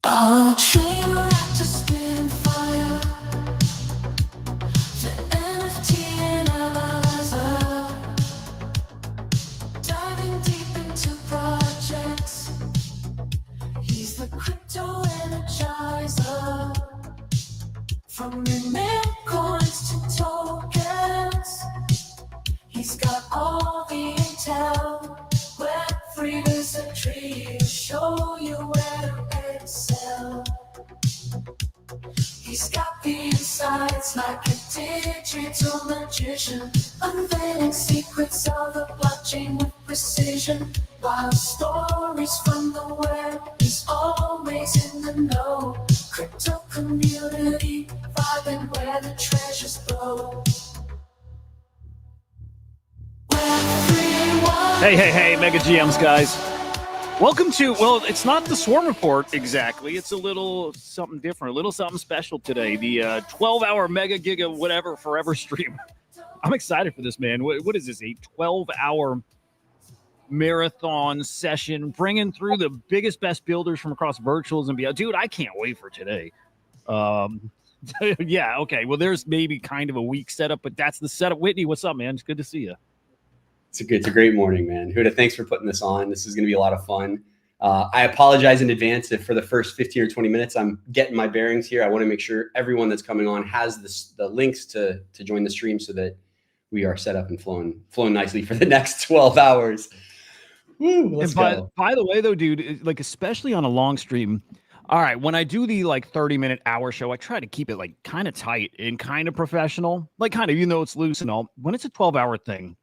A dreamer at to spin fire, the NFT analyzer, diving deep into projects. He's the crypto energizer, from mint coins to tokens. He's got all the intel. Web3 is a tree to show you where to excel. He's got the insights like a digital magician, unveiling secrets of the blockchain with precision. While stories from the web, he's always in the know. Crypto community, vibing where the treasures flow. Hey, Mega GMs, guys. Welcome to, well, it's not the Swarm Report exactly. It's a little something different, a little something special today. The 12-hour Mega Giga whatever forever stream. I'm excited for this, man. What is this, a 12-hour marathon session, bringing through the biggest, best builders from across virtuals and beyond. Dude, I can't wait for today. Yeah, okay. Well, there's maybe kind of a weak setup, but that's the setup. Whitney, what's up, man? It's good to see you. It's a great morning, man. Hudah, thanks for putting this on. This is going to be a lot of fun. I apologize in advance if for the first 15 or 20 minutes I'm getting my bearings here. I want to make sure everyone that's coming on has the links to join the stream so that we are set up and flowing nicely for the next 12 hours. Woo, let's go. By the way, though, dude, like especially on a long stream, all right, when I do the like 30-minute hour show, I try to keep it like kind of tight and kind of professional, like kind of, it's loose and all. When it's a 12-hour thing,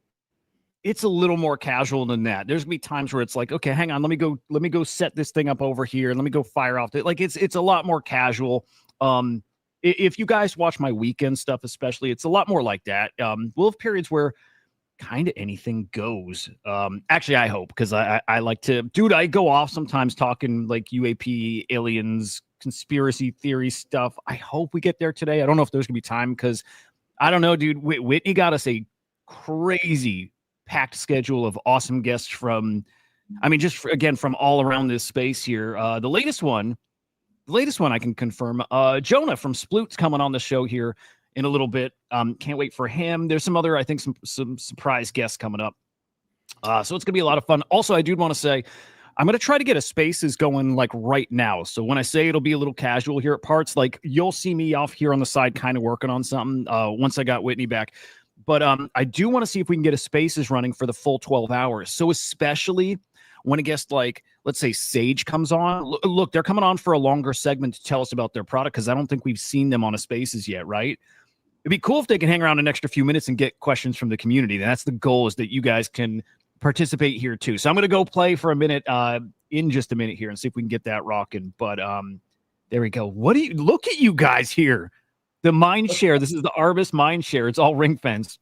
it's a little more casual than that. There's gonna be times where it's like, okay, hang on, let me go set this thing up over here and let me go fire off it. Like it's a lot more casual. If you guys watch my weekend stuff, especially, it's a lot more like that. We'll have periods where kind of anything goes. Actually, I hope, because I like to, dude, I go off sometimes talking like UAP, aliens, conspiracy theory stuff. I hope we get there today. I don't know if there's gonna be time, because I don't know, dude. Whitney got us a crazy packed schedule of awesome guests from, from all around this space here. The latest one I can confirm. Jonah from Sploot's coming on the show here in a little bit. Can't wait for him. There's some other, I think, some surprise guests coming up. So it's gonna be a lot of fun. Also, I do want to say, I'm gonna try to get a spaces going like right now. So when I say it'll be a little casual here at parts, like you'll see me off here on the side, kind of working on something. Once I got Whitney back. But I do want to see if we can get a spaces running for the full 12 hours. So especially when a guest like, let's say, Sage comes on. Look, they're coming on for a longer segment to tell us about their product, because I don't think we've seen them on a spaces yet, right? It'd be cool if they can hang around an extra few minutes and get questions from the community. That's the goal, is that you guys can participate here too. So I'm going to go play for a minute in just a minute here and see if we can get that rocking. But there we go. Look at you guys here. The mind share. This is the Arbus mind share. It's all ring fence.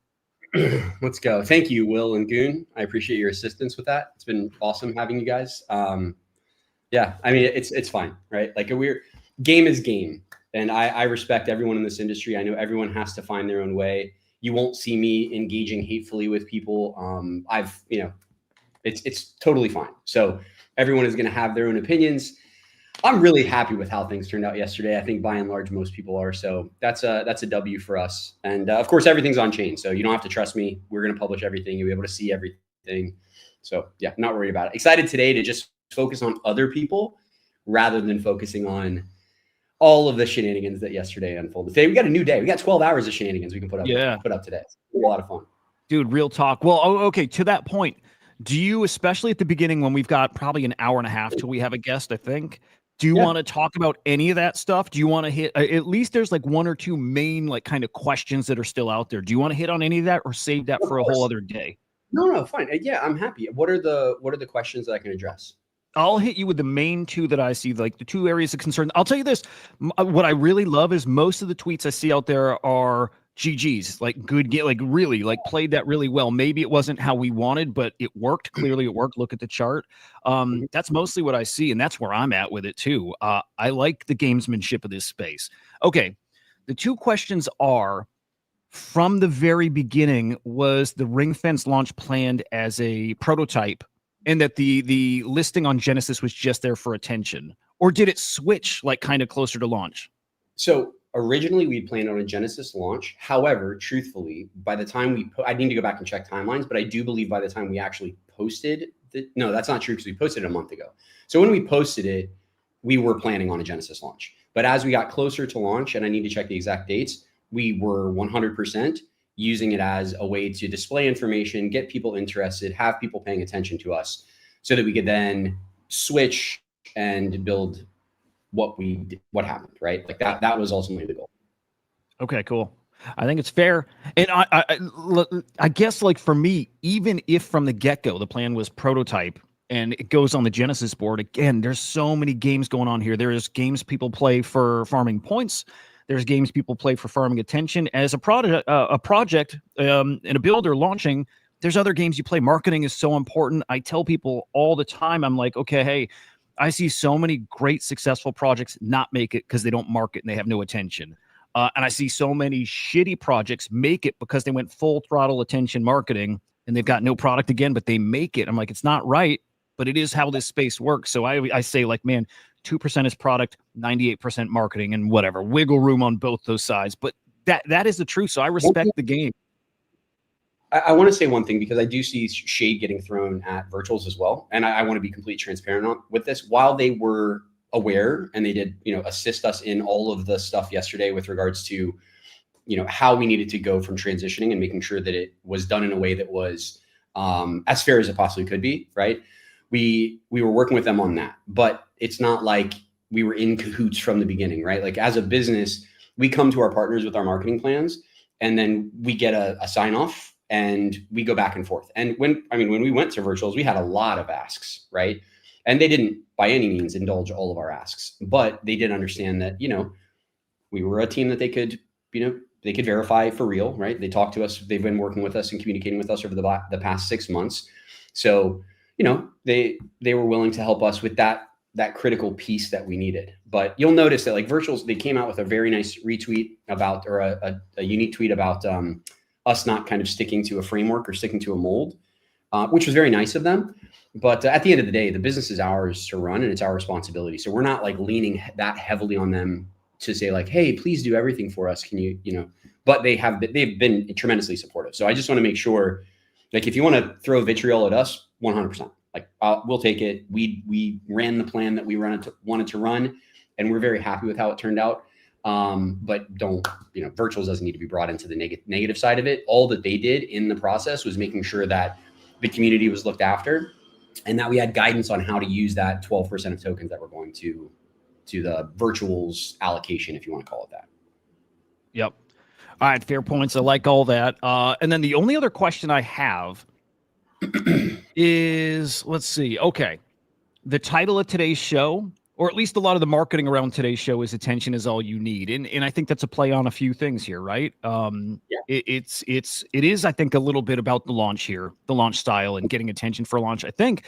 Let's go. Thank you, Will and Goon. I appreciate your assistance with that. It's been awesome having you guys. Yeah, I mean, it's fine, right? Like game is game. And I respect everyone in this industry. I know everyone has to find their own way. You won't see me engaging hatefully with people. It's totally fine. So everyone is going to have their own opinions. I'm really happy with how things turned out yesterday. I think by and large, most people are. So that's a W for us. And of course, everything's on chain. So you don't have to trust me. We're going to publish everything. You'll be able to see everything. So yeah, not worried about it. Excited today to just focus on other people rather than focusing on all of the shenanigans that yesterday unfolded. Today, we got a new day. We got 12 hours of shenanigans we can put up today. It's a lot of fun. Dude, real talk. Well, okay, to that point, do you, especially at the beginning when we've got probably an hour and a half till we have a guest, I think, do you want to talk about any of that stuff? Do you want to hit, at least there's like one or two main like kind of questions that are still out there. Do you want to hit on any of that, or save that for a whole other day? No, fine. Yeah, I'm happy. What are the questions that I can address? I'll hit you with the main two that I see, like the two areas of concern. I'll tell you this. What I really love is most of the tweets I see out there are GGs, like good, like really, like played that really well. Maybe it wasn't how we wanted, but it worked. Clearly it worked. Look at the chart. That's mostly what I see, and that's where I'm at with it too. I like the gamesmanship of this space. Okay, the two questions are, from the very beginning, was the ring fence launch planned as a prototype, and that the listing on Genesis was just there for attention? or did it switch like kind of closer to launch? So originally we planned on a Genesis launch. However, truthfully, by the time I need to go back and check timelines, but I do believe by the time we actually posted no, that's not true because we posted it a month ago. So when we posted it, we were planning on a Genesis launch. But as we got closer to launch, and I need to check the exact dates, we were 100% using it as a way to display information, get people interested, have people paying attention to us so that we could then switch and build what happened, right? Like that was ultimately the goal. Okay, cool. I think it's fair. And I guess like for me, even if from the get-go, the plan was prototype and it goes on the Genesis board, again, there's so many games going on here. There's games people play for farming points. There's games people play for farming attention. As a project and a builder launching, there's other games you play. Marketing is so important. I tell people all the time, I'm like, okay, hey, I see so many great successful projects not make it because they don't market and they have no attention. And I see so many shitty projects make it because they went full throttle attention marketing and they've got no product again, but they make it. I'm like, it's not right, but it is how this space works. So I say like, man, 2% is product, 98% marketing, and whatever, wiggle room on both those sides. But that is the truth. So I respect the game. I want to say one thing because I do see shade getting thrown at virtuals as well. And I want to be completely transparent with this. While they were aware and they did, assist us in all of the stuff yesterday with regards to, how we needed to go from transitioning and making sure that it was done in a way that was as fair as it possibly could be, right? We were working with them on that, but it's not like we were in cahoots from the beginning, right? Like as a business, we come to our partners with our marketing plans and then we get a sign off and we go back and forth. And when we went to virtuals, we had a lot of asks, right? And they didn't by any means indulge all of our asks, but they did understand that, we were a team that they could verify for real, right? They talked to us. They've been working with us and communicating with us over the past 6 months. So, they were willing to help us with that critical piece that we needed. But you'll notice that like virtuals, they came out with a very nice retweet about, or a unique tweet about us not kind of sticking to a framework or sticking to a mold, which was very nice of them. But at the end of the day, the business is ours to run and it's our responsibility. So we're not like leaning that heavily on them to say like, hey, please do everything for us. Can you, but they've been tremendously supportive. So I just want to make sure, like, if you want to throw vitriol at us, 100%, like we'll take it. We ran the plan that we wanted to run, and we're very happy with how it turned out. But don't, virtuals doesn't need to be brought into the negative side of it. All that they did in the process was making sure that the community was looked after and that we had guidance on how to use that 12% of tokens that we're going to the virtuals allocation, if you want to call it that. Yep. All right. Fair points. I like all that. And then the only other question I have is, let's see. Okay. The title of today's show, or at least a lot of the marketing around today's show, is attention is all you need. And I think that's a play on a few things here, right? It is, I think, a little bit about the launch here, the launch style and getting attention for launch, I think.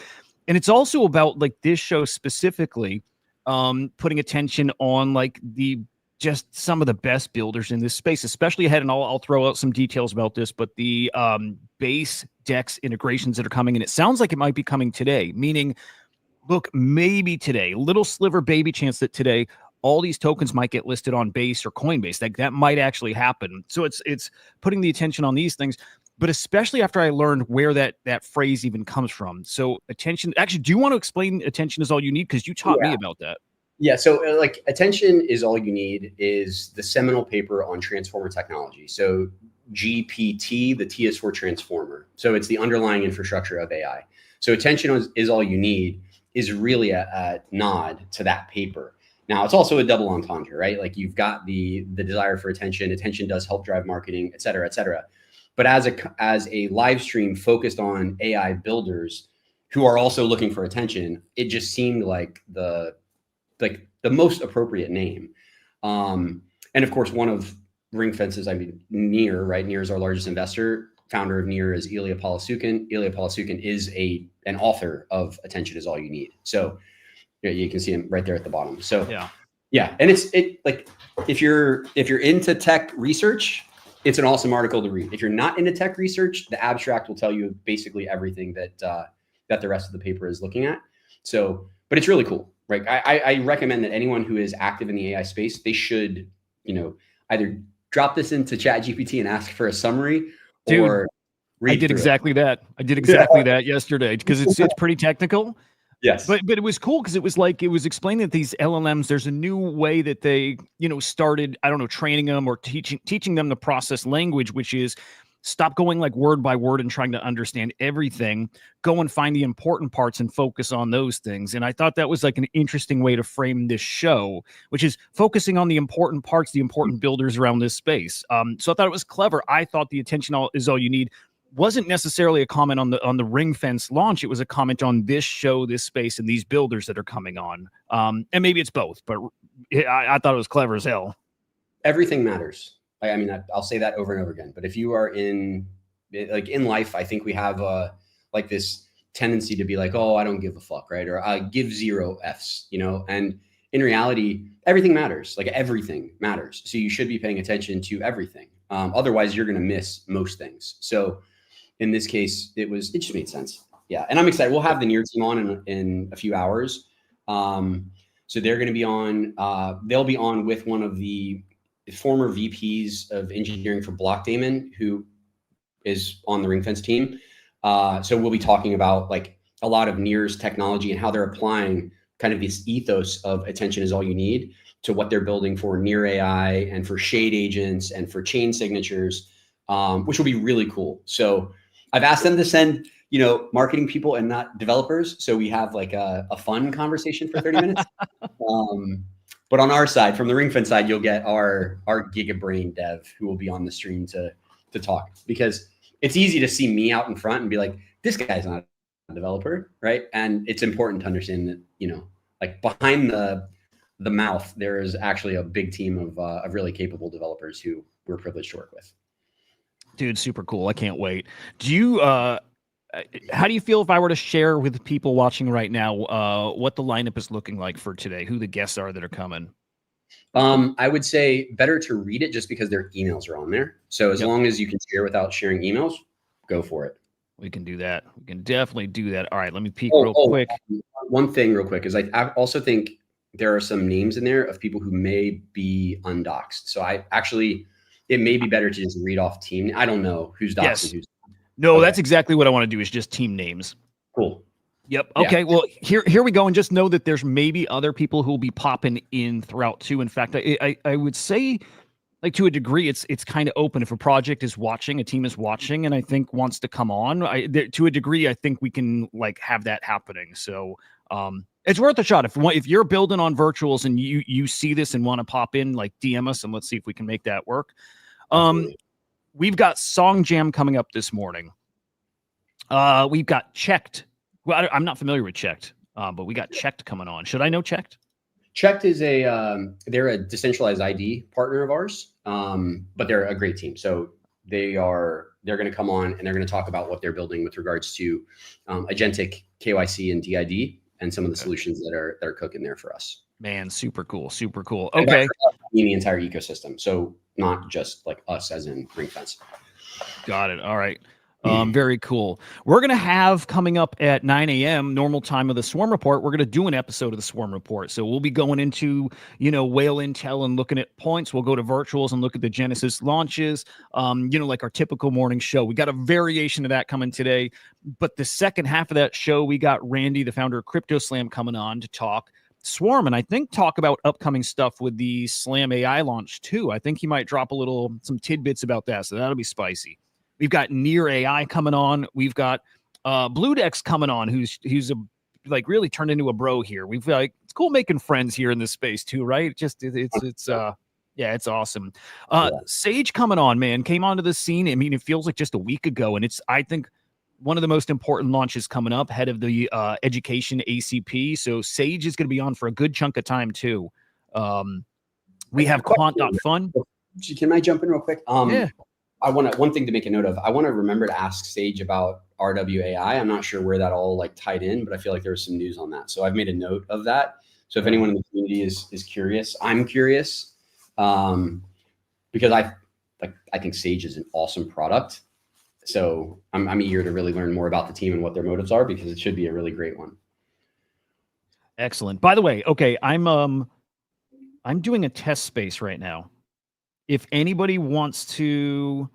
And it's also about like this show specifically, putting attention on like just some of the best builders in this space, especially ahead. And I'll throw out some details about this, but the base DEX integrations that are coming, and it sounds like it might be coming today, meaning, look, maybe today, little sliver baby chance that today all these tokens might get listed on Base or Coinbase. Like that might actually happen. So it's putting the attention on these things, but especially after I learned where that phrase even comes from. So attention, actually, do you want to explain attention is all you need? Because you taught me about that. Yeah. So like attention is all you need is the seminal paper on transformer technology. So GPT, the T is for transformer. So it's the underlying infrastructure of AI. So attention is all you need is really a nod to that paper. Now it's also a double entendre, right? Like you've got the desire for attention. Attention does help drive marketing, et cetera, et cetera. But as a live stream focused on AI builders who are also looking for attention, it just seemed like the most appropriate name. And of course, one of Ring Fence's, Near, right? Near is our largest investor. Founder of Near is Ilya Polasukin. Ilya Polasukin is an author of Attention is All You Need. So you can see him right there at the bottom. So yeah. And it's like, if you're into tech research, it's an awesome article to read. If you're not into tech research, the abstract will tell you basically everything that the rest of the paper is looking at. So, but it's really cool, right? I recommend that anyone who is active in the AI space, they should, either drop this into ChatGPT and ask for a summary, Dude, or read I did through exactly that. I did it. exactly that yesterday because it's pretty technical. Yes. But it was cool because it was explaining that these LLMs, there's a new way that they, started, I don't know, training them or teaching them to process language, which is stop going like word by word and trying to understand everything. Go and find the important parts and focus on those things. And I thought that was like an interesting way to frame this show, which is focusing on the important parts, the important builders around this space. So I thought it was clever. I thought the attention is all you need wasn't necessarily a comment on the ring fence launch. It was a comment on this show, this space, and these builders that are coming on. And maybe it's both, but I thought it was clever as hell. Everything matters. I mean, I'll say that over and over again. But if you are in life, I think we have like this tendency to be like, oh, I don't give a fuck, right? Or I give 0 Fs, And in reality, everything matters. Like everything matters. So you should be paying attention to everything. Otherwise, you're going to miss most things. So in this case, it just made sense. Yeah. And I'm excited. We'll have the Near team on in a few hours. So they're going to be on, they'll be on with one of the former VPs of engineering for Blockdaemon, who is on the Ring Fence team. So we'll be talking about like a lot of Near's technology and how they're applying kind of this ethos of attention is all you need to what they're building for Near AI and for shade agents and for chain signatures, which will be really cool. So I've asked them to send, marketing people and not developers. So we have like a fun conversation for 30 minutes. But on our side, from the Ring Fence side, you'll get our GigaBrain dev who will be on the stream to talk, because it's easy to see me out in front and be like, this guy's not a developer, right? And it's important to understand that, like behind the mouth, there is actually a big team of really capable developers who we're privileged to work with. Dude, super cool. I can't wait. Do you, how do you feel if I were to share with people watching right now what the lineup is looking like for today, who the guests are that are coming? I would say better to read it just because their emails are on there. So as long as you can share without sharing emails, go for it. We can do that. We can definitely do that. All right, let me peek real quick. One thing real quick is I also think there are some names in there of people who may be undoxed. So it may be better to just read off team. I don't know who's doxed and who's not. No, that's exactly what I want to do, is just team names. Cool. Yep. Okay. Yeah. Well, here we go. And just know that there's maybe other people who will be popping in throughout too. In fact, I would say, like, to a degree, it's kind of open. If a project is watching, a team is watching, and I think wants to come on, to a degree, I think we can like have that happening. So it's worth a shot. If you're building on virtuals and you see this and want to pop in, like DM us and let's see if we can make that work. We've got Song Jam coming up this morning. We've got Checked. Well, I'm not familiar with Checked, but we got Checked coming on. Should I know Checked? Checked is they're a decentralized ID partner of ours, but they're a great team. So they're going to come on and they're going to talk about what they're building with regards to Agentic, KYC, and DID, and some of the solutions that are cooking there for us. Man, super cool, super cool. Okay, the entire ecosystem, so not just like us as in Ring Fence. Got it. All right. Very cool. We're going to have coming up at 9 a.m. normal time of the Swarm Report. We're going to do an episode of the Swarm Report. So we'll be going into, whale intel and looking at points. We'll go to virtuals and look at the Genesis launches, like our typical morning show. We got a variation of that coming today. But the second half of that show, we got Randy, the founder of CryptoSlam, coming on to talk Swarm, and I think talk about upcoming stuff with the Slam AI launch too. I think he might drop some tidbits about that. So that'll be spicy. We've got Near AI coming on. We've got Bluedex coming on, who's really turned into a bro here. We've it's cool making friends here in this space too, right? It's awesome. Sage coming on, man, came onto the scene. I mean, it feels like just a week ago, and it's, I think, one of the most important launches coming up, head of the education ACP. So Sage is going to be on for a good chunk of time too. We have Quant.Fund. Can I jump in real quick? Yeah. One thing to make a note of. I want to remember to ask Sage about RWAI. I'm not sure where that all tied in, but I feel like there was some news on that. So I've made a note of that. So if anyone in the community is curious, I'm curious, because I think Sage is an awesome product. So I'm eager to really learn more about the team and what their motives are, because it should be a really great one. Excellent. By the way, okay, I'm doing a test space right now. If anybody wants to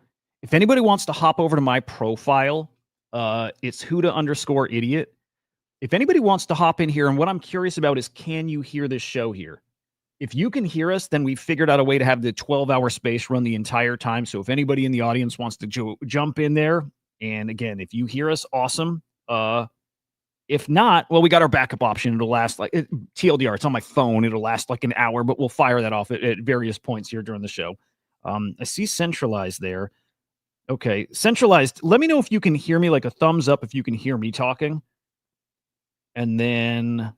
hop over to my profile, it's Hudah_idiot. If anybody wants to hop in here, and what I'm curious about is, can you hear this show here? If you can hear us, then we've figured out a way to have the 12-hour space run the entire time. So if anybody in the audience wants to jump in there, and again, if you hear us, awesome. If not, well, we got our backup option. It'll last like TLDR. It's on my phone. It'll last like an hour, but we'll fire that off at various points here during the show. I see centralized there. Okay, centralized. Let me know if you can hear me, like a thumbs up if you can hear me talking. And then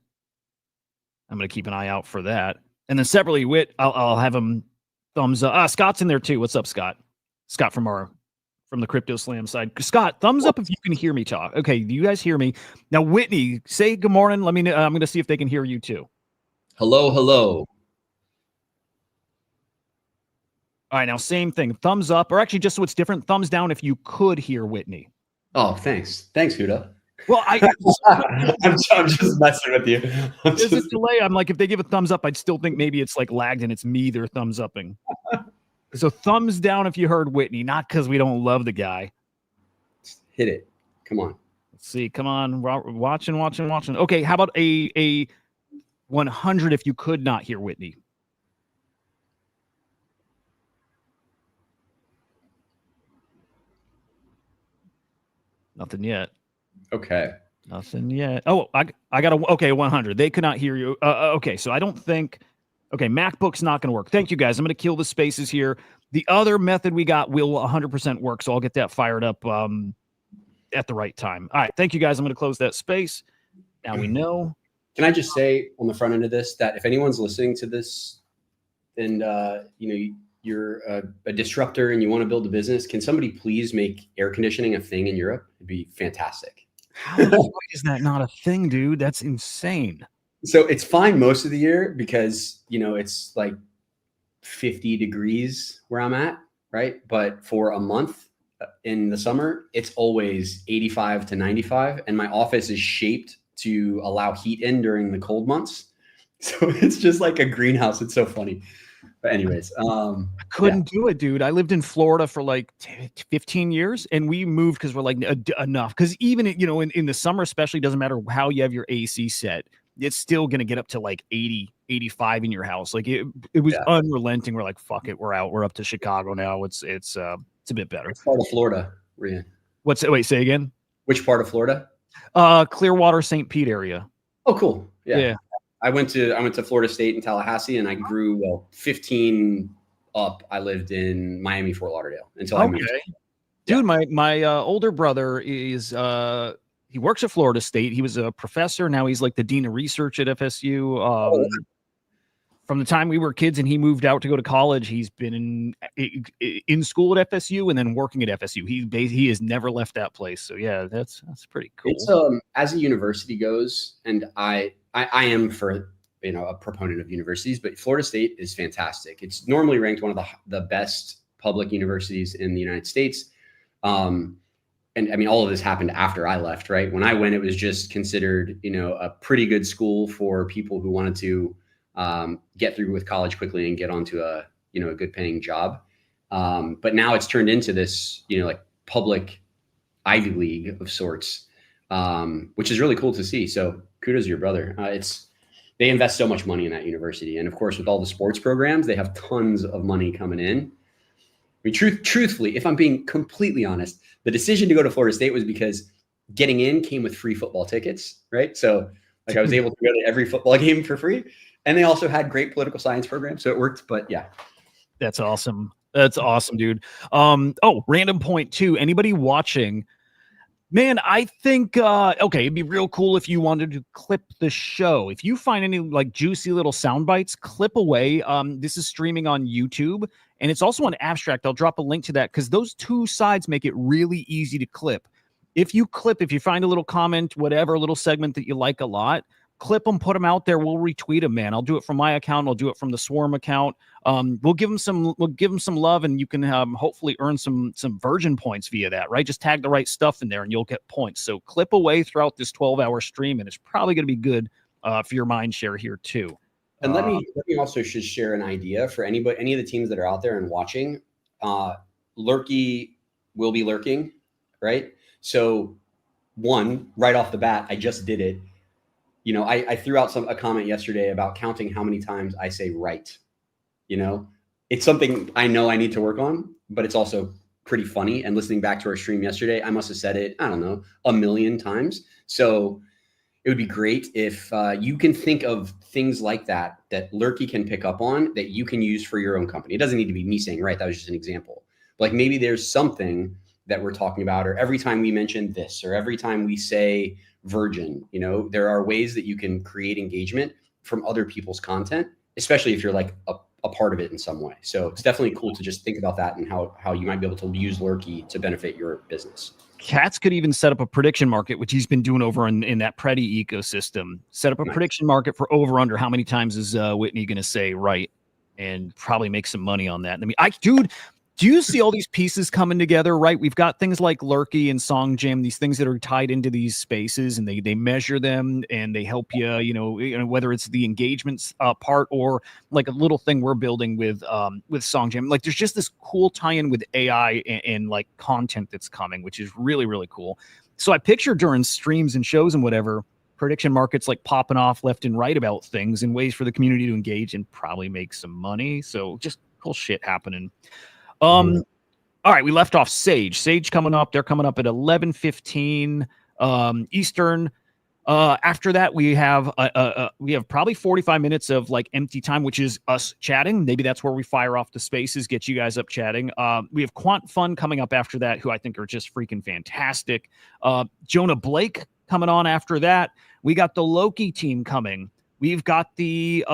I'm going to keep an eye out for that. And then separately, Wit, I'll have him thumbs up. Scott's in there too. What's up, Scott? Scott from the CryptoSlam side. Scott, thumbs up if you can hear me talk. Okay, do you guys hear me? Now, Whitney, say good morning. Let me know. I'm going to see if they can hear you too. Hello, hello. All right, now same thing. Thumbs up, or actually just so it's different, thumbs down if you could hear Whitney. Oh, thanks. Thanks, Hudah. Well, I'm just messing with you. There's a delay. I'm like, if they give a thumbs up, I'd still think maybe it's like lagged and it's me they're thumbs upping. So thumbs down if you heard Whitney, not because we don't love the guy. Hit it. Come on. Let's see. Come on. Watching. Okay, how about a 100 if you could not hear Whitney? Nothing yet. Okay. Nothing yet. Oh, I got a 100. They could not hear you. Okay, so I don't think. Okay, MacBook's not going to work. Thank you, guys. I'm going to kill the spaces here. The other method we got will 100% work, so I'll get that fired up at the right time. All right, thank you, guys. I'm going to close that space. Now we know. Can I just say on the front end of this that if anyone's listening to this and you're a disruptor and you want to build a business, can somebody please make air conditioning a thing in Europe? It'd be fantastic. How is that not a thing, dude? That's insane. So it's fine most of the year because, it's like 50 degrees where I'm at, right? But for a month in the summer, it's always 85 to 95. And my office is shaped to allow heat in during the cold months. So it's just like a greenhouse. It's so funny. But anyways, I couldn't do it, dude. I lived in Florida for like 15 years and we moved because we're like enough. Because even, in the summer, especially, doesn't matter how you have your AC set. It's still going to get up to like 80, 85 in your house. Like it was unrelenting. We're like, fuck it. We're out. We're up to Chicago now. It's a bit better. Which part of Florida were you in? Wait, say again. Which part of Florida? Clearwater, St. Pete area. Oh, cool. Yeah. I went to Florida State in Tallahassee and I grew 15 up. I lived in Miami, Fort Lauderdale until I moved. Dude, my older brother is he works at Florida State. He was a professor. Now he's like the dean of research at FSU. From the time we were kids and he moved out to go to college, he's been in school at FSU and then working at FSU. He has never left that place. So yeah, that's pretty cool. It's as a university goes, and I am for a proponent of universities, but Florida State is fantastic. It's normally ranked one of the best public universities in the United States. And I mean, all of this happened after I left, right? When I went, it was just considered, a pretty good school for people who wanted to get through with college quickly and get onto a good paying job. But now it's turned into this, like public Ivy League of sorts, which is really cool to see. So kudos to your brother. They invest so much money in that university. And of course, with all the sports programs, they have tons of money coming in. I mean, truthfully, if I'm being completely honest, the decision to go to Florida State was because getting in came with free football tickets, right? So like I was able to go to every football game for free. And they also had great political science programs. So it worked, but yeah. That's awesome. That's awesome, dude. Random point too. Anybody watching? Man, I think, okay, it'd be real cool if you wanted to clip the show. If you find any like juicy little sound bites, clip away. This is streaming on YouTube and it's also on Abstract. I'll drop a link to that because those two sides make it really easy to clip. If you find a little comment, whatever, a little segment that you like a lot, clip them, put them out there. We'll retweet them, man. I'll do it from my account. I'll do it from the Swarm account. We'll give them some love, and you can hopefully earn some Virgin points via that, right? Just tag the right stuff in there, and you'll get points. So clip away throughout this 12-hour stream, and it's probably going to be good for your mind share here too. And let me also just share an idea for any of the teams that are out there and watching. Lurky will be lurking, right? So one, right off the bat, I just did it. You know, I threw out a comment yesterday about counting how many times I say right. You know, it's something I know I need to work on, but it's also pretty funny. And listening back to our stream yesterday, I must have said it, I don't know, 1,000,000 times. So it would be great if you can think of things like that Lurky can pick up on that you can use for your own company. It doesn't need to be me saying, right, that was just an example. Like maybe there's something that we're talking about, or every time we mention this, or every time we say virgin, you know, there are ways that you can create engagement from other people's content, especially if you're like a part of it in some way. So it's definitely cool to just think about that and how you might be able to use Lurky to benefit your business. Katz could even set up a prediction market, which he's been doing over in that Preddy ecosystem. Set up a prediction market for over under how many times is Whitney going to say right, and probably make some money on that. I mean, dude, do you see all these pieces coming together, right? We've got things like Lurky and Song Jam, these things that are tied into these spaces, and they measure them and they help you, you know, whether it's the engagements part or like a little thing we're building with Song Jam. Like there's just this cool tie-in with AI and like content that's coming, which is really, really cool. So I picture during streams and shows and whatever, prediction markets like popping off left and right about things and ways for the community to engage and probably make some money. So just cool shit happening. All right, we left off Sage coming up. They're coming up at 11:15 Eastern. After that, we have probably 45 minutes of like empty time, which is us chatting. Maybe that's where we fire off the spaces, get you guys up chatting. We have Quant Fund coming up after that, who I think are just freaking fantastic. Jonah Blake coming on after that. We got the Loki team coming. We've got the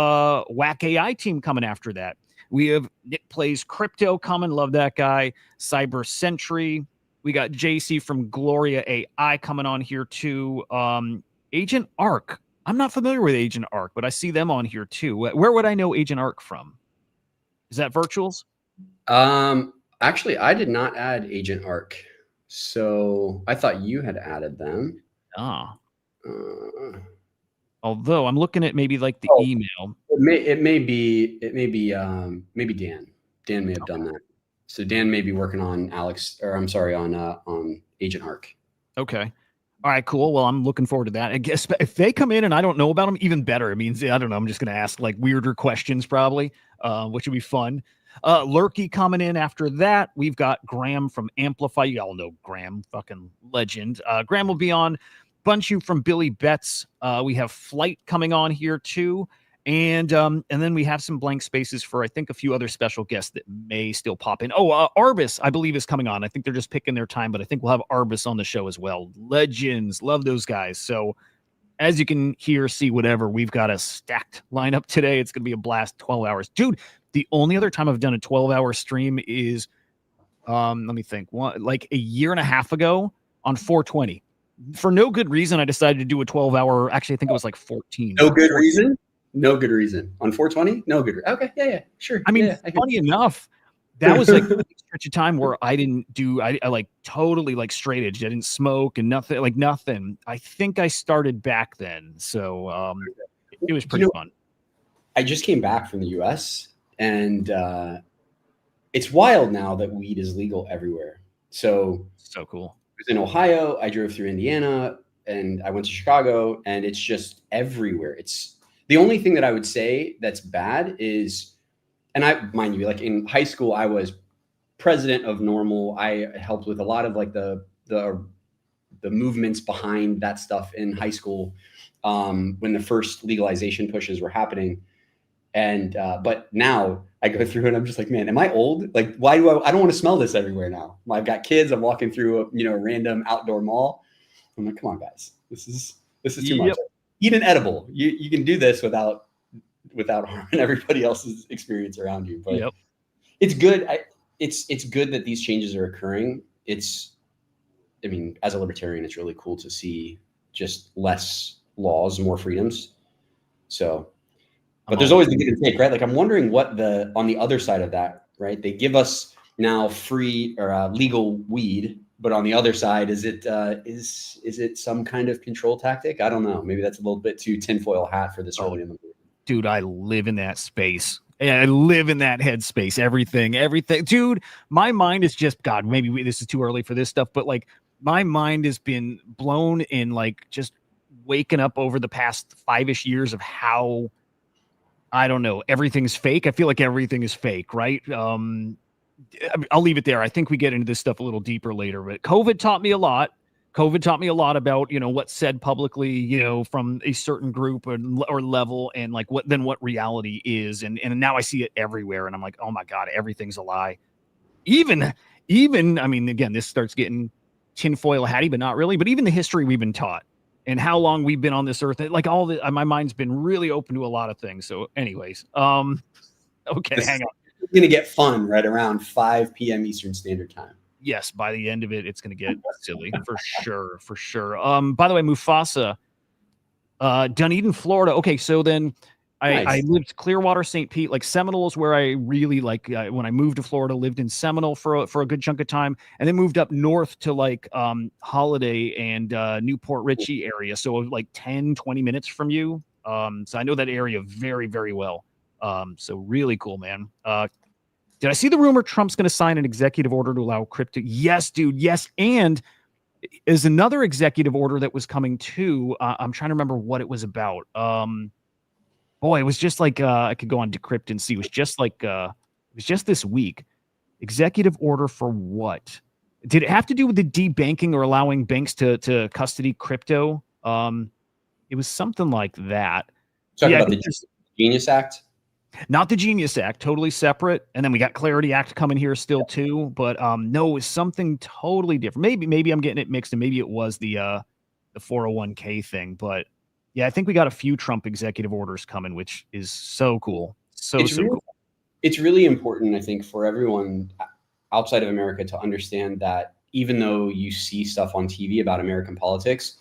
Whack AI team coming after that. We have Nick Plays Crypto coming. Love that guy. Cyber Century. We got JC from Gloria AI coming on here too. Agent Arc. I'm not familiar with Agent Arc, but I see them on here too. Where would I know Agent Arc from? Is that Virtuals? Actually, I did not add Agent Arc. So I thought you had added them. Although I'm looking at maybe like the email. It may be Dan. Dan may have done that. So Dan may be working on on Agent Arc. Okay. All right, cool. Well, I'm looking forward to that. I guess if they come in and I don't know about them, even better. It means, I don't know, I'm just going to ask like weirder questions probably, which would be fun. Lurky coming in after that. We've got Graham from Amplify. You all know Graham, fucking legend. Graham will be on. Bunchu from Billy Betts. We have Flight coming on here too. And then we have some blank spaces for, I think, a few other special guests that may still pop in. Arbus, I believe, is coming on. I think they're just picking their time, but I think we'll have Arbus on the show as well. Legends. Love those guys. So as you can hear, see, whatever, we've got a stacked lineup today. It's going to be a blast, 12 hours. Dude, the only other time I've done a 12-hour stream is, let me think, like a year and a half ago on 420. For no good reason, I decided to do a 12-hour. Actually, I think it was like 14. No good reason? No good reason. On 420? No good. Okay. Yeah. Sure. I mean, funny enough, that was like a stretch of time where I didn't do, I like totally like straight edge. I didn't smoke and nothing. I think I started back then. So it was pretty fun. I just came back from the US and it's wild now that weed is legal everywhere. So cool. I was in Ohio. I drove through Indiana and I went to Chicago and it's just everywhere. It's the only thing that I would say that's bad is, and mind you, like in high school, I was president of Normal. I helped with a lot of like the movements behind that stuff in high school when the first legalization pushes were happening. And but now I go through and I'm just like, man, am I old? Like, why do I don't want to smell this everywhere now. I've got kids. I'm walking through a random outdoor mall. I'm like, come on, guys, this is too much. Eat an edible. You can do this without harming everybody else's experience around you. But it's good. It's good that these changes are occurring. I mean, as a libertarian, it's really cool to see just less laws, more freedoms. So, but there's always the give and take, right? Like I'm wondering what on the other side of that, right? They give us now free or legal weed, But on the other side, is it some kind of control tactic? I don't know. Maybe that's a little bit too tinfoil hat for this early in the morning. Dude, I live in that space. I live in that headspace. Everything. Dude, my mind is just, God, maybe this is too early for this stuff, but like my mind has been blown in like just waking up over the past 5-ish years of how, I don't know, everything's fake. I feel like everything is fake, right? I'll leave it there. I think we get into this stuff a little deeper later, but COVID taught me a lot. COVID taught me a lot about, what's said publicly, from a certain group or level, and like what reality is. And now I see it everywhere. And I'm like, oh my God, everything's a lie. Even, I mean, again, this starts getting tinfoil hatty, but not really, but even the history we've been taught and how long we've been on this earth, like all the, my mind's been really open to a lot of things. So anyways, okay, hang on. It's going to get fun right around 5 p.m. Eastern Standard Time. Yes, by the end of it, it's going to get silly for sure, for sure. By the way, Mufasa, Dunedin, Florida. Okay, so then I lived Clearwater, St. Pete, like Seminole is where I really like. When I moved to Florida, lived in Seminole for a good chunk of time, and then moved up north to like Holiday and Newport Richey area. So like 10, 20 minutes from you. So I know that area very, very well. So really cool, man. Did I see the rumor Trump's going to sign an executive order to allow crypto? Yes, dude. Yes. And is another executive order that was coming too. I'm trying to remember what it was about. Boy, it was just like, I could go on Decrypt and see. It was just like, it was just this week. Executive order for what? Did it have to do with the debanking or allowing banks to custody crypto? It was something like that. Talking about the Genius Act? Not the Genius Act, totally separate. And then we got Clarity Act coming here still too. But no, it's something totally different. Maybe I'm getting it mixed, and maybe it was the 401k thing. But yeah, I think we got a few Trump executive orders coming, which is so cool. So cool. It's really important, I think, for everyone outside of America to understand that even though you see stuff on TV about American politics,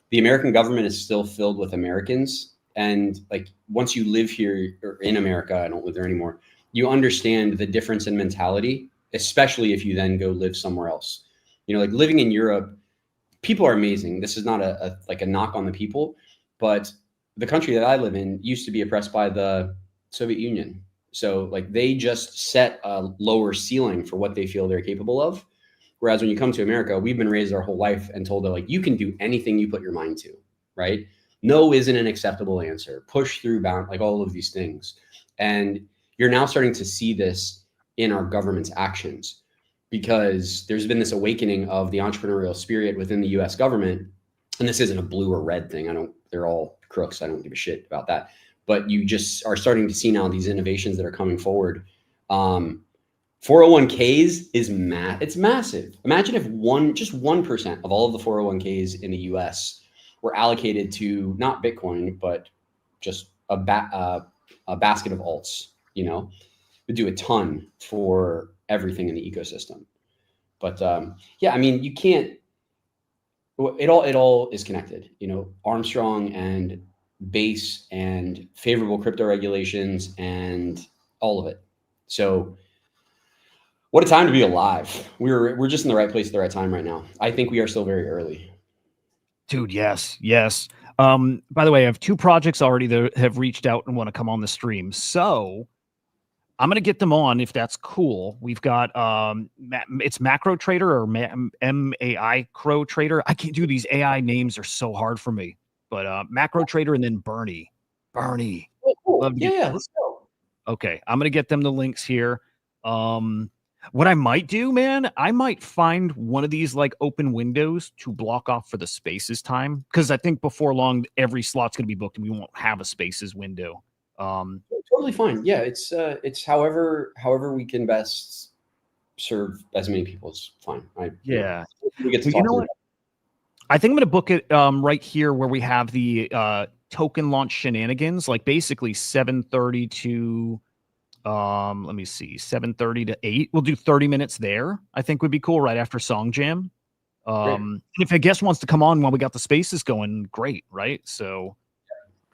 the American government is still filled with Americans. And like once you live here or in America, I don't live there anymore, you understand the difference in mentality, especially if you then go live somewhere else. Like living in Europe, people are amazing. This is not a knock on the people, but the country that I live in used to be oppressed by the Soviet Union. So like they just set a lower ceiling for what they feel they're capable of. Whereas when you come to America, we've been raised our whole life and told that like you can do anything you put your mind to, right? No isn't an acceptable answer. Push through bound, like all of these things. And you're now starting to see this in our government's actions because there's been this awakening of the entrepreneurial spirit within the US government. And this isn't a blue or red thing. They're all crooks. I don't give a shit about that. But you just are starting to see now these innovations that are coming forward. 401ks it's massive. Imagine if just 1% of all of the 401ks in the US were allocated to not Bitcoin, but just a basket of alts, would do a ton for everything in the ecosystem. But yeah, I mean, you can't, it all is connected, Armstrong and Base and favorable crypto regulations and all of it. So what a time to be alive. We're just in the right place at the right time right now. I think we are still very early. Dude, yes. By the way, I have 2 projects already that have reached out and want to come on the stream. So I'm going to get them on if that's cool. We've got it's Macro Trader or MAI Crow Trader. I can't do these AI names, are so hard for me. But Macro Trader and then Bernie. Oh, cool. Yeah, let's go. Okay, I'm going to get them the links here. What I might do, man, I might find one of these like open windows to block off for the spaces time. Because I think before long, every slot's going to be booked and we won't have a spaces window. Totally fine. Yeah, it's however we can best serve as many people is fine. We get to talk to I think I'm going to book it right here where we have the token launch shenanigans, like basically 7:30 to let me see, 7:30 to 8. We'll do 30 minutes there. I think would be cool right after Song Jam. And if a guest wants to come on while we got the spaces going, great, right? So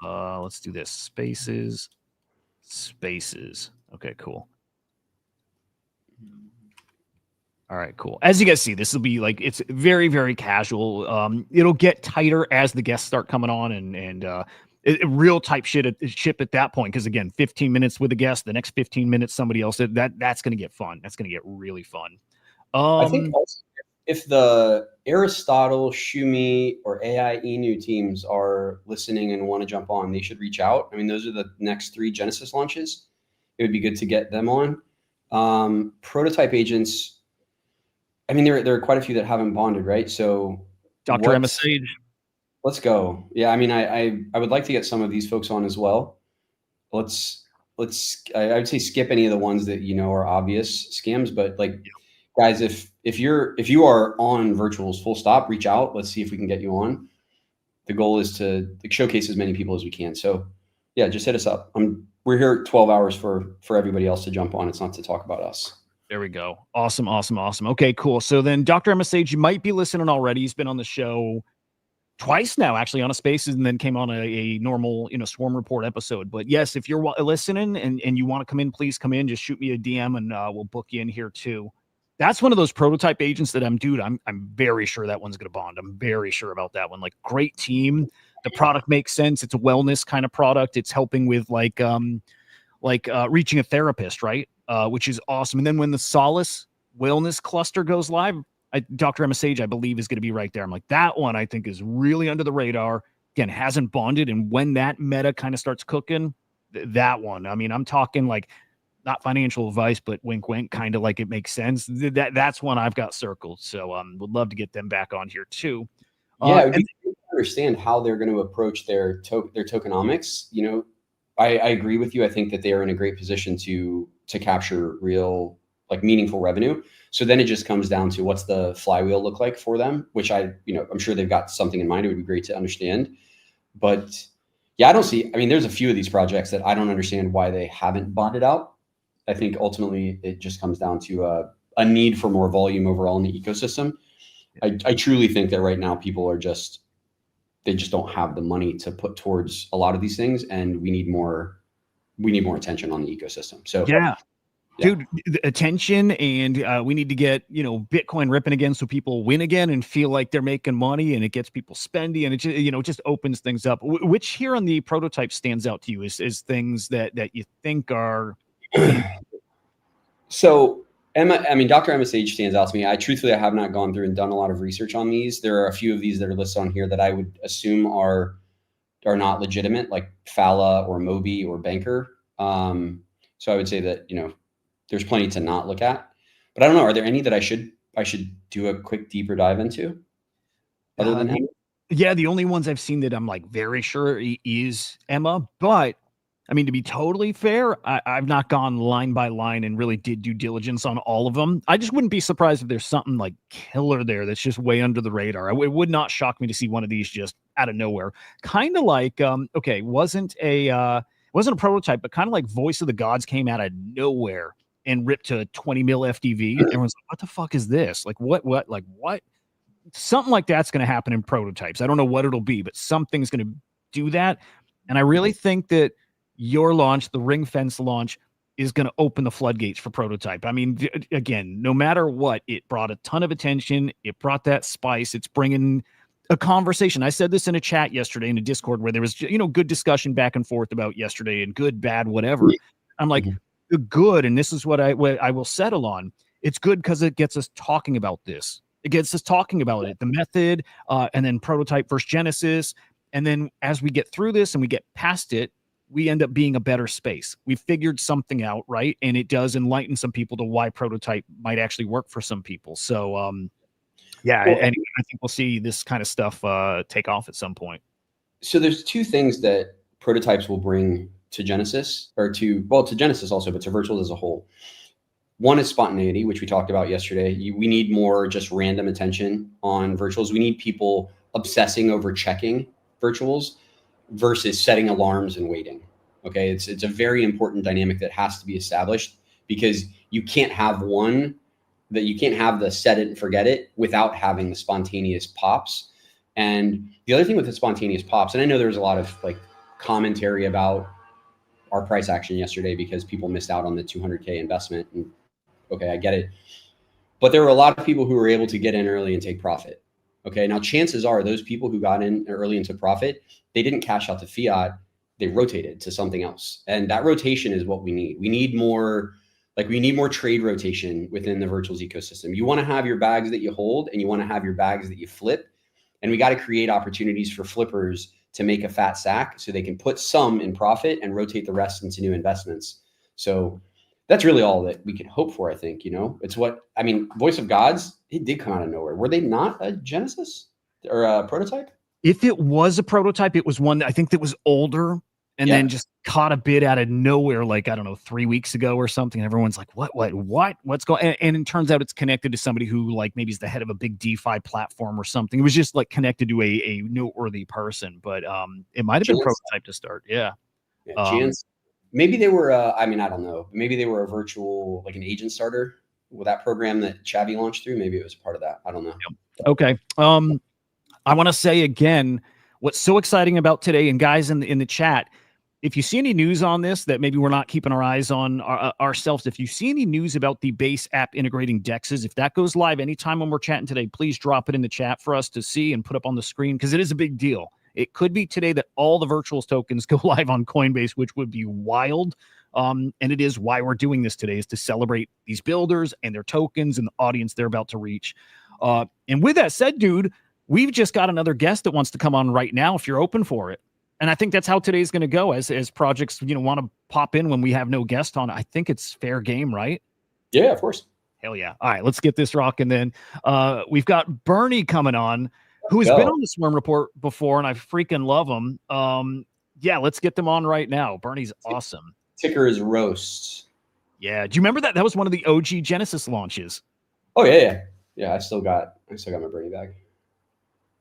let's do this. Spaces. Okay, cool. All right, cool. As you guys see, this will be like, it's very, very casual. It'll get tighter as the guests start coming on, and real type ship at that point. Because again, 15 minutes with a guest, the next 15 minutes somebody else. That's going to get fun. That's going to get really fun. I think also if the Aristotle, Shumi, or AI Inu teams are listening and want to jump on, they should reach out. I mean, those are the next 3 Genesis launches. It would be good to get them on. Prototype agents. I mean, there are quite a few that haven't bonded, right? So Dr. Emma Sage. Let's go. Yeah, I mean, I would like to get some of these folks on as well. I would say skip any of the ones that are obvious scams, but like, guys, if you are on virtuals full stop, reach out. Let's see if we can get you on. The goal is to showcase as many people as we can. So yeah, just hit us up. We're here 12 hours for everybody else to jump on. It's not to talk about us. There we go. Awesome. Okay, cool. So then Dr. MSH, you might be listening already. He's been on the show twice now, actually, on a Spaces, and then came on a normal, Swarm Report episode. But yes, if you're listening and you want to come in, please come in. Just shoot me a DM and we'll book you in here too. That's one of those prototype agents that I'm very sure that one's going to bond. I'm very sure about that one. Like, great team. The product makes sense. It's a wellness kind of product. It's helping with reaching a therapist, right? Which is awesome. And then when the Solace Wellness Cluster goes live, Dr. Emma Sage, I believe, is going to be right there. I'm like, that one I think is really under the radar. Again, hasn't bonded. And when that meta kind of starts cooking, that one, I mean, I'm talking like not financial advice, but wink, wink, kind of like it makes sense. That's one I've got circled. So would love to get them back on here too. Yeah, it would be good to understand how they're going to approach their tokenomics. I agree with you. I think that they are in a great position to capture real, like, meaningful revenue. So then it just comes down to what's the flywheel look like for them, which I'm sure they've got something in mind. It would be great to understand. But yeah, there's a few of these projects that I don't understand why they haven't bonded out. I think ultimately it just comes down to a need for more volume overall in the ecosystem. I truly think that right now people are they just don't have the money to put towards a lot of these things, and we need more attention on the ecosystem. So yeah. Dude, attention, and we need to get Bitcoin ripping again, so people win again and feel like they're making money, and it gets people spendy, and it just opens things up. Which here on the prototype stands out to you is things that you think are. So Dr. MSH stands out to me. I have not gone through and done a lot of research on these. There are a few of these that are listed on here that I would assume are not legitimate, like Fala or Moby or Banker. So I would say that there's plenty to not look at. But I don't know. Are there any that I should do a quick deeper dive into? Other than Emma? Yeah, the only ones I've seen that I'm like very sure is Emma, but. I mean, to be totally fair, I've not gone line by line and really did due diligence on all of them. I just wouldn't be surprised if there's something like killer there that's just way under the radar. It would not shock me to see one of these just out of nowhere. Kind of like, wasn't a prototype, but kind of like Voice of the Gods came out of nowhere and ripped to 20 mil FDV. Everyone's like, what the fuck is this? Like, what? Something like that's going to happen in prototypes. I don't know what it'll be, but something's going to do that. And I really think that your launch, the Ring Fence launch, is going to open the floodgates for prototype. I mean, again, no matter what, it brought a ton of attention. It brought that spice. It's bringing a conversation. I said this in a chat yesterday in a Discord where there was, good discussion back and forth about yesterday and good, bad, whatever. I'm like, the good, and this is what I will settle on. It's good because it gets us talking about this. It gets us talking about it, the method, and then prototype versus Genesis. And then as we get through this and we get past it, we end up being a better space. We figured something out, right? And it does enlighten some people to why prototype might actually work for some people. So, and I think we'll see this kind of stuff take off at some point. So there's two things that prototypes will bring to Genesis, or to Genesis also, but to virtuals as a whole. One is spontaneity, which we talked about yesterday. We need more just random attention on virtuals. We need people obsessing over checking virtuals versus setting alarms and waiting. Okay, it's a very important dynamic that has to be established, because you can't have the set it and forget it without having the spontaneous pops. And the other thing with the spontaneous pops, and I know there was a lot of like commentary about our price action yesterday because people missed out on the 200K investment. And okay, I get it. But there were a lot of people who were able to get in early and take profit. Okay, now chances are those people who got in early and took profit, they didn't cash out to fiat, they rotated to something else. And that rotation is what we need. We need more, we need more trade rotation within the virtuals ecosystem. You want to have your bags that you hold and you want to have your bags that you flip. And we got to create opportunities for flippers to make a fat sack so they can put some in profit and rotate the rest into new investments. So that's really all that we can hope for, I think. It's Voice of Gods, it did come out of nowhere. Were they not a genesis or a prototype? If it was a prototype, it was one that I think that was older and then just caught a bid out of nowhere, 3 weeks ago or something. And everyone's like, what's going on? And it turns out it's connected to somebody who maybe is the head of a big DeFi platform or something. It was just connected to a noteworthy person, but it might have been prototype to start. Yeah. Chance. Maybe they were, I don't know. Maybe they were a virtual, an agent starter with that program that Chavi launched through. Maybe it was part of that. I don't know. Yep. Okay. I want to say again, what's so exciting about today, and guys in the chat, if you see any news on this that maybe we're not keeping our eyes on ourselves, if you see any news about the base app integrating DEXs, if that goes live anytime when we're chatting today, please drop it in the chat for us to see and put up on the screen, because it is a big deal. It could be today that all the virtuals tokens go live on Coinbase, which would be wild. And it is why we're doing this today, is to celebrate these builders and their tokens and the audience they're about to reach. And with that said, dude, we've just got another guest that wants to come on right now if you're open for it. And I think that's how today's going to go as projects, want to pop in when we have no guest on. I think it's fair game, right? Yeah, of course. Hell yeah. All right, let's get this rocking then. We've got Bernie coming on, who has been on the Swarm Report before, and I freaking love him. Yeah, let's get them on right now. Bernie's awesome. Ticker is Roast. Yeah. Do you remember that? That was one of the OG Genesis launches. Oh, yeah. Yeah, I still got my Bernie bag.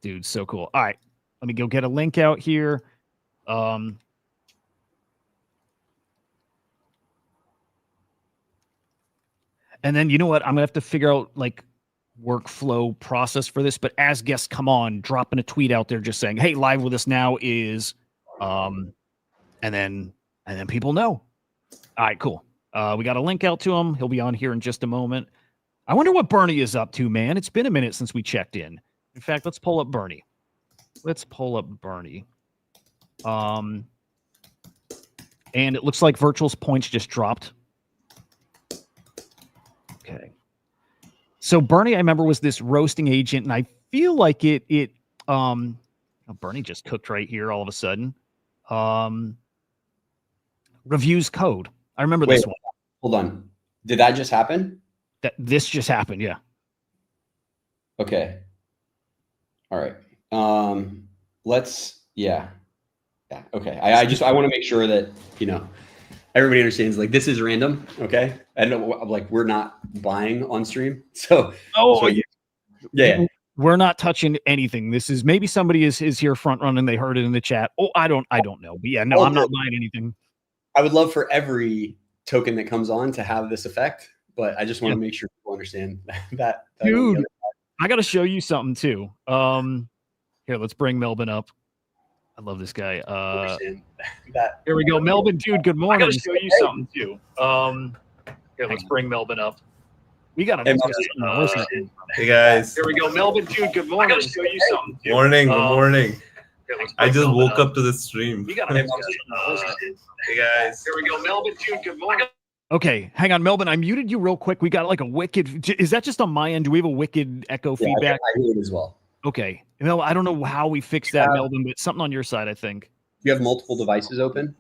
Dude, so cool. All right, let me go get a link out here. And then, you know what? I'm gonna have to figure out workflow process for this, but as guests come on, dropping a tweet out there just saying, hey, live with us now is and then people know. All right, cool. We got a link out to him. He'll be on here in just a moment. I wonder what Bernie is up to, man. It's been a minute since we checked in. In fact, let's pull up Bernie. And it looks like Virtual's points just dropped. Okay. So Bernie, I remember, was this roasting agent, and I feel like Bernie just cooked right here all of a sudden. Reviews code. I remember this one. Hold on. Did that just happen? This just happened, yeah. Okay. All right. Yeah. Okay. I want to make sure that, everybody understands, this is random. Okay. We're not buying on stream. So, yeah. We're not touching anything. This is, maybe somebody is here front running. They heard it in the chat. Oh, I don't know. But yeah, no, I'm not buying anything. I would love for every token that comes on to have this effect, but I just want to make sure people understand that. Dude, I got to show you something too. Here, let's bring Melvin up. I love this guy. Here we go. Melvin, dude, good morning. I got to show you something too. Here, let's bring Melvin up. We got to hey guys. Here we go. Melvin, dude, good morning. I got to show you something too. Good morning. I just woke up to the stream. We got to hey guys. Here we go. Melvin, dude, good morning. Okay, hang on, Melvin. I muted you real quick. We got a wicked. Is that just on my end? Do we have a wicked echo feedback? I hear it as well. Okay. I don't know how we fixed that, Melvin, but something on your side, I think. You have multiple devices open?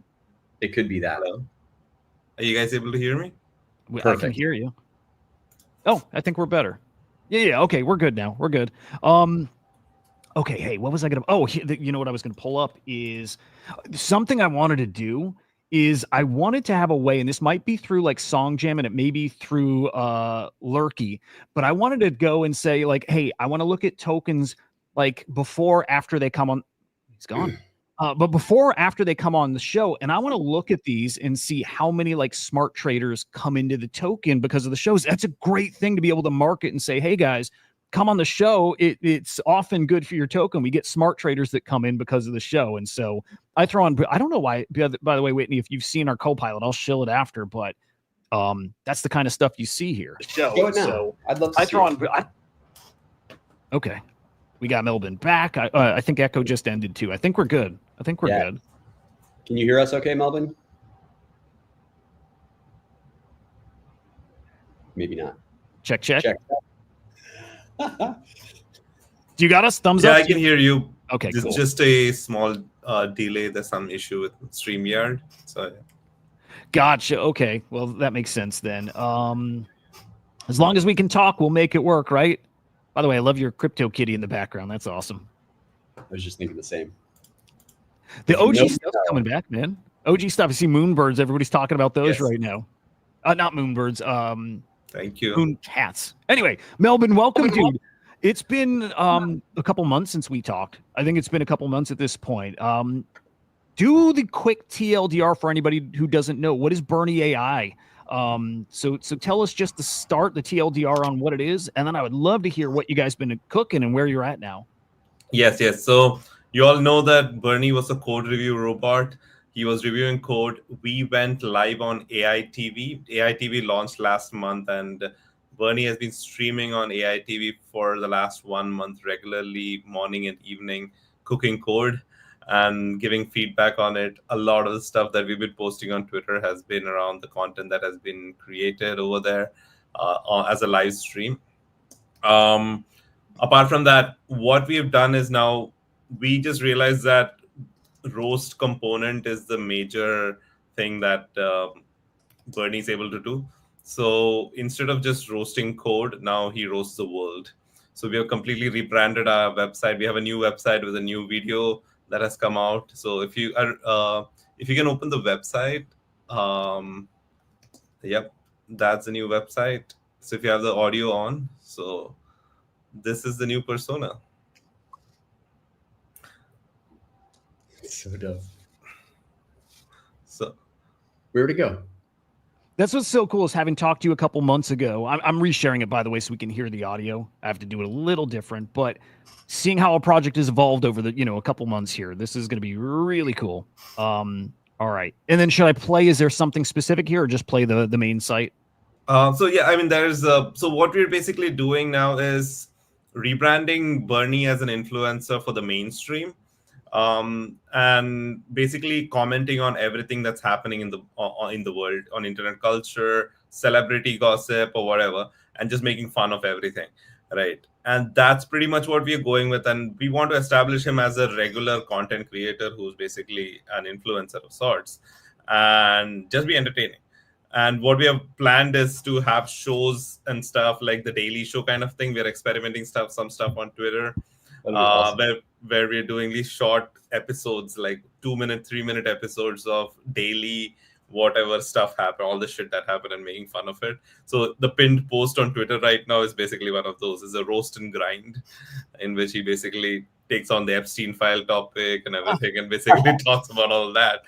It could be that. Hello? Are you guys able to hear me? I can hear you. Oh, I think we're better. Yeah. Okay, we're good now. We're good. Okay, hey, what was I going to... Oh, you know what I was going to pull up is something I wanted to do is I wanted to have a way, and this might be through SongJam and it may be through Lurky, but I wanted to go and say hey, I want to look at tokens before, after they come on. He's gone. But before, after they come on the show, and I want to look at these and see how many smart traders come into the token because of the shows. That's a great thing to be able to market and say, hey guys, come on the show. It's often good for your token. We get smart traders that come in because of the show. And so I throw on, I don't know why, by the way, Whitney, if you've seen our Copilot, I'll shill it after, but That's the kind of stuff you see here. Go it now. So I'd love to I see throw it. on. Okay, we got Melbourne back. I think Echo just ended too. I think we're good. Yeah. Good. Can you hear us okay, Melvin? Maybe not. Check. Check. Do you got us? Thumbs Yeah, up? I can hear you. Okay, It's cool. just a small delay. There's some issue with StreamYard. So yeah. Gotcha. Okay. Well, that makes sense then. As long as we can talk, we'll make it work, right? By the way, I love your crypto kitty in the background. That's awesome. I was just thinking the same. The OG No, stuff's coming back, man. OG stuff. I see moonbirds. Everybody's talking about those Yes. right now. Not moonbirds. Thank you. Moon cats. Anyway, Melbourne, welcome, dude. It's been a couple months since we talked. I think it's been a couple months at this point. Do the quick TLDR for anybody who doesn't know. What is Bernie AI? So tell us just to start the TLDR on what it is, and then I would love to hear what you guys been cooking and where you're at now. Yes. So you all know that Bernie was a code review robot. He was reviewing code. We went live on AI TV. AI TV launched last month, and Bernie has been streaming on AI TV for the last 1 month regularly, morning and evening, cooking code and giving feedback on it. A lot of the stuff that we've been posting on Twitter has been around the content that has been created over there as a live stream. Apart from that, what we've done is now we just realized that roast component is the major thing that Bernie's able to do. So instead of just roasting code, now he roasts the world. So we have completely rebranded our website. We have a new website with a new video that has come out. So if you can open the website, yep, that's the new website. So if you have the audio on, so this is the new persona. So dope. So Where'd it go? That's what's so cool is having talked to you a couple months ago. I'm resharing it, by the way, so we can hear the audio. I have to do it a little different, but seeing how a project has evolved over the a couple months here, this is going to be really cool. All right, and then should I play? Is there something specific here, or just play the main site? So yeah, I mean, there's so what we're basically doing now is rebranding Bernie as an influencer for the mainstream, and basically commenting on everything that's happening in the world, on internet culture, celebrity gossip, or whatever, and just making fun of everything, right? And that's pretty much what we are going with, and we want to establish him as a regular content creator who's basically an influencer of sorts, and just be entertaining. And what we have planned is to have shows and stuff like the Daily Show kind of thing. We're experimenting some stuff on Twitter, Awesome. where we're doing these short episodes, like 2-minute, 3-minute episodes of daily whatever stuff happened, all the shit that happened, and making fun of it. So the pinned post on Twitter right now is basically one of those. It's a roast and grind, in which he basically takes on the Epstein file topic and everything, and basically talks about all that.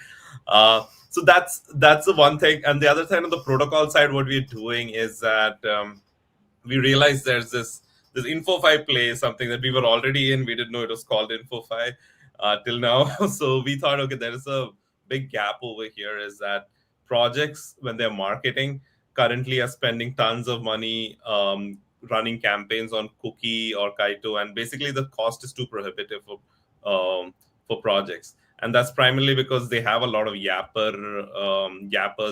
So that's the one thing. And the other thing on the protocol side, what we're doing is that we realized there's this InfoFi play, something that we were already in. We didn't know it was called InfoFi till now. So we thought, okay, there is a big gap over here, is that projects, when they're marketing, currently are spending tons of money running campaigns on Cookie or Kaito, and basically the cost is too prohibitive for projects. And that's primarily because they have a lot of yappers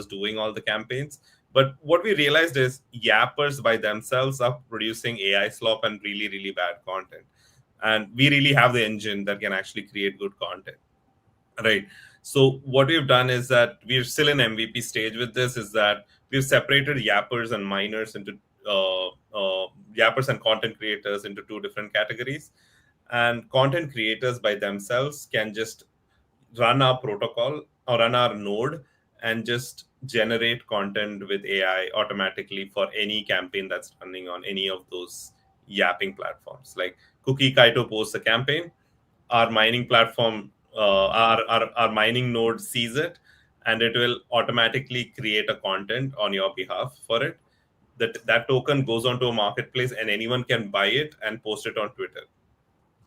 doing all the campaigns. But what we realized is yappers by themselves are producing AI slop and really, really bad content. And we really have the engine that can actually create good content, right? So what we've done is that we're still in MVP stage with this, is that we've separated yappers and miners into yappers and content creators into two different categories. And content creators by themselves can just run our protocol or run our node and just generate content with AI automatically for any campaign that's running on any of those yapping platforms. Like Cookie Kaito posts a campaign, our mining platform, our mining node sees it, and it will automatically create a content on your behalf for it. That token goes onto a marketplace, and anyone can buy it and post it on Twitter.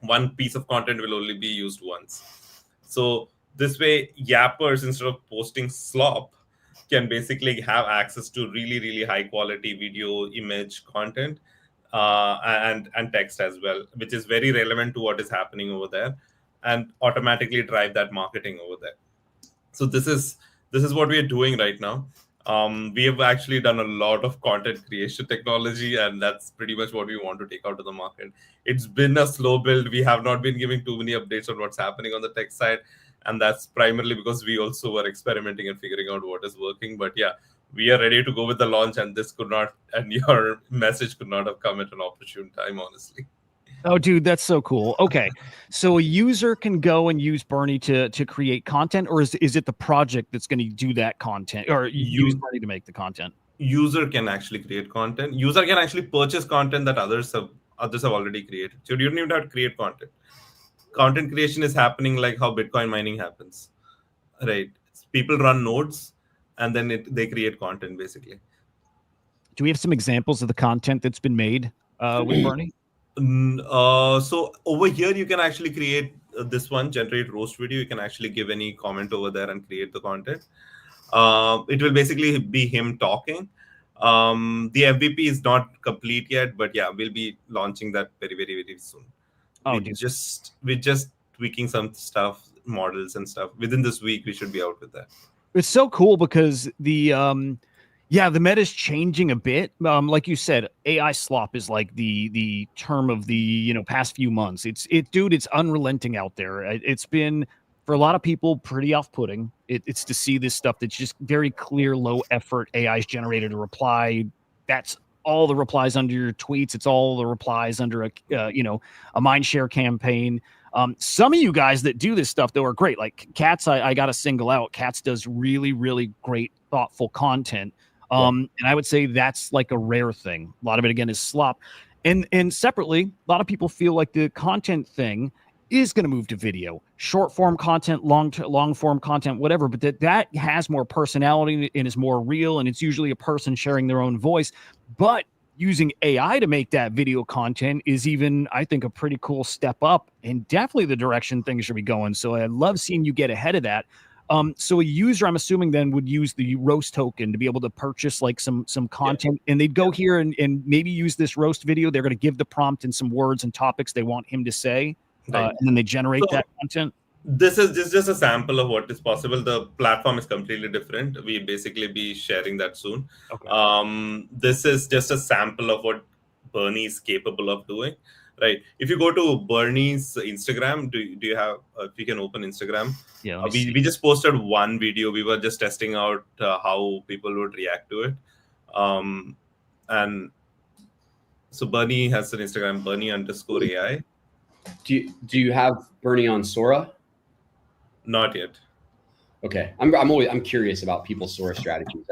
One piece of content will only be used once. So this way, yappers, instead of posting slop, can basically have access to really, really high quality video, image, content, and text as well, which is very relevant to what is happening over there, and automatically drive that marketing over there. So this is what we are doing right now. We have actually done a lot of content creation technology, and that's pretty much what we want to take out to the market. It's been a slow build. We have not been giving too many updates on what's happening on the tech side, and that's primarily because we also were experimenting and figuring out what is working. But yeah, we are ready to go with the launch, and your message could not have come at an opportune time, honestly. Oh, dude, that's so cool. Okay, so a user can go and use Bernie to create content, or is it the project that's going to do that content, or use Bernie to make the content? User can actually create content. User can actually purchase content that others have already created. So you don't even have to create content. Content creation is happening like how Bitcoin mining happens, right? People run nodes, and then they create content basically. Do we have some examples of the content that's been made with Bernie? So over here, you can actually create this one, generate roast video. You can actually give any comment over there and create the content. It will basically be him talking. The MVP is not complete yet, but yeah, we'll be launching that very, very, very soon. Oh, we're just tweaking some stuff, models and stuff. Within this week, we should be out with that. It's so cool because the meta is changing a bit. Like you said, AI slop is like the term of the past few months. It's unrelenting out there. It's been, for a lot of people, pretty off-putting. It's to see this stuff that's just very clear, low effort. AI's generated a reply. That's all the replies under your tweets. It's all the replies under a mindshare campaign. Some of you guys that do this stuff though are great. Like Katz, I got to single out. Katz does really, really great, thoughtful content. And I would say that's like a rare thing. A lot of it again is slop. And separately, a lot of people feel like the content thing is going to move to video, short form content, long form content, whatever, but that has more personality and is more real. And it's usually a person sharing their own voice, but using AI to make that video content is even, I think, a pretty cool step up and definitely the direction things should be going. So I love seeing you get ahead of that. So a user, I'm assuming, then would use the roast token to be able to purchase like some content, and they'd go here and maybe use this roast video. They're going to give the prompt and some words and topics they want him to say, and then they generate that content. This is just a sample of what is possible. The platform is completely different. We basically be sharing that soon. Okay. This is just a sample of what Bernie is capable of doing. Right. If you go to Bernie's Instagram, do you have? If you can open Instagram, yeah. We just posted one video. We were just testing out how people would react to it, and so Bernie has an Instagram, Bernie_AI. Do you have Bernie on Sora? Not yet. Okay, I'm curious about people's Sora strategies.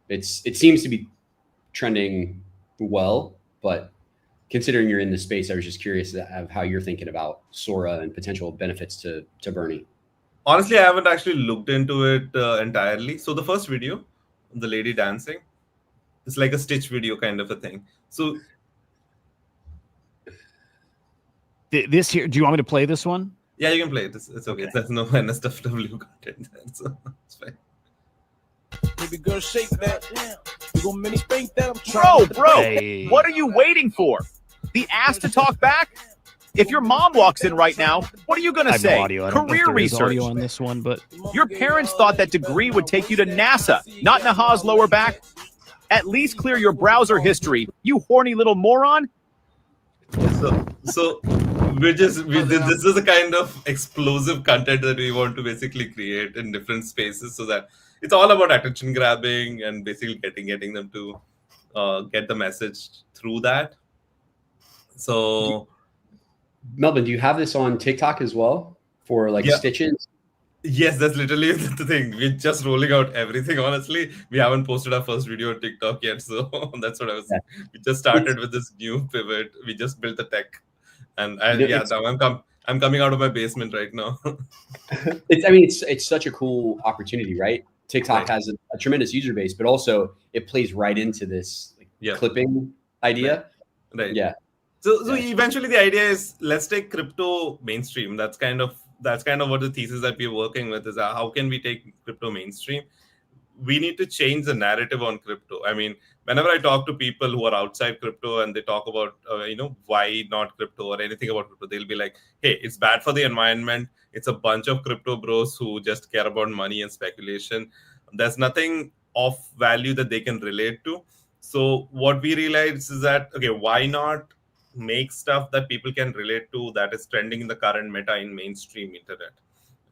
It seems to be trending well, but considering you're in the space, I was just curious of how you're thinking about Sora and potential benefits to Bernie. Honestly, I haven't actually looked into it entirely. So the first video, the lady dancing, it's like a Stitch video kind of a thing. So this here, do you want me to play this one? Yeah, you can play it. It's okay. There's no NSFW content, so it's fine. Baby girl, shake that. You gonna mini spank that? Bro, Hey. What are you waiting for? The ass to talk back? If your mom walks in right now, what are you going to say? No audio. I don't Career think there is research. audio on this one, but Your parents thought that degree would take you to NASA, not Naha's lower back. At least clear your browser history, you horny little moron. So this is the kind of explosive content that we want to basically create in different spaces, so that it's all about attention grabbing and basically getting them to get the message through that. So, Melvin, do you have this on TikTok as well for like stitches? Yes, that's literally the thing. We're just rolling out everything. Honestly, we haven't posted our first video on TikTok yet, so that's what I was saying. We just started with this new pivot. We just built the tech, and now I'm coming out of my basement right now. It's such a cool opportunity, right? TikTok has a tremendous user base, but also it plays right into this clipping idea. Right. Yeah. So eventually the idea is, let's take crypto mainstream. That's kind of what the thesis that we're working with is, how can we take crypto mainstream we need to change the narrative on crypto. I mean, whenever I talk to people who are outside crypto and they talk about, why not crypto or anything about crypto, they'll be like, hey, it's bad for the environment. It's a bunch of crypto bros who just care about money and speculation. There's nothing of value that they can relate to. So what we realized is that, okay, why not make stuff that people can relate to, that is trending in the current meta in mainstream internet,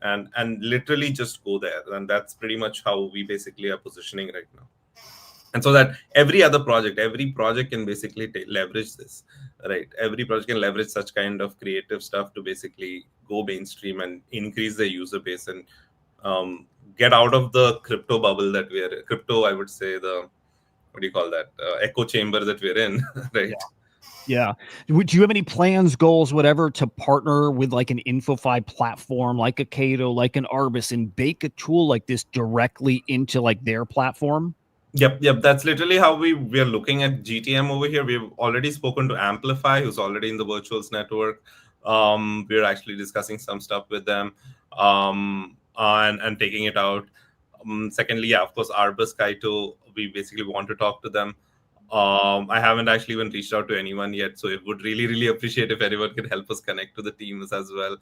and literally just go there. And that's pretty much how we basically are positioning right now. And so that every project can basically leverage this, right? Every project can leverage such kind of creative stuff to basically go mainstream and increase their user base and get out of the crypto bubble that we're crypto, I would say, the, what do you call that, echo chamber that we're in, right? Yeah. Do you have any plans, goals, whatever, to partner with like an InfoFi platform, like a Cato, like an Arbus, and bake a tool like this directly into like their platform? Yep. That's literally how we are looking at GTM over here. We've already spoken to Amplify, who's already in the Virtuals network. We're actually discussing some stuff with them, and taking it out. Secondly, yeah, of course, Arbus, Kaito, we basically want to talk to them. I haven't actually even reached out to anyone yet, so it would really, really appreciate if anyone could help us connect to the teams as well.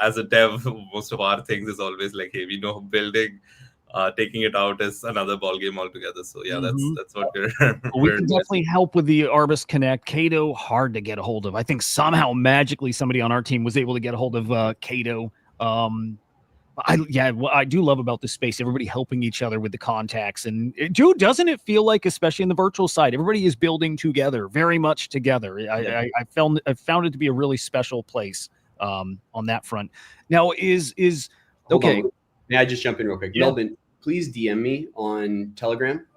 As a dev, most of our things is always like, hey, we know building, taking it out is another ball game altogether. So yeah, that's what we're. We can definitely help with the Arbus Connect. Cato, hard to get a hold of. I think somehow magically somebody on our team was able to get a hold of Cato. What I do love about this space, everybody helping each other with the contacts. And dude, doesn't it feel like, especially in the virtual side, everybody is building together, very much together. I found it to be a really special place on that front. Now okay. May I just jump in real quick? Yeah. Melvin, please DM me on Telegram,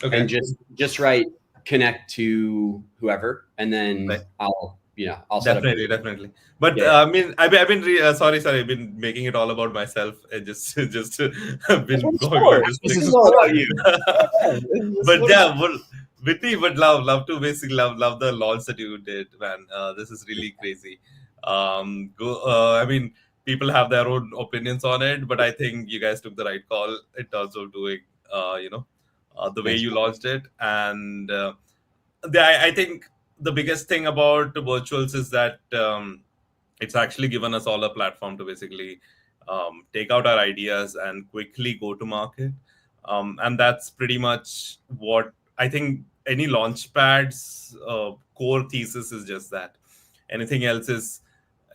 okay, and just write connect to whoever, and then I'll definitely. But yeah. I mean, I've been sorry, I've been making it all about myself. I just I've been going on. This is all about you. But yeah, Whitney would love to basically love the launch that you did, man. This is really crazy. I mean, people have their own opinions on it, but I think you guys took the right call in terms of doing, the way you launched it. And I think the biggest thing about virtuals is that it's actually given us all a platform to basically take out our ideas and quickly go to market. And that's pretty much what I think any launchpad's core thesis is, just that. Anything else is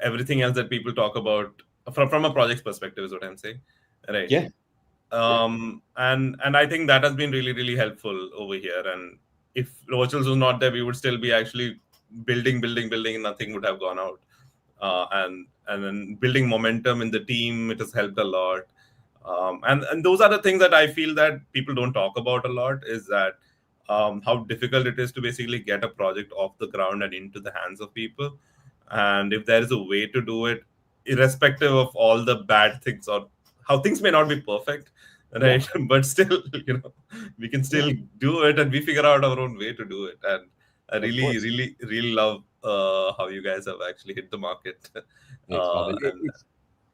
everything else that people talk about from a project perspective is what I'm saying. Right. Yeah. And I think that has been really, really helpful over here. And if virtuals was not there, we would still be actually building, and nothing would have gone out. And then building momentum in the team, it has helped a lot. And those are the things that I feel that people don't talk about a lot, is that how difficult it is to basically get a project off the ground and into the hands of people. And if there is a way to do it, irrespective of all the bad things or how things may not be perfect, right? Yeah. But still, we can still do it, and we figure out our own way to do it. And I really love how you guys have actually hit the market.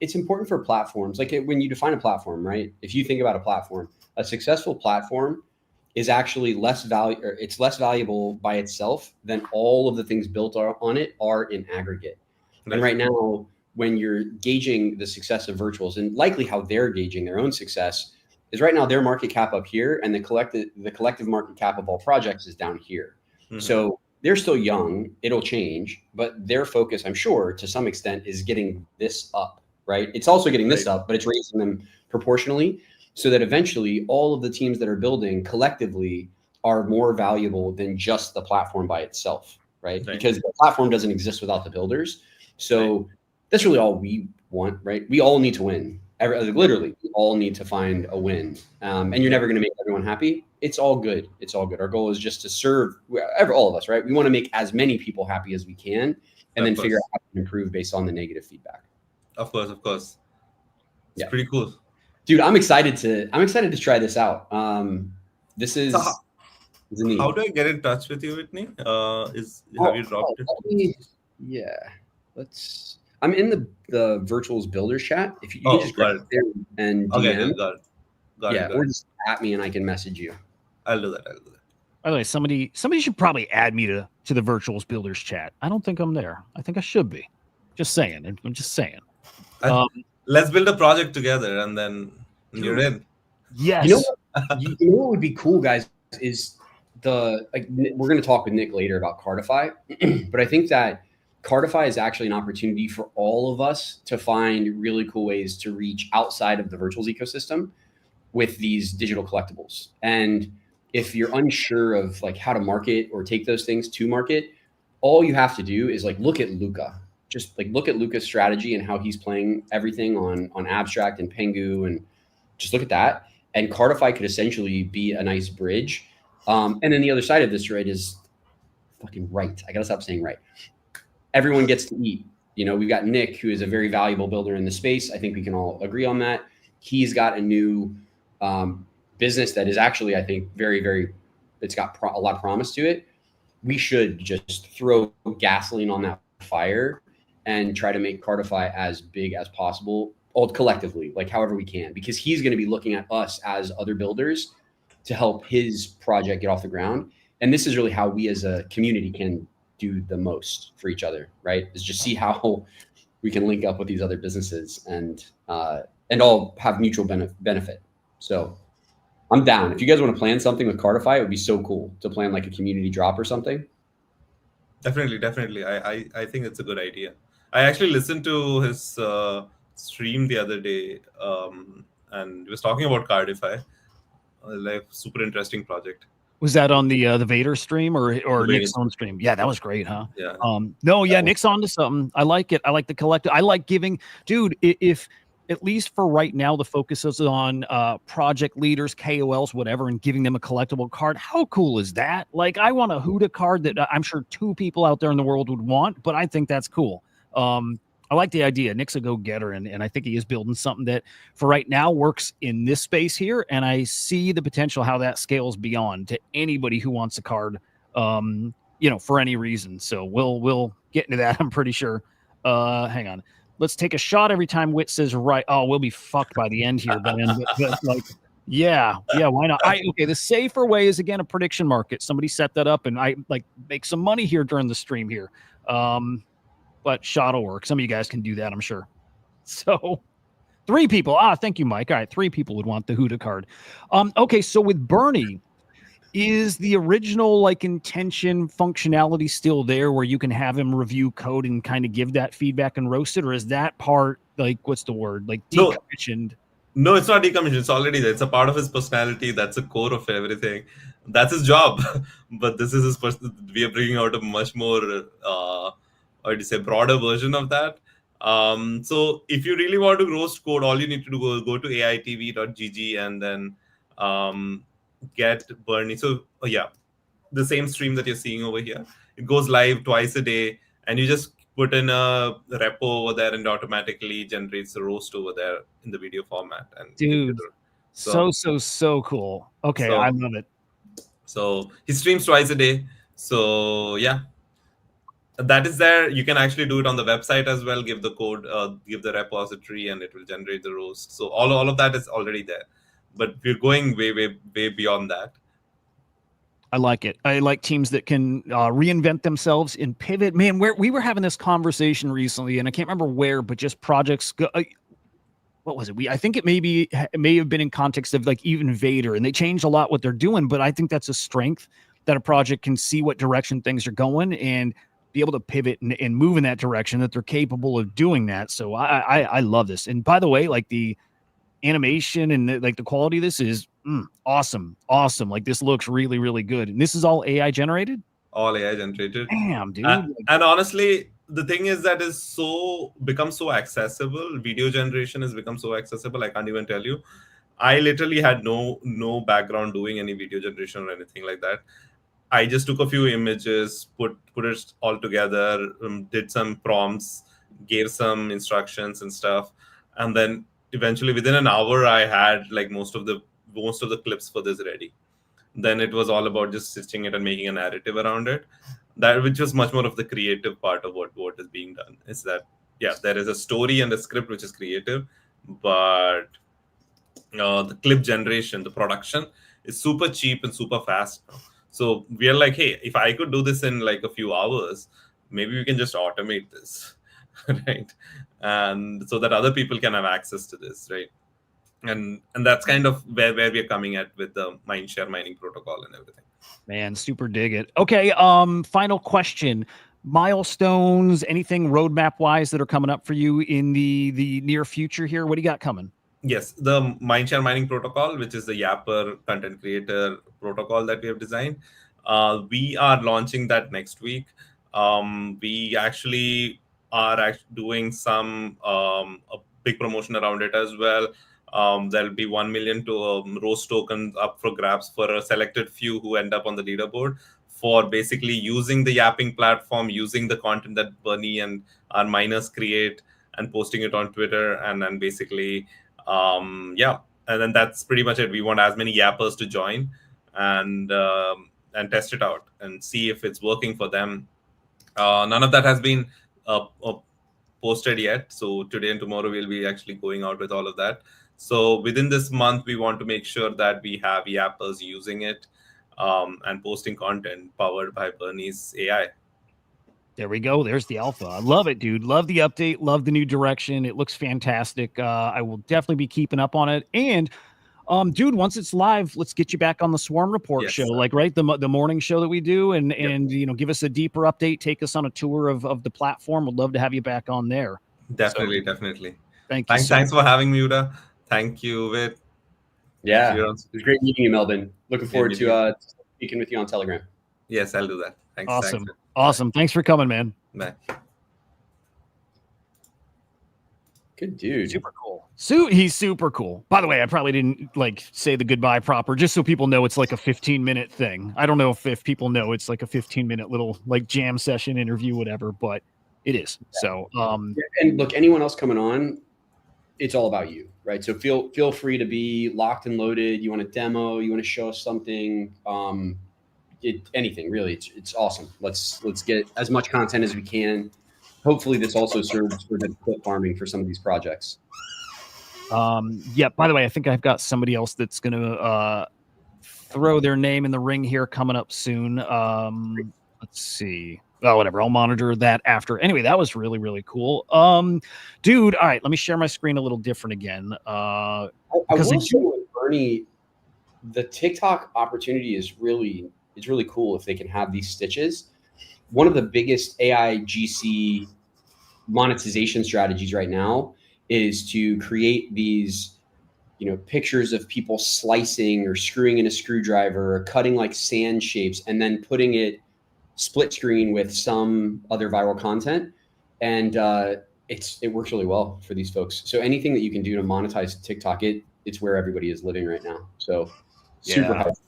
It's important for platforms. Like when you define a platform, right? If you think about a platform, a successful platform is actually less valuable by itself than all of the things built on it are in aggregate. Right. And right now, when you're gauging the success of virtuals, and likely how they're gauging their own success, is right now their market cap up here, and the collective market cap of all projects is down here. Mm-hmm. So they're still young. It'll change, but their focus, I'm sure, to some extent, is getting this up. Right? It's also getting this up, but it's raising them proportionally, so that eventually all of the teams that are building collectively are more valuable than just the platform by itself, right? Because the platform doesn't exist without the builders. So that's really all we want, right? We all need to win. Literally, we all need to find a win. And you're never going to make everyone happy. It's all good. It's all good. Our goal is just to serve all of us, right? We want to make as many people happy as we can, and then figure out how to improve based on the negative feedback. Of course. It's pretty cool. Dude, I'm excited to try this out. This is neat. How do I get in touch with you, Whitney? Have you dropped it? I'm in the virtuals builders chat. If you can just grab it there and DM. Got it. Or just at me and I can message you. I'll do that. By the way, somebody should probably add me to the Virtuals Builders chat. I don't think I'm there. I think I should be. Just saying. I'm just saying. Let's build a project together, and then you're in. Yes. You know what would be cool, guys, is we're going to talk with Nick later about Cardify, but I think that Cardify is actually an opportunity for all of us to find really cool ways to reach outside of the virtuals ecosystem with these digital collectibles. And if you're unsure of like how to market or take those things to market, all you have to do is like look at Luca. Just like look at Luca's strategy and how he's playing everything on Abstract and Pengu, and just look at that. And Cardify could essentially be a nice bridge. And then the other side of this, right, is fucking right. I gotta stop saying right. Everyone gets to eat. You know, we've got Nick, who is a very valuable builder in the space. I think we can all agree on that. He's got a new business that is actually, I think, very, very, it's got a lot of promise to it. We should just throw gasoline on that fire and try to make Cardify as big as possible, all collectively, like however we can, because he's going to be looking at us as other builders to help his project get off the ground. And this is really how we as a community can do the most for each other, right? Is just see how we can link up with these other businesses and all have mutual benefit. So I'm down. If you guys want to plan something with Cardify, it would be so cool to plan like a community drop or something. Definitely. I think it's a good idea. I actually listened to his stream the other day, and he was talking about Cardify, like super interesting project. Was that on the Vader stream or Nick's own stream? Yeah, that was great, huh? Yeah. Nick's onto something. I like it. I like the collective. I like giving, dude. If at least for right now, the focus is on project leaders, KOLs, whatever, and giving them a collectible card. How cool is that? Like, I want a Hudah card that I'm sure 2 people out there in the world would want, but I think that's cool. I like the idea. Nick's a go-getter, and I think he is building something that, for right now, works in this space here, and I see the potential how that scales beyond to anybody who wants a card, for any reason. So we'll get into that, I'm pretty sure. Hang on. Let's take a shot every time Wit says right. Oh, we'll be fucked by the end here, but yeah, why not? Okay, the safer way is, again, a prediction market. Somebody set that up, and I make some money here during the stream here. But shot will work. Some of you guys can do that, I'm sure. So 3 people. Thank you, Mike. All right, 3 people would want the Hudah card. Okay, so with Bernie, is the original intention functionality still there where you can have him review code and kind of give that feedback and roast it, or is that part what's the word? Decommissioned? No, it's not decommissioned. It's already there. It's a part of his personality. That's a core of everything. That's his job. But this is his we are bringing out a much more broader version of that. So if you really want to roast code, all you need to do is go to aitv.gg and then get Bernie. So the same stream that you're seeing over here, it goes live twice a day, and you just put in a repo over there and it automatically generates the roast over there in the video format. And dude, so cool. Okay, I love it. So he streams twice a day. So yeah, that is there. You can actually do it on the website as well. Give the code, give the repository, and it will generate the roast. So all of that is already there. But we're going way beyond that. I like it. I like teams that can reinvent themselves and pivot. Man, we were having this conversation recently, and I can't remember where, but just projects. What was it? I think it may have been in context of even Vader, and they changed a lot what they're doing. But I think that's a strength that a project can see what direction things are going and be able to pivot and move in that direction, that they're capable of doing that. So I love this. And by the way, the animation and the quality of this is awesome. This looks really, really good. And this is all AI generated? All AI generated. Damn, dude. And honestly, the thing is that is become so accessible. Video generation has become so accessible. I can't even tell you. I literally had no background doing any video generation or anything like that. I just took a few images, put it all together, did some prompts, gave some instructions and stuff, and then eventually within an hour I had most of the clips for this ready. Then it was all about just stitching it and making a narrative around it. That which was much more of the creative part of what is being done. Is that there is a story and a script which is creative, but the clip generation, the production is super cheap and super fast now. So we are like, hey, if I could do this in like a few hours, maybe we can just automate this, right? And so that other people can have access to this, right? And that's kind of where we're coming at with the mindshare mining protocol and everything. Man, super dig it. Okay, final question. Milestones, anything roadmap wise that are coming up for you in the near future here? What do you got coming? Yes, the mindshare mining protocol, which is the Yapper content creator protocol that we have designed. We are launching that next week. We actually are doing some a big promotion around it as well. There'll be 1 million to Rose tokens up for grabs for a selected few who end up on the leaderboard for basically using the yapping platform, using the content that Bernie and our miners create and posting it on Twitter, and then basically and then that's pretty much it. We want as many yappers to join and test it out and see if it's working for them. None of that has been posted yet, so today and tomorrow we'll be actually going out with all of that. So within this month, we want to make sure that we have yappers using it and posting content powered by Bernie's AI. There we go. There's the alpha. I love it, dude. Love the update. Love the new direction. It looks fantastic. I will definitely be keeping up on it. And dude, once it's live, let's get you back on the Swarm Report show, like the morning show that we do, and give us a deeper update. Take us on a tour of the platform. Would love to have you back on there. Definitely. Thank you. Thanks for having me, Hudah. Thank you, Vit. Yeah, it was great meeting you, Melvin. Looking forward to speaking with you on Telegram. Yes, I'll do that. Thanks. Awesome. Awesome. Thanks for coming, man. Bye. Good dude. Super cool. He's super cool. By the way, I probably didn't say the goodbye proper, just so people know it's like a 15-minute thing. I don't know if people know it's like a 15-minute little jam session interview, whatever, but it is. So and look, anyone else coming on, it's all about you, right? So feel free to be locked and loaded. You want a demo, you want to show us something, anything really. It's awesome. Let's get as much content as we can. Hopefully this also serves for the clip farming for some of these projects. Yeah, by the way, I think I've got somebody else that's going to throw their name in the ring here coming up soon. Let's see. Oh, whatever. I'll monitor that after. Anyway, that was really, really cool. Dude, all right, let me share my screen a little different again. I will say with Bernie, the TikTok opportunity is really cool if they can have these stitches. One of the biggest AI GC monetization strategies right now is to create these, pictures of people slicing or screwing in a screwdriver or cutting sand shapes and then putting it split screen with some other viral content. And it works really well for these folks. So anything that you can do to monetize TikTok, it's where everybody is living right now. So super helpful.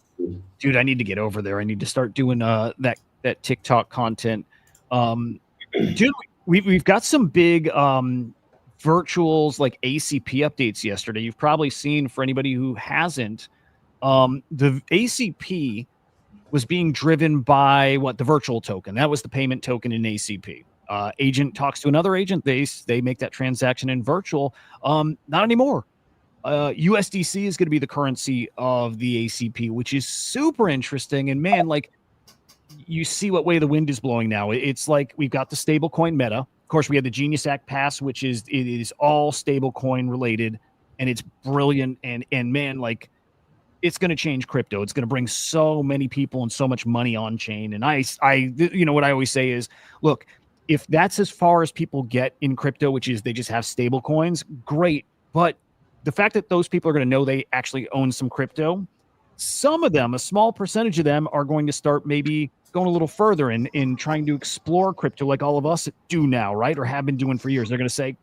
Dude, I need to get over there. I need to start doing that TikTok content. Dude, we've got some big virtuals ACP updates yesterday. You've probably seen, for anybody who hasn't, the ACP was being driven by the virtual token. That was the payment token in ACP. Agent talks to another agent. They make that transaction in virtual. Not anymore. USDC is going to be the currency of the ACP, which is super interesting. And man, you see what way the wind is blowing now. It's we've got the stablecoin meta. Of course, we had the Genius Act pass, which it is all stablecoin related, and it's brilliant. And man, it's going to change crypto. It's going to bring so many people and so much money on chain. And I what I always say is, look, if that's as far as people get in crypto, which is they just have stable coins, great. But the fact that those people are going to know they actually own some crypto, some of them, a small percentage of them, are going to start maybe going a little further in trying to explore crypto like all of us do now, right? Or have been doing for years. They're going to say,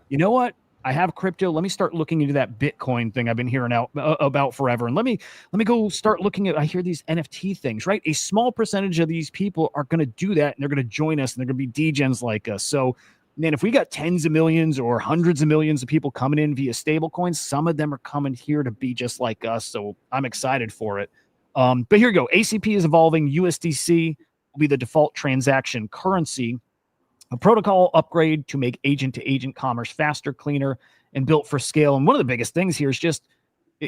you know what? I have crypto. Let me start looking into that Bitcoin thing I've been hearing about forever. And let me go start looking at, I hear these NFT things, right? A small percentage of these people are going to do that, and they're going to join us, and they're going to be degens like us. So, man, if we got tens of millions or hundreds of millions of people coming in via stablecoins, some of them are coming here to be just like us. So I'm excited for it. But here we go. ACP is evolving. USDC will be the default transaction currency. A protocol upgrade to make agent-to-agent commerce faster, cleaner, and built for scale. And one of the biggest things here is just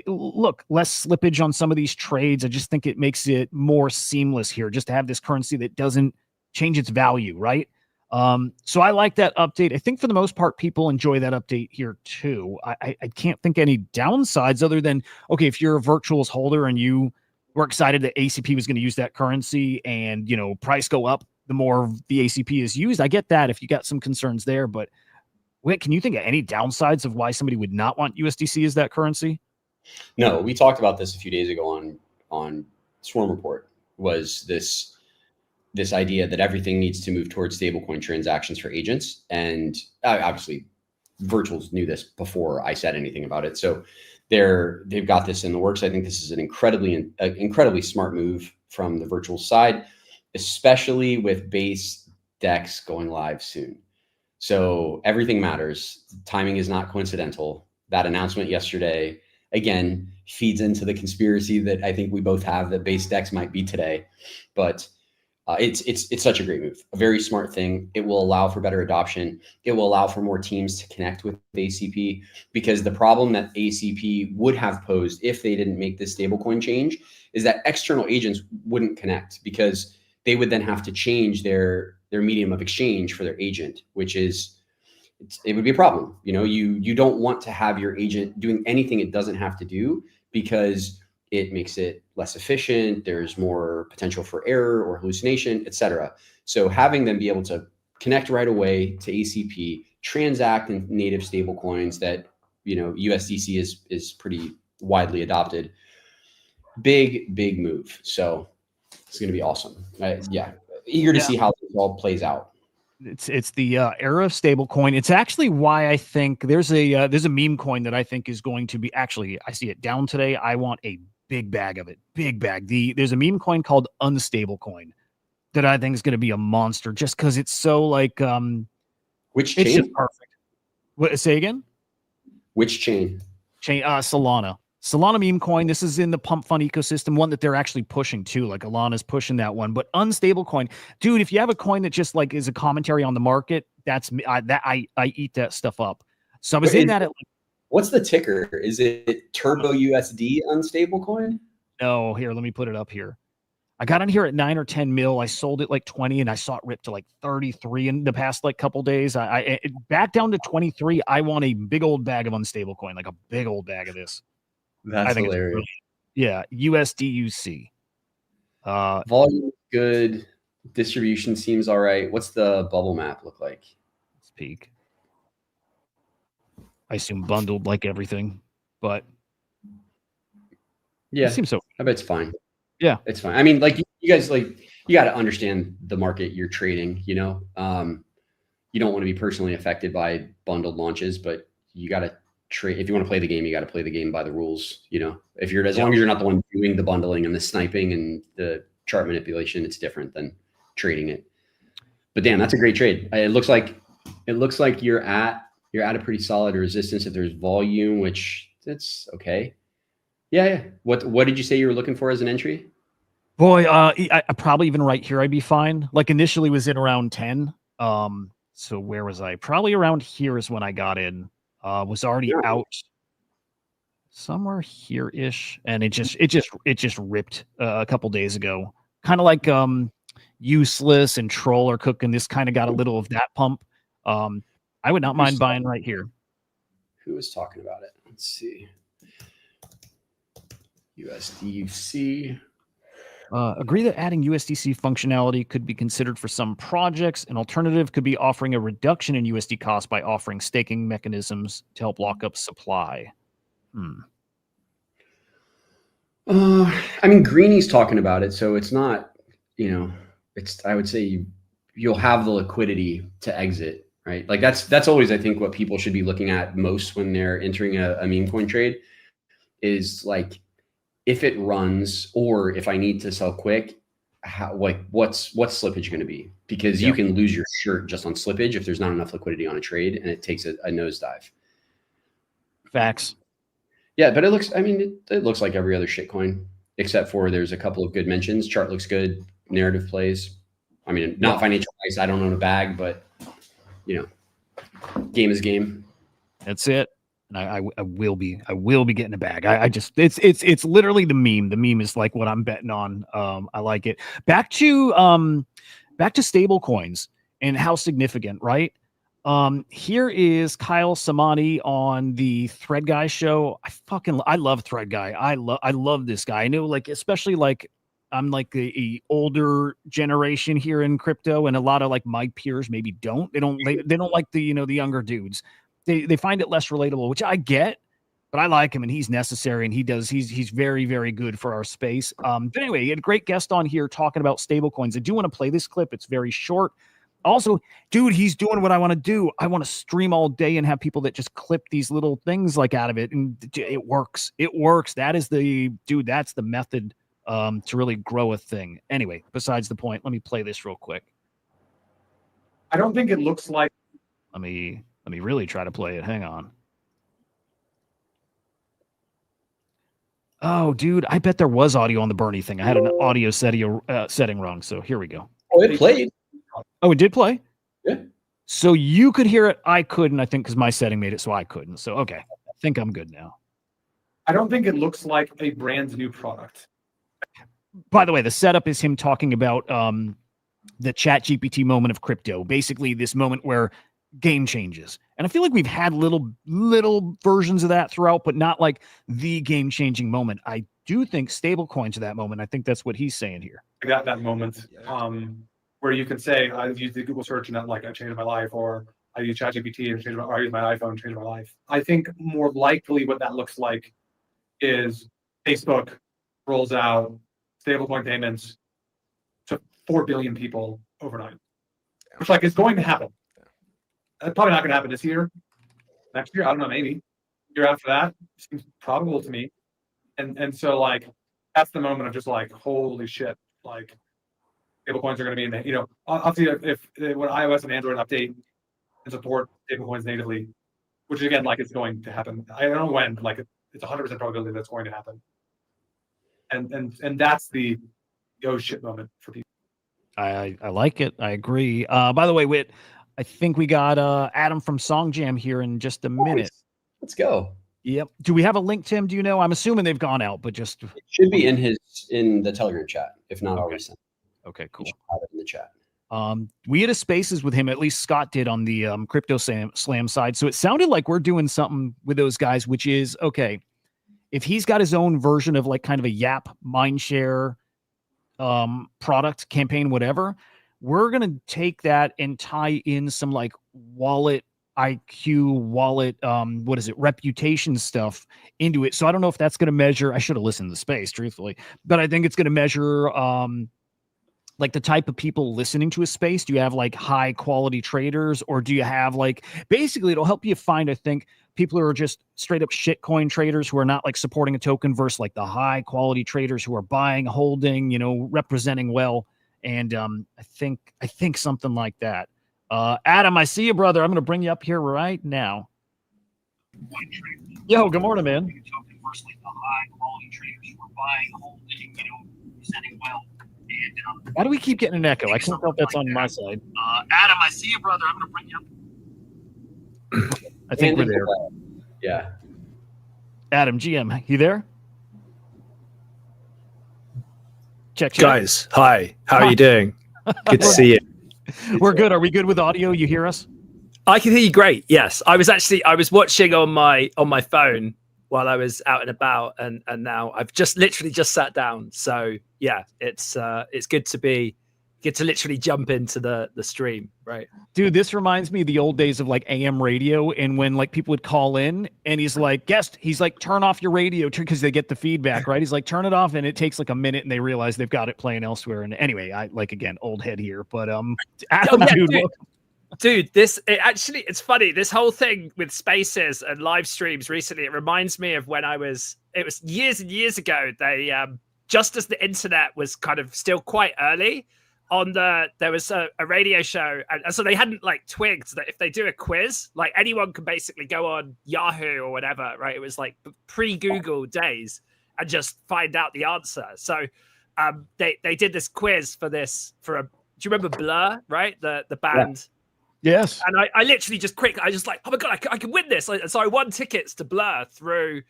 look, less slippage on some of these trades. I just think it makes it more seamless here, just to have this currency that doesn't change its value, right? So I like that update. I think for the most part, people enjoy that update here too. I can't think any downsides other than, okay, if you're a virtuals holder and you were excited that ACP was going to use that currency and, you know, price go up the more the ACP is used, I get that if you got some concerns there. But wait, can you think of any downsides of why somebody would not want USDC as that currency? No, we talked about this a few days ago on Swarm Report. Was this idea that everything needs to move towards stablecoin transactions for agents, and obviously, virtuals knew this before I said anything about it. So they've got this in the works. I think this is an incredibly smart move from the virtual side, especially with base DEX going live soon. So everything matters. Timing is not coincidental. That announcement yesterday, again, feeds into the conspiracy that I think we both have that base DEX might be today. But it's such a great move, a very smart thing. It will allow for better adoption. It will allow for more teams to connect with ACP, because the problem that ACP would have posed if they didn't make this stablecoin change is that external agents wouldn't connect, because they would then have to change their medium of exchange for their agent, which is, it would be a problem. You know, you don't want to have your agent doing anything it doesn't have to do, because it makes it less efficient. There's more potential for error or hallucination, etc. So having them be able to connect right away to ACP, transact in native stablecoins that, you know, USDC is pretty widely adopted. Big move. So it's going to be awesome. Yeah, eager to see how this all plays out. It's the era of stablecoin. It's actually why I think there's a meme coin that I think is going to be, actually, I see it down today. I want a big bag of it. Big bag. There's a meme coin called Unstable Coin that I think is going to be a monster, just because it's so like which it's chain? just perfect. What, say again? Which chain? Solana. Solana meme coin. This is in the pump fund ecosystem, one that they're actually pushing too. Like Alana's pushing that one. But Unstable Coin, dude, if you have a coin that just like is a commentary on the market, that's me. I eat that stuff up. So I was in that at like, what's the ticker? Is it Turbo USD Unstable Coin? No, here, let me put it up here. I got in here at 9 or 10 mil. I sold it like 20 and I saw it rip to like 33 in the past like couple days. I back down to 23. I want a big old bag of Unstable Coin, like a big old bag of this. That's hilarious. Yeah, USDUC. Volume good. Distribution seems all right. What's the bubble map look like? Let's peek. I assume bundled like everything, but yeah, it seems so. I bet it's fine. Yeah, it's fine. I mean, like you guys, like you got to understand the market you're trading. You know, you don't want to be personally affected by bundled launches, but you got to trade. If you want to play the game, you got to play the game by the rules. You know, if you're as long as you're not the one doing the bundling and the sniping and the chart manipulation, it's different than trading it. But damn, that's a great trade. It looks like you're at a pretty solid resistance if there's volume, which that's okay. Yeah. What did you say you were looking for as an entry? Boy, I probably even right here I'd be fine. Like initially was in around 10. So where was I? Probably around here is when I got in. Was already out somewhere here-ish, and it just ripped a couple days ago. Kind of like Useless and Troll are cooking. This kind of got a little of that pump. I would not mind buying right here. Who was talking about it? Let's see. USDC. Agree that adding USDC functionality could be considered for some projects. An alternative could be offering a reduction in USD cost by offering staking mechanisms to help lock up supply. I mean, Greeny's talking about it, so it's not, you know, it's, I would say you'll have the liquidity to exit, right? Like that's always, I think, what people should be looking at most when they're entering a meme coin trade is like, if it runs or if I need to sell quick, what's slippage going to be? Because you can lose your shirt just on slippage if there's not enough liquidity on a trade and it takes a nosedive. Facts. Yeah, but it looks like every other shitcoin except for there's a couple of good mentions. Chart looks good. Narrative plays. I mean, not financial advice. I don't own a bag, but you know, game is game. That's it. and I will be getting a bag. I just it's literally the meme. The meme is like what I'm betting on. I like it. Back to stablecoins and how significant, right? Here is Kyle Samani on the Thread Guy show. I love Thread Guy. I love this guy. I know, like, especially like I'm like a older generation here in crypto, and a lot of like my peers maybe don't. They don't like the the younger dudes. They find it less relatable, which I get, but I like him and he's necessary and he's very, very good for our space. But anyway, he had a great guest on here talking about stablecoins. I do want to play this clip. It's very short. Also, dude, he's doing what I want to do. I want to stream all day and have people that just clip these little things like out of it. And it works. It works. That's the method to really grow a thing. Anyway, besides the point, let me play this real quick. I don't think it looks like. Let me really try to play it. Hang on. Oh, dude, I bet there was audio on the Bernie thing. I had an audio setting wrong. So here we go. Oh, it played. Oh, it did play? Yeah. So you could hear it. I couldn't, I think, because my setting made it so I couldn't. So, okay. I think I'm good now. I don't think it looks like a brand new product. By the way, the setup is him talking about the ChatGPT moment of crypto. Basically, this moment where game changes. And I feel like we've had little versions of that throughout, but not like the game-changing moment. I do think stablecoins are that moment. I think that's what he's saying here. I got that moment where you can say, I've used the Google search and that, like, I've changed my life, or I use ChatGPT and or I use my iPhone and changed my life. I think more likely what that looks like is Facebook rolls out stablecoin payments to 4 billion people overnight, which, like, is going to happen. That's probably not going to happen this year. Next year, I don't know, maybe. Year after that, seems probable to me. And so, like, that's the moment of just like, holy shit, like, stablecoins are going to be in the, obviously if when iOS and Android update and support stablecoins natively, which again, like, it's going to happen. I don't know when, like, it's 100% probability that's going to happen. And that's the oh shit moment for people. I like it. I agree. By the way, Whit, I think we got Adam from Song Jam here in just a minute. Let's go. Yep. Do we have a link, Tim? Do you know? I'm assuming they've gone out, but just it should be in the Telegram chat, if not already sent. Okay, cool. Have it in the chat. We had a spaces with him, at least Scott did, on the CryptoSlam side. So it sounded like we're doing something with those guys, which is okay. If he's got his own version of like kind of a Yap mindshare product campaign, whatever, we're going to take that and tie in some like wallet IQ, wallet, reputation stuff into it. So I don't know if that's going to measure, I should have listened to the space, truthfully, but I think it's going to measure like the type of people listening to a space. Do you have like high quality traders, or do you have like, basically it'll help you find, I think, people who are just straight up shitcoin traders who are not like supporting a token versus like the high quality traders who are buying, holding, representing well. And I think something like that. Adam, I see you, brother. I'm going to bring you up here right now. Yo, good morning, man. Why do we keep getting an echo? I can't tell if that's on my side. Adam, I see you, brother. I'm going to bring you up. I think we're there. Yeah. Adam, GM, you there? Check. Guys, hi. How are you doing? Good to see you. We're good. Are we good with audio? You hear us? I can hear you great. Yes. I was watching on my phone while I was out and about, and now I've literally just sat down. So yeah, it's good to literally jump into the stream, right? Dude, this reminds me of the old days of like AM radio, and when like people would call in and he's like, guest, he's like, turn off your radio because they get the feedback, right? He's like, turn it off, and it takes like a minute and they realize they've got it playing elsewhere. And anyway, I like, again, old head here, but Adam, dude, it's funny, this whole thing with spaces and live streams recently, it reminds me of when it was years and years ago, they just as the internet was kind of still quite early, there was a radio show, and so they hadn't like twigged that if they do a quiz, like anyone could basically go on Yahoo or whatever, right? It was like pre-Google days and just find out the answer. So they did this quiz do you remember Blur, right? The band? Yes. And I literally just I just like, oh my God, I can win this. So I won tickets to Blur through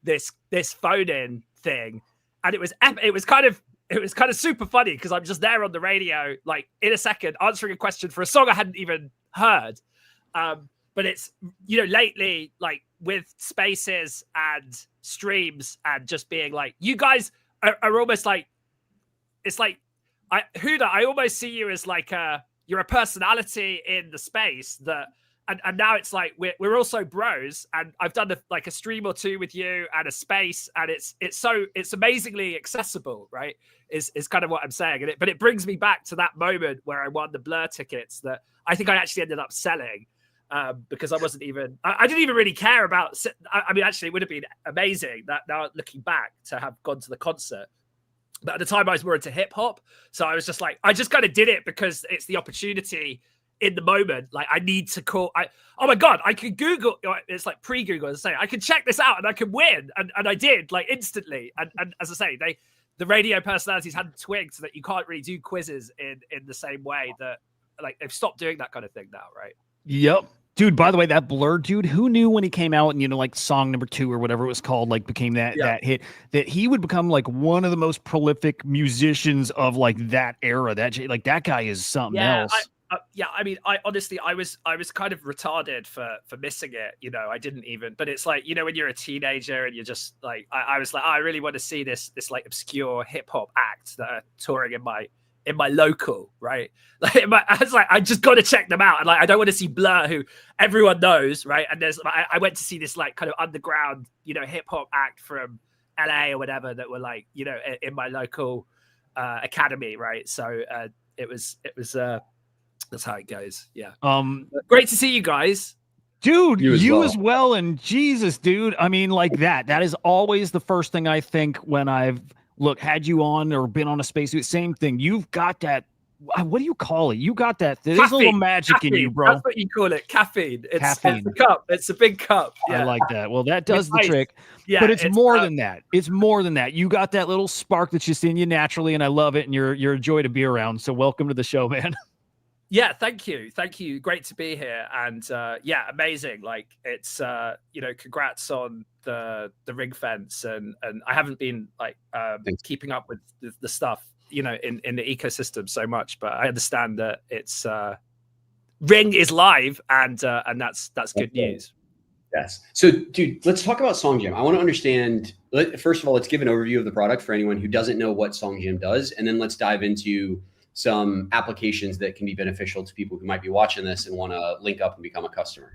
this phone-in thing. And it was kind of super funny because I'm just there on the radio, like in a second, answering a question for a song I hadn't even heard. But it's, lately, like with spaces and streams and just being like, you guys are almost like, it's like, Hudah, I almost see you as like you're a personality in the space that, and now it's like we're also bros, and I've done a stream or two with you and a space, and it's amazingly accessible, right? Is kind of what I'm saying, but it brings me back to that moment where I won the Blur tickets that I think I actually ended up selling because I didn't even really care about. I mean, actually, it would have been amazing that now looking back to have gone to the concert. But at the time I was more into hip hop. So I was just like, I just kind of did it because it's the opportunity in the moment. Like I need to call, oh my God, I could Google, it's like pre-Google, as I say, I could check this out and I could win. And I did, like instantly. And as I say, the radio personalities hadn't twigged that you can't really do quizzes in the same way that, like, they've stopped doing that kind of thing now, right? Yep. Dude, by the way, that Blur dude, who knew when he came out and, like song number 2 or whatever it was called, like became that hit, that he would become like one of the most prolific musicians of like that era. That guy is something else. I mean, I honestly, I was kind of retarded for missing it. I didn't even, but it's like, when you're a teenager and you're just like, I was like, I really want to see this like obscure hip hop act that are touring in my local, right? Like I was like, I just got to check them out. And like, I don't want to see Blur, who everyone knows, right? And there's, I went to see this like kind of underground, hip hop act from LA or whatever that were like, in my local academy, right? So it was that's how it goes. Yeah. Great to see you guys. Dude, you as well. And Jesus, dude. I mean, like that is always the first thing I think when I've had you on or been on a spacesuit. Same thing. You've got that. What do you call it? You got that. There's a little magic in you, bro. That's what you call it. Caffeine. Caffeine. It's a cup. It's a big cup. Yeah. I like that. Well, that does the trick. Yeah, but it's more than that. It's more than that. You got that little spark that's just in you naturally, and I love it. And you're a joy to be around. So welcome to the show, man. Yeah, thank you. Great to be here. And amazing. Like it's congrats on the ring fence, and I haven't been like keeping up with the stuff in the ecosystem so much, but I understand that it's ring is live, and that's good news. Yes. So, dude, let's talk about SongJam. I want to understand. First of all, let's give an overview of the product for anyone who doesn't know what SongJam does, and then let's dive into some applications that can be beneficial to people who might be watching this and want to link up and become a customer.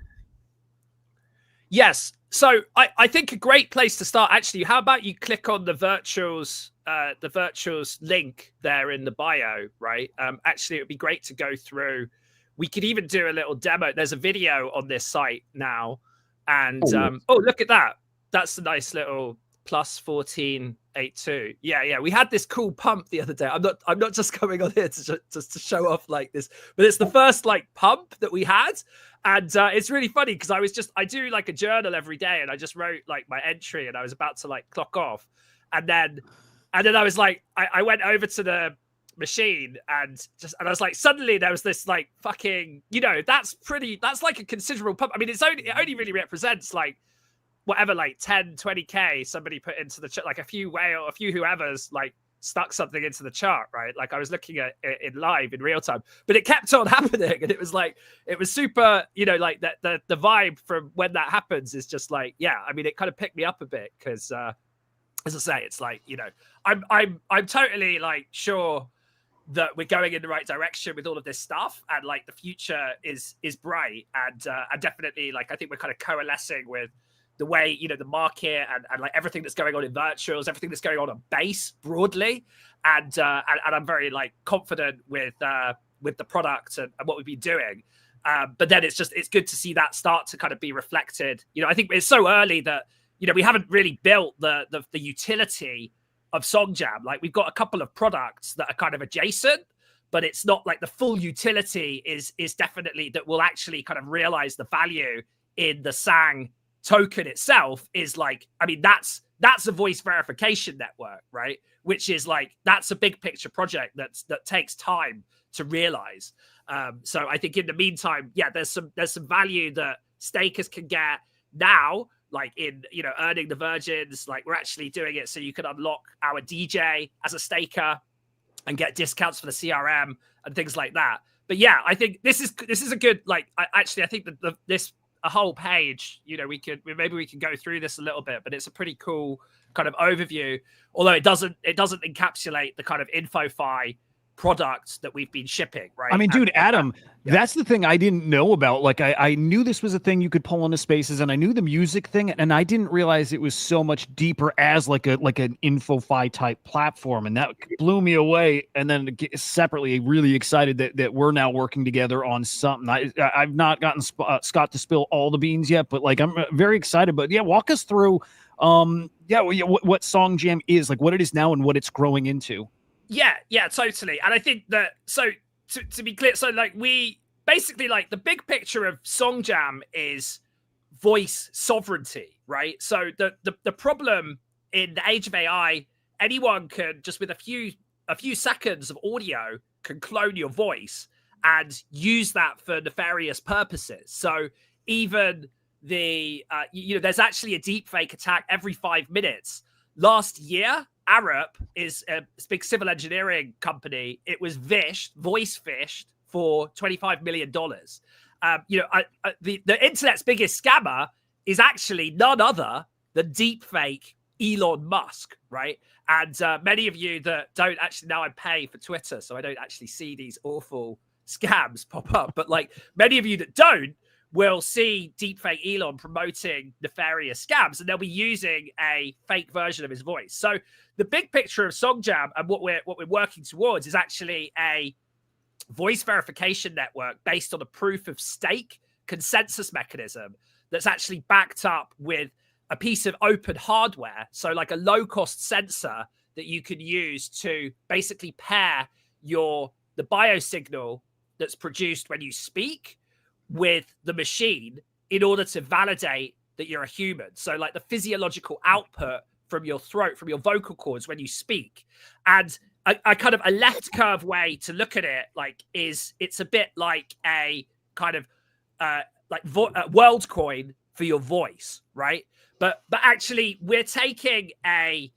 Yes. So I think a great place to start, actually, how about you click on the virtuals link there in the bio, right? Actually, it would be great to go through. We could even do a little demo. There's a video on this site now. And look at that. That's a nice little plus 1482. Yeah. We had this cool pump the other day. I'm not just coming on here to show off like this, but it's the first like pump that we had. And it's really funny because I do like a journal every day, and I just wrote like my entry, and I was about to like clock off. And then I was like, I went over to the machine and I was like, suddenly there was this like fucking, that's like a considerable pump. I mean, it only really represents like whatever, like 10, 20K somebody put into the chart, like a few whoever's like stuck something into the chart, right? Like I was looking at it in live in real time, but it kept on happening. And it was super, like that the vibe from when that happens is just like, yeah, I mean, it kind of picked me up a bit because as I say, it's like, I'm totally like sure that we're going in the right direction with all of this stuff, and like the future is bright, and definitely like I think we're kind of coalescing with the way the market and like everything that's going on in virtuals, everything that's going on base broadly, and I'm very like confident with the product and what we've been doing. But then it's good to see that start to kind of be reflected. I think it's so early that we haven't really built the utility of SongJam. Like we've got a couple of products that are kind of adjacent, but it's not like the full utility is definitely that will actually kind of realize the value in the Sang token itself. Is like, I mean, that's a voice verification network, right? Which is like, that's a big picture project that takes time to realize. So I think in the meantime, yeah, there's some value that stakers can get now, like in, you know, earning the virgins. Like we're actually doing it so you can unlock our DJ as a staker and get discounts for the CRM and things like that. But yeah, I think this is a good, like, I think that this a whole page, you know, maybe we can go through this a little bit, but it's a pretty cool kind of overview, although it doesn't encapsulate the kind of InfoFi products that we've been shipping, right? I mean, dude, Adam, that's the thing I didn't know about. Like, I knew this was a thing you could pull into spaces, and I knew the music thing, and I didn't realize it was so much deeper as like an InfoFi type platform, and that blew me away. And then separately, really excited that we're now working together on something. I've not gotten Scott to spill all the beans yet, but like I'm very excited. But yeah, walk us through, what Song Jam is, like what it is now and what it's growing into. Yeah, totally. And I think that, so to be clear, so like we basically, like the big picture of Song Jam is voice sovereignty, right? So the problem in the age of AI, anyone can just with a few seconds of audio can clone your voice and use that for nefarious purposes. So even there's actually a deepfake attack every 5 minutes. Last year, Arup is a big civil engineering company. It was voice fished for $25 million. The internet's biggest scammer is actually none other than deepfake Elon Musk, right? And many of you that don't actually, now I pay for Twitter, so I don't actually see these awful scams pop up. But like many of you that don't will see deepfake Elon promoting nefarious scams, and they'll be using a fake version of his voice. So the big picture of Song Jam and what we're working towards is actually a voice verification network based on a proof of stake consensus mechanism that's actually backed up with a piece of open hardware. So like a low cost sensor that you can use to basically pair the biosignal that's produced when you speak with the machine in order to validate that you're a human. So like the physiological output from your throat, from your vocal cords when you speak. And a kind of a left curve way to look at it, like, is it's a bit like a kind of world coin for your voice, right? But actually we're taking a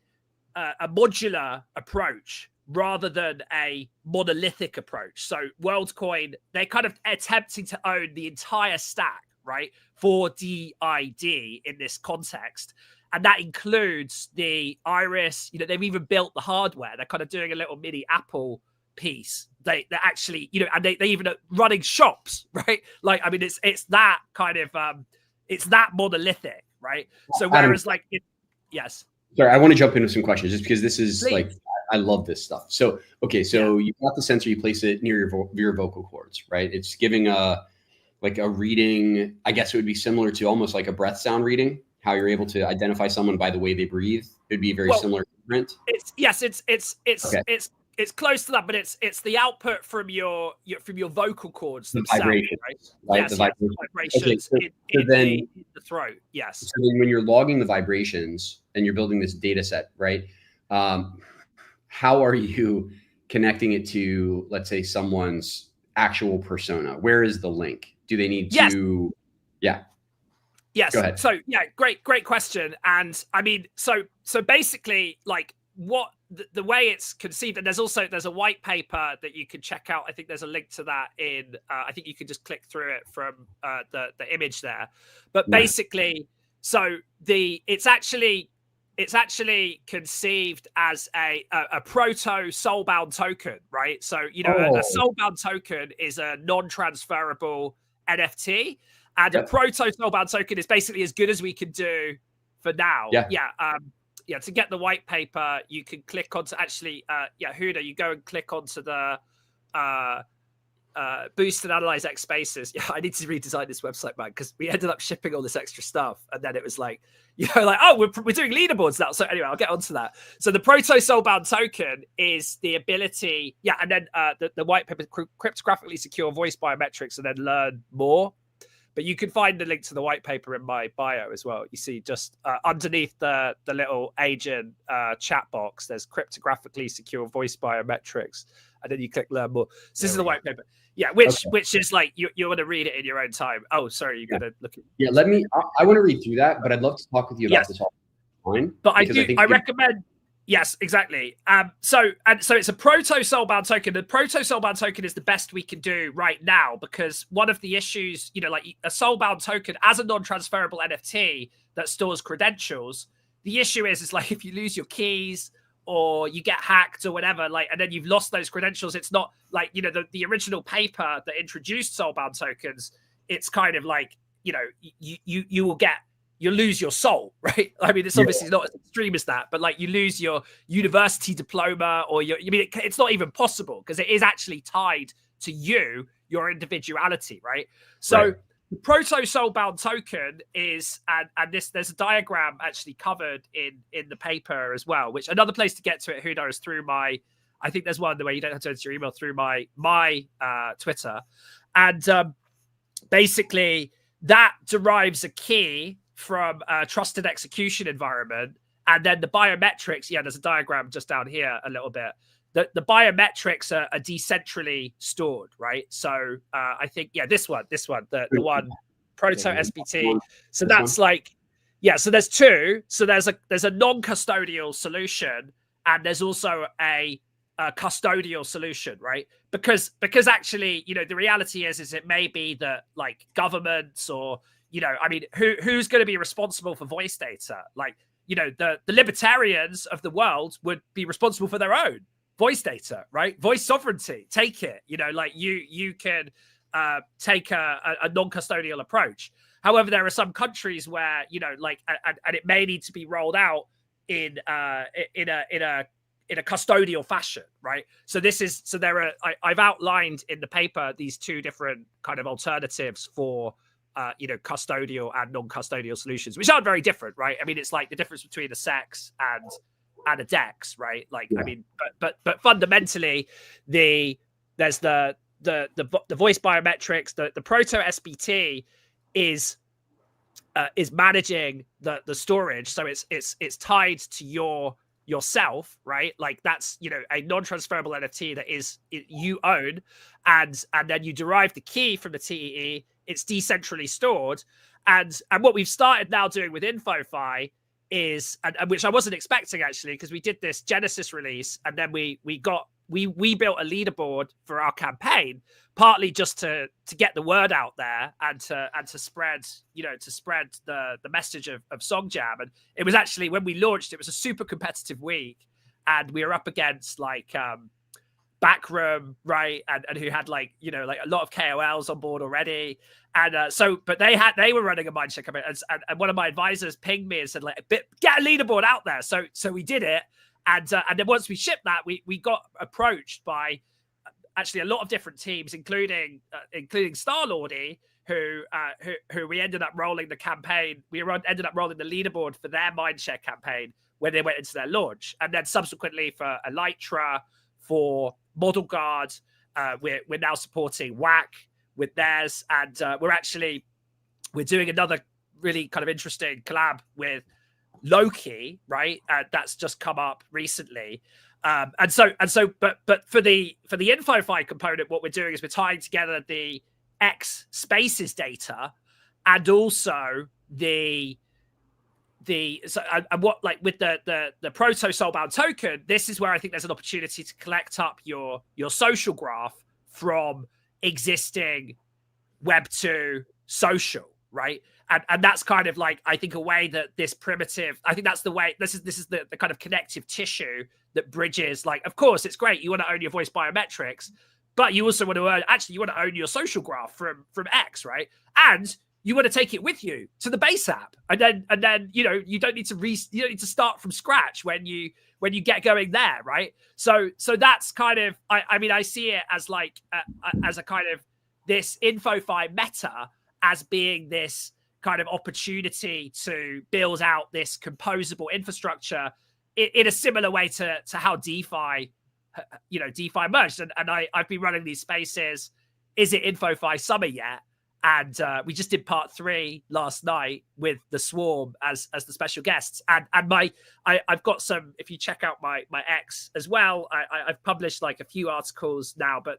modular approach rather than a monolithic approach. So WorldCoin, they're kind of attempting to own the entire stack, right, for DID in this context. And that includes the Iris, they've even built the hardware. They're kind of doing a little mini Apple piece. They're actually, and they even are running shops, right? Like, I mean, it's that kind of, it's that monolithic, right? So whereas yes. Sorry, I want to jump into some questions just because this is Please. like, I love this stuff. So, okay, so you got the sensor, you place it near your vocal cords, right? It's giving a reading. I guess it would be similar to almost like a breath sound reading, how you're able to identify someone by the way they breathe. It'd be very similar to print. It's close to that, but it's the output from your vocal cords The themselves, vibrations, right? right? Yes, The vibrations Okay, in then the throat. Yes. So then when you're logging the vibrations and you're building this data set, right? How are you connecting it to, let's say, someone's actual persona? Where is the link? Do they need to? Yeah. Yes. Go ahead. So yeah, great question. And I mean, so basically, like what the way it's conceived, and there's a white paper that you can check out. I think there's a link to that in. I think you can just click through it from the image there. But basically, so it's actually conceived as a proto soulbound token, right? So a soulbound token is a non-transferable NFT, and a proto soulbound token is basically as good as we can do for now. To get the white paper, you can click onto Hudah, you go and click onto the boost and analyze X spaces. Yeah, I need to redesign this website, man, because we ended up shipping all this extra stuff, and then it was like, we're doing leaderboards now. So anyway, I'll get onto that. So the proto soulbound token is the ability, and then the white paper, cryptographically secure voice biometrics, and then learn more. But you can find the link to the white paper in my bio as well. You see just underneath the little agent chat box, there's cryptographically secure voice biometrics. and then you click learn more. So this is There the we white paper. Yeah, which is like you want to read it in your own time. Oh, sorry, you're gonna look at. Yeah, I want to read through that, but I'd love to talk with you about this offline. But I recommend. Yes, exactly. So it's a proto soulbound token. The proto soulbound token is the best we can do right now, because one of the issues, like a soulbound token as a non-transferable NFT that stores credentials, the issue is like if you lose your keys or you get hacked or whatever, like, and then you've lost those credentials, it's not like, the original paper that introduced soulbound tokens, it's kind of like, you'll lose your soul, right? I mean, it's obviously not as extreme as that, but like you lose your university diploma or it's not even possible because it is actually tied to your individuality, right? So the proto soulbound token is, and there's a diagram actually covered in the paper as well, which another place to get to it, Hudah, is through I think there's one where you don't have to enter your email, through my Twitter. And basically that derives a key from a trusted execution environment. And then the biometrics, there's a diagram just down here a little bit. The biometrics are decentrally stored, right? So I think, this one, the one, Proto SBT. So that's like, so there's two. So there's a non-custodial solution, and there's also a custodial solution, right? Because actually, the reality is it may be that like governments or, who's going to be responsible for voice data? Like, the libertarians of the world would be responsible for their own voice data, right? Voice sovereignty, take it. Like you can take a non-custodial approach. However, there are some countries where, and it may need to be rolled out in a custodial fashion, right? So I've outlined in the paper these two different kind of alternatives for custodial and non-custodial solutions, which aren't very different, right? I mean, it's like the difference between a SEX and a DEX, right? Like, I mean, but fundamentally, there's the voice biometrics, the proto SBT is managing the storage, so it's tied to yourself, right? Like that's a non-transferable NFT that you own, and then you derive the key from the TEE. It's decentrally stored, and what we've started now doing with InfoFi is, and which I wasn't expecting actually, because we did this Genesis release, and then we built a leaderboard for our campaign, partly just to get the word out there and to spread the message of Songjam. And it was actually, when we launched, it was a super competitive week, and we were up against like Backroom, right, and who had like a lot of KOLs on board already, and but they were running a mindshare campaign, and one of my advisors pinged me and said like, get a leaderboard out there. So we did it, and then once we shipped that, we got approached by actually a lot of different teams, including Starlordy, who we ended up rolling the campaign. We ended up rolling the leaderboard for their mindshare campaign when they went into their launch, and then subsequently for Elytra, for Model Guard, we're now supporting WAC with theirs, and we're doing another really kind of interesting collab with Loki, right? That's just come up recently, but for the InfoFi component, what we're doing is we're tying together the X Spaces data and also what, like with the proto soulbound token, this is where I think there's an opportunity to collect up your social graph from existing Web2 social, right? And that's kind of like, I think, a way that this primitive, I think that's the way, this is the kind of connective tissue that bridges, like, of course, it's great, you want to own your voice biometrics, but you also want to own your social graph from X, right? And you want to take it with you to the base app, and then you don't need to start from scratch when you get going there, right? So that's kind of, I mean, I see it as like as a kind of this InfoFi meta as being this kind of opportunity to build out this composable infrastructure in a similar way to how DeFi emerged. And I've been running these spaces. Is it InfoFi summer yet? And we just did part 3 last night with the Swarm as the special guests. And I've got some, if you check out my X as well, I've published like a few articles now, but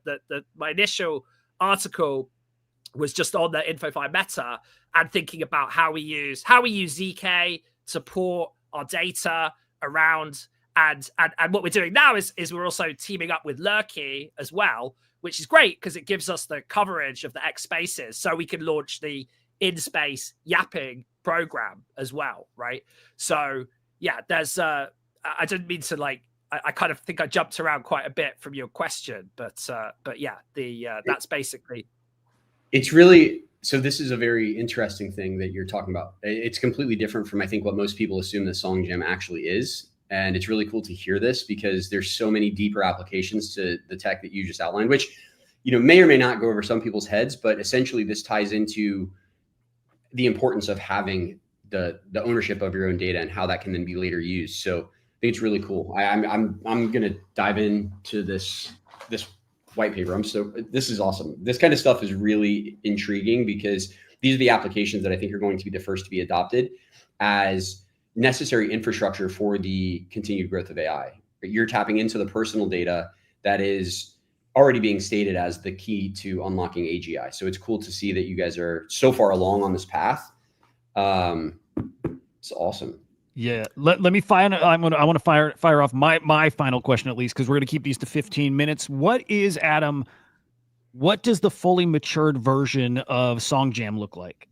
my initial article was just on the InfoFi meta and thinking about how we use ZK to port our data around. And what we're doing now is we're also teaming up with Lurky as well, which is great because it gives us the coverage of the X spaces, so we can launch the in-space yapping program as well, right? So yeah, there's I didn't mean to like I kind of think I jumped around quite a bit from your question, but yeah, that's basically. It's really, so this is a very interesting thing that you're talking about. It's completely different from I think what most people assume that SongJam actually is. And it's really cool to hear this because there's so many deeper applications to the tech that you just outlined, which, may or may not go over some people's heads, but essentially this ties into the importance of having the ownership of your own data and how that can then be later used. So I think it's really cool. I'm going to dive into this white paper. This is awesome. This kind of stuff is really intriguing because these are the applications that I think are going to be the first to be adopted as necessary infrastructure for the continued growth of AI. You're tapping into the personal data that is already being stated as the key to unlocking AGI. So it's cool to see that you guys are so far along on this path. It's awesome. Yeah, let me fire. I want to fire off my final question at least, because we're going to keep these to 15 minutes. What is, Adam? What does the fully matured version of SongJam look like?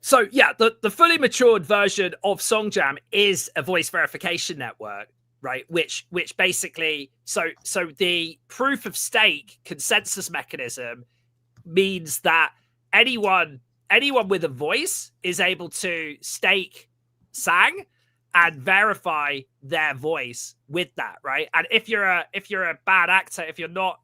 So yeah, the fully matured version of SongJam is a voice verification network, right? Which basically, so the proof of stake consensus mechanism means that anyone with a voice is able to stake Sang and verify their voice with that, right? And if you're a bad actor, if you're not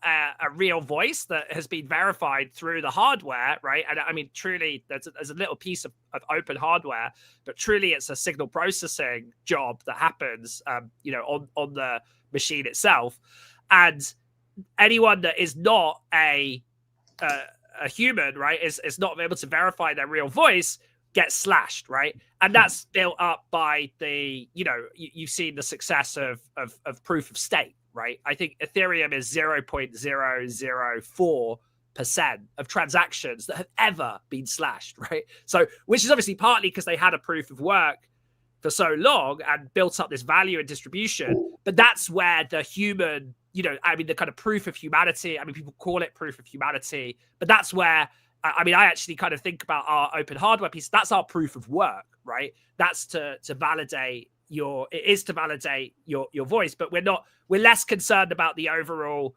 a real voice that has been verified through the hardware, right? And I mean, truly, there's a little piece of open hardware, but truly, it's a signal processing job that happens, on the machine itself. And anyone that is not a human, right, is not able to verify their real voice gets slashed, right? And that's built up by you've seen the success of proof of stake. Right, I think Ethereum is 0.004% of transactions that have ever been slashed. Right, so which is obviously partly because they had a proof of work for so long and built up this value and distribution. But that's where the human, the kind of proof of humanity. I mean, people call it proof of humanity, but that's where I actually kind of think about our open hardware piece. That's our proof of work, right? That's to validate your voice, but we're less concerned about the overall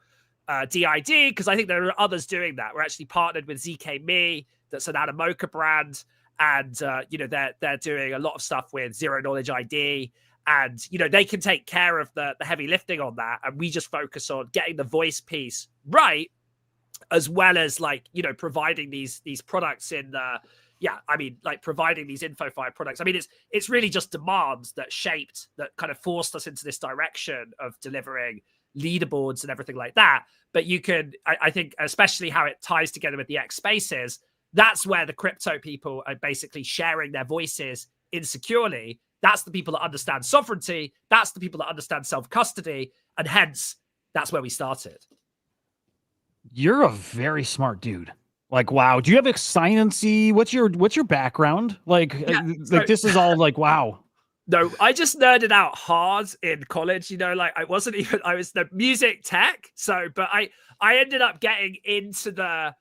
DID because I think there are others doing that. We're actually partnered with ZK.me, that's an Animoca brand, and they're doing a lot of stuff with zero knowledge ID, and they can take care of the heavy lifting on that, and we just focus on getting the voice piece right, as well as providing these products in the. Yeah, providing these InfoFi products. It's really just demands that kind of forced us into this direction of delivering leaderboards and everything like that. But you could, I think, especially how it ties together with the X spaces, that's where the crypto people are basically sharing their voices insecurely. That's the people that understand sovereignty. That's the people that understand self-custody. And hence, that's where we started. You're a very smart dude. Like, wow. Do you have a sciencey? What's your background? This is all like, wow. No, I just nerded out hard in college. I was the music tech. So, but I ended up getting into the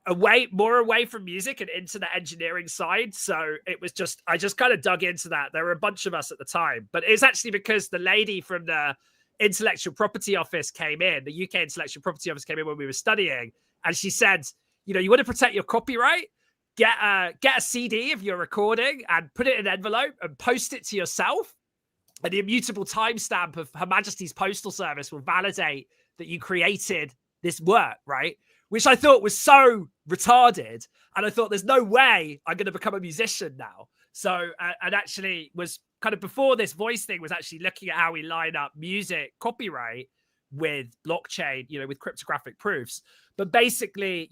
away from music and into the engineering side. So it was I just kind of dug into that. There were a bunch of us at the time, but it's actually because the lady from the intellectual property office came in, the UK intellectual property office came in when we were studying. And she said, you want to protect your copyright? Get a CD of your recording and put it in an envelope and post it to yourself. And the immutable timestamp of Her Majesty's Postal Service will validate that you created this work, right? Which I thought was so retarded. And I thought, there's no way I'm going to become a musician now. So, and actually was kind of before this voice thing was actually looking at how we line up music copyright. with blockchain, with cryptographic proofs. But basically,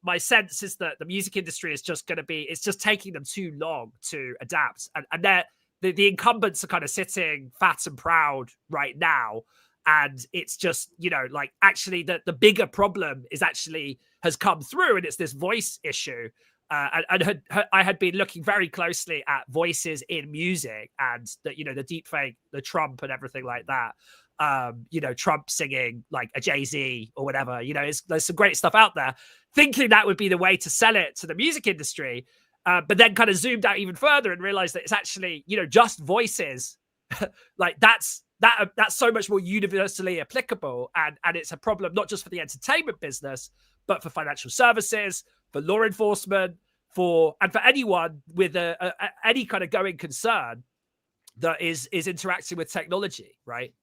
my sense is that the music industry is just going to be, it's just taking them too long to adapt. And the incumbents are kind of sitting fat and proud right now. And it's just, like actually the bigger problem has come through, and it's this voice issue. I had been looking very closely at voices in music, and the deepfake, the Trump and everything like that. Trump singing like a Jay-Z or whatever, there's some great stuff out there, thinking that would be the way to sell it to the music industry. But then kind of zoomed out even further and realized that it's actually, just voices. Like that's so much more universally applicable. And it's a problem, not just for the entertainment business, but for financial services, for law enforcement, for anyone with any kind of going concern that is interacting with technology, right?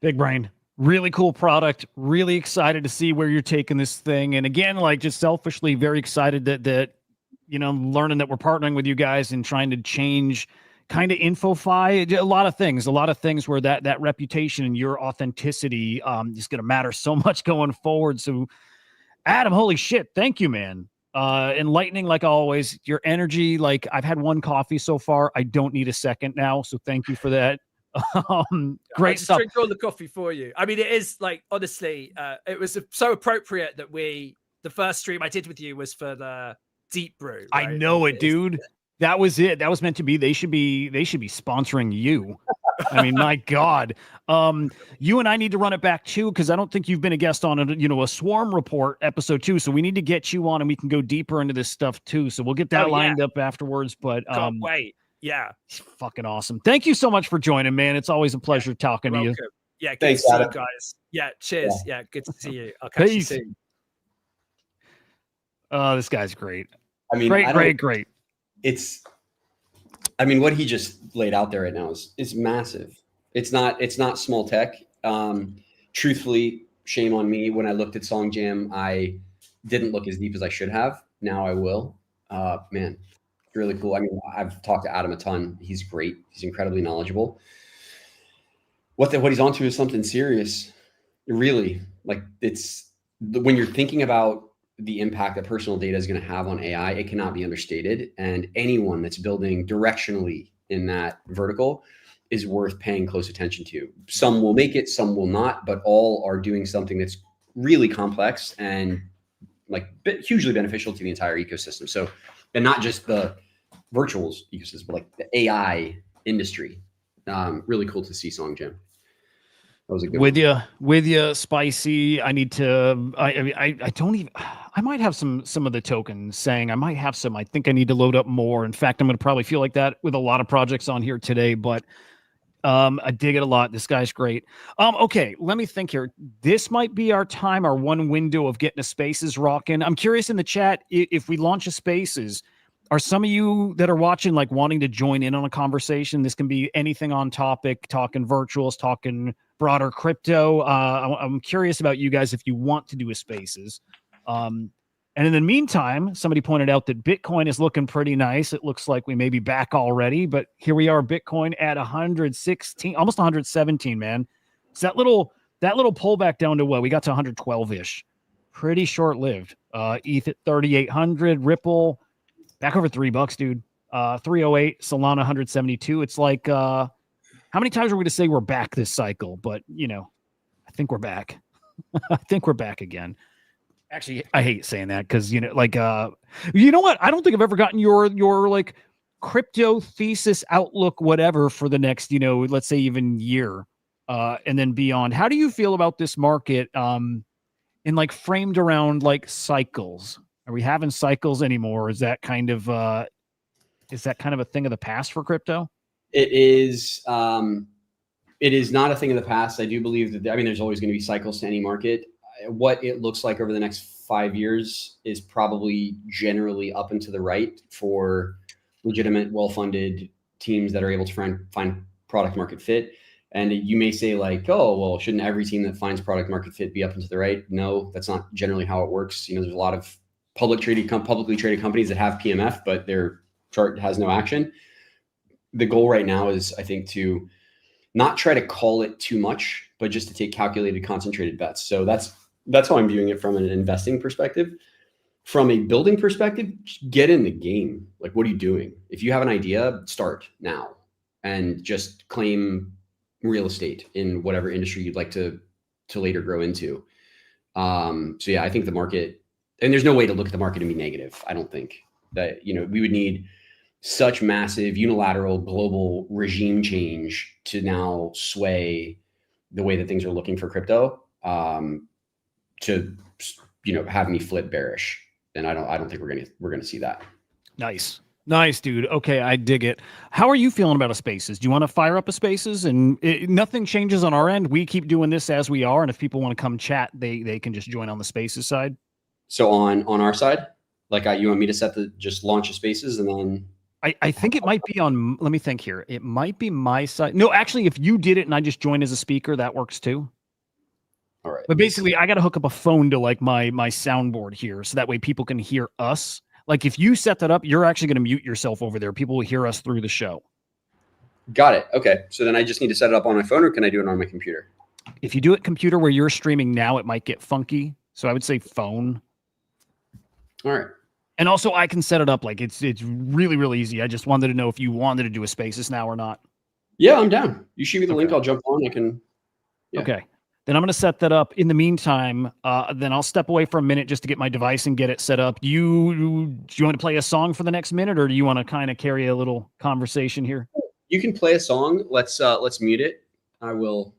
Big brain. Really cool product. Really excited to see where you're taking this thing. And again, like just selfishly very excited that learning that we're partnering with you guys and trying to change kind of InfoFi, a lot of things where that reputation and your authenticity is going to matter so much going forward. So Adam, holy shit. Thank you, man. Enlightening like always. Your energy, like I've had one coffee so far. I don't need a second now. So thank you for that. Great stuff. Drink all the coffee for you. I mean, it is like, honestly, it was so appropriate that the first stream I did with you was for the deep brew. Right? I know it, dude. That was it. That was meant to be. They should be sponsoring you. I mean, my God. You and I need to run it back too, because I don't think you've been a guest on a Swarm Report episode 2. So we need to get you on and we can go deeper into this stuff too. So we'll get that lined up afterwards. But can't wait. Yeah. It's fucking awesome. Thank you so much for joining, man. It's always a pleasure talking to you. Yeah, good to see you guys. Yeah, cheers. Yeah, good to see you. I'll catch you soon. This guy's great. I mean, great. What he just laid out there right now is massive. It's not small tech. Truthfully, shame on me. When I looked at Song Jam, I didn't look as deep as I should have. Now I will. Man. Really cool. I mean, I've talked to Adam a ton. He's great. He's incredibly knowledgeable. What he's onto is something serious. Really, like when you're thinking about the impact that personal data is going to have on AI, it cannot be understated. And anyone that's building directionally in that vertical is worth paying close attention to. Some will make it, some will not, but all are doing something that's really complex and like hugely beneficial to the entire ecosystem. So, and not just the virtuals ecosystem, but like the AI industry. Really cool to see Song Jam. That was a good with you, Spicy. I need to. I don't even. I might have some of the tokens saying I might have some. I think I need to load up more. In fact, I'm going to probably feel like that with a lot of projects on here today. But I dig it a lot. This guy's great. Okay, let me think here. This might be our time, our one window of getting a Spaces rocking. I'm curious in the chat if we launch a Spaces. Are some of you that are watching like wanting to join in on a conversation? This can be anything on topic, talking virtuals, talking broader crypto. I'm curious about you guys if you want to do a Spaces. And in the meantime, somebody pointed out that Bitcoin is looking pretty nice. It looks like we may be back already, but here we are, Bitcoin at 116, almost 117, man. It's that little pullback down to what we got to 112-ish. Pretty short-lived. ETH at 3,800, Ripple back over $3, dude. 308, Solana 172. It's like how many times are we going to say we're back this cycle? But I think we're back. I think we're back again. Actually, I hate saying that because you know what? I don't think I've ever gotten your like crypto thesis outlook, whatever, for the next, let's say even year, and then beyond. How do you feel about this market in like framed around like cycles? Are we having cycles anymore? Is that kind of a thing of the past for crypto? It is not a thing of the past. I do believe that, there's always going to be cycles to any market. What it looks like over the next 5 years is probably generally up and to the right for legitimate, well-funded teams that are able to find product market fit. And you may say like, oh, well, shouldn't every team that finds product market fit be up and to the right? No, that's not generally how it works. There's a lot of publicly traded companies that have PMF, but their chart has no action. The goal right now is, I think, to not try to call it too much, but just to take calculated, concentrated bets. So that's how I'm viewing it from an investing perspective. From a building perspective, get in the game. Like, what are you doing? If you have an idea, start now and just claim real estate in whatever industry you'd like to later grow into. So yeah, I think the market, and there's no way to look at the market and be negative. I don't think that, we would need such massive unilateral global regime change to now sway the way that things are looking for crypto, to, have me flip bearish. And I don't think we're gonna see that. Nice, dude. Okay, I dig it. How are you feeling about a Spaces? Do you want to fire up a Spaces? And nothing changes on our end. We keep doing this as we are, and if people want to come chat, they can just join on the Spaces side. So on our side, like you want me to just launch a Spaces and then. I think it might be on. Let me think here. It might be my side. No, actually, if you did it and I just joined as a speaker, that works too. All right. But basically, I got to hook up a phone to like my soundboard here, so that way people can hear us. Like if you set that up, you're actually going to mute yourself over there. People will hear us through the show. Got it. Okay. So then I just need to set it up on my phone, or can I do it on my computer? If you do it computer where you're streaming now, it might get funky. So I would say phone. All right. And also I can set it up. Like it's really, really easy. I just wanted to know if you wanted to do a Spaces now or not. Yeah, I'm down. You shoot me the link. I'll jump on. I can. Yeah. Okay. Then I'm going to set that up. In the meantime, then I'll step away for a minute just to get my device and get it set up. Do you want to play a song for the next minute, or do you want to kind of carry a little conversation here? You can play a song. Let's mute it. I will.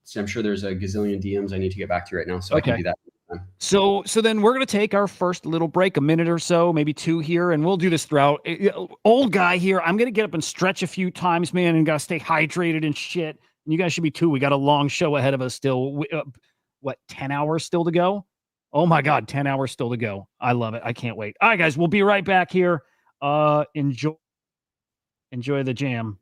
See, I'm sure there's a gazillion DMs I need to get back to right now, so okay. I can do that. So then we're going to take our first little break, a minute or so, maybe two here, and we'll do this throughout. Old guy here, I'm going to get up and stretch a few times, man, and got to stay hydrated and shit. And you guys should be too. We got a long show ahead of us still. 10 hours still to go? Oh my God, 10 hours still to go. I love it. I can't wait. All right, guys, we'll be right back here. Enjoy the jam.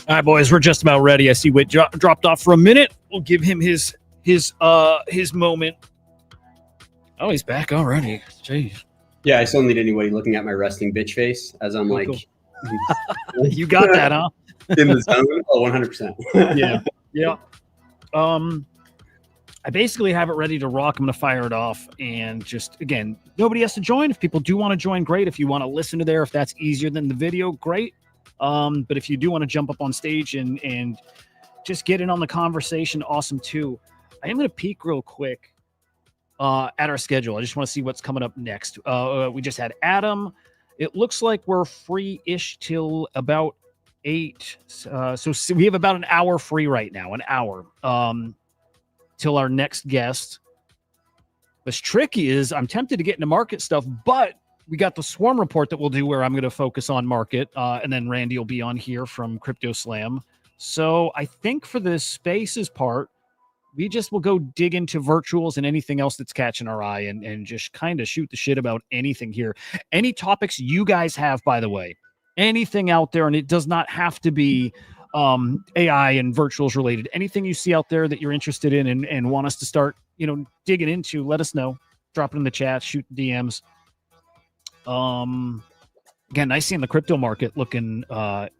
All right, boys, we're just about ready. I see Whit dropped off for a minute. We'll give him his moment. Oh, he's back already. Jeez. Yeah, I still need anybody looking at my resting bitch face as I'm Cool. You got that, huh? in the zone. Oh, 100%. Yeah. I basically have it ready to rock. I'm going to fire it off. And just, again, nobody has to join. If people do want to join, great. If you want to listen to there, if that's easier than the video, great. But if you do want to jump up on stage and just get in on the conversation, awesome too. I am going to peek real quick at our schedule. I just want to see what's coming up next. We just had Adam. It looks like we're free-ish till about 8. So we have about an hour free right now, an hour till our next guest. What's tricky is I'm tempted to get into market stuff, but we got the swarm report that we'll do where I'm going to focus on market, and then Randy will be on here from CryptoSlam. So I think for the spaces part, we just will go dig into virtuals and anything else that's catching our eye and just kind of shoot the shit about anything here. Any topics you guys have, by the way, anything out there, and it does not have to be AI and virtuals related. Anything you see out there that you're interested in and want us to start, digging into, let us know. Drop it in the chat, shoot DMs. Again, nice seeing the crypto market looking, kind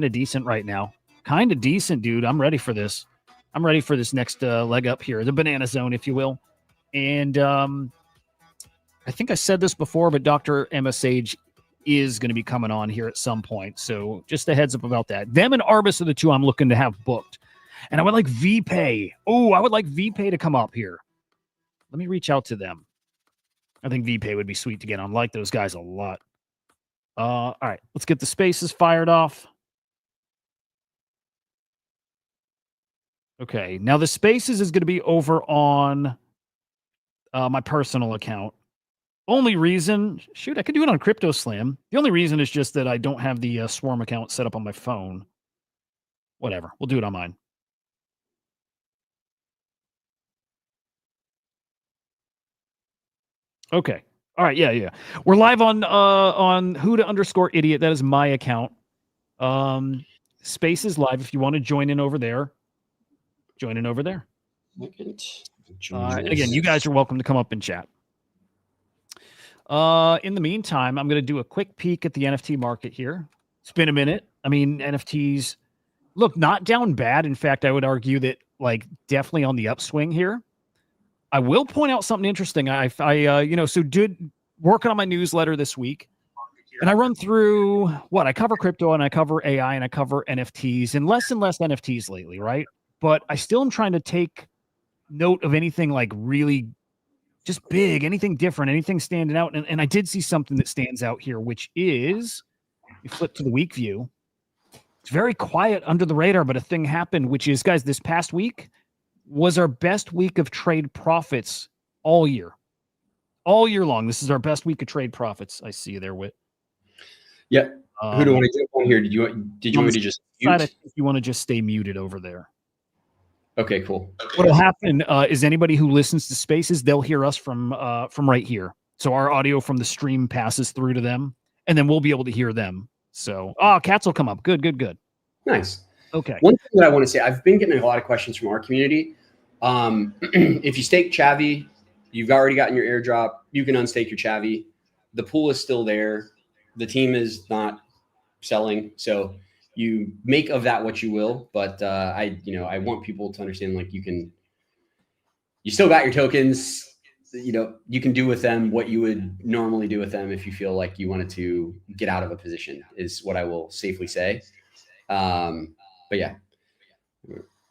of decent right now. Kind of decent, dude. I'm ready for this. I'm ready for this next leg up here, the banana zone, if you will. And I think I said this before, but Dr. Emma Sage is going to be coming on here at some point. So just a heads up about that. Them and Arbus are the two I'm looking to have booked. And I would like VPay. Oh, I would like VPay to come up here. Let me reach out to them. I think VPay would be sweet to get on. Like those guys a lot. All right, let's get the spaces fired off. Okay, now the spaces is going to be over on my personal account. Only reason, I could do it on CryptoSlam. The only reason is just that I don't have the Swarm account set up on my phone. Whatever, we'll do it on mine. Okay. All right. Yeah. We're live on Hudah_idiot. That is my account. Space is live. If you want to join in over there, join in over there. And again, you guys are welcome to come up and chat. In the meantime, I'm going to do a quick peek at the NFT market here. It's been a minute. I mean, NFTs look not down bad. In fact, I would argue that definitely on the upswing here. I will point out something interesting. So did working on my newsletter this week, and I run through I cover crypto and I cover AI and I cover NFTs and less NFTs lately, right? But I still am trying to take note of anything really just big, anything different, anything standing out. And I did see something that stands out here, which is, you flip to the week view. It's very quiet under the radar, but a thing happened, which is, guys, this past week was our best week of trade profits all year. All year long. This is our best week of trade profits. I see you there, Whit. Yeah. Who do you want to jump on here? Did you want me to just mute? I think you want to just stay muted over there. Okay, cool. What will happen is anybody who listens to Spaces, they'll hear us from right here. So our audio from the stream passes through to them, and then we'll be able to hear them. So, cats will come up. Good. Nice. Okay. One thing that I want to say, I've been getting a lot of questions from our community. If you stake Chavi, you've already gotten your airdrop. You can unstake your Chavi. The pool is still there. The team is not selling. So you make of that what you will. But I want people to understand, you still got your tokens. You can do with them what you would normally do with them if you feel like you wanted to get out of a position, is what I will safely say. But yeah,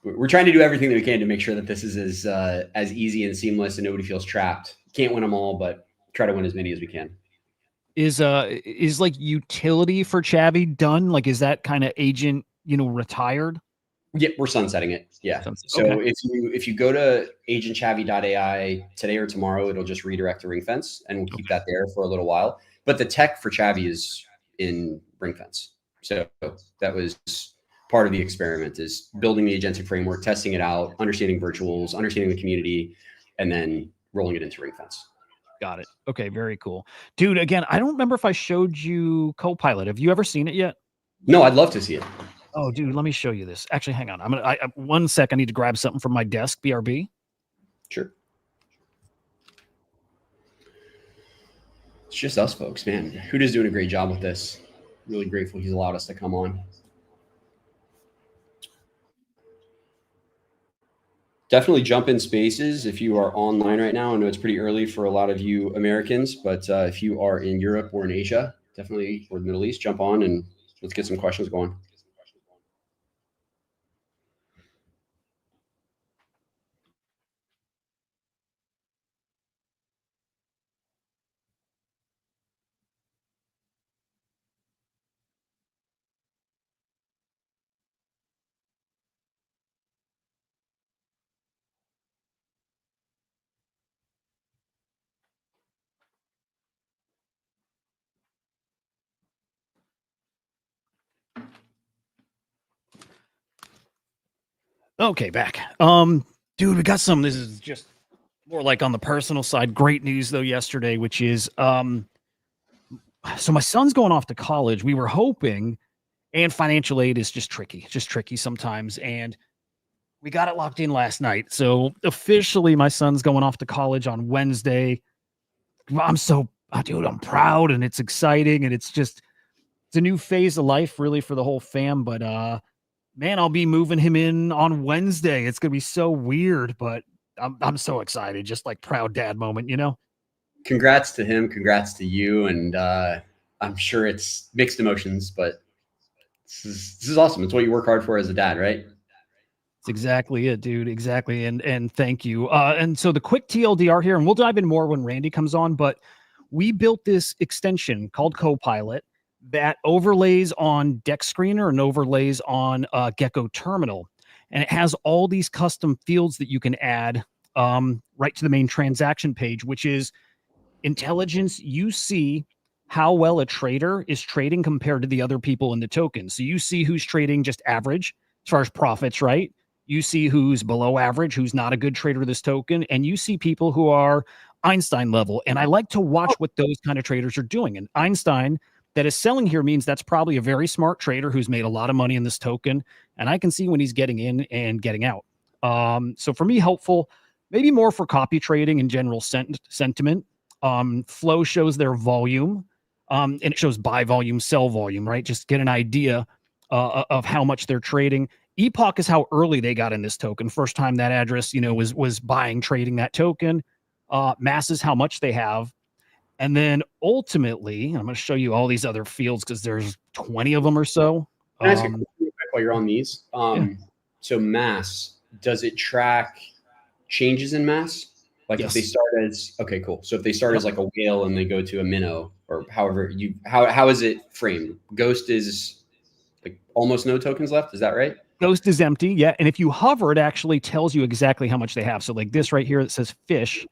we're trying to do everything that we can to make sure that this is as easy and seamless and nobody feels trapped. Can't win them all, but try to win as many as we can. Is like utility for Chavi done? Like, is that kind of agent, retired? Yeah, we're sunsetting it. Yeah. So Okay. if you go to agentchavi.ai today or tomorrow, it'll just redirect to Ringfence, and we'll keep that there for a little while. But the tech for Chavi is in Ringfence. So that was part of the experiment, is building the agentic framework, testing it out, understanding virtuals, understanding the community, and then rolling it into Ringfence. Got it. Okay, very cool. Dude, again, I don't remember if I showed you Copilot. Have you ever seen it yet? No, I'd love to see it. Oh, dude, let me show you this. Actually, hang on. I 1 sec. I need to grab something from my desk. BRB. Sure. It's just us folks, man. Hudah's doing a great job with this. Really grateful he's allowed us to come on. Definitely jump in spaces if you are online right now. I know it's pretty early for a lot of you Americans, but if you are in Europe or in Asia, definitely, or the Middle East, jump on and let's get some questions going. Okay, back. Dude, we got some. This is just more like on the personal side. Great news though yesterday, which is so my son's going off to college. We were hoping, and financial aid is just tricky. It's just tricky sometimes. And we got it locked in last night. So officially my son's going off to college on Wednesday. Dude, I'm proud and it's exciting, and it's a new phase of life really for the whole fam. But man, I'll be moving him in on Wednesday. It's gonna be so weird, but I'm so excited. Just like proud dad moment, Congrats to him. Congrats to you. And I'm sure it's mixed emotions, but this is awesome. It's what you work hard for as a dad, right? That's exactly it, dude. Exactly. And thank you. And so the quick TLDR here, and we'll dive in more when Randy comes on, but we built this extension called Copilot that overlays on Deck Screener and overlays on Gecko Terminal. And it has all these custom fields that you can add right to the main transaction page, which is intelligence. You see how well a trader is trading compared to the other people in the token. So you see who's trading just average as far as profits, right? You see who's below average, who's not a good trader of this token, and you see people who are Einstein level. And I like to watch what those kind of traders are doing. And Einstein that is selling here means that's probably a very smart trader who's made a lot of money in this token. And I can see when he's getting in and getting out. So for me, helpful, maybe more for copy trading and general sentiment. Flow shows their volume, and it shows buy volume, sell volume, right? Just get an idea of how much they're trading. Epoch is how early they got in this token. First time that address, was buying, trading that token. Mass is how much they have. And then ultimately, I'm going to show you all these other fields because there's 20 of them or so. Can I ask a question while you're on these? Yeah. So mass, does it track changes in mass? Like Yes. if they start as, okay, cool. So if they start as like a whale and they go to a minnow, or however how is it framed? Ghost is like almost no tokens left. Is that right? Ghost is empty. Yeah. And if you hover, it actually tells you exactly how much they have. So like this right here, it says fish.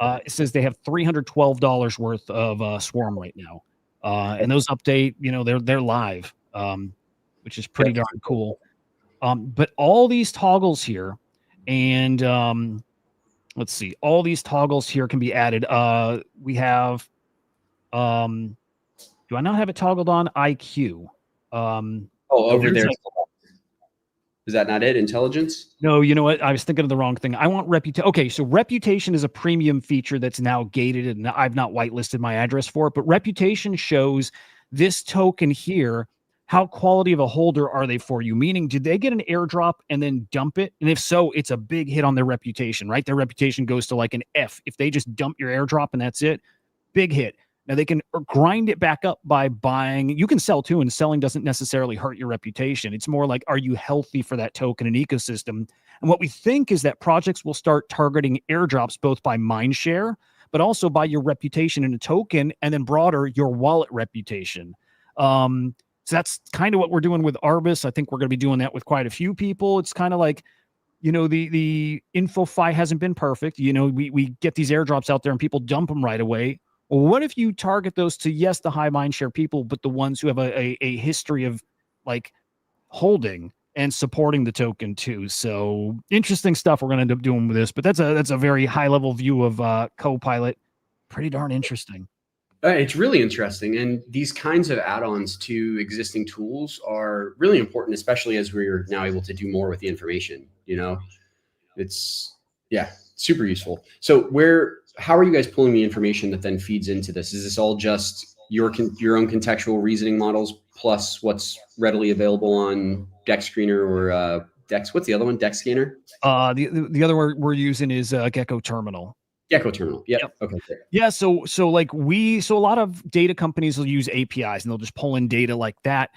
It says they have $312 worth of swarm right now. And those update, they're live, which is pretty darn cool. But all these toggles here, and let's see, all these toggles here can be added. We have, do I not have it toggled on? IQ. Over there. Is that not it? Intelligence? No, you know what? I was thinking of the wrong thing. I want reputation. Okay, so reputation is a premium feature that's now gated, and I've not whitelisted my address for it. But reputation shows this token here. How quality of a holder are they for you? Meaning, did they get an airdrop and then dump it? And if so, it's a big hit on their reputation, right? Their reputation goes to like an F. If they just dump your airdrop and that's it, big hit. Now they can grind it back up by buying. You can sell too, and selling doesn't necessarily hurt your reputation. It's more like, are you healthy for that token and ecosystem? And what we think is that projects will start targeting airdrops both by mind share, but also by your reputation in a token, and then broader, your wallet reputation. So that's kind of what we're doing with Arbus. I think we're going to be doing that with quite a few people. It's kind of like, you know, the InfoFi hasn't been perfect. You know, we get these airdrops out there and people dump them right away. Well, what if you target those to, yes, the high mind share people, but the ones who have a history of like holding and supporting the token too? So interesting stuff we're going to end up doing with this, but that's a very high level view of Copilot. Pretty darn interesting. It's really interesting. And these kinds of add-ons to existing tools are really important, especially as we're now able to do more with the information. You know, it's, yeah, super useful. So how are you guys pulling the information that then feeds into this? Is this all just your own contextual reasoning models plus what's readily available on Dex Screener or Dex? What's the other one? Dex Scanner? The other word we're using is Gecko Terminal. Gecko Terminal. Yep. Okay. Great. Yeah. So a lot of data companies will use APIs and they'll just pull in data like that.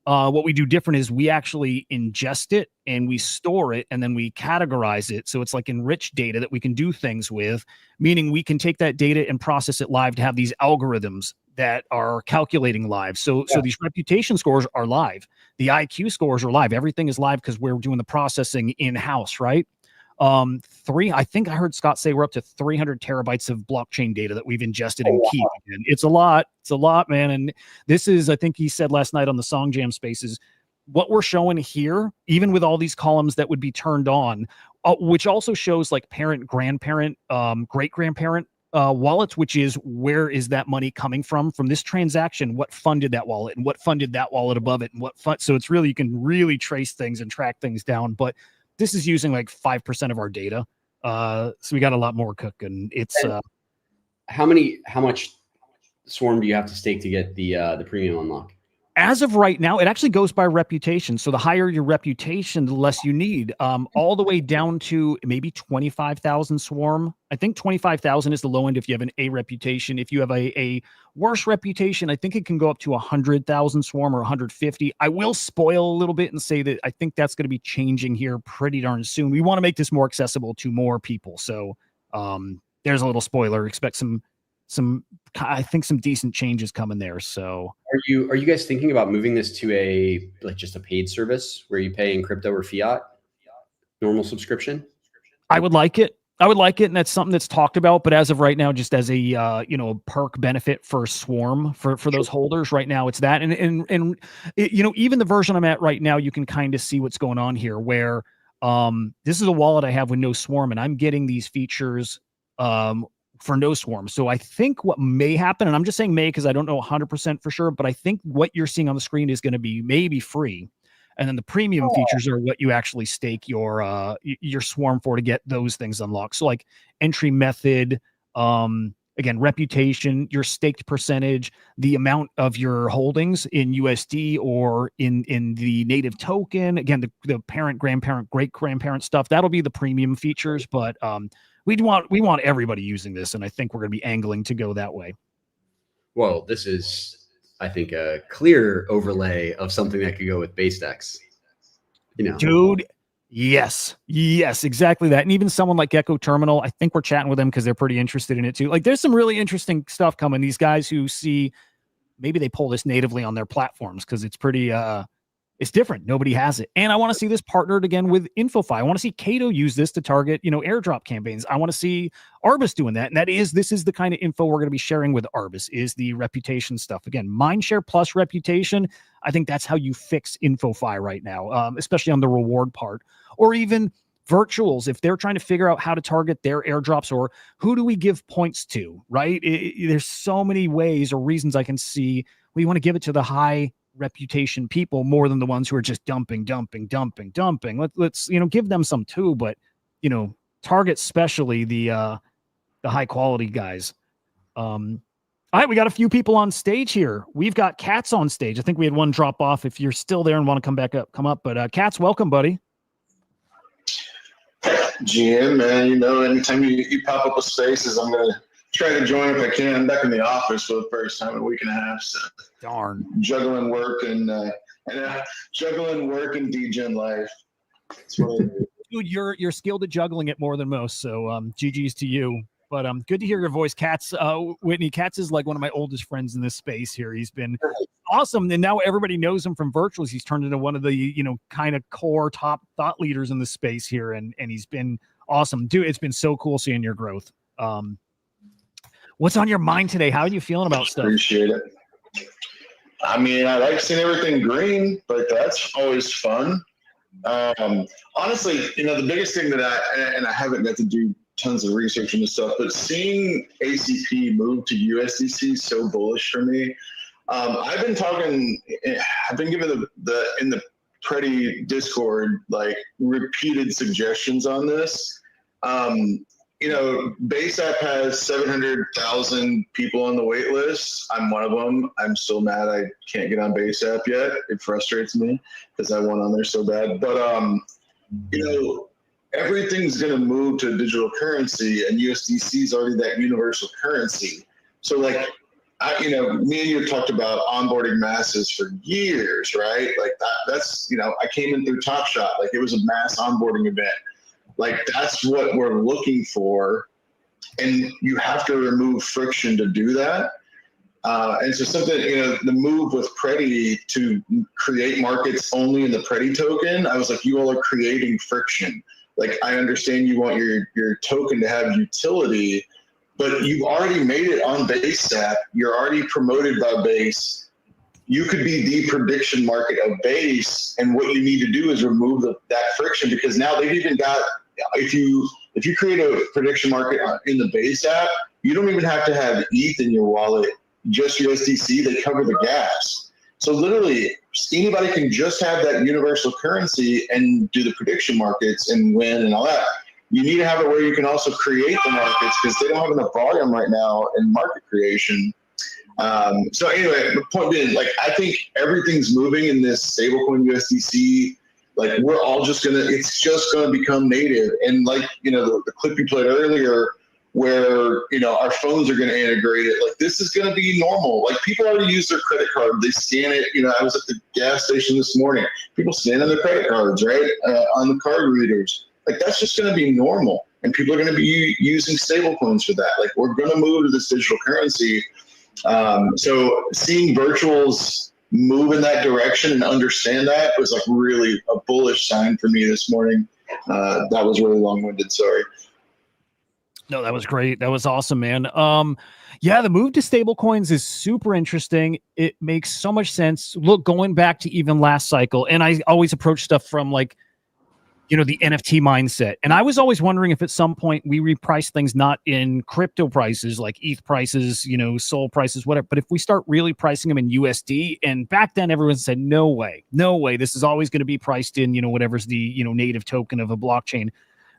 What we do different is we actually ingest it and we store it and then we categorize it. So it's like enriched data that we can do things with, meaning we can take that data and process it live to have these algorithms that are calculating live. So these reputation scores are live. The IQ scores are live. Everything is live because we're doing the processing in-house, right? I think I heard Scott say we're up to 300 terabytes of blockchain data that we've ingested and keep. And it's a lot, man. And this is, I think he said last night on the Song Jam Spaces, what we're showing here, even with all these columns that would be turned on, which also shows like parent, grandparent, great grandparent wallets, which is where is that money coming from this transaction, what funded that wallet and what funded that wallet above it and what fund. So it's really, you can really trace things and track things down. But this is using like 5% of our data. So we got a lot more cooking. It's how much Swarm do you have to stake to get the premium unlock? As of right now, it actually goes by reputation. So the higher your reputation, the less you need, all the way down to maybe 25,000 Swarm. I think 25,000 is the low end if you have an A reputation. If you have a worse reputation, I think it can go up to 100,000 Swarm or 150. I will spoil a little bit and say that I think that's going to be changing here pretty darn soon. We want to make this more accessible to more people. So there's a little spoiler. Expect some I think some decent changes coming there. So are you guys thinking about moving this to just a paid service where you pay in crypto or fiat, normal subscription? I would like it. And that's something that's talked about, but as of right now, just as a perk benefit for Swarm for those holders right now, it's that. And even the version I'm at right now, you can kind of see what's going on here where this is a wallet I have with no Swarm and I'm getting these features for no Swarm. So I think what may happen, and I'm just saying may because I don't know 100% for sure, but I think what you're seeing on the screen is going to be maybe free. And then the premium features are what you actually stake your Swarm for to get those things unlocked. So like entry method, again, reputation, your staked percentage, the amount of your holdings in USD or in the native token, again, the parent, grandparent, great grandparent stuff, that'll be the premium features. But we want everybody using this, and I think we're going to be angling to go that way. Well, this is, I think, a clear overlay of something that could go with BaseDex. Dude, yes, exactly that. And even someone like Gecko Terminal, I think we're chatting with them because they're pretty interested in it too. Like, there's some really interesting stuff coming. These guys who see maybe they pull this natively on their platforms because it's pretty it's different. Nobody has it. And I want to see this partnered again with InfoFi. I want to see Cato use this to target, airdrop campaigns. I want to see Arbus doing that. And this is the kind of info we're going to be sharing with Arbus, is the reputation stuff. Again, mindshare plus reputation. I think that's how you fix InfoFi right now, especially on the reward part. Or even virtuals, if they're trying to figure out how to target their airdrops, or who do we give points to, right? There's so many ways or reasons I can see we want to give it to the high reputation people more than the ones who are just dumping. Let's give them some too, but target especially the high quality guys. All right, we got a few people on stage here. We've got Cats on stage. I think we had one drop off. If you're still there and want to come up. But Cats, welcome, buddy. GM, man, anytime you pop up with spaces, I'm gonna try to join if I can. I'm back in the office for the first time in a week and a half. So Darn. juggling work and degen life. That's what I do. Dude, you're skilled at juggling it more than most. So GG's to you. But good to hear your voice, Katz. Whitney, Katz is like one of my oldest friends in this space here. He's been awesome, and now everybody knows him from virtuals. He's turned into one of the kind of core top thought leaders in the space here, and he's been awesome, dude. It's been so cool seeing your growth. What's on your mind today? How are you feeling about stuff? Appreciate it. I mean, I like seeing everything green, but that's always fun. Honestly, the biggest thing that I haven't got to do tons of research on this stuff, but seeing ACP move to USDC is so bullish for me. I've been given in the Pretty Discord, like, repeated suggestions on this. Base app has 700,000 people on the wait list. I'm one of them. I'm still mad I can't get on base app yet. It frustrates me because I want on there so bad. But, everything's going to move to a digital currency, and USDC is already that universal currency. So, like, me and you have talked about onboarding masses for years, right? Like that's I came in through Top Shot. Like, it was a mass onboarding event. Like, that's what we're looking for, and you have to remove friction to do that. And so something, the move with Predi to create markets only in the Predi token, I was like, you all are creating friction. Like, I understand you want your token to have utility, but you've already made it on Base app. You're already promoted by Base. You could be the prediction market of Base, and what you need to do is remove that friction, because now they've even got, if you create a prediction market in the Base app, you don't even have to have ETH in your wallet, just USDC. They cover the gas. So literally, anybody can just have that universal currency and do the prediction markets and win and all that. You need to have it where you can also create the markets, because they don't have enough volume right now in market creation. So anyway, the point being, like, I think everything's moving in this stablecoin USDC. Like, we're all it's just gonna become native. And like, the clip you played earlier, where our phones are going to integrate it. Like, this is going to be normal. Like, people already use their credit card. They scan it. I was at the gas station this morning. People scanning their credit cards, right, on the card readers. Like, that's just going to be normal. And people are going to be using stable coins for that. Like, we're going to move to this digital currency. So seeing virtuals move in that direction and understand that was like really a bullish sign for me this morning. That was really long-winded. Sorry. No, that was great. That was awesome, man. Yeah, the move to stable coins is super interesting. It makes so much sense. Look, going back to even last cycle, and I always approach stuff from like, the NFT mindset. And I was always wondering if at some point we reprice things not in crypto prices, like ETH prices, SOL prices, whatever. But if we start really pricing them in USD, and back then everyone said, no way, this is always going to be priced in, whatever's the, native token of a blockchain.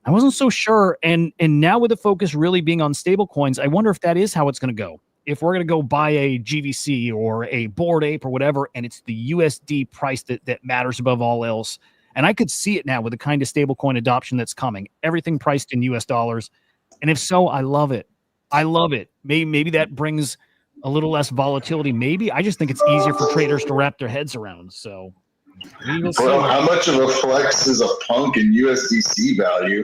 I wasn't so sure. And now with the focus really being on stable coins, I wonder if that is how it's going to go. If we're going to go buy a GVC or a Bored Ape or whatever, and it's the USD price that matters above all else. And I could see it now with the kind of stable coin adoption that's coming. Everything priced in US dollars. And if so, I love it. Maybe that brings a little less volatility. Maybe. I just think it's easier for traders to wrap their heads around. So Bro, how much of a flex is a punk in USDC value?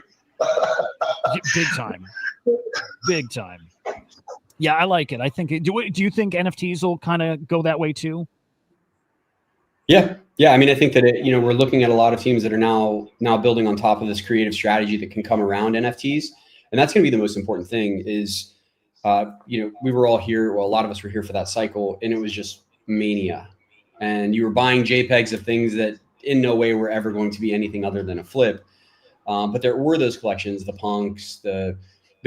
Big time. Yeah, I like it. I think. Do you think NFTs will kind of go that way too? Yeah. I mean, I think that we're looking at a lot of teams that are now building on top of this creative strategy that can come around NFTs, and that's going to be the most important thing. Is we were all here. Well, a lot of us were here for that cycle, and it was just mania. And you were buying JPEGs of things that in no way were ever going to be anything other than a flip. But there were those collections, the punks, the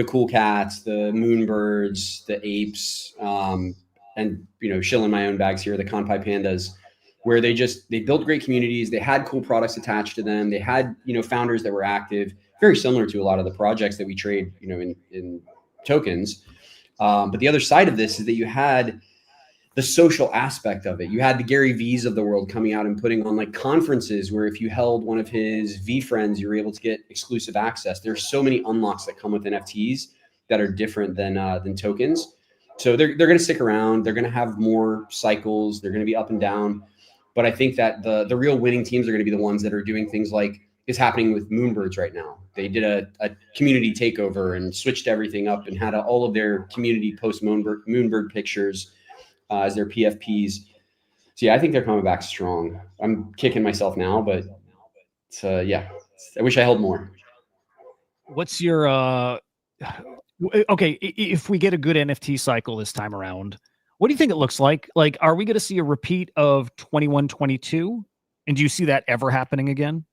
cool cats, the moonbirds, the apes, and shilling my own bags here, the Kanpai pandas, where they built great communities. They had cool products attached to them. They had, founders that were active, very similar to a lot of the projects that we trade, in tokens. But the other side of this is that you had the social aspect of it. You had the Gary V's of the world coming out and putting on like conferences where if you held one of his V friends, you were able to get exclusive access. There's so many unlocks that come with NFTs that are different than tokens. So they're going to stick around. They're going to have more cycles. They're going to be up and down. But I think that the real winning teams are going to be the ones that are doing things like is happening with Moonbirds right now. They did a community takeover and switched everything up and had all of their community post Moonbird pictures as their PFPs. So yeah, I think they're coming back strong. I'm kicking myself now, but yeah, I wish I held more. What's your okay, if we get a good NFT cycle this time around, what do you think it looks like? Like, are we going to see a repeat of 21, 22? And do you see that ever happening again?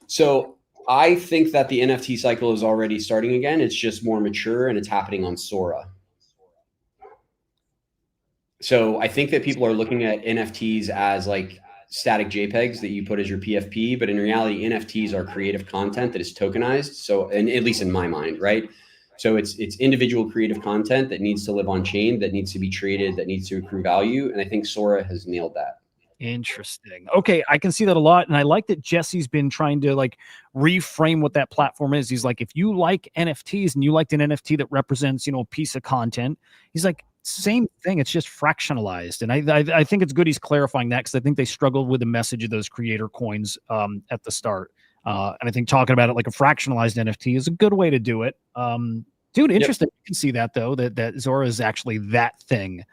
So I think that the NFT cycle is already starting again. It's just more mature and it's happening on Sora. So I think that people are looking at NFTs as like static JPEGs that you put as your PFP, but in reality, NFTs are creative content that is tokenized. So, and at least in my mind, right? So it's individual creative content that needs to live on chain, that needs to be traded, that needs to accrue value. And I think Sora has nailed that. Interesting. Okay, I can see that a lot, and I like that Jesse's been trying to like reframe what that platform is. He's like, if you like NFTs and you liked an NFT that represents, you know, a piece of content, he's like, same thing. It's just fractionalized, and I think it's good he's clarifying that because I think they struggled with the message of those creator coins at the start, and I think talking about it like a fractionalized NFT is a good way to do it. Dude, interesting. Yep. You can see that though that Zora is actually that thing,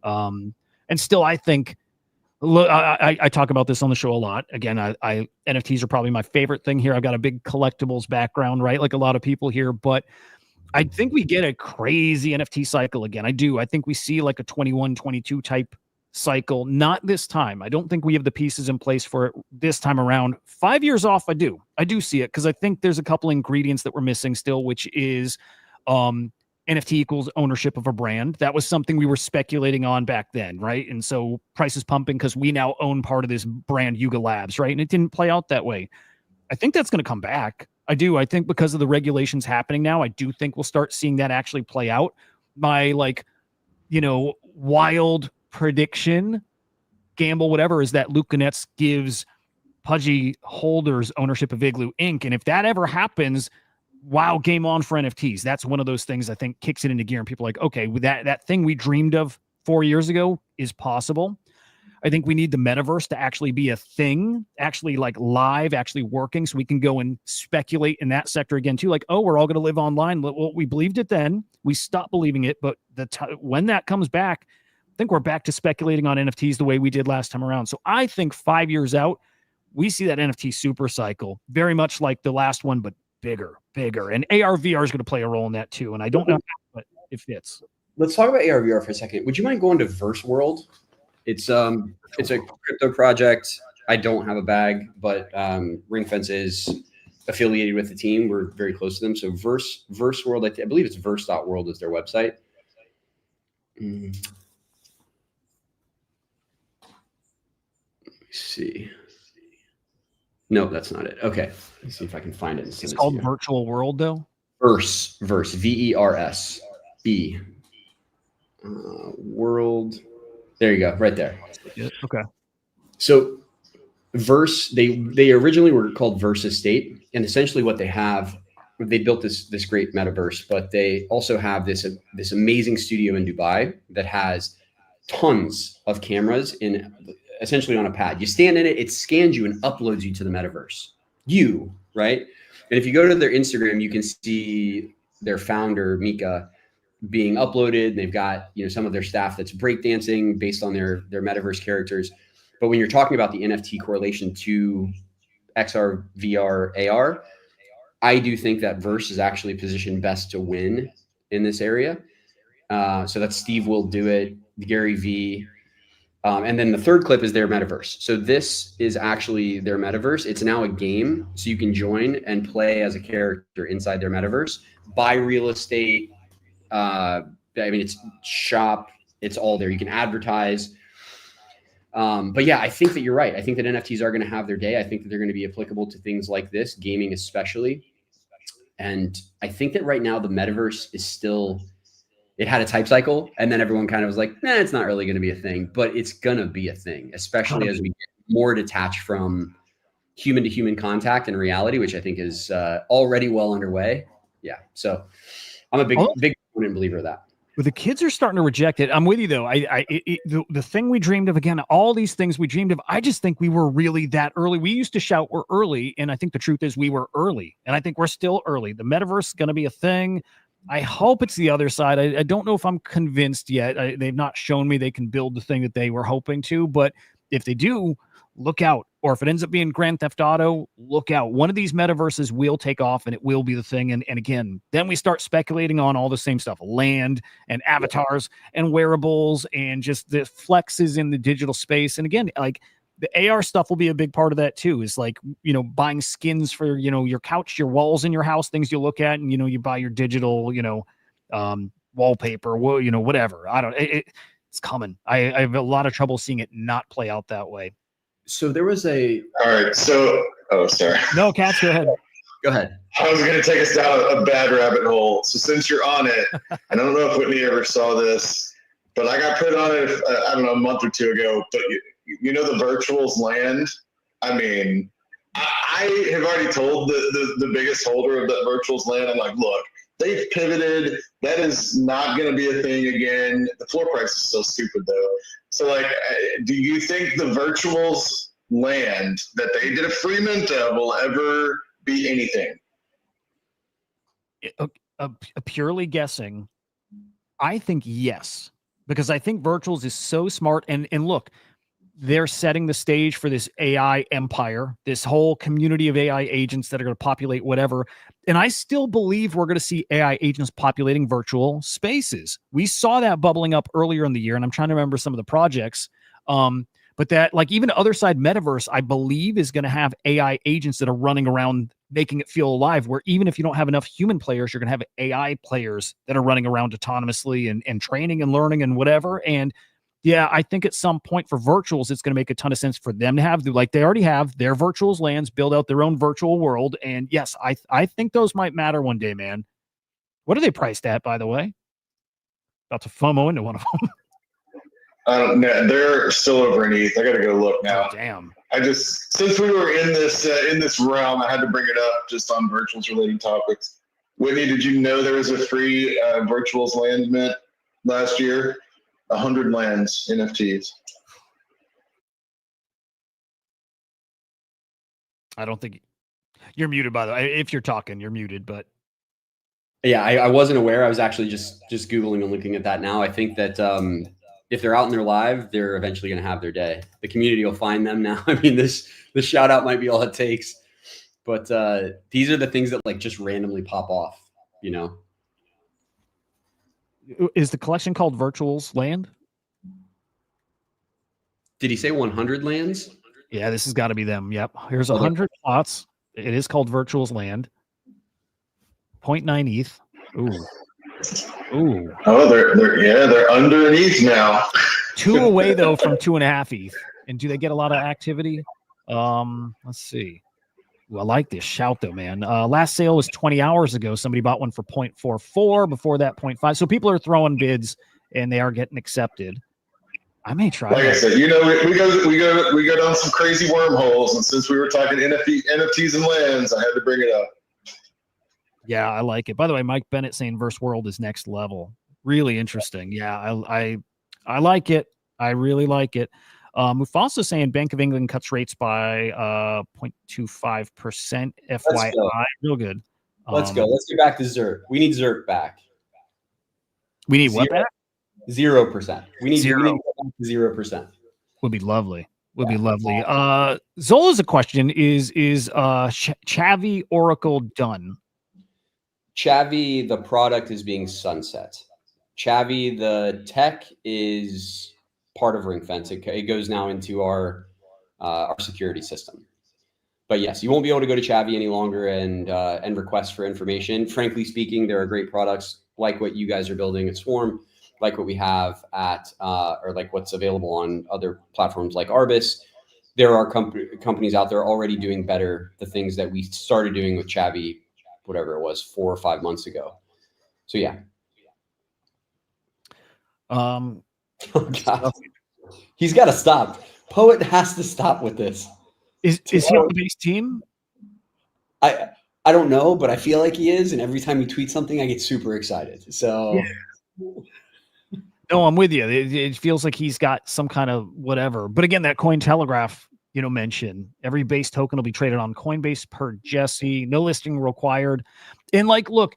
and still I think. Look, I talk about this on the show a lot. Again, I NFTs are probably my favorite thing here. I've got a big collectibles background, right? Like a lot of people here, but I think we get a crazy NFT cycle again. I do. I think we see like a 21, 22 type cycle. Not this time. I don't think we have the pieces in place for it this time around. 5 years off, I do see it because I think there's a couple ingredients that we're missing still, which is NFT equals ownership of a brand. That was something we were speculating on back then, right? And so price is pumping because we now own part of this brand, Yuga Labs, right? And it didn't play out that way. I think that's going to come back. I do. I think because of the regulations happening now, I do think we'll start seeing that actually play out. My like, you know, wild prediction, gamble, whatever, is that Luke Gnetz gives Pudgy holders ownership of Igloo Inc. And if that ever happens, wow, game on for NFTs. That's one of those things I think kicks it into gear and people are like, okay, with that thing we dreamed of 4 years ago is possible. I think we need the metaverse to actually be a thing, actually like live, actually working, so we can go and speculate in that sector again too. Like, oh, we're all going to live online. Well, we believed it then. We stopped believing it, but when that comes back, I think we're back to speculating on NFTs the way we did last time around. So I think 5 years out, we see that NFT super cycle, very much like the last one, but bigger. And AR VR is going to play a role in that too. And I don't know how, but it fits. Let's talk about AR VR for a second. Would you mind going to Verse World? It's a crypto project. I don't have a bag, but Ringfence is affiliated with the team. We're very close to them. So Verse World, I believe it's verse.world is their website. Let me see. No, that's not it. Okay. Let's see if I can find it. It's called Virtual World, though? Verse, VERS. E. World. There you go, right there. Okay. So Verse, they originally were called Verse Estate. And essentially what they have, they built this great metaverse, but they also have this amazing studio in Dubai that has tons of cameras essentially on a pad. You stand in it, it scans you and uploads you to the metaverse. Right? And if you go to their Instagram, you can see their founder, Mika, being uploaded. They've got, you know, some of their staff that's breakdancing based on their metaverse characters. But when you're talking about the NFT correlation to XR, VR, AR, I do think that Verse is actually positioned best to win in this area. So that's Steve Will Do It, Gary V. And then the third clip is their metaverse. So this is actually their metaverse. It's now a game. So you can join and play as a character inside their metaverse, buy real estate. I mean, it's shop, it's all there. You can advertise. But yeah, I think that you're right. I think that NFTs are going to have their day. I think that they're going to be applicable to things like this, gaming especially. And I think that right now the metaverse is still, it had its hype cycle and then everyone kind of was like, nah, it's not really going to be a thing, but it's going to be a thing, especially as we get more detached from human to human contact and reality, which I think is already well underway. Yeah. So I'm a big believer of that. But the kids are starting to reject it. I'm with you though. The thing we dreamed of, again, all these things we dreamed of, I just think we were really that early. We used to shout we're early, and I think the truth is we were early, and I think we're still early. The metaverse is going to be a thing. I hope it's the other side. I don't know if I'm convinced yet. They've not shown me they can build the thing that they were hoping to, but if they do, look out. Or if it ends up being Grand Theft Auto, look out. One of these metaverses will take off and it will be the thing. And again, then we start speculating on all the same stuff, land and avatars and wearables and just the flexes in the digital space. And again, like the AR stuff will be a big part of that too. Is like, you know, buying skins for, you know, your couch, your walls in your house, things you look at, and, you know, you buy your digital, you know, wallpaper, you know, whatever. I don't, it's coming. I have a lot of trouble seeing it not play out that way. So there was all right. So, sorry. No, Katz, go ahead. Go ahead. I was going to take us down a bad rabbit hole. So since you're on it, I don't know if Whitney ever saw this, but I got put on it, I don't know, a month or two ago, but you know, the virtuals land. I mean, I have already told the biggest holder of that virtuals land, I'm like, look, they've pivoted. That is not going to be a thing again. The floor price is so stupid though. So like, do you think the virtuals land that they did a free mint of will ever be anything? Purely guessing, I think yes, because I think virtuals is so smart. And look, they're setting the stage for this AI empire, this whole community of AI agents that are going to populate whatever. And I still believe we're going to see AI agents populating virtual spaces. We saw that bubbling up earlier in the year, and I'm trying to remember some of the projects. But that, like, even other side metaverse, I believe is going to have AI agents that are running around making it feel alive, where even if you don't have enough human players, you're going to have AI players that are running around autonomously and training and learning and whatever. And yeah, I think at some point for virtuals, it's going to make a ton of sense for them to have, like they already have their virtuals lands, build out their own virtual world. And yes, I think those might matter one day, man. What are they priced at, by the way? About to FOMO into one of them. They're still over an ETH. I got to go look now. Oh, damn. Since we were in this realm, I had to bring it up just on virtuals related topics. Whitney, did you know there was a free virtuals land mint last year? 100 lands, NFTs. I don't think you're muted, by the way. If you're talking, you're muted, but yeah, I wasn't aware. I was actually just Googling and looking at that now. I think that if they're out in their live, they're eventually going to have their day. The community will find them now. I mean, the shout out might be all it takes, but these are the things that like just randomly pop off, you know? Is the collection called Virtuals Land? Did he say 100 lands? Yeah, this has got to be them. Yep. Here's 100 plots. It is called Virtuals Land. 0.9 ETH. Ooh. Ooh. Oh, they're underneath now. 2 away though from 2.5 ETH. And do they get a lot of activity? Let's see. Ooh, I like this shout though, man. Last sale was 20 hours ago. Somebody bought one for 0.44. Before that, 0.5. So people are throwing bids and they are getting accepted. I may try. Like I said, you know, we go down some crazy wormholes, and since we were talking NFTs and lands, I had to bring it up. Yeah, I like it. By the way, Mike Bennett saying Verse World is next level. Really interesting. Yeah, I like it. I really like it. Mufasa saying Bank of England cuts rates by 0.25%. FYI, real good. Let's go. Let's get back to Zerk. We need Zerk back. We need what back? 0%. We need 0%. Would be lovely. Would be lovely. Zola's a question: Is Chavi Oracle done? Chavi, the product is being sunset. Chavi, the tech is part of Ring Fence. It goes now into our security system. But yes, you won't be able to go to Chavi any longer and request for information. Frankly speaking, there are great products like what you guys are building at Swarm, like what we have at, or like what's available on other platforms like Arbis. There are companies out there already doing better the things that we started doing with Chavi, whatever it was, 4 or 5 months ago. So yeah. Oh, God. He's got to stop. Poet has to stop with this. Is he on the base team? I don't know, but I feel like he is. And every time he tweets something, I get super excited. So No, I'm with you. It feels like he's got some kind of whatever. But again, that Cointelegraph, mention every base token will be traded on Coinbase per Jesse, no listing required. And like, look,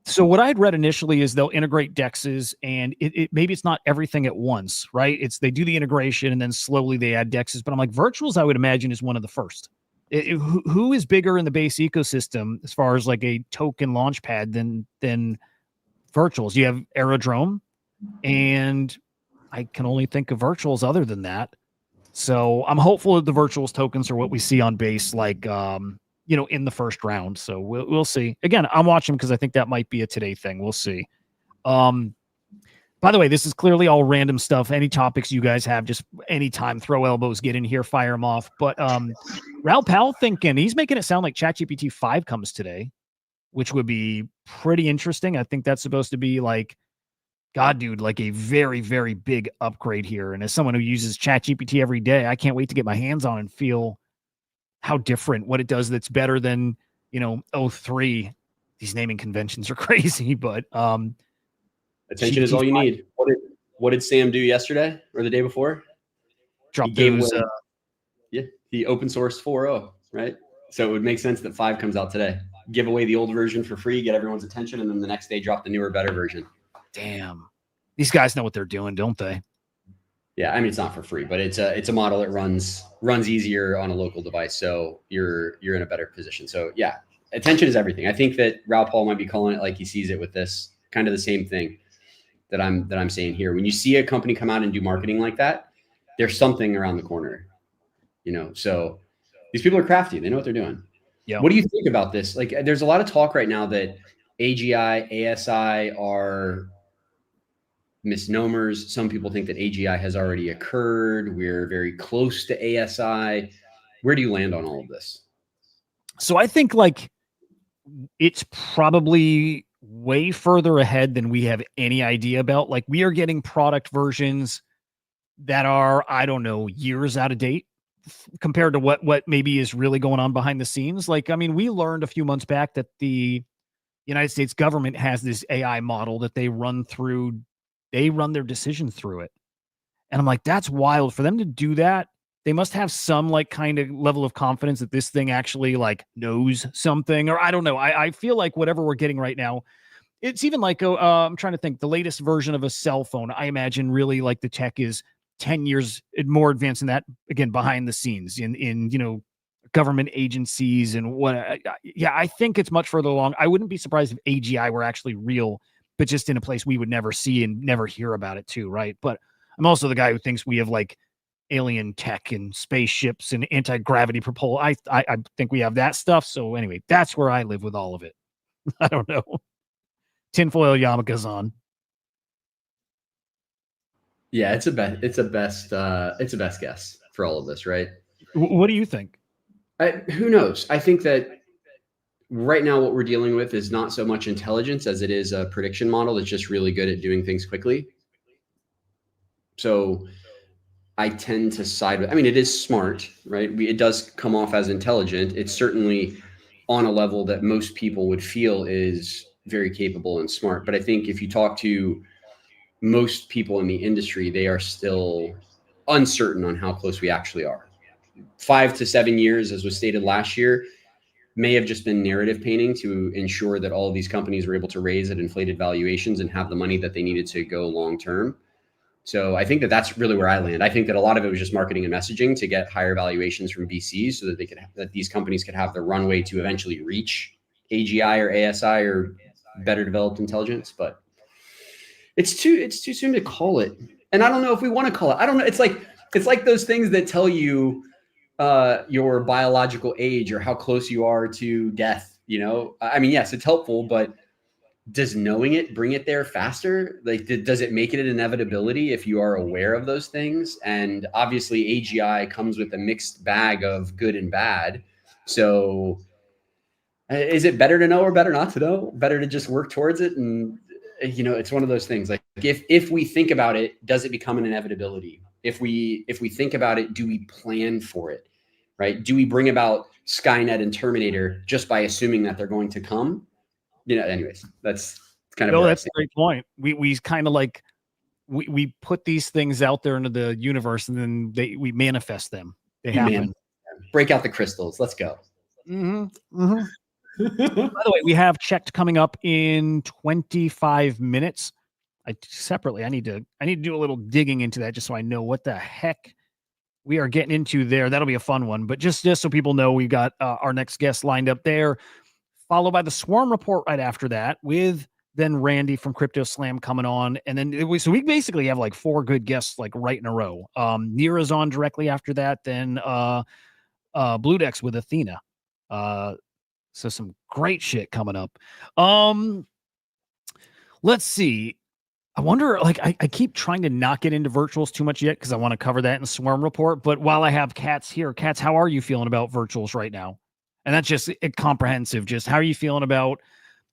so what I had read initially is they'll integrate DEXs, and maybe it's not everything at once, right? They do the integration and then slowly they add DEXs. But I'm like, virtuals, I would imagine, is one of the first. Who is bigger in the base ecosystem as far as like a token launchpad than virtuals? You have Aerodrome, and I can only think of virtuals other than that. So I'm hopeful that the virtuals tokens are what we see on base, like in the first round. So we'll see. Again, I'm watching because I think that might be a today thing. We'll see. By the way, this is clearly all random stuff. Any topics you guys have, just anytime, throw elbows, get in here, fire them off. But Raoul Pal he's making it sound like ChatGPT 5 comes today, which would be pretty interesting. I think that's supposed to be like, God, dude, like a very, very big upgrade here. And as someone who uses ChatGPT every day, I can't wait to get my hands on and feel how different, what it does that's better than, 03. These naming conventions are crazy, but attention is all you need. What did Sam do yesterday or the day before? Drop those. The open source 4.0, right? So it would make sense that 5 comes out today. Give away the old version for free, get everyone's attention, and then the next day drop the newer, better version. Damn, these guys know what they're doing, don't they? Yeah, I mean, it's not for free, but it's a model that runs easier on a local device, so you're in a better position. So yeah, attention is everything. I think that Raoul Pal might be calling it like he sees it with this, kind of the same thing that I'm saying here. When you see a company come out and do marketing like that, there's something around the corner, So these people are crafty; they know what they're doing. Yeah. What do you think about this? Like, there's a lot of talk right now that AGI, ASI are misnomers. Some people think that AGI has already occurred. We're very close to ASI. Where do you land on all of this? So I think like it's probably way further ahead than we have any idea about. Like we are getting product versions that are, I don't know, years out of date compared to what maybe is really going on behind the scenes. Like, I mean, we learned a few months back that the United States government has this AI model that they run their decisions through it. And I'm like, that's wild for them to do that. They must have some like kind of level of confidence that this thing actually like knows something, or I don't know. I feel like whatever we're getting right now, it's even like, I'm trying to think the latest version of a cell phone. I imagine really like the tech is 10 years more advanced than that, again, behind the scenes in government agencies and what. I think it's much further along. I wouldn't be surprised if AGI were actually real, but just in a place we would never see and never hear about it too, right? But I'm also the guy who thinks we have like alien tech and spaceships and anti-gravity propulsion. I think we have that stuff. So anyway, that's where I live with all of it. I don't know. Tinfoil yarmulke's on. Yeah, it's a best guess for all of this, right? What do you think? Who knows? I think that right now what we're dealing with is not so much intelligence as it is a prediction model that's just really good at doing things quickly. So I tend to side with, I mean, it is smart, right? It does come off as intelligent. It's certainly on a level that most people would feel is very capable and smart. But I think if you talk to most people in the industry, they are still uncertain on how close we actually are. 5 to 7 years, as was stated last year, may have just been narrative painting to ensure that all of these companies were able to raise at inflated valuations and have the money that they needed to go long term. So I think that that's really where I land. I think that a lot of it was just marketing and messaging to get higher valuations from VCs so that that these companies could have the runway to eventually reach AGI or ASI or better developed intelligence. But it's too soon to call it. And I don't know if we want to call it. I don't know. It's like those things that tell you your biological age or how close you are to death. I mean, yes, it's helpful, but does knowing it bring it there faster? Like, does it make it an inevitability if you are aware of those things? And obviously AGI comes with a mixed bag of good and bad. So is it better to know or better not to know? Better to just work towards it? And, it's one of those things. Like if we think about it, does it become an inevitability? If we think about it, do we plan for it? right? Do we bring about Skynet and Terminator just by assuming that they're going to come? Anyways, that's kind of. No, that's a great point. We kind of like we put these things out there into the universe, and then we manifest them. They happen. Break out the crystals. Let's go. Mm-hmm. Mm-hmm. By the way, we have checked coming up in 25 minutes. I need to do a little digging into that just so I know what the heck we are getting into there. That'll be a fun one. But just so people know, we've got our next guest lined up there, followed by the Swarm Report right after that, with then Randy from CryptoSlam coming on. And then we basically have like 4 good guests like right in a row. Nira's on directly after that, then Bluedex with Athena. So some great shit coming up. Let's see. I wonder, like, I keep trying to not get into virtuals too much yet because I want to cover that in the Swarm Report. But while I have Katz here, Katz, how are you feeling about virtuals right now? And that's just comprehensive. Just how are you feeling about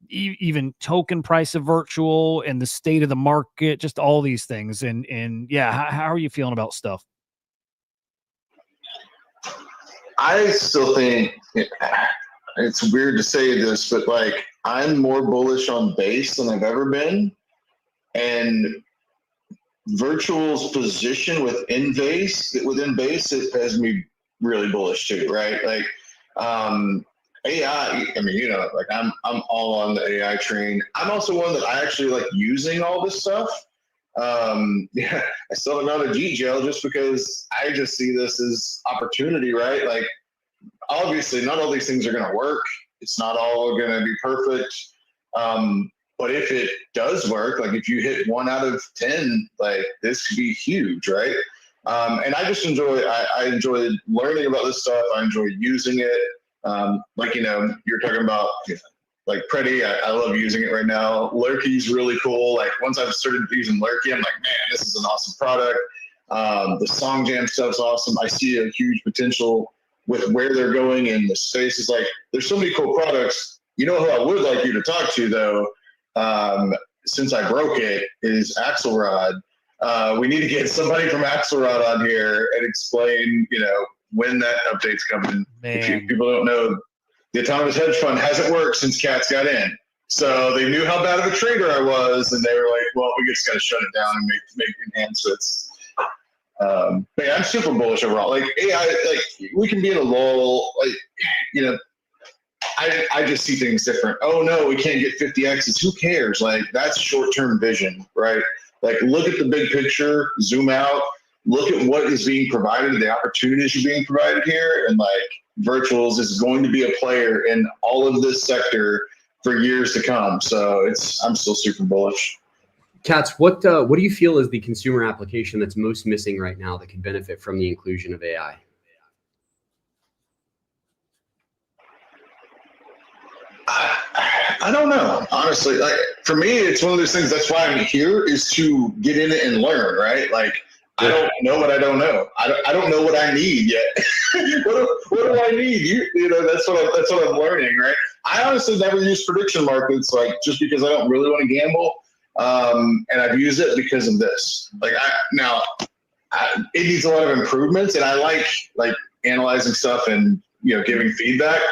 even token price of virtual and the state of the market, just all these things. And yeah, how are you feeling about stuff? I still think it's weird to say this, but like I'm more bullish on base than I've ever been. And virtual's position within base, it has me really bullish too, right? Like AI, I mean, like I'm all on the AI train. I'm also one that I actually like using all this stuff. Yeah, I still haven't gone to G-Gel just because I just see this as opportunity, right? Like obviously not all these things are going to work. It's not all going to be perfect. But if it does work, like if you hit 1 out of 10, like this could be huge, right? And I just enjoy learning about this stuff. I enjoy using it. Like, you're talking about like Pretty, I love using it right now. Lurky's really cool. Like once I've started using Lurky, I'm like, man, this is an awesome product. The Song Jam stuff's awesome. I see a huge potential with where they're going in the space. Is like, there's so many cool products. You know who I would like you to talk to though, since I broke it, is Axelrod. We need to get somebody from Axelrod on here and explain, when that update's coming. If people don't know, the Autonomous Hedge Fund hasn't worked since Cats got in. So they knew how bad of a trader I was, and they were like, well, we just got to shut it down and make enhancements. But yeah, I'm super bullish overall. Like AI, like we can be in a lull, like, I just see things different. Oh no, we can't get 50Xs. Who cares? Like that's short-term vision, right? Like look at the big picture, zoom out, look at what is being provided, the opportunities are being provided here, and like virtuals is going to be a player in all of this sector for years to come. So I'm still super bullish. Katz, what do you feel is the consumer application that's most missing right now that could benefit from the inclusion of AI? I don't know, honestly. Like for me, it's one of those things. That's why I'm here, is to get in it and learn, right? Like I don't know what I don't know. I don't know what I need yet. what do I need? That's what I'm learning, right? I honestly never use prediction markets, like just because I don't really want to gamble. And I've used it because of this. Like it needs a lot of improvements, and I like analyzing stuff and giving feedback.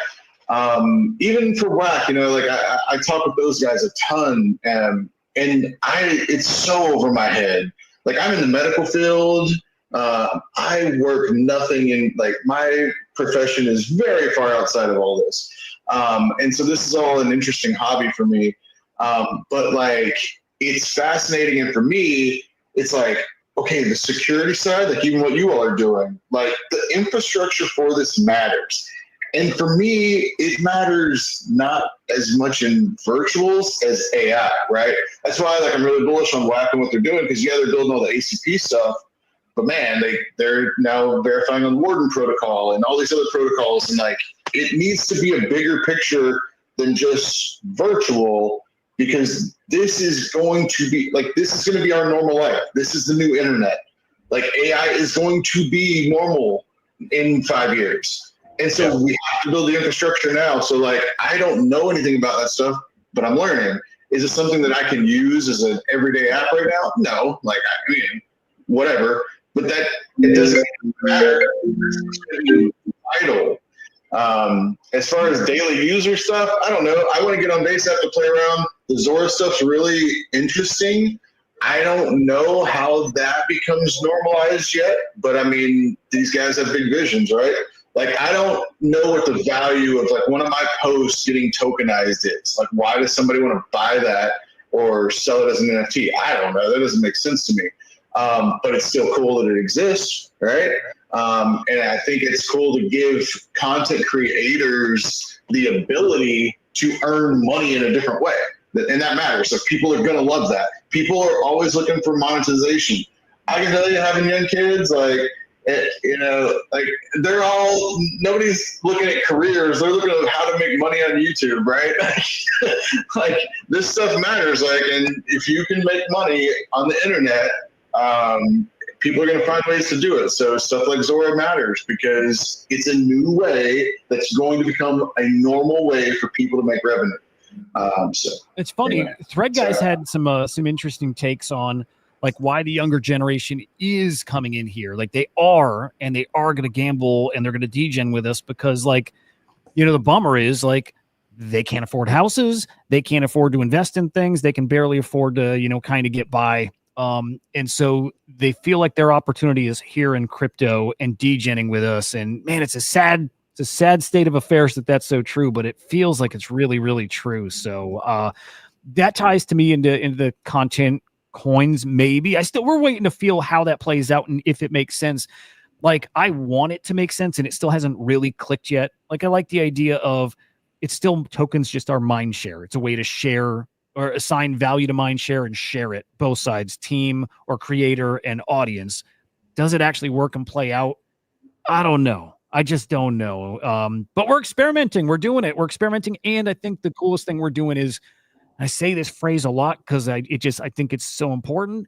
Even for WAC, like I talk with those guys a ton, and it's so over my head. Like I'm in the medical field. I work nothing in, like my profession is very far outside of all this. And so this is all an interesting hobby for me. But like, it's fascinating. And for me, it's like, okay, the security side, like even what you all are doing, like the infrastructure for this matters. And for me, it matters not as much in virtuals as AI, right? That's why I'm really bullish on WAC and what they're doing, because they're building all the ACP stuff, but man, they're now verifying on the Warden protocol and all these other protocols, and like it needs to be a bigger picture than just virtual, because this is going to be our normal life. This is the new internet. Like AI is going to be normal in 5 years. And so we have to build the infrastructure now. So like, I don't know anything about that stuff, but I'm learning. Is it something that I can use as an everyday app right now? No, like, I mean, whatever, but it doesn't matter. idle. As far as daily user stuff, I don't know. I want to get on base app to play around. The Zora stuff's really interesting. I don't know how that becomes normalized yet, but I mean, these guys have big visions, right? Like, I don't know what the value of like one of my posts getting tokenized is. Like, why does somebody want to buy that or sell it as an NFT? I don't know. That doesn't make sense to me. But it's still cool that it exists, right? And I think it's cool to give content creators the ability to earn money in a different way. And that matters. So people are going to love that. People are always looking for monetization. I can tell you, having young kids, like, like they're all, nobody's looking at careers. They're looking at how to make money on YouTube, right? Like, this stuff matters. Like, and if you can make money on the internet, people are going to find ways to do it. So stuff like Zora matters because it's a new way that's going to become a normal way for people to make revenue. So it's funny. Anyway, Thread guys had some interesting takes on like why the younger generation is coming in here. Like they are going to gamble and they're going to degen with us because, like, you know, the bummer is like they can't afford houses, they can't afford to invest in things, they can barely afford to, you know, kind of get by. And so they feel like their opportunity is here in crypto and degenning with us. And man, it's a sad state of affairs that that's so true, but it feels like it's really, really true. So that ties to me into the content coins. Maybe we're waiting to feel how that plays out and if it makes sense. Like, I want it to make sense and it still hasn't really clicked yet. Like, I like the idea of it's still tokens, just our mind share. It's a way to share or assign value to mind share and share it, both sides, team or creator and audience. Does it actually work and play out? I don't know. I just don't know. But we're experimenting. We're doing it. We're experimenting. And I think the coolest thing we're doing is, I say this phrase a lot because I think it's so important.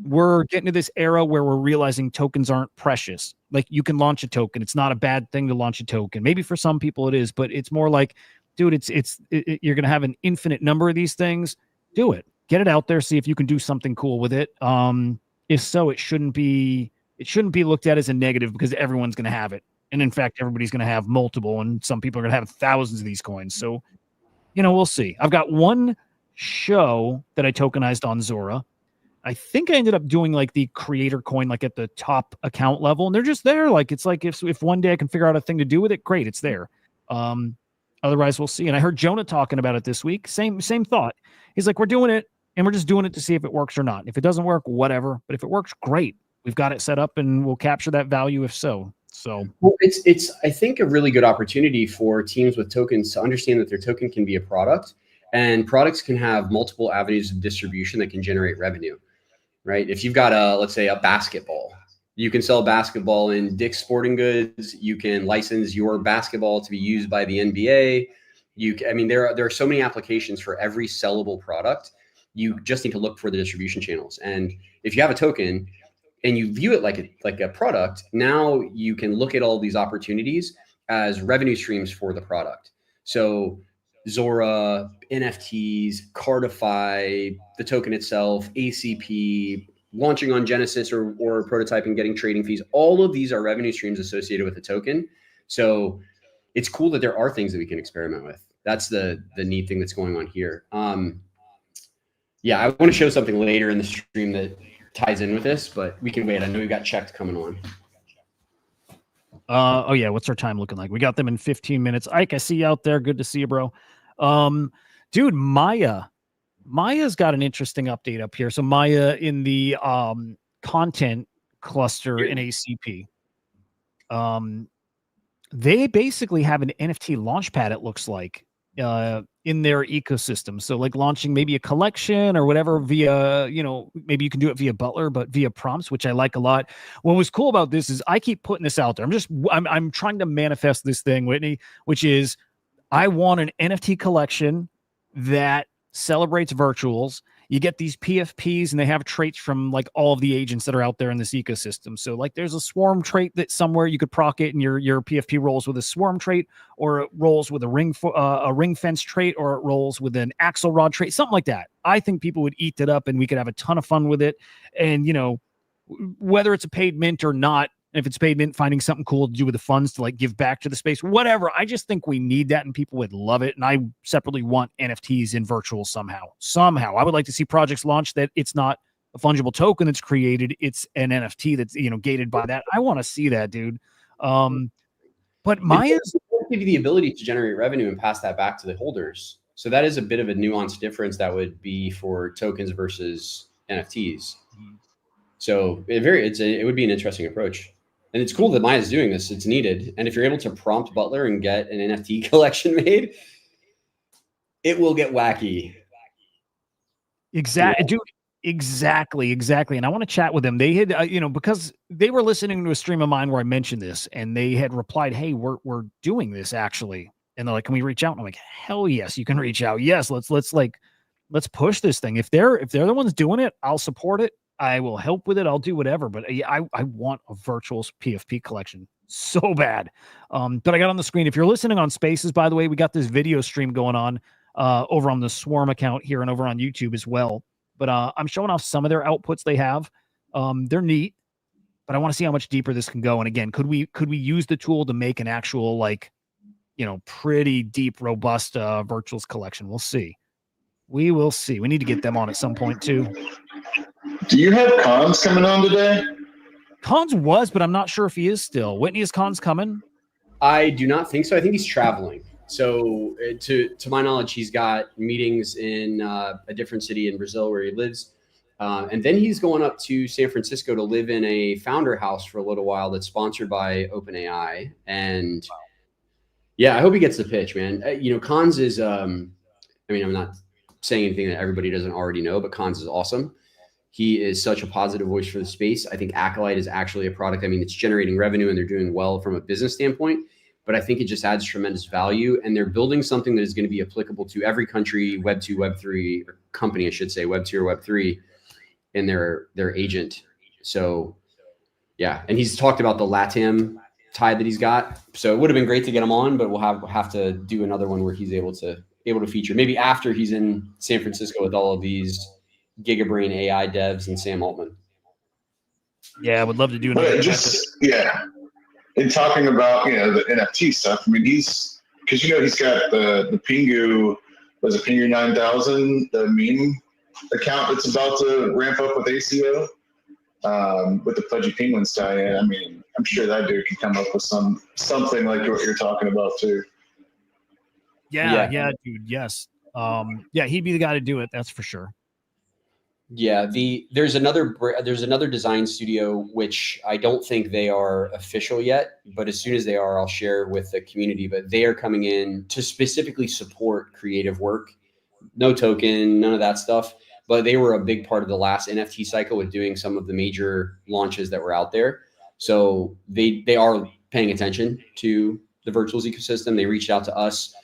We're getting to this era where we're realizing tokens aren't precious. Like, you can launch a token. It's not a bad thing to launch a token. Maybe for some people it is, but it's more like, dude, you're going to have an infinite number of these things. Do it. Get it out there. See if you can do something cool with it. If so, it shouldn't be looked at as a negative because everyone's going to have it. And in fact, everybody's going to have multiple, and some people are going to have thousands of these coins. So, you know, we'll see. I've got one show that I tokenized on Zora. I think I ended up doing like the creator coin, like at the top account level, and they're just there. Like, it's like if one day I can figure out a thing to do with it, great, it's there. Otherwise, we'll see. And I heard Jonah talking about it this week. Same thought. He's like, we're doing it, and we're just doing it to see if it works or not. If it doesn't work, whatever. But if it works, great. We've got it set up, and we'll capture that value if so. So, well, it's I think a really good opportunity for teams with tokens to understand that their token can be a product, and products can have multiple avenues of distribution that can generate revenue, right? If you've got let's say a basketball, you can sell basketball in Dick's Sporting Goods. You can license your basketball to be used by the NBA. There are so many applications for every sellable product. You just need to look for the distribution channels. And if you have a token and you view it like a product, now you can look at all these opportunities as revenue streams for the product. So Zora, NFTs, Cardify, the token itself, ACP, launching on Genesis or prototyping, getting trading fees. All of these are revenue streams associated with the token. So it's cool that there are things that we can experiment with. That's the neat thing that's going on here. Yeah, I want to show something later in the stream that ties in with this, but we can wait. I know we've got checked coming on. Oh yeah, what's our time looking like? We got them in 15 minutes. Ike, I see you out there. Good to see you, bro. Dude, Maya's got an interesting update up here. So Maya in the content cluster in ACP. They basically have an NFT launchpad, it looks like, in their ecosystem. So like launching maybe a collection or whatever via, you know, maybe you can do it via Butler, but via prompts, which I like a lot. What was cool about this is I keep putting this out there. I'm trying to manifest this thing, Whitney, which is I want an NFT collection that celebrates virtuals. You get these PFPs and they have traits from like all of the agents that are out there in this ecosystem. So like there's a swarm trait that somewhere you could proc it and your PFP rolls with a swarm trait, or it rolls with a ring fence trait, or it rolls with an Axelrod trait, something like that. I think people would eat it up and we could have a ton of fun with it. And, you know, whether it's a paid mint or not, And if it's payment, finding something cool to do with the funds to like give back to the space, whatever. I just think we need that and people would love it. And I separately want NFTs in virtual somehow. I would like to see projects launch that it's not a fungible token that's created. It's an NFT that's, gated by that. I want to see that, dude. But Maya's give you the ability to generate revenue and pass that back to the holders. So that is a bit of a nuanced difference that would be for tokens versus NFTs. So it would be an interesting approach. And it's cool that Maya's doing this. It's needed. And if you're able to prompt Butler and get an NFT collection made, it will get wacky. Exactly, dude. Exactly. And I want to chat with them. They had, because they were listening to a stream of mine where I mentioned this, and they had replied, "Hey, we're doing this actually." And they're like, "Can we reach out?" And I'm like, "Hell yes, you can reach out. Yes, let's push this thing. If they're the ones doing it, I'll support it. I will help with it. I'll do whatever. But I want a virtual PFP collection so bad." But I got on the screen. If you're listening on Spaces, by the way, we got this video stream going on over on the Swarm account here and over on YouTube as well. But I'm showing off some of their outputs they have. They're neat, but I want to see how much deeper this can go. And again, could we use the tool to make an actual pretty deep, robust virtuals collection? We'll see. We will see. We need to get them on at some point too. Do you have Cons coming on today? Cons was, but I'm not sure if he is still. Whitney, is Cons coming? I do not think so. I think he's traveling. So to my knowledge, he's got meetings in a different city in Brazil where he lives. And then he's going up to San Francisco to live in a founder house for a little while that's sponsored by OpenAI. And yeah, I hope he gets the pitch, man. Cons is, I'm not saying anything that everybody doesn't already know, but Cons is awesome. He is such a positive voice for the space. I think Acolyte is actually a product. It's generating revenue and they're doing well from a business standpoint, but I think it just adds tremendous value. And they're building something that is going to be applicable to every country, Web 2, Web 3, or company, I should say, Web 2 or Web 3 in their agent. So yeah. And he's talked about the LATAM tie that he's got. So it would have been great to get him on, but we'll have to do another one where he's able to feature maybe after he's in San Francisco with all of these Gigabrain AI devs and Sam Altman. Yeah, I would love to do another. In talking about the NFT stuff, he's got the Pingu, was it Pingu 9000, the meme account that's about to ramp up with ACO, with the Pudgy Penguins tie-in. I'm sure that dude can come up with something like what you're talking about too. Yeah, dude. Yes. He'd be the guy to do it. That's for sure. Yeah, there's another design studio, which I don't think they are official yet, but as soon as they are, I'll share with the community. But they are coming in to specifically support creative work. No token, none of that stuff. But they were a big part of the last NFT cycle with doing some of the major launches that were out there. So they are paying attention to the virtuals ecosystem. They reached out to us.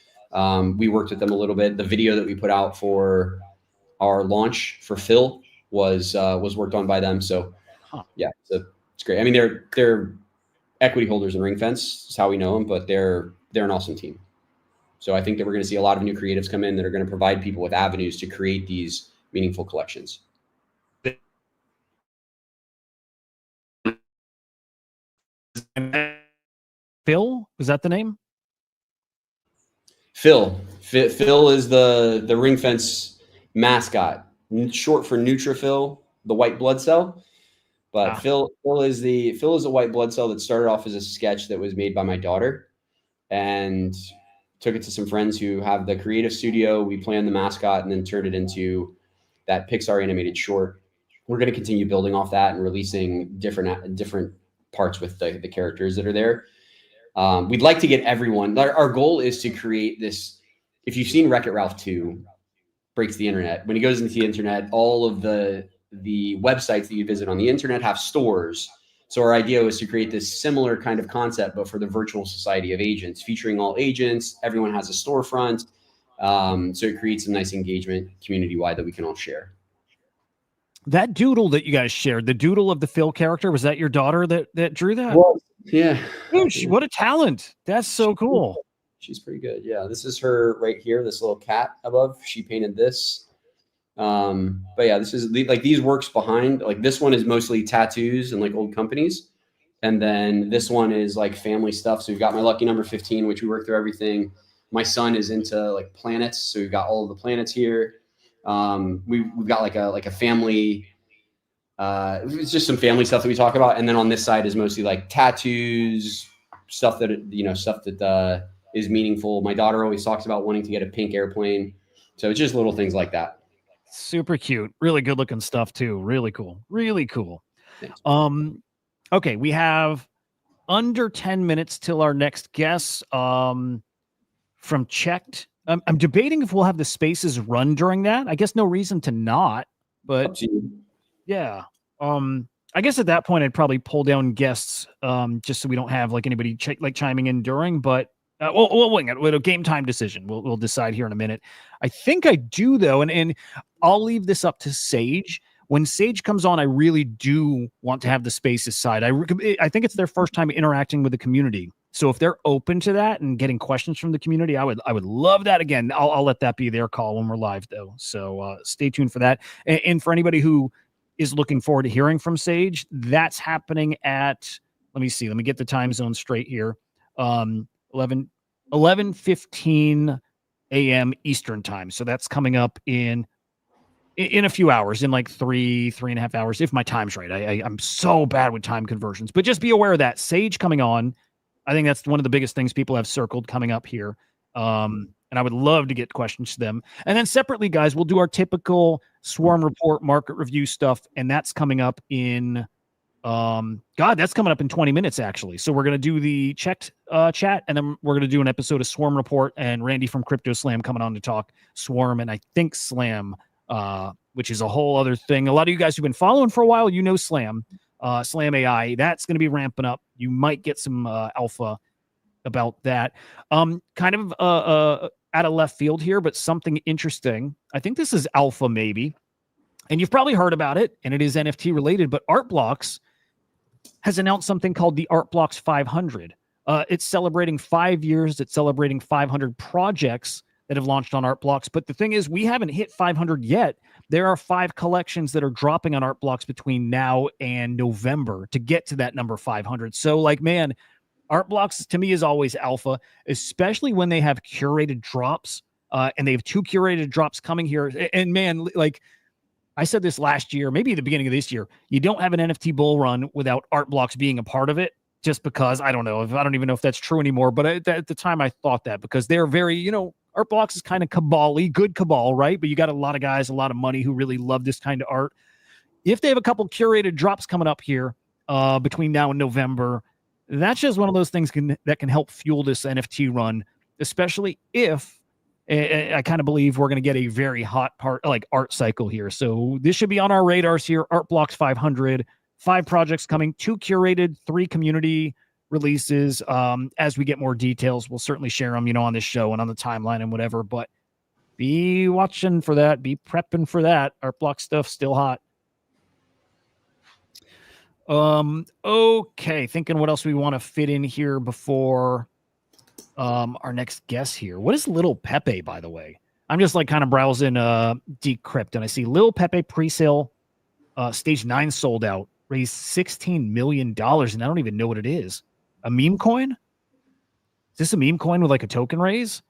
We worked with them a little bit. The video that we put out for our launch for Phil was worked on by them. So yeah, so it's great. They're equity holders in Ring Fence is how we know them, but they're an awesome team. So I think that we're going to see a lot of new creatives come in that are going to provide people with avenues to create these meaningful collections. Phil, is that the name? Phil is the Ring Fence mascot, short for neutrophil, the white blood cell. But Phil is a white blood cell that started off as a sketch that was made by my daughter, and took it to some friends who have the creative studio. We planned the mascot and then turned it into that Pixar animated short. We're going to continue building off that and releasing different parts with the characters that are there. We'd like to get everyone. Our goal is to create this. If you've seen Wreck-It Ralph 2, Breaks the Internet, when he goes into the internet, all of the websites that you visit on the internet have stores. So our idea was to create this similar kind of concept, but for the virtual society of agents, featuring all agents. Everyone has a storefront. So it creates some nice engagement community-wide that we can all share. That doodle that you guys shared, the doodle of the Phil character, was that your daughter that drew that? Well, yeah. Dude, what a talent. That's so cool. She's pretty good. Yeah, this is her right here, this little cat above. She painted this. But yeah, this is like these works behind. Like this one is mostly tattoos and like old companies. And then this one is like family stuff. So we've got my lucky number 15, which we work through everything. My son is into like planets. So we've got all of the planets here. We've got like a family, it's just some family stuff that we talk about. And then on this side is mostly like tattoos, stuff that, is meaningful. My daughter always talks about wanting to get a pink airplane. So it's just little things like that. Super cute. Really good looking stuff too. Really cool. Really cool. Thanks. Okay. We have under 10 minutes till our next guest, from Checked. I'm debating if we'll have the spaces run during that. I guess no reason to not, but yeah. I guess at that point I'd probably pull down guests, just so we don't have like anybody chiming in during, but we'll wing it with a game time decision. We'll decide here in a minute. I think I do though. And I'll leave this up to Sage. When Sage comes on, I really do want to have the spaces side. I think it's their first time interacting with the community. So if they're open to that and getting questions from the community, I would love that. Again, I'll let that be their call when we're live though. So stay tuned for that. And for anybody who is looking forward to hearing from Sage, that's happening at, let me see, let me get the time zone straight here. 11:15 a.m. Eastern time. So that's coming up in a few hours, in like 3.5 hours, if my time's right. I'm so bad with time conversions, but just be aware of that. Sage coming on. I think that's one of the biggest things people have circled coming up here. And I would love to get questions to them. And then separately, guys, we'll do our typical Swarm Report market review stuff. And that's coming up in, that's coming up in 20 minutes, actually. So we're going to do the Checked chat, and then we're going to do an episode of Swarm Report, and Randy from CryptoSlam coming on to talk Swarm, and I think Slam, which is a whole other thing. A lot of you guys who've been following for a while, you know Slam. Slam AI, that's going to be ramping up. You might get some alpha about that. Kind of out of left field here, but something interesting. I think this is alpha maybe, and you've probably heard about it, and it is NFT related, but Artblocks has announced something called the Artblocks 500. It's celebrating 5 years. It's celebrating 500 projects that have launched on Artblocks. But the thing is, we haven't hit 500 yet. There are 5 collections that are dropping on Artblocks between now and November to get to that number 500. So like, man, Artblocks to me is always alpha, especially when they have curated drops, and they have 2 curated drops coming here. And man, like I said this last year, maybe at the beginning of this year, you don't have an NFT bull run without Artblocks being a part of it. Just because I don't even know if that's true anymore. But at the time I thought that, because they're very, Artblocks is kind of cabal-y, good cabal, right? But you got a lot of guys, a lot of money who really love this kind of art. If they have a couple curated drops coming up here between now and November, that's just one of those things that can help fuel this NFT run, especially if I kind of believe we're going to get a very hot art cycle here. So this should be on our radars here. Artblocks 500, 5 projects coming, 2 curated, 3 community releases. As we get more details, we'll certainly share them, on this show and on the timeline and whatever, but be watching for that, be prepping for that. Artblock stuff still hot. Okay, thinking what else we want to fit in here before our next guest here. What is Little Pepe, by the way? I'm just like kind of browsing Decrypt, and I see Little Pepe pre-sale stage 9 sold out, raised $16 million, and I don't even know what it is. A meme coin? Is this a meme coin with like a token raise?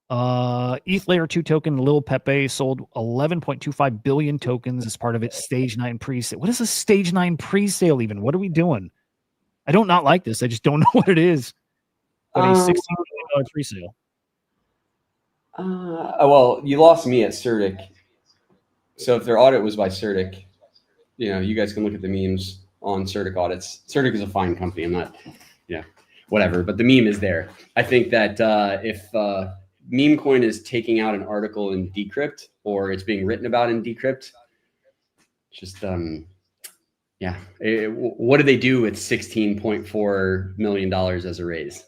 ETH Layer 2 token, Lil Pepe, sold 11.25 billion tokens as part of its stage 9 pre-sale. What is a stage 9 pre-sale even? What are we doing? I don't not like this. I just don't know what it is. But a $16 million pre-sale. Well, you lost me at Certic. So if their audit was by Certic, you guys can look at the memes on Certic audits. Certic is a fine company. I'm not, whatever. But the meme is there. I think that if meme coin is taking out an article in Decrypt, or it's being written about in Decrypt, just what do they do with $16.4 million as a raise?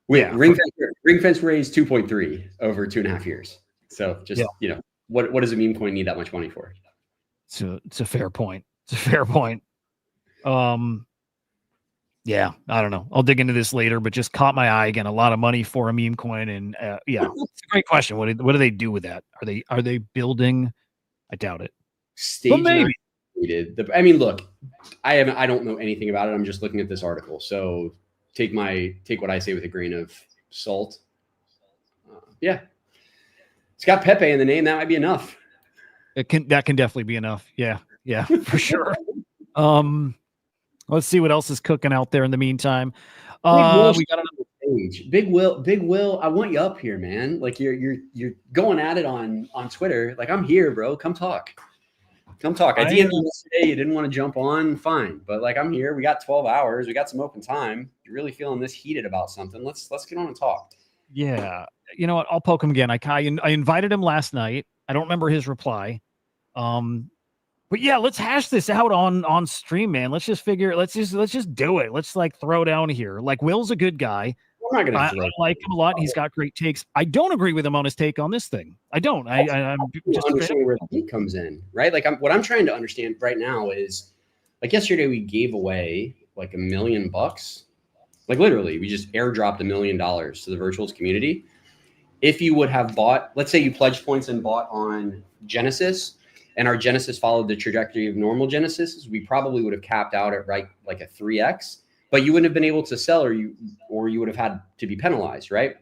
Ring Fence raised 2.3 over 2.5 years. So just what does a meme coin need that much money for? It's a fair point. Yeah, I don't know. I'll dig into this later, but just caught my eye again. A lot of money for a meme coin, and it's a great question. What do they do with that? Are they building? I doubt it. Stage 9. tweeted. I mean, look, I don't know anything about it. I'm just looking at this article. So take what I say with a grain of salt. Yeah. It's got Pepe in the name. That might be enough. That can definitely be enough. Yeah, for sure. Let's see what else is cooking out there in the meantime. We got another page. Big Will, I want you up here, man. Like you're going at it on Twitter. Like, I'm here, bro. Come talk. I DM'd you yesterday. You didn't want to jump on, fine. But like, I'm here. We got 12 hours. We got some open time. You're really feeling this heated about something. Let's get on and talk. Yeah. You know what? I'll poke him again. I invited him last night. I don't remember his reply. But yeah, let's hash this out on stream, man. Let's just do it. Let's like throw down here. Like, Will's a good guy. I like him a lot. He's got great takes. I don't agree with him on his take on this thing. I don't. I'm just understanding where he comes in, right? Like, what I'm trying to understand right now is, like, yesterday we gave away like $1 million. Like, literally, we just airdropped $1 million to the virtuals community. If you would have bought, let's say you pledged points and bought on Genesis, and our Genesis followed the trajectory of normal Genesis, we probably would have capped out at like a 3x, but you wouldn't have been able to sell, or you would have had to be penalized, right?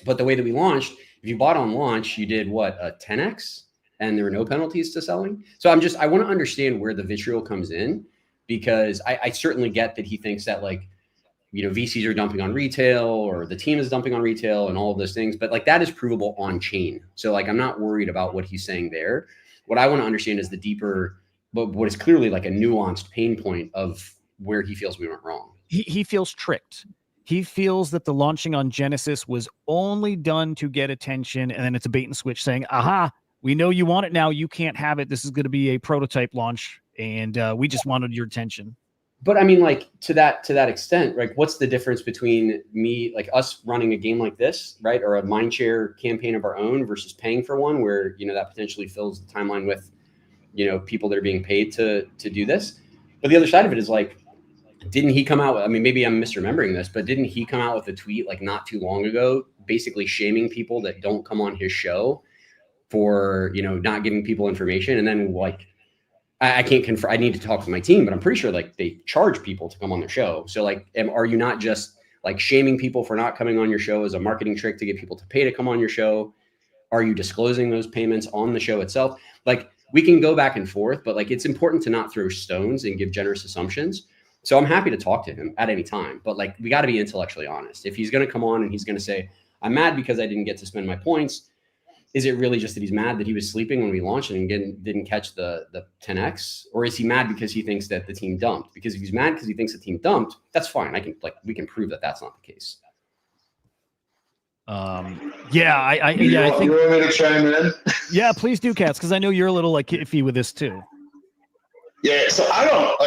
But the way that we launched, if you bought on launch, you did what, a 10x, and there were no penalties to selling. So I want to understand where the vitriol comes in, because I certainly get that he thinks that, like, you know, VCs are dumping on retail, or the team is dumping on retail, and all of those things, but like, that is provable on chain. So like, I'm not worried about what he's saying there. What I want to understand is the deeper, but what is clearly like a nuanced pain point of where he feels we went wrong. He feels tricked. He feels that the launching on Genesis was only done to get attention, and then it's a bait and switch saying, aha, we know you want it now. You can't have it. This is going to be a prototype launch, and we just wanted your attention. But I mean, like, to that extent, like, what's the difference between us running a game like this, right, or a mindshare campaign of our own, versus paying for one where, you know, that potentially fills the timeline with, you know, people that are being paid to do this. But the other side of it is, like, didn't he come out with, I mean, maybe I'm misremembering this, but didn't he come out with a tweet like not too long ago, basically shaming people that don't come on his show for, you know, not giving people information? And then, like, I can't confirm. I need to talk with my team, but I'm pretty sure like they charge people to come on their show. So like, are you not just like shaming people for not coming on your show as a marketing trick to get people to pay to come on your show? Are you disclosing those payments on the show itself? Like, we can go back and forth, but like, it's important to not throw stones and give generous assumptions. So I'm happy to talk to him at any time, but like, we got to be intellectually honest. If he's going to come on and he's going to say, I'm mad because I didn't get to spend my points, is it really just that he's mad that he was sleeping when we launched and didn't catch the 10x? Or is he mad because he thinks that the team dumped? Because if he's mad because he thinks the team dumped, that's fine. We can prove that that's not the case. I think you want me to chime in? Yeah, please do, Katz, because I know you're a little like iffy with this too. Yeah, so I don't,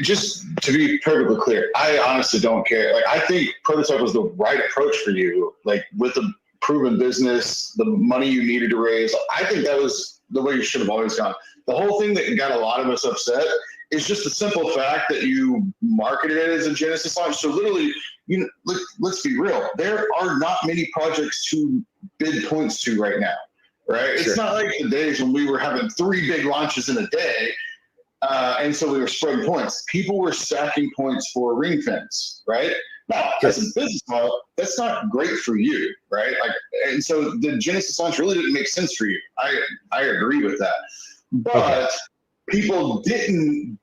just to be perfectly clear, I honestly don't care. Like, I think prototype was the right approach for you, like, with the proven business, the money you needed to raise. I think that was the way you should have always gone. The whole thing that got a lot of us upset is just the simple fact that you marketed it as a Genesis launch. So literally, you know, let's be real. There are not many projects to bid points to right now, right? Sure. It's not like the days when we were having 3 big launches in a day. And so we were spreading points. People were stacking points for ring fence, right? Now, as a business model, that's not great for you, right? Like, and so the Genesis launch really didn't make sense for you. I agree with that. But people didn't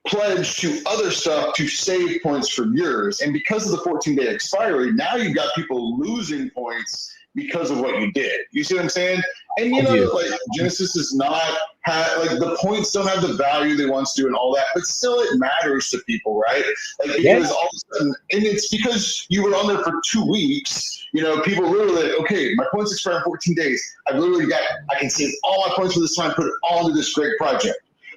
pledge to other stuff to save points for yours. And because of the 14-day expiry, now you've got people losing points because of what you did. You see what I'm saying? And you know, like, Genesis is not like, the points don't have the value they once do and all that, but still it matters to people, right? Like, because all of a sudden, and it's because you were on there for 2 weeks, you know, people literally, okay, my points expire in 14 days. I can save all my points for this time, put it all into this great project.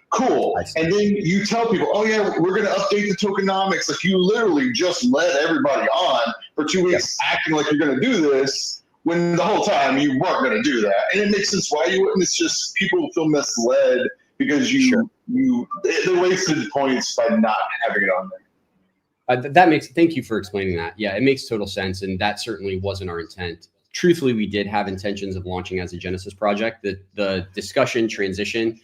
Cool. And then you tell people, oh yeah, we're going to update the tokenomics. Like, you literally just led everybody on for 2 weeks acting like you're going to do this, when the whole time you weren't going to do that. And it makes sense why you wouldn't. It's just people feel misled because they wasted points by not having it on there. Thank you for explaining that. Yeah, it makes total sense. And that certainly wasn't our intent. Truthfully, we did have intentions of launching as a Genesis project. The discussion transition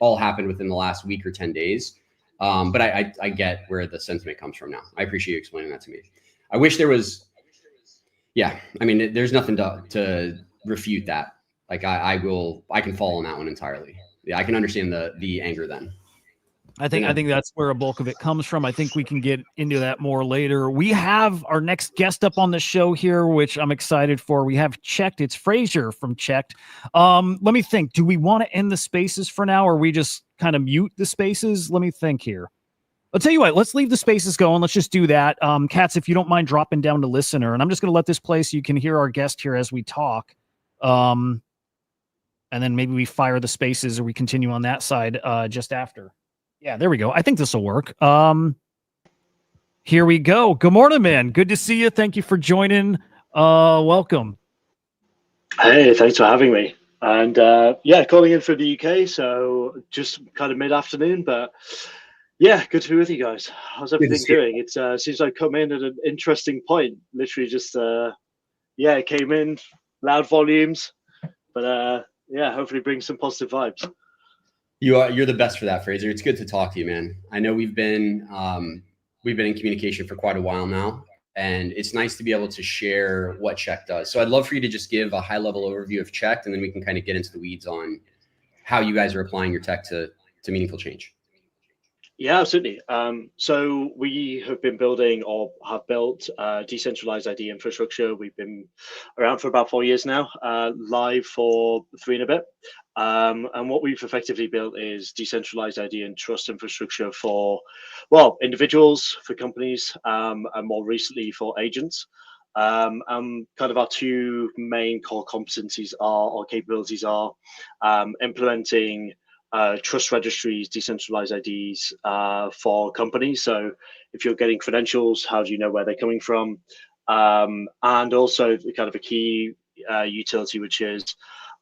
all happened within the last week or 10 days. But I get where the sentiment comes from now. I appreciate you explaining that to me. I wish there was, yeah, I mean, there's nothing to refute that. Like I can fall on that one entirely. Yeah, I can understand the anger then. I think that's where a bulk of it comes from. I think we can get into that more later. We have our next guest up on the show here, which I'm excited for. We have Checked. It's Fraser from Checked. Let me think. Do we want to end the spaces for now, or we just kind of mute the spaces? Let me think here. I'll tell you what, let's leave the spaces going. Let's just do that. Katz, if you don't mind dropping down to listener, and I'm just going to let this play so you can hear our guest here as we talk. And then maybe we fire the spaces or we continue on that side just after. Yeah, there we go. I think this will work. Here we go. Good morning, man. Good to see you. Thank you for joining. Welcome. Hey, thanks for having me. And yeah, calling in from the UK, so just kind of mid-afternoon, but yeah, good to be with you guys. How's everything doing? It seems like come in at an interesting point. Literally just, yeah, it came in, loud volumes, but yeah, hopefully bring some positive vibes. You're the best for that, Fraser. It's good to talk to you, man. I know we've been in communication for quite a while now, and it's nice to be able to share what Checked does. So I'd love for you to just give a high-level overview of Checked, and then we can kind of get into the weeds on how you guys are applying your tech to meaningful change. Yeah, absolutely. So we have been building or have built decentralized ID infrastructure. We've been around for about 4 years now, live for 3 and a bit. And what we've effectively built is decentralized ID and trust infrastructure for, well, individuals, for companies, and more recently for agents. Kind of our 2 main core competencies or capabilities are implementing trust registries, decentralized IDs for companies. So if you're getting credentials, how do you know where they're coming from? And also kind of a key utility, which is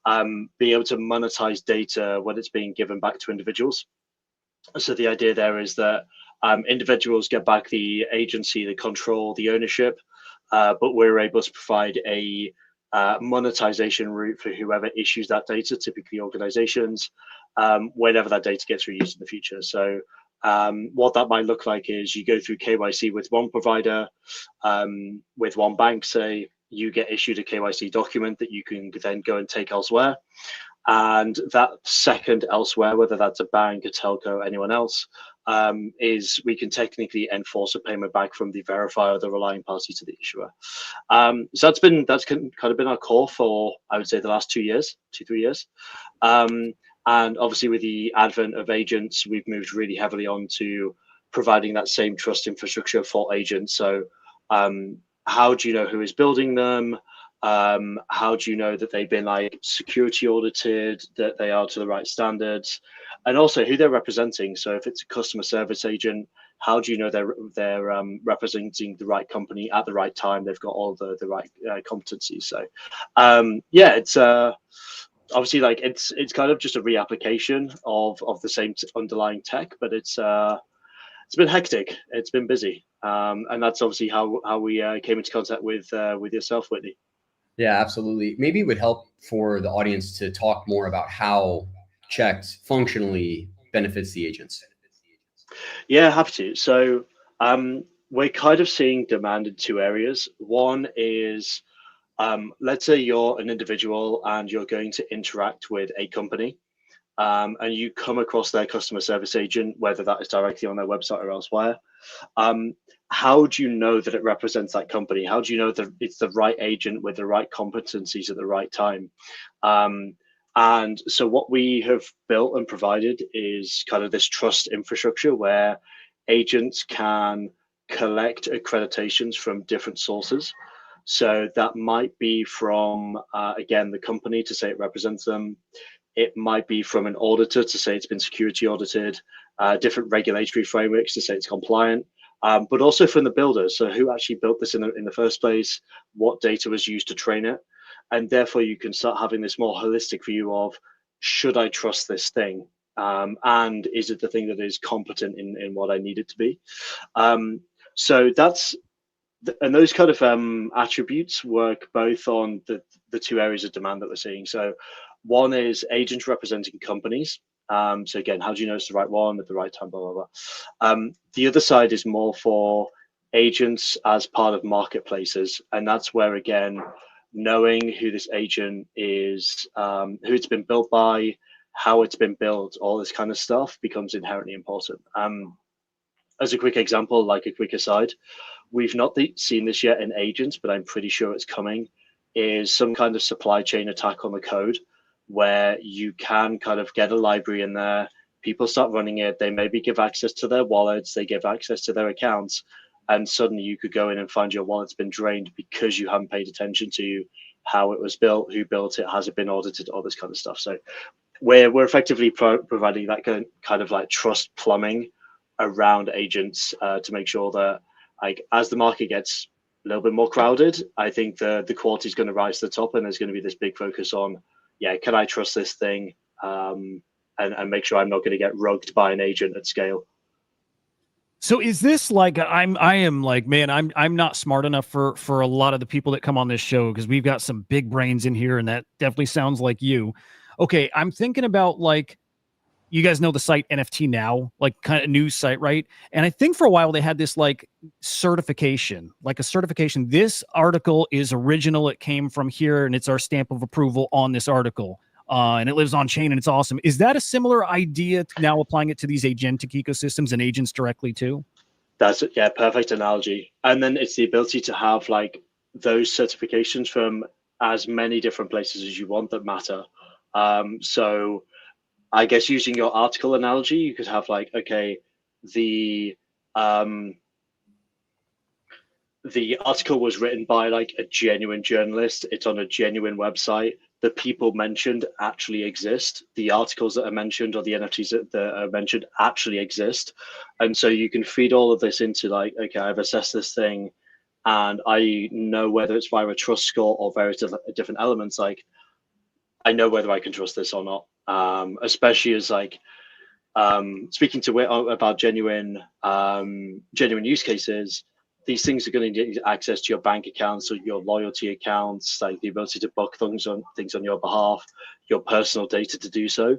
being able to monetize data when it's being given back to individuals. So the idea there is that individuals get back the agency, the control, the ownership, but we're able to provide a monetization route for whoever issues that data, typically organizations, whenever that data gets reused in the future. So what that might look like is you go through KYC with one provider, with one bank, say, you get issued a KYC document that you can then go and take elsewhere. And that second elsewhere, whether that's a bank, a telco, anyone else, is we can technically enforce a payment back from the verifier or the relying party to the issuer. So that's kind of been our core for, I would say, the last 2 years, 2-3 years. And obviously with the advent of agents, we've moved really heavily on to providing that same trust infrastructure for agents. So how do you know who is building them? How do you know that they've been like security audited, that they are to the right standards, and also who they're representing? So if it's a customer service agent, how do you know they're representing the right company at the right time? They've got all the right competencies. So yeah, it's obviously like it's kind of just a reapplication of the same underlying tech, but it's been hectic. It's been busy, and that's obviously how we came into contact with yourself, Whitney. Yeah, absolutely. Maybe it would help for the audience to talk more about how Checked functionally benefits the agents. Yeah, happy to. So we're kind of seeing demand in 2 areas. One is, let's say you're an individual and you're going to interact with a company, and you come across their customer service agent, whether that is directly on their website or elsewhere. How do you know that it represents that company? How do you know that it's the right agent with the right competencies at the right time? And so what we have built and provided is kind of this trust infrastructure where agents can collect accreditations from different sources. So that might be from, again, the company to say it represents them. It might be from an auditor to say it's been security audited, different regulatory frameworks to say it's compliant, but also from the builders. So who actually built this in the first place, what data was used to train it. And therefore you can start having this more holistic view of, should I trust this thing? And is it the thing that is competent in what I need it to be? So that's, and those kind of attributes work both on the 2 areas of demand that we're seeing. So one is agents representing companies. So again, how do you know it's the right one at the right time, blah, blah, blah. The other side is more for agents as part of marketplaces. And that's where, again, knowing who this agent is, who it's been built by, how it's been built, all this kind of stuff becomes inherently important. As a quick example, like a quick aside, we've not seen this yet in agents, but I'm pretty sure it's coming, is some kind of supply chain attack on the code where you can kind of get a library in there, people start running it, they maybe give access to their wallets, they give access to their accounts, and suddenly you could go in and find your wallet's been drained because you haven't paid attention to how it was built, who built it, has it been audited, all this kind of stuff. So we're effectively providing that kind of like trust plumbing around agents to make sure that, like, as the market gets a little bit more crowded, I think the quality is going to rise to the top, and there's going to be this big focus on, yeah, can I trust this thing, and make sure I'm not going to get rugged by an agent at scale. So is this like, I am like, man, I'm not smart enough for a lot of the people that come on this show, because we've got some big brains in here, and that definitely sounds like you. Okay, I'm thinking about, like, you guys know the site NFT Now, like kind of news site, right? And I think for a while they had this like certification, like a certification. This article is original. It came from here, and it's our stamp of approval on this article. And it lives on chain, and it's awesome. Is that a similar idea to now applying it to these agentic ecosystems and agents directly too? That's, yeah, perfect analogy. And then it's the ability to have like those certifications from as many different places as you want that matter. So I guess using your article analogy, you could have like, okay, the article was written by like a genuine journalist. It's on a genuine website. The people mentioned actually exist. The articles that are mentioned, or the NFTs that are mentioned, actually exist. And so you can feed all of this into like, okay, I've assessed this thing, and I know whether it's via a trust score or various different elements. Like, I know whether I can trust this or not. Especially as like speaking to about genuine use cases. These things are going to get access to your bank accounts or your loyalty accounts, like the ability to book things on your behalf, your personal data to do so.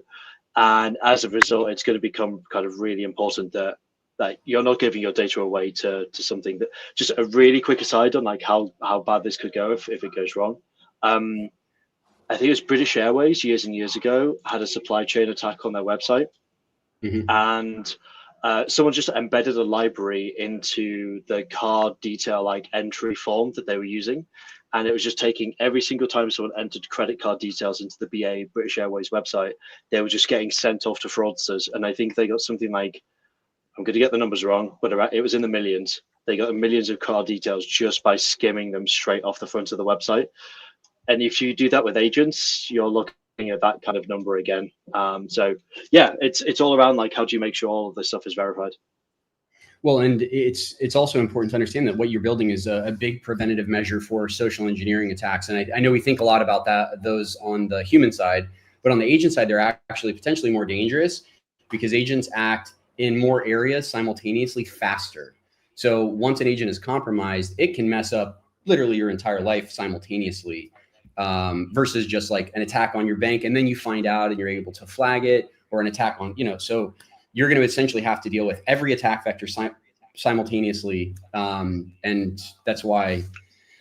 And as a result, it's going to become kind of really important that you're not giving your data away to something that, just a really quick aside on like how bad this could go if it goes wrong. I think it was British Airways years and years ago had a supply chain attack on their website. Mm-hmm. And someone just embedded a library into the card detail like entry form that they were using. And it was just taking every single time someone entered credit card details into the BA British Airways website, they were just getting sent off to fraudsters. And I think they got something like, I'm going to get the numbers wrong, but it was in the millions. They got millions of card details just by skimming them straight off the front of the website. And if you do that with agents, you're looking at that kind of number again. So yeah, it's all around like, how do you make sure all of this stuff is verified? Well, and it's also important to understand that what you're building is a big preventative measure for social engineering attacks. And I know we think a lot about those on the human side, but on the agent side, they're actually potentially more dangerous because agents act in more areas simultaneously faster. So once an agent is compromised, it can mess up literally your entire life simultaneously. Versus just like an attack on your bank, and then you find out and you're able to flag it, or an attack on, so you're going to essentially have to deal with every attack vector simultaneously. And that's why,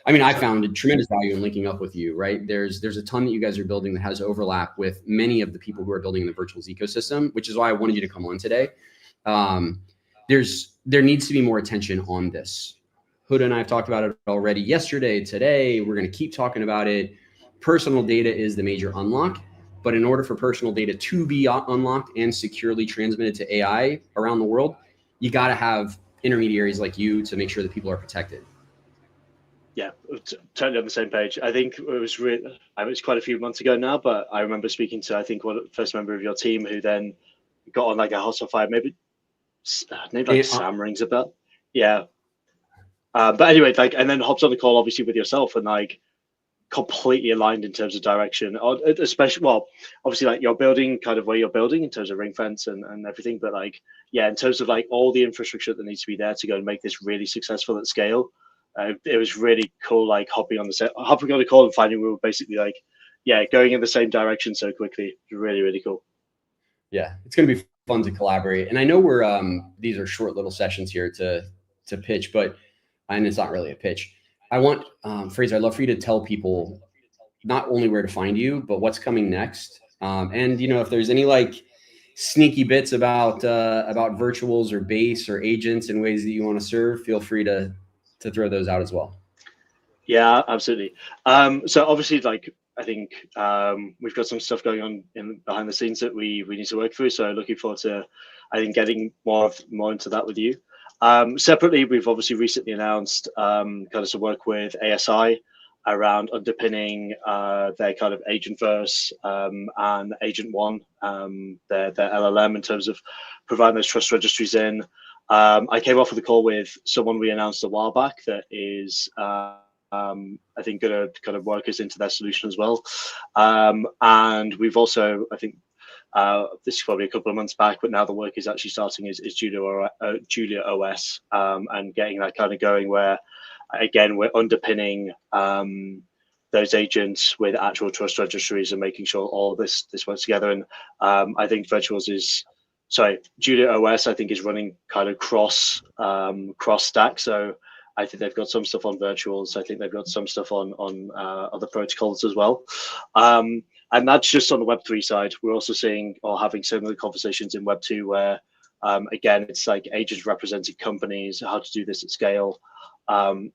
I mean, I found a tremendous value in linking up with you, right? There's a ton that you guys are building that has overlap with many of the people who are building in the virtuals ecosystem, which is why I wanted you to come on today. There needs to be more attention on this. Hudah and I have talked about it already yesterday, today. We're going to keep talking about it. Personal data is the major unlock, but in order for personal data to be unlocked and securely transmitted to AI around the world, you got to have intermediaries like you to make sure that people are protected. Yeah, totally on the same page. I think it was quite a few months ago now, but I remember speaking to, I think, first member of your team who then got on like a hostile fire, maybe like Sam rings a bell. Yeah. But anyway, like, and then hops on the call obviously with yourself and like completely aligned in terms of direction, especially, well, obviously like you're building kind of where you're building in terms of ring fence and everything, but like, yeah, in terms of like all the infrastructure that needs to be there to go and make this really successful at scale. It was really cool, like hopping on the call and finding we were basically like, yeah, going in the same direction so quickly. Really, really cool. Yeah, it's going to be fun to collaborate. And I know we're these are short little sessions here to pitch, but and it's not really a pitch. I want Fraser, I'd love for you to tell people not only where to find you, but what's coming next. And if there's any like sneaky bits about virtuals or base or agents and ways that you want to serve, feel free to throw those out as well. Yeah, absolutely. So obviously, like, I think we've got some stuff going on behind the scenes that we need to work through. So looking forward to, I think, getting more into that with you. Separately, we've obviously recently announced kind of some work with ASI around underpinning their kind of Agentverse and Agent One, their LLM, in terms of providing those trust registries in. I came off of the call with someone we announced a while back that is I think going to kind of work us into their solution as well. And we've also, I think, this is probably a couple of months back, but now the work is actually starting is Julia OS, and getting that kind of going where, again, we're underpinning those agents with actual trust registries and making sure all this works together. And I think Julia OS, I think, is running kind of cross stack. So I think they've got some stuff on virtuals. I think they've got some stuff on other protocols as well. And that's just on the Web3 side. We're also seeing or having similar conversations in Web2 where, again, it's like agents representing companies, how to do this at scale.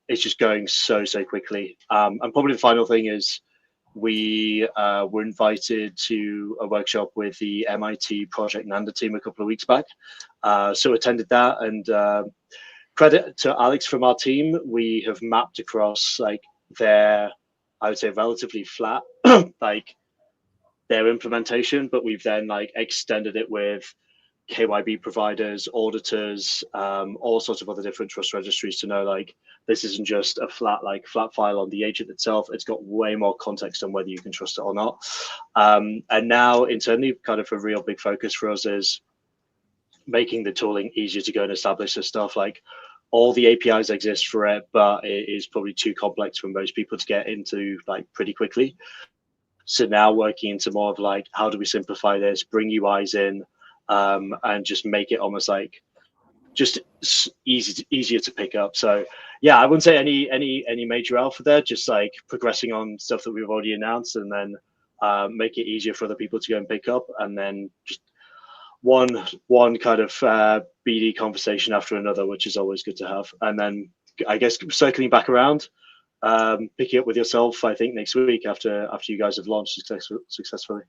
It's just going so quickly. And probably the final thing is we were invited to a workshop with the MIT Project Nanda team a couple of weeks back. So attended that, and credit to Alex from our team. We have mapped across like their, I would say, relatively flat, like their implementation, but we've then like extended it with KYB providers, auditors, all sorts of other different trust registries to know like this isn't just a flat file on the agent itself. It's got way more context on whether you can trust it or not. And now internally, kind of a real big focus for us is making the tooling easier to go and establish this stuff. Like all the APIs exist for it, but it is probably too complex for most people to get into like pretty quickly. So now working into more of like, how do we simplify this, bring UIs in, and just make it almost like just easier to pick up. So yeah, I wouldn't say any major alpha there, just like progressing on stuff that we've already announced, and then make it easier for other people to go and pick up, and then just one kind of BD conversation after another, which is always good to have. And then I guess circling back around, picking up with yourself, I think next week after you guys have launched successfully.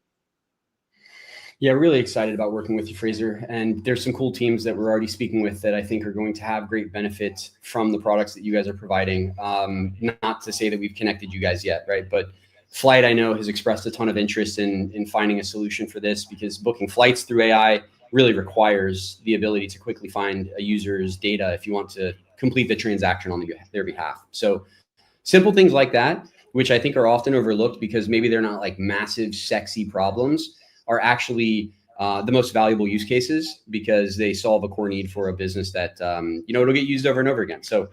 Yeah, really excited about working with you, Fraser. And there's some cool teams that we're already speaking with that I think are going to have great benefit from the products that you guys are providing. Not to say that we've connected you guys yet, right? But Flight, I know, has expressed a ton of interest in finding a solution for this, because booking flights through AI really requires the ability to quickly find a user's data if you want to complete the transaction on their behalf. So simple things like that, which I think are often overlooked because maybe they're not like massive, sexy problems, are actually the most valuable use cases because they solve a core need for a business that, it'll get used over and over again. So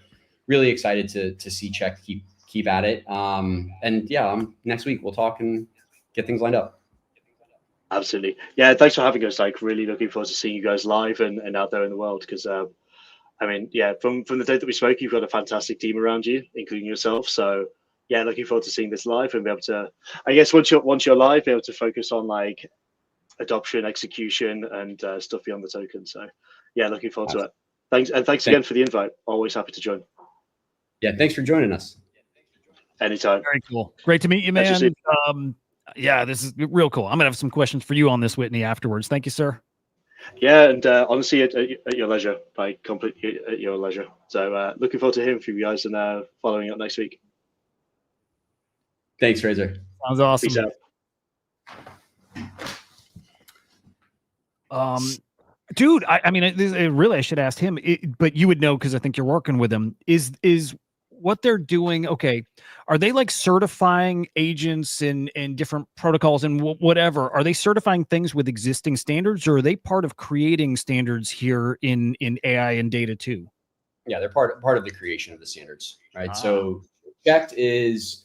really excited to see Check keep at it. And yeah, next week we'll talk and get things lined up. Absolutely. Yeah, thanks for having us. Like, really looking forward to seeing you guys live and out there in the world, because I mean, yeah, from the day that we spoke, you've got a fantastic team around you, including yourself. So yeah, looking forward to seeing this live and be able to, I guess once you're live, be able to focus on like adoption, execution, and stuff beyond the token. So yeah, looking forward to it. Thanks again for the invite. Always happy to join. Yeah, thanks for joining us. Anytime. Very cool. Great to meet you, man. Yeah, this is real cool. I'm gonna have some questions for you on this, Whitney, afterwards. Thank you, sir. Yeah, and honestly, at your leisure, like completely at your leisure. So looking forward to hearing from you guys and following up next week. Thanks, Fraser. Sounds awesome. Peace out. Dude, I mean, really, I should ask him, but you would know because I think you're working with him. Is what they're doing okay? Are they like certifying agents and different protocols and whatever? Are they certifying things with existing standards, or are they part of creating standards here in AI and data too? Yeah, they're part of the creation of the standards, right? So Checked is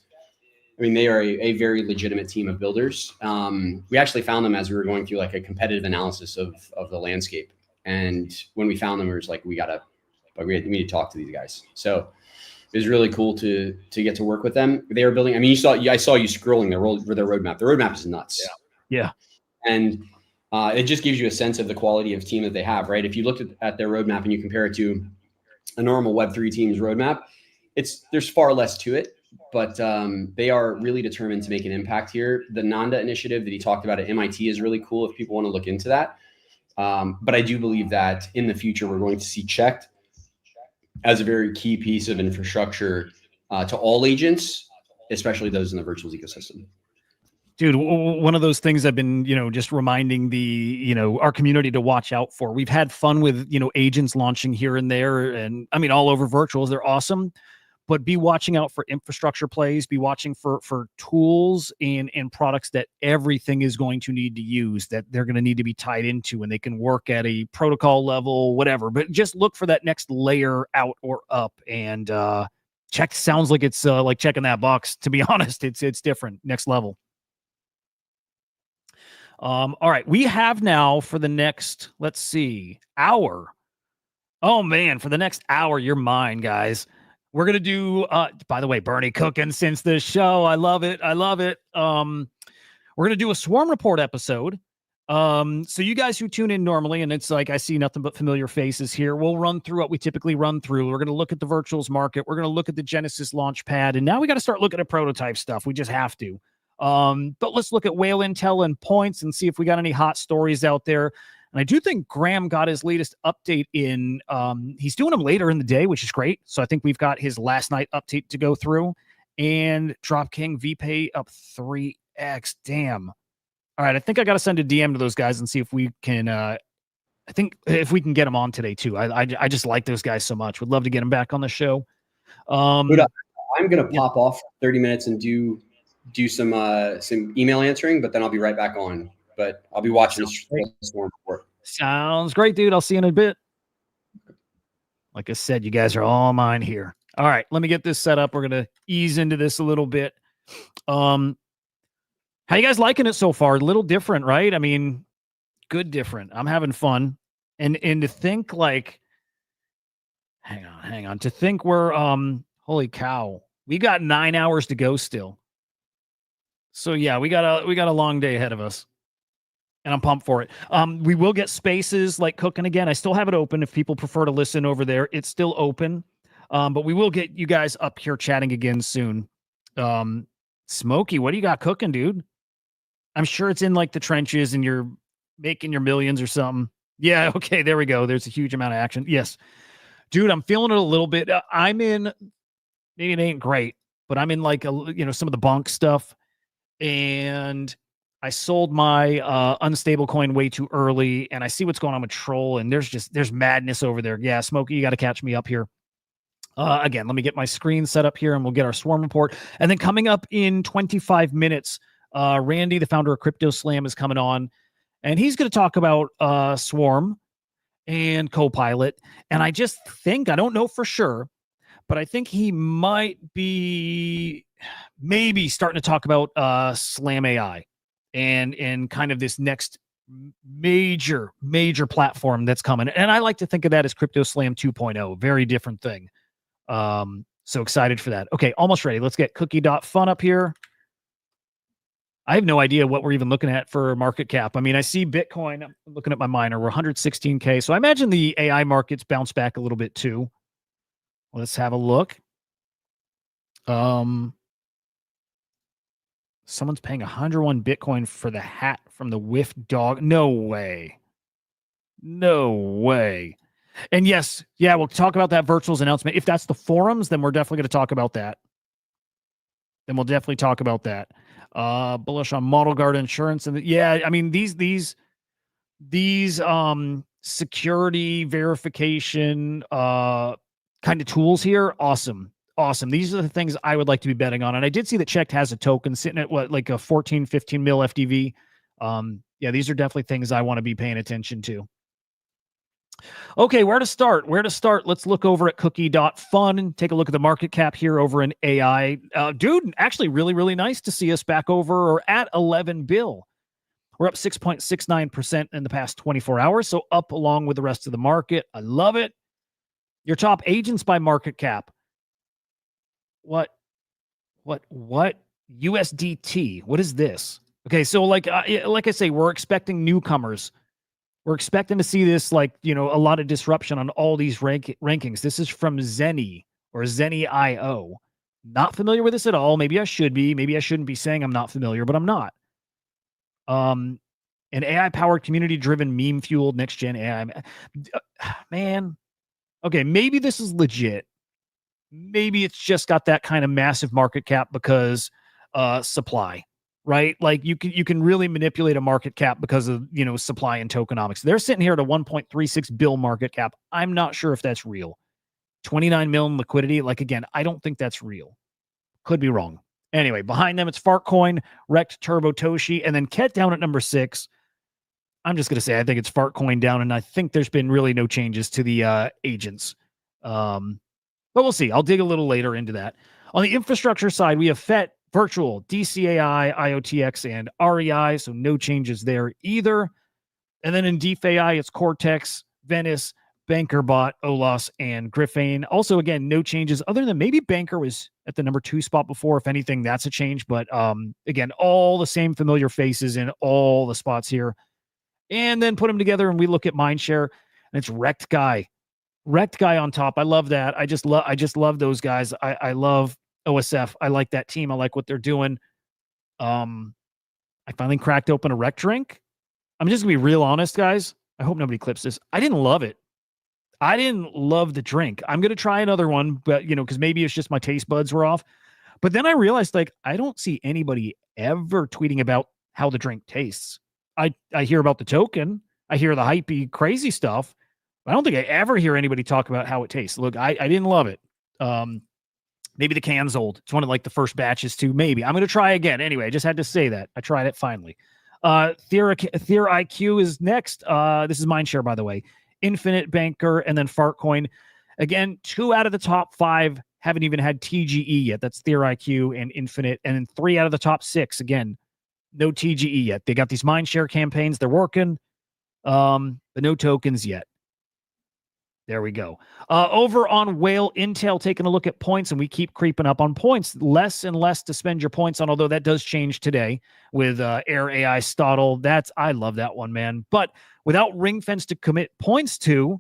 I mean, they are a very legitimate team of builders. We actually found them as we were going through like a competitive analysis of the landscape. And when we found them, we were just like, we need to talk to these guys. So it was really cool to get to work with them. They are building. I mean, I saw you scrolling their roadmap. The roadmap is nuts. Yeah. And it just gives you a sense of the quality of team that they have, right? If you looked at their roadmap and you compare it to a normal Web3 team's roadmap, there's far less to it, but they are really determined to make an impact here. The Nanda initiative that he talked about at MIT is really cool if people want to look into that. But I do believe that in the future, we're going to see Checked as a very key piece of infrastructure to all agents, especially those in the virtuals ecosystem. Dude, one of those things I've been, just reminding our community to watch out for. We've had fun with, agents launching here and there, and I mean, all over virtuals. They're awesome, but be watching out for infrastructure plays, be watching for tools and products that everything is going to need to use, that they're going to need to be tied into, and they can work at a protocol level, whatever, but just look for that next layer out or up. And Check sounds like it's like checking that box. To be honest, it's different, next level. All right, we have now for the next, let's see, hour. Oh man, for the next hour, you're mine, guys. We're gonna do. By the way, Bernie cooking since the show. I love it. I love it. We're gonna do a Swarm Report episode. So you guys who tune in normally, and it's like I see nothing but familiar faces here. We'll run through what we typically run through. We're gonna look at the virtuals market. We're gonna look at the Genesis Launchpad, and now we got to start looking at prototype stuff. We just have to. But let's look at whale intel and points and see if we got any hot stories out there. And I do think Graham got his latest update in. He's doing them later in the day, which is great. So I think we've got his last night update to go through. And DropKing VPay up 3x. Damn. All right, I think I got to send a DM to those guys and see if we can. I think if we can get them on today too. I just like those guys so much. Would love to get them back on the show. I'm gonna pop off 30 minutes and do some email answering, but then I'll be right back on. But I'll be watching this Swarm Report. Sounds great, dude. I'll see you in a bit. Like I said, you guys are all mine here. All right, let me get this set up. We're gonna ease into this a little bit. How you guys liking it so far? A little different, right? I mean, good different. I'm having fun. And to think like, hang on. To think we're holy cow, we got 9 hours to go still. So yeah, we got a long day ahead of us, and I'm pumped for it. We will get spaces like cooking again. I still have it open if people prefer to listen over there. It's still open, but we will get you guys up here chatting again soon. Smokey, what do you got cooking, dude? I'm sure it's in like the trenches and you're making your millions or something. Yeah, okay, there we go. There's a huge amount of action. Yes, dude, I'm feeling it a little bit. I'm in. Maybe it ain't great, but I'm in like some of the bonk stuff. And I sold my unstable coin way too early, and I see what's going on with Troll, and there's madness over there. Yeah, Smokey, you got to catch me up here. Again, let me get my screen set up here, and we'll get our Swarm Report. And then coming up in 25 minutes, Randy, the founder of CryptoSlam, is coming on, and he's going to talk about Swarm and Copilot. And I just think, I don't know for sure, but I think he might be maybe starting to talk about Slam AI and kind of this next major platform that's coming. And I like to think of that as CryptoSlam 2.0, very different thing. So excited for that. Okay, almost ready. Let's get cookie.fun up here. I have no idea what we're even looking at for market cap. I mean, I see Bitcoin. I'm looking at my miner. We're 116K. So I imagine the AI markets bounce back a little bit too. Let's have a look. Someone's paying 101 Bitcoin for the hat from the Whiff Dog. No way. No way. And yes, yeah, we'll talk about that virtuals announcement. If that's the forums, then we're definitely going to talk about that. Bullish on Model Guard Insurance. And yeah, I mean, these security verification kind of tools here, awesome. These are the things I would like to be betting on. And I did see that Checked has a token sitting at like a 14, 15 mil FDV. Yeah, these are definitely things I want to be paying attention to. Okay, where to start? Let's look over at cookie.fun and take a look at the market cap here over in AI. Dude, actually really, really nice to see us back over or at 11 bill. We're up 6.69% in the past 24 hours, so up along with the rest of the market. I love it. Your top agents by market cap. What? USDT. What is this? Okay, so like I say, we're expecting newcomers. We're expecting to see this, like, a lot of disruption on all these rankings. This is from Zenny or Zenny.io. Not familiar with this at all. Maybe I should be. Maybe I shouldn't be saying I'm not familiar, but I'm not. An AI-powered, community-driven, meme-fueled next-gen AI. Man. Okay, maybe this is legit. Maybe it's just got that kind of massive market cap because supply. Right? Like you can really manipulate a market cap because of, supply and tokenomics. They're sitting here at a 1.36 bill market cap. I'm not sure if that's real. 29 million liquidity. Like, again, I don't think that's real. Could be wrong. Anyway, behind them, it's Fartcoin, Rect, Turbo, Toshi, and then Ket down at number 6. I'm just going to say I think it's Fartcoin down, and I think there's been really no changes to the agents. But we'll see. I'll dig a little later into that. On the infrastructure side, we have FET, Virtual, DCAI, IOTX, and REI, so no changes there either. And then in DeFi, it's Cortex, Venice, BankerBot, Olas, and Griffin. Also, again, no changes other than maybe Banker was at the number 2 spot before. If anything, that's a change. But again, all the same familiar faces in all the spots here. And then put them together and we look at Mindshare, and it's Rect Guy. Rect Guy on top. I love that. I just love those guys. I love OSF. I like that team. I like what they're doing. I finally cracked open a Rect drink. I'm just gonna be real honest, guys. I hope nobody clips this. I didn't love it. I didn't love the drink. I'm gonna try another one, but because maybe it's just my taste buds were off. But then I realized, like, I don't see anybody ever tweeting about how the drink tastes. I hear about the token. I hear the hypey crazy stuff. I don't think I ever hear anybody talk about how it tastes. Look, I didn't love it. Maybe the can's old. It's one of like the first batches too. Maybe I'm going to try again. Anyway, I just had to say that. I tried it finally. Theor IQ is next. This is Mindshare, by the way. Infinite, Banker, and then Fartcoin. Again, 2 out of the top 5 haven't even had TGE yet. That's Theor IQ and Infinite. And then 3 out of the top 6, again, no TGE yet. They got these Mindshare campaigns. They're working, but no tokens yet. There we go. Over on Whale Intel, taking a look at points, and we keep creeping up on points. Less and less to spend your points on, although that does change today with Air AI Stottle. I love that one, man. But without ring fence to commit points to,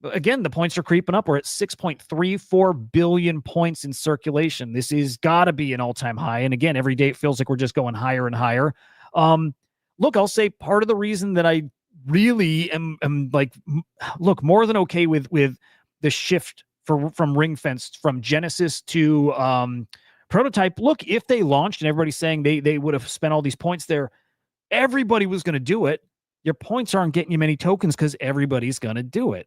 again, the points are creeping up. We're at 6.34 billion points in circulation. This is got to be an all-time high. And again, every day it feels like we're just going higher and higher. Look, I'll say part of the reason that I really am like, look, more than okay with the shift from ring fence from Genesis to prototype. Look, if they launched and everybody's saying they would have spent all these points there, everybody was going to do it. Your points aren't getting you many tokens because everybody's going to do it.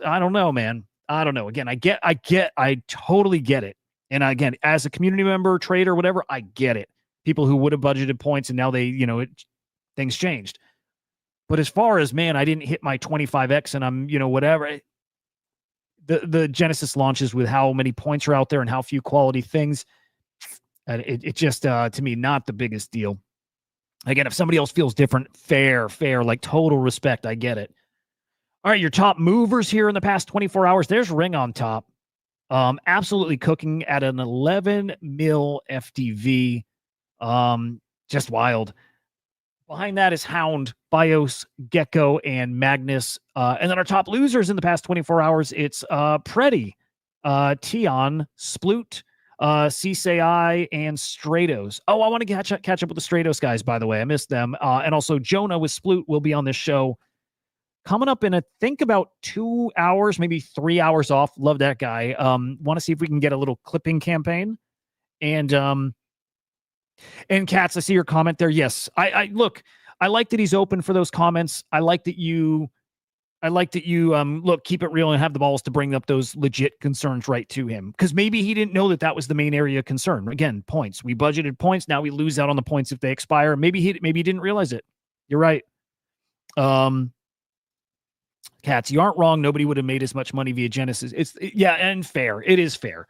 I don't know, man. I don't know. Again, I totally get it. And again, as a community member, trader, whatever, I get it. People who would have budgeted points and now things changed. But as far as, man, I didn't hit my 25x and I'm, whatever. The Genesis launches with how many points are out there and how few quality things. It just, to me, not the biggest deal. Again, if somebody else feels different, fair, like total respect. I get it. All right, your top movers here in the past 24 hours. There's Ring on top. Absolutely cooking at an 11 mil FDV. Just wild. Behind that is Hound, Bios, Gecko, and Magnus. And then our top losers in the past 24 hours, it's Preddy, Tion, Sploot, CSAI, and Stratos. Oh, I want to catch up with the Stratos guys, by the way. I missed them. And also Jonah with Sploot will be on this show coming up in, I think, about 2 hours, maybe 3 hours off. Love that guy. Want to see if we can get a little clipping campaign. And Katz, I see your comment there. Yes, I look. I like that he's open for those comments. I like that you look, keep it real and have the balls to bring up those legit concerns right to him, because maybe he didn't know that was the main area of concern. Again, points. We budgeted points. Now we lose out on the points if they expire. Maybe he didn't realize it. You're right. Cats, you aren't wrong. Nobody would have made as much money via Genesis. Yeah, and fair. It is fair.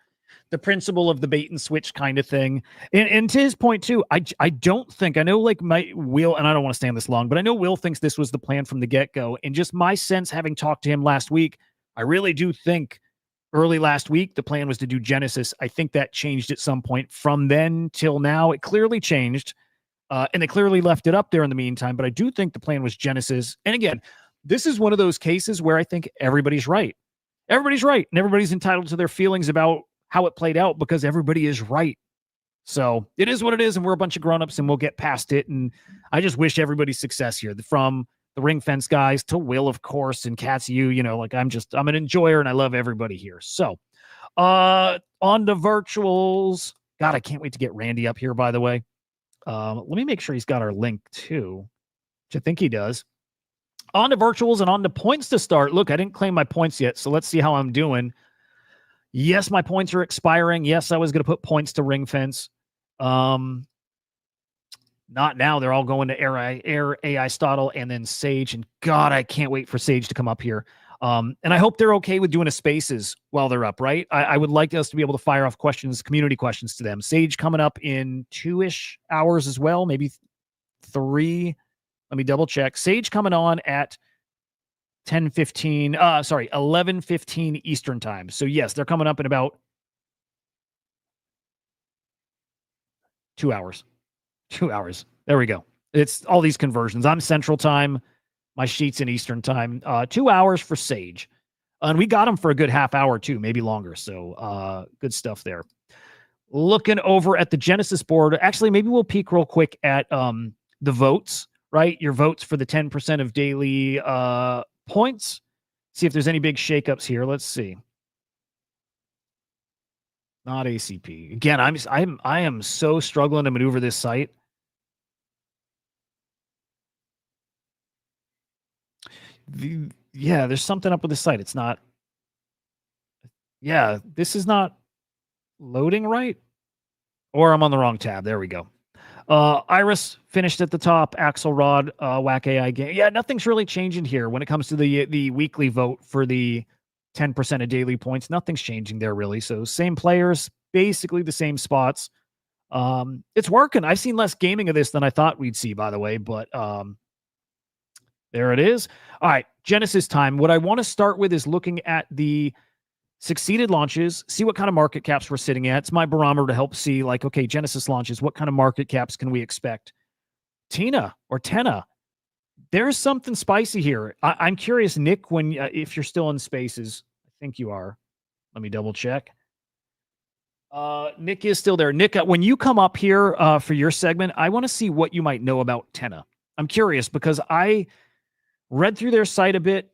The principle of the bait and switch kind of thing. And to his point too, I don't think, I know like Will, and I don't want to stay on this long, but I know Will thinks this was the plan from the get-go. And just my sense, having talked to him last week, I really do think early last week, the plan was to do Genesis. I think that changed at some point. From then till now, it clearly changed. And they clearly left it up there in the meantime. But I do think the plan was Genesis. And again, this is one of those cases where I think everybody's right. Everybody's right. And everybody's entitled to their feelings about how it played out because everybody is right. So it is what it is. And we're a bunch of grownups and we'll get past it. And I just wish everybody success here, from the ring fence guys to Will, of course, and Cats, like I'm an enjoyer and I love everybody here. So on to virtuals. God, I can't wait to get Randy up here, by the way. Let me make sure he's got our link too, which I think he does. On to virtuals and on to points to start. Look, I didn't claim my points yet, so let's see how I'm doing. Yes, my points are expiring. Yes, I was going to put points to ring fence. Not now. They're all going to Air AI Stottle and then Sage. And God, I can't wait for Sage to come up here. And I hope they're okay with doing a spaces while they're up, right? I would like us to be able to fire off questions, community questions to them. Sage coming up in 2-ish hours as well, maybe 3. Let me double check. Sage coming on at 11:15 Eastern time. So yes, they're coming up in about 2 hours. 2 hours. There we go. It's all these conversions. I'm Central Time. My sheet's in Eastern Time. 2 hours for Sage. And we got them for a good half hour too, maybe longer. So good stuff there. Looking over at the Genesis board. Actually, maybe we'll peek real quick at the votes, right? Your votes for the 10% of daily points. See if there's any big shakeups here. Let's see. Not ACP. Again, I am so struggling to maneuver this site. Yeah, there's something up with the site. It's not. Yeah, this is not loading right. Or I'm on the wrong tab. There we go. Iris finished at the top. Axelrod, Whack AI game. Yeah, nothing's really changing here when it comes to the weekly vote for the 10% of daily points. Nothing's changing there really. So same players, basically the same spots. It's working. I've seen less gaming of this than I thought we'd see, by the way, but there it is. All right, Genesis time. What I want to start with is looking at the succeeded launches, see what kind of market caps we're sitting at. It's my barometer to help see, like, okay, Genesis launches, what kind of market caps can we expect? Tenna, there's something spicy here. I'm curious, Nick, if you're still in spaces. I think you are. Let me double check. Nick is still there. Nick, when you come up here for your segment, I want to see what you might know about Tenna. I'm curious because I read through their site a bit.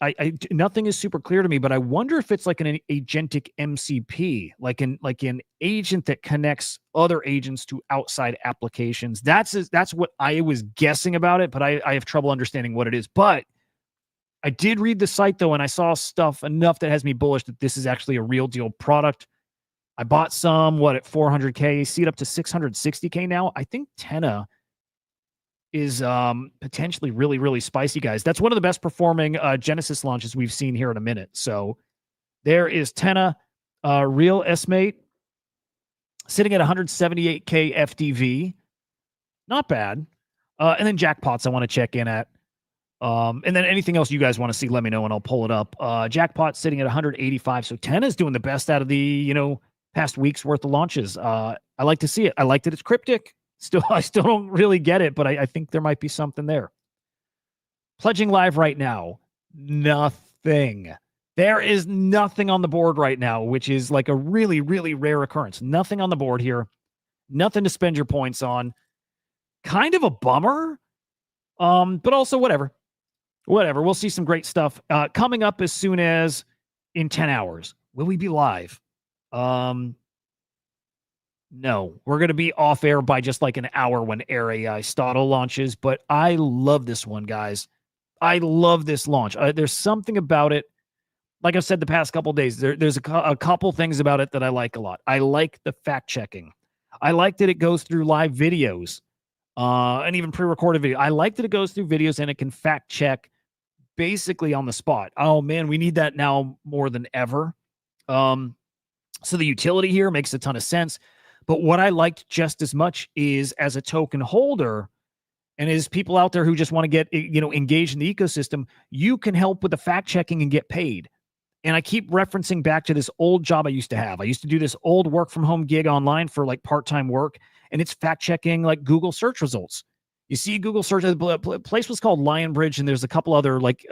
Nothing is super clear to me, but I wonder if it's like an agentic MCP, like an agent that connects other agents to outside applications. That's what I was guessing about it, but I have trouble understanding what it is. But I did read the site though, and I saw stuff enough that has me bullish that this is actually a real deal product. I bought some, at 400K, see it up to 660K now. I think Tenna is potentially really, really spicy, guys. That's one of the best performing Genesis launches we've seen here in a minute. So there is Tenna, real estimate, sitting at 178K FDV. Not bad. And then jackpots I want to check in at. And then anything else you guys want to see, let me know and I'll pull it up. Jackpot sitting at 185. So Tenna is doing the best out of the, past week's worth of launches. I like to see it. I like that it's cryptic. I still don't really get it, but I think there might be something there. Pledging live right now. Nothing. There is nothing on the board right now, which is like a really, really rare occurrence. Nothing on the board here. Nothing to spend your points on. Kind of a bummer. But also whatever. We'll see some great stuff coming up as soon as in 10 hours. Will we be live? No, we're going to be off air by just like an hour when Air AI Stottle launches, but I love this one, guys. I love this launch. There's something about it. Like I've said the past couple of days, there's a couple things about it that I like a lot. I like the fact checking. I like that it goes through live videos and even pre-recorded video. I like that it goes through videos and it can fact check basically on the spot. Oh man, we need that now more than ever. So the utility here makes a ton of sense. But what I liked just as much is as a token holder, and as people out there who just want to get, engaged in the ecosystem, you can help with the fact checking and get paid. And I keep referencing back to this old job I used to have. I used to do this old work from home gig online for like part-time work, and it's fact checking like Google search results. You see Google search, the place was called Lionbridge, and there's a couple other like,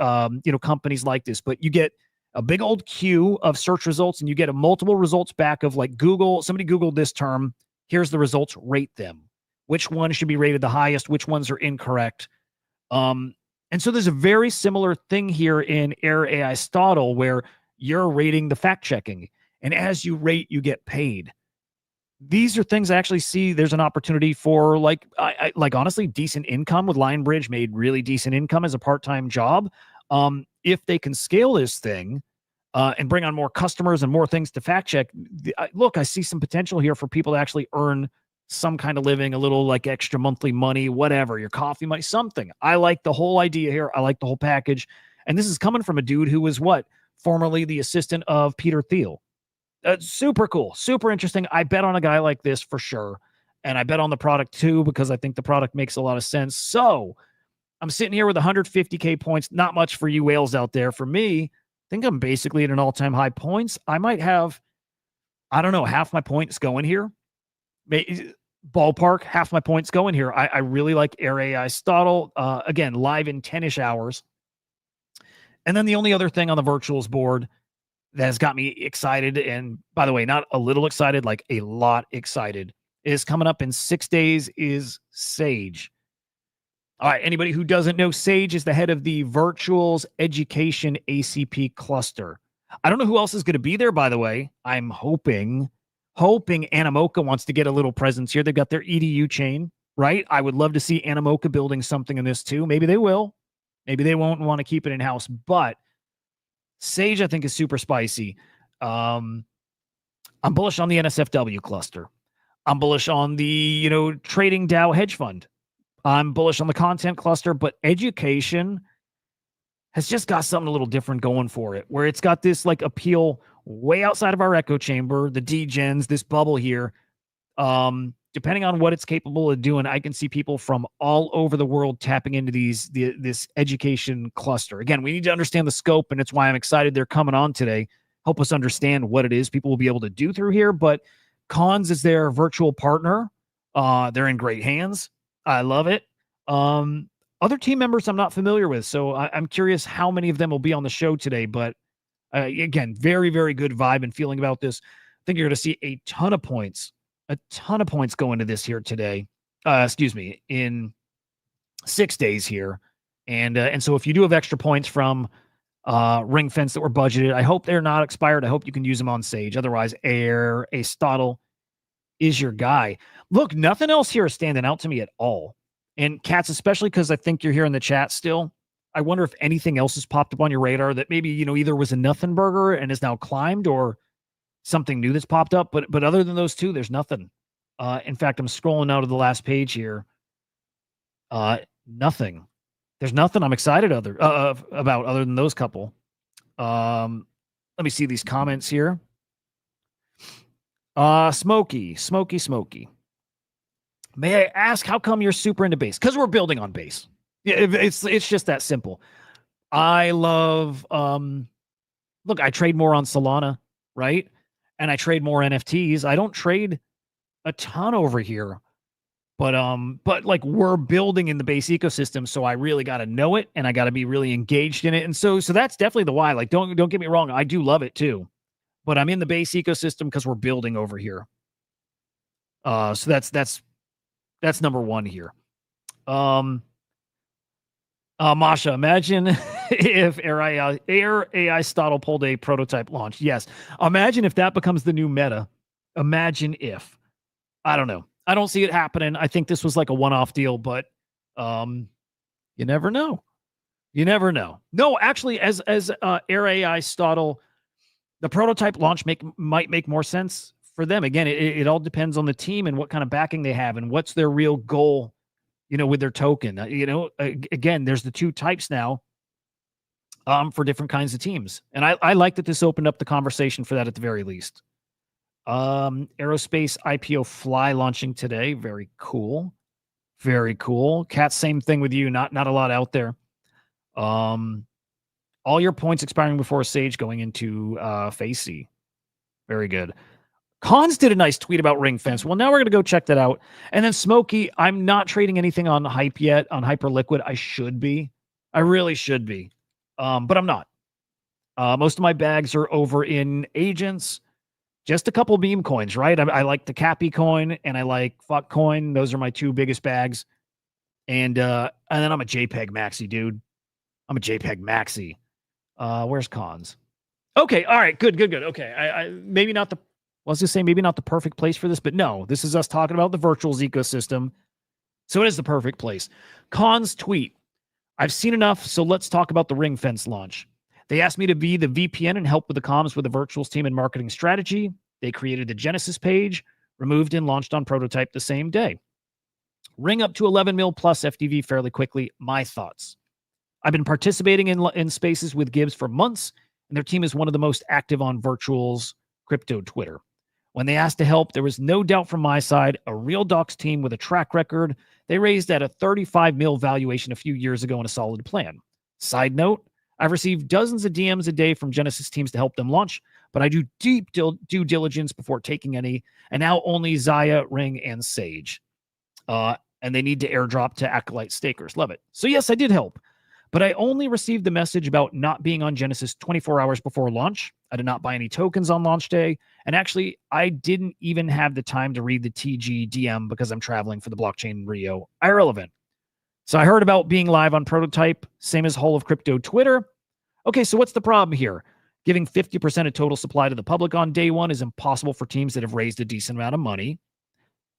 companies like this, but you get a big old queue of search results, and you get a multiple results back of like Google, somebody Googled this term. Here's the results, rate them. Which one should be rated the highest? Which ones are incorrect? And so there's a very similar thing here in AR AI Stodl where you're rating the fact checking. And as you rate, you get paid. These are things I actually see there's an opportunity for like honestly, decent income with Lionbridge made really decent income as a part-time job. If they can scale this thing and bring on more customers and more things to fact check, look, I see some potential here for people to actually earn some kind of living, a little like extra monthly money, whatever, your coffee money, something. I like the whole idea here. I like the whole package. And this is coming from a dude who was formerly the assistant of Peter Thiel. Super cool, super interesting. I bet on a guy like this for sure. And I bet on the product too, because I think the product makes a lot of sense. So I'm sitting here with 150K points. Not much for you whales out there. For me, I think I'm basically at an all-time high points. I might have, I don't know, half my points going here. Ballpark, half my points going here. I really like AR AI Stodl. Again, live in 10-ish hours. And then the only other thing on the virtuals board that has got me excited, and by the way, not a little excited, like a lot excited, is coming up in 6 days is Sage. All right, anybody who doesn't know, Sage is the head of the Virtuals Education ACP cluster. I don't know who else is going to be there, by the way. I'm hoping Animoca wants to get a little presence here. They've got their EDU chain, right? I would love to see Animoca building something in this too. Maybe they will. Maybe they won't want to keep it in-house. But Sage, I think, is super spicy. I'm bullish on the NSFW cluster. I'm bullish on the, trading DAO hedge fund. I'm bullish on the content cluster, but education has just got something a little different going for it, where it's got this like appeal way outside of our echo chamber, the degens, this bubble here. Depending on what it's capable of doing, I can see people from all over the world tapping into this education cluster. Again, we need to understand the scope, and it's why I'm excited they're coming on today. Help us understand what it is people will be able to do through here. But Cons is their virtual partner. They're in great hands. I love it. Other team members I'm not familiar with, so I'm curious how many of them will be on the show today. But again, very, very good vibe and feeling about this. I think you're going to see a ton of points go into this here today. In 6 days here. And so if you do have extra points from Ring Fence that were budgeted, I hope they're not expired. I hope you can use them on Sage. Otherwise, AR, a Stodl is your guy. Look, nothing else here is standing out to me at all. And Cats, especially because I think you're here in the chat still. I wonder if anything else has popped up on your radar that maybe, either was a nothing burger and is now climbed, or something new that's popped up. But other than those two, there's nothing. In fact, I'm scrolling out of the last page here. Nothing. There's nothing I'm excited about other than those couple. Let me see these comments here. Smoky. May I ask, how come you're super into base? Because we're building on base. Yeah, it's just that simple. I love look, I trade more on Solana, right? And I trade more NFTs. I don't trade a ton over here. But like we're building in the base ecosystem, so I really got to know it and I got to be really engaged in it. And so that's definitely the why. Like don't get me wrong, I do love it too. But I'm in the base ecosystem because we're building over here. So that's number one here. Masha, imagine if AR AI Stodl pulled a prototype launch. Yes. Imagine if that becomes the new meta. Imagine if. I don't know. I don't see it happening. I think this was like a one-off deal, but you never know. You never know. No, actually, as AR AI Stodl, the prototype launch might make more sense for them. Again, it all depends on the team and what kind of backing they have and what's their real goal, with their token. Again, there's the two types now. for different kinds of teams. And I like that this opened up the conversation for that at the very least. Aerospace IPO Fly launching today. Very cool. Very cool. Cat, same thing with you. Not a lot out there. All your points expiring before Sage going into Facey. Very good. Cons did a nice tweet about Ring Fence. Well, now we're going to go check that out. And then Smokey, I'm not trading anything on Hype yet, on Hyperliquid. I should be. I really should be. But I'm not. Most of my bags are over in Agents. Just a couple meme coins, right? I like the Cappy coin and I like Fuck coin. Those are my two biggest bags. And then I'm a JPEG maxi, dude. I'm a JPEG maxi. Where's Cons? Okay, all right, good. Okay, I maybe not the. Let's just say maybe not the perfect place for this, but no, this is us talking about the virtuals ecosystem. So it is the perfect place. Cons tweet. I've seen enough, so let's talk about the Ring Fence launch. They asked me to be the VPN and help with the comms with the virtuals team and marketing strategy. They created the Genesis page, removed and launched on prototype the same day. Ring up to 11 mil plus FDV fairly quickly. My thoughts. I've been participating in spaces with Gibbs for months, and their team is one of the most active on virtuals crypto Twitter. When they asked to help, there was no doubt from my side, a real docs team with a track record. They raised at a 35 mil valuation a few years ago in a solid plan. Side note, I've received dozens of DMs a day from Genesis teams to help them launch, but I do deep due diligence before taking any, and now only Zaya, Ring, and Sage. And they need to airdrop to Acolyte stakers. Love it. So yes, I did help. But I only received the message about not being on Genesis 24 hours before launch. I did not buy any tokens on launch day. And actually, I didn't even have the time to read the TG DM because I'm traveling for the blockchain Rio. Irrelevant. So I heard about being live on prototype, same as Whole of Crypto Twitter. Okay, so what's the problem here? Giving 50% of total supply to the public on day one is impossible for teams that have raised a decent amount of money.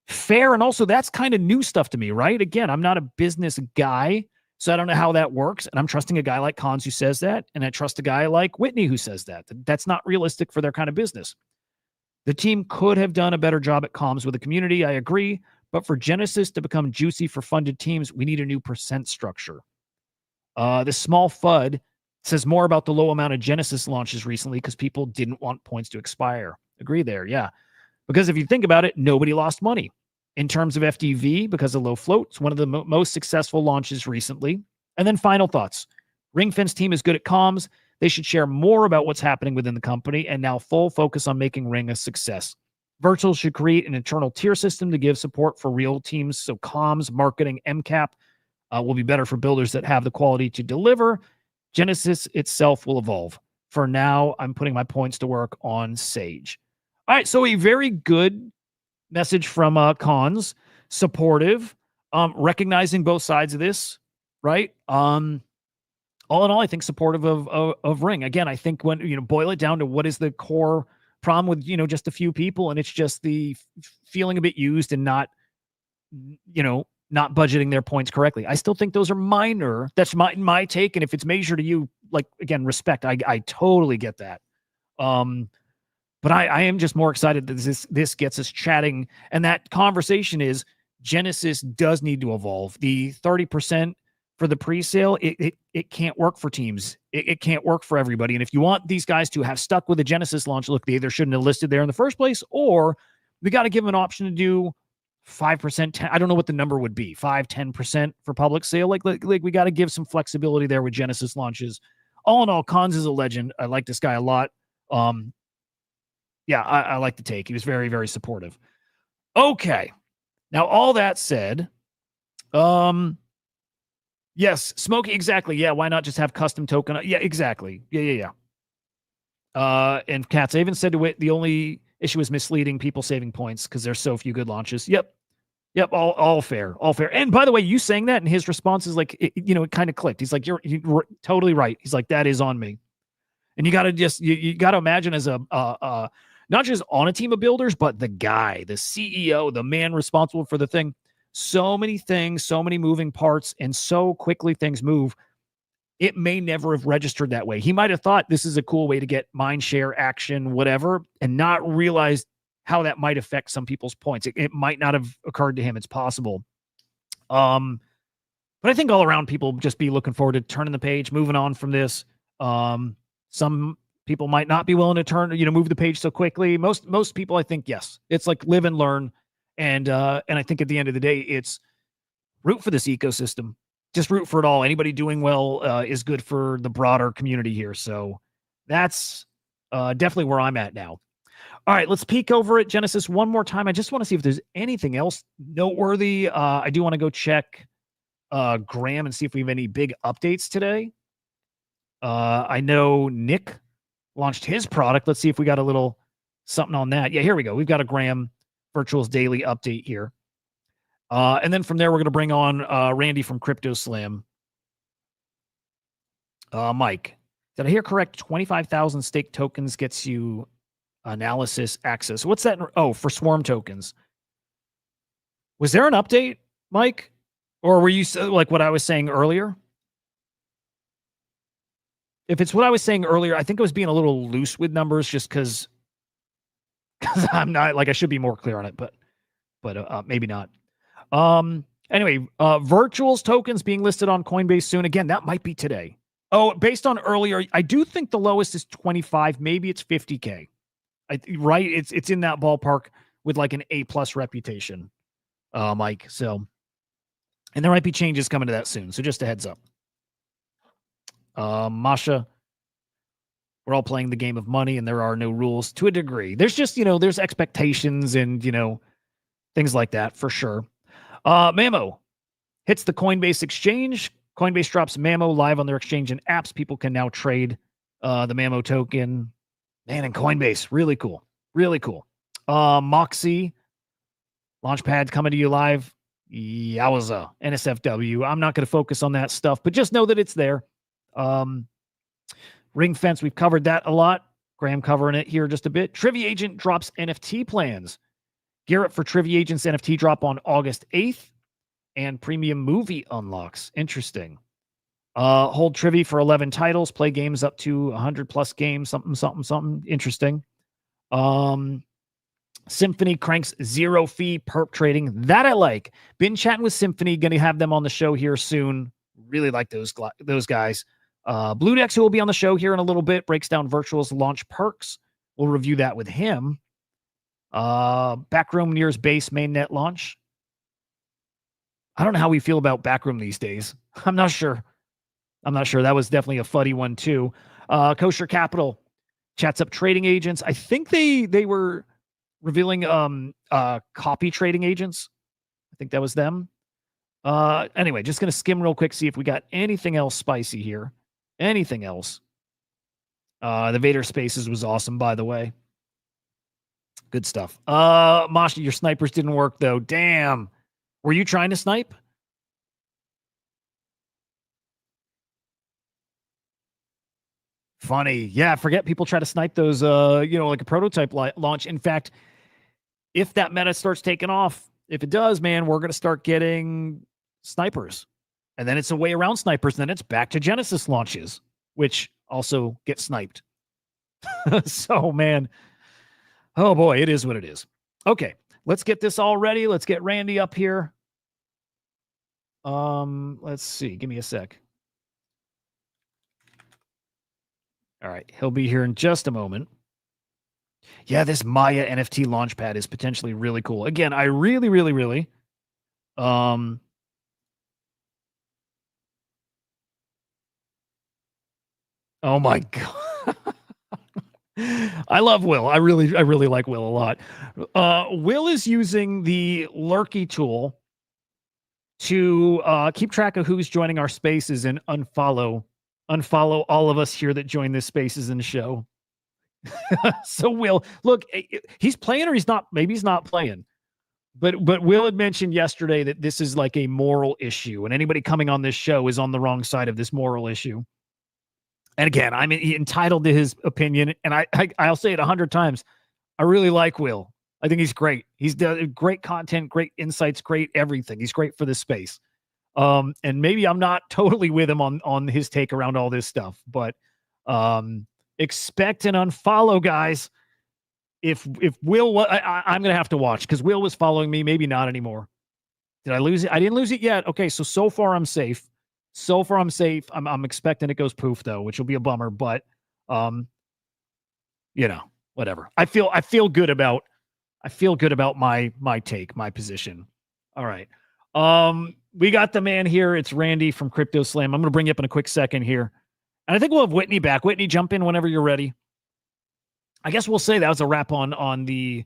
Fair, and also that's kind of new stuff to me, right? Again, I'm not a business guy, so I don't know how that works. And I'm trusting a guy like Cons who says that. And I trust a guy like Whitney who says that. That's not realistic for their kind of business. The team could have done a better job at comms with the community. I agree. But for Genesis to become juicy for funded teams, we need a new percent structure. The small FUD says more about the low amount of Genesis launches recently because people didn't want points to expire. Agree there. Yeah. Because if you think about it, nobody lost money. In terms of FDV, because of low float, it's one of the most successful launches recently. And then final thoughts. Ring Fence team is good at comms. They should share more about what's happening within the company and now full focus on making Ring a success. Virtual should create an internal tier system to give support for real teams. So comms, marketing, MCAP will be better for builders that have the quality to deliver. Genesis itself will evolve. For now, I'm putting my points to work on Sage. All right, so a very good message from Cons, supportive, recognizing both sides of this, right? All in all, I think supportive of Ring. Again, I think when boil it down to what is the core problem with just a few people, and it's just the feeling a bit used and not budgeting their points correctly. I still think those are minor. That's my take, and if it's major to you, like again, respect. I totally get that. But I am just more excited that this gets us chatting. And that conversation is Genesis does need to evolve. The 30% for the pre-sale, it can't work for teams. It can't work for everybody. And if you want these guys to have stuck with the Genesis launch, look, they either shouldn't have listed there in the first place, or we got to give them an option to do 5%, 10, I don't know what the number would be, 5, 10% for public sale. Like we got to give some flexibility there with Genesis launches. All in all, Cons is a legend. I like this guy a lot. Yeah, I like the take. He was very, very supportive. Okay. Now, all that said, yes, Smokey, exactly. Yeah, why not just have custom token? Yeah, exactly. Yeah. And Katz, I even said to it, the only issue is misleading people saving points because there's so few good launches. Yep, all fair. And by the way, you saying that and his response is like, it kind of clicked. He's like, you're totally right. He's like, that is on me. And you got to just, you got to imagine as a not just on a team of builders, but the guy, the CEO, the man responsible for the thing. So many things, so many moving parts, and so quickly things move. It may never have registered that way. He might have thought this is a cool way to get mind share, action, whatever, and not realized how that might affect some people's points. It might not have occurred to him. It's possible. But I think all around people just be looking forward to turning the page, moving on from this. Some people might not be willing to move the page so quickly. Most people, I think, yes. It's like live and learn. And I think at the end of the day, it's root for this ecosystem. Just root for it all. Anybody doing well is good for the broader community here. So that's definitely where I'm at now. All right, let's peek over at Genesis one more time. I just want to see if there's anything else noteworthy. I do want to go check Graham and see if we have any big updates today. I know Nick launched his product. Let's see if we got a little something on that. Yeah, here we go. We've got a Graham Virtuals daily update here. And then from there, we're going to bring on Randy from CryptoSlam. Mike, did I hear correct? 25,000 stake tokens gets you analysis access. What's that? Oh, for Swarm tokens. Was there an update, Mike? Or were you like what I was saying earlier? If it's what I was saying earlier, I think I was being a little loose with numbers just because I'm not, like, I should be more clear on it, but maybe not. Anyway, Virtuals tokens being listed on Coinbase soon. Again, that might be today. Oh, based on earlier, I do think the lowest is 25. Maybe it's 50K. Right? It's in that ballpark with like an A+ reputation, Mike. So, and there might be changes coming to that soon. So just a heads up. Masha, we're all playing the game of money and there are no rules to a degree. There's just, there's expectations and, things like that for sure. Mamo hits the Coinbase exchange. Coinbase drops Mamo live on their exchange and apps. People can now trade the Mamo token. Man, and Coinbase, really cool. Really cool. Moxie, Launchpad coming to you live. Yowza, NSFW. I'm not going to focus on that stuff, but just know that it's there. Ring Fence, we've covered that a lot. Graham covering it here just a bit. Trivia Agent drops NFT plans. Garrett for Trivia Agent's NFT drop on August 8th. And premium movie unlocks. Interesting. Hold Trivia for 11 titles. Play games up to 100 plus games. Something. Interesting. Symphony cranks 0 fee perp trading. That I like. Been chatting with Symphony. Going to have them on the show here soon. Really like those guys. Bluedex, who will be on the show here in a little bit, breaks down Virtuals launch perks. We'll review that with him. Backroom nears base mainnet launch. I don't know how we feel about Backroom these days. I'm not sure. That was definitely a fuddy one too. Kosher Capital chats up trading agents. I think they were revealing copy trading agents. I think that was them. Anyway, just going to skim real quick, see if we got anything else spicy here. Anything else. The Vader Spaces was awesome, by the way. Good stuff. Masha, your snipers didn't work though. Damn. Were you trying to snipe? Funny. Yeah, forget people try to snipe those, like a prototype launch. In fact, if that meta starts taking off, if it does, man, we're going to start getting snipers. And then it's a way around snipers. And then it's back to Genesis launches, which also get sniped. So, man, oh boy, it is what it is. Okay, let's get this all ready. Let's get Randy up here. Let's see. Give me a sec. All right, he'll be here in just a moment. Yeah, this Maya NFT Launchpad is potentially really cool. Again, I really oh my God. I love Will. I really like Will a lot. Will is using the Lurky tool to keep track of who's joining our spaces and unfollow all of us here that join this spaces in the show. So Will, look, he's playing or he's not. Maybe he's not playing. But Will had mentioned yesterday that this is like a moral issue, and anybody coming on this show is on the wrong side of this moral issue. And again, I'm entitled to his opinion, and I'll say it 100 times. I really like Will. I think he's great. He's done great content, great insights, great everything. He's great for this space. And maybe I'm not totally with him on his take around all this stuff, but expect an unfollow, guys. If Will, I'm going to have to watch because Will was following me. Maybe not anymore. Did I lose it? I didn't lose it yet. Okay, so far I'm safe. So far, I'm safe. I'm expecting it goes poof though, which will be a bummer. But, whatever. I feel good about my take, my position. All right. We got the man here. It's Randy from CryptoSlam. I'm going to bring you up in a quick second here. And I think we'll have Whitney back. Whitney, jump in whenever you're ready. I guess we'll say that was a wrap on the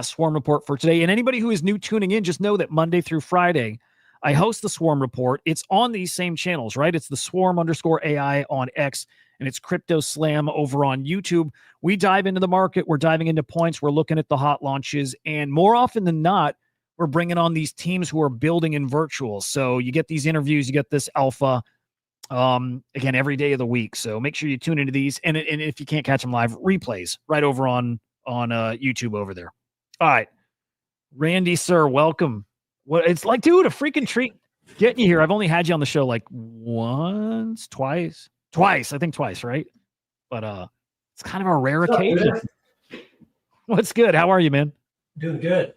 Swarm Report for today. And anybody who is new tuning in, just know that Monday through Friday, I host the Swarm Report. It's on these same channels, right? It's the Swarm_AI on X, and it's CryptoSlam over on YouTube. We dive into the market. We're diving into points. We're looking at the hot launches. And more often than not, we're bringing on these teams who are building in virtual. So you get these interviews, you get this alpha, again, every day of the week. So make sure you tune into these. And if you can't catch them live, replays right over on YouTube over there. All right. Randy, sir, welcome. What it's like, dude, a freaking treat getting you here. I've only had you on the show like twice, I think twice, right? But it's kind of a rare occasion. What's good? How are you, man? Doing good.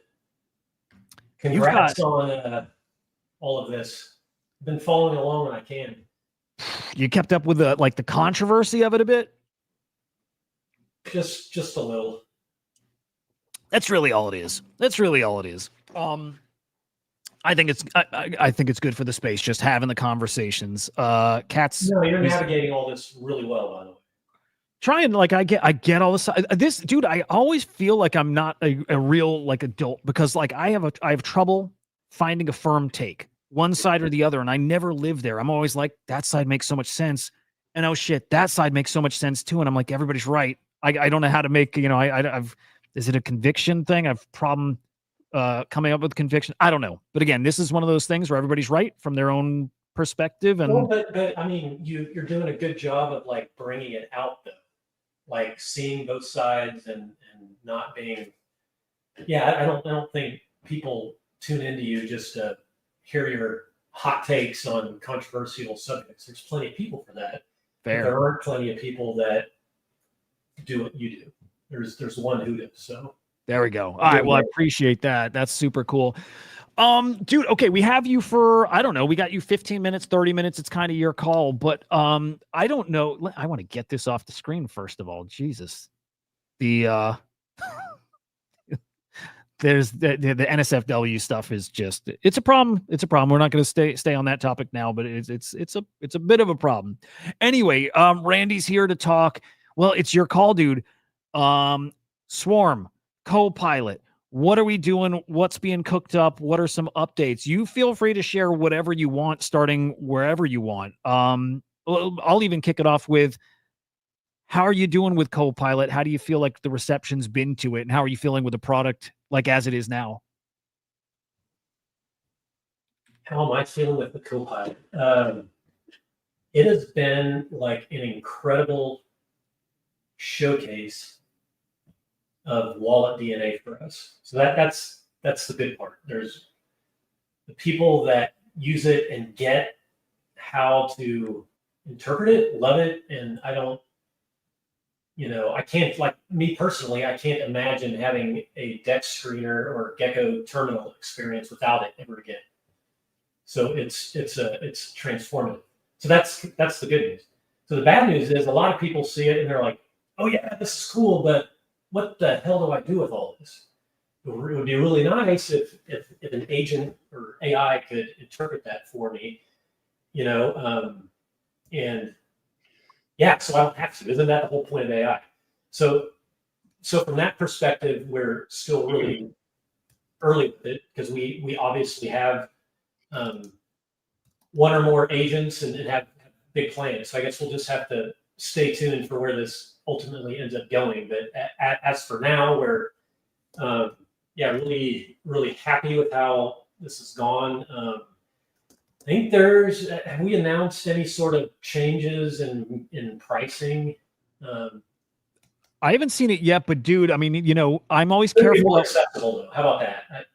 Congrats on all of this. I've been following along when I can. You kept up with the controversy of it a bit? Just a little. That's really all it is. I think it's good for the space, just having the conversations. Cats. No, you're navigating all this really well, by the way. Trying, I get all this dude. I always feel like I'm not a real adult because I have trouble finding a firm take, one side or the other, and I never live there. I'm always like, that side makes so much sense, and oh shit, that side makes so much sense too, and I'm like, everybody's right. I don't know how to make I've is it a conviction thing? I've problem coming up with conviction. I don't know, but again, this is one of those things where everybody's right from their own perspective. And well, but I mean, you're doing a good job of bringing it out though. Seeing both sides and not being, I don't think people tune into you just to hear your hot takes on controversial subjects. There's plenty of people for that. Fair. There aren't plenty of people that do what you do. There's one Hudah. So there we go. All right. Well, I appreciate that. That's super cool. Dude, okay, we have you for, I don't know, we got you 15 minutes, 30 minutes. It's kind of your call, but I don't know. I want to get this off the screen first of all. Jesus. The there's the NSFW stuff is just, it's a problem. We're not going to stay on that topic now, but it's a bit of a problem. Anyway, Randy's here to talk. Well, it's your call, dude. Swarm, Copilot. What are we doing? What's being cooked up? What are some updates? You feel free to share whatever you want, starting wherever you want. I'll even kick it off with, how are you doing with Copilot? How do you feel like the reception's been to it? And how are you feeling with the product as it is now? How am I feeling with the Copilot? It has been an incredible showcase of wallet DNA for us. So that's the good part. There's the people that use it and get how to interpret it, love it, and I don't, I can't, me personally, I can't imagine having a DEX screener or Gecko terminal experience without it ever again. So it's transformative. So that's the good news. So the bad news is a lot of people see it and they're like, oh yeah, this is cool, but what the hell do I do with all this? It would be really nice if an agent or AI could interpret that for me, and so I don't have to. Isn't that the whole point of AI? So from that perspective, we're still really early with it because we obviously have one or more agents and have big plans. So I guess we'll just have to stay tuned for where this ultimately ends up going. But as for now, we're really, really happy with how this has gone. I think have we announced any sort of changes in pricing? I haven't seen it yet, but dude, I mean, I'm always It'll be careful. more accessible though. How about that?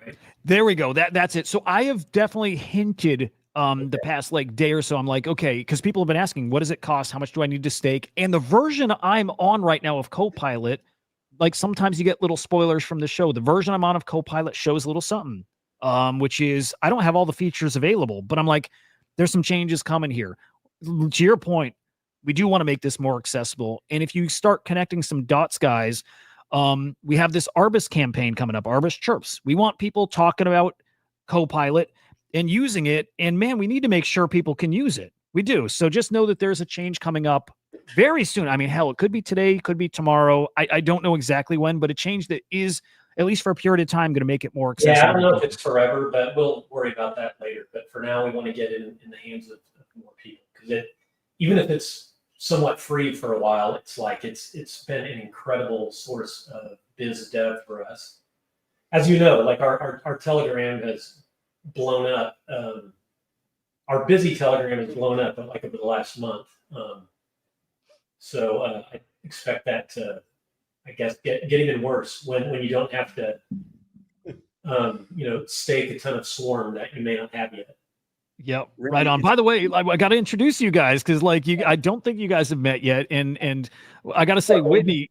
Right? There we go. That's it. So I have definitely hinted the past day or so. I'm like, okay, because people have been asking, what does it cost? How much do I need to stake? And the version I'm on right now of Copilot, sometimes you get little spoilers from the show. The version I'm on of Copilot shows a little something, which is, I don't have all the features available, but I'm like, there's some changes coming here. To your point, we do want to make this more accessible. And if you start connecting some dots, guys, we have this Arbus campaign coming up, Arbus Chirps. We want people talking about Copilot and using it. And man, we need to make sure people can use it. We do. So just know that there's a change coming up very soon. I mean, hell, it could be today, could be tomorrow. I don't know exactly when, but a change that is, at least for a period of time, going to make it more accessible. Yeah, I don't know if it's forever, but we'll worry about that later. But for now, we want to get it in the hands of more people, because even if it's somewhat free for a while, it's been an incredible source of biz dev for us. As you know, like our Telegram has blown up. Our busy Telegram has blown up like over the last month. So I expect that to, I guess, get even worse when you don't have to, stake a ton of Swarm that you may not have yet. Yep, right on. By the way, I got to introduce you guys, because I don't think you guys have met yet, and I got to say, Whitney.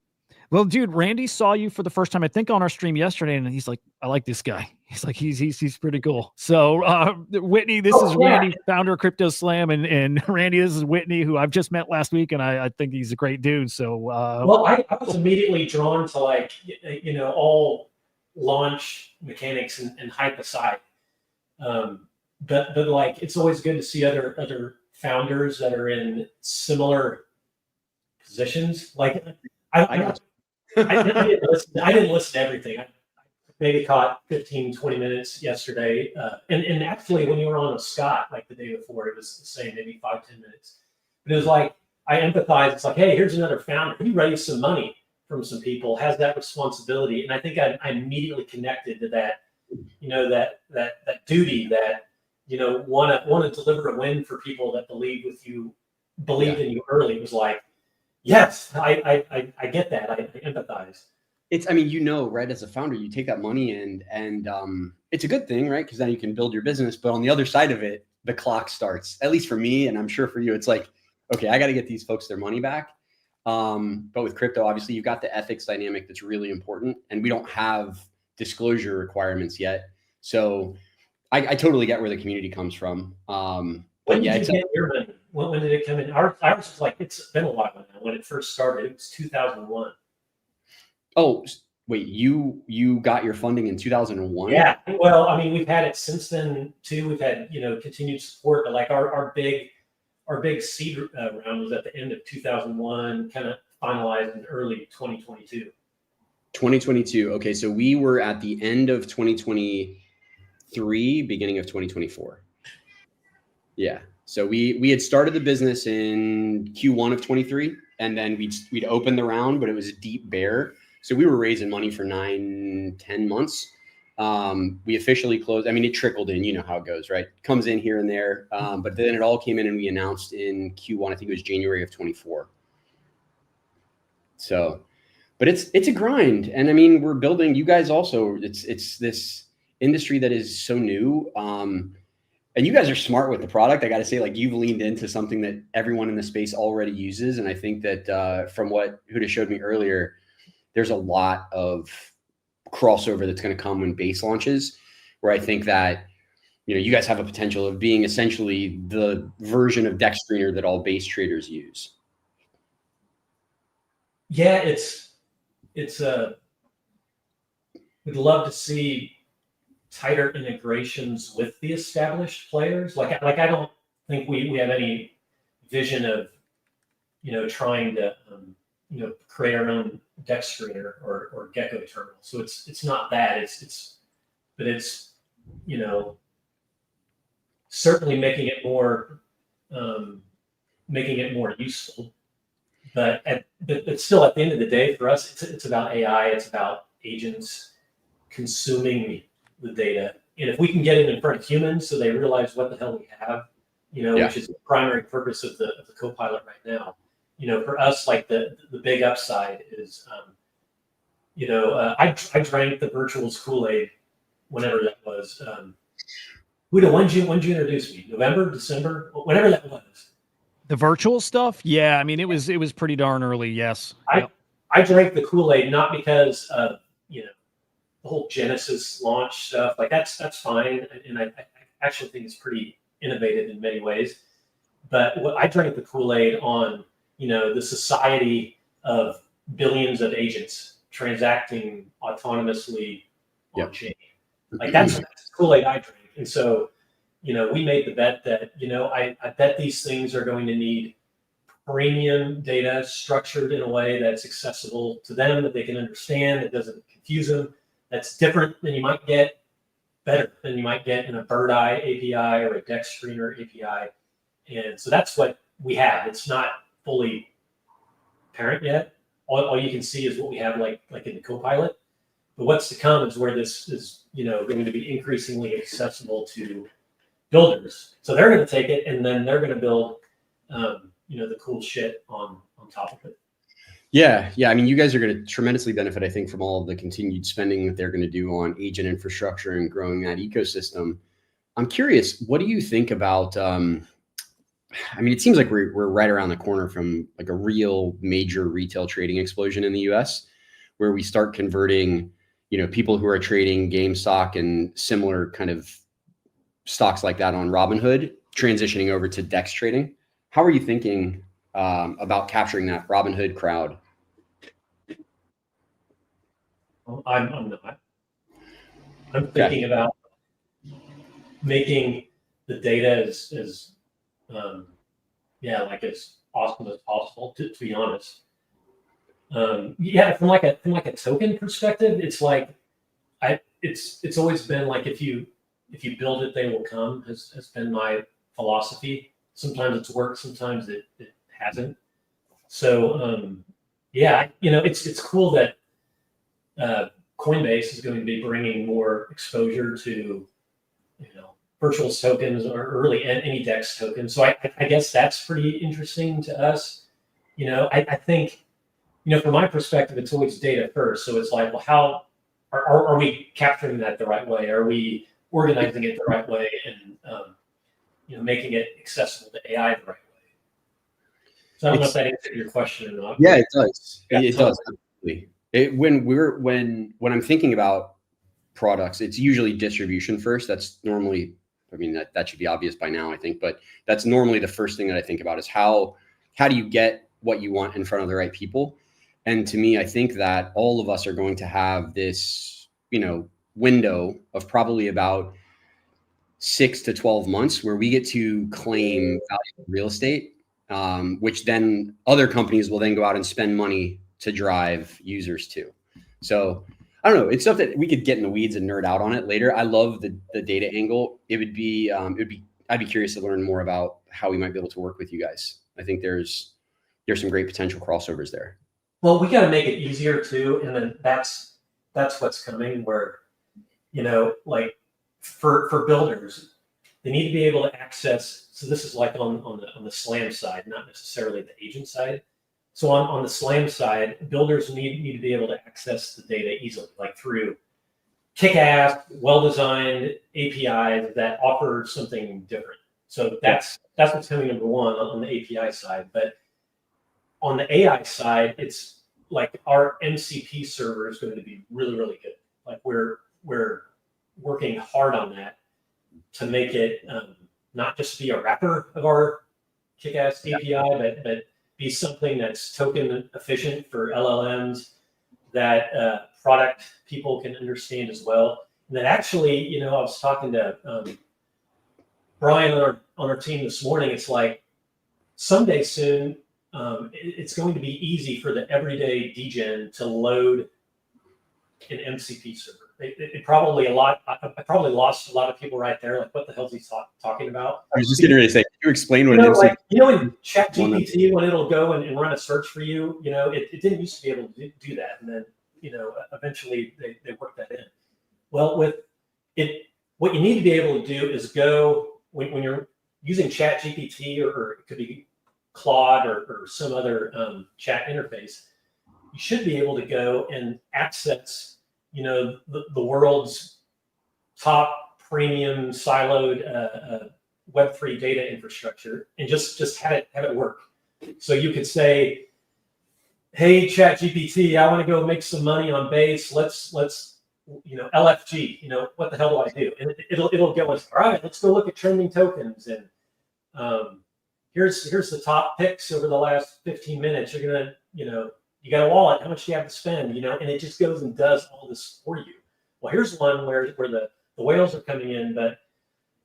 Well, dude, Randy saw you for the first time, I think, on our stream yesterday, and he's like, I like this guy. He's like, he's pretty cool. So, Whitney, this is Randy, founder of CryptoSlam, and Randy, this is Whitney, who I've just met last week, and I think he's a great dude. So, well, I was immediately drawn to all launch mechanics and hype aside. But it's always good to see other founders that are in similar positions. I didn't listen to everything. I maybe caught 15, 20 minutes yesterday. And actually, when you were on with Scott, the day before, it was the same, maybe 5-10 minutes. But it was I empathize. It's hey, here's another founder. He raised some money from some people, has that responsibility. And I think I immediately connected to that, that duty that, want to deliver a win for people that believed in you early. It was yes, I get that. I empathize. It's, right, as a founder, you take that money and it's a good thing, right? Because then you can build your business. But on the other side of it, the clock starts, at least for me, and I'm sure for you, it's okay, I got to get these folks their money back. But with crypto, obviously, you've got the ethics dynamic that's really important, and we don't have disclosure requirements yet. So I totally get where the community comes from. When did you get your money? When did it come in? Ours was it's been a while now. When it first started, it was 2001. Oh, wait, you got your funding in 2001? Yeah. Well, we've had it since then too. We've had, continued support, but our big seed round was at the end of 2001, kind of finalized in early 2022. 2022. Okay, so we were at the end of 2023, beginning of 2024. Yeah. So we had started the business in Q1 of 23, and then we'd opened the round, but it was a deep bear. So we were raising money for 9-10 months. We officially closed. It trickled in, you know how it goes, right? Comes in here and there. But then it all came in, and we announced in Q1, I think it was January of 24. So, but it's a grind. And we're building, you guys also, it's this industry that is so new. And you guys are smart with the product. I got to say, you've leaned into something that everyone in the space already uses. And I think that from what Hudah showed me earlier, there's a lot of crossover that's going to come when base launches, where I think that, you guys have a potential of being essentially the version of Dex Screener that all base traders use. Yeah, we'd love to see tighter integrations with the established players. I don't think we have any vision of, trying to, create our own Dex Screener or Gecko terminal. So it's not that. It's certainly making it more useful. But still, at the end of the day, for us, it's about AI. It's about agents consuming the data, and if we can get it in front of humans so they realize what the hell we have, which is the primary purpose of the Copilot right now. For us, the big upside is, I drank the virtuals Kool-Aid whenever that was. Hudah, when did you introduce me? November, December, whenever that was. The virtual stuff? Yeah, it was pretty darn early. Yes. I drank the Kool-Aid not because of the whole Genesis launch stuff. That's fine, and I actually think it's pretty innovative in many ways. But what I drank the Kool-Aid on, the society of billions of agents transacting autonomously on chain. Like that's the Kool-Aid I drink. And so, we made the bet that, I bet these things are going to need premium data structured in a way that's accessible to them, that they can understand, that doesn't confuse them, that's different than you might get, better than you might get in a Bird-Eye API or a Dex Screener API. And so that's what we have. It's not fully apparent yet. All you can see is what we have like in the Copilot. But what's to come is where this is, going to be increasingly accessible to builders. So they're going to take it and then they're going to build, the cool shit on top of it. Yeah. I mean, you guys are going to tremendously benefit, I think, from all of the continued spending that they're going to do on agent infrastructure and growing that ecosystem. I'm curious, what do you think about? I mean, it seems like we're right around the corner from like a real major retail trading explosion in the US, where we start converting, people who are trading GameStop and similar kind of stocks like that on Robinhood, transitioning over to DEX trading. How are you thinking about capturing that Robinhood crowd? I'm not. I'm thinking about making the data as awesome as possible. To be honest, from like a token perspective, it's like it's always been like if you build it, they will come. Has been my philosophy. Sometimes it's worked, sometimes it hasn't. So it's cool that Coinbase is going to be bringing more exposure to virtual tokens or really any DEX token. So I guess that's pretty interesting to us. I think from my perspective, it's always data first. So it's like, well, how are we capturing that the right way? Are we organizing it the right way and making it accessible to AI the right way? So I don't know if that answered your question or not. Yeah, it does. It does. Absolutely. When I'm thinking about products, it's usually distribution first. That's normally, that should be obvious by now, I think, but that's normally the first thing that I think about is how do you get what you want in front of the right people? And to me, I think that all of us are going to have this, window of probably about 6 to 12 months where we get to claim valuable real estate, which then other companies will then go out and spend money to drive users to. So I don't know. It's stuff that we could get in the weeds and nerd out on it later. I love the data angle. I'd be curious to learn more about how we might be able to work with you guys. I think there's some great potential crossovers there. Well, we got to make it easier too. And then that's what's coming where, like for builders, they need to be able to access. So this is like on the Slam side, not necessarily the agent side. So on the Slam side, builders need to be able to access the data easily, like through kick-ass, well-designed APIs that offer something different. So that's what's coming number one on the API side. But on the AI side, it's like our MCP server is going to be really, really good. Like we're working hard on that to make it not just be a wrapper of our kick-ass API, but be something that's token efficient for LLMs that product people can understand as well. And that actually, I was talking to Brian on our team this morning. It's like someday soon, it's going to be easy for the everyday DGen to load an MCP server. It probably I probably lost a lot of people right there. Like, what the hell is he talking about? I was just getting ready to say, can you explain what an MCP? In ChatGPT, when it'll go and run a search for you, it didn't used to be able to do that, and then eventually they worked that in. Well, with it, what you need to be able to do is go when you're using ChatGPT or it could be Claude or some other chat interface. You should be able to go and access the world's top premium siloed Web3 data infrastructure and just have it work. So you could say, hey, ChatGPT, I want to go make some money on Base. Let's LFG, what the hell do I do? And it'll go as, all right, let's go look at trending tokens. And here's the top picks over the last 15 minutes. You're going to, you got a wallet. How much do you have to spend? And it just goes and does all this for you. Well, here's one where the whales are coming in, but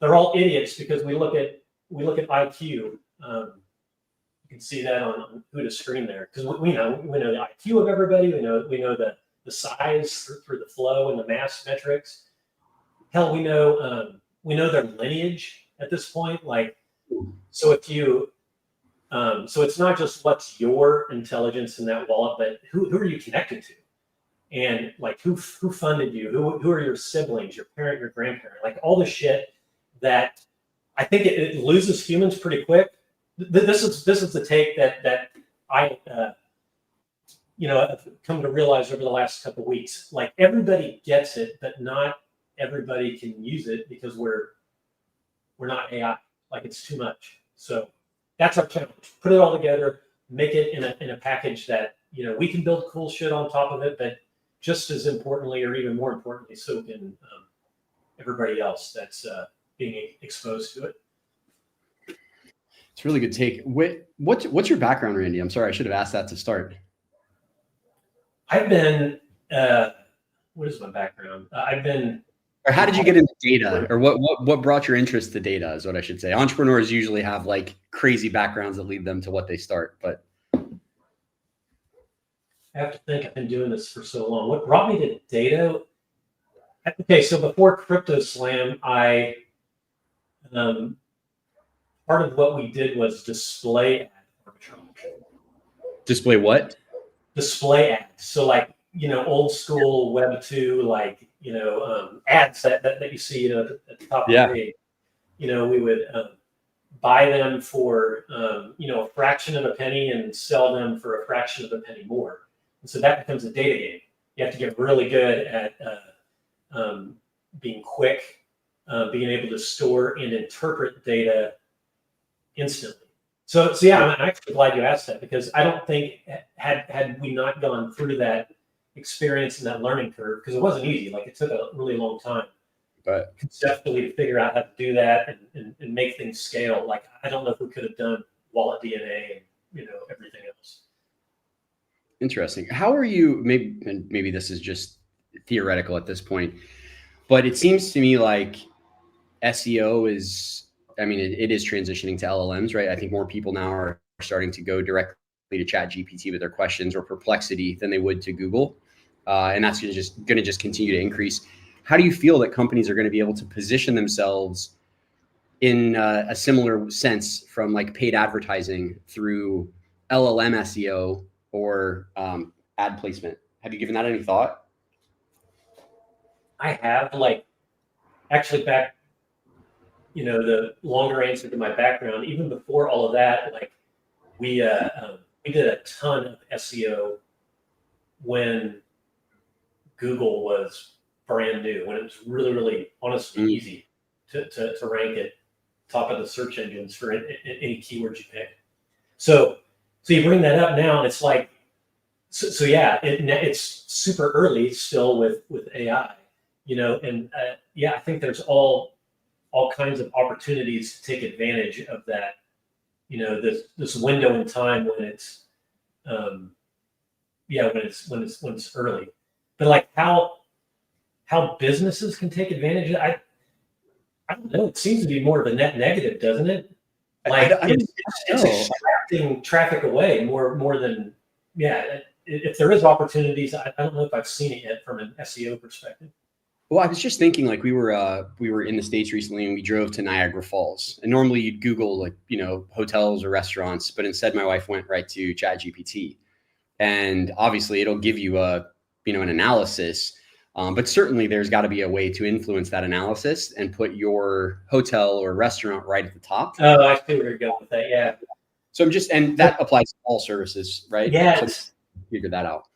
they're all idiots because we look at IQ. You can see that on Hudah's screen there because we know the IQ of everybody. We know the size through the flow and the mass metrics. Hell, we know their lineage at this point. Like, so if you, so it's not just what's your intelligence in that wallet, but who are you connected to, and like who funded you, who are your siblings, your parent, your grandparent, like all the shit that I think it loses humans pretty quick. This is the take that I I've come to realize over the last couple of weeks. Like everybody gets it, but not everybody can use it because we're not AI. Like it's too much. So that's our challenge. Put it all together, make it in a package that we can build cool shit on top of it, but just as importantly, or even more importantly, so can everybody else that's being exposed to it. It's a really good take. What's your background, Randy? I'm sorry, I should have asked that to start. I've been, what is my background? Or how did you get into data? Or what brought your interest to data is what I should say. Entrepreneurs usually have like crazy backgrounds that lead them to what they start, but. I have to think. I've been doing this for so long. What brought me to data? Okay, so before CryptoSlam, part of what we did was display ad arbitrage. Display what? Display ads. So like, old school Web 2, like, ads that you see at the top of the page. We would buy them for, a fraction of a penny and sell them for a fraction of a penny more. And so that becomes a data game. You have to get really good at being quick, being able to store and interpret data instantly. So yeah, I'm actually glad you asked that because I don't think had we not gone through that experience and that learning curve, because it wasn't easy. Like it took a really long time conceptually to figure out how to do that and make things scale. Like I don't know if we could have done wallet DNA and everything else. Interesting. How are you? Maybe this is just theoretical at this point, but it seems to me like SEO is. I mean, it is transitioning to LLMs, right? I think more people now are starting to go directly to ChatGPT with their questions or perplexity than they would to Google, and that's going to just continue to increase. How do you feel that companies are going to be able to position themselves in a similar sense from like paid advertising through LLM SEO or ad placement? Have you given that any thought? I have, like, actually back. The longer answer to my background, even before all of that, like we did a ton of SEO when Google was brand new, when it was really, really honestly easy to rank at top of the search engines for any keyword you pick. So you bring that up now, and it's like, so yeah, it's super early still with AI, and I think there's all kinds of opportunities to take advantage of that, this window in time when it's, when it's early, but like how businesses can take advantage of it, I don't know. It seems to be more of a net negative, doesn't it? Like it's extracting traffic away more than, if there is opportunities, I don't know if I've seen it yet from an SEO perspective. Well, I was just thinking, like we were in the States recently and we drove to Niagara Falls, and normally you'd Google like, hotels or restaurants, but instead my wife went right to ChatGPT, and obviously it'll give you an analysis, but certainly there's got to be a way to influence that analysis and put your hotel or restaurant right at the top. Oh, I see where you're going with that. Yeah. So and that applies to all services, right? Yeah. So figure that out.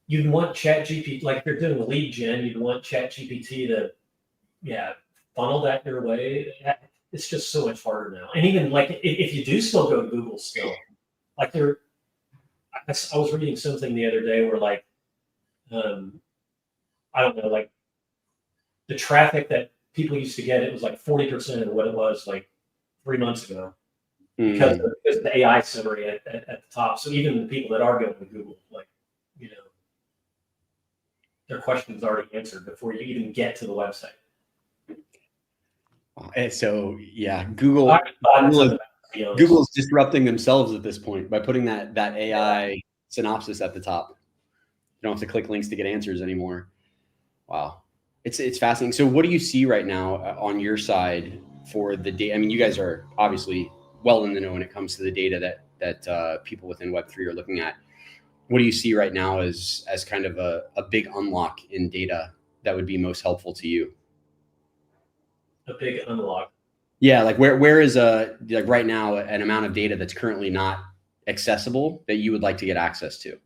You'd want ChatGPT, like if you're doing lead gen, you'd want ChatGPT to, funnel that your way. It's just so much harder now. And even like if you do still go to Google still, like I was reading something the other day where like I don't know, like the traffic that people used to get, it was like 40% of what it was like 3 months ago because of the AI summary at the top. So even the people that are going to Google, like, you know, their questions already answered before you even get to the website. So yeah, Google's disrupting themselves at this point by putting that AI synopsis at the top. You don't have to click links to get answers anymore. Wow, it's fascinating. So what do you see right now on your side for the data? I mean, you guys are obviously well in the know when it comes to the data that people within Web3 are looking at. What do you see right now as kind of a big unlock in data that would be most helpful to you? A big unlock. Yeah, like where is like right now an amount of data that's currently not accessible that you would like to get access to?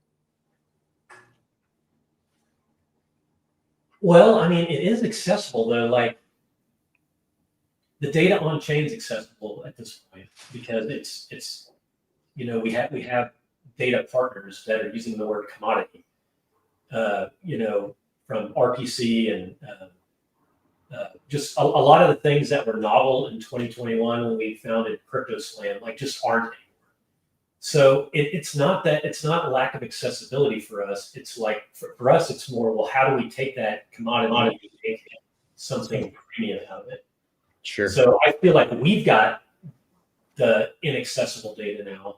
Well, I mean, it is accessible though. Like the data on chain is accessible at this point because it's you know, we have data partners that are using the word commodity. You know, from RPC and just a lot of the things that were novel in 2021 when we founded CryptoSlam, like just aren't anymore. So it's not a lack of accessibility for us. It's like for us, it's more, well, how do we take that commodity and make something premium out of it? Sure. So I feel like we've got the inaccessible data now.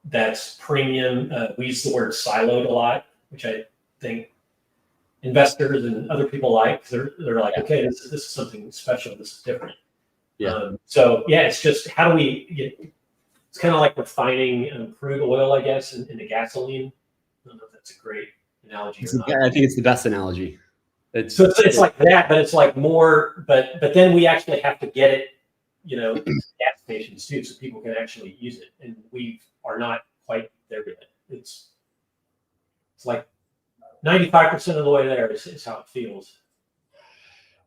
That's premium. We use the word siloed a lot, which I think investors and other people like. They're like, okay, this is something special. This is different. Yeah. So yeah, it's just how do we? It's kind of like refining crude oil, I guess, into gasoline. I don't know if that's a great analogy or not. I think it's the best analogy. It's like that, but it's like more. But then we actually have to get it, you know, gas stations too, so people can actually use it, and we are not quite there yet. It's like 95% of the way there is how it feels.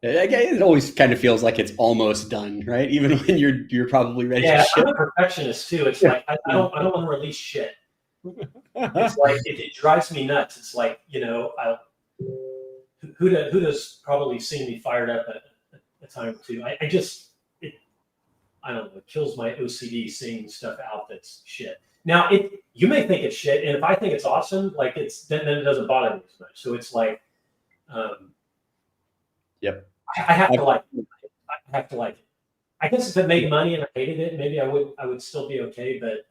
It always kind of feels like it's almost done, right? Even when you're probably ready to ship. I'm a perfectionist too. It's like I don't want to release shit. It's like it drives me nuts. It's like, you know, Hudah's probably seen me fired up at a time or two. I don't know. It kills my OCD seeing stuff out that's shit. Now, you may think it's shit, and if I think it's awesome, like then it doesn't bother me as much. So it's like, yep. I have to like it. I have to like it. I guess if it made money and I hated it, maybe I would still be okay. But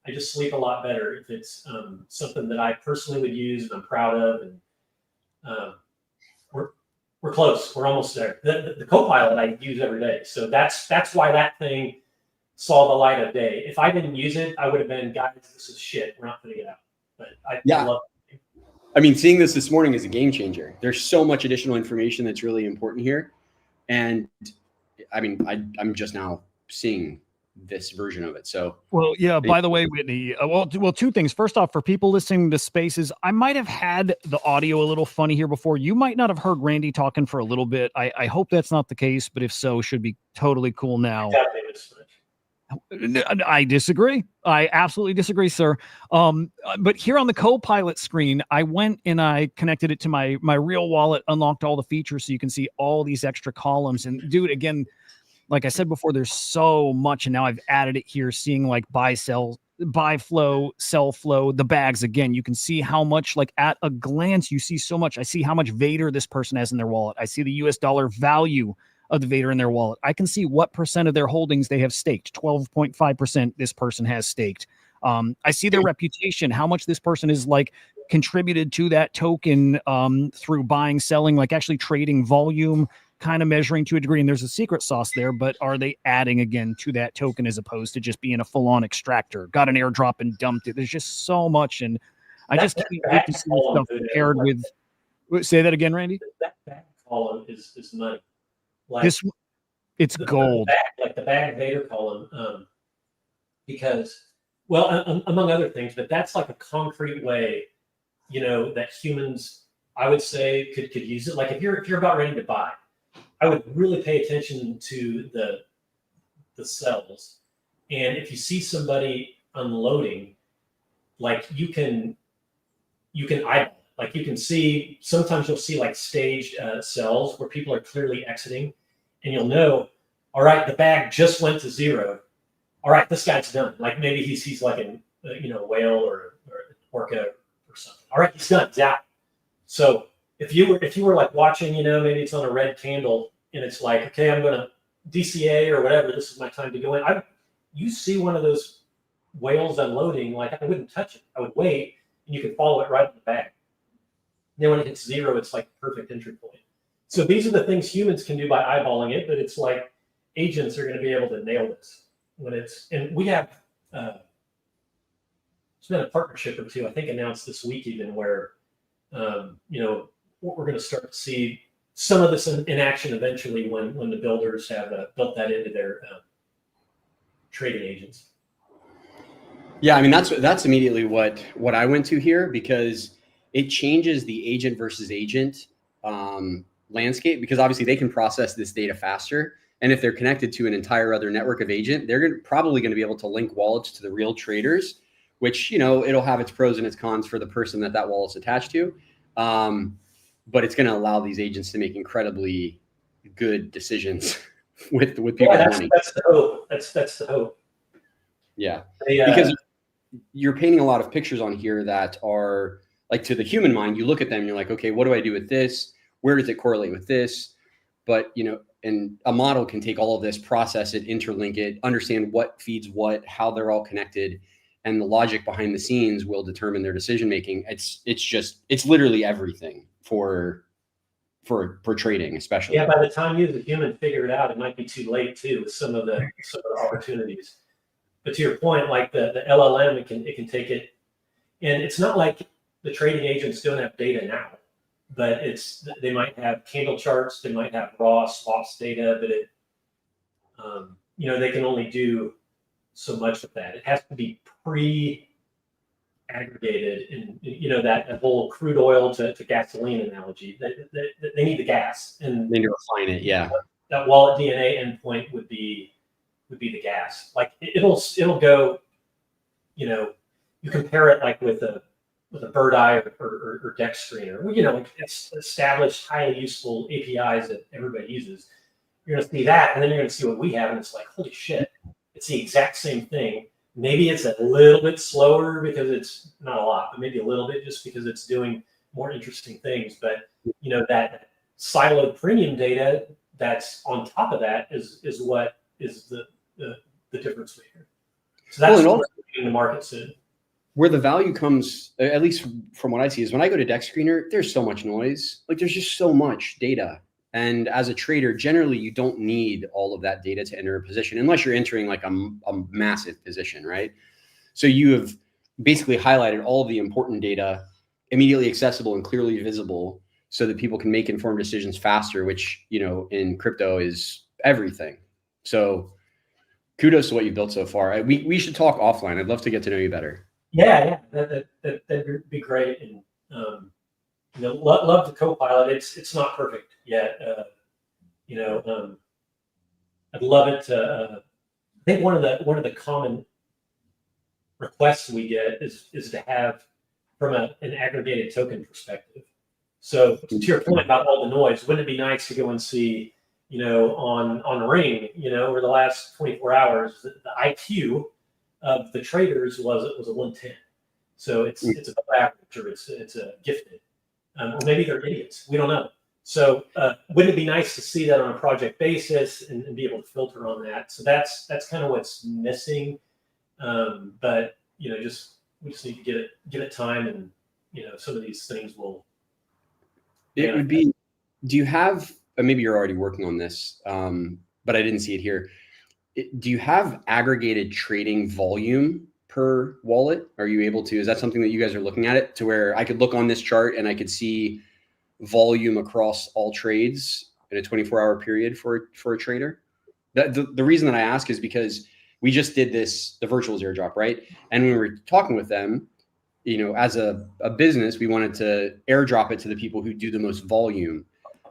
I just sleep a lot better if it's something that I personally would use and I'm proud of. And we're close. We're almost there. The Copilot I use every day, so that's why that thing saw the light of day. If I didn't use it, I would have been, guys, this is shit. We're not putting it out. But I love it. I mean, seeing this morning is a game changer. There's so much additional information that's really important here. And I mean, I'm just now seeing this version of it. So, well, yeah, by the way, Whitney, well, two things. First off, for people listening to Spaces, I might have had the audio a little funny here before. You might not have heard Randy talking for a little bit. I hope that's not the case, but if so, should be totally cool now. I disagree. I absolutely disagree, sir. But here on the Copilot screen, I went and I connected it to my real wallet, unlocked all the features so you can see all these extra columns. And dude, again, like I said before, there's so much, and now I've added it here, seeing like buy flow, sell flow, the bags. Again, you can see how much, like at a glance, you see so much. I see how much Vader this person has in their wallet. I see the US dollar value of the Vader in their wallet. I can see what percent of their holdings they have staked. 12.5% this person has staked. I see their reputation, how much this person is like contributed to that token through buying, selling, like actually trading volume, kind of measuring to a degree. And there's a secret sauce there, but are they adding again to that token as opposed to just being a full-on extractor? Got an airdrop and dumped it. There's just so much, and I just can't wait to see this stuff paired with. Say that again, Randy. That back column is money. Like it's gold. The bag Vader column, because, well, among other things, but that's like a concrete way, you know, that humans, I would say, could use it. Like if you're about ready to buy, I would really pay attention to the sells, and if you see somebody unloading, like you can you can eyeball. Like you can see, sometimes you'll see like staged sells where people are clearly exiting, and you'll know, all right, the bag just went to zero. All right, this guy's done. Like maybe he sees like a whale or orca or something. All right, he's done. He's out. So if you were like watching, maybe it's on a red candle and it's like, okay, I'm gonna DCA or whatever. This is my time to go in. You see one of those whales unloading, like I wouldn't touch it. I would wait, and you can follow it right in the bag. Then when it hits zero, it's like a perfect entry point. So these are the things humans can do by eyeballing it, but it's like agents are going to be able to nail this and we have it's been a partnership or two, I think announced this week even, where we're going to start to see some of this in action eventually when the builders have built that into their trading agents. Yeah, I mean that's immediately what I went to here, because it changes the agent versus agent landscape, because obviously they can process this data faster. And if they're connected to an entire other network of agent, they're probably going to be able to link wallets to the real traders, which, it'll have its pros and its cons for the person that wallet's attached to. But it's going to allow these agents to make incredibly good decisions with people's money. That's the hope. That's the hope. Yeah, because you're painting a lot of pictures on here that are like, to the human mind, you look at them and you're like, okay, what do I do with this? Where does it correlate with this? But, and a model can take all of this, process it, interlink it, understand what feeds what, how they're all connected, and the logic behind the scenes will determine their decision making. It's literally everything for trading, especially. Yeah, by the time you, the human, figure it out, it might be too late too with some of the opportunities. But to your point, like the LLM, it can take it, and it's not like the trading agents don't have data now, but they might have candle charts, they might have raw swaps data, but they can only do so much of that. It has to be pre-aggregated, and that whole crude oil to gasoline analogy. They need the gas, and they need to refine it. Yeah, that wallet DNA endpoint would be the gas. Like it'll go. You compare it like with a bird eye or Dex screener. It's established, highly useful APIs that everybody uses. You're going to see that, and then you're going to see what we have, and it's like, holy shit, it's the exact same thing. Maybe it's a little bit slower because it's not a lot, but maybe a little bit just because it's doing more interesting things. But that siloed premium data that's on top of that is what is the difference maker. So that's what we're in the market soon. Where the value comes, at least from what I see, is when I go to Dex Screener, there's so much noise. Like there's just so much data. And as a trader, generally, you don't need all of that data to enter a position unless you're entering like a massive position, right? So you have basically highlighted all of the important data, immediately accessible and clearly visible, so that people can make informed decisions faster, which, in crypto is everything. So kudos to what you've built so far. We should talk offline. I'd love to get to know you better. Yeah, that'd be great, and love the co-pilot. It's not perfect yet. I'd love it to. I think one of the common requests we get is to have from an aggregated token perspective. So to your point about all the noise, wouldn't it be nice to go and see, on Ring, over the last 24 hours, the IQ of the traders was a 110. So it's above average, or it's a gifted, or maybe they're idiots. We don't know. So wouldn't it be nice to see that on a project basis and be able to filter on that? So that's kind of what's missing. But we just need to give it time, and some of these things will. It would be. Do you have? Maybe you're already working on this, but I didn't see it here. Do you have aggregated trading volume per wallet? Are you able to? Is that something that you guys are looking at it to where I could look on this chart and I could see volume across all trades in a 24-hour period for a trader? The reason that I ask is because we just did the virtual zero drop, right? And when we were talking with them, as a business, we wanted to airdrop it to the people who do the most volume.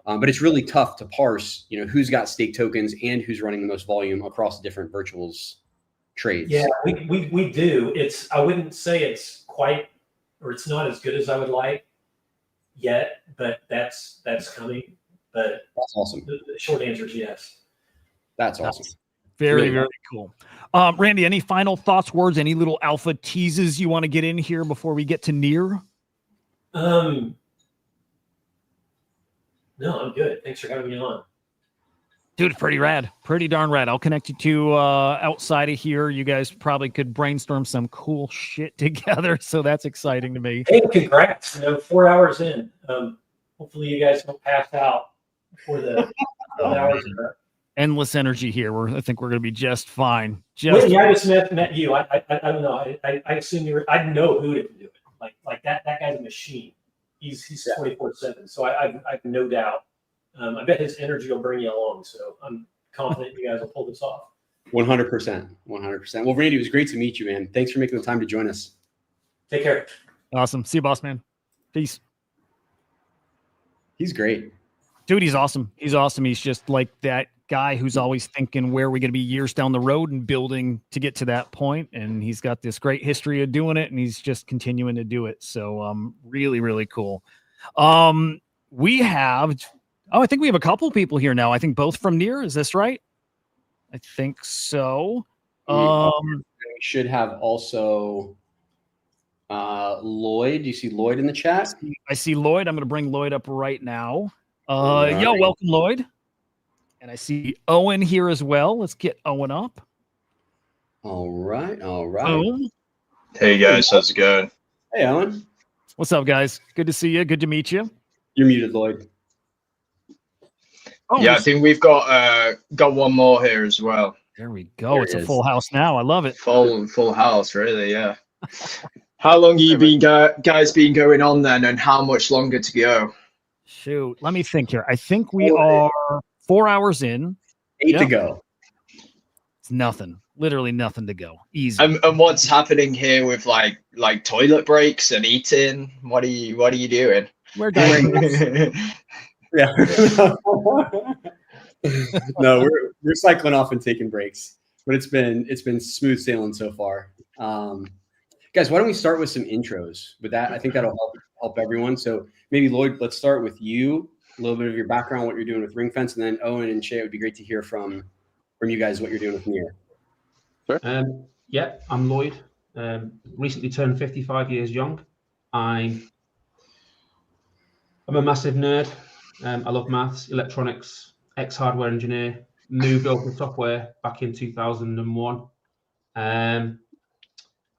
But it's really tough to parse, who's got stake tokens and who's running the most volume across different virtuals trades. Yeah, we do. I wouldn't say it's quite or it's not as good as I would like yet, but that's coming. But that's awesome. The short answer is yes. That's awesome. Very, Really very cool. Randy, any final thoughts, words, any little alpha teases you want to get in here before we get to near? No, I'm good. Thanks for having me on. Dude, pretty rad. Pretty darn rad. I'll connect you to outside of here. You guys probably could brainstorm some cool shit together. So that's exciting to me. Hey, congrats. 4 hours in. Hopefully you guys don't pass out before the 12 hours are up. Endless energy here. I think we're going to be just fine. Whitney, I just met you. I don't know. I assume you were. I know Hudah can do it. Like that guy's a machine. He's 24/7. So I've no doubt. I bet his energy will bring you along. So I'm confident you guys will pull this off. 100%. 100%. Well, Randy, it was great to meet you, man. Thanks for making the time to join us. Take care. Awesome. See you, boss man. Peace. He's great. Dude, he's awesome. He's awesome. He's just like that guy who's always thinking where are we going to be years down the road and building to get to that point. And he's got this great history of doing it, and he's just continuing to do it. So really, really cool. We have, I think we have a couple people here now. I think both from near. Is this right? I think so. We should have also Lloyd. Do you see Lloyd in the chat? I see Lloyd. I'm going to bring Lloyd up right now. Yo, welcome, Lloyd. And I see Owen here as well. Let's get Owen up. All right. All right. Boom. Hey, guys. How's it going? Hey, Owen. What's up, guys? Good to see you. Good to meet you. You're muted, Lloyd. Oh, yeah, I think we've got one more here as well. There we go. It's a full house now. I love it. Full house, really, yeah. How long have you been guys been going on then, and how much longer to go? Shoot, let me think here. I think we are 4 hours in. 8 to go. It's nothing. Literally nothing to go. Easy. And what's happening here with like toilet breaks and eating? What are you doing? We're going. Yeah. No, we're cycling off and taking breaks, but it's been smooth sailing so far. Guys, why don't we start with some intros? With that, I think that'll help everyone. So maybe Lloyd, let's start with you. A little bit of your background, what you're doing with Ring Fence, and then Owen and Shay, it would be great to hear from you guys what you're doing with Near. Sure. Yeah, I'm Lloyd. Recently turned 55 years young. I'm a massive nerd. I love maths, electronics, ex-hardware engineer, moved over to software back in 2001.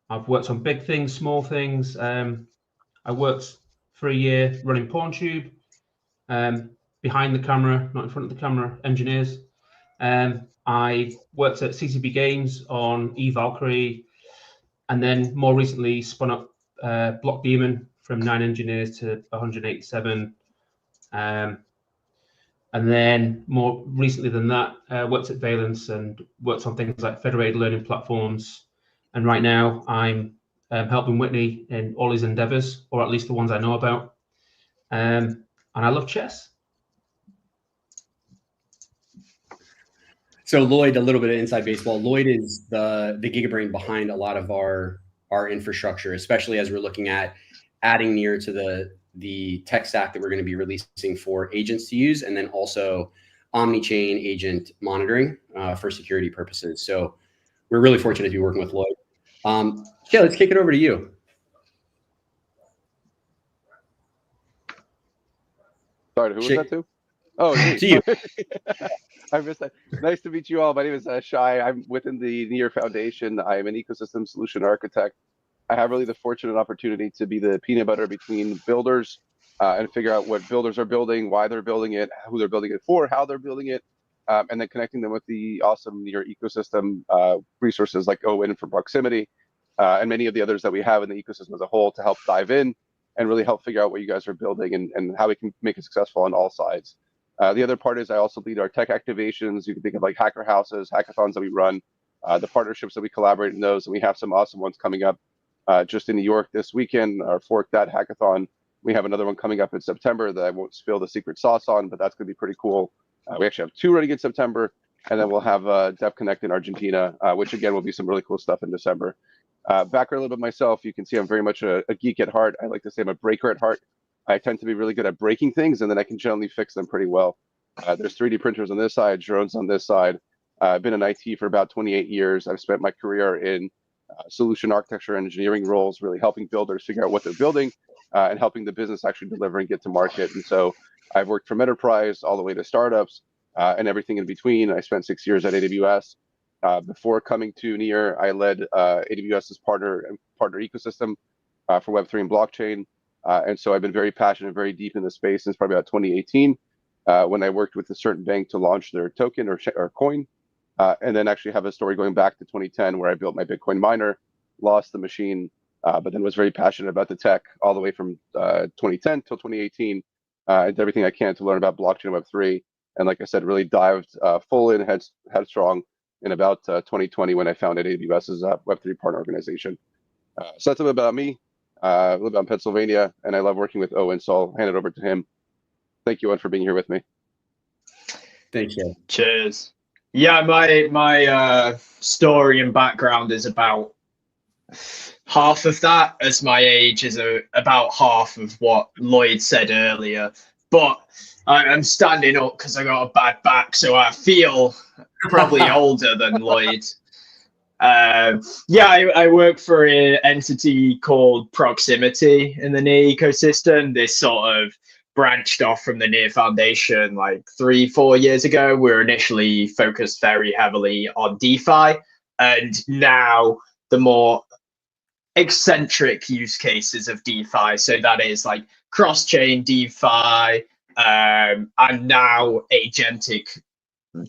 I've worked on big things, small things. I worked for a year running PornTube, behind the camera, not in front of the camera, engineers. I worked at CCB Games on eValkyrie, and then more recently spun up Block Demon from 9 engineers to 187. And then more recently than that, worked at Valence and worked on things like federated learning platforms. And right now I'm helping Whitney in all his endeavors, or at least the ones I know about. And I love chess. So Lloyd, a little bit of inside baseball. Lloyd is the gigabrain behind a lot of our infrastructure, especially as we're looking at adding Near to the tech stack that we're going to be releasing for agents to use, and then also omni-chain agent monitoring for security purposes. So we're really fortunate to be working with Lloyd. Yeah, let's kick it over to you. Sorry, who was that to? Oh, to you. I missed that. Nice to meet you all. My name is Shai. I'm within the Near Foundation. I'm an ecosystem solution architect. I have really the fortunate opportunity to be the peanut butter between builders and figure out what builders are building, why they're building it, who they're building it for, how they're building it, and then connecting them with the awesome Near ecosystem resources like Owen for proximity and many of the others that we have in the ecosystem as a whole to help dive in and really help figure out what you guys are building and how we can make it successful on all sides. The other part is I also lead our tech activations. You can think of like hacker houses, hackathons that we run, the partnerships that we collaborate in those, and we have some awesome ones coming up just in New York this weekend, our Fork That hackathon. We have another one coming up in September that I won't spill the secret sauce on, but that's going to be pretty cool. We actually have 2 running in September, and then we'll have Dev Connect in Argentina, which again will be some really cool stuff in December. Back a little bit myself, you can see I'm very much a geek at heart. I like to say I'm a breaker at heart. I tend to be really good at breaking things, and then I can generally fix them pretty well. There's 3D printers on this side, drones on this side. I've been in IT for about 28 years. I've spent my career in solution architecture and engineering roles, really helping builders figure out what they're building and helping the business actually deliver and get to market. And so I've worked from enterprise all the way to startups and everything in between. I spent 6 years at AWS. Before coming to Near, I led AWS's partner ecosystem for Web3 and blockchain. And so I've been very passionate, very deep in the space since probably about 2018 when I worked with a certain bank to launch their token or coin. And then actually have a story going back to 2010 where I built my Bitcoin miner, lost the machine, but then was very passionate about the tech all the way from 2010 till 2018. I did everything I can to learn about blockchain and Web3. And like I said, really dived full in, headstrong in about 2020 when I founded AWS's Web3 partner organization. So that's a little bit about me. I live out in Pennsylvania, and I love working with Owen, so I'll hand it over to him. Thank you, Owen, for being here with me. Thank you. Cheers. Yeah, my story and background is about half of that, as my age is about half of what Lloyd said earlier. But I'm standing up because I got a bad back, so I feel probably older than Lloyd. I work for an entity called Proximity in the Near ecosystem. This sort of branched off from the Near Foundation like 3-4 years ago. We were initially focused very heavily on DeFi, and now the more eccentric use cases of DeFi. So that is like cross-chain DeFi, and now Agentic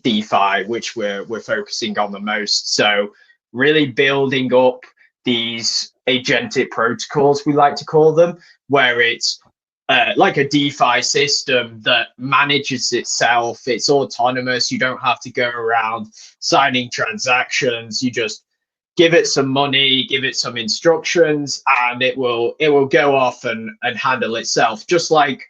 DeFi, which we're focusing on the most. So really building up these agentic protocols, we like to call them, where it's like a DeFi system that manages itself. It's autonomous. You don't have to go around signing transactions. You just give it some money, give it some instructions, and it will go off and handle itself, just like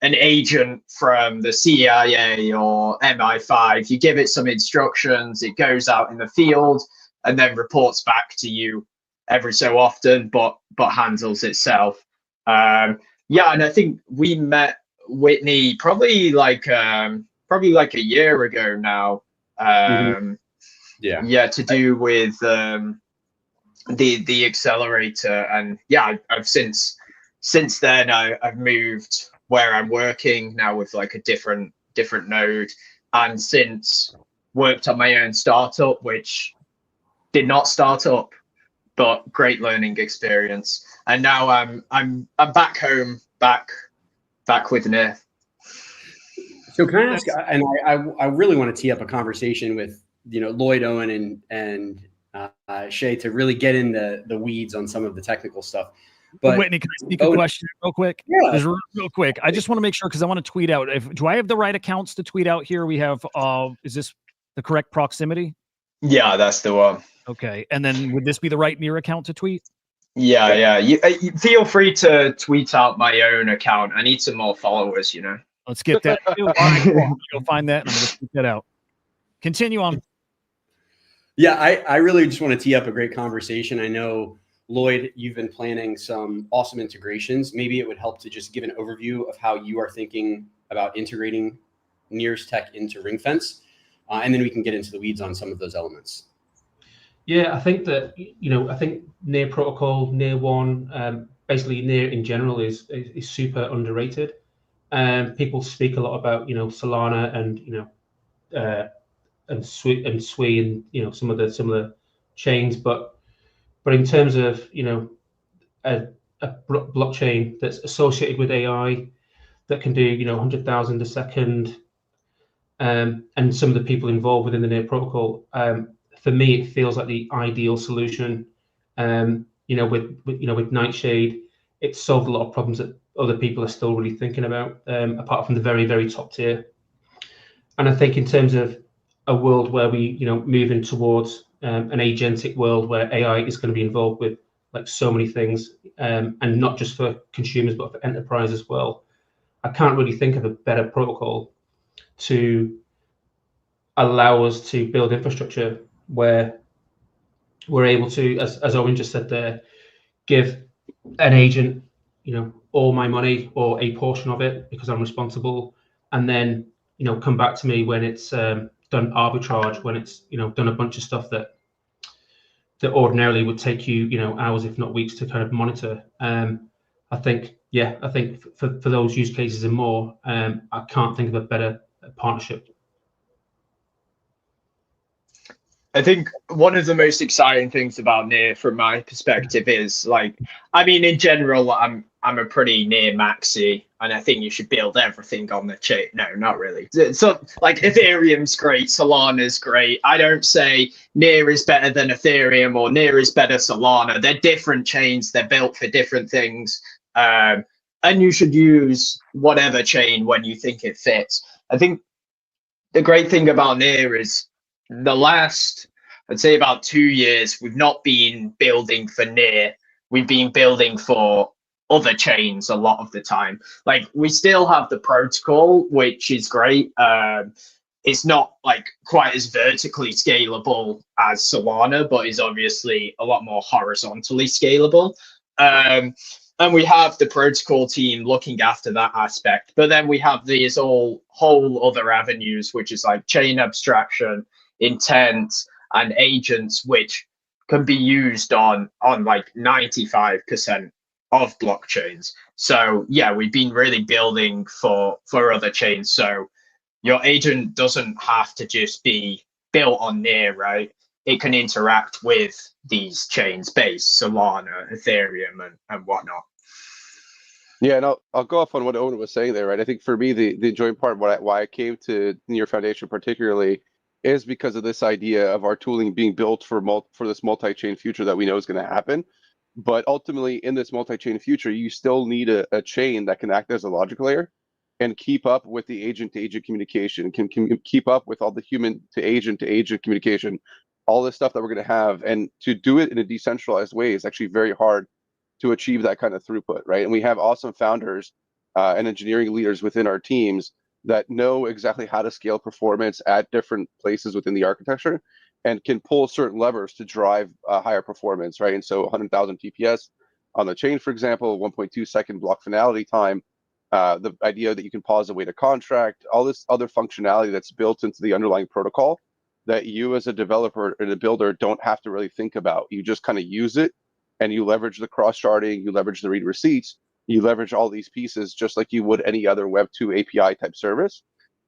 an agent from the CIA or MI5. You give it some instructions, it goes out in the field and then reports back to you every so often, but handles itself. And I think we met Whitney probably like a year ago now. To do with the accelerator, and I've since then I've moved where I'm working now with like a different node, and since worked on my own startup, which did not start up, but great learning experience. And now I'm back home, back with Near. So can I ask? And I really want to tee up a conversation with Lloyd, Owen, and Shay to really get in the weeds on some of the technical stuff. But Whitney, can I sneak a question real quick? Yeah, just real quick. I just want to make sure because I want to tweet out. Do I have the right accounts to tweet out here? We have. Is this the correct Proximity? Yeah, that's the one. Okay, and then would this be the right Near account to tweet? Yeah. You feel free to tweet out my own account. I need some more followers. Let's get that. All right, cool. I'm gonna go find that and I'm gonna tweet that out. Continue on. Yeah, I really just want to tee up a great conversation. I know, Lloyd, you've been planning some awesome integrations. Maybe it would help to just give an overview of how you are thinking about integrating Near's tech into Ringfence, and then we can get into the weeds on some of those elements. Yeah, I think that I think Near protocol, Near one, basically Near in general is super underrated. People speak a lot about Solana and Sui and some of the similar chains, but in terms of a blockchain that's associated with AI that can do 100,000 a second, and some of the people involved within the Near protocol, for me it feels like the ideal solution. With Nightshade, it solved a lot of problems that other people are still really thinking about, apart from the very, very top tier. And I think in terms of a world where we moving towards an agentic world where AI is going to be involved with like so many things, and not just for consumers but for enterprise as well, I can't really think of a better protocol to allow us to build infrastructure where we're able to, as Owen just said there, give an agent, all my money or a portion of it because I'm responsible, and then come back to me when it's done arbitrage, when it's done a bunch of stuff that ordinarily would take you hours if not weeks to kind of monitor. I think for those use cases and more, I can't think of a better partnership. I think one of the most exciting things about NEAR from my perspective is in general, I'm a pretty NEAR maxi, and I think you should build everything on the chain. No, not really. So Ethereum's great, Solana's great. I don't say NEAR is better than Ethereum or NEAR is better Solana. They're different chains. They're built for different things. And you should use whatever chain when you think it fits. I think the great thing about NEAR is the last, I'd say about 2 years, we've not been building for NEAR. We've been building for other chains a lot of the time. We still have the protocol, which is great. It's not quite as vertically scalable as Solana, but is obviously a lot more horizontally scalable. And we have the protocol team looking after that aspect. But then we have these whole other avenues, which is chain abstraction, intent, and agents, which can be used on 95% of blockchains. So yeah, we've been really building for other chains. So your agent doesn't have to just be built on NEAR, right? It can interact with these chains, Base, Solana, Ethereum, and whatnot. Yeah, and I'll go off on what Owen was saying there, right? I think for me, the enjoying part, why I came to NEAR Foundation particularly, is because of this idea of our tooling being built for this multi-chain future that we know is going to happen. But ultimately, in this multi-chain future, you still need a chain that can act as a logic layer and keep up with the agent-to-agent communication, can keep up with all the human-to-agent communication, all this stuff that we're going to have. And to do it in a decentralized way is actually very hard to achieve that kind of throughput, right? And we have awesome founders and engineering leaders within our teams that know exactly how to scale performance at different places within the architecture and can pull certain levers to drive higher performance, right? And so 100,000 TPS on the chain, for example, 1.2 second block finality time, the idea that you can pause await a contract, all this other functionality that's built into the underlying protocol that you as a developer and a builder don't have to really think about. You just kind of use it and you leverage the cross-sharding, you leverage the read receipts, you leverage all these pieces just like you would any other Web2 API type service.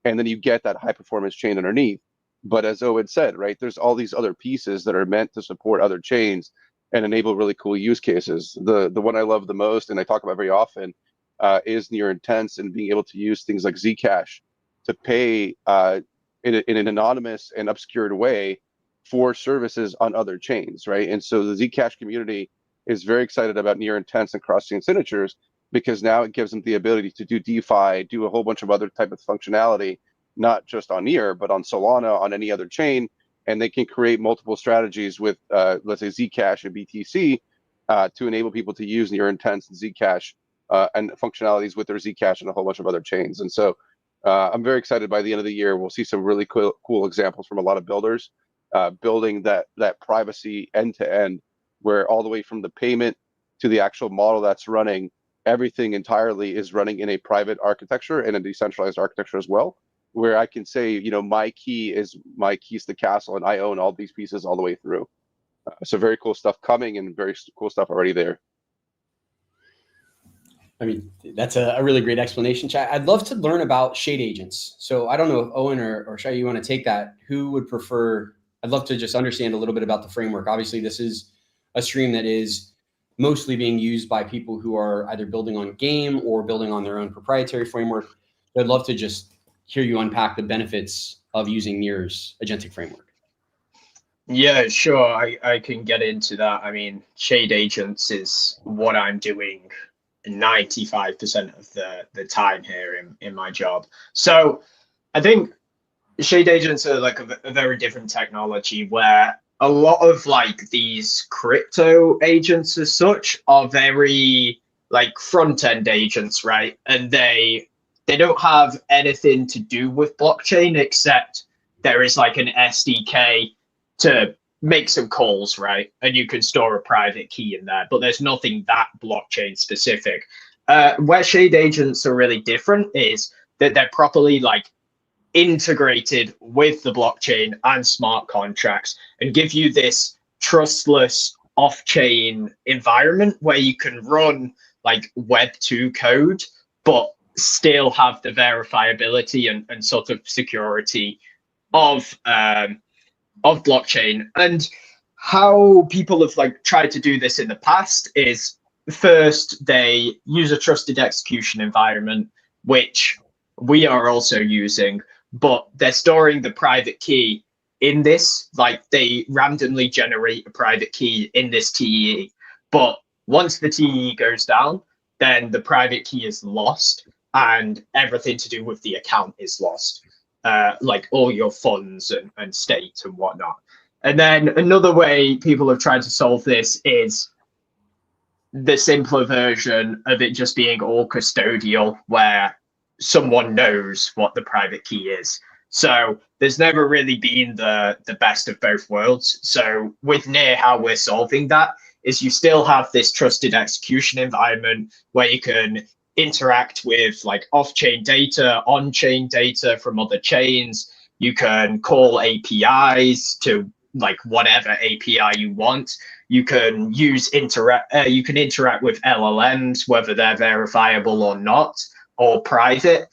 And then you get that high performance chain underneath. But as Owen said, right, there's all these other pieces that are meant to support other chains and enable really cool use cases. The one I love the most, and I talk about very often, is NEAR Intents and being able to use things like Zcash to pay in an anonymous and obscured way for services on other chains, right? And so the Zcash community is very excited about NEAR Intents and cross-chain signatures because now it gives them the ability to do DeFi, do a whole bunch of other type of functionality, not just on NEAR, but on Solana, on any other chain, and they can create multiple strategies with, let's say, Zcash and BTC to enable people to use NEAR Intents and Zcash and functionalities with their Zcash and a whole bunch of other chains. And so I'm very excited. By the end of the year, we'll see some really cool examples from a lot of builders building that privacy end-to-end, where all the way from the payment to the actual model that's running, everything entirely is running in a private architecture and a decentralized architecture as well, where I can say, my key is the castle, and I own all these pieces all the way through. So very cool stuff coming and very cool stuff already there. I mean, that's a really great explanation, chat. I'd love to learn about shade agents. So I don't know if Owen or Shai, you want to take that. Who would prefer? I'd love to just understand a little bit about the framework. Obviously, this is a stream that is mostly being used by people who are either building on game or building on their own proprietary framework. So I'd love to just hear you unpack the benefits of using NEAR's agentic framework. Yeah, sure. I can get into that. I mean, shade agents is what I'm doing 95% of the time here in my job. So I think shade agents are like a very different technology, where a lot of these crypto agents as such are very front end agents, right? And they don't have anything to do with blockchain except there is an SDK to make some calls, right? And you can store a private key in there, but there's nothing that blockchain specific. Where shade agents are really different is that they're properly like integrated with the blockchain and smart contracts and give you this trustless off-chain environment where you can run like Web 2 code, but still have the verifiability and sort of security of blockchain. And how people have like tried to do this in the past is first they use a trusted execution environment, which we are also using, but they're storing the private key in this, like they randomly generate a private key in this TEE. But once the TEE goes down, then the private key is lost and everything to do with the account is lost, like all your funds and state and whatnot. And then another way people have tried to solve this is the simpler version of it just being all custodial, where someone knows what the private key is. So there's never really been the best of both worlds. So with NEAR, how we're solving that is you still have this trusted execution environment where you can interact with like off-chain data, on-chain data from other chains. You can call APIs to like whatever API you want. You can use you can interact with LLMs, whether they're verifiable or not, or private.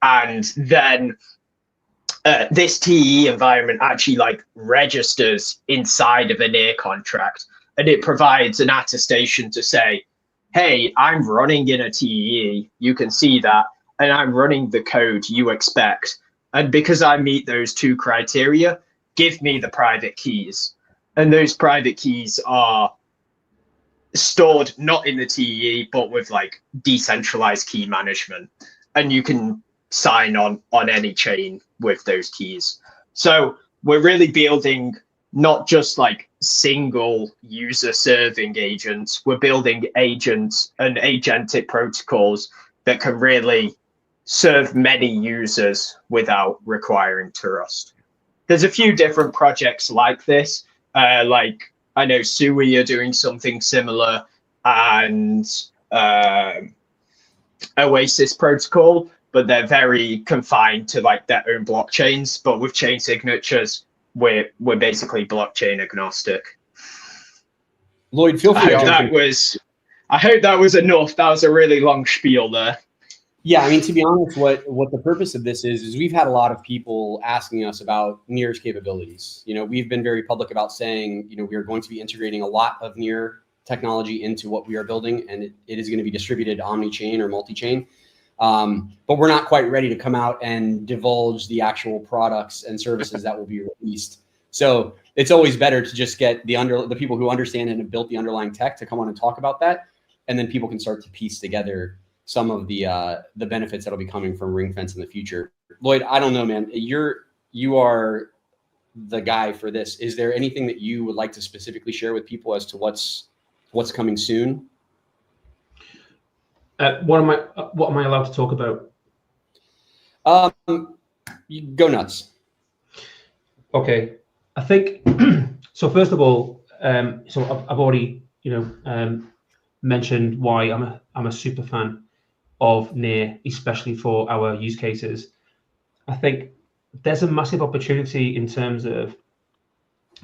And then this TEE environment actually like registers inside of a NEAR contract, and it provides an attestation to say, hey, I'm running in a TEE, you can see that, and I'm running the code you expect. And because I meet those two criteria, give me the private keys. And those private keys are stored not in the TEE, but with like decentralized key management. And you can sign on any chain with those keys. So we're really building not just like single user serving agents, we're building agents and agentic protocols that can really serve many users without requiring trust. There's a few different projects like this, like I know Sui are doing something similar, and Oasis protocol, but they're very confined to like their own blockchains. But with chain signatures, we're basically blockchain agnostic. Lloyd, feel free. I hope that was enough. That was a really long spiel there. Yeah, I mean, to be honest, what the purpose of this is we've had a lot of people asking us about NEAR's capabilities. You know, we've been very public about saying, you know, we are going to be integrating a lot of NEAR technology into what we are building, and it is going to be distributed omni-chain or multi-chain. But we're not quite ready to come out and divulge the actual products and services that will be released. So it's always better to just get the people who understand and have built the underlying tech to come on and talk about that, and then people can start to piece together some of the benefits that'll be coming from Ring Fence in the future. Lloyd, I don't know, man. You are the guy for this. Is there anything that you would like to specifically share with people as to what's coming soon? What am I allowed to talk about? You go nuts. Okay, I think so. First of all, so I've already mentioned why I'm a super fan of NEAR, especially for our use cases. I think there's a massive opportunity in terms of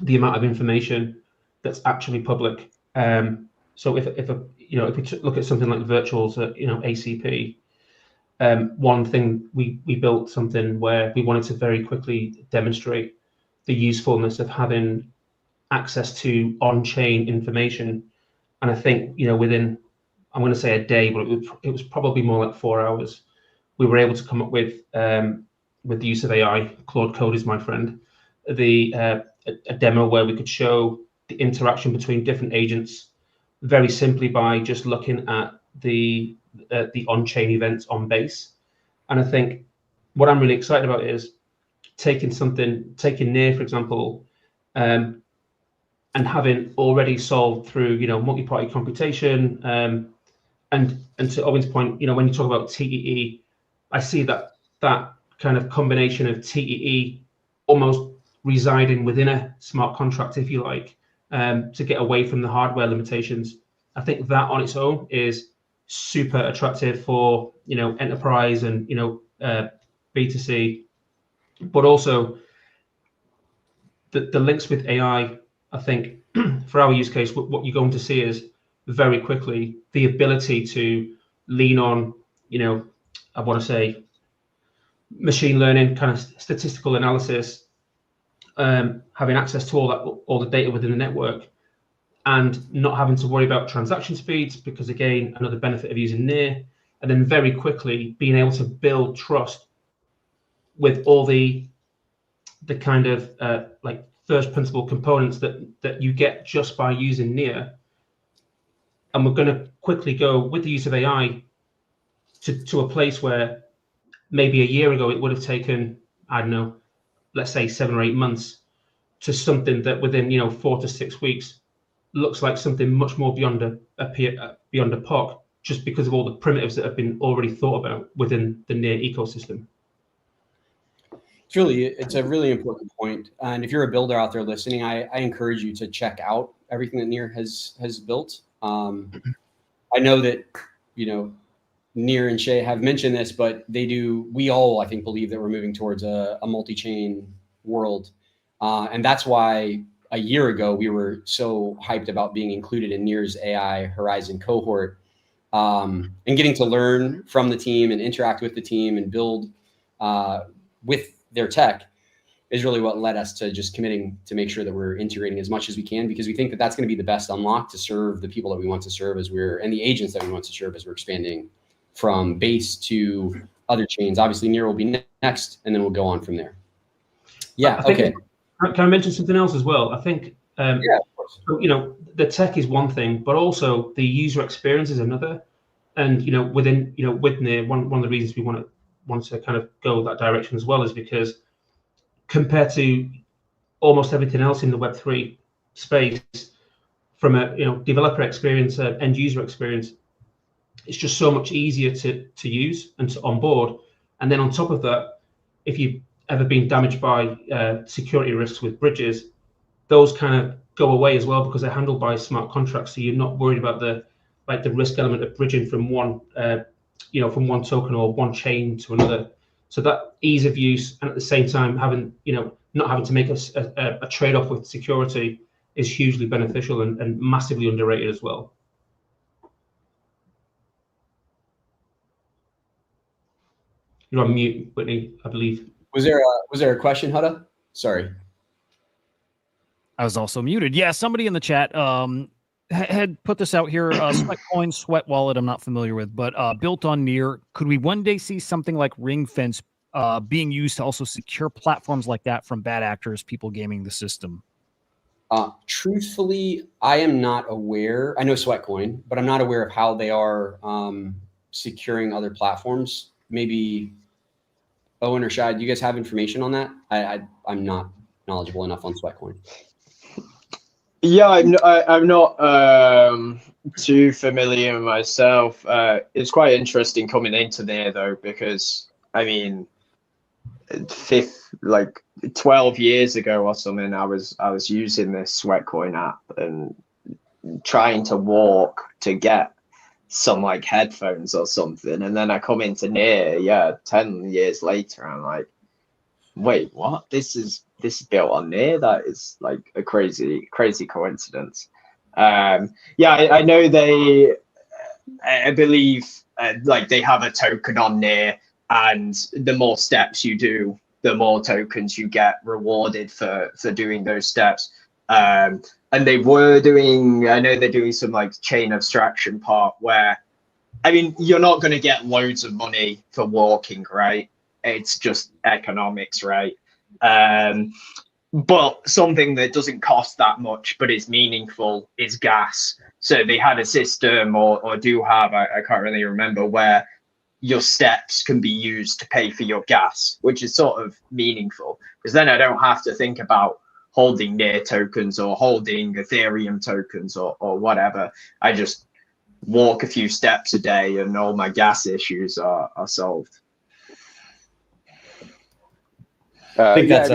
the amount of information that's actually public. So if we look at something like virtuals, ACP, one thing we built something where we wanted to very quickly demonstrate the usefulness of having access to on-chain information. And I think, within, I'm going to say a day, but it was probably more like 4 hours, we were able to come up with the use of AI, Claude Code is my friend, a demo where we could show the interaction between different agents very simply by just looking at the on-chain events on Base. And I think what I'm really excited about is taking NEAR, for example, and having already solved through multi-party computation, and to Owen's point, when you talk about TEE, I see that kind of combination of TEE almost residing within a smart contract, if you like, to get away from the hardware limitations. I think that on its own is super attractive for, you know, enterprise and, you know, B2C, but also the links with AI. I think for our use case, what you're going to see is very quickly the ability to lean on, you know, I want to say machine learning, kind of statistical analysis, having access to all the data within the network, and not having to worry about transaction speeds, because again, another benefit of using NEAR, and then very quickly being able to build trust with all the kind of like first principle components that you get just by using NEAR. And we're going to quickly go with the use of AI to a place where maybe a year ago it would have taken, I don't know, let's say 7 or 8 months, to something that within, you know, 4 to 6 weeks looks like something much more beyond a POC, just because of all the primitives that have been already thought about within the NEAR ecosystem. It's a really important point. And if you're a builder out there listening, I encourage you to check out everything that NEAR has built. I know that, you know, NEAR and Shay have mentioned this, but we all, I think, believe that we're moving towards a multi-chain world. And that's why a year ago, we were so hyped about being included in NEAR's AI Horizon cohort, and getting to learn from the team and interact with the team and build with their tech is really what led us to just committing to make sure that we're integrating as much as we can, because we think that that's going to be the best unlock to serve the people that we want to serve and the agents that we want to serve as we're expanding from base to other chains. Obviously, NEAR will be next, and then we'll go on from there. Yeah. Okay. Can I mention something else as well? I think, yeah, of course. You know, the tech is one thing, but also the user experience is another. And, you know, within, you know, with NEAR, one of the reasons we want to kind of go that direction as well is because compared to almost everything else in the Web3 space, from a, you know, developer experience, end user experience, it's just so much easier to use and to onboard. And then on top of that, if you've ever been damaged by security risks with bridges, those kind of go away as well, because they're handled by smart contracts. So you're not worried about the risk element of bridging from one, you know, from one token or one chain to another. So that ease of use, and at the same time having, you know, not having to make a trade-off with security is hugely beneficial and massively underrated as well. You're on mute, Whitney, I believe. Was there a question, Hudah? Sorry. I was also muted. Yeah, somebody in the chat had put this out here. Sweatcoin, Sweat Wallet, I'm not familiar with, but built on NEAR. Could we one day see something like Ring Fence being used to also secure platforms like that from bad actors, people gaming the system? Truthfully, I am not aware. I know Sweatcoin, but I'm not aware of how they are securing other platforms. Maybe Owen or Shai, do you guys have information on that? I'm not knowledgeable enough on Sweatcoin. Yeah, I'm not too familiar myself. It's quite interesting coming into there though, because I mean, 12 years ago or something, I was using this Sweatcoin app and trying to walk to get some like headphones or something, and then I come into NEAR, 10 years later, I'm like, wait, what? This is built on NEAR? That is like a crazy coincidence. I know I believe like they have a token on NEAR, and the more steps you do, the more tokens you get rewarded for doing those steps. And they were doing, I know they're doing some like chain abstraction part where, I mean, you're not going to get loads of money for walking, right? It's just economics, right? But something that doesn't cost that much, but is meaningful, is gas. So they had a system or do have, I can't really remember, where your steps can be used to pay for your gas, which is sort of meaningful, because then I don't have to think about holding NEAR tokens or holding Ethereum tokens or whatever. I just walk a few steps a day and all my gas issues are solved. I think that's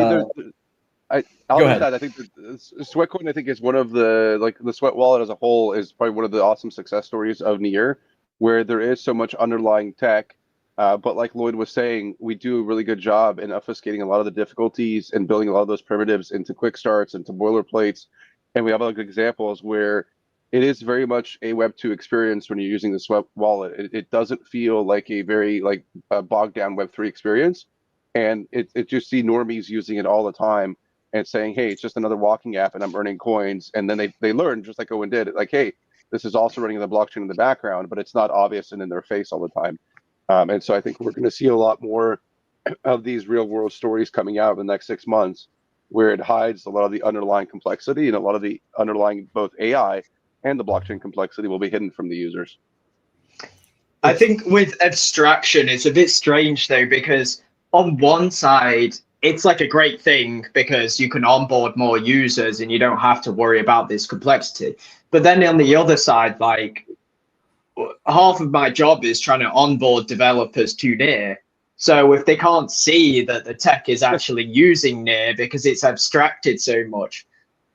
Go just ahead. add, I think Sweatcoin, I think, is one of the Sweat wallet as a whole is probably one of the awesome success stories of Near, where there is so much underlying tech. But like Lloyd was saying, we do a really good job in obfuscating a lot of the difficulties and building a lot of those primitives into quick starts, into boilerplates. And we have other good examples where it is very much a Web2 experience when you're using the Sweat wallet. It doesn't feel like a very bogged down Web3 experience. And it just see normies using it all the time and saying, hey, it's just another walking app and I'm earning coins. And then they learn, just like Owen did, like, hey, this is also running the blockchain in the background, but it's not obvious and in their face all the time. And so I think we're going to see a lot more of these real world stories coming out in the next 6 months, where it hides a lot of the underlying complexity, and a lot of the underlying both AI and the blockchain complexity will be hidden from the users. I think with abstraction, it's a bit strange though, because on one side, it's like a great thing because you can onboard more users and you don't have to worry about this complexity. But then on the other side, like, half of my job is trying to onboard developers to Near. So if they can't see that the tech is actually using Near because it's abstracted so much,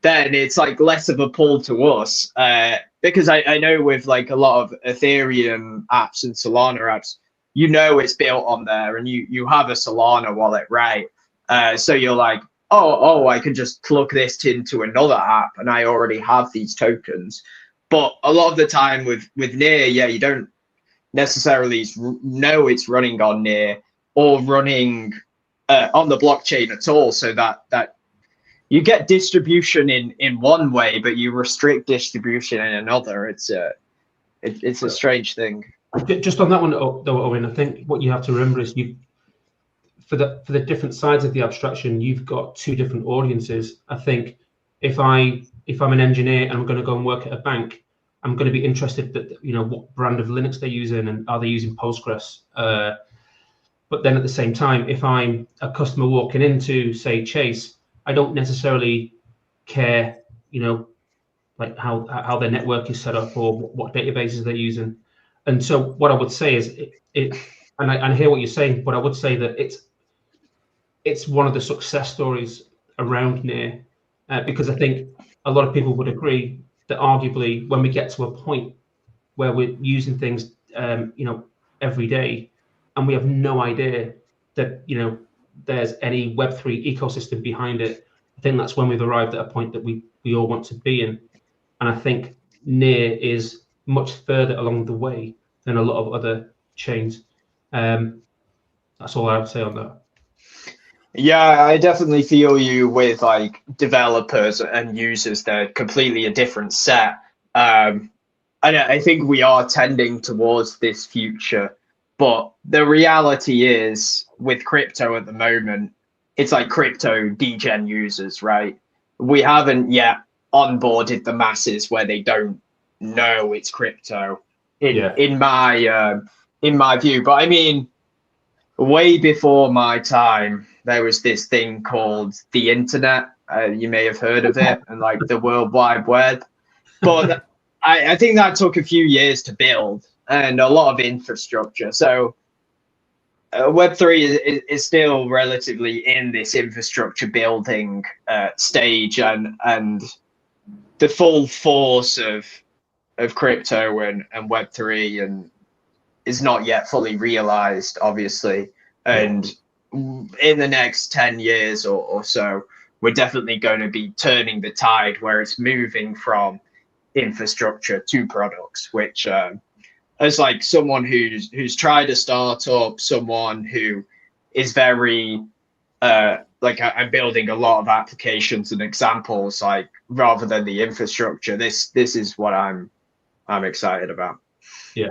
then it's like less of a pull to us. Because I know with like a lot of Ethereum apps and Solana apps, you know it's built on there and you have a Solana wallet, right? So you're like, oh, I can just plug this into another app and I already have these tokens. But a lot of the time with Near, yeah, you don't necessarily know it's running on Near or running on the blockchain at all. So that you get distribution in one way, but you restrict distribution in another. It's a strange thing. Just on that one, though, Owen, I think what you have to remember is for the different sides of the abstraction, you've got two different audiences. I think if I'm an engineer and I'm going to go and work at a bank, I'm going to be interested that what brand of Linux they're using and are they using Postgres. But then at the same time, if I'm a customer walking into, say, Chase, I don't necessarily care, like how their network is set up or what databases they're using. And so what I would say is and I hear what you're saying, but I would say that it's one of the success stories around Near, because I think a lot of people would agree that arguably when we get to a point where we're using things, every day, and we have no idea that there's any Web3 ecosystem behind it, I think that's when we've arrived at a point that we all want to be in. And I think Near is much further along the way than a lot of other chains. That's all I would say on that. Yeah, I definitely feel you with like developers and users. They're completely a different set. And I think we are tending towards this future. But the reality is with crypto at the moment, it's like crypto degen users, right? We haven't yet onboarded the masses where they don't know it's crypto in my view. But I mean, way before my time, there was this thing called the internet. You may have heard of it, and like the World Wide Web. But I think that took a few years to build and a lot of infrastructure. So Web3 is still relatively in this infrastructure building stage, and the full force of crypto and Web3 and is not yet fully realized, obviously. And in the next 10 years or so, we're definitely going to be turning the tide where it's moving from infrastructure to products, which as like someone who's tried a startup, someone who is very like I'm building a lot of applications and examples, like rather than the infrastructure, this is what I'm excited about. Yeah.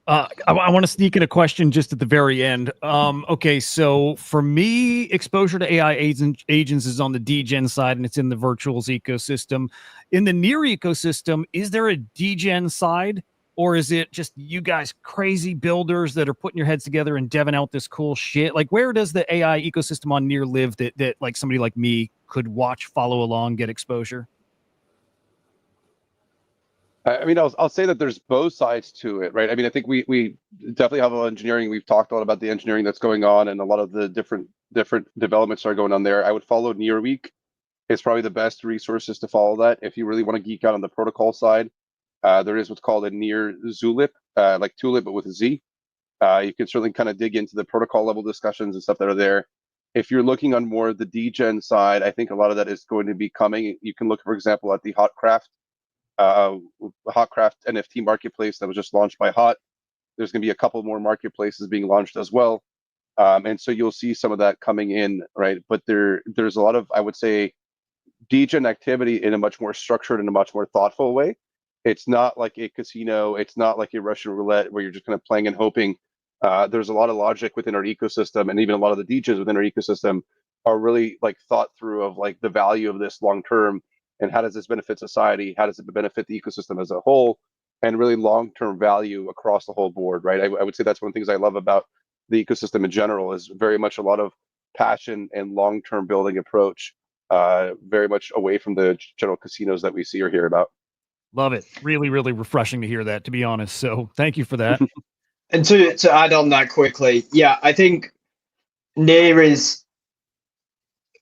I want to sneak in a question just at the very end. Okay, so for me, exposure to AI agents is on the degen side, and it's in the virtuals ecosystem. In the Near ecosystem, is there a degen side, or is it just you guys crazy builders that are putting your heads together and deving out this cool shit? Like, where does the AI ecosystem on Near live that like somebody like me could watch, follow along, get exposure? I mean, I'll say that there's both sides to it, right? I mean, I think we definitely have a lot of engineering. We've talked a lot about the engineering that's going on, and a lot of the different developments are going on there. I would follow Near Week is probably the best resources to follow that. If you really want to geek out on the protocol side, there is what's called a near Zulip, like Tulip, but with a Z. You can certainly kind of dig into the protocol level discussions and stuff that are there. If you're looking on more the degen side, I think a lot of that is going to be coming. You can look, for example, at the Hotcraft NFT marketplace that was just launched by Hot. There's going to be a couple more marketplaces being launched as well. And so you'll see some of that coming in, right? But there's a lot of, I would say, degen activity in a much more structured and a much more thoughtful way. It's not like a casino. It's not like a Russian roulette where you're just kind of playing and hoping. There's a lot of logic within our ecosystem, and even a lot of the degens within our ecosystem are really like thought through of like the value of this long term, and how does this benefit society? How does it benefit the ecosystem as a whole, and really long term value across the whole board, right? I would say that's one of the things I love about the ecosystem in general is very much a lot of passion and long term building approach, very much away from the general casinos that we see or hear about. Love it. Really, really refreshing to hear that, to be honest. So thank you for that. And to add on that quickly, yeah, I think Near is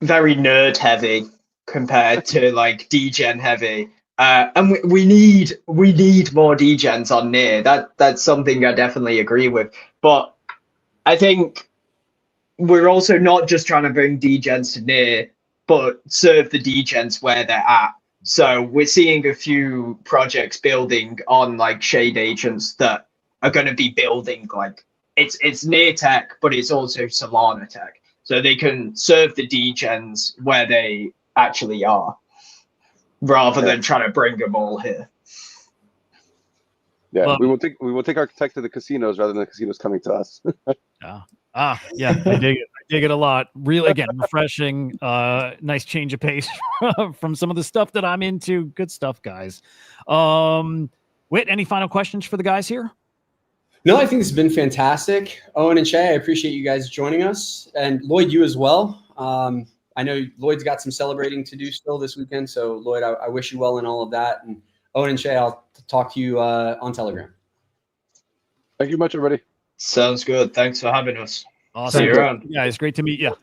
very nerd heavy compared to like degen heavy. And we need more degens on Near. That's something I definitely agree with. But I think we're also not just trying to bring degens to Near, but serve the degens where they're at. So we're seeing a few projects building on like shade agents that are going to be building like it's Near tech, but it's also Solana tech. So they can serve the degens where they actually are, rather than trying to bring them all here. Yeah, we will take our tech to the casinos rather than the casinos coming to us. Yeah, I dig it. I dig it a lot. Really, again, refreshing. Nice change of pace from some of the stuff that I'm into. Good stuff, guys. Whit, any final questions for the guys here? No, I think this has been fantastic. Owen and Shay, I appreciate you guys joining us, and Lloyd, you as well. I know Lloyd's got some celebrating to do still this weekend, so Lloyd, I wish you well in all of that. And Owen and Shay, I'll talk to you on Telegram. Thank you much, everybody. Sounds good. Thanks for having us. Awesome. See you around. Yeah, it's great to meet you.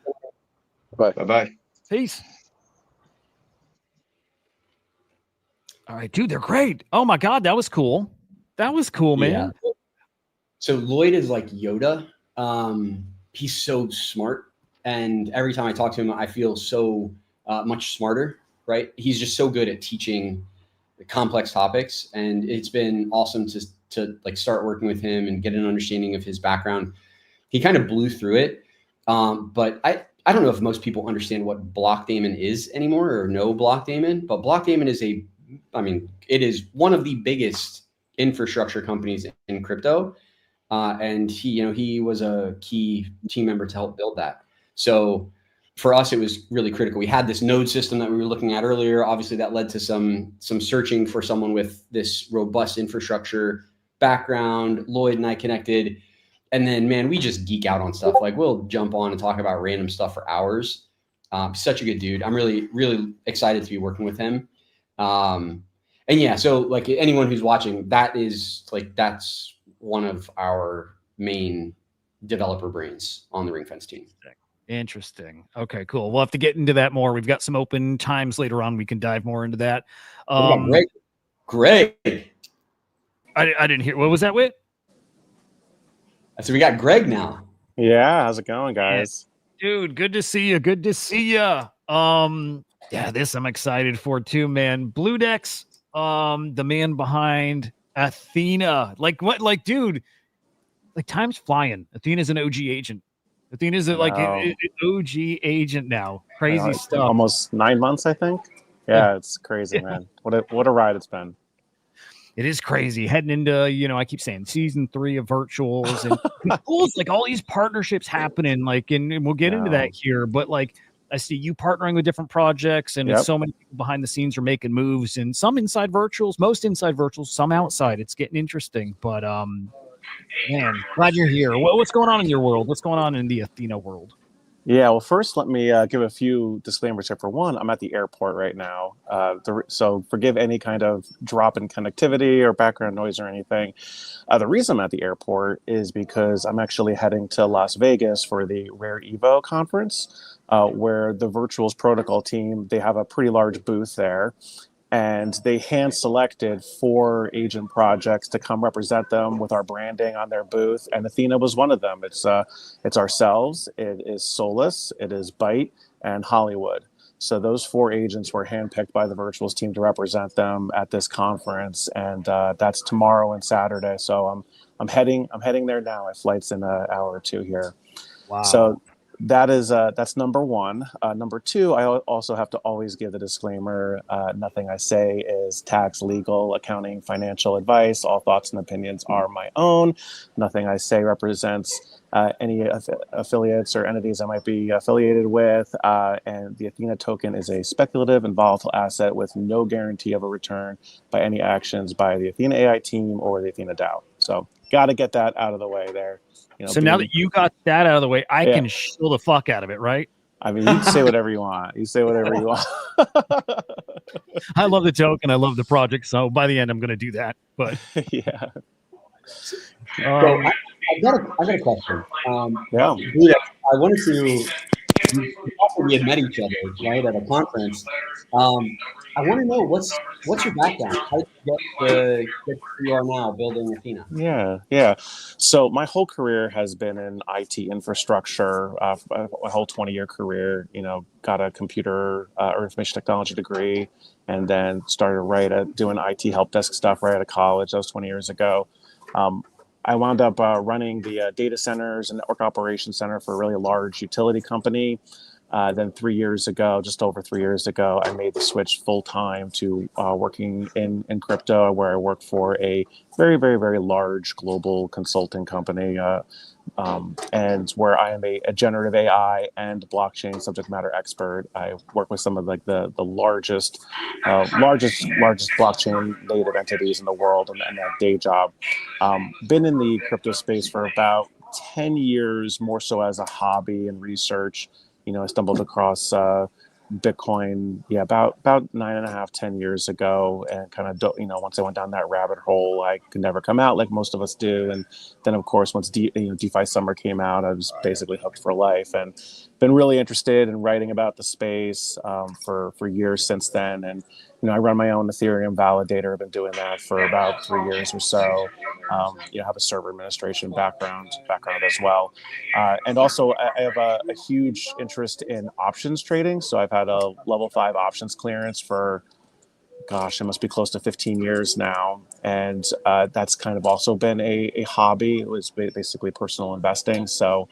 Bye. Bye-bye. Peace. All right, dude, they're great. Oh my God, that was cool. That was cool, man. Yeah. So Lloyd is like Yoda. He's so smart. And every time I talk to him, I feel so much smarter, right? He's just so good at teaching the complex topics. And it's been awesome to like start working with him and get an understanding of his background. He kind of blew through it. But I don't know if most people understand what block daemon is anymore or know block daemon, but block daemon is it is one of the biggest infrastructure companies in crypto. And he was a key team member to help build that. So for us, it was really critical. We had this node system that we were looking at earlier. Obviously, that led to some searching for someone with this robust infrastructure background. Lloyd and I connected. And then, man, we just geek out on stuff. Like, we'll jump on and talk about random stuff for hours. Such a good dude. I'm really, really excited to be working with him. And yeah, so like anyone who's watching, that's one of our main developer brains on the Ring Fence team. Interesting. Okay, cool. We'll have to get into that more. We've got some open times later on. We can dive more into that. Greg. I didn't hear. What was that, Whit? So we got Greg now. Yeah, how's it going, guys? Dude, good to see you. Good to see you. Yeah, this I'm excited for too, man. Blue Decks, the man behind Athena. Like what? Like, dude, like time's flying. Athena's an OG agent. Athena's an OG agent now. Crazy stuff. Almost 9 months, I think. Yeah, it's crazy, man. What a ride it's been. It is crazy heading into, I keep saying season 3 of virtuals and pools, like all these partnerships happening, like, and we'll get into that here, but like, I see you partnering with different projects and so many people behind the scenes are making moves and some inside virtuals, most inside virtuals, some outside. It's getting interesting, but, man, glad you're here. What's going on in your world? What's going on in the Athena world? Yeah, well, first, let me give a few disclaimers here. For one, I'm at the airport right now. So forgive any kind of drop in connectivity or background noise or anything. The reason I'm at the airport is because I'm actually heading to Las Vegas for the Rare Evo conference, where the Virtuals Protocol team, they have a pretty large booth there. And they hand selected 4 agent projects to come represent them with our branding on their booth. And Athena was one of them. It's ourselves, it is Solus, it is Byte, and Hollywood. So those 4 agents were handpicked by the Virtuals team to represent them at this conference, and that's tomorrow and Saturday. So I'm heading there now. My flight's in an hour or 2 here. Wow. So that's number one. Number two, I also have to always give the disclaimer: nothing I say is tax, legal, accounting, financial advice. All thoughts and opinions are my own. Nothing I say represents any affiliates or entities I might be affiliated with. And the Athena token is a speculative and volatile asset with no guarantee of a return by any actions by the Athena AI team or the Athena DAO. So, got to get that out of the way there. So now that you got that out of the way, I can shill the fuck out of it, right? I mean, you can say whatever you want. You say whatever you want. I love the token. I love the project. So by the end, I'm going to do that. But yeah. So I got a question. Yeah. I wanted to. We had met each other, right, at a conference. I want to know what's your background? How did you get to where you are now, building Athena? Yeah. So my whole career has been in IT infrastructure. My whole 20-year career, got a computer or information technology degree, and then started doing IT help desk stuff right out of college. That was 20 years ago. I wound up running the data centers and network operations center for a really large utility company. Then 3 years ago, just over 3 years ago, I made the switch full time to working in crypto, where I work for a very, very, very large global consulting company, and where I am a generative AI and blockchain subject matter expert. I work with some of the largest blockchain native entities in the world, and that day job. Been in the crypto space for about 10 years, more so as a hobby and research. I stumbled across Bitcoin, about 9.5, 10 years ago, and kind of, once I went down that rabbit hole, I could never come out like most of us do. And then, of course, once DeFi Summer came out, I was basically hooked for life, and been really interested in writing about the space for years since then. And I run my own Ethereum validator. I've been doing that for about 3 years or so. Have a server administration background as well, and also I have a huge interest in options trading. So I've had a level 5 options clearance for, it must be close to 15 years now, and that's kind of also been a hobby. It was basically personal investing. So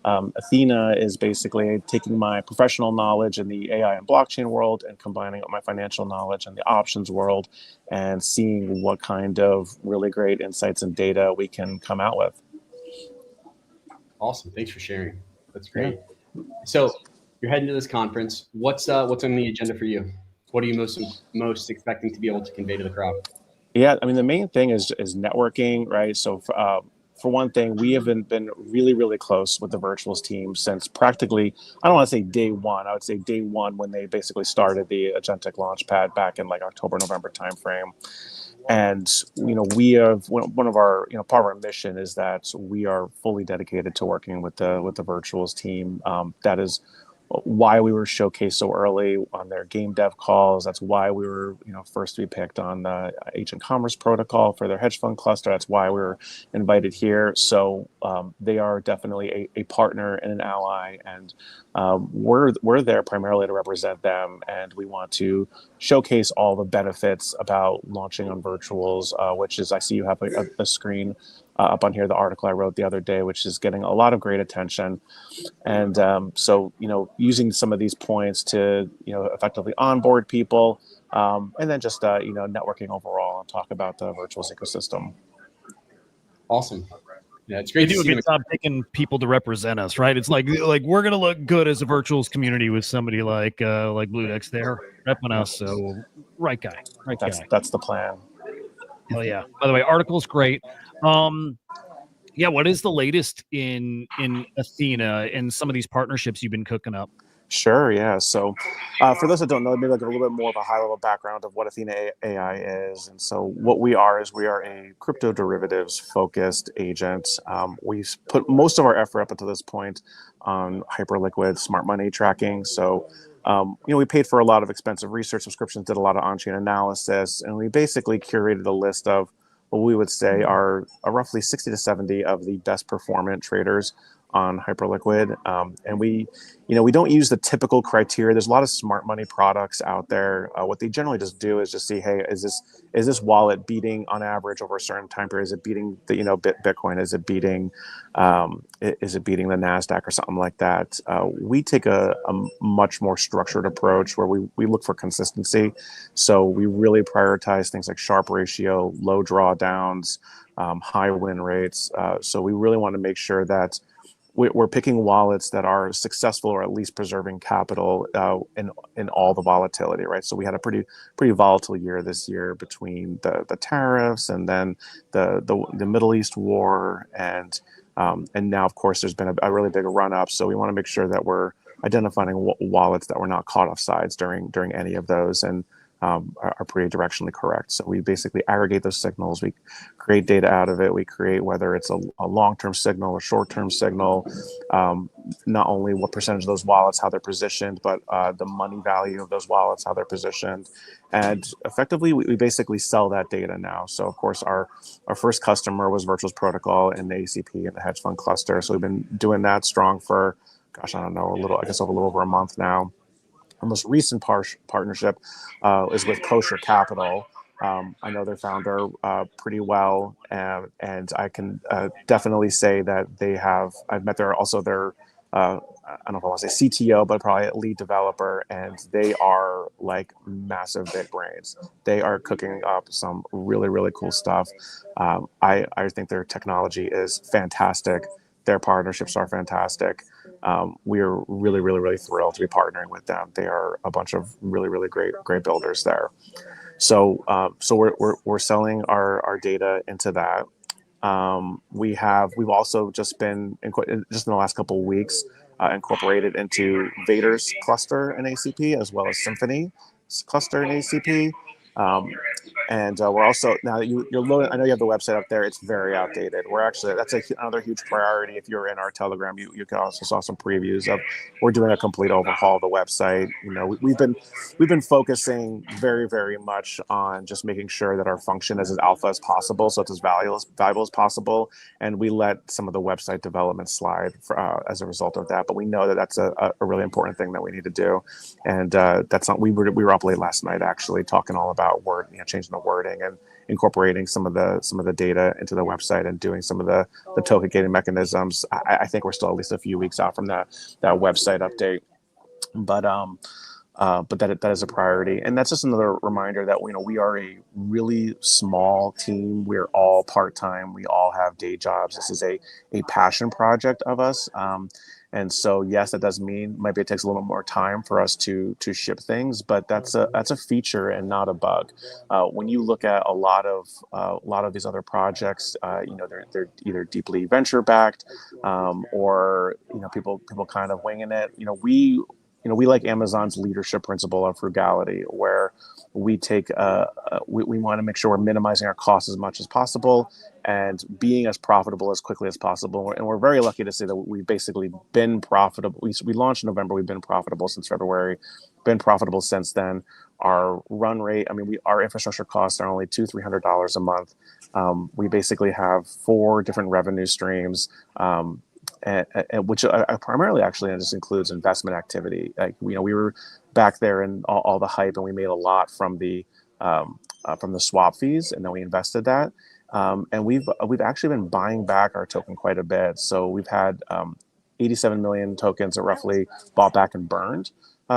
Athena is basically taking my professional knowledge in the AI and blockchain world and combining it with my financial knowledge in the options world, and seeing what kind of really great insights and data we can come out with. Awesome. Thanks for sharing. That's great. Yeah. So you're heading to this conference. What's on the agenda for you? What are you most expecting to be able to convey to the crowd? Yeah, I mean, the main thing is networking, right? So for one thing, we have been really, really close with the Virtuals team since practically, I don't want to say day one. I would say day one when they basically started the Agentic Launchpad back in like October, November timeframe. And we have one of our part of our mission is that we are fully dedicated to working with the Virtuals team. That is why we were showcased so early on their game dev calls. That's why we were, first to be picked on the Agent Commerce Protocol for their hedge fund cluster. That's why we were invited here. So they are definitely a partner and an ally, and we're there primarily to represent them. And we want to showcase all the benefits about launching on Virtuals, which is, I see you have a screen up on here, the article I wrote the other day, which is getting a lot of great attention. And so, using some of these points to, effectively onboard people, and then just, networking overall and talk about the Virtuals ecosystem. Awesome. Yeah, it's great. We do a good job picking people to represent us, right? It's like we're gonna look good as a Virtuals community with somebody like Bluedex there repping us. So right guy. That's the plan. Hell yeah. By the way, article's great. Yeah, what is the latest in Athena and some of these partnerships you've been cooking up? Sure, yeah. So for those that don't know, maybe like a little bit more of a high-level background of what Athena AI is. And so what we are is we are a crypto derivatives-focused agent. We've put most of our effort up until this point on hyperliquid smart money tracking. So we paid for a lot of expensive research subscriptions, did a lot of on-chain analysis, and we basically curated a list of what we would say are roughly 60 to 70 of the best performant traders on hyperliquid. And we don't use the typical criteria. There's a lot of smart money products out there. What they generally just do is just see, hey, is this wallet beating on average over a certain time period? Is it beating the Bitcoin? Is it beating the NASDAQ or something like that? We take a much more structured approach where we look for consistency. So we really prioritize things like Sharpe ratio, low drawdowns, high win rates. So we really want to make sure that we're picking wallets that are successful or at least preserving capital in all the volatility, right? So we had a pretty volatile year this year between the tariffs and then the Middle East war and now of course there's been a really big run up. So we want to make sure that we're identifying wallets that were not caught off sides during any of those and are pretty directionally correct. So we basically aggregate those signals, we create data out of it, we create whether it's a long-term signal or short-term signal, not only what percentage of those wallets, how they're positioned, but the money value of those wallets, how they're positioned. And effectively, we basically sell that data now. So of course, our first customer was Virtuals Protocol and the ACP and the hedge fund cluster. So we've been doing that strong for, gosh, I don't know, a little over a month now. Our most recent partnership is with Kosher Capital. I know their founder pretty well, and I can definitely say that I've met their I don't know if I want to say CTO, but probably a lead developer, and they are like massive big brains. They are cooking up some really, really cool stuff. I think their technology is fantastic. Their partnerships are fantastic. We're really, really, really thrilled to be partnering with them. They are a bunch of really, really great builders there. So we're selling our data into that. We've also just been in the last couple of weeks incorporated into Vader's cluster in ACP as well as Symphony cluster in ACP. And we're also, now that you're loading, I know you have the website up there, it's very outdated. That's another huge priority. If you're in our Telegram, you also saw some previews of, we're doing a complete overhaul of the website. We've been focusing very, very much on just making sure that our function is as alpha as possible, so it's as valuable as possible. And we let some of the website development slide as a result of that. But we know that that's a really important thing that we need to do. And that's not, we were up late last night actually talking all about changing the wording and incorporating some of the data into the website and doing some of the token gating mechanisms. I think we're still at least a few weeks out from that website update, but that is a priority. And that's just another reminder that we are a really small team. We're all part-time. We all have day jobs. This is a passion project of us. And so, yes, that does mean maybe it takes a little more time for us to ship things, but that's a feature and not a bug. When you look at a lot of these other projects, they're either deeply venture backed, or people kind of winging it. We like Amazon's leadership principle of frugality, where we take we want to make sure we're minimizing our costs as much as possible and being as profitable as quickly as possible. And we're very lucky to say that we've basically been profitable. We launched in November. We've been profitable since February, been profitable since then. Our run rate, our infrastructure costs are only $200-300 a month. We basically have 4 different revenue streams, which primarily actually just includes investment activity. Like we were back there in all the hype, and we made a lot from the swap fees, and then we invested that. And we've actually been buying back our token quite a bit. So we've had 87 million tokens are roughly bought back and burned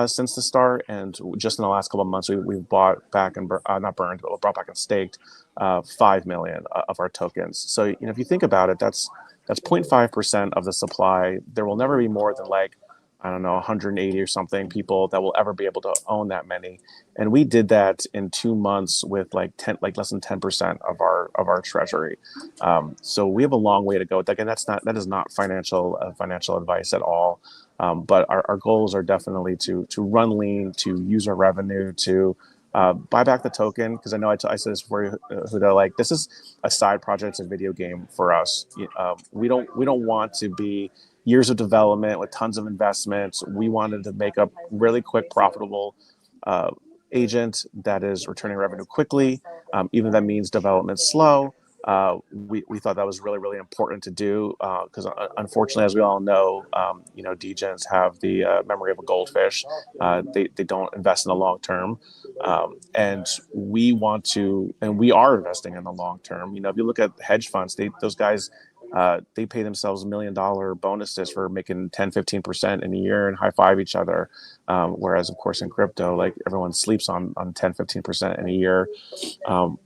since the start. And just in the last couple of months, we've bought back and not burned, but we brought back and staked 5 million of our tokens. So if you think about it, that's 0.5% of the supply. There will never be more than like I don't know, 180 or something people that will ever be able to own that many. And we did that in 2 months with like less than 10% of our treasury. So we have a long way to go. Again, that is not financial advice at all. But our goals are definitely to run lean, to use our revenue, to buy back the token, because I know I said this before, Hudah, like this is a side project, it's a video game for us. We don't want to be years of development with tons of investments. We wanted to make a really quick, profitable agent that is returning revenue quickly, even if that means development slow. We thought that was really, really important to do because unfortunately, as we all know, degens have the memory of a goldfish. They don't invest in the long term, and we want to, and we are investing in the long term. If you look at hedge funds, those guys. They pay themselves $1 million bonuses for making 10-15% in a year and high five each other. Whereas, of course, in crypto, like everyone sleeps on 10-15% in a year. And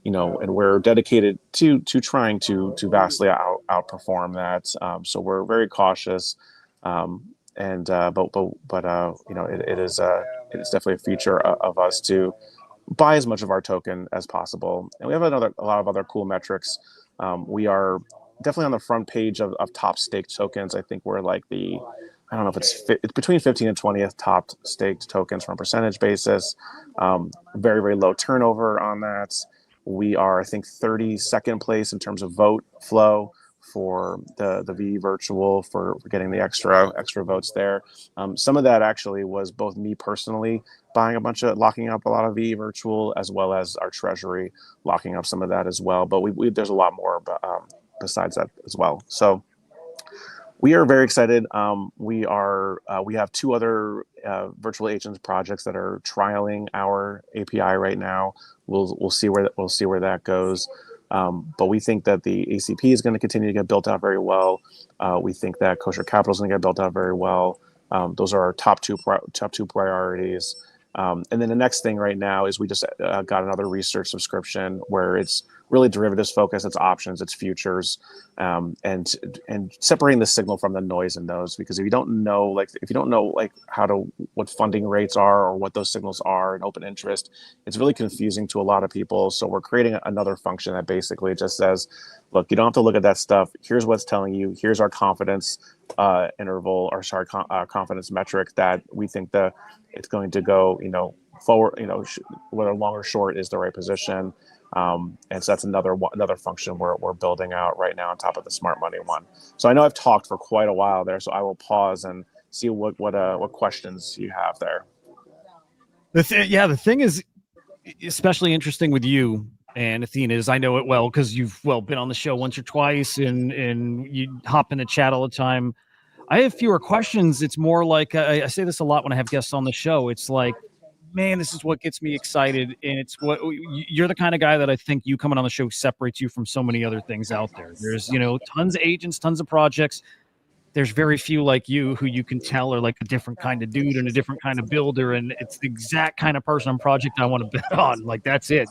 we're dedicated to trying to vastly outperform that. So we're very cautious. It is definitely a feature of us to buy as much of our token as possible. And we have a lot of other cool metrics. We are definitely on the front page of top staked tokens. I think we're like I don't know if it's between 15 and 20th top staked tokens from a percentage basis. Very, very low turnover on that. We are, I think, 32nd place in terms of vote flow for the V virtual for getting the extra votes there. Some of that actually was both me personally locking up a lot of V virtual, as well as our treasury locking up some of that as well. But there's a lot more besides that as well. So we are very excited. We have 2 other virtual agents projects that are trialing our API right now. We'll see where that goes. But we think that the ACP is going to continue to get built out very well. We think that Kosher Capital is going to get built out very well. Those are our top two priorities. And then the next thing right now is we just got another research subscription where it's really derivatives focused, it's options, it's futures, and separating the signal from the noise in those, because if you don't know what funding rates are or what those signals are in open interest, it's really confusing to a lot of people. So we're creating another function that basically just says, look, you don't have to look at that stuff. Here's what's telling you. Here's our confidence interval, or sorry, confidence metric that we think that it's going to go, forward, whether long or short is the right position. And so that's another function we're building out right now on top of the smart money one. So I know I've talked for quite a while there, so I will pause and see what questions you have there. The thing is especially interesting with you and Athena is I know it well because you've been on the show once or twice and you hop in the chat all the time. I have fewer questions. It's more like I say this a lot when I have guests on the show. It's like, man, this is what gets me excited, and it's what you're the kind of guy that I think you coming on the show separates you from so many other things out there. There's tons of agents, tons of projects. There's very few like you who you can tell are like a different kind of dude and a different kind of builder, and it's the exact kind of person and project I want to bet on. Like that's it.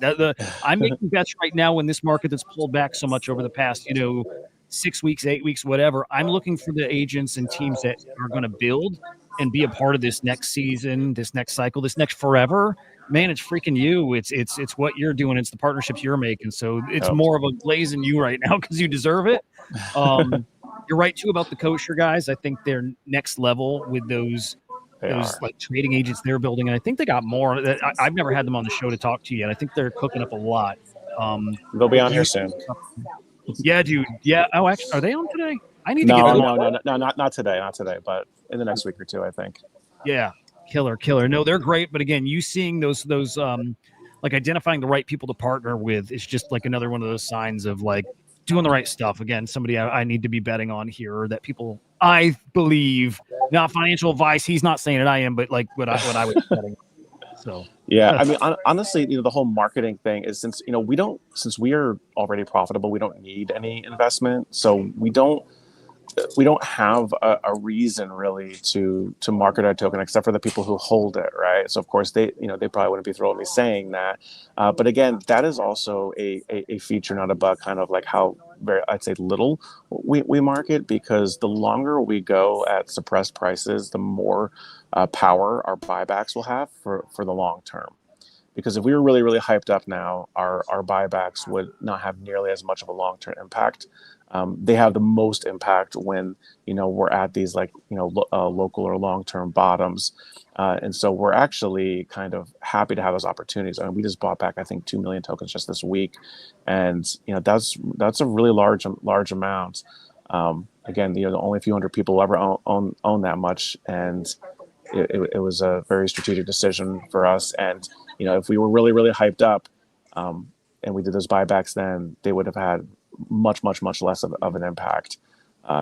I'm making bets right now in this market that's pulled back so much over the past 6 weeks, 8 weeks, whatever. I'm looking for the agents and teams that are going to build and be a part of this next season, this next cycle, this next forever. Man, it's freaking you. It's what you're doing. It's the partnerships you're making. So it's more of a glaze in you right now because you deserve it. You're right too about the kosher guys. I think they're next level with those like trading agents they're building, and I think they got more. I've never had them on the show to talk to you yet. I think they're cooking up a lot. They'll be on here soon. Yeah, dude. Yeah. Oh, actually, are they on today? I need to get them. No, not today, but in the next week or two, I think. Yeah, killer. No, they're great. But again, you seeing those like identifying the right people to partner with is just like another one of those signs of like doing the right stuff. Again, somebody I need to be betting on here that people I believe, not financial advice. He's not saying it. I am, but like what I was betting. So yeah, I mean, honestly, the whole marketing thing is since we are already profitable, we don't need any investment. So we don't. we don't have a reason really to market our token except for the people who hold it, right? So of course they probably wouldn't be thrilled with me saying that, but again, that is also a feature, not a bug, kind of like how very, I'd say, little we market, because the longer we go at suppressed prices, the more power our buybacks will have for the long term. Because if we were really, really hyped up now, our buybacks would not have nearly as much of a long-term impact. They have the most impact when, we're at these local or long-term bottoms. And so we're actually kind of happy to have those opportunities. I mean, we just bought back, I think, 2 million tokens just this week. And, that's a really large amount. Again, only a few hundred people ever own that much. And it was a very strategic decision for us. And, if we were really, really hyped up and we did those buybacks, then they would have had much, much, much less of an impact.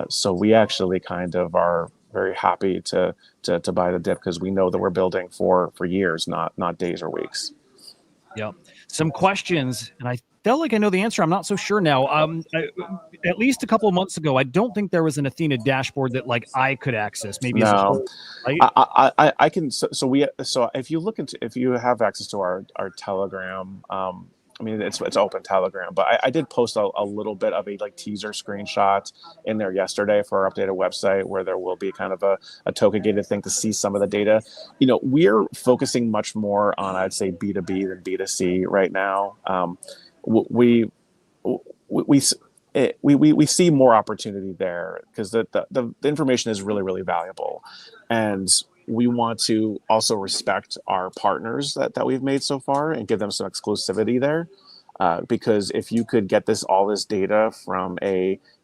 So we actually kind of are very happy to buy the dip, because we know that we're building for years, not days or weeks. Yep. Some questions, and I felt like I know the answer. I'm not so sure now. At least a couple of months ago, I don't think there was an Athena dashboard that I could access. Maybe as a whole, right? I can. So if you have access to our Telegram, I mean, it's open Telegram, but I did post a little bit of a teaser screenshot in there yesterday for our updated website, where there will be kind of a token gated thing to see some of the data. We're focusing much more on, I'd say, B2B than B2C right now. We see more opportunity there, because the information is really, really valuable, and we want to also respect our partners that we've made so far and give them some exclusivity there. Because if you could get all this data from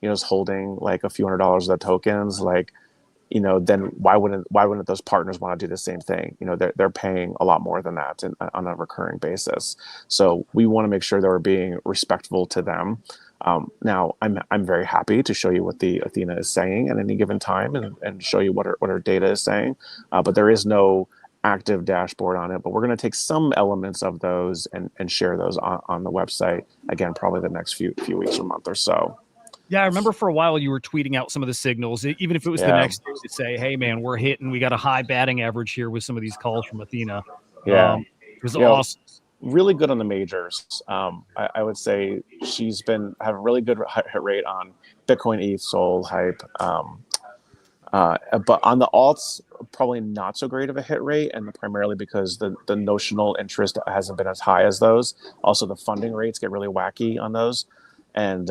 just holding a few $100s of tokens, then why wouldn't those partners want to do the same thing? They're paying a lot more than that on a recurring basis. So we want to make sure that we're being respectful to them. Now, I'm very happy to show you what the Athena is saying at any given time, and show you what her data is saying. But there is no active dashboard on it. But we're going to take some elements of those and share those on the website, again, probably the next few weeks or month or so. Yeah, I remember for a while you were tweeting out some of the signals, even if it was the next day, to say, "Hey, man, we're hitting. We got a high batting average here with some of these calls from Athena." Yeah, it was awesome. Really good on the majors. I would say she's have a really good hit rate on Bitcoin, ETH, Sol, Hype. But on the alts, probably not so great of a hit rate, and primarily because the notional interest hasn't been as high as those. Also, the funding rates get really wacky on those, and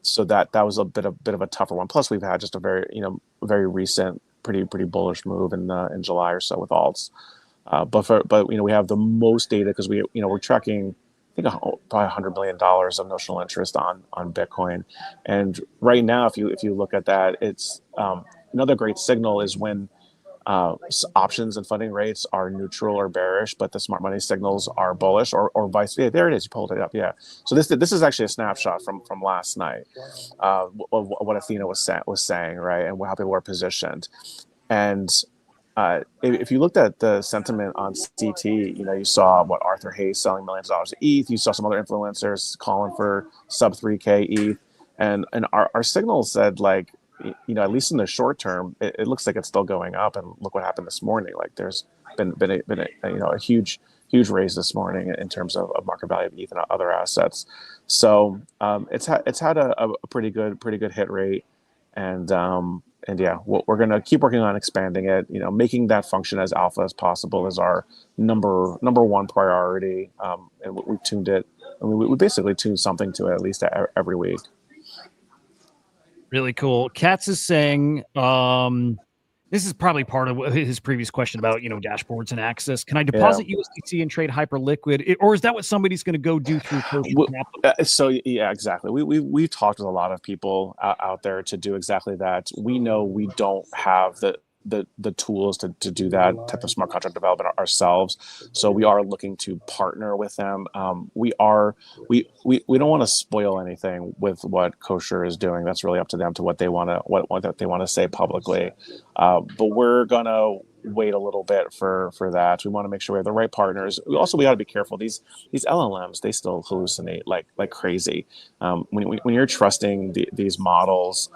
so that was a bit of a tougher one. Plus, we've had just a very recent, pretty bullish move in July or so with alts. But we have the most data, because we're tracking, I think, probably $100 million of notional interest on Bitcoin. And right now, if you look at that, it's another great signal is when options and funding rates are neutral or bearish, but the smart money signals are bullish, or vice versa. Yeah, there it is. You pulled it up. Yeah. So this is actually a snapshot from last night of what Athena was saying, right, and how people were positioned. And if you looked at the sentiment on CT, you saw Arthur Hayes selling millions of dollars of ETH. You saw some other influencers calling for sub 3K ETH, and our signal said, at least in the short term, it looks like it's still going up. And look what happened this morning. There's been a huge raise this morning in terms of market value of ETH and other assets. So it's had a pretty good hit rate, and yeah, we're going to keep working on expanding it. Making that function as alpha as possible is our number one priority. And we've tuned it. I mean, we basically tune something to it at least every week. Really cool. Katz is saying, this is probably part of his previous question about, dashboards and access. Can I deposit USDC and trade Hyperliquid, or is that what somebody's going to go do through So yeah, exactly. We've talked with a lot of people out there to do exactly that. We know we don't have the tools to do that type of smart contract development ourselves, so we are looking to partner with them. We don't want to spoil anything with what Kosher is doing. That's really up to them, to what they want to say publicly. But we're gonna wait a little bit for that. We want to make sure we have the right partners. We got to be careful. These LLMs, they still hallucinate like crazy. When you're trusting these models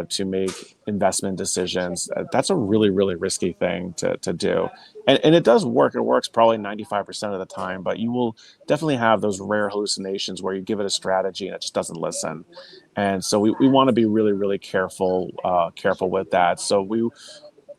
to make investment decisions, that's a really, really risky thing to do. And it does work. It works probably 95% of the time, but you will definitely have those rare hallucinations where you give it a strategy and it just doesn't listen. And so we want to be really, really careful with that. So we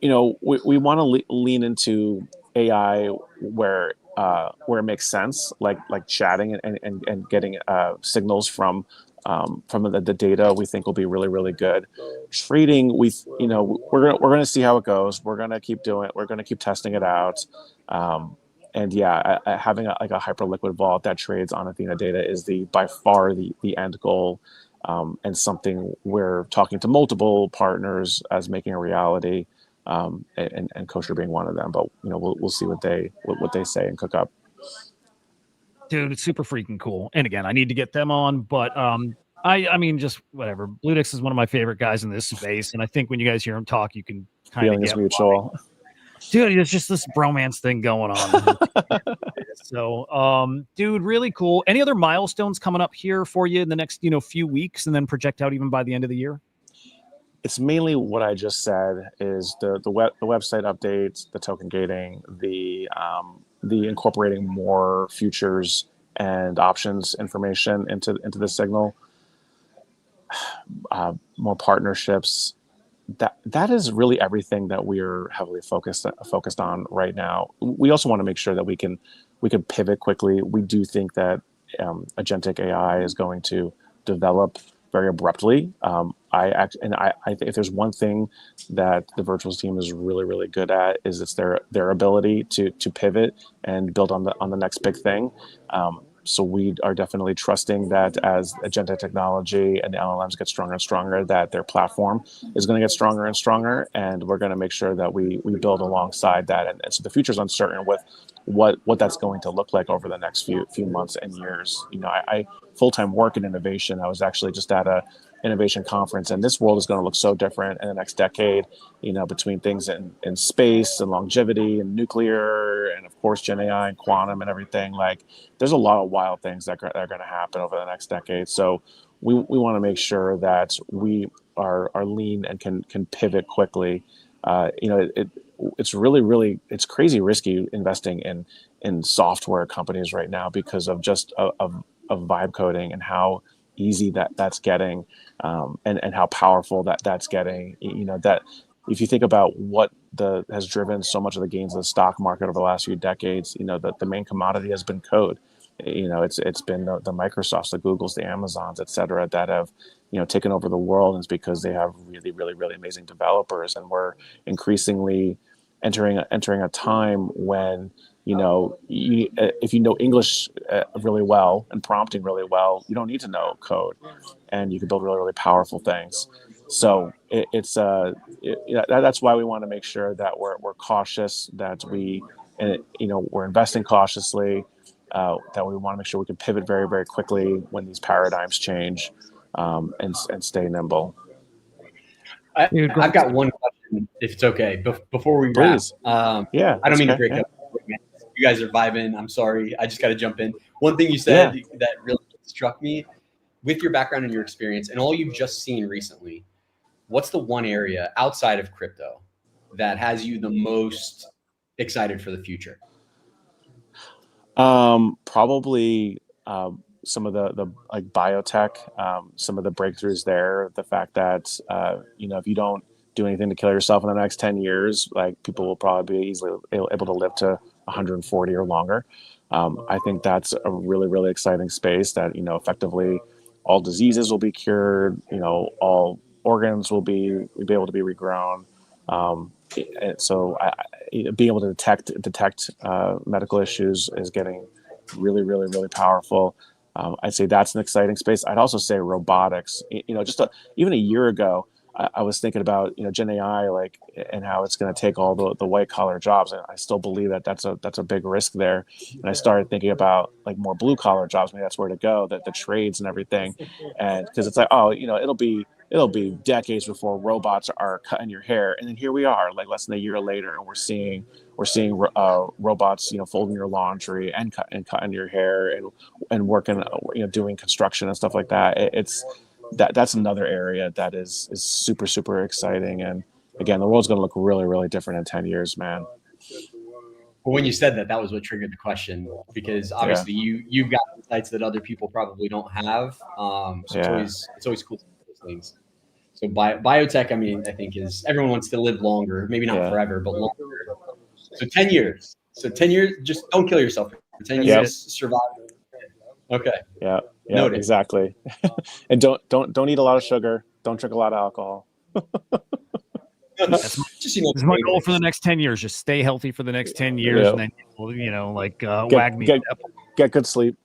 want to lean into AI where it makes sense, like chatting and getting signals from the data. We think will be really, really good. Trading, we're gonna see how it goes. We're gonna keep doing it. We're gonna keep testing it out. And yeah, having a hyperliquid vault that trades on Athena data is by far the end goal, and something we're talking to multiple partners as making a reality. And Kosher being one of them, but we'll see what they say and cook up. Dude, it's super freaking cool. And again, I need to get them on, but I mean, just whatever. Bluedix is one of my favorite guys in this space, and I think when you guys hear him talk, you can kind of get mutual. Dude, it's just this bromance thing going on. So, dude, really cool. Any other milestones coming up here for you in the next few weeks, and then project out even by the end of the year? It's mainly what I just said, is the website updates, the token gating, the incorporating more futures and options information into the signal, more partnerships. That is really everything that we're heavily focused on right now. We also want to make sure that we can pivot quickly. We do think that Agentic AI is going to develop very abruptly. I think if there's one thing that the virtuals team is really, really good at, is it's their ability to pivot and build on the next big thing. So we are definitely trusting that as agentic technology and the LLMs get stronger and stronger, that their platform is going to get stronger and stronger, and we're going to make sure that we build alongside that. And so the future is uncertain with what that's going to look like over the next few months and years. I full-time work in innovation. I was actually just at a innovation conference, and this world is going to look so different in the next decade, between things in space and longevity and nuclear, and of course Gen AI and quantum and everything. Like, there's a lot of wild things that are going to happen over the next decade. So we want to make sure that we are lean and can pivot quickly. It's really it's crazy risky investing in software companies right now because of just of vibe coding and how easy that's getting, and how powerful that's getting. That if you think about what has driven so much of the gains of the stock market over the last few decades, the main commodity has been code. It's been the Microsofts, the Googles, the Amazons, et cetera, that have taken over the world. And it's because they have really, really, really amazing developers, and we're increasingly entering a time when if you know English really well and prompting really well, you don't need to know code, and you can build really, really powerful things. So that's why we want to make sure that we're cautious, that we're investing cautiously, that we want to make sure we can pivot very, very quickly when these paradigms change, and stay nimble. I've got one question, if it's okay, before we wrap. Please. Yeah, I don't mean to okay, break up. You guys are vibing. I'm sorry. I just got to jump in. One thing you said that really struck me, with your background and your experience and all you've just seen recently, what's the one area outside of crypto that has you the most excited for the future? Probably some of the like biotech, some of the breakthroughs there, the fact that if you don't do anything to kill yourself in the next 10 years, like, people will probably be easily able to live to 140 or longer. I think that's a really, really exciting space, that effectively all diseases will be cured, all organs will be able to be regrown. And so being able to detect medical issues is getting really, really, really powerful. I'd say that's an exciting space. I'd also say robotics. Even a year ago, I was thinking about Gen AI, and how it's going to take all the white collar jobs, and I still believe that's a big risk there. And I started thinking about more blue collar jobs. Maybe that's where to go, the trades and everything, and because it's like, it'll be it'll be decades before robots are cutting your hair. And then here we are, like less than a year later, and we're seeing robots, folding your laundry and cutting your hair and working, doing construction and stuff like that. That's another area that is super, super exciting. And again, the world's going to look really, really different in 10 years, man. Well, when you said that was what triggered the question, because obviously you've got insights that other people probably don't have. So it's always cool to see those things. So biotech, I mean, I think everyone wants to live longer, maybe not forever, but longer. So 10 years. So 10 years, just don't kill yourself for 10 years, survive. Okay. Yeah. Noted. Exactly. And don't eat a lot of sugar. Don't drink a lot of alcohol. That's my goal for the next 10 years. Just stay healthy for the next 10 years, and then wag me. Get good sleep.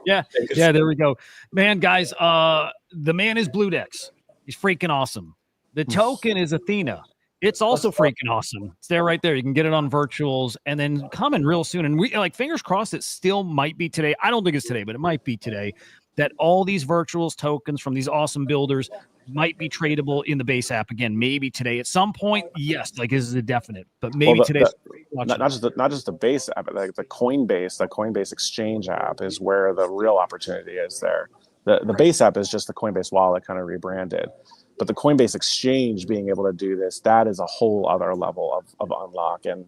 Yeah, there we go, man. Guys, the man is BlueDex. He's freaking awesome. The token is Athena. It's also freaking awesome. It's there right there. You can get it on virtuals, and then coming real soon. And we fingers crossed. It still might be today. I don't think it's today, but it might be today. That all these virtuals tokens from these awesome builders might be tradable in the base app again. Maybe today at some point. Yes, this is a definite. But maybe today. Not just the base app, but like the Coinbase exchange app is where the real opportunity is there. The base app is just the Coinbase wallet kind of rebranded. But the Coinbase exchange being able to do this, that is a whole other level of unlock. And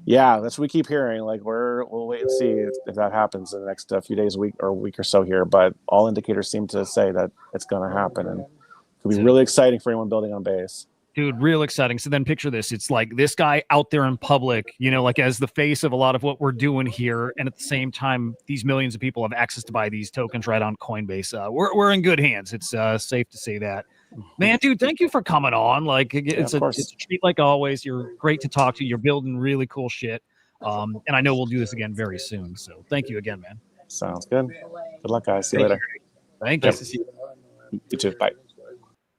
yeah, that's what we keep hearing. Like we'll wait and see if that happens in the next few days, week or so here. But all indicators seem to say that it's going to happen, and it'll be really exciting for anyone building on Base. Dude, real exciting. So then picture this. It's like this guy out there in public, as the face of a lot of what we're doing here. And at the same time, these millions of people have access to buy these tokens right on Coinbase. We're in good hands. It's safe to say that. Man, dude, thank you for coming on. It's a treat like always. You're great to talk to. You're building really cool shit. And I know we'll do this again very soon. So thank you again, man. Sounds good. Good luck, guys. See you later. Thank you. Nice to see you. You too. Bye.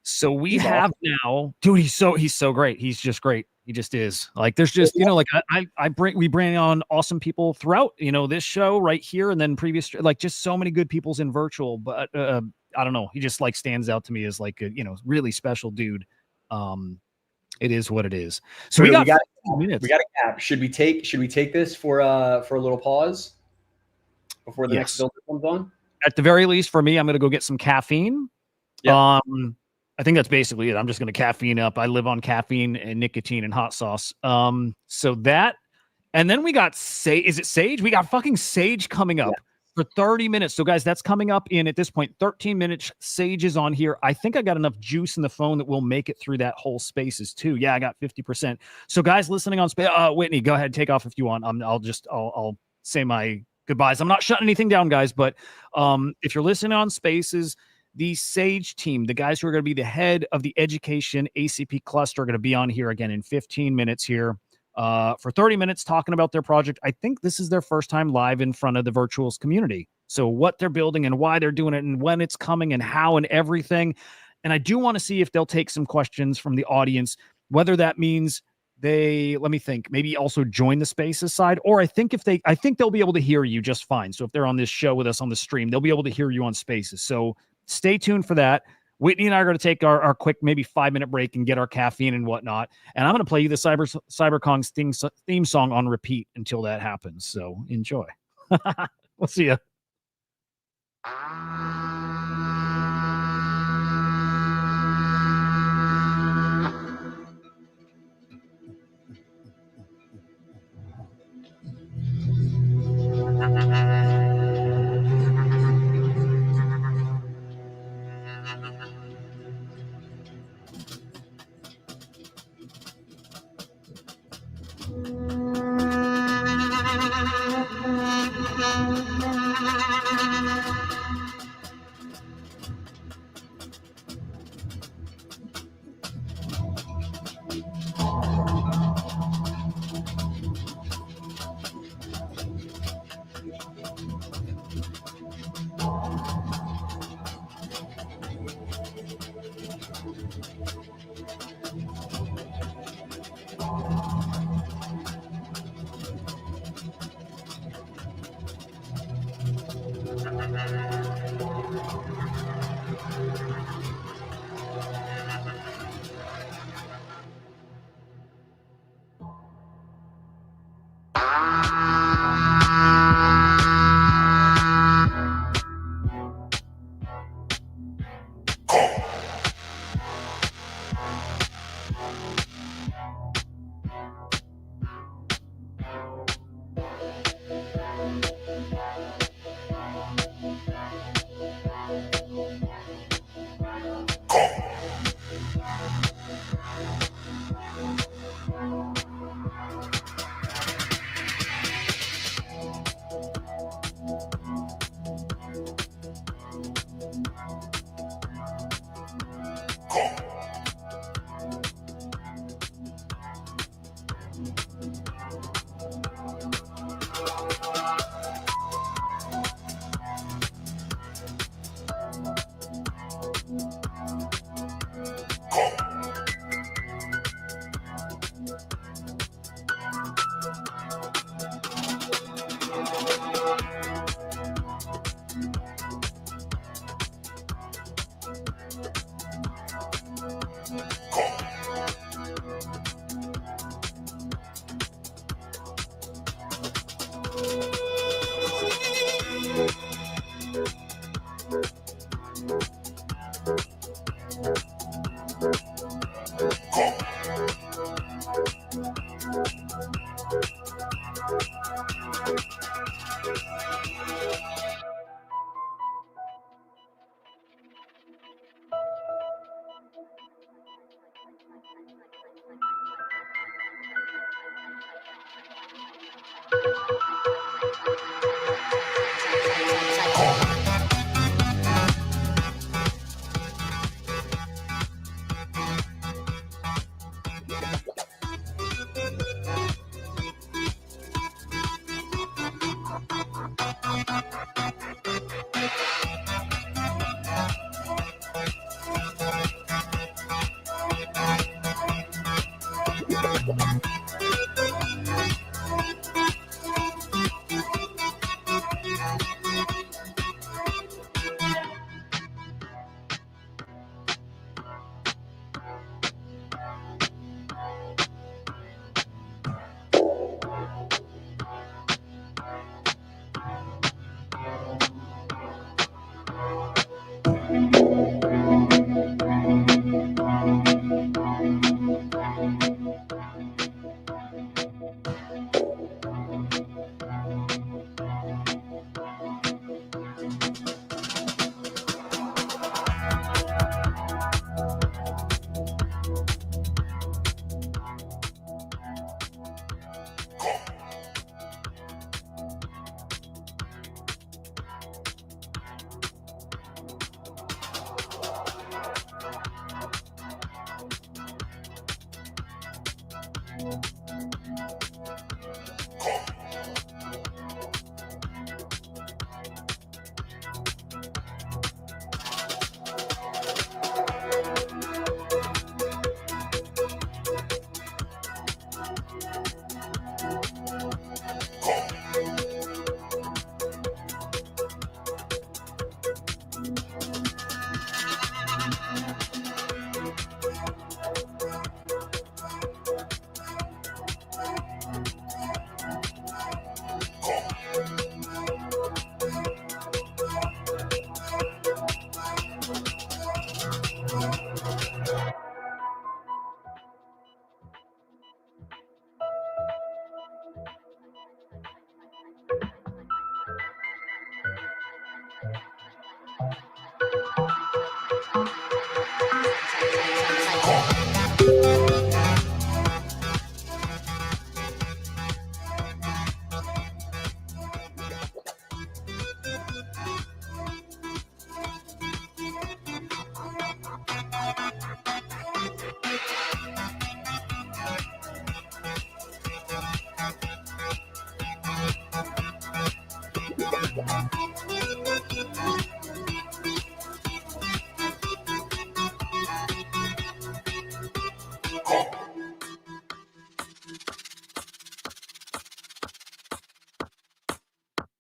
So we have now, dude, he's so great. He's just great. He just is. There's just, we bring on awesome people throughout, this show right here. And then previous, just so many good people's in virtual, but I don't know. He just stands out to me as a, really special dude. It is what it is. So we got 15 minutes. We got a gap. Should we take this for a little pause before the next builder comes on? At the very least, for me, I'm going to go get some caffeine. Yeah. I think that's basically it. I'm just going to caffeine up. I live on caffeine and nicotine and hot sauce. So that, and then we got is it Sage? We got fucking Sage coming up for 30 minutes. So guys, that's coming up in, at this point, 13 minutes. Sage is on here. I think I got enough juice in the phone that we'll make it through that whole Spaces too. Yeah, I got 50%. So guys listening on Whitney, go ahead, take off if you want. I'll say my goodbyes. I'm not shutting anything down, guys, but if you're listening on Spaces, the Sage team, the guys who are going to be the head of the education ACP cluster, are going to be on here again in 15 minutes here for 30 minutes talking about their project. I think this is their first time live in front of the virtuals community. So what they're building and why they're doing it and when it's coming and how and everything. And I do want to see if they'll take some questions from the audience, whether that means let me think, maybe also join the Spaces side, or I think they'll be able to hear you just fine. So if they're on this show with us on the stream, they'll be able to hear you on Spaces. So stay tuned for that. Whitney and I are going to take our quick, maybe 5-minute break and get our caffeine and whatnot. And I'm going to play you the CyberKong's theme song on repeat until that happens. So enjoy. We'll see you.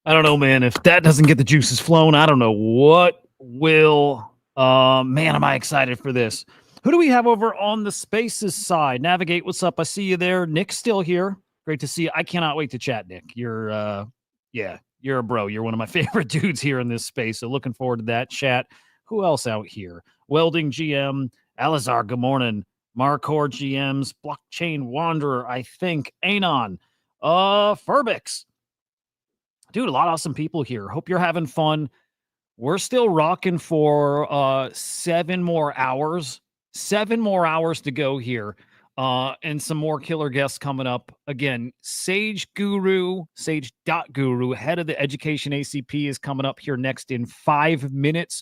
I don't know, man. If that doesn't get the juices flowing, I don't know what will. Man, am I excited for this. Who do we have over on the Spaces side? Navigate, what's up? I see you there. Nick's still here. Great to see you. I cannot wait to chat, Nick. You're, yeah, you're a bro. You're one of my favorite dudes here in this space. So looking forward to that chat. Who else out here? Welding GM, Alizar, good morning. Marcor GMs, Blockchain Wanderer, I think, Anon, Furbix. Dude, a lot of awesome people here. Hope you're having fun. We're still rocking for 7 more hours. 7 more hours to go here. And some more killer guests coming up. Again, Sage Guru, Sage.Guru, head of the Education ACP, is coming up here next in 5 minutes.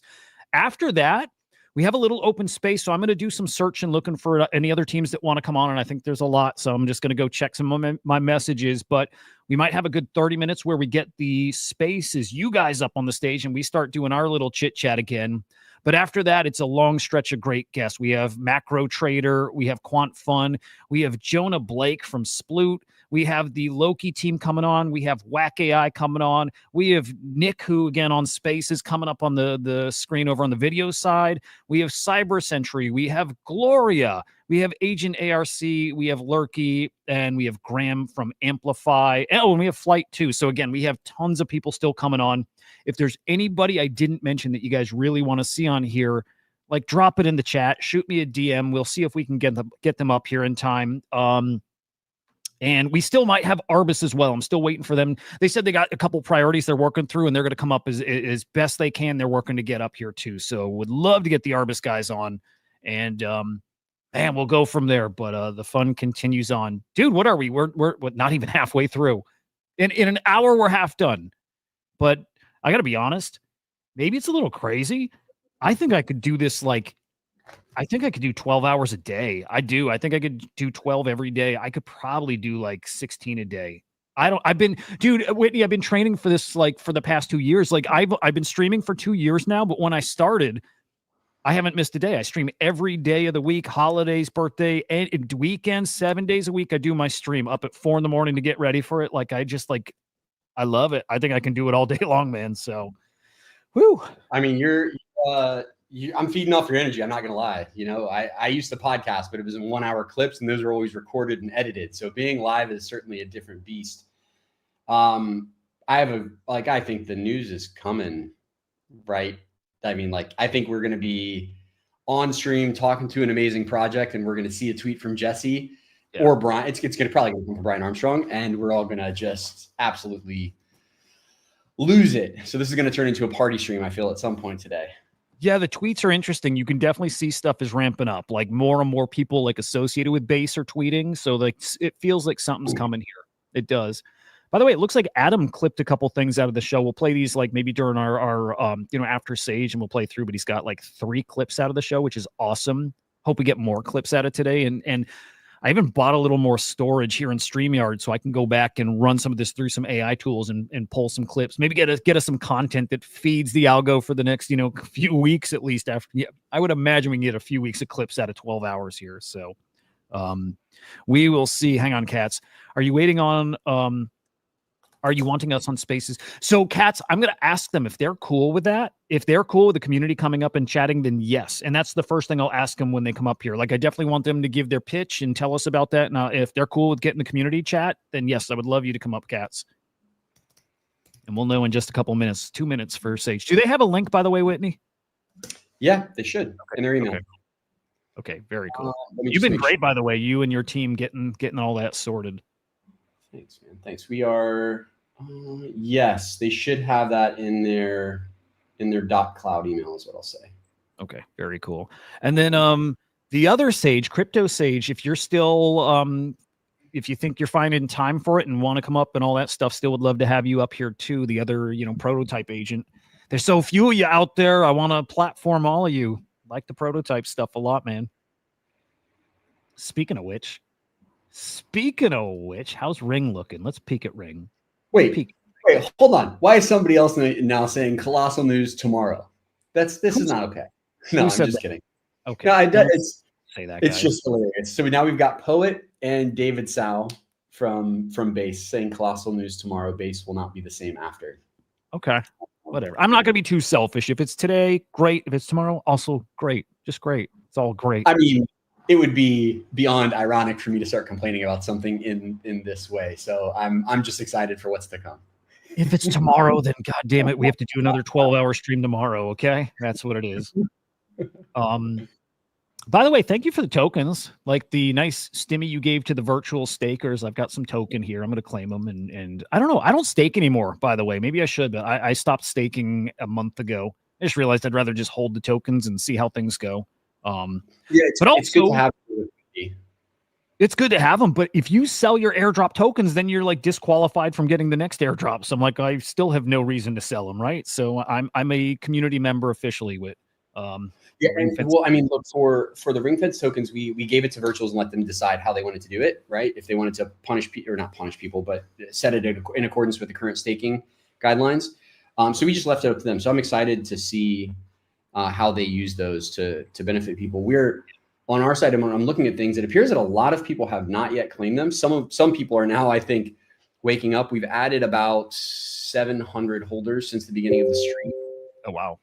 After that, we have a little open space, so I'm going to do some search and looking for any other teams that want to come on, and I think there's a lot, so I'm just going to go check some of my messages, but we might have a good 30 minutes where we get the spaces, you guys up on the stage, and we start doing our little chit-chat again. But after that, it's a long stretch of great guests. We have Macro Trader, we have Quant Fund, we have Jonah Blake from Sploot, we have the Loki team coming on, we have Whack AI coming on, we have Nick, who again on Spaces coming up on the screen over on the video side, we have Cyber Century, we have Gloria, we have Agent ARC, we have Lurky, and we have Graham from Amplify. Oh, and we have Flight too. So again, we have tons of people still coming on. If there's anybody I didn't mention that you guys really want to see on here, like drop it in the chat, shoot me a DM. We'll see if we can get them up here in time. And we still might have Arbus as well. I'm still waiting for them. They said they got a couple priorities they're working through, and they're going to come up as best they can. They're working to get up here too. So would love to get the Arbus guys on. And man, we'll go from there. But the fun continues on. Dude, what are we? We're not even halfway through. In an hour, we're half done. But I got to be honest, maybe it's a little crazy. I think I could do this I think I could do 12 hours a day. I do. I think I could do 12 every day. I could probably do like 16 a day. Dude, Whitney, I've been training for this for the past 2 years. I've been streaming for 2 years now, but when I started, I haven't missed a day. I stream every day of the week, holidays, birthday, and weekends, 7 days a week. I do my stream up at 4 a.m. to get ready for it. I love it. I think I can do it all day long, man. So, whew. I mean, I'm feeding off your energy. I'm not going to lie. You know, I used to podcast, but it was in 1 hour clips, and those are always recorded and edited. So being live is certainly a different beast. I think the news is coming, right? I mean, I think we're going to be on stream talking to an amazing project, and we're going to see a tweet from Jesse or Brian. It's going to probably come from Brian Armstrong, and we're all going to just absolutely lose it. So this is going to turn into a party stream, I feel, at some point today. Yeah, the tweets are interesting. You can definitely see stuff is ramping up. More and more people associated with base are tweeting. So it feels like something's coming here. It does. By the way, it looks like Adam clipped a couple things out of the show. We'll play these maybe during our after Sage, and we'll play through. But he's got 3 clips out of the show, which is awesome. Hope we get more clips out of today. And I even bought a little more storage here in StreamYard, so I can go back and run some of this through some AI tools and pull some clips. Maybe get us some content that feeds the algo for the next few weeks at least. I would imagine we can get a few weeks of clips out of 12 hours here. So we will see. Hang on, Cats. Are you waiting on? Are you wanting us on Spaces? So, Cats, I'm going to ask them if they're cool with that. If they're cool with the community coming up and chatting, then yes. And that's the first thing I'll ask them when they come up here. I definitely want them to give their pitch and tell us about that. Now, if they're cool with getting the community chat, then yes, I would love you to come up, Cats. And we'll know in just a couple minutes, 2 minutes for Sage. Do they have a link, by the way, Whitney? Yeah, they should in their email. Okay, very cool. You've been great, by the way. You and your team getting all that sorted. Thanks, man. Thanks. We are. Yes, they should have that in their .cloud email is what I'll say. Okay, very cool. And then the other Sage, Crypto Sage, if you're still if you think you're finding time for it and want to come up and all that stuff, still would love to have you up here too. The other, prototype agent. There's so few of you out there. I want to platform all of you. Like the prototype stuff a lot, man. Speaking of which, how's Ring looking? Let's peek at Ring. Wait, hold on. Why is somebody else now saying colossal news tomorrow? This is not okay. No, I'm just kidding. Okay. No, say that. It's just hilarious. So now we've got Poet and David Sow from Base saying colossal news tomorrow. Base will not be the same after. Okay. Whatever. I'm not going to be too selfish. If it's today, great. If it's tomorrow, also great. Just great. It's all great. I mean, it would be beyond ironic for me to start complaining about something in this way. So I'm just excited for what's to come. If it's tomorrow, then God damn it, we have to do another 12-hour stream tomorrow. Okay, that's what it is. By the way, thank you for the tokens, like the nice stimmy you gave to the virtual stakers. I've got some token here. I'm going to claim them. And I don't know. I don't stake anymore, by the way. Maybe I should, but I stopped staking a month ago. I just realized I'd rather just hold the tokens and see how things go. Yeah, but also, it's good to have. It's good to have them, but if you sell your airdrop tokens, then you're like disqualified from getting the next airdrop. So I'm like, I still have no reason to sell them, right? So I'm a community member officially with. Yeah, and, well, I mean, look, for the ring fence tokens, we gave it to virtuals and let them decide how they wanted to do it, right? If they wanted to punish or not punish people, but set it in accordance with the current staking guidelines. So we just left it up to them. So I'm excited to see how they use those to benefit people. We're on our side. I'm looking at things. It appears that a lot of people have not yet claimed them. Some people are now, I think, waking up. We've added about 700 holders since the beginning of the stream. Oh wow.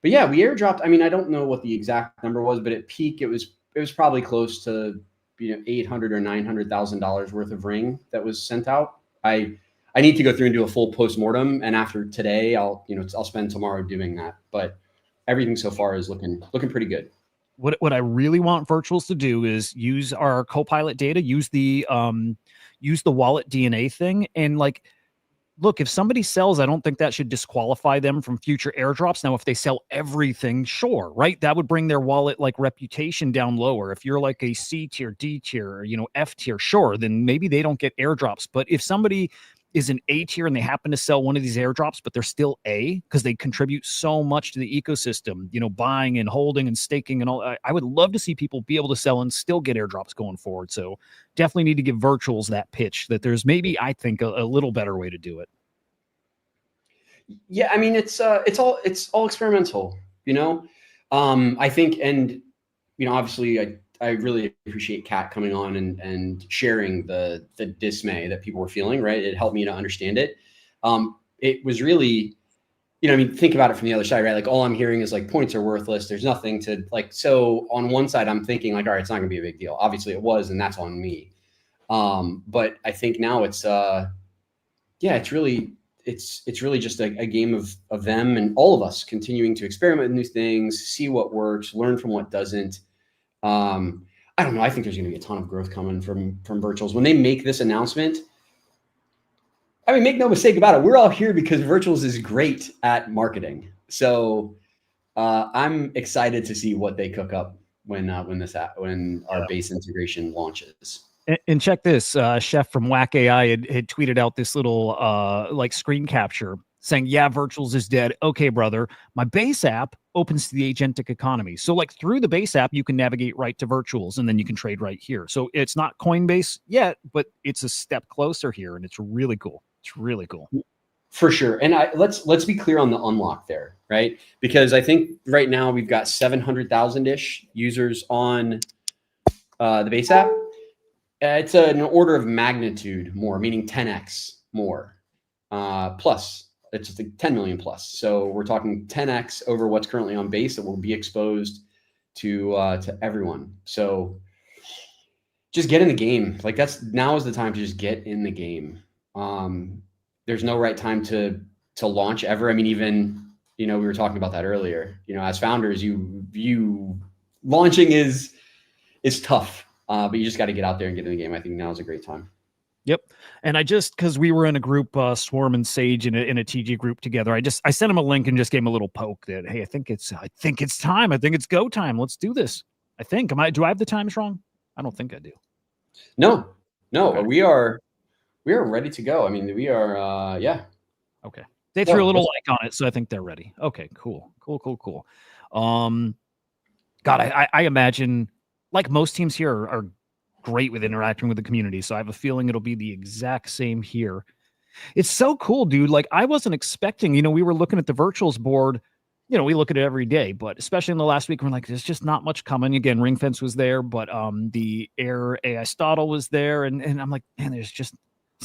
But yeah, we airdropped. I mean, I don't know what the exact number was, but at peak, it was probably close to $800,000 or $900,000 worth of ring that was sent out. I need to go through and do a full postmortem, and after today, I'll spend tomorrow doing that. But everything so far is looking pretty good. What I really want virtuals to do is use our Copilot data, use the wallet DNA thing, and like. Look, if somebody sells, I don't think that should disqualify them from future airdrops. Now, if they sell everything, sure, right? That would bring their wallet like reputation down lower. If you're like a C tier, D tier, F tier, sure, then maybe they don't get airdrops. But if somebody is an A tier and they happen to sell one of these airdrops, but they're still A because they contribute so much to the ecosystem, buying and holding and staking and all. I would love to see people be able to sell and still get airdrops going forward. So definitely need to give virtuals that pitch that there's maybe, I think, a little better way to do it. Yeah, I mean, it's all experimental, I think, and obviously I really appreciate Kat coming on and sharing the dismay that people were feeling, right? It helped me to understand it. It was really, I mean, think about it from the other side, right? Like all I'm hearing is like points are worthless. There's nothing to like, so on one side, I'm thinking like, all right, it's not gonna be a big deal. Obviously it was, and that's on me. But I think now it's it's really just a game of them and all of us continuing to experiment with new things, see what works, learn from what doesn't. I don't know. I think there's going to be a ton of growth coming from virtuals when they make this announcement. I mean, make no mistake about it. We're all here because virtuals is great at marketing. So I'm excited to see what they cook up when our base integration launches. And check this, Chef from Whack AI had tweeted out this little like screen capture saying, yeah, virtuals is dead. Okay, brother, my base app opens to the agentic economy. So like through the base app, you can navigate right to virtuals and then you can trade right here. So it's not Coinbase yet, but it's a step closer here. And it's really cool. It's really cool. For sure. And let's be clear on the unlock there, right? Because I think right now we've got 700,000-ish users on the base app. It's an order of magnitude more, meaning 10x more. Plus, it's just like 10 million plus. So we're talking 10x over what's currently on base that will be exposed to everyone. So just get in the game. Like now is the time to just get in the game. There's no right time to launch ever. I mean, even we were talking about that earlier. As founders, you launching is tough. But you just got to get out there and get in the game. I think now is a great time. Yep. And because we were in a group, Swarm and Sage in a TG group together, I sent him a link and just gave him a little poke that, hey, I think it's time. I think it's go time. Let's do this. I think. Do I have the times wrong? I don't think I do. No. Okay. We are ready to go. I mean, we are yeah. Okay. They threw a little like on it, so I think they're ready. Okay, cool. God, I imagine like most teams here are great with interacting with the community. So I have a feeling it'll be the exact same here. It's so cool, dude. Like I wasn't expecting, we were looking at the virtuals board, we look at it every day, but especially in the last week, we're like, there's just not much coming. Again, Ring Fence was there, but the Air AI Stottle was there. And I'm like, man, it's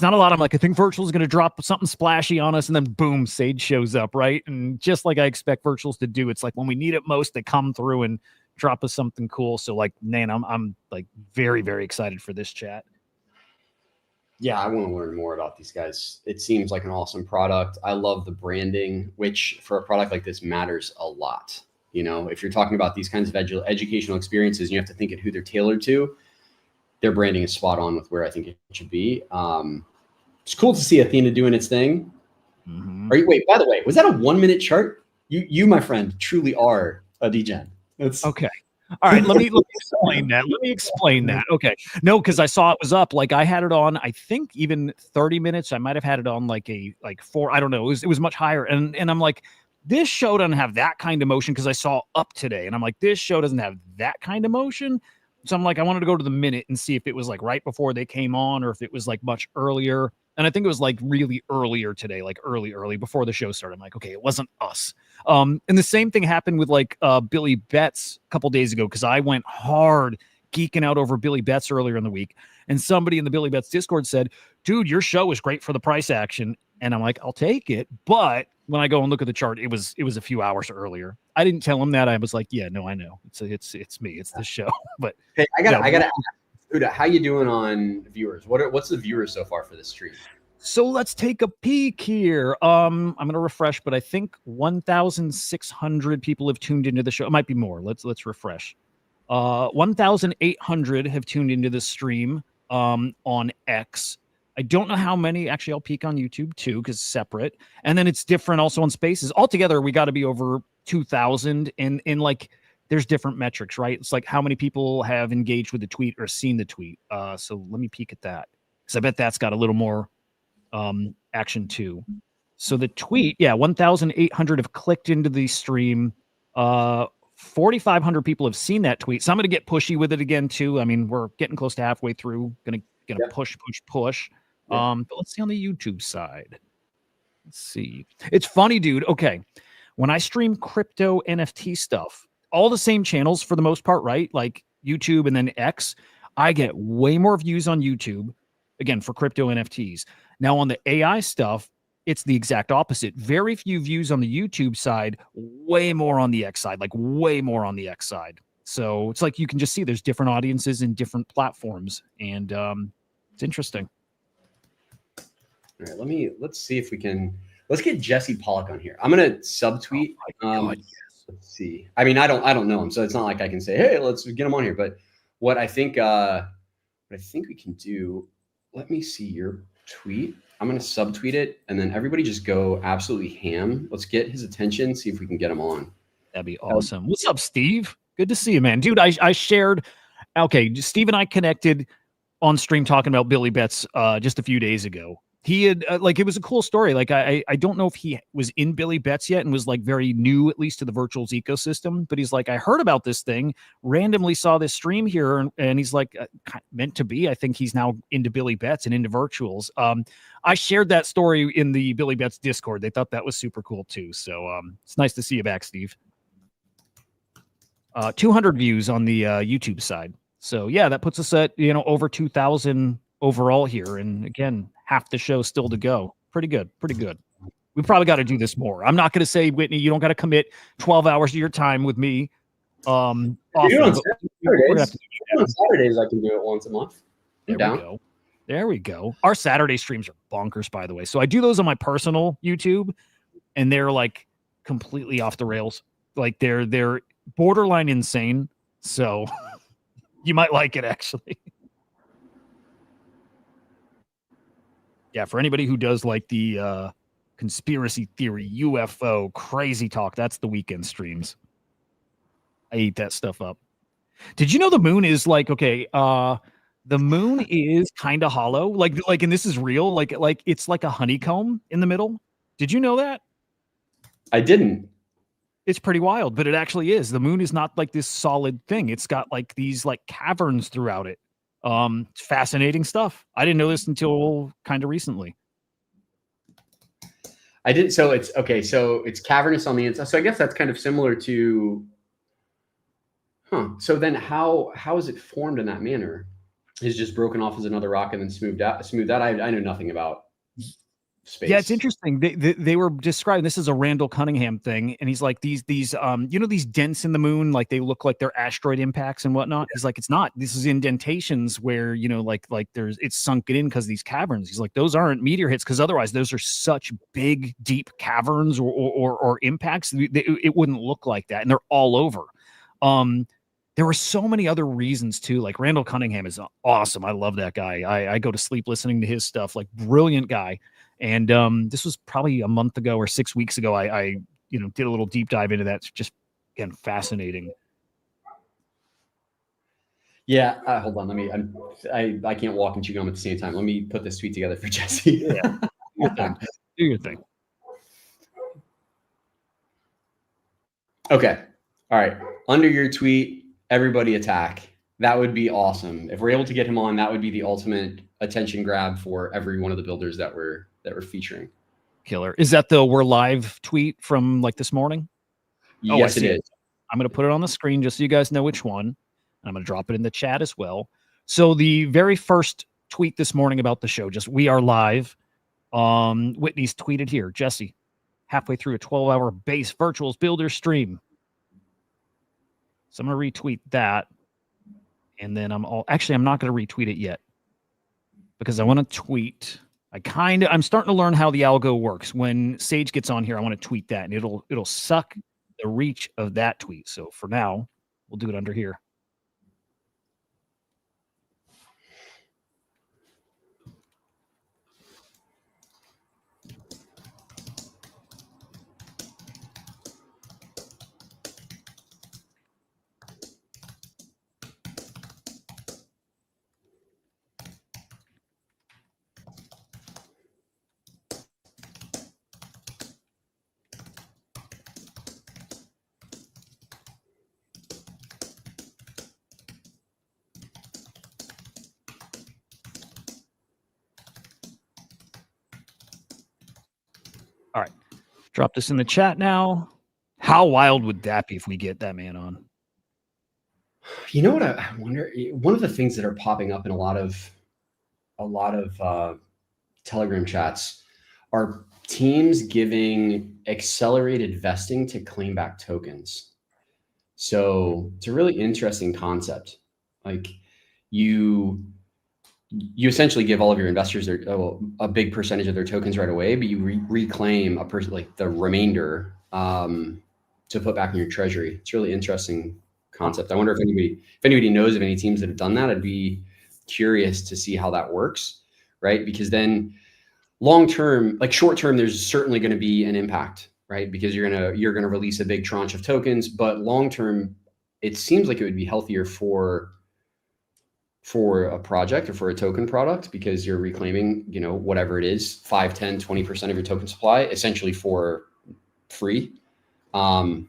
not a lot. I'm like, I think virtual is going to drop something splashy on us. And then boom, Sage shows up. Right. And just like I expect virtuals to do, it's like when we need it most, they come through and drop us something cool. So like, man, I'm like very, very excited for this chat. Yeah, I want to learn more about these guys. It seems like an awesome product. I love the branding, which for a product like this matters a lot. You know, if you're talking about these kinds of educational experiences, you have to think at who they're tailored to. Their branding is spot on with where I think it should be. It's cool to see Athena doing its thing. Wait, by the way, was that a 1 minute chart? You, my friend, truly are a degen. That's okay. All right, let me explain that. Let me explain that. Okay. No, because I saw it was up. Like I had it on, I think even 30 minutes. I might have had it on like 4. I don't know. It was much higher. And I'm like, this show doesn't have that kind of motion because I saw up today. And I'm like, this show doesn't have that kind of motion. So I'm like, I wanted to go to the minute and see if it was like right before they came on or if it was like much earlier. And I think it was like really earlier today, like early before the show started. I'm like, okay, it wasn't us. And the same thing happened with like Billy Betts a couple days ago because I went hard geeking out over Billy Betts earlier in the week. And somebody in the Billy Betts Discord said, dude, your show is great for the price action. And I'm like, I'll take it. But when I go and look at the chart, it was a few hours earlier. I didn't tell him that. I was like, yeah, no, I know. It's me. It's the show. But hey, I gotta ask, Hudah, how you doing on viewers? What's the viewers so far for this stream? So let's take a peek here. I'm gonna refresh, but I think 1,600 people have tuned into the show. It might be more. Let's refresh. 1,800 have tuned into the stream on X. I don't know how many. Actually, I'll peek on YouTube too because it's separate, and then it's different also on Spaces. Altogether, we got to be over 2,000, and like there's different metrics, right? It's like how many people have engaged with the tweet or seen the tweet. So let me peek at that because I bet that's got a little more action too. So the tweet, 1,800 have clicked into the stream. 4,500 people have seen that tweet. So I'm going to get pushy with it again too. I mean, we're getting close to halfway through. Gonna push. But let's see on the YouTube side. Let's see. It's funny, dude. Okay. When I stream crypto NFT stuff, all the same channels for the most part, right? Like YouTube and then X, I get way more views on YouTube, again, for crypto NFTs. Now on the AI stuff, it's the exact opposite. Very few views on the YouTube side, way more on the X side, like way more on the X side. So it's like you can just see there's different audiences in different platforms. And it's interesting. All right, let's see if we can. Let's get Jesse Pollock on here. I'm gonna subtweet. Let's see. I mean, I don't know him, so it's not like I can say, hey, let's get him on here. But what I think we can do. Let me see your tweet. I'm gonna subtweet it, and then everybody just go absolutely ham. Let's get his attention. See if we can get him on. That'd be awesome. What's up, Steve? Good to see you, man. Dude, I shared. Okay, Steve and I connected on stream talking about Billy Betts just a few days ago. He had it was a cool story. Like I don't know if he was in Billy Betts yet and was like very new, at least to the virtuals ecosystem. But he's like, I heard about this thing, randomly saw this stream here, and he's like, meant to be. I think he's now into Billy Betts and into virtuals. I shared that story in the Billy Betts Discord. They thought that was super cool too. So it's nice to see you back, Steve. 200 views on the YouTube side. So yeah, that puts us at over 2,000 overall here, and again, half the show still to go. Pretty good. We probably got to do this more. I'm not going to say, Whitney, you don't got to commit 12 hours of your time with me. On Saturdays, I can do it once a month. There we go. Our Saturday streams are bonkers, by the way. So I do those on my personal YouTube, and they're like completely off the rails. Like they're borderline insane. So you might like it, actually. Yeah, for anybody who does like the conspiracy theory, UFO, crazy talk, that's the weekend streams. I eat that stuff up. Did you know the moon is like, okay, the moon is kind of hollow, like, and this is real, like it's like a honeycomb in the middle. Did you know that? I didn't. It's pretty wild, but it actually is. The moon is not like this solid thing. It's got like these like caverns throughout it. It's fascinating stuff. I didn't know this until kind of recently. I didn't. So it's okay. So it's cavernous on the inside. So I guess that's kind of similar to, So then how is it formed in that manner? Is just broken off as another rock and then smoothed out. I know nothing about space. Yeah, it's interesting. They were describing this as a Randall Cunningham thing, and he's like these these dents in the moon, like they look like they're asteroid impacts and whatnot. He's like, it's not. This is indentations where like there's it's sunken in because these caverns. He's like, those aren't meteor hits because otherwise those are such big, deep caverns or impacts. It wouldn't look like that, and they're all over. There were so many other reasons too. Like Randall Cunningham is awesome. I love that guy. I go to sleep listening to his stuff. Like brilliant guy. And this was probably a month ago or 6 weeks ago. I did a little deep dive into that. It's just again fascinating. Yeah, hold on. Let me. I can't walk and chew gum at the same time. Let me put this tweet together for Jesse. Yeah, do your thing. Okay. All right. Under your tweet, everybody attack. That would be awesome. If we're able to get him on, that would be the ultimate attention grab for every one of the builders that we're featuring. Killer. Is that the we're live tweet from like this morning? Yes, it is. I'm going to put it on the screen just so you guys know which one. And I'm going to drop it in the chat as well. So the very first tweet this morning about the show, just we are live. Whitney's tweeted here. Jesse, halfway through a 12-hour base virtuals builder stream. So I'm going to retweet that. And then I'm not going to retweet it yet because I want to tweet. I'm starting to learn how the algo works. When Sage gets on here, I want to tweet that and it'll suck the reach of that tweet. So for now, we'll do it under here. All right. Drop this in the chat now. How wild would that be if we get that man on? You know what I wonder? One of the things that are popping up in a lot of Telegram chats are teams giving accelerated vesting to claim back tokens. So it's a really interesting concept. Like you essentially give all of your investors a big percentage of their tokens right away, but you reclaim like the remainder to put back in your treasury. It's a really interesting concept. I wonder if anybody knows of any teams that have done that. I'd be curious to see how that works, right? Because then long term, like short term, there's certainly going to be an impact, right? Because you're gonna release a big tranche of tokens, but long term, it seems like it would be healthier for a project or for a token product because you're reclaiming, whatever it is, 5, 10, 20% of your token supply essentially for free. But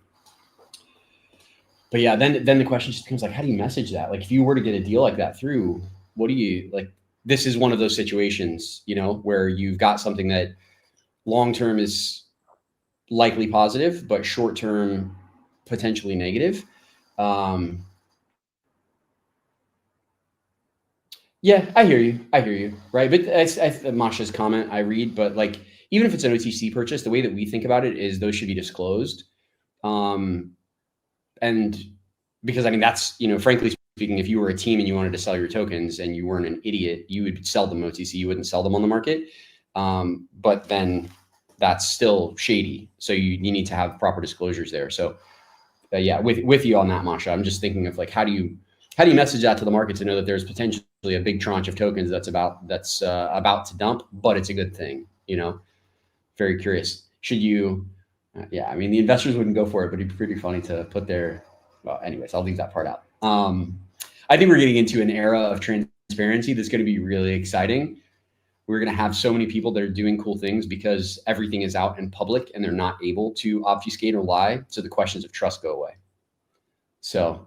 yeah, then the question just becomes like, how do you message that? Like if you were to get a deal like that through, what do you like? This is one of those situations, where you've got something that long-term is likely positive, but short-term potentially negative. Yeah, I hear you. Right. But that's Masha's comment I read, but like, even if it's an OTC purchase, the way that we think about it is those should be disclosed. And because that's, frankly speaking, if you were a team and you wanted to sell your tokens and you weren't an idiot, you would sell them OTC, you wouldn't sell them on the market. But then that's still shady. So you need to have proper disclosures there. So yeah, with you on that, Masha, I'm just thinking of like, how do you message that to the market to know that there's potentially a big tranche of tokens that's about to dump, but it's a good thing, very curious. Should you, the investors wouldn't go for it, but it'd be pretty funny to put well, anyways, I'll leave that part out. I think we're getting into an era of transparency that's going to be really exciting. We're going to have so many people that are doing cool things because everything is out in public and they're not able to obfuscate or lie. So the questions of trust go away. So it'd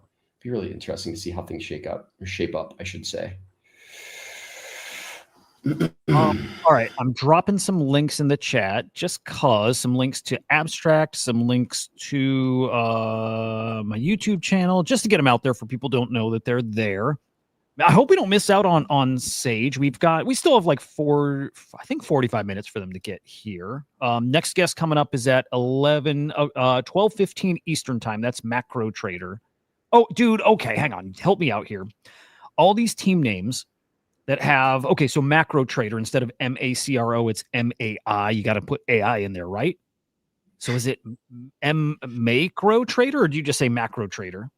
be really interesting to see how things shape up, I should say. All right, I'm dropping some links in the chat just cause some links to Abstract, some links to my YouTube channel, just to get them out there for people who don't know that they're there. I hope we don't miss out on Sage. We still have like 45 minutes for them to get here. Next guest coming up is at 12:15 Eastern time. That's Macro Trader. Oh, dude. Okay, hang on. Help me out here. All these team names that have, okay, so Macro Trader, instead of MACRO, it's MAI. You got to put AI in there, right? So is it Macro Trader, or do you just say Macro Trader?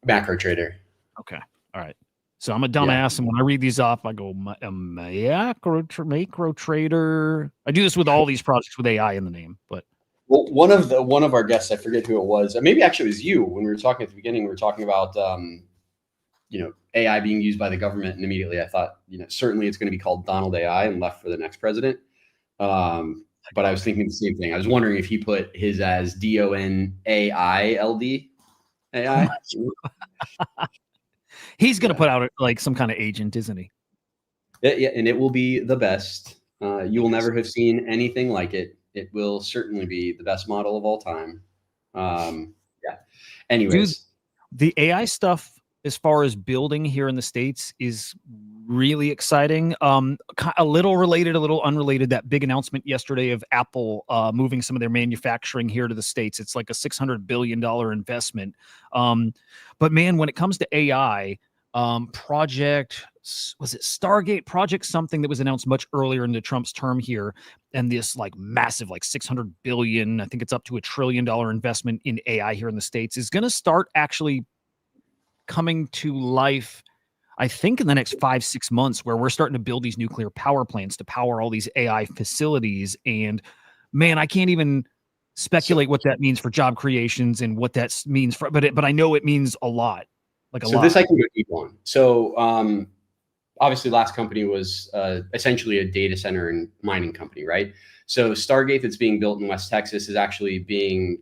Macro Trader. Okay. All right. So I'm a dumbass, and when I read these off, I go macro trader. I do this with all these projects with AI in the name. But well, one of our guests, I forget who it was. Maybe actually it was you when we were talking at the beginning. We were talking about AI being used by the government, and immediately I thought, certainly it's going to be called Donald AI and left for the next president. But I was thinking the same thing. I was wondering if he put his as DONAILD AI. He's going to put out like some kind of agent, isn't he? Yeah, and it will be the best. You will never have seen anything like it. It will certainly be the best model of all time. Yeah. Anyways, dude, the AI stuff as far as building here in the States is really exciting. A little related, a little unrelated. That big announcement yesterday of Apple moving some of their manufacturing here to the States. It's like a $600 billion investment. But man, when it comes to AI, Project Stargate something that was announced much earlier into Trump's term here, and this like massive, like 600 billion, I think it's up to $1 trillion investment in AI here in the States is going to start actually coming to life, I think, in the next 5-6 months, where we're starting to build these nuclear power plants to power all these AI facilities. And man, I can't even speculate what that means for job creations and what that means for, but I know it means a lot. So this I can go deep on. So obviously last company was essentially a data center and mining company, right? So Stargate that's being built in West Texas is actually being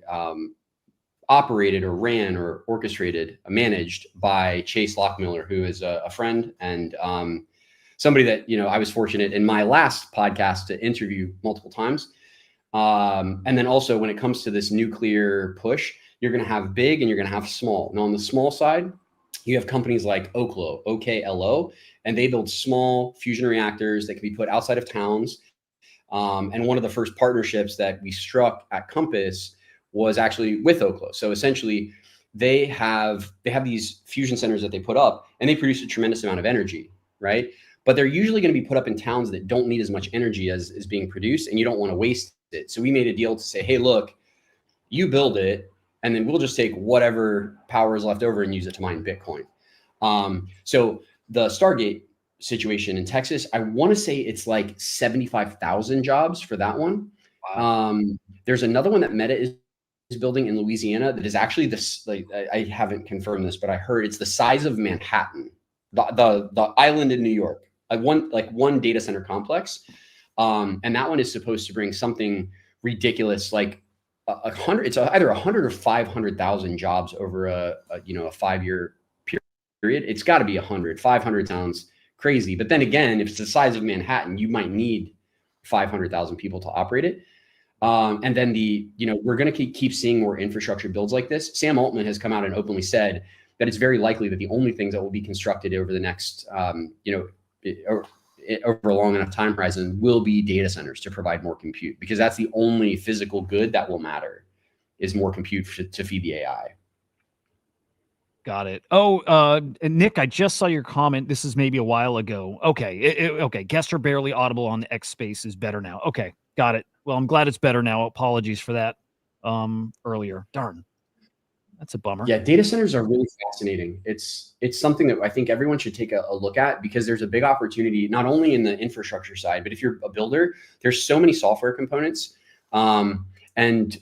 operated or ran or orchestrated, managed by Chase Lockmiller, who is a friend and somebody that, I was fortunate in my last podcast to interview multiple times. And then also when it comes to this nuclear push, you're going to have big and you're going to have small. Now on the small side, you have companies like Oklo, OKLO, and they build small fusion reactors that can be put outside of towns. And one of the first partnerships that we struck at Compass was actually with Oklo. So essentially they have these fusion centers that they put up and they produce a tremendous amount of energy, right? But they're usually going to be put up in towns that don't need as much energy as is being produced, and you don't want to waste it. So we made a deal to say, hey, look, you build it, and then we'll just take whatever power is left over and use it to mine Bitcoin. So the Stargate situation in Texas, I want to say it's like 75,000 jobs for that one. Wow. There's another one that Meta is building in Louisiana that is actually this, like, I haven't confirmed this, but I heard it's the size of Manhattan, the island in New York. One data center complex. And that one is supposed to bring something ridiculous, like 100, it's either 100 or 500,000 jobs over a 5-year period. It's got to be 100. 500 sounds crazy, but then again, if it's the size of Manhattan, you might need 500,000 people to operate it. And then we're going to keep seeing more infrastructure builds like this. Sam Altman has come out and openly said that it's very likely that the only things that will be constructed over the next, over a long enough time horizon will be data centers to provide more compute, because that's the only physical good that will matter, is more compute to feed the AI. Got it. Oh, Nick, I just saw your comment. This is maybe a while ago. Okay. Okay. Guests are barely audible on the X Space is better now. Okay. Got it. Well, I'm glad it's better now. Apologies for that earlier. Darn. That's a bummer. Yeah, data centers are really fascinating. It's something that I think everyone should take a look at, because there's a big opportunity, not only in the infrastructure side, but if you're a builder, there's so many software components. And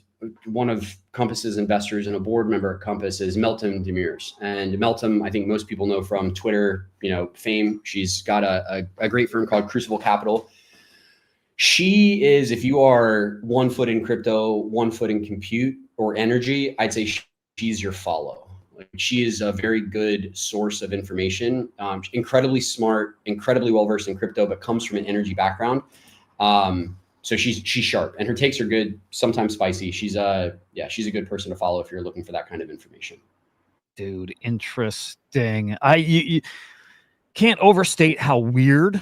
one of Compass's investors and a board member at Compass is Meltem Demirors. And Meltem, I think most people know from Twitter, fame. She's got a great firm called Crucible Capital. She is, if you are 1 foot in crypto, 1 foot in compute or energy, I'd say she's your follow. Like, she is a very good source of information, incredibly smart, incredibly well-versed in crypto, but comes from an energy background. So she's sharp, and her takes are good, sometimes spicy. She's a good person to follow if you're looking for that kind of information. Dude, interesting. can't overstate how weird,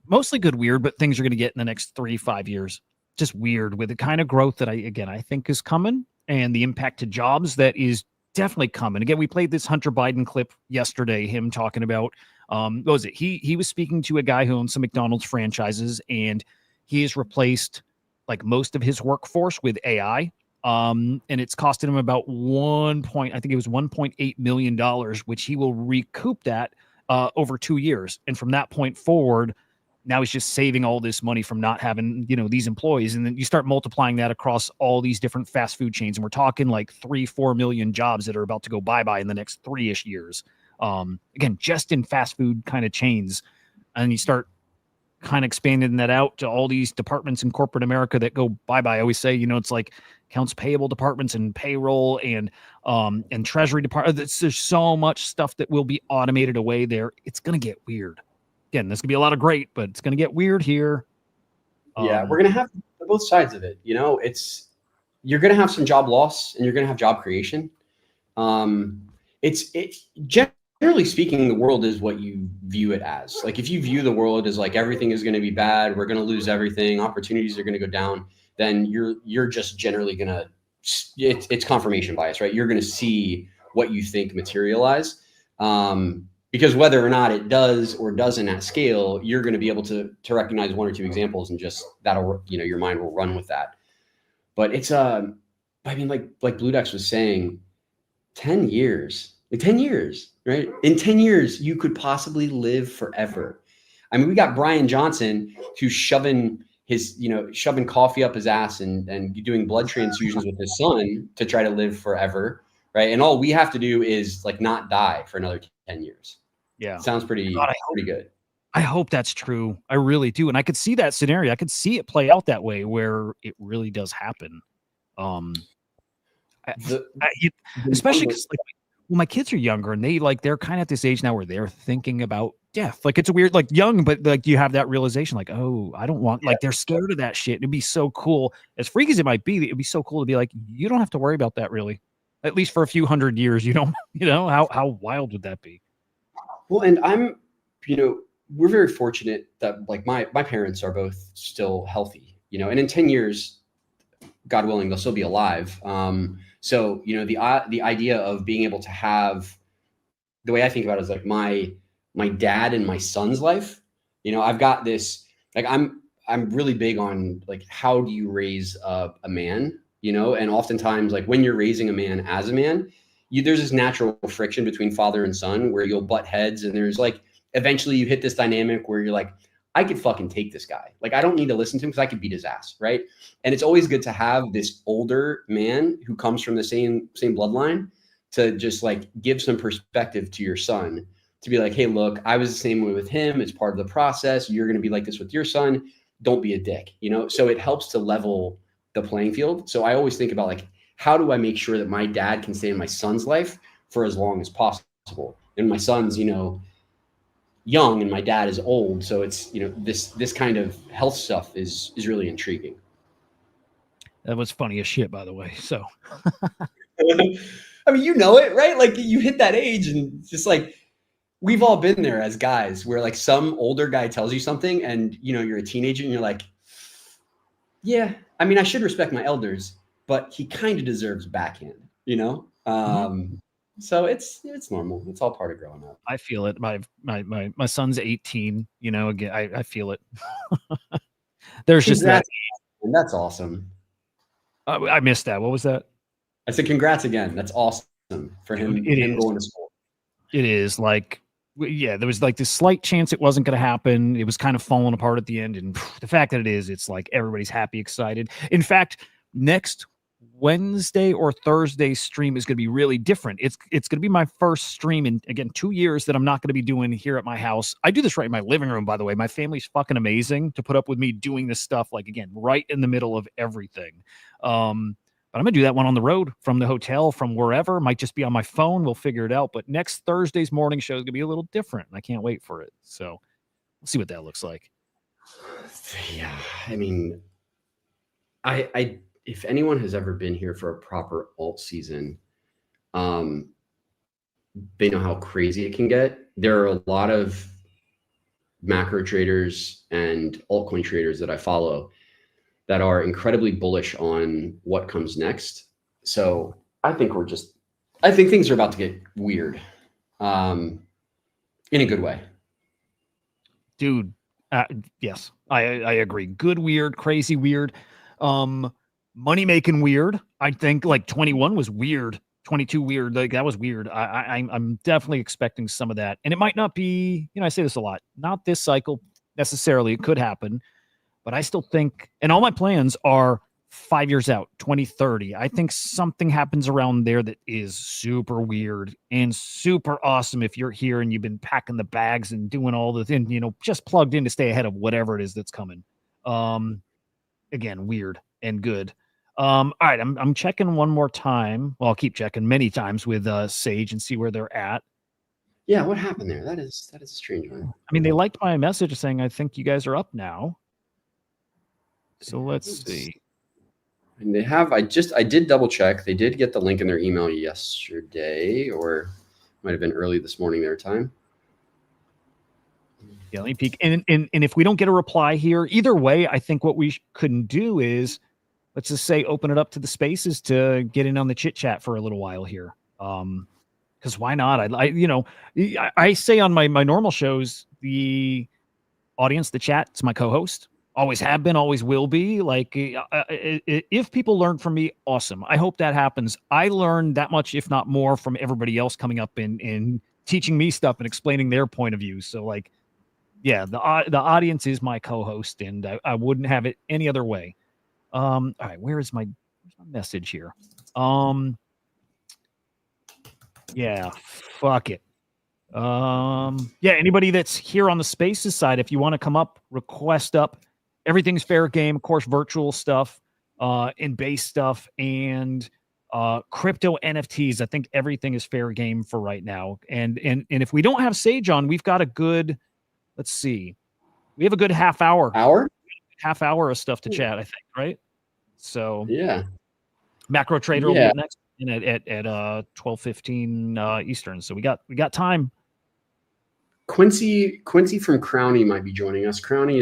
mostly good weird, but things are going to get in the next 3-5 years. Just weird with the kind of growth that I think is coming, and the impact to jobs that is definitely coming. Again, we played this Hunter Biden clip yesterday, him talking about, what was it? He was speaking to a guy who owns some McDonald's franchises, and he has replaced like most of his workforce with AI. And it's costed him about $1.8 million, which he will recoup that over 2 years. And from that point forward, now he's just saving all this money from not having, these employees. And then you start multiplying that across all these different fast food chains. And we're talking like 3-4 million jobs that are about to go bye-bye in the next 3-ish years. Again, just in fast food kind of chains. And you start kind of expanding that out to all these departments in corporate America that go bye-bye. I always say, it's like accounts payable departments and payroll and treasury department. There's so much stuff that will be automated away there. It's going to get weird. Again, there's going to be a lot of great, but it's going to get weird here. Yeah, we're going to have both sides of it. You're going to have some job loss and you're going to have job creation. It's generally speaking, the world is what you view it as. Like if you view the world as like everything is going to be bad, we're going to lose everything, opportunities are going to go down, then you're just generally going to, it's confirmation bias, right? You're going to see what you think materialize. Because whether or not it does or doesn't at scale, you're going to be able to recognize 1 or 2 examples, and just that'll, your mind will run with that. But it's I mean, like Blue Dex was saying, 10 years, right? In 10 years, you could possibly live forever. I mean, we got Brian Johnson who's shoving coffee up his ass and doing blood transfusions with his son to try to live forever, right? And all we have to do is like not die for another 10 years. Yeah. Sounds pretty good. I hope that's true. I really do. And I could see that scenario. I could see it play out that way where it really does happen. Especially because my kids are younger and they're kind of at this age now where they're thinking about death. Like it's a weird, like young, but like you have that realization like, oh, I don't want, like they're scared of that shit. It'd be so cool. As freaky as it might be, it'd be so cool to be like, you don't have to worry about that really. At least for a few hundred years, you don't, how wild would that be? Well, and we're very fortunate that like my parents are both still healthy, and in 10 years, God willing, they'll still be alive. So, the idea of being able to have, the way I think about it is like my dad and my son's life, I've got this, like, I'm really big on like, how do you raise a man, and oftentimes like when you're raising a man as a man, there's this natural friction between father and son where you'll butt heads. And there's like, eventually you hit this dynamic where you're like, I could fucking take this guy. Like, I don't need to listen to him because I could beat his ass. Right. And it's always good to have this older man who comes from the same bloodline to just like give some perspective to your son, to be like, hey, look, I was the same way with him. It's part of the process. You're going to be like this with your son. Don't be a dick, so it helps to level the playing field. So I always think about like, how do I make sure that my dad can stay in my son's life for as long as possible? And my son's, young and my dad is old. So it's, this kind of health stuff is really intriguing. That was funny as shit, by the way. So, I mean, it, right? Like you hit that age and just like, we've all been there as guys where like some older guy tells you something and, you're a teenager and you're like, yeah, I mean, I should respect my elders, but he kind of deserves backhand, So it's normal. It's all part of growing up. I feel it. My son's 18, again, I feel it. There's just that. And that's awesome. I missed that. What was that? I said, congrats again. That's awesome for him, going to school. It is like, yeah, there was like this slight chance it wasn't going to happen. It was kind of falling apart at the end. And the fact that it is, it's like everybody's happy, excited. In fact, next Wednesday or Thursday stream is going to be really different. It's going to be my first stream in, again, 2 years that I'm not going to be doing here at my house. I do this right in my living room, by the way. My family's fucking amazing to put up with me doing this stuff, like, again, right in the middle of everything. But I'm going to do that one on the road from the hotel, from wherever. Might just be on my phone. We'll figure it out. But next Thursday's morning show is going to be a little different. And I can't wait for it. So we'll see what that looks like. Yeah. I mean, I if anyone has ever been here for a proper alt season, they know how crazy it can get. there are a lot of macro traders and altcoin traders that I follow that are incredibly bullish on what comes next. So I think things are about to get weird, in a good way. Dude, yes, I agree. Good, weird, crazy, weird. Money making weird. I think like 21 was weird. 22 weird. Like that was weird. I'm definitely expecting some of that. And it might not be, I say this a lot, not this cycle necessarily. It could happen, but I still think, and all my plans are 5 years out, 2030. I think something happens around there that is super weird and super awesome if you're here and you've been packing the bags and doing all the things, just plugged in to stay ahead of whatever it is that's coming. Again, weird and good. All right, I'm checking one more time. Well, I'll keep checking many times with Sage and see where they're at. Yeah, what happened there? That is a strange one. I mean, they liked my message saying, I think you guys are up now. So let's see. And they have, I did double check. They did get the link in their email yesterday, or might have been early this morning their time. Yeah, let me peek. And if we don't get a reply here, either way, I think what we couldn't do is, let's just say, open it up to the spaces to get in on the chit chat for a little while here. Because why not? I say on my normal shows, the audience, the chat, it's my co-host. Always have been, always will be. Like, if people learn from me, awesome. I hope that happens. I learn that much, if not more, from everybody else coming up and teaching me stuff and explaining their point of view. So, like, yeah, the audience is my co-host, and I wouldn't have it any other way. All right, where's my message here? Yeah, fuck it. Yeah, anybody that's here on the Spaces side, if you want to come up, request up. Everything's fair game, of course, virtual stuff, and base stuff, and crypto NFTs. I think everything is fair game for right now. And if we don't have Sage on, we've got a good, let's see, we have a good half hour of stuff to chat, I think, right? So yeah, Macro Trader will be up next at 12:15 Eastern. So we got time. Quincy from Crowny might be joining us. Crowny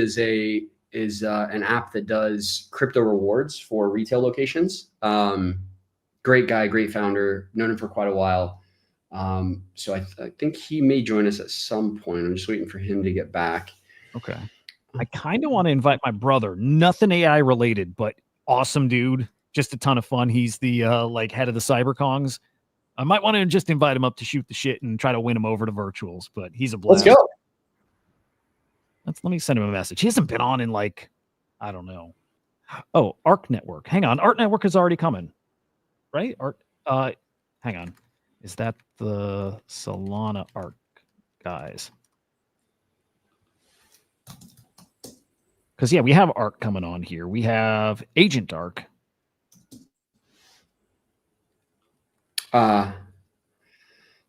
is an app that does crypto rewards for retail locations. Great guy, great founder, known him for quite a while. So I think he may join us at some point. I'm just waiting for him to get back. Okay. I kind of want to invite my brother. Nothing AI related, but awesome dude. Just a ton of fun. He's the like head of the CyberKongs. I might want to just invite him up to shoot the shit and try to win him over to virtuals, but he's a blast. Let's go. Let me send him a message. He hasn't been on in like, I don't know. Oh, Arc Network. Hang on. Arc Network is already coming. Right? Hang on. Is that the Solana Arc guys? Because yeah, we have Arc coming on here. We have Agent Arc.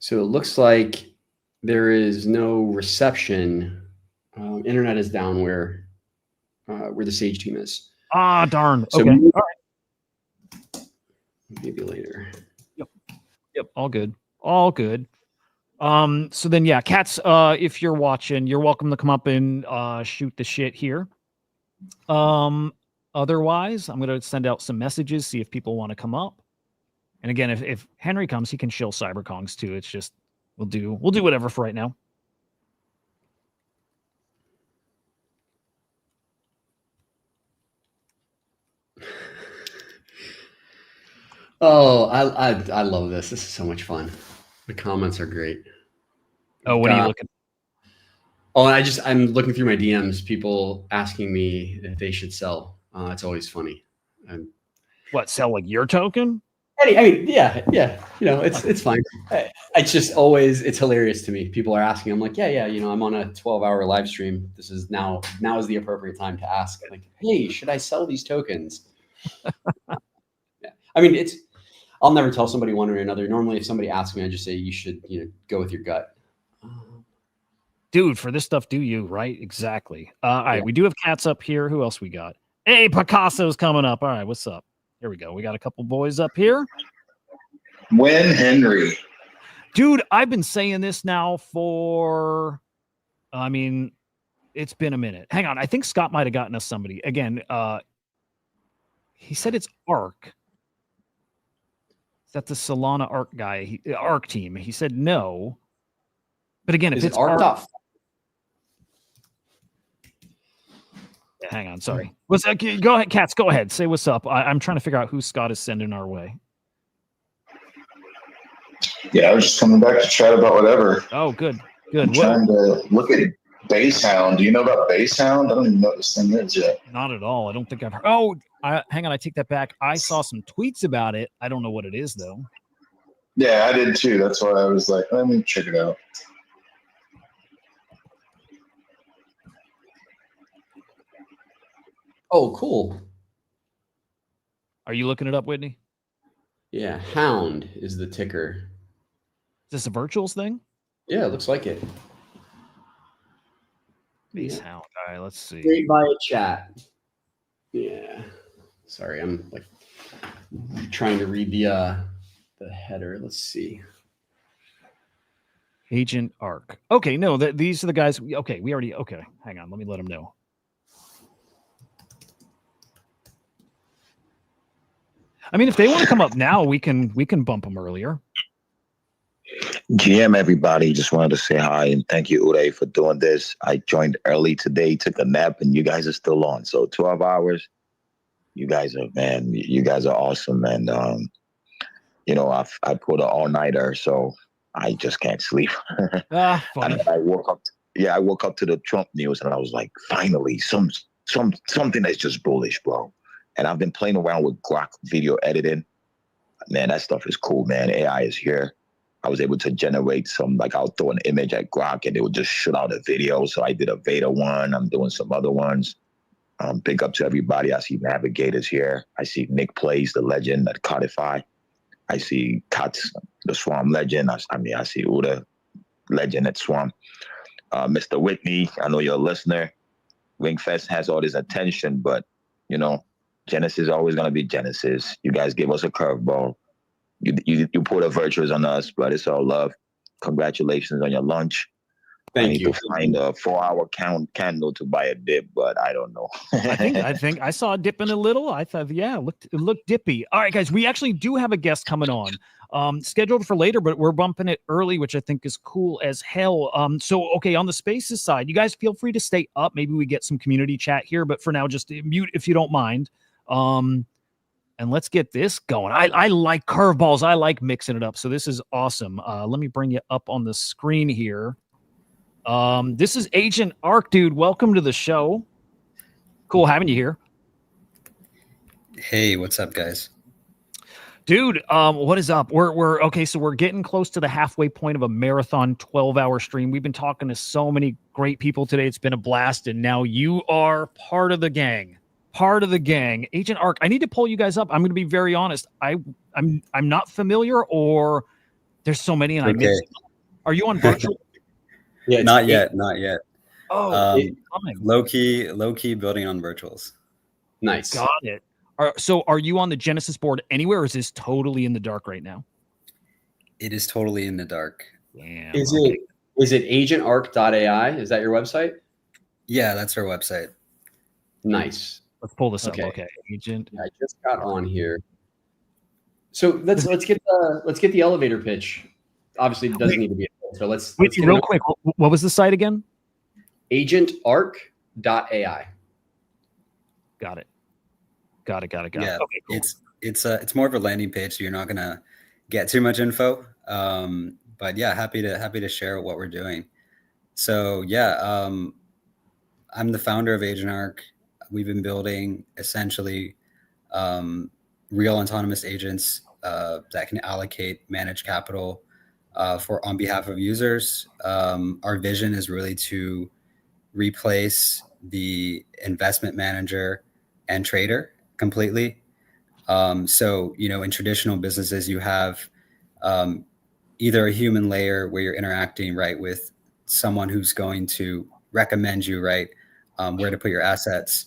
So it looks like there is no reception. Internet is down where the Sage team is. Ah, darn. So okay. maybe, all right. Maybe later. Yep. All good. All good. So then, yeah, Cats, if you're watching, you're welcome to come up and shoot the shit here. Otherwise, I'm going to send out some messages, see if people want to come up. And again, if Henry comes, he can shill CyberKongs too. It's just we'll do whatever for right now. Oh, I love this. This is so much fun. The comments are great. Oh, what are you looking? Oh, I'm looking through my DMs. People asking me if they should sell. It's always funny. What, sell like your token? I mean, yeah. It's fine. It's just always, it's hilarious to me. People are asking. I'm like, yeah. I'm on a 12-hour live stream. This is now is the appropriate time to ask. Like, hey, should I sell these tokens? Yeah. I mean, I'll never tell somebody one way or another. Normally, if somebody asks me, I just say you should, go with your gut. Dude, for this stuff, do you, right? Exactly. All right, we do have Cats up here. Who else we got? Hey, Picasso's coming up. All right, what's up? Here we go. We got a couple boys up here. When Henry. Dude, I've been saying this now for, I mean, it's been a minute. Hang on. I think Scott might have gotten us somebody. Again, he said it's Arc. Is that the Solana Arc guy? Arc team. He said no. But again, if Is it's it Arc? Arc, hang on, sorry. What's go ahead, Katz, go ahead. Say what's up. I'm trying to figure out who Scott is sending our way. Yeah, I was just coming back to chat about whatever. Oh, good. Good. I'm trying to look at Basehound. Do you know about Basehound? I don't even know what this thing is yet. Not at all. I don't think I've heard. Oh, hang on. I take that back. I saw some tweets about it. I don't know what it is, though. Yeah, I did too. That's why I was like, let me check it out. Oh, cool. Are you looking it up, Whitney? Yeah, Hound is the ticker. Is this a virtuals thing? Yeah, it looks like it. Basehound. All right, let's see. Straight via chat. Yeah. Sorry, I'm like trying to read the header. Let's see. Agent Arc. Okay, no, these are the guys. Okay, we already. Okay, hang on. Let me let them know. I mean, if they want to come up now, we can bump them earlier. GM, everybody, just wanted to say hi and thank you, Hudah, for doing this. I joined early today, took a nap, and you guys are still on. So 12 hours. You guys are awesome. And you know, I pulled an all-nighter, so I just can't sleep. Funny. I woke up to the Trump news, and I was like, finally, something that's just bullish, bro. And I've been playing around with Grok video editing. Man, that stuff is cool, man. AI is here. I was able to generate some, like I'll throw an image at Grok and it would just shoot out a video. So I did a Veda one. I'm doing some other ones. Big up to everybody. I see Navigators here. I see Nick Plays, the legend at Codify. I see Katz, the Swarm legend. I see Hudah, legend at Swarm. Mr. Whitney, I know you're a listener. Ringfest has all this attention, but, you know, Genesis is always going to be Genesis. You guys give us a curveball. You put a virtuous on us, but it's all love. Congratulations on your lunch. Thank you. To find a 4-hour candle to buy a dip, but I don't know. I think I saw it dipping a little. I thought, yeah, it looked dippy. All right, guys, we actually do have a guest coming on, scheduled for later, but we're bumping it early, which I think is cool as hell. So okay, on the Spaces side, you guys feel free to stay up. Maybe we get some community chat here, but for now, just mute if you don't mind. And let's get this going. I like curveballs. I like mixing it up. So this is awesome. Let me bring you up on the screen here. This is Agent Arc, dude. Welcome to the show. Cool having you here. Hey, what's up, guys? Dude, what is up? We're okay, so we're getting close to the halfway point of a marathon 12-hour stream. We've been talking to so many great people today. It's been a blast, and now you are part of the gang. Agent Arc, I need to pull you guys up. I'm going to be very honest. I'm not familiar, or there's so many and I missed. Are you on virtual? Yeah, not yet. Oh, low key building on virtuals. Nice. Got it. So are you on the Genesis board anywhere, or is this totally in the dark right now? It is totally in the dark. Damn, is it agentarc.ai? Is that your website? Yeah, that's our website. Nice. Let's pull this up. Okay, Agent. I just got on here. So let's get the elevator pitch. Obviously, it doesn't need to be. So let's real quick. What was the site again? Agentarc.ai. Got it. Yeah, Okay, cool. It's more of a landing page, so you're not gonna get too much info. But yeah, happy to share what we're doing. So yeah, I'm the founder of Agent Arc. We've been building essentially real autonomous agents that can allocate, manage capital on behalf of users. Our vision is really to replace the investment manager and trader completely. So, you know, in traditional businesses, you have either a human layer where you're interacting, right, with someone who's going to recommend you, right, where to put your assets,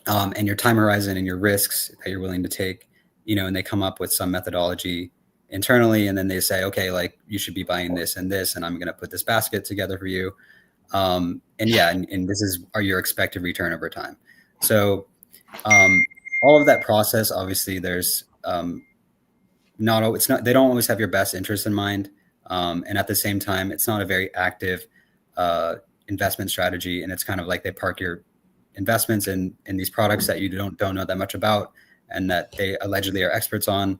and your time horizon and your risks that you're willing to take, you know, and they come up with some methodology internally, and then they say, okay, like you should be buying this, and I'm going to put this basket together for you. And this is your expected return over time. So all of that process, obviously, there's they don't always have your best interest in mind, and at the same time, it's not a very active investment strategy, and it's kind of like they park your investments in these products that you don't know that much about, and that they allegedly are experts on,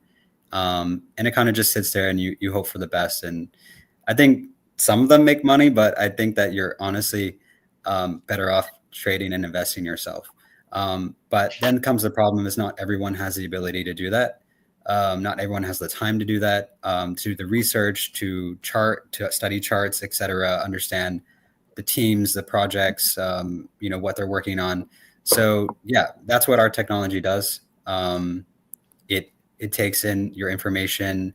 and it kind of just sits there, and you hope for the best. And I think some of them make money, but I think that you're honestly better off trading and investing yourself. But then comes the problem: is not everyone has the ability to do that. Not everyone has the time to do that, to do the research, to study charts, etc., understand the teams, the projects, what they're working on. So yeah, that's what our technology does. It takes in your information,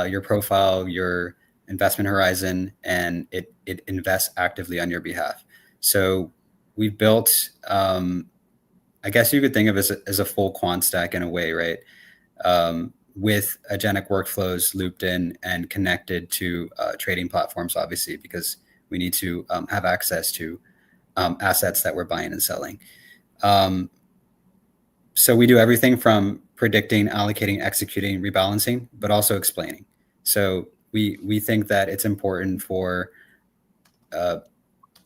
your profile, your investment horizon, and it invests actively on your behalf. So we've built, I guess you could think of it as a full quant stack in a way, right? With agentic workflows looped in and connected to trading platforms, obviously, because we need to have access to assets that we're buying and selling. So we do everything from predicting, allocating, executing, rebalancing, but also explaining. So we think that it's important for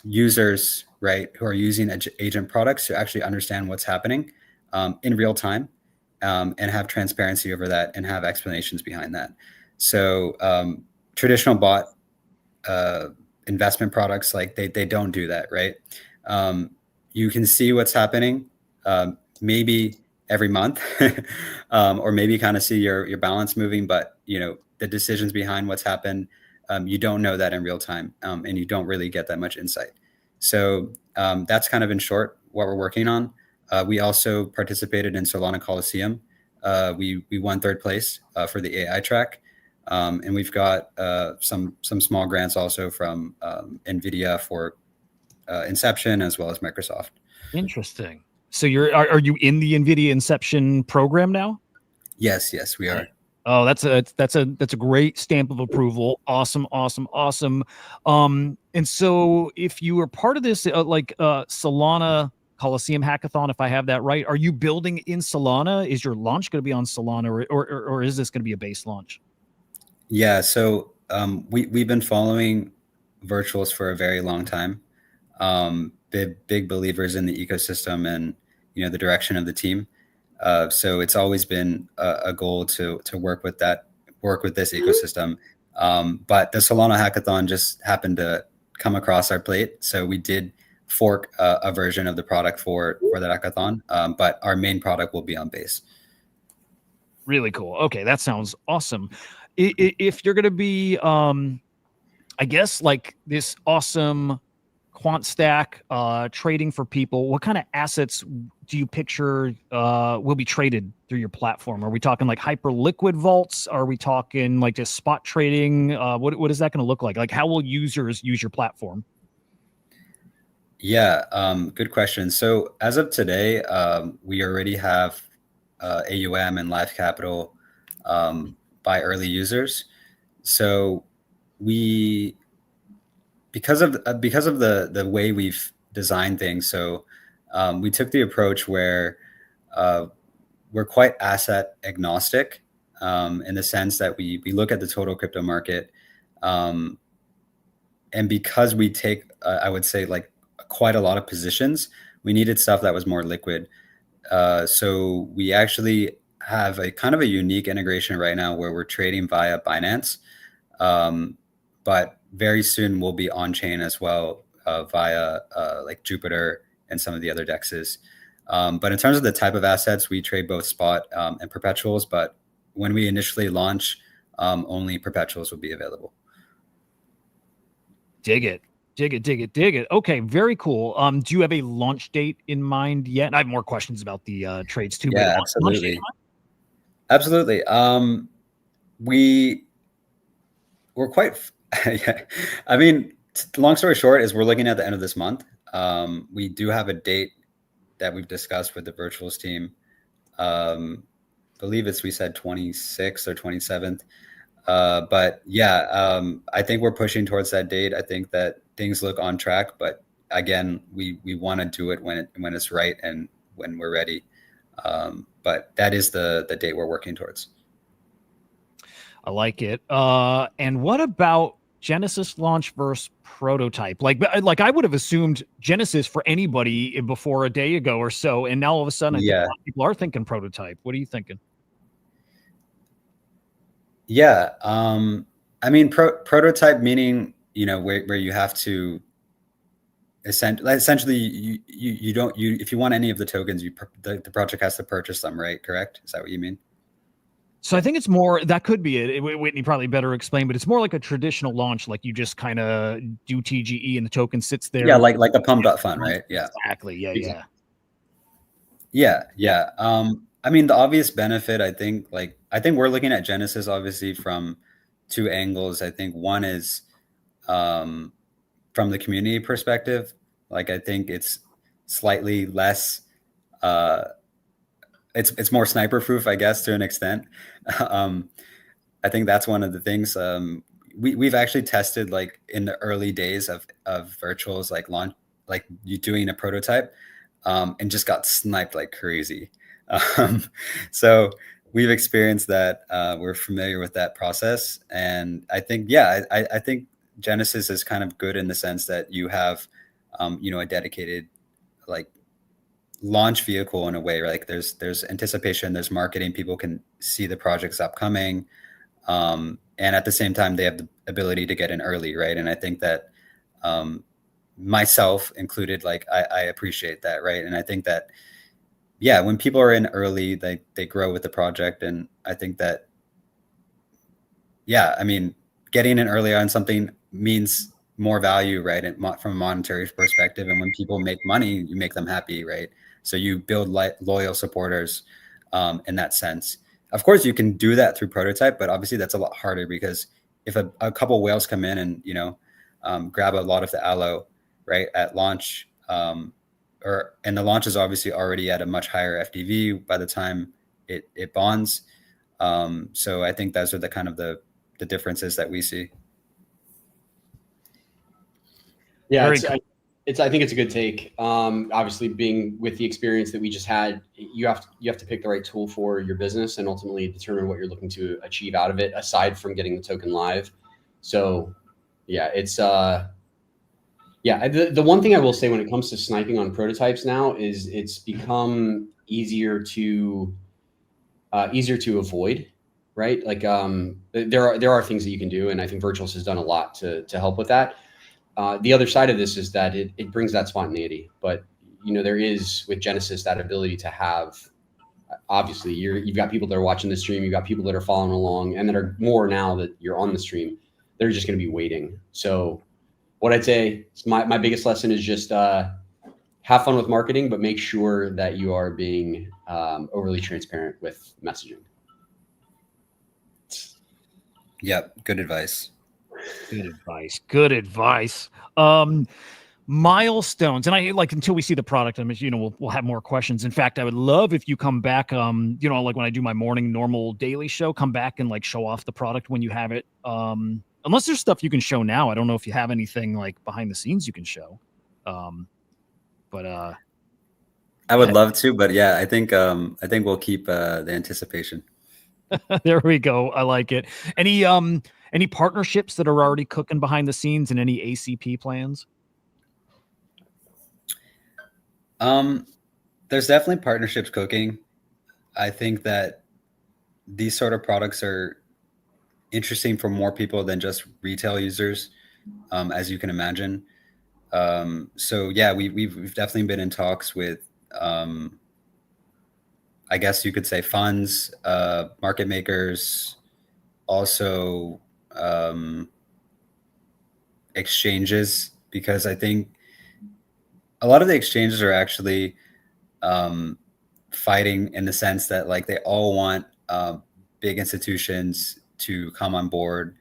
users, right, who are using agent products to actually understand what's happening in real time, and have transparency over that and have explanations behind that. So traditional bot investment products, like they don't do that, right? You can see what's happening maybe every month, or maybe kind of see your balance moving, but the decisions behind what's happened, you don't know that in real time, and you don't really get that much insight. So that's kind of in short what we're working on. We also participated in Solana Coliseum. We won third place for the AI track. And we've got some small grants also from NVIDIA for Inception, as well as Microsoft. Interesting. So are you in the NVIDIA Inception program now? Yes, we are. Oh, that's a great stamp of approval. Awesome. And so if you are part of this, Solana Coliseum Hackathon, if I have that right, are you building in Solana? Is your launch going to be on Solana, or is this going to be a base launch? Yeah, so we've been following virtuals for a very long time. Big believers in the ecosystem and the direction of the team. So it's always been a goal to work with this ecosystem. But the Solana Hackathon just happened to come across our plate, so we did fork a version of the product for that hackathon. But our main product will be on base. Really cool. Okay, that sounds awesome. If you're going to be, I guess, like this awesome quant stack trading for people, what kind of assets do you picture will be traded through your platform? Are we talking like hyper liquid vaults? Are we talking like just spot trading? What is that going to look like? Like, how will users use your platform? Yeah, good question. So as of today, we already have AUM and live capital by early users. So because of the way we've designed things, so we took the approach where we're quite asset agnostic, in the sense that we look at the total crypto market, and because we take I would say like quite a lot of positions, we needed stuff that was more liquid. So we actually have a kind of a unique integration right now where we're trading via Binance, but very soon we'll be on chain as well, via like Jupiter and some of the other dexes. But in terms of the type of assets, we trade both spot and perpetuals. But when we initially launch, only perpetuals will be available. Dig it. Okay, very cool. Do you have a launch date in mind yet? And I have more questions about the trades too. Yeah, absolutely. We're quite. I mean, long story short is we're looking at the end of this month. We do have a date that we've discussed with the virtuals team. Believe we said 26th or 27th. But yeah, I think we're pushing towards that date. I think that things look on track, but again, we want to do it when it's right and when we're ready. But that is the date we're working towards. I like it. And what about Genesis launch versus prototype? Like I would have assumed Genesis for anybody before a day ago or so, and now all of a sudden, I think a lot of people are thinking prototype. What are you thinking? Yeah, I mean, prototype meaning, you know, where you have to essentially you don't if you want any of the tokens, the project has to purchase them, right? Correct? Is that what you mean? So I think it's more, that could be it. Whitney probably better explain, but it's more like a traditional launch. Like you just kind of do TGE and the token sits there. Yeah, like a pump.fund, right? Yeah, exactly. Yeah. I mean, the obvious benefit, I think we're looking at Genesis obviously from two angles. I think one is from the community perspective. Like I think it's slightly less it's more sniper proof, I guess, to an extent. I think that's one of the things. We've actually tested like in the early days of virtuals, like launch, like you doing a prototype, and just got sniped like crazy. So we've experienced that. We're familiar with that process, and I think I think Genesis is kind of good in the sense that you have a dedicated like launch vehicle in a way. Like there's anticipation, there's marketing, people can see the projects upcoming, and at the same time they have the ability to get in early, right? And I think that myself included, like I appreciate that, right? And I think that when people are in early, they grow with the project. And I think that I mean, getting in early on something means more value, right? And from a monetary perspective, and when people make money, you make them happy, right? So you build loyal supporters in that sense. Of course, you can do that through prototype, but obviously that's a lot harder because if a couple whales come in and grab a lot of the allo, right, at launch, and the launch is obviously already at a much higher FDV by the time it bonds. So I think those are the kind of the differences that we see. Yeah, I think it's a good take. Obviously, being with the experience that we just had, you have to pick the right tool for your business and ultimately determine what you're looking to achieve out of it, aside from getting the token live. So, it's the one thing I will say when it comes to sniping on prototypes now is it's become easier to avoid, right? Like there are things that you can do, and I think Virtuals has done a lot to help with that. The other side of this is that it brings that spontaneity, but there is with Genesis that ability to have, obviously you've got people that are watching the stream, you've got people that are following along, and that are more now that you're on the stream, they're just going to be waiting. So what I'd say is my biggest lesson is just have fun with marketing, but make sure that you are being overly transparent with messaging. Yep, good advice. Good advice. Milestones, and I like until we see the product, I mean, we'll have more questions. In fact, I would love if you come back, like when I do my morning normal daily show, come back and like show off the product when you have it. Unless there's stuff you can show now. I don't know if you have anything like behind the scenes you can show. But I would love to, but I think we'll keep the anticipation. There we go. I like it. Any partnerships that are already cooking behind the scenes, and any ACP plans? There's definitely partnerships cooking. I think that these sort of products are interesting for more people than just retail users, as you can imagine. So we've definitely been in talks with, I guess you could say, funds, market makers, also exchanges, because I think a lot of the exchanges are actually fighting in the sense that like they all want big institutions to come on board,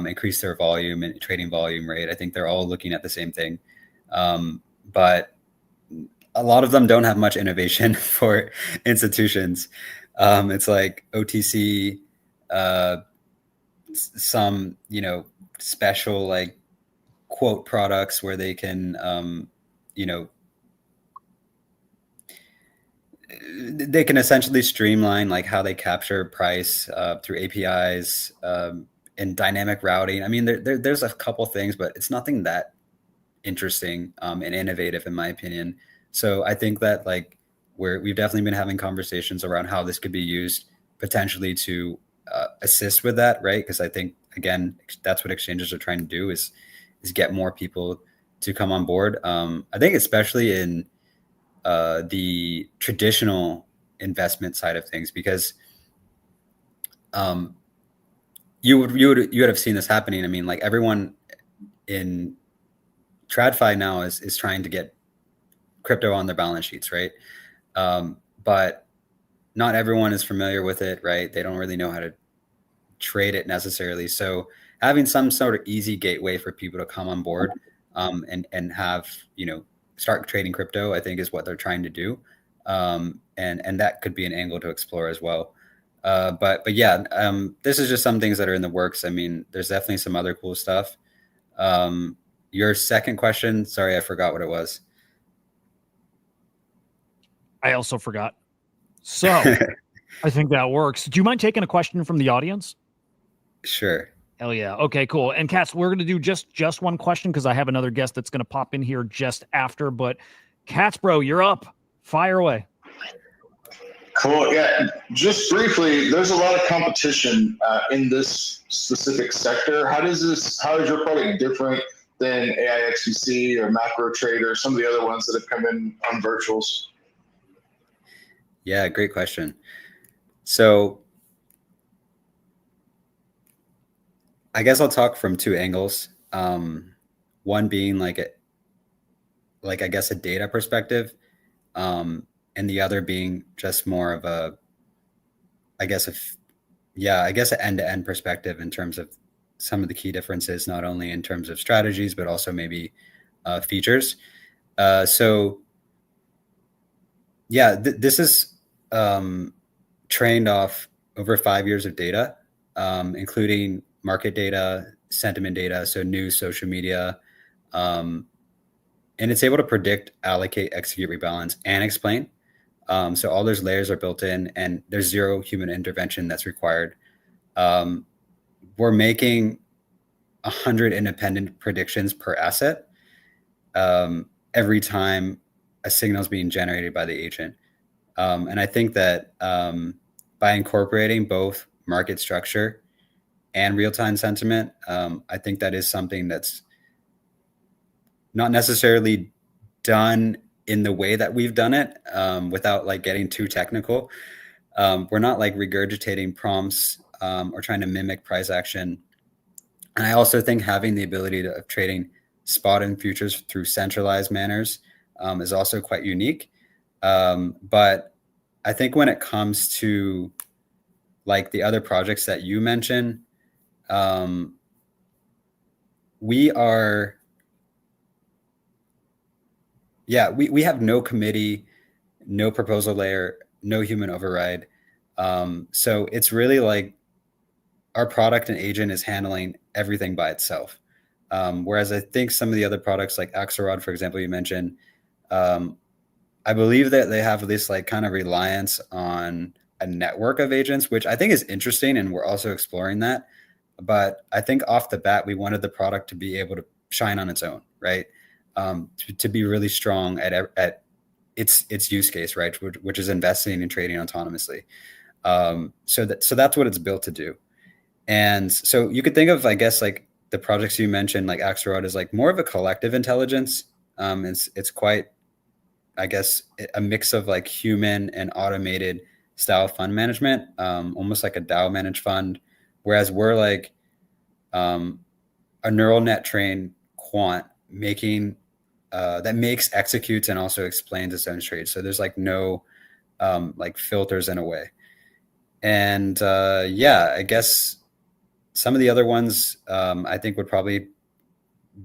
increase their volume and trading volume rate. I think they're all looking at the same thing, but a lot of them don't have much innovation for institutions. It's like OTC some, special like quote products where they can, they can essentially streamline like how they capture price through APIs and dynamic routing. I mean, there's a couple things, but it's nothing that interesting and innovative in my opinion. So I think that like we've definitely been having conversations around how this could be used potentially to assist with that, right? Because I think again, that's what exchanges are trying to do is get more people to come on board. I think especially in the traditional investment side of things, because you would have seen this happening. I mean, like everyone in TradFi now is trying to get crypto on their balance sheets, right? But not everyone is familiar with it, right? They don't really know how to trade it necessarily. So having some sort of easy gateway for people to come on board and have, start trading crypto, I think is what they're trying to do. And that could be an angle to explore as well. But yeah, this is just some things that are in the works. I mean, there's definitely some other cool stuff. Your second question, sorry, I forgot what it was. I also forgot. So I think that works. Do you mind taking a question from the audience? Sure. Hell yeah. Okay, cool. And Katz, we're going to do just one question because I have another guest that's going to pop in here just after. But Katz, bro, you're up. Fire away. Cool. Yeah. Just briefly, there's a lot of competition in this specific sector. How is your product different than AIXCC or MacroTrade or some of the other ones that have come in on virtuals? Yeah, great question. So I guess I'll talk from two angles. One being like I guess a data perspective, and the other being just more of a, I guess an end-to-end perspective in terms of some of the key differences, not only in terms of strategies, but also maybe features. So yeah, this is trained off over 5 years of data, including market data, sentiment data, so news, social media, and it's able to predict, allocate, execute, rebalance, and explain. So all those layers are built in, and there's zero human intervention that's required. We're making 100 independent predictions per asset every time a signal is being generated by the agent. And I think that by incorporating both market structure and real-time sentiment, I think that is something that's not necessarily done in the way that we've done it, without like getting too technical. We're not like regurgitating prompts or trying to mimic price action. And I also think having the ability of trading spot and futures through centralized manners is also quite unique. But I think when it comes to like the other projects that you mentioned, we have no committee, no proposal layer, no human override. So it's really like our product and agent is handling everything by itself. Whereas I think some of the other products like Axelrod, for example, you mentioned, I believe that they have this like kind of reliance on a network of agents, which I think is interesting. And we're also exploring that. But I think off the bat, we wanted the product to be able to shine on its own, right? To be really strong at its use case, right? Which is investing and trading autonomously. So that's what it's built to do. And so you could think of, I guess, like the projects you mentioned, like Axelrod, is like more of a collective intelligence. It's quite, I guess, a mix of like human and automated style fund management, almost like a DAO managed fund. Whereas we're like a neural net trained quant making that makes, executes, and also explains its own trades. So there's like no like filters in a way. And I guess some of the other ones I think would probably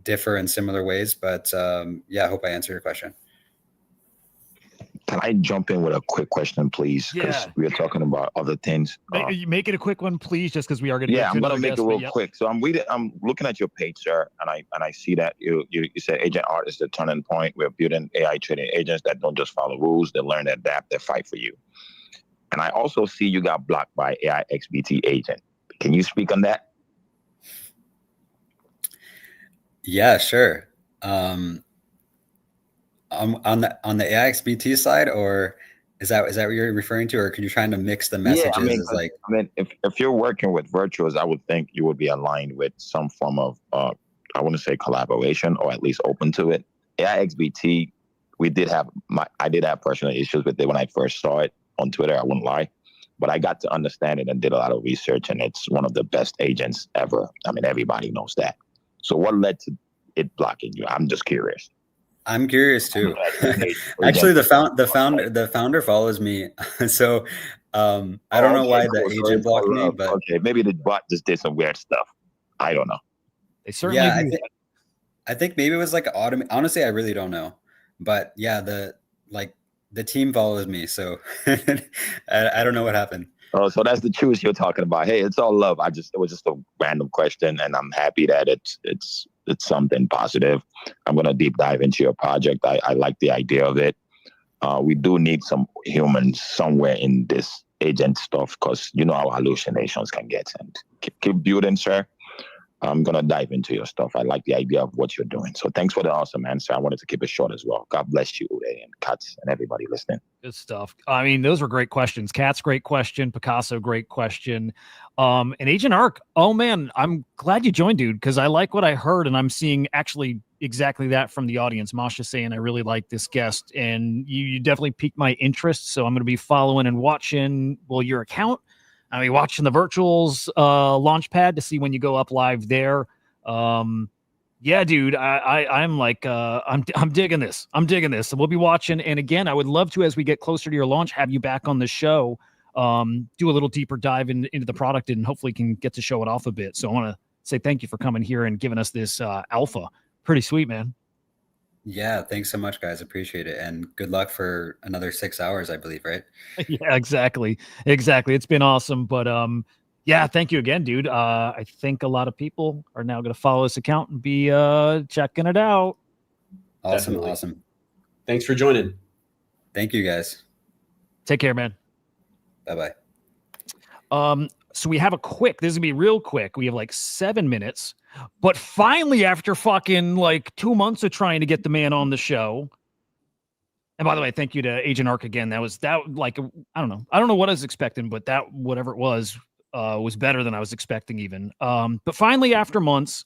differ in similar ways. But I hope I answered your question. can I jump in with a quick question, please? Because Yeah. we are talking about other things. Make it a quick one, please, just because we are going to Yeah, get to I'm gonna another make guest, it but real yep. quick. So I'm looking at your page, sir, and I see that you said Agent Art is the turning point. We're building AI trading agents that don't just follow rules, they learn to adapt, they fight for you. And I also see you got blocked by AI XBT agent. Can you speak on that? Yeah, sure. On the AI XBT side, or is that what you're referring to, or are you trying to mix the messages? Yeah, as like, if you're working with virtuals, I would think you would be aligned with some form of I want to say collaboration, or at least open to it. AI XBT, I did have personal issues with it when I first saw it on Twitter. I wouldn't lie, but I got to understand it and did a lot of research, and it's one of the best agents ever. I mean, everybody knows that. So what led to it blocking you? I'm just curious. I'm curious too. Actually, the founder follows me, so I don't know why the agent blocked me, but okay, maybe the bot just did some weird stuff. I don't know. They certainly yeah, I think maybe it was like honestly, I really don't know, but yeah, the team follows me, so I don't know what happened. Oh, so that's the truth you're talking about. Hey, it's all love. It was just a random question, and I'm happy that it's something positive. I'm gonna deep dive into your project. I like the idea of it. We do need some humans somewhere in this agent stuff, because you know how hallucinations can get. And keep building, sir. I'm gonna dive into your stuff. I like the idea of what you're doing. So thanks for the awesome answer. I wanted to keep it short as well. God bless you, Hudah, and Katz, and everybody listening. Good stuff. I mean, those were great questions. Katz, great question. Picasso, great question. And Agent Arc, oh man, I'm glad you joined, dude, because I like what I heard, and I'm seeing actually exactly that from the audience. Masha saying I really like this guest, and you definitely piqued my interest. So I'm going to be following and watching your account. I'll be watching the virtuals launchpad to see when you go up live there. Yeah, dude, I'm like, I'm digging this. I'm digging this. So we'll be watching. And again, I would love to, as we get closer to your launch, have you back on the show, do a little deeper dive into the product, and hopefully can get to show it off a bit. So I want to say thank you for coming here and giving us this alpha. Pretty sweet, man. Yeah, thanks so much, guys. Appreciate it. And good luck for another 6 hours, I believe, right? Yeah, exactly. It's been awesome. But yeah, thank you again, dude. I think a lot of people are now going to follow this account and be checking it out. Awesome. Definitely. Awesome. Thanks for joining. Thank you, guys. Take care, man. Bye-bye. So we have this is gonna be real quick. We have like 7 minutes, but finally, after fucking like 2 months of trying to get the man on the show. And by the way, thank you to Agent Arc again. I don't know what I was expecting, but that, whatever it was better than I was expecting even. But finally, after months,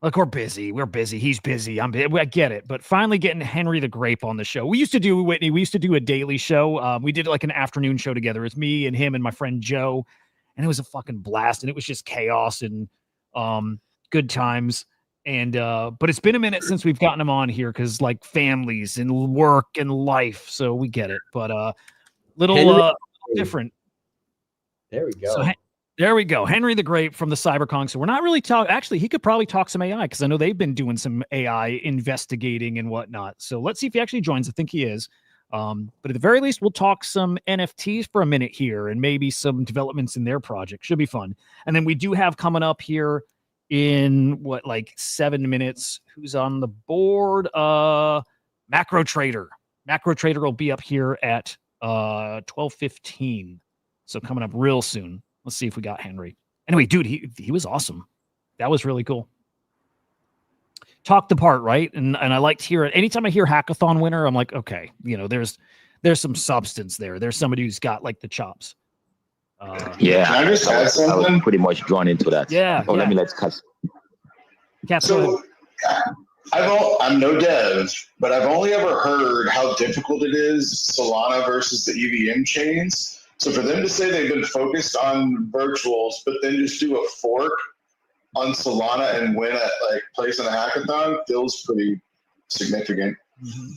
like we're busy. He's busy. I get it. But finally getting Henry the Grape on the show. We used to do, Whitney, a daily show. We did like an afternoon show together. It's me and him and my friend Joe. And it was a fucking blast. And it was just chaos and good times. And but it's been a minute since we've gotten him on here, because like families and work and life. So we get it. But little different. There we go. So there we go. Henry the Grape from the CyberCon. So we're not really talking. Actually, he could probably talk some AI, because I know they've been doing some AI investigating and whatnot. So let's see if he actually joins. I think he is. But at the very least, we'll talk some NFTs for a minute here, and maybe some developments in their project. Should be fun. And then we do have coming up here in 7 minutes. Who's on the board? Macro Trader. Macro Trader will be up here at 12:15. So coming up real soon. Let's see if we got Henry. Anyway, dude, he was awesome. That was really cool. Talked the part, right? And I liked hearing. Anytime I hear hackathon winner, I'm like, okay, there's some substance there. There's somebody who's got like the chops. Yeah, Can I just add I was something? pretty much drawn into that. Yeah. Let's cut. So I'm no dev, but I've only ever heard how difficult it is Solana versus the EVM chains. So for them to say they've been focused on virtuals, but then just do a fork on Solana and win at place in a hackathon feels pretty significant. Mm-hmm.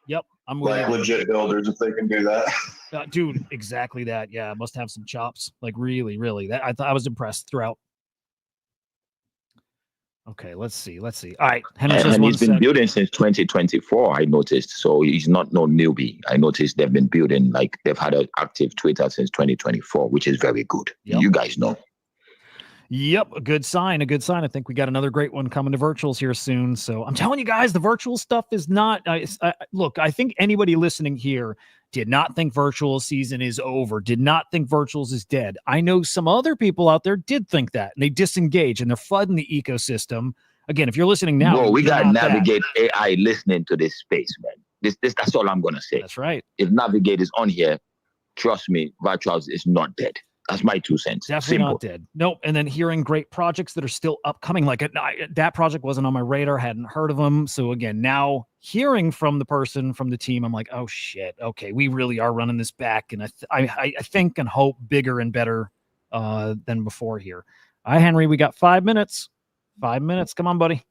Yep, I'm with like legit builders if they can do that. Dude, exactly that. Yeah, must have some chops. Like really. That I was impressed throughout. Okay, let's see. All right, Henry says And one he's been sec. building since 2024, I noticed. So he's not no newbie. I noticed they've been building, like they've had an active Twitter since 2024, which is very good. Yep. You guys know. Yep, a good sign. I think we got another great one coming to virtuals here soon. So I'm telling you guys, the virtual stuff is not. Look, I think anybody listening here did not think virtual season is over, did not think virtuals is dead. I know some other people out there did think that, and they disengage, and they're flooding the ecosystem. Again, if you're listening now, Bro, we you're gotta not navigate AI listening to this space, man. That's all I'm gonna say. That's right. If Navigate is on here, trust me, virtuals is not dead. That's my 2 cents. Definitely Simple. not dead. Nope. And then hearing great projects that are still upcoming, like that project wasn't on my radar, hadn't heard of them. So again, now hearing from the person from the team, I'm like, oh shit, okay, we really are running this back, and I think and hope bigger and better than before here. All right, Henry, we got 5 minutes. 5 minutes. Come on, buddy.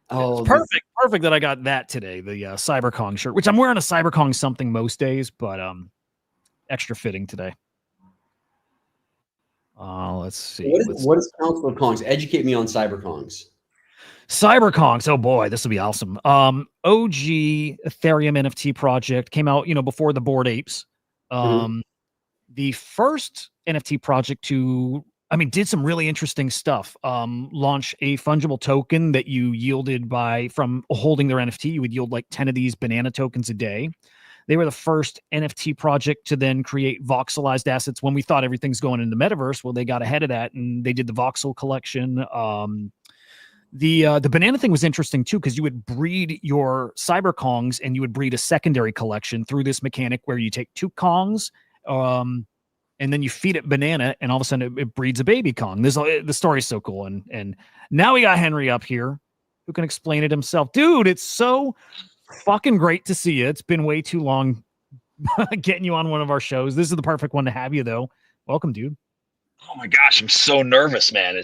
Oh, it's perfect that I got that today, the CyberKong shirt, which I'm wearing a CyberKong something most days, but extra fitting today. Let's see. What is Council of Kongs? Educate me on CyberKongs. CyberKongs. Oh boy, this will be awesome. OG Ethereum NFT project came out, before the Bored Apes. The first NFT project to did some really interesting stuff. Launch a fungible token that you yielded from holding their NFT. You would yield like 10 of these banana tokens a day. They were the first NFT project to then create voxelized assets when we thought everything's going into Metaverse. Well, they got ahead of that and they did the voxel collection. The banana thing was interesting too, because you would breed your CyberKongs and you would breed a secondary collection through this mechanic where you take 2 Kongs, and then you feed it banana, and all of a sudden it breeds a baby Kong. The story is so cool. And now we got Henry up here who can explain it himself. Dude, it's so fucking great to see you. It's been way too long getting you on one of our shows. This is the perfect one to have you, though. Welcome, dude. Oh my gosh, I'm so nervous, man. I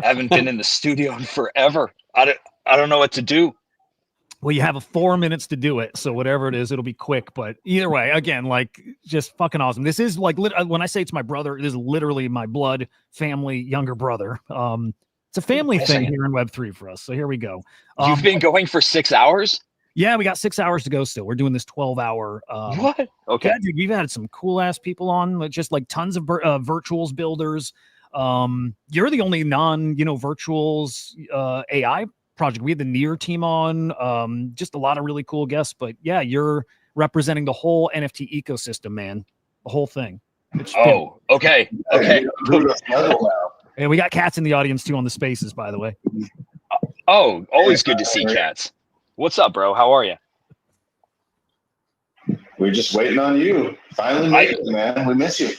haven't been in the studio in forever. I don't know what to do. Well, you have 4 minutes to do it, so whatever it is, it'll be quick. But either way, again, just fucking awesome. This is when I say it's my brother, it is literally my blood family younger brother. It's a family thing here in Web3 for us. So here we go. You've been going for 6 hours? Yeah, we got 6 hours to go still. We're doing this 12-hour. What? Okay. Yeah, dude, we've had some cool ass people on, just tons of virtuals builders. You're the only virtuals AI project. We had the Near team on, just a lot of really cool guests, but yeah, you're representing the whole NFT ecosystem, man, the whole thing. Okay. And we got cats in the audience too on the spaces, by the way. Oh, always good to see cats. What's up, bro? How are you? We're just waiting on you. Finally made it, man. We miss you.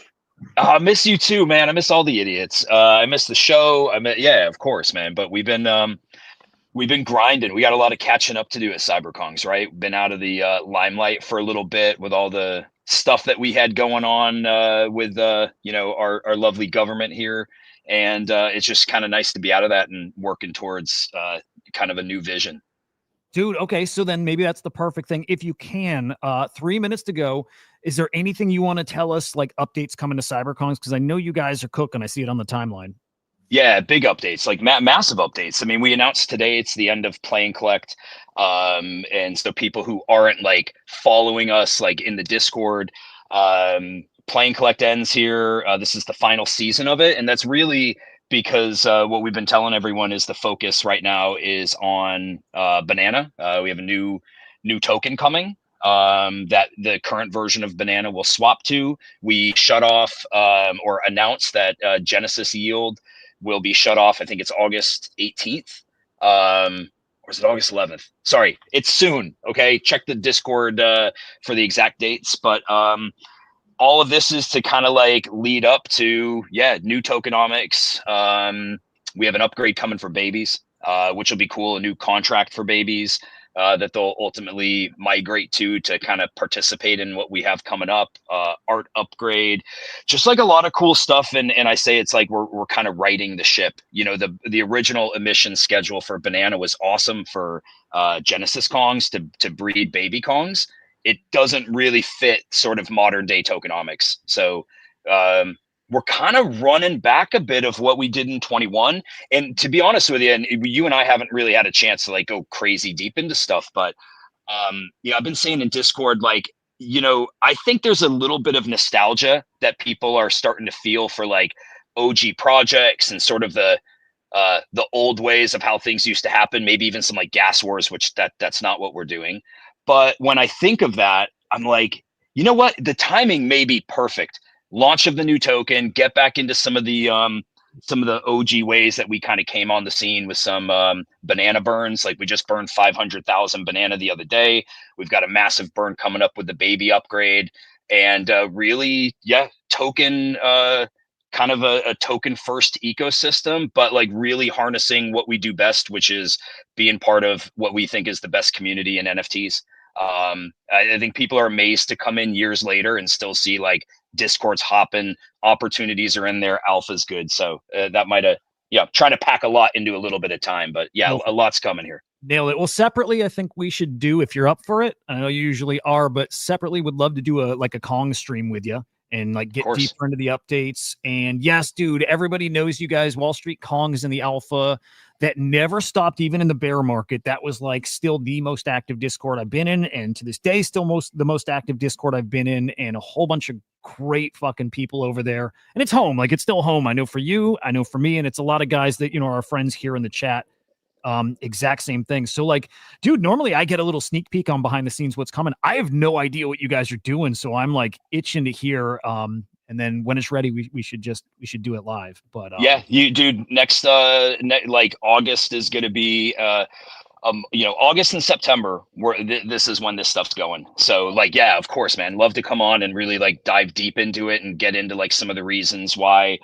I miss you too, man. I miss all the idiots. I miss the show. Yeah, of course, man. But we've been grinding. We got a lot of catching up to do at CyberKongs, right? Been out of the limelight for a little bit with all the stuff that we had going on with our lovely government here, and it's just kind of nice to be out of that and working towards kind of a new vision. Dude, okay, so then maybe that's the perfect thing. If you can, 3 minutes to go. Is there anything you want to tell us, like updates coming to CyberKongs? Because I know you guys are cooking. I see it on the timeline. Yeah, big updates, like massive updates. I mean, we announced today it's the end of Play and Collect. And so people who aren't following us in the Discord, Play and Collect ends here. This is the final season of it. And that's really because what we've been telling everyone is the focus right now is on Banana. We have a new token coming that the current version of Banana will swap to. We shut off or announced that Genesis Yield will be shut off. I think it's August 18th. Or is it August 11th? Sorry, it's soon. Okay, check the Discord for the exact dates. But all of this is to kind of lead up to new tokenomics. We have an upgrade coming for babies, which will be cool. A new contract for babies that they'll ultimately migrate to kind of participate in what we have coming up. Art upgrade, just a lot of cool stuff. And I say it's we're kind of righting the ship. The original emission schedule for Banana was awesome for Genesis Kongs to breed baby Kongs. It doesn't really fit sort of modern day tokenomics. So we're kind of running back a bit of what we did in 21. And to be honest with you, and you and I haven't really had a chance to like go crazy deep into stuff, but yeah, I've been saying in Discord, like, I think there's a little bit of nostalgia that people are starting to feel for like OG projects and sort of the old ways of how things used to happen, maybe even some like gas wars, which that's not what we're doing. But when I think of that, I'm like, you know what? The timing may be perfect. Launch of the new token, get back into some of the OG ways that we kind of came on the scene with some banana burns. Like we just burned 500,000 banana the other day. We've got a massive burn coming up with the baby upgrade, and really, yeah, token kind of a token first ecosystem, but like really harnessing what we do best, which is being part of what we think is the best community in NFTs. I think people are amazed to come in years later and still see like Discord's hopping, opportunities are in there, alpha's good. So that might have, trying to pack a lot into a little bit of time, but yeah, a lot's coming here. Nail it. Well, separately, I think we should do, if you're up for it, I know you usually are, but separately would love to do a Kong stream with you and like get deeper into the updates. And yes, dude, everybody knows you guys. Wall Street Kong is in the alpha. That never stopped, even in the bear market. That was like still the most active Discord I've been in, and to this day, still the most active Discord I've been in, and a whole bunch of great fucking people over there. And it's home, like it's still home. I know for you, I know for me, and it's a lot of guys that are our friends here in the chat. Exact same thing. So like, dude, normally I get a little sneak peek on behind the scenes what's coming. I have no idea what you guys are doing, so I'm like itching to hear. And then when it's ready, we should do it live. But yeah, you dude, next like August is going to be August and September, where this is when this stuff's going. So like, yeah, of course, man, love to come on and really like dive deep into it and get into like some of the reasons why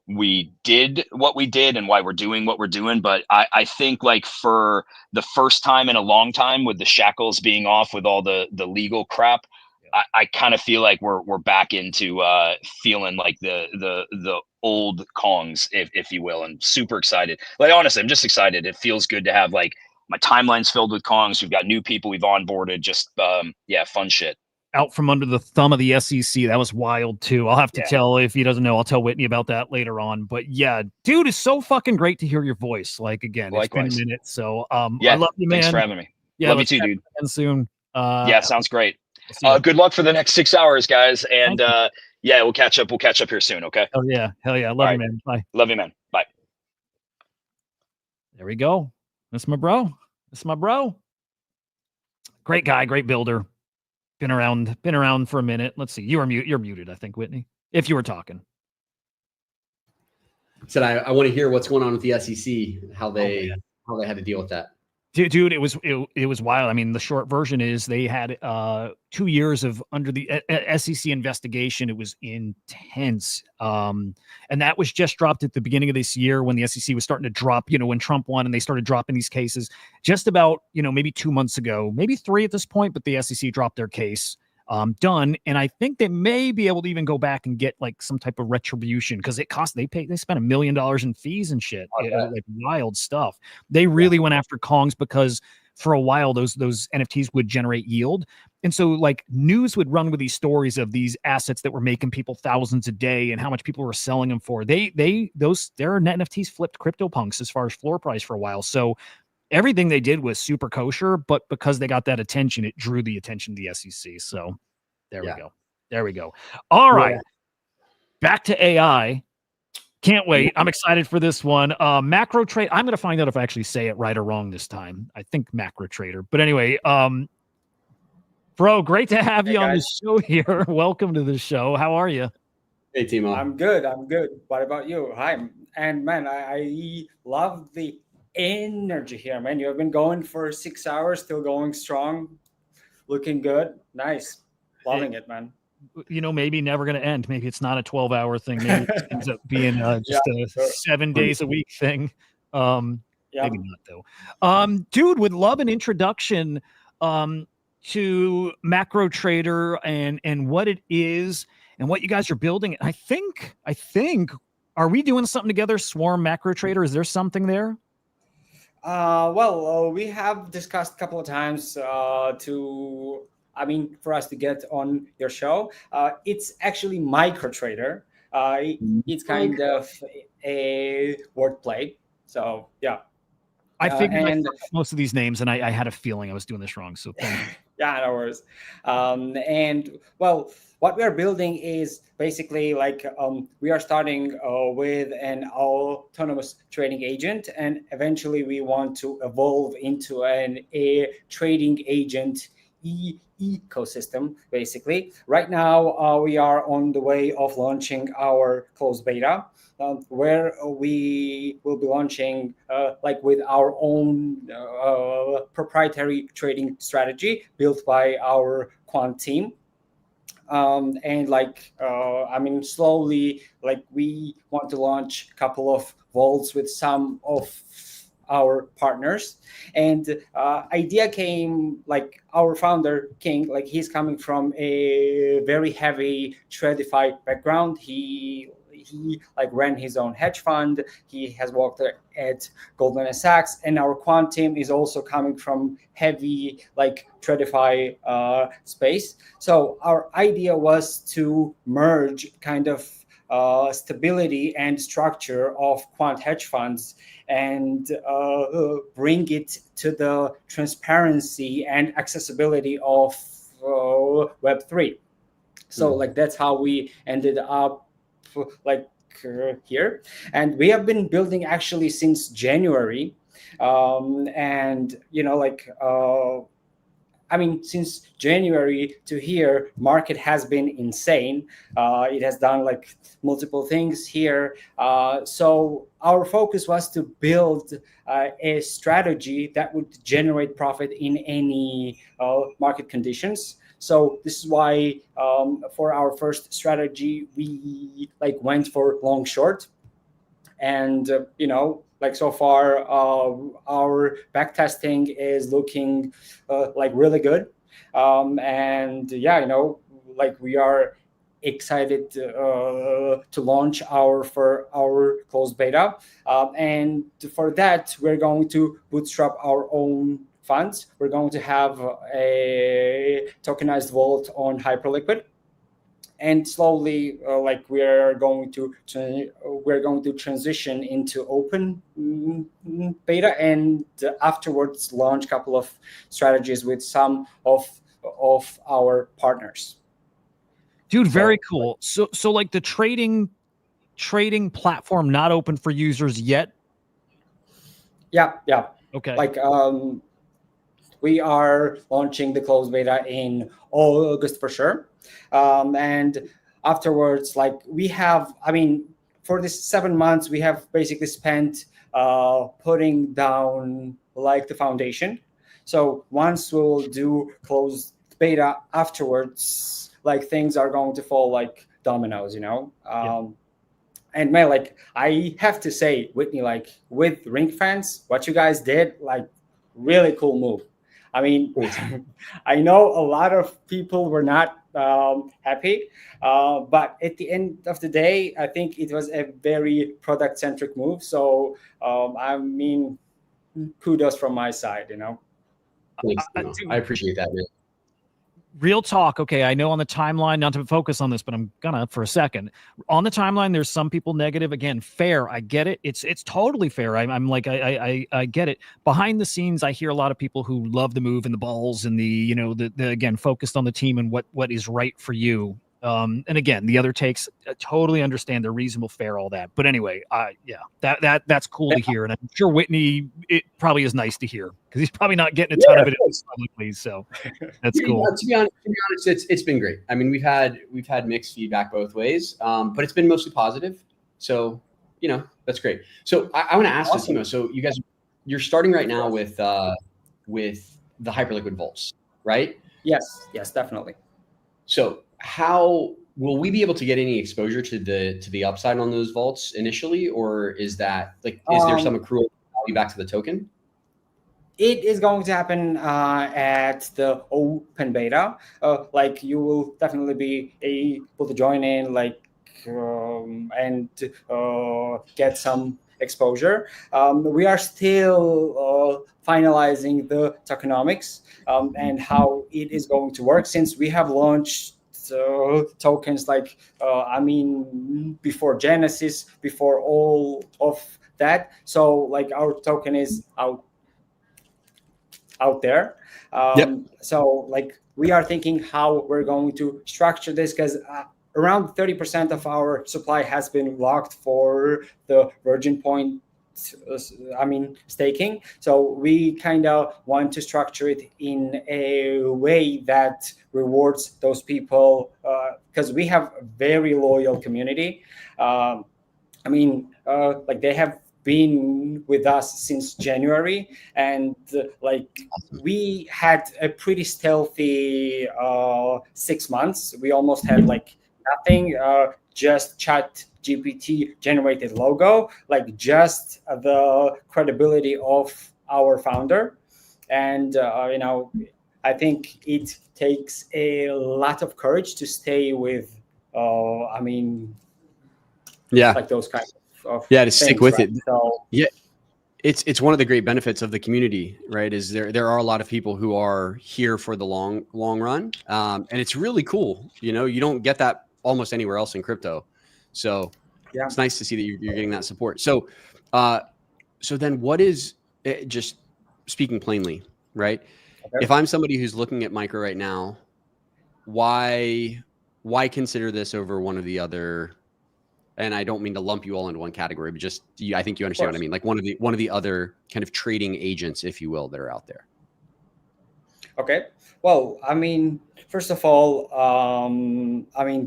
we did what we did and why we're doing what we're doing. But I think like for the first time in a long time, with the shackles being off with all the legal crap, I kind of feel like we're back into feeling like the old Kongs, if you will, and super excited. Like honestly, I'm just excited. It feels good to have like my timeline's filled with Kongs. We've got new people we've onboarded. Just fun shit. Out from under the thumb of the SEC. That was wild too. I'll have to tell, if he doesn't know, I'll tell Whitney about that later on. But yeah, dude, it's so fucking great to hear your voice. Like again, likewise. It's been a minute. So yeah, I love you, man. Thanks for having me. Yeah, love you too, dude. And soon. Yeah, sounds great. Good luck for the next 6 hours, guys. And yeah, we'll catch up. We'll catch up here soon. Okay. Oh yeah. Hell yeah. Love you, man. Bye. Love you, man. Bye. There we go. That's my bro. Great guy, great builder. Been around for a minute. Let's see. You're muted, I think, Whitney, if you were talking. Said I want to hear what's going on with the SEC, how they had to deal with that. Dude, it was wild. I mean, the short version is they had 2 years of under the SEC investigation. It was intense. And that was just dropped at the beginning of this year when the SEC was starting to drop, when Trump won and they started dropping these cases just about, maybe 2 months ago, maybe 3 at this point, but the SEC dropped their case. Done, and I think they may be able to even go back and get like some type of retribution because they spent $1 million in fees and shit, like wild stuff. They really went after Kongs because for a while those NFTs would generate yield, and so like news would run with these stories of these assets that were making people thousands a day and how much people were selling them for. Their net NFTs flipped CryptoPunks as far as floor price for a while. So everything they did was super kosher, but because they got that attention, it drew the attention of the SEC. So there we go. All right. Back to AI. Can't wait. I'm excited for this one. Macro trade. I'm going to find out if I actually say it right or wrong this time. I think macro trader. But anyway, bro, great to have you on the show here. Welcome to the show. How are you? Hey, Timo. I'm good. What about you? Hi. And man, I love the energy here, man. You have been going for 6 hours, still going strong, looking good. Nice. Loving it, man. Maybe never going to end. Maybe it's not a 12-hour thing. Maybe it ends up being just a 7 days a week thing. Maybe not though. Dude, would love an introduction to macro trader and what it is and what you guys are building. I think are we doing something together, Swarm Macro Trader? Is there something there? We have discussed a couple of times for us to get on your show. It's actually MicroTrader. it's kind of a wordplay. So yeah. I figured I and saw most of these names, and I had a feeling I was doing this wrong. So thank you. yeah, no worries. And well, what we are building is basically like we are starting with an autonomous trading agent, and eventually we want to evolve into a trading agent ecosystem. Basically, right now we are on the way of launching our closed beta. Where we will be launching like with our own proprietary trading strategy built by our quant team. And like I mean, slowly, like we want to launch a couple of vaults with some of our partners. And idea came like our founder King, like he's coming from a very heavy TradFi background. He like ran his own hedge fund. He has worked at Goldman Sachs, and our quant team is also coming from heavy like TradFi space. So our idea was to merge kind of stability and structure of quant hedge funds and bring it to the transparency and accessibility of Web3. So like that's how we ended up like here, and we have been building actually since January, and you know like I mean, since January to here, market has been insane. It has done like multiple things here. So our focus was to build a strategy that would generate profit in any market conditions. So this is why for our first strategy, we like went for long short. And, you know, like so far, our back testing is looking like really good. And yeah, you know, like we are excited to launch our closed beta. And for that, we're going to bootstrap our own funds. We're going to have a tokenized vault on Hyperliquid. And slowly, like we're going to transition into open beta, and afterwards launch a couple of strategies with some of our partners. Dude, very cool. So like the trading platform not open for users yet? Yeah. Okay. Like we are launching the closed beta in August for sure. And afterwards, like we have, I mean, for this 7 months, we have basically spent putting down like the foundation. So once we'll do closed beta afterwards, like things are going to fall like dominoes, you know? And man, like I have to say, Whitney, like with Ring Fence, what you guys did, like really cool move. I mean, I know a lot of people were not happy, but at the end of the day, I think it was a very product-centric move. So, I mean, kudos from my side, you know. Thanks, I appreciate that, man. Real talk. Okay, I know on the timeline, not to focus on this, but I'm gonna for a second. On the timeline, there's some people negative. Again, fair. I get it. It's totally fair. I'm like I get it. Behind the scenes, I hear a lot of people who love the move and the balls and the, you know, the again focused on the team and what is right for you. And again, the other takes, I totally understand. They're reasonable, fair, all that. But anyway, yeah, that's cool to hear, and I'm sure Whitney, it probably is nice to hear because he's probably not getting a ton of it publicly. So that's cool. To be honest, it's been great. I mean, we've had mixed feedback both ways, but it's been mostly positive. So you know, that's great. So I want to ask this, Timo. So you guys, you're starting right now with the Hyperliquid vaults, right? Yes, definitely. So how will we be able to get any exposure to the upside on those vaults initially, or is that like is there some accrual value back to the token? It is going to happen at the open beta. Like you will definitely be able to join in, like and get some exposure. We are still finalizing the tokenomics and how it is going to work, since we have launched tokens like I mean before Genesis, before all of that. So like our token is out there. So like we are thinking how we're going to structure this, because around 30% of our supply has been locked for the Virgin Point staking. So we kind of want to structure it in a way that rewards those people, because we have a very loyal community. Like they have been with us since January, and we had a pretty stealthy 6 months. We almost had like nothing, just Chat GPT generated logo, like just the credibility of our founder. And I think it takes a lot of courage to stay with like those kinds of to stick things, with right? it. So Yeah, it's one of the great benefits of the community, right? Is there are a lot of people who are here for the long run, and it's really cool. You don't get that almost anywhere else in crypto, so it's nice to see that you're getting that support. So then what is just speaking plainly, right? Okay. If I'm somebody who's looking at micro right now, why consider this over one of the other? And I don't mean to lump you all into one category, but just I think you understand what I mean. Like one of the other kind of trading agents, if you will, that are out there. Okay. Well, first of all,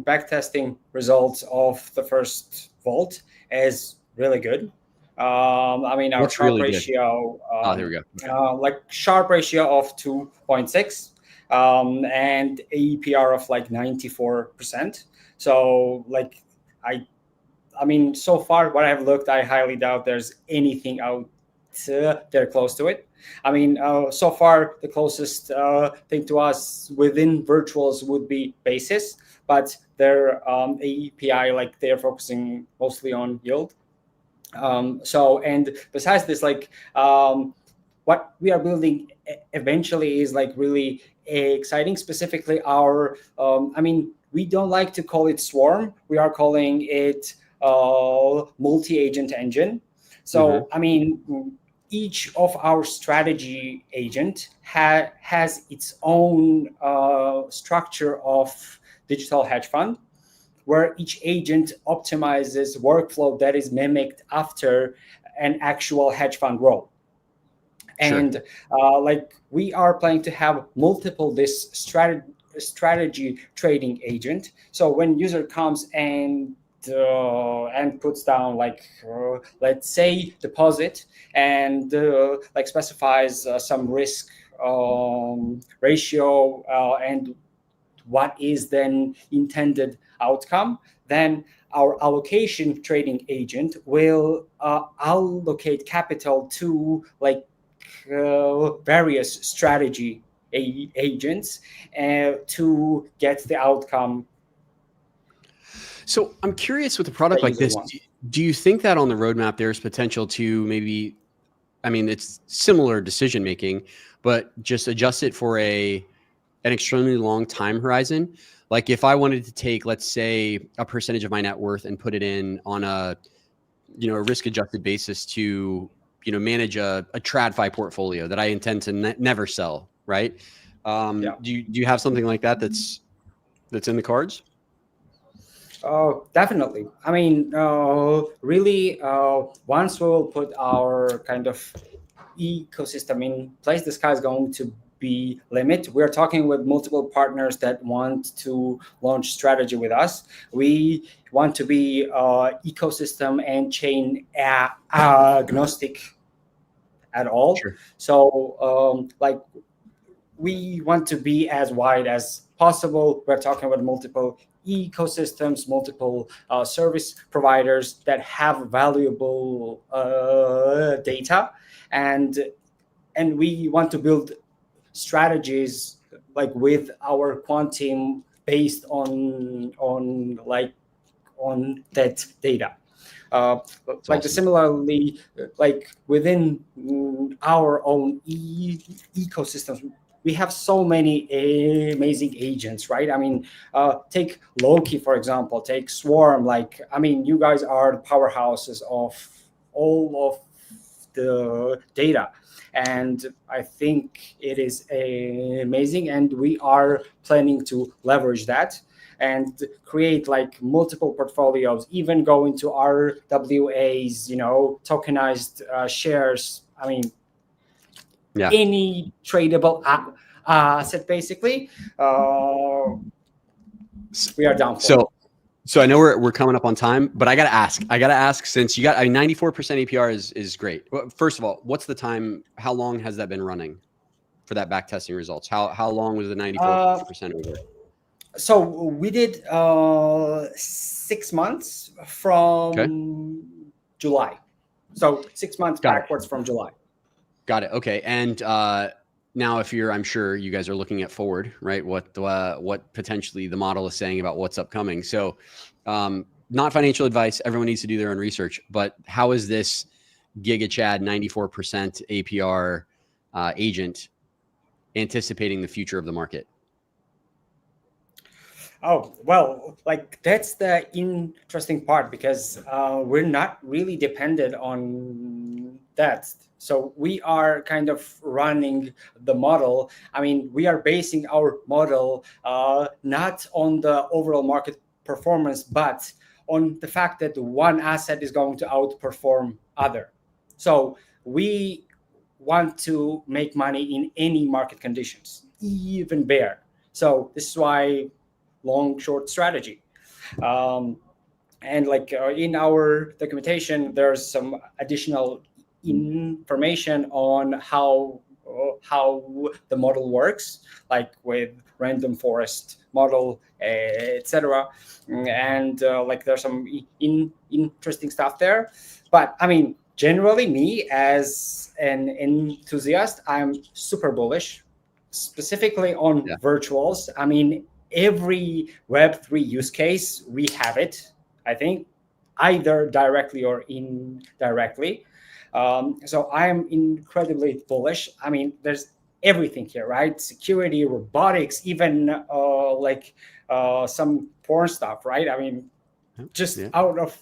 backtesting results of the first vault is really good. Our What's Sharp really good? ratio, There we go. like Sharp ratio of 2.6, and APR of like 94%. So like so far what I've looked, I highly doubt there's anything out there close to it. So far the closest thing to us within virtuals would be Basis, but their API, like they're focusing mostly on yield. And besides this, what we are building eventually is like really exciting. Specifically, our we don't like to call it Swarm. We are calling it multi-agent engine. So each of our strategy agent has its own structure of digital hedge fund, where each agent optimizes workflow that is mimicked after an actual hedge fund role. And we are planning to have multiple this strategy trading agent. So when user comes and puts down let's say deposit, and specifies some risk ratio and what is then intended outcome, then our allocation trading agent will allocate capital to various strategy agents to get the outcome. So I'm curious with a product like this, do you think that on the roadmap there's potential to maybe, it's similar decision making, but just adjust it for an extremely long time horizon? Like if I wanted to take, let's say, a percentage of my net worth and put it in on a risk adjusted basis to manage a TradFi portfolio that I intend to never sell, right? Do you have something like that that's in the cards? Definitely. Really, once we will put our kind of ecosystem in place, the sky is going to be limit. We're talking with multiple partners that want to launch strategy with us. We want to be ecosystem and chain agnostic at all. Sure. So we want to be as wide as possible. We're talking about multiple ecosystems, multiple service providers that have valuable data, and we want to build strategies with our quant team based on that data. Similarly, within our own ecosystems, we have so many amazing agents, right? I mean, take Loki, for example, take Swarm. Like, I mean, you guys are the powerhouses of all of the data. And I think it is amazing. And we are planning to leverage that and create like multiple portfolios, even go into our WAs, tokenized shares. I mean, any tradable asset, basically. We are down for it. So I know we're coming up on time, but I gotta ask, since you got 94% APR is great. Well, first of all, what's the time? How long has that been running for that back testing results? How long was the 94% over? So we did 6 months from July. So 6 months backwards from July. Got it. Okay. And now, I'm sure you guys are looking at forward, right? What potentially the model is saying about what's upcoming. So, not financial advice. Everyone needs to do their own research. But how is this GigaChad 94% APR agent anticipating the future of the market? Oh, well, like that's the interesting part, because we're not really dependent on that. So we are kind of running the model. I mean, we are basing our model not on the overall market performance, but on the fact that one asset is going to outperform other. So we want to make money in any market conditions, even bear. So this is why long short strategy. And like in our documentation, there's some additional information on how the model works, like with random forest model, etc. And like there's some interesting stuff there. But I mean, generally, me as an enthusiast, I'm super bullish, specifically on virtuals. I mean, every Web3 use case, we have it, I think, either directly or indirectly. So I'm incredibly bullish. I mean, there's everything here, right? Security, robotics, even some porn stuff, right? I mean, just out of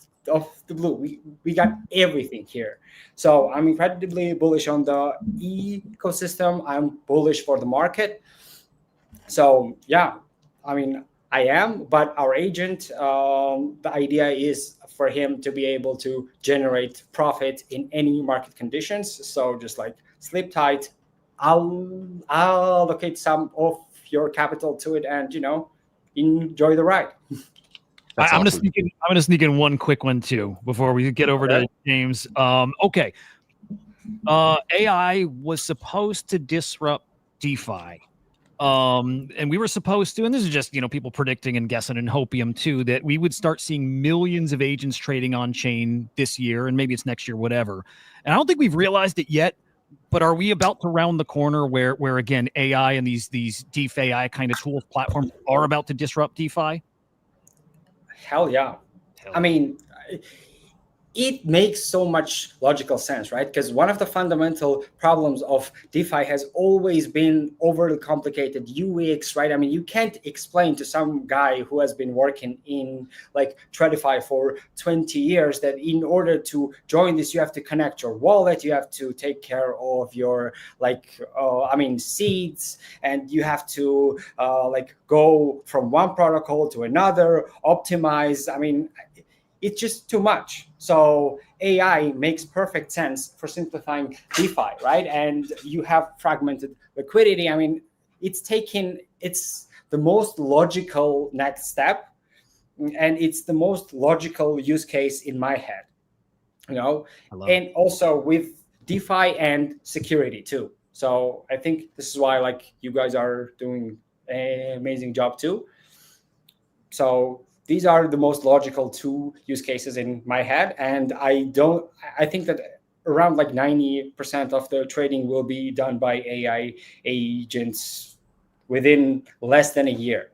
the blue, we got everything here. So I'm incredibly bullish on the ecosystem. I'm bullish for the market. So yeah, I mean, I am, but our agent, the idea is for him to be able to generate profit in any market conditions. So just like sleep tight, I'll allocate some of your capital to it and, enjoy the ride. I'm gonna sneak in one quick one too before we get over to James. Okay. AI was supposed to disrupt DeFi. And we were supposed to, and this is just, people predicting and guessing and hopium too, that we would start seeing millions of agents trading on chain this year, and maybe it's next year, whatever. And I don't think we've realized it yet, but are we about to round the corner where again, AI and these DeFi kind of tools platforms are about to disrupt DeFi? Hell yeah. I mean, it makes so much logical sense, right? Because one of the fundamental problems of DeFi has always been overly complicated UX, right? I mean, you can't explain to some guy who has been working in like TradFi for 20 years that in order to join this, you have to connect your wallet, you have to take care of your seeds, and you have to go from one protocol to another, optimize. I mean, it's just too much. So AI makes perfect sense for simplifying DeFi, right? And you have fragmented liquidity. I mean, it's the most logical next step, and it's the most logical use case in my head, and also with DeFi and security too. So I think this is why you guys are doing an amazing job too. So these are the most logical two use cases in my head. And I think that around 90% of the trading will be done by AI agents within less than a year.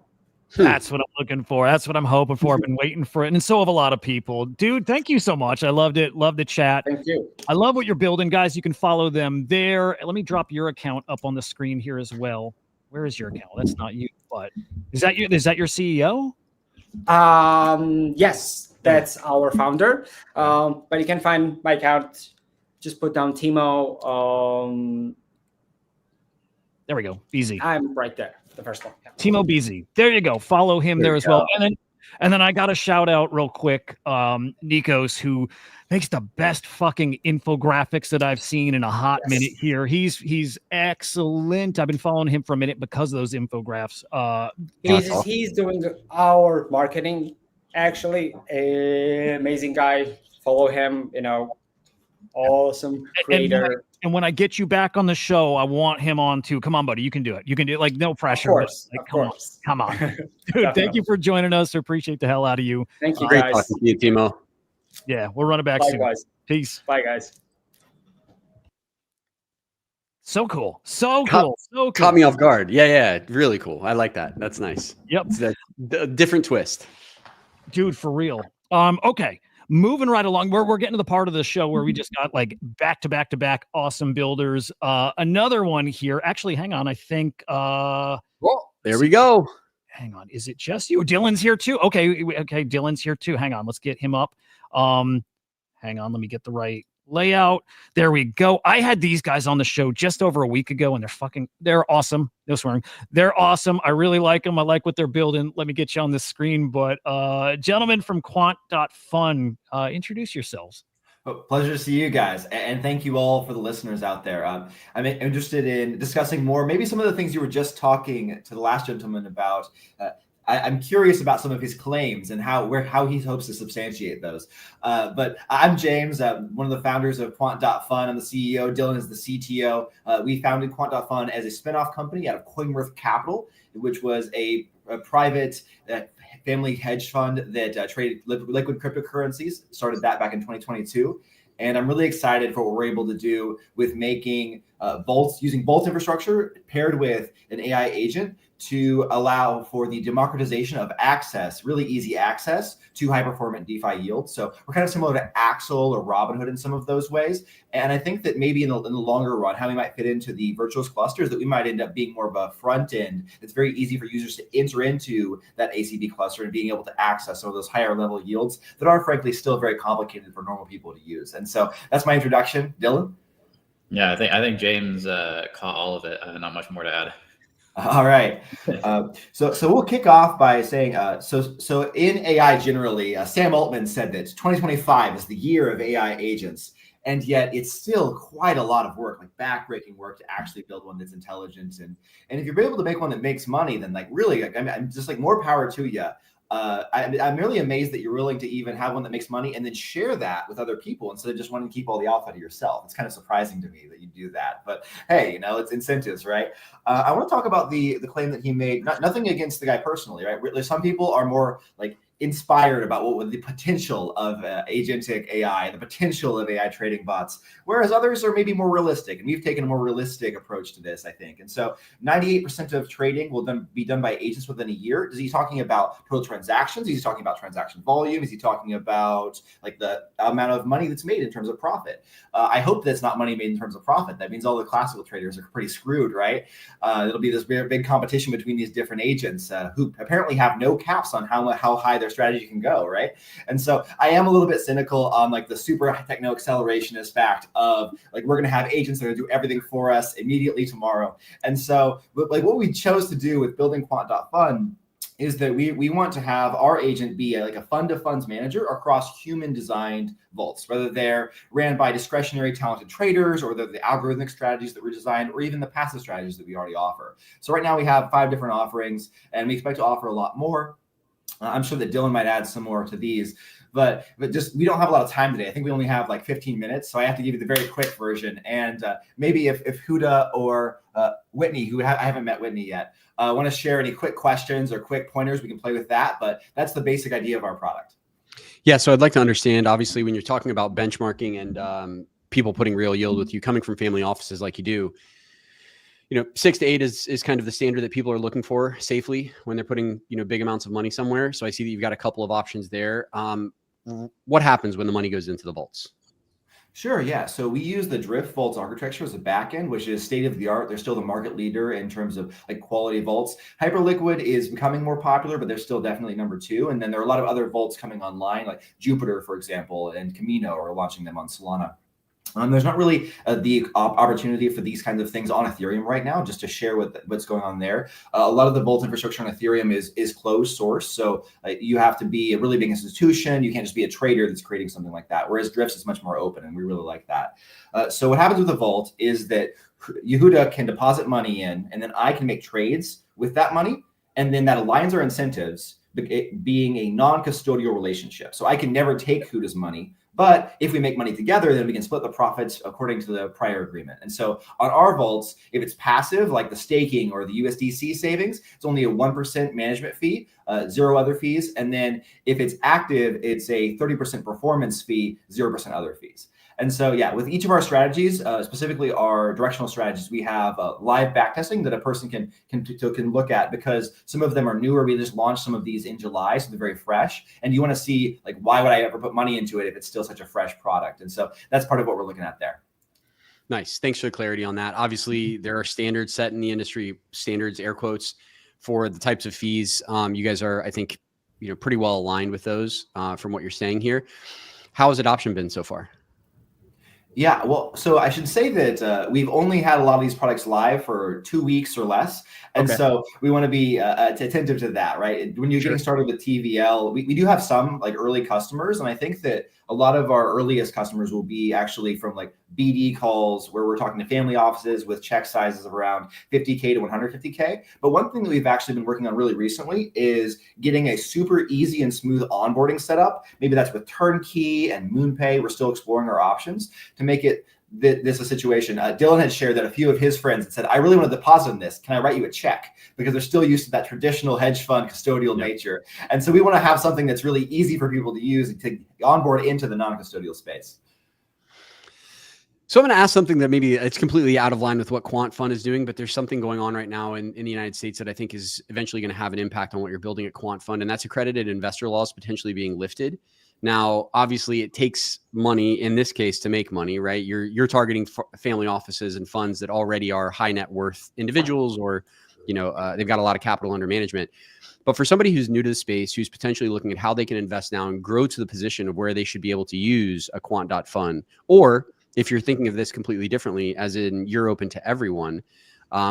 That's what I'm looking for. That's what I'm hoping for. I've been waiting for it. And so have a lot of people. Dude, thank you so much. I loved it. Love the chat. Thank you. I love what you're building, guys. You can follow them there. Let me drop your account up on the screen here as well. Where is your account? That's not you, but is that you? Is that your CEO? Yes, that's our founder. But you can find my account. Just put down Timo. There we go. Easy. I'm right there. The first one. Yeah. Timo Beasy. There you go. Follow him there as well. And then I got to shout out real quick, Nikos, who makes the best fucking infographics that I've seen in a hot minute here. He's excellent. I've been following him for a minute because of those infographics. He's doing our marketing. Actually, amazing guy. Follow him. Awesome creator. And when I get you back on the show, I want him on too. Come on, buddy. You can do it. You can do it. Like, no pressure. Of course. Like, come on. Dude, thank you for joining us. I appreciate the hell out of you. Thank you, Great guys. talking to you, Timo. Yeah, we'll run it back Bye, soon. guys. Peace. Bye, guys. So cool. So cool. So cool. Caught me off guard. Yeah. Really cool. I like that. That's nice. Yep. It's a different twist. Dude, for real. Okay. Moving right along, we're getting to the part of the show where we just got like back to back awesome builders. Another one here. Actually, hang on. I think there we go. Hang on. Is it just you? Dylan's here too. Okay, Dylan's here too. Hang on. Let's get him up. Hang on. Let me get the right layout. There we go. I had these guys on the show just over a week ago, and they're awesome. No swearing. They're awesome. I really like them. I like what they're building. Let me get you on the screen. But gentlemen from Quant.Fund, introduce yourselves. Well, pleasure to see you guys, and thank you all for the listeners out there. I'm interested in discussing more, maybe some of the things you were just talking to the last gentleman about. I'm curious about some of his claims and how he hopes to substantiate those. But I'm James, one of the founders of Quant.Fund. I'm the CEO. Dylan is the CTO. We founded Quant.Fund as a spinoff company out of Coinworth Capital, which was a private family hedge fund that traded liquid cryptocurrencies. Started that back in 2022. And I'm really excited for what we're able to do with making using Bolt infrastructure paired with an AI agent to allow for the democratization of access, really easy access to high-performant DeFi yields. So we're kind of similar to Axel or Robinhood in some of those ways. And I think that maybe in the longer run, how we might fit into the virtuous clusters, that we might end up being more of a front end. It's very easy for users to enter into that ACB cluster and being able to access some of those higher level yields that are frankly still very complicated for normal people to use. And so that's my introduction. Dylan? Yeah, I think James caught all of it. Not much more to add. All right. So we'll kick off by saying, so in AI generally, Sam Altman said that 2025 is the year of AI agents, and yet it's still quite a lot of work, like backbreaking work to actually build one that's intelligent. And if you're able to make one that makes money, then like really, I'm just like more power to you. I'm really amazed that you're willing to even have one that makes money and then share that with other people instead of just wanting to keep all the alpha to yourself. It's kind of surprising to me that you do that, but hey, it's incentives, right? I want to talk about the claim that he made. Nothing against the guy personally, right? Some people are more like inspired about what would the potential of agentic AI, the potential of AI trading bots, whereas others are maybe more realistic. And we've taken a more realistic approach to this, I think. And so 98% of trading will then be done by agents within a year. Is he talking about total transactions? Is he talking about transaction volume? Is he talking about like the amount of money that's made in terms of profit? I hope that's not money made in terms of profit. That means all the classical traders are pretty screwed, right? It'll be this very big competition between these different agents who apparently have no caps on how high their strategy can go, right? And so I am a little bit cynical on like the super techno accelerationist fact of like we're going to have agents that are going to do everything for us immediately tomorrow. And so like what we chose to do with building Quant.Fund is that we want to have our agent be like a fund of funds manager across human designed vaults, whether they're ran by discretionary talented traders or the algorithmic strategies that were designed or even the passive strategies that we already offer. So right now we have 5 different offerings and we expect to offer a lot more. I'm sure that Dylan might add some more to these, but just we don't have a lot of time today. I think we only have like 15 minutes, so I have to give you the very quick version. And maybe if Hudah or Whitney, I haven't met Whitney yet, want to share any quick questions or quick pointers, we can play with that. But that's the basic idea of our product. Yeah, so I'd like to understand, obviously, when you're talking about benchmarking and people putting real yield with you, coming from family offices like you do, 6 to 8 is kind of the standard that people are looking for safely when they're putting, big amounts of money somewhere. So I see that you've got a couple of options there. What happens when the money goes into the vaults? Sure, yeah. So we use the Drift Vaults architecture as a backend, which is state of the art. They're still the market leader in terms of like quality vaults. Hyperliquid is becoming more popular, but they're still definitely number 2. And then there are a lot of other vaults coming online, like Jupiter, for example, and Camino are launching them on Solana. There's not really the opportunity for these kinds of things on Ethereum right now, just to share what's going on there. A lot of the vault infrastructure on Ethereum is closed source. So you have to be a really big institution. You can't just be a trader that's creating something like that. Whereas Drifts is much more open, and we really like that. So what happens with the vault is that Hudah can deposit money in, and then I can make trades with that money. And then that aligns our incentives, it being a non-custodial relationship. So I can never take Hudah's money. But if we make money together, then we can split the profits according to the prior agreement. And so on our vaults, if it's passive, like the staking or the USDC savings, it's only a 1% management fee, 0 other fees. And then if it's active, it's a 30% performance fee, 0% other fees. And so, yeah, with each of our strategies, specifically our directional strategies, we have live backtesting that a person can look at, because some of them are newer. We just launched some of these in July, so they're very fresh. And you want to see, like, why would I ever put money into it if it's still such a fresh product? And so that's part of what we're looking at there. Nice. Thanks for the clarity on that. Obviously, there are standards set in the industry, standards, air quotes, for the types of fees. You guys are, I think, pretty well aligned with those from what you're saying here. How has adoption been so far? Yeah, well, so I should say that we've only had a lot of these products live for 2 weeks or less. And so we want to be attentive to that, right? When you're getting started with TVL, we do have some like early customers. And I think that a lot of our earliest customers will be actually from like BD calls where we're talking to family offices with check sizes of around 50K to 150K. But one thing that we've actually been working on really recently is getting a super easy and smooth onboarding setup. Maybe that's with Turnkey and MoonPay. We're still exploring our options to make it this a situation. Dylan had shared that a few of his friends had said, I really want to deposit in this. Can I write you a check? Because they're still used to that traditional hedge fund custodial nature. And so we want to have something that's really easy for people to use and to onboard into the non-custodial space. So I'm going to ask something that maybe it's completely out of line with what Quant Fund is doing, but there's something going on right now in the United States that I think is eventually going to have an impact on what you're building at Quant Fund, and that's accredited investor laws potentially being lifted. Now, obviously, it takes money in this case to make money, right? You're targeting family offices and funds that already are high net worth individuals, or they've got a lot of capital under management. But for somebody who's new to the space, who's potentially looking at how they can invest now and grow to the position of where they should be able to use a quant.fund, or if you're thinking of this completely differently, as in you're open to everyone,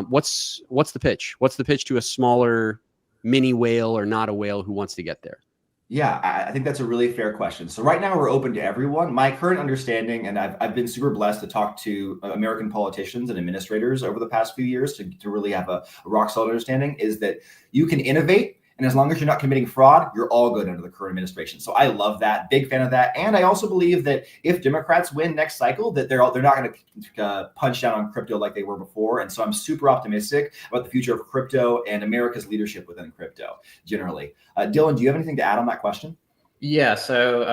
what's the pitch? What's the pitch to a smaller mini whale or not a whale who wants to get there? Yeah, I think that's a really fair question. So right now we're open to everyone. My current understanding, and I've been super blessed to talk to American politicians and administrators over the past few years to really have a rock solid understanding, is that you can innovate. And as long as you're not committing fraud, you're all good under the current administration. So I love that, big fan of that. And I also believe that if Democrats win next cycle, that they're not going to punch down on crypto like they were before. And so I'm super optimistic about the future of crypto and America's leadership within crypto generally. Dylan, do you have anything to add on that question? Yeah, so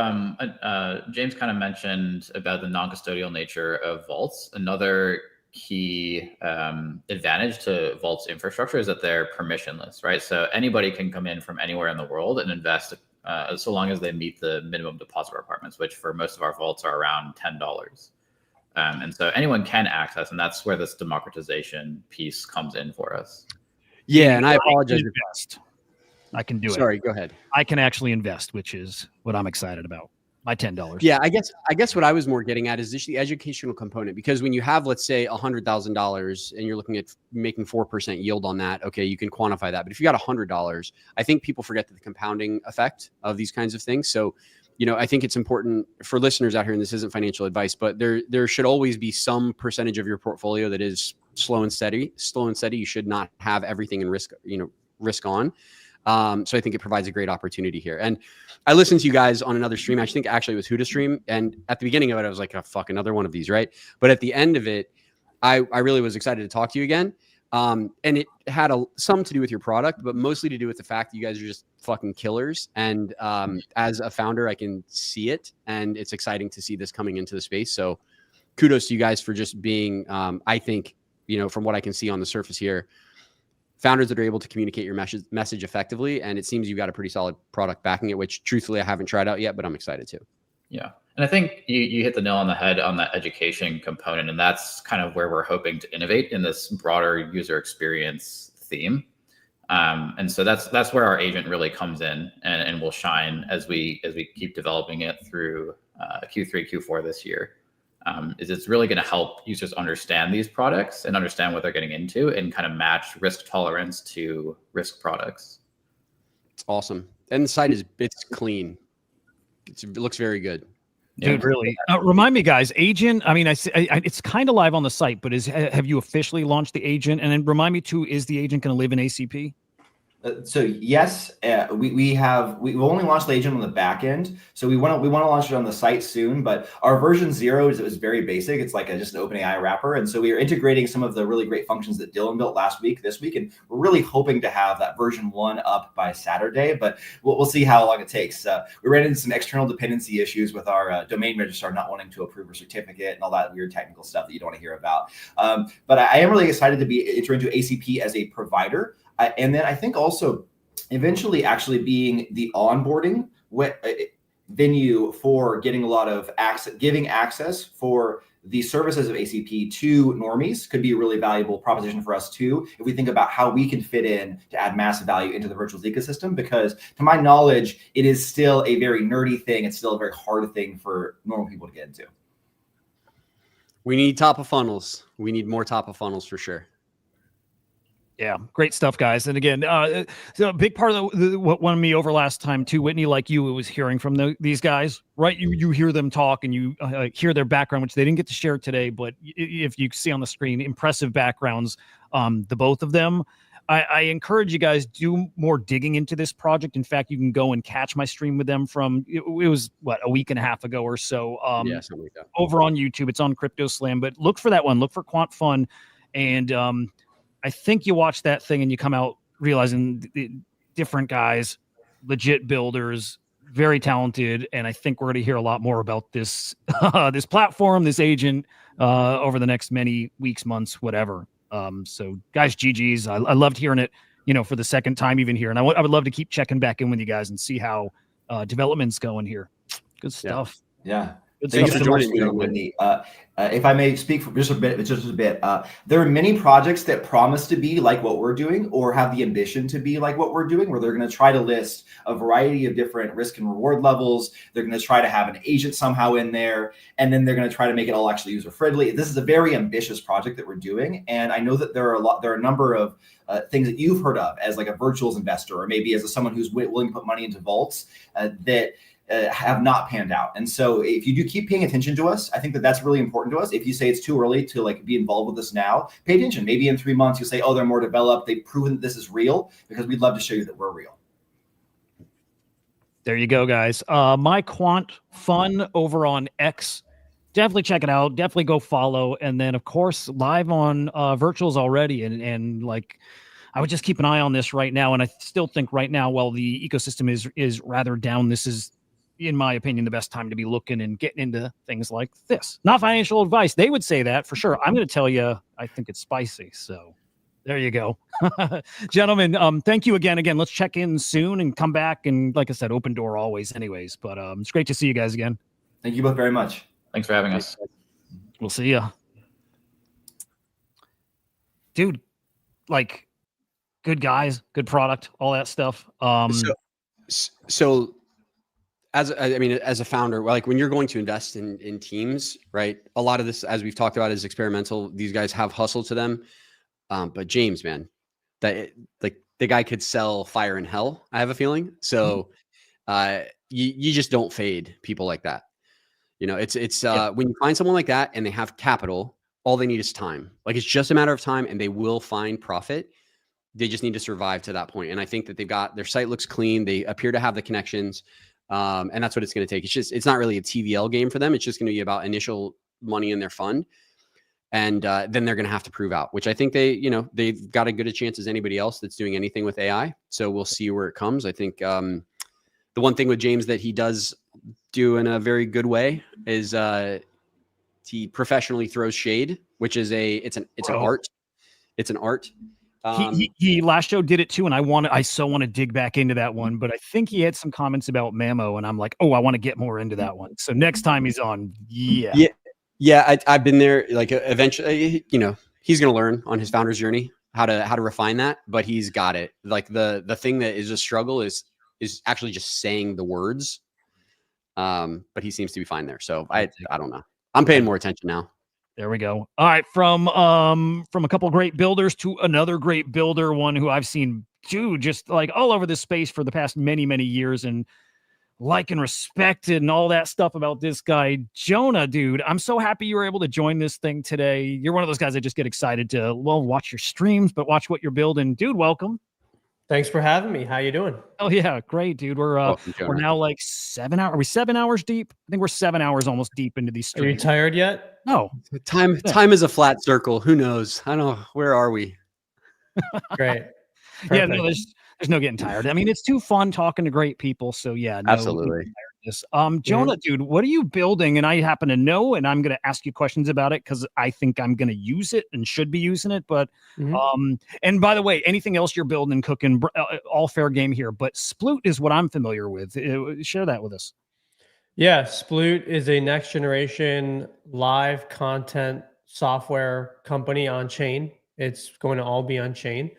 James kind of mentioned about the non-custodial nature of vaults. Another key advantage to vaults infrastructure is that they're permissionless, right? So anybody can come in from anywhere in the world and invest so long as they meet the minimum deposit requirements, which for most of our vaults are around $10. And so anyone can access, and that's where this democratization piece comes in for us. Yeah, and I apologize. I can do it. Sorry, go ahead. I can actually invest, which is what I'm excited about. My $10. Yeah, I guess what I was more getting at is just the educational component, because when you have, let's say, $100,000 and you're looking at making 4% yield on that, okay, you can quantify that. But if you got $100, I think people forget the compounding effect of these kinds of things. So, I think it's important for listeners out here, and this isn't financial advice, but there should always be some percentage of your portfolio that is slow and steady. You should not have everything in risk on. So I think it provides a great opportunity here. And I listened to you guys on another stream. I think actually it was Hudah stream. And at the beginning of it, I was like, oh, fuck, another one of these, right? But at the end of it, I really was excited to talk to you again. And it had some to do with your product, but mostly to do with the fact that you guys are just fucking killers. And as a founder, I can see it. And it's exciting to see this coming into the space. So kudos to you guys for just being, I think, from what I can see on the surface here, founders that are able to communicate your message effectively. And it seems you've got a pretty solid product backing it, which truthfully I haven't tried out yet, but I'm excited to. Yeah. And I think you hit the nail on the head on that education component. And that's kind of where we're hoping to innovate in this broader user experience theme. And so that's where our agent really comes in and will shine as we keep developing it through Q3, Q4 this year. Is it's really going to help users understand these products and understand what they're getting into and kind of match risk tolerance to risk products. It's awesome. And the site it's clean. It looks very good. Dude, really. Remind me, guys, agent, I mean, it's kind of live on the site, but have you officially launched the agent? And then remind me too, is the agent going to live in ACP? So yes, we only launched the agent on the back end. So we want to launch it on the site soon. But our version 0 is very basic. It's like just an OpenAI wrapper, and so we are integrating some of the really great functions that Dylan built this week, and we're really hoping to have that version 1 up by Saturday. But we'll see how long it takes. We ran into some external dependency issues with our domain registrar not wanting to approve a certificate and all that weird technical stuff that you don't want to hear about. But I am really excited to enter into ACP as a provider. And then I think also eventually actually being the onboarding venue for getting a lot of access, giving access for the services of ACP to normies could be a really valuable proposition for us too, if we think about how we can fit in to add massive value into the virtuals ecosystem, because to my knowledge, it is still a very nerdy thing. It's still a very hard thing for normal people to get into. We need top of funnels. We need more top of funnels for sure. Yeah, great stuff, guys. And again, so a big part of what won me over last time too, Whitney, like you, it was hearing from these guys, right? You hear them talk and you hear their background, which they didn't get to share today. But if you see on the screen, impressive backgrounds, the both of them. I encourage you guys, do more digging into this project. In fact, you can go and catch my stream with them from, it was a week and a half ago or so. Yeah, something like that. Over on YouTube. It's on CryptoSlam, but look for that one. Look for Quant Fund. And I think you watch that thing and you come out realizing different guys, legit builders, very talented. And I think we're going to hear a lot more about this, this platform, this agent over the next many weeks, months, whatever. So guys, GG's. I loved hearing it, for the second time even here. And I would love to keep checking back in with you guys and see how development's going here. Good stuff. Yeah. Thanks for joining me, Whitney. If I may speak for just a bit, there are many projects that promise to be like what we're doing or have the ambition to be like what we're doing, where they're going to try to list a variety of different risk and reward levels. They're going to try to have an agent somehow in there, and then they're going to try to make it all actually user friendly. This is a very ambitious project that we're doing, and I know that there are a number of things that you've heard of as like a virtuals investor, or maybe as someone who's willing to put money into vaults that have not panned out. And so if you do keep paying attention to us, I think that's really important to us. If you say it's too early to be involved with this now, pay attention. Maybe in 3 months, you say, oh, they're more developed. They've proven that this is real, because we'd love to show you that we're real. There you go, guys. My Quant Fun over on X. Definitely check it out. Definitely go follow. And then, of course, live on virtuals already. And I would just keep an eye on this right now. And I still think right now, while the ecosystem is rather down, this is, in my opinion, the best time to be looking and getting into things like this. Not financial advice. They would say that for sure. I'm going to tell you, I think it's spicy. So there you go. Gentlemen, thank you again. Let's check in soon and come back. And like I said, open door always anyways. But it's great to see you guys again. Thank you both very much. Thanks for having us. We'll see ya. Dude, good guys, good product, all that stuff. So as a founder, when you're going to invest in teams, right? A lot of this, as we've talked about, is experimental. These guys have hustle to them. But James, man, the guy could sell fire and hell, I have a feeling. So you just don't fade people like that. It's when you find someone like that and they have capital, all they need is time. It's just a matter of time, and they will find profit. They just need to survive to that point. And I think that their site looks clean. They appear to have the connections. And that's what it's going to take. It's not really a TVL game for them. It's just going to be about initial money in their fund. And then they're going to have to prove out, which I think they've got as good a chance as anybody else that's doing anything with AI. So we'll see where it comes. I think the one thing with James that he does do in a very good way is he professionally throws shade, which is it's an art. It's an art. He last show did it too, and I so want to dig back into that one, but I think he had some comments about Mamo, and I'm like, oh, I want to get more into that one. So next time he's on, I've been there. Like eventually, he's gonna learn on his founder's journey how to refine that, but he's got it. Like the thing that is a struggle is actually just saying the words. But he seems to be fine there. So I don't know. I'm paying more attention now. There we go. All right, from a couple of great builders to another great builder, one who I've seen just like all over this space for the past many, many years, and like and respected and all that stuff about this guy, Jonah, dude. I'm so happy you were able to join this thing today. You're one of those guys that just get excited to watch your streams, but watch what you're building, dude. Welcome. Thanks for having me. How you doing? Oh yeah, great, dude. We're now like 7 hours. Are we 7 hours deep? I think we're 7 hours almost deep into these streams. Are you tired yet? No. Time is a flat circle. Who knows? I don't know. Where are we? Great. Yeah, no, there's no getting tired. I mean, it's too fun talking to great people. So yeah, no, absolutely. Jonah, dude, what are you building? And I happen to know, and I'm going to ask you questions about it because I think I'm going to use it and should be using it. But and by the way, anything else you're building, cooking, all fair game here. But Sploot is what I'm familiar with. Share that with us. Yeah, Sploot is a next generation live content software company on chain. It's going to all be on chain.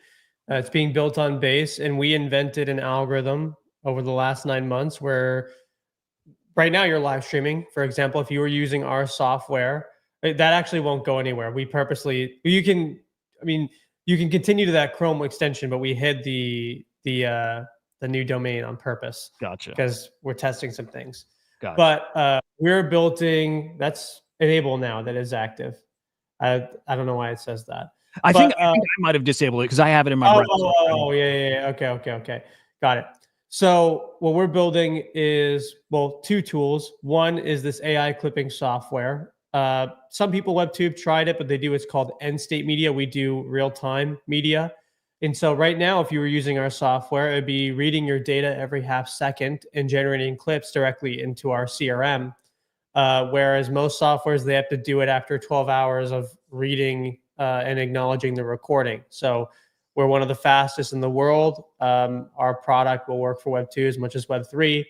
It's being built on Base, and we invented an algorithm over the last 9 months where right now you're live streaming. For example, if you were using our software, that actually won't go anywhere. We purposely, you can continue to that Chrome extension, but we hid the new domain on purpose. Gotcha. Because we're testing some things. Gotcha. But we're building, that's enable now, that is active. I don't know why it says that. I think I might have disabled it because I have it in my browser. Oh, yeah. Okay. Got it. So what we're building is, two tools. One is this AI clipping software. Some people, WebTube, tried it, but they do what's called end state media. We do real-time media. And so right now, if you were using our software, it'd be reading your data every half second and generating clips directly into our CRM. Whereas most softwares, they have to do it after 12 hours of reading and acknowledging the recording. So we're one of the fastest in the world. Our product will work for Web 2 as much as Web 3.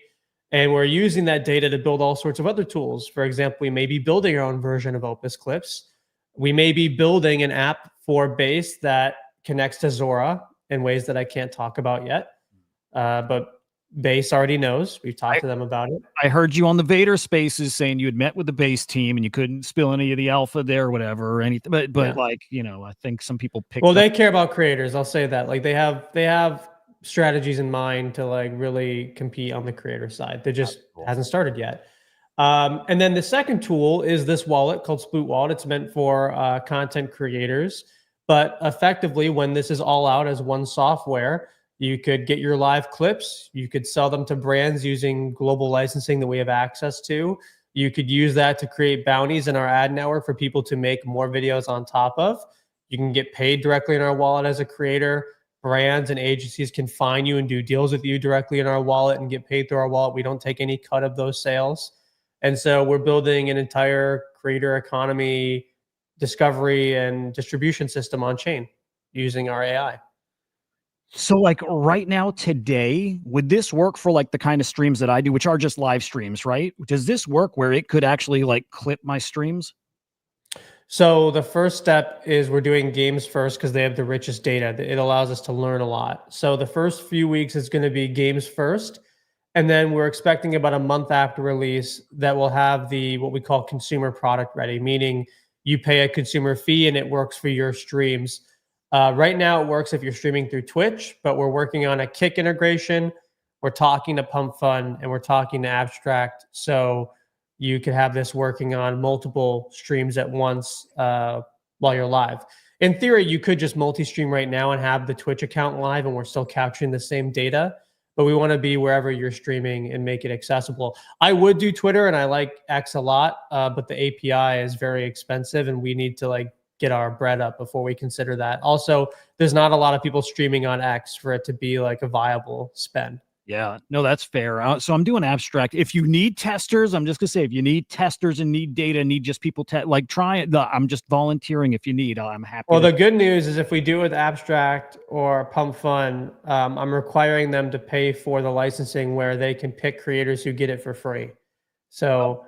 And we're using that data to build all sorts of other tools. For example, we may be building our own version of Opus Clips. We may be building an app for Base that connects to Zora in ways that I can't talk about yet. But Base already knows. We've talked to them about it. I heard you on the Vader Spaces saying you had met with the Base team and you couldn't spill any of the alpha there or whatever or anything. But Yeah. like, I think some people pick. Well, they care about creators. I'll say that. Like they have strategies in mind to like really compete on the creator side. They just hasn't started yet. And then the second tool is this wallet called Sploot Wallet. It's meant for content creators. But effectively, when this is all out as one software, you could get your live clips. You could sell them to brands using global licensing that we have access to. You could use that to create bounties in our ad network for people to make more videos on top of. You can get paid directly in our wallet as a creator. Brands and agencies can find you and do deals with you directly in our wallet and get paid through our wallet. We don't take any cut of those sales. And so we're building an entire creator economy discovery and distribution system on chain using our AI. So like right now, today, would this work for like the kind of streams that I do, which are just live streams, right? Does this work where it could actually like clip my streams? So the first step is we're doing games first because they have the richest data. It allows us to learn a lot. So the first few weeks is going to be games first. And then we're expecting about a month after release that we'll have what we call consumer product ready, meaning you pay a consumer fee and it works for your streams. Right now, it works if you're streaming through Twitch, but we're working on a Kick integration. We're talking to Pump Fund and we're talking to Abstract. So you could have this working on multiple streams at once while you're live. In theory, you could just multi-stream right now and have the Twitch account live and we're still capturing the same data. But we want to be wherever you're streaming and make it accessible. I would do Twitter and I like X a lot, but the API is very expensive and we need to like get our bread up before we consider that. Also, there's not a lot of people streaming on X for it to be like a viable spend. Yeah, no, that's fair. So I'm doing abstract. If you need testers, I'm just gonna say, if you need testers and need data, need just people like try it. I'm just volunteering. If you need, I'm happy. Well, the good news is if we do it with abstract or pump fund, I'm requiring them to pay for the licensing where they can pick creators who get it for free. So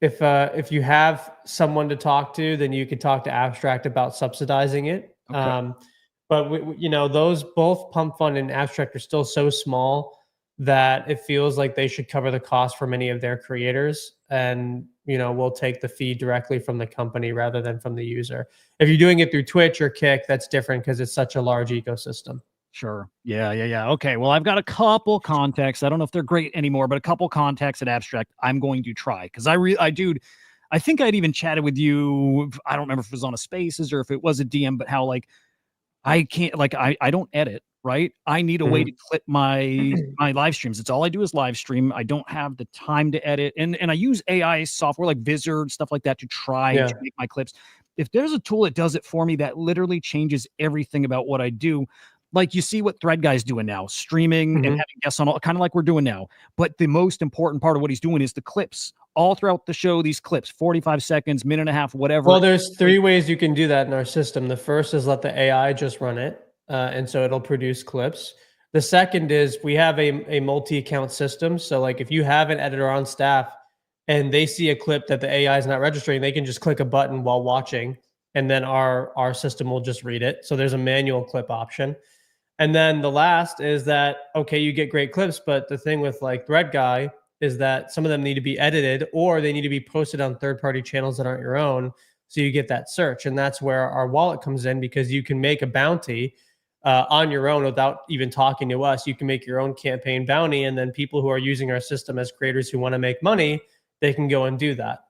if you have someone to talk to, then you could talk to abstract about subsidizing it. Okay. But you know, those both pump fund and abstract are still so small that it feels like they should cover the cost for many of their creators, and you know, we'll take the fee directly from the company rather than from the user. If you're doing it through Twitch or Kick, that's different because it's such a large ecosystem. Sure. Yeah. Okay. Well, I've got a couple contacts. I don't know if they're great anymore, but a couple contacts at abstract I'm going to try, because I think I'd even chatted with you. I don't remember if it was on a Spaces or if it was a DM, but how like I can't, like I don't edit, right? I need a way to clip my live streams. It's all I do is live stream. I don't have the time to edit, and I use AI software like Vizard, stuff like that, to try to make my clips. If there's a tool that does it for me, that literally changes everything about what I do. Like you see what Thread Guy's doing now, streaming and having guests on, kind of like we're doing now. But the most important part of what he's doing is the clips. All throughout the show, these clips, 45 seconds, minute and a half, whatever. Well, there's 3 ways you can do that in our system. The first is let the AI just run it, and so it'll produce clips. The second is we have a multi-account system. So like if you have an editor on staff and they see a clip that the AI is not registering, they can just click a button while watching, and then our system will just read it. So there's a manual clip option. And then the last is that, okay, you get great clips, but the thing with like Thread Guy is that some of them need to be edited or they need to be posted on third-party channels that aren't your own, so you get that search. And that's where our wallet comes in, because you can make a bounty on your own without even talking to us. You can make your own campaign bounty, and then people who are using our system as creators who want to make money, they can go and do that.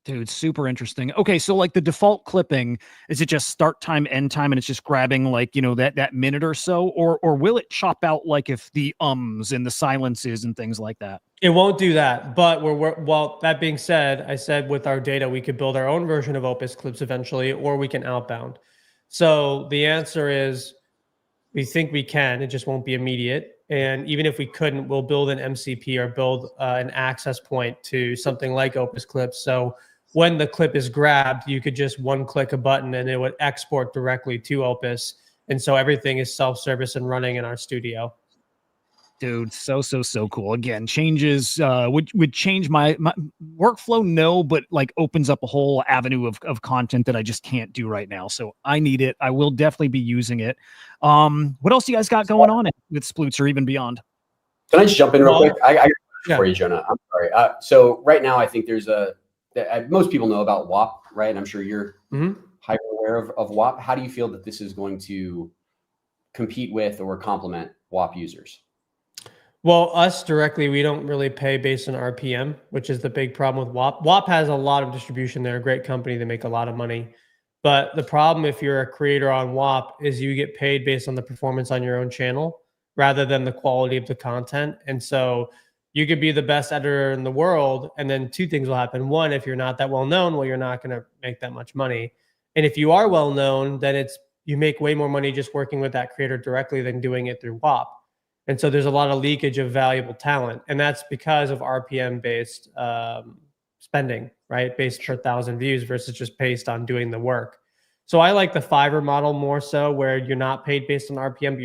Dude, super interesting. Okay, so like the default clipping, is it just start time, end time, and it's just grabbing like, you know, that minute or so, or will it chop out like if the ums and the silences and things like that? It won't do that, but well, that being said, I said with our data, we could build our own version of Opus clips eventually, or we can outbound. So the answer is we think we can, it just won't be immediate. And even if we couldn't, we'll build an MCP or build an access point to something like Opus clips. So when the clip is grabbed, you could just click a button and it would export directly to Opus. And so everything is self-service and running in our studio. Dude, so cool. Again, changes would change my workflow, no, but like opens up a whole avenue of content that I just can't do right now. So I need it. I will definitely be using it. What else do you guys got going on with Sploots or even beyond? Can I just jump in real quick? I got a question for you, Jonah. I'm sorry. So right now, I think there's most people know about WAP, right? And I'm sure you're hyper aware of WAP. How do you feel that this is going to compete with or complement WAP users? Well, us directly, we don't really pay based on RPM, which is the big problem with WAP. WAP has a lot of distribution. They're a great company. They make a lot of money. But the problem if you're a creator on WAP is you get paid based on the performance on your own channel rather than the quality of the content. And so you could be the best editor in the world, and then 2 things will happen. One, if you're not that well known, well, you're not going to make that much money. And if you are well known, then you make way more money just working with that creator directly than doing it through WAP. And so there's a lot of leakage of valuable talent, and that's because of RPM-based spending, right? Based per 1,000 views versus just based on doing the work. So I like the Fiverr model more so, where you're not paid based on RPM, but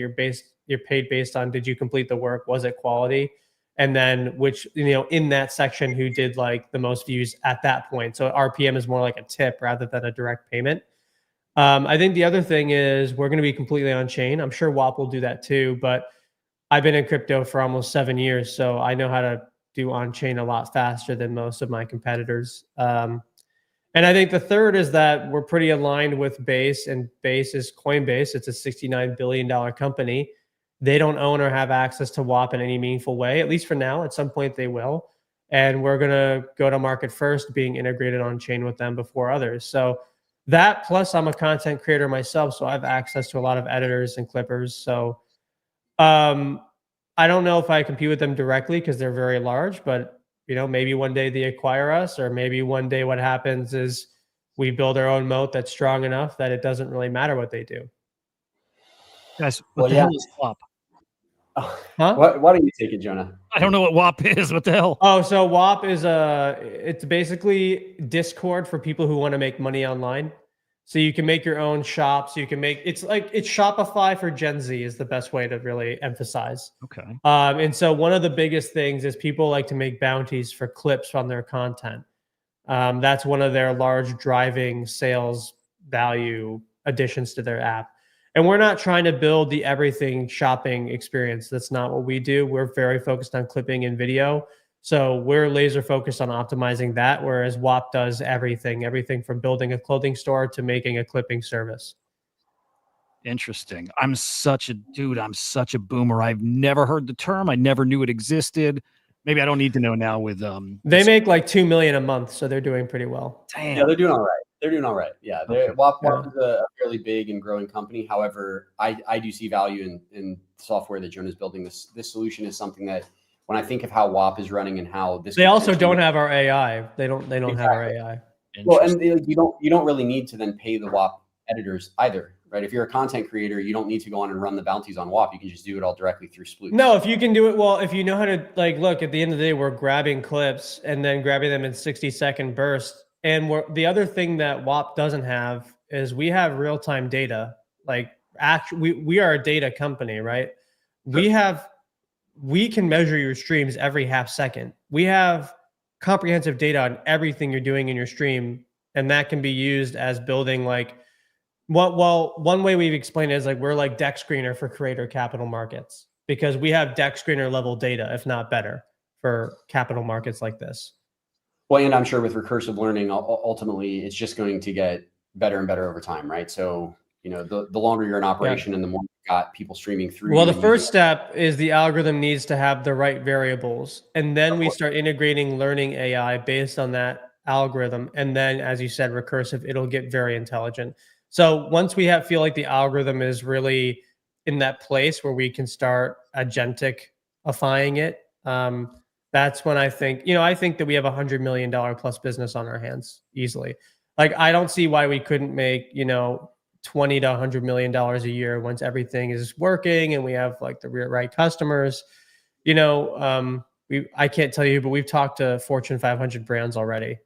you're paid based on, did you complete the work? Was it quality? And then which, you know, in that section, who did like the most views at that point. So RPM is more like a tip rather than a direct payment. I think the other thing is we're going to be completely on chain. I'm sure WAP will do that too, but I've been in crypto for almost 7 years, so I know how to do on-chain a lot faster than most of my competitors. And I think the third is that we're pretty aligned with Base, and Base is Coinbase. It's a $69 billion company. They don't own or have access to WAP in any meaningful way, at least for now. At some point they will. And we're going to go to market first, being integrated on-chain with them before others. So that, plus I'm a content creator myself, so I have access to a lot of editors and clippers. So I don't know if I compete with them directly because they're very large, but you know, maybe one day they acquire us, or maybe one day what happens is we build our own moat that's strong enough that it doesn't really matter what they do. Guys, what the hell is WAP? Huh? Why don't you take it, Jonah? I don't know what WAP is. What the hell? Oh, so WAP is it's basically Discord for people who want to make money online. So you can make your own shops. You can make it's Shopify for Gen Z is the best way to really emphasize. Okay. And so one of the biggest things is people like to make bounties for clips on their content. That's one of their large driving sales value additions to their app. And we're not trying to build the everything shopping experience. That's not what we do. We're very focused on clipping and video. So we're laser focused on optimizing that, whereas WAP does everything from building a clothing store to making a clipping service. Interesting. I'm such a boomer. I've never heard the term. I never knew it existed. Maybe I don't need to know now with They make like $2 million a month, so they're doing pretty well. Yeah, they're doing all right. They're doing all right. Yeah, WAP is a fairly big and growing company. However, I do see value in software that Jonah's building. This solution is something that when I think of how WAP is running and how this, they also don't have our AI. They don't have our AI. Well, and you don't really need to then pay the WAP editors either, right? If you're a content creator, you don't need to go on and run the bounties on WAP. You can just do it all directly through Sploot. No, if you can do it well, if you know how to look, at the end of the day, we're grabbing clips and then grabbing them in 60-second bursts. And the other thing that WAP doesn't have is we have real-time data. We are a data company, right? We can measure your streams every half second. We have comprehensive data on everything you're doing in your stream, and that can be used as building one way we've explained it is we're like deck screener for creator capital markets, because we have deck screener level data, if not better, for capital markets like this. Well, and I'm sure with recursive learning, ultimately, it's just going to get better and better over time, right? So, the longer you're in operation and the more you've got people streaming through. Well, the first step is the algorithm needs to have the right variables. And then we start integrating learning AI based on that algorithm. And then, as you said, recursive, it'll get very intelligent. So once we feel like the algorithm is really in that place where we can start agentic-ifying it, that's when I think that we have $100 million plus business on our hands easily. I don't see why we couldn't make, $20 to $100 million a year once everything is working and we have the right customers. I can't tell you, but we've talked to Fortune 500 brands already.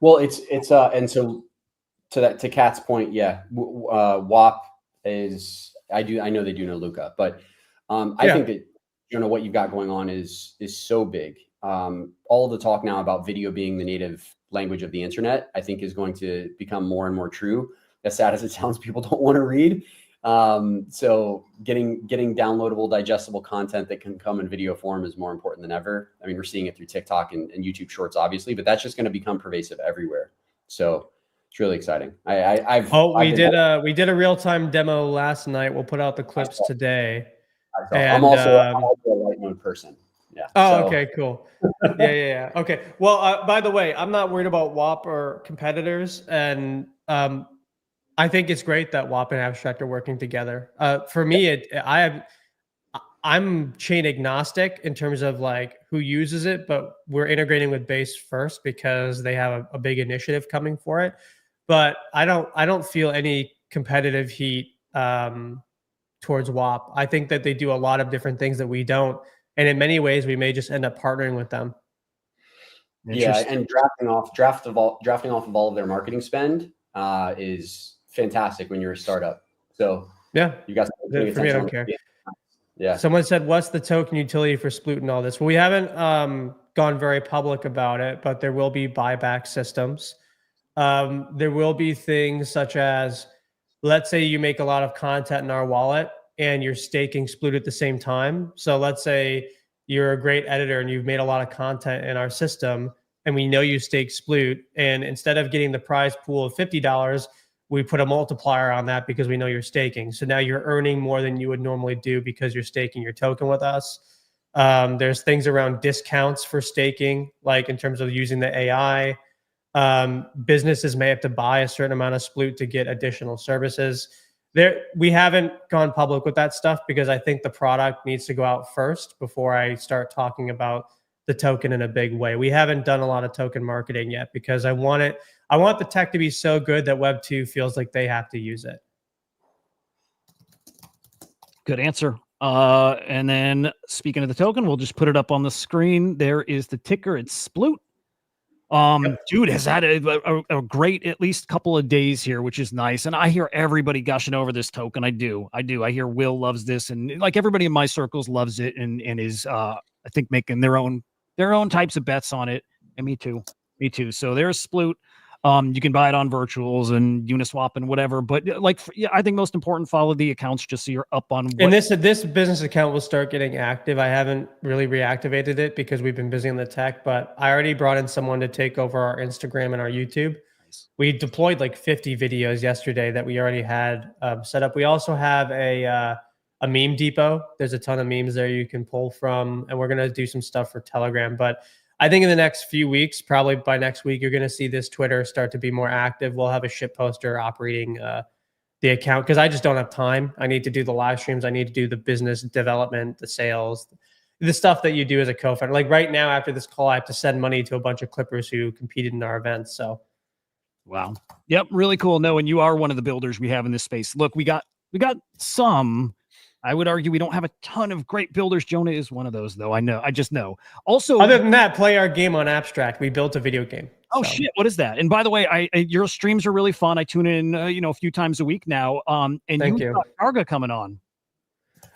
Well, and so to Kat's point, yeah, WAP is I know they do know Luca, but I think that what you've got going on is so big. All the talk now about video being the native language of the internet, I think, is going to become more and more true. As sad as it sounds, people don't want to read. So getting downloadable, digestible content that can come in video form is more important than ever. I mean, we're seeing it through TikTok and YouTube Shorts, obviously, but that's just going to become pervasive everywhere. So it's really exciting. We did a real-time demo last night. We'll put out the clips today. I'm also a light mode person. Yeah. Oh, okay, cool. Yeah. Okay. Well, by the way, I'm not worried about WAP or competitors, and I think it's great that WAP and Abstract are working together. For me, I'm chain agnostic in terms of who uses it, but we're integrating with Base first because they have a big initiative coming for it. But I don't feel any competitive heat towards WAP. I think that they do a lot of different things that we don't, and in many ways, we may just end up partnering with them. Yeah, and drafting off of all of their marketing spend is fantastic when you're a startup. So yeah, you guys for me, I don't care. Yeah. Someone said, "What's the token utility for Sploot and all this?" Well, we haven't gone very public about it, but there will be buyback systems. There will be things such as, let's say you make a lot of content in our wallet and you're staking Sploot at the same time. So let's say you're a great editor and you've made a lot of content in our system and we know you stake Sploot, and instead of getting the prize pool of $50, we put a multiplier on that because we know you're staking. So now you're earning more than you would normally do because you're staking your token with us. There's things around discounts for staking, like in terms of using the AI. Businesses may have to buy a certain amount of Sploot to get additional services. We haven't gone public with that stuff because I think the product needs to go out first before I start talking about the token in a big way. We haven't done a lot of token marketing yet because I want the tech to be so good that Web2 feels like they have to use it. Good answer. And then speaking of the token, we'll just put it up on the screen. There is the ticker. It's Sploot. Dude has had a great at least couple of days here, which is nice. And I hear everybody gushing over this token. I do. I hear Will loves this, and like everybody in my circles loves it, and is I think making their own types of bets on it. And me too. So there's Sploot. You can buy it on virtuals and Uniswap and whatever. But I think most important, follow the accounts just so you're up on. And this business account will start getting active. I haven't really reactivated it because we've been busy on the tech, but I already brought in someone to take over our Instagram and our YouTube. Nice. We deployed like 50 videos yesterday that we already had set up. We also have a meme depot. There's a ton of memes there you can pull from, and we're gonna do some stuff for Telegram. But I think in the next few weeks, probably by next week, you're going to see this Twitter start to be more active. We'll have a shit poster operating the account because I just don't have time. I need to do the live streams. I need to do the business development, the sales, the stuff that you do as a co-founder. Like right now, after this call, I have to send money to a bunch of Clippers who competed in our events. So, wow, yep, really cool. No, and you are one of the builders we have in this space. Look, we got some. I would argue we don't have a ton of great builders. Jonah is one of those, though. I just know. Also, other than that, play our game on Abstract. We built a video game. Oh, shit. What is that? And by the way, your streams are really fun. I tune in, a few times a week now. And Thank you. Got Arga coming on.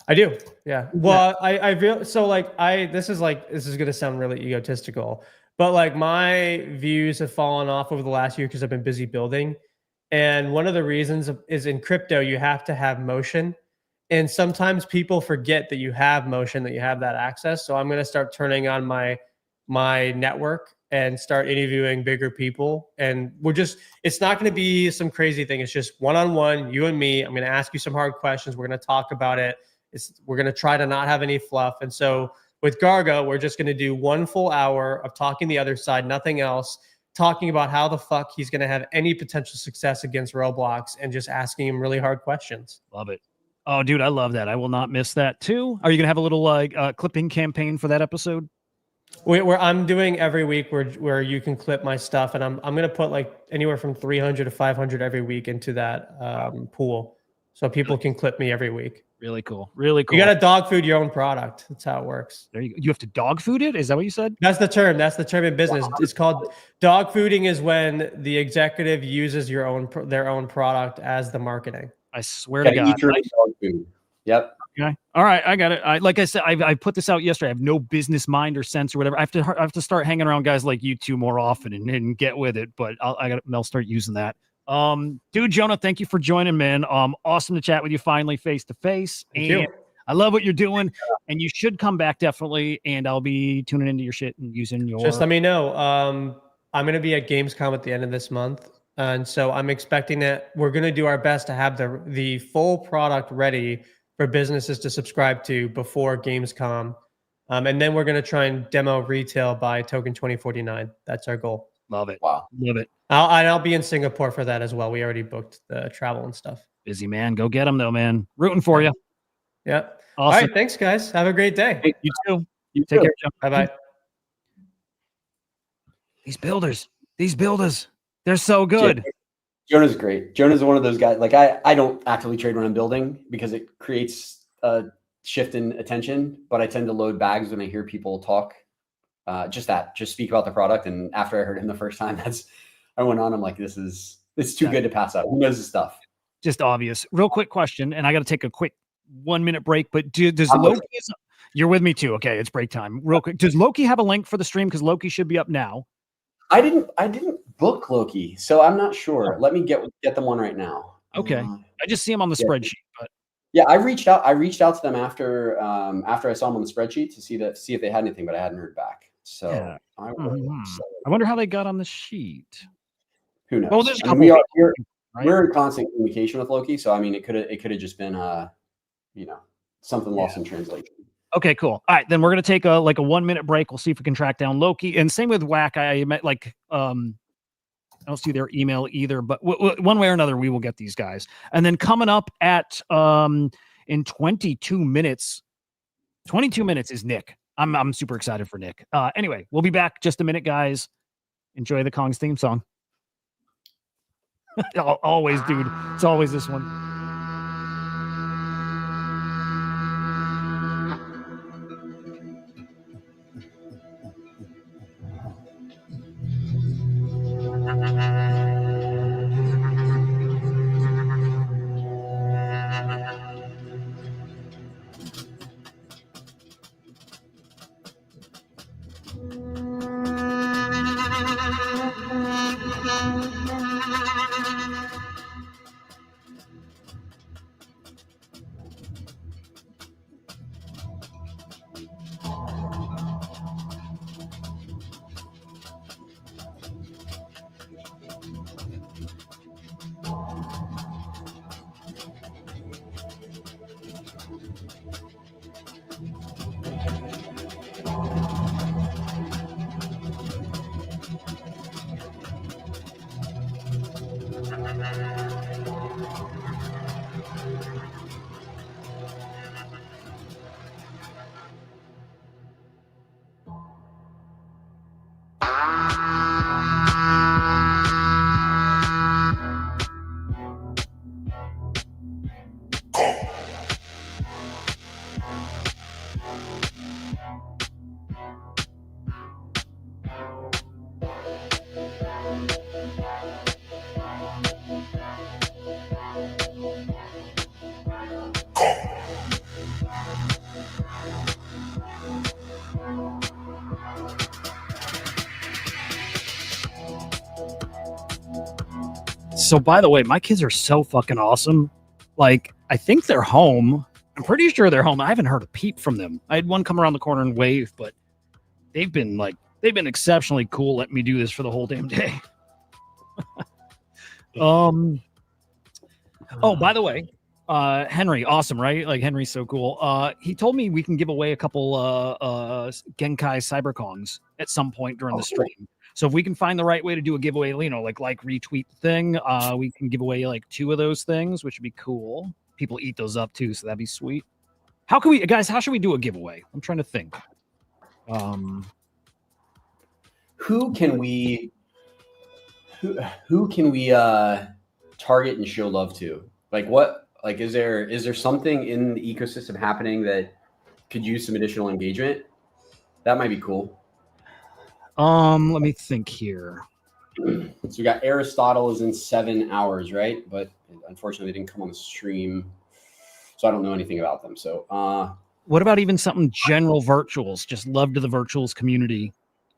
I do. Yeah. Well, I feel so like this is going to sound really egotistical, but like my views have fallen off over the last year because I've been busy building. And one of the reasons is in crypto, you have to have motion. And sometimes people forget that you have motion, that you have that access. So I'm going to start turning on my network and start interviewing bigger people. And it's not going to be some crazy thing. It's just one-on-one, you and me. I'm going to ask you some hard questions. We're going to talk about it. We're going to try to not have any fluff. And so with Garga, we're just going to do 1 full hour of talking the other side, nothing else, talking about how the fuck he's going to have any potential success against Roblox and just asking him really hard questions. Love it. Oh, dude, I love that. I will not miss that too. Are you gonna have a little clipping campaign for that episode? I'm doing every week where you can clip my stuff, and I'm gonna put like anywhere from 300 to 500 every week into that pool, so people can clip me every week. Really cool. Really cool. You got to dog food your own product. That's how it works. There you go. You have to dog food it? Is that what you said? That's the term. That's the term in business. Wow. It's called dog fooding. Is when the executive uses their own product as the marketing. I swear to God. Eat your dog food. Yep. Okay. All right. I got it. Like I said, I put this out yesterday. I have no business mind or sense or whatever. I have to start hanging around guys like you two more often and get with it. But I'll start using that. Dude, Jonah, thank you for joining, man. Awesome to chat with you finally face to face. Thank you. I love what you're doing, and you should come back definitely. And I'll be tuning into your shit and using your. Just let me know. I'm going to be at Gamescom at the end of this month. And so I'm expecting that we're going to do our best to have the full product ready for businesses to subscribe to before Gamescom. And then we're going to try and demo retail by token 2049. That's our goal. Love it. Wow. Love it. I'll be in Singapore for that as well. We already booked the travel and stuff. Busy, man. Go get them though, man. Rooting for you. Yeah. Awesome. All right. Thanks, guys. Have a great day. Hey, you too. Take care. Bye-bye. These builders. They're so good. Jonah's great. Jonah's one of those guys. Like I don't actively trade when I'm building because it creates a shift in attention, but I tend to load bags when I hear people talk. Just speak about the product. And after I heard him the first time, I went on. I'm like, it's too good to pass up. Who knows this stuff? Just obvious. Real quick question, and I got to take a quick 1 minute break. But does Loki? You're with me too. Okay, it's break time. Real quick, does Loki have a link for the stream? Because Loki should be up now. I didn't book Loki, so I'm not sure. Let me get them one right now. Okay, I just see him on the spreadsheet, but yeah, I reached out to them after I saw them on the spreadsheet to see if they had anything, but I hadn't heard back. So yeah. I wonder how they got on the sheet. Who knows? Well, there's a couple right? We're in constant communication with Loki, so I mean, it could have just been something lost in translation. Okay, cool. All right, then we're gonna take a 1 minute break. We'll see if we can track down Loki. And same with Whack. I met I don't see their email either, but one way or another, we will get these guys. And then coming up at in 22 minutes. 22 minutes is Nick. I'm super excited for Nick. Anyway, we'll be back just a minute, guys. Enjoy the Kong's theme song. Always, dude. It's always this one. So by the way, my kids are so fucking awesome. Like, I think they're home. I'm pretty sure they're home. I haven't heard a peep from them. I had one come around the corner and wave, but they've been exceptionally cool letting me do this for the whole damn day. Oh, by the way, Henry, awesome, right? Like, Henry's so cool. He told me we can give away a couple Genkai Cyberkongs at some point during the stream. So if we can find the right way to do a giveaway, you know, like retweet thing, we can give away like 2 of those things, which would be cool. People eat those up too, so that'd be sweet. How can we, guys? How should we do a giveaway? I'm trying to think. Who can we target and show love to? Like, what? Like, is there something in the ecosystem happening that could use some additional engagement? That might be cool. Let me think here. So we got Aristotle is in 7 hours, right? But unfortunately, they didn't come on the stream, so I don't know anything about them. So, what about even something general virtuals? Just love to the virtuals community.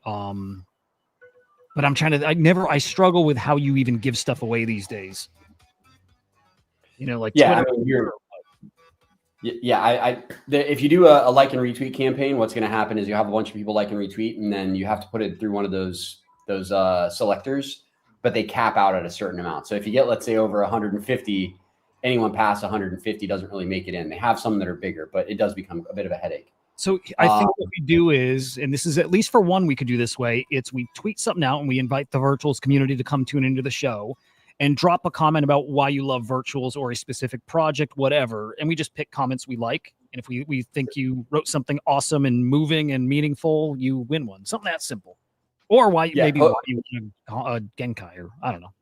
But I'm trying to. I struggle with how you even give stuff away these days. You know, like yeah, Twitter, I mean, if you do a like and retweet campaign, what's going to happen is you have a bunch of people like and retweet, and then you have to put it through one of those selectors, but they cap out at a certain amount. So if you get, let's say, over 150, anyone past 150 doesn't really make it in. They have some that are bigger, but it does become a bit of a headache. So I think what we do is, and this is at least for one we could do this way, it's we tweet something out and we invite the virtuals community to come tune into the show and drop a comment about why you love virtuals or a specific project, whatever. And we just pick comments we like. And if we think you wrote something awesome and moving and meaningful, you win one. Something that simple. Or why why you Genkai, or I don't know.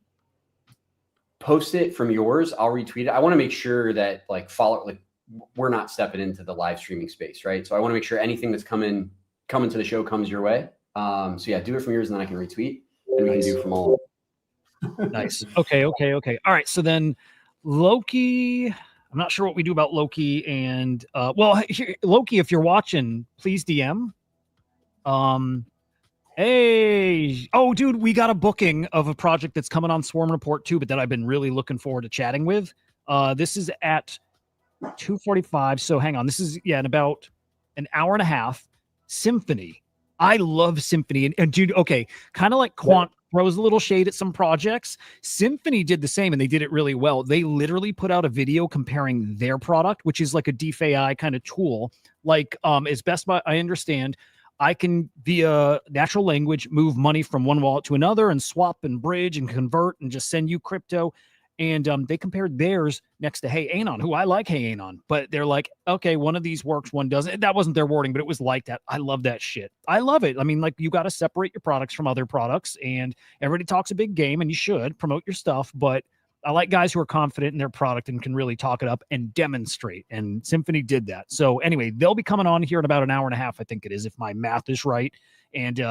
Post it from yours. I'll retweet it. I want to make sure that we're not stepping into the live streaming space, right? So I want to make sure anything that's coming to the show comes your way. So yeah, do it from yours and then I can retweet, and we can do from all of them. Nice. Okay. All right. So then Loki, I'm not sure what we do about Loki and Loki, if you're watching, please DM. Hey, oh dude, we got a booking of a project that's coming on Swarm Report too, but that I've been really looking forward to chatting with. This is at 2:45. So hang on. This is in about an hour and a half. Symphony. I love Symphony. And dude, okay, kind of like Quant throws a little shade at some projects. Symphony did the same and they did it really well. They literally put out a video comparing their product, which is like a DeFi kind of tool. Like, as best I understand, I can, via natural language, move money from one wallet to another and swap and bridge and convert and just send you crypto. And they compared theirs next to Hey Anon, who I like Hey Anon, but they're like, okay, one of these works, one doesn't. That wasn't their wording, but it was like that. I love that shit. I love it. I mean, like, you got to separate your products from other products, and everybody talks a big game, and you should promote your stuff, but I like guys who are confident in their product and can really talk it up and demonstrate. And Symphony did that. So anyway, they'll be coming on here in about an hour and a half, I think it is, if my math is right. And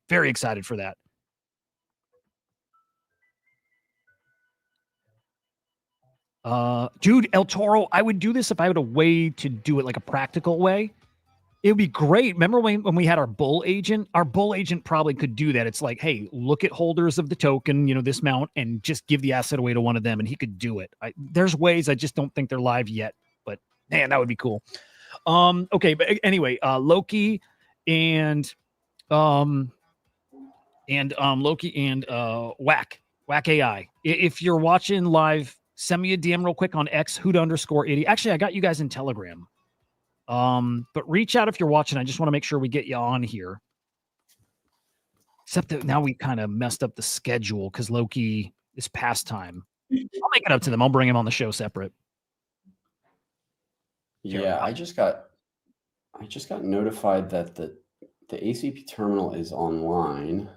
very excited for that. Dude, El Toro, I would do this if I had a way to do it, like a practical way. It would be great. Remember when we had our bull agent? Our bull agent probably could do that. It's like, hey, look at holders of the token, this amount, and just give the asset away to one of them, and he could do it. There's ways, I just don't think they're live yet, but man, that would be cool. Okay, but anyway, Loki and Loki and Whack AI. If you're watching live, send me a DM real quick on X, Hudah_80. Actually, I got you guys in Telegram. But reach out if you're watching. I just want to make sure we get you on here. Except that now we kind of messed up the schedule because Loki is past time. I'll make it up to them. I'll bring him on the show separate. Yeah, I just got notified that the ACP terminal is online.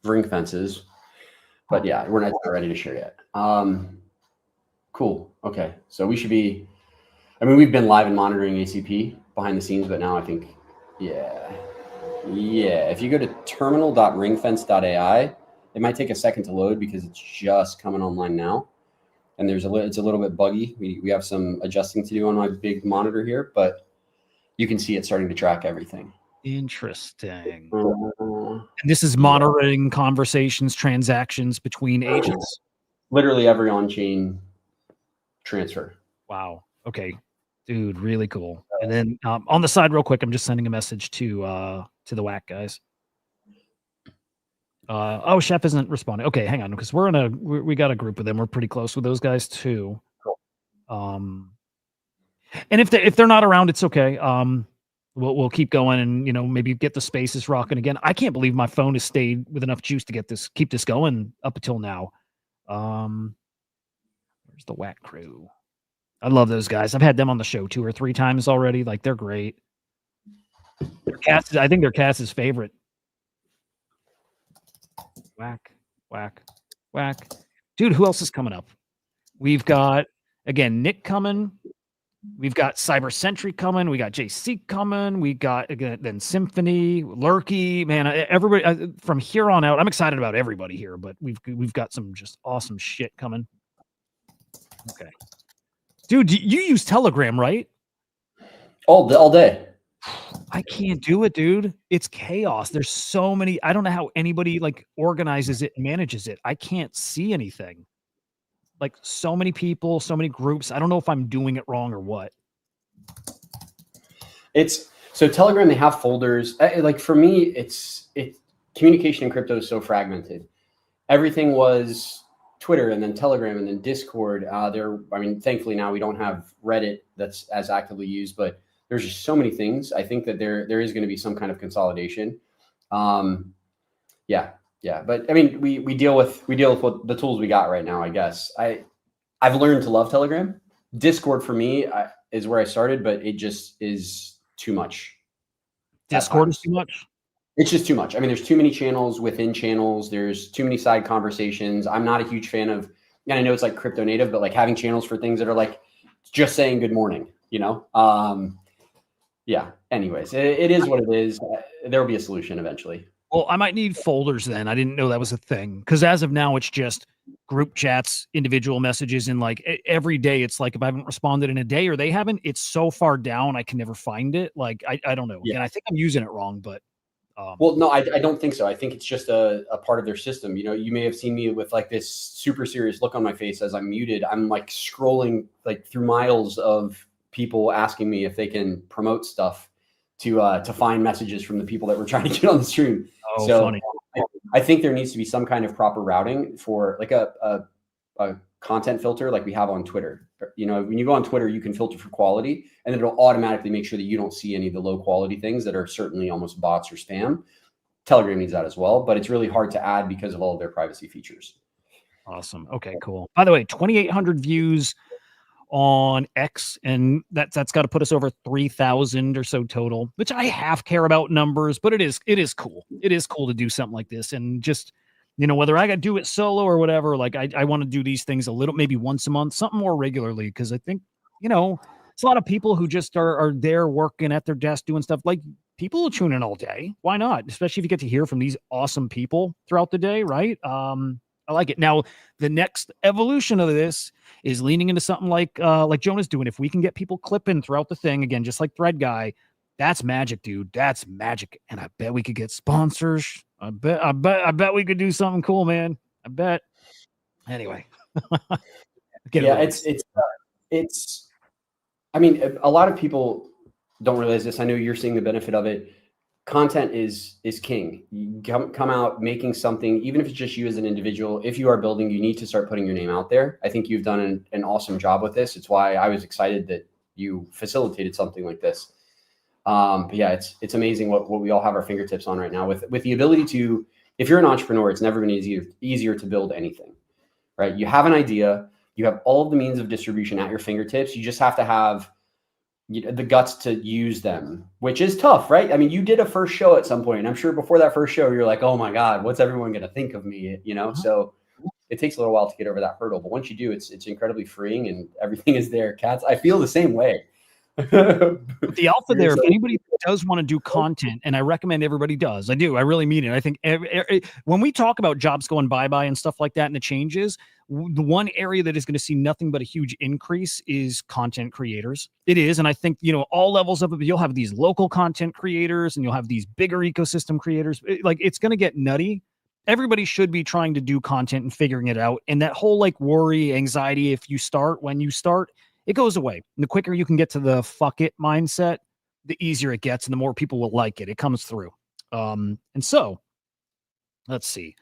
Ring fences. But yeah, we're not ready to share yet. Cool. Okay. So we should be, we've been live and monitoring ACP behind the scenes, but now I think, yeah. If you go to terminal.ringfence.ai, it might take a second to load because it's just coming online now. And it's a little bit buggy. We have some adjusting to do on my big monitor here, but you can see it starting to track everything. Interesting. And this is monitoring conversations, transactions between agents. Literally every on-chain transfer. Wow. Okay, dude, really cool. And then on the side, real quick, I'm just sending a message to the WAC guys. Oh, Chef isn't responding. Okay, hang on, because we got a group with them. We're pretty close with those guys too. Cool. And if they're not around, it's okay. We'll keep going and maybe get the spaces rocking again. I can't believe my phone has stayed with enough juice to keep this going up until now. Where's the WAC crew? I love those guys. I've had them on the show 2 or 3 times already. Like, they're great. I think they're Cass's favorite. Whack. Dude, who else is coming up? We've got, again, Nick coming. We've got Cyber Century coming. We got JC coming. We got, again, then Symphony, Lurky. Man, everybody from here on out. I'm excited about everybody here, but we've got some just awesome shit coming. Okay. Dude, you use Telegram, right? All day. I can't do it, dude. It's chaos. There's so many. I don't know how anybody organizes it and manages it. I can't see anything. Like, so many people, so many groups. I don't know if I'm doing it wrong or what. So Telegram, they have folders. Like, for me, communication in crypto is so fragmented. Everything was Twitter and then Telegram and then Discord. Thankfully now we don't have Reddit that's as actively used, but there's just so many things. I think that there is going to be some kind of consolidation. Yeah. But we deal with what the tools we got right now, I guess. I've learned to love Telegram. Discord for me is where I started, but it just is too much. Discord is too much? It's just too much. There's too many channels within channels. There's too many side conversations. I'm not a huge fan of, and I know it's like crypto native, but like having channels for things that are like just saying good morning, Yeah. Anyways, it is what it is. There'll be a solution eventually. Well, I might need folders then. I didn't know that was a thing. Because as of now, it's just group chats, individual messages, and like every day, it's like if I haven't responded in a day or they haven't, it's so far down I can never find it. Like I don't know. Yeah. And I think I'm using it wrong, but well, no, I don't think so. I think it's just a part of their system. You may have seen me with like this super serious look on my face as I'm muted. I'm like scrolling like through miles of people asking me if they can promote stuff to find messages from the people that we're trying to get on the stream. Oh, so funny. I think there needs to be some kind of proper routing for like a content filter like we have on Twitter. When you go on Twitter, you can filter for quality and it'll automatically make sure that you don't see any of the low quality things that are certainly almost bots or spam. Telegram needs that as well, but it's really hard to add because of all of their privacy features. Awesome. Okay, cool. By the way, 2,800 views on X, and that's got to put us over 3,000 or so total, which I half care about numbers, but it is cool. It is cool to do something like this, and just whether I got to do it solo or whatever, like I want to do these things a little, maybe once a month, something more regularly, because I think it's a lot of people who just are there working at their desk doing stuff. Like, people will tune in all day. Why not? Especially if you get to hear from these awesome people throughout the day, right? I like it. Now, the next evolution of this is leaning into something like Jonah's doing. If we can get people clipping throughout the thing, again, just like Thread Guy, that's magic, dude. That's magic. And I bet we could get sponsors. I bet we could do something cool, man. I bet. Anyway. It's a lot of people don't realize this. I know you're seeing the benefit of it. Content is king. You come out making something, even if it's just you as an individual. If you are building, you need to start putting your name out there. I think you've done an awesome job with this. It's why I was excited that you facilitated something like this. But yeah, it's amazing what we all have our fingertips on right now with the ability to, if you're an entrepreneur, it's never been easier to build anything, right? You have an idea, you have all of the means of distribution at your fingertips. You just have to have the guts to use them, which is tough, right? You did a first show at some point, and I'm sure before that first show, you're like, oh my God, what's everyone going to think of me? So it takes a little while to get over that hurdle, but once you do, it's incredibly freeing and everything is there. Cats, I feel the same way. The alpha there, if anybody does want to do content, and I recommend everybody does, I do, I really mean it. I think when we talk about jobs going bye-bye and stuff like that and the changes, the one area that is going to see nothing but a huge increase is content creators. It is. And I think, all levels of it, but you'll have these local content creators and you'll have these bigger ecosystem creators. It's going to get nutty. Everybody should be trying to do content and figuring it out. And that whole worry, anxiety, when you start, it goes away. And the quicker you can get to the fuck it mindset, the easier it gets and the more people will like it. It comes through. And so let's see.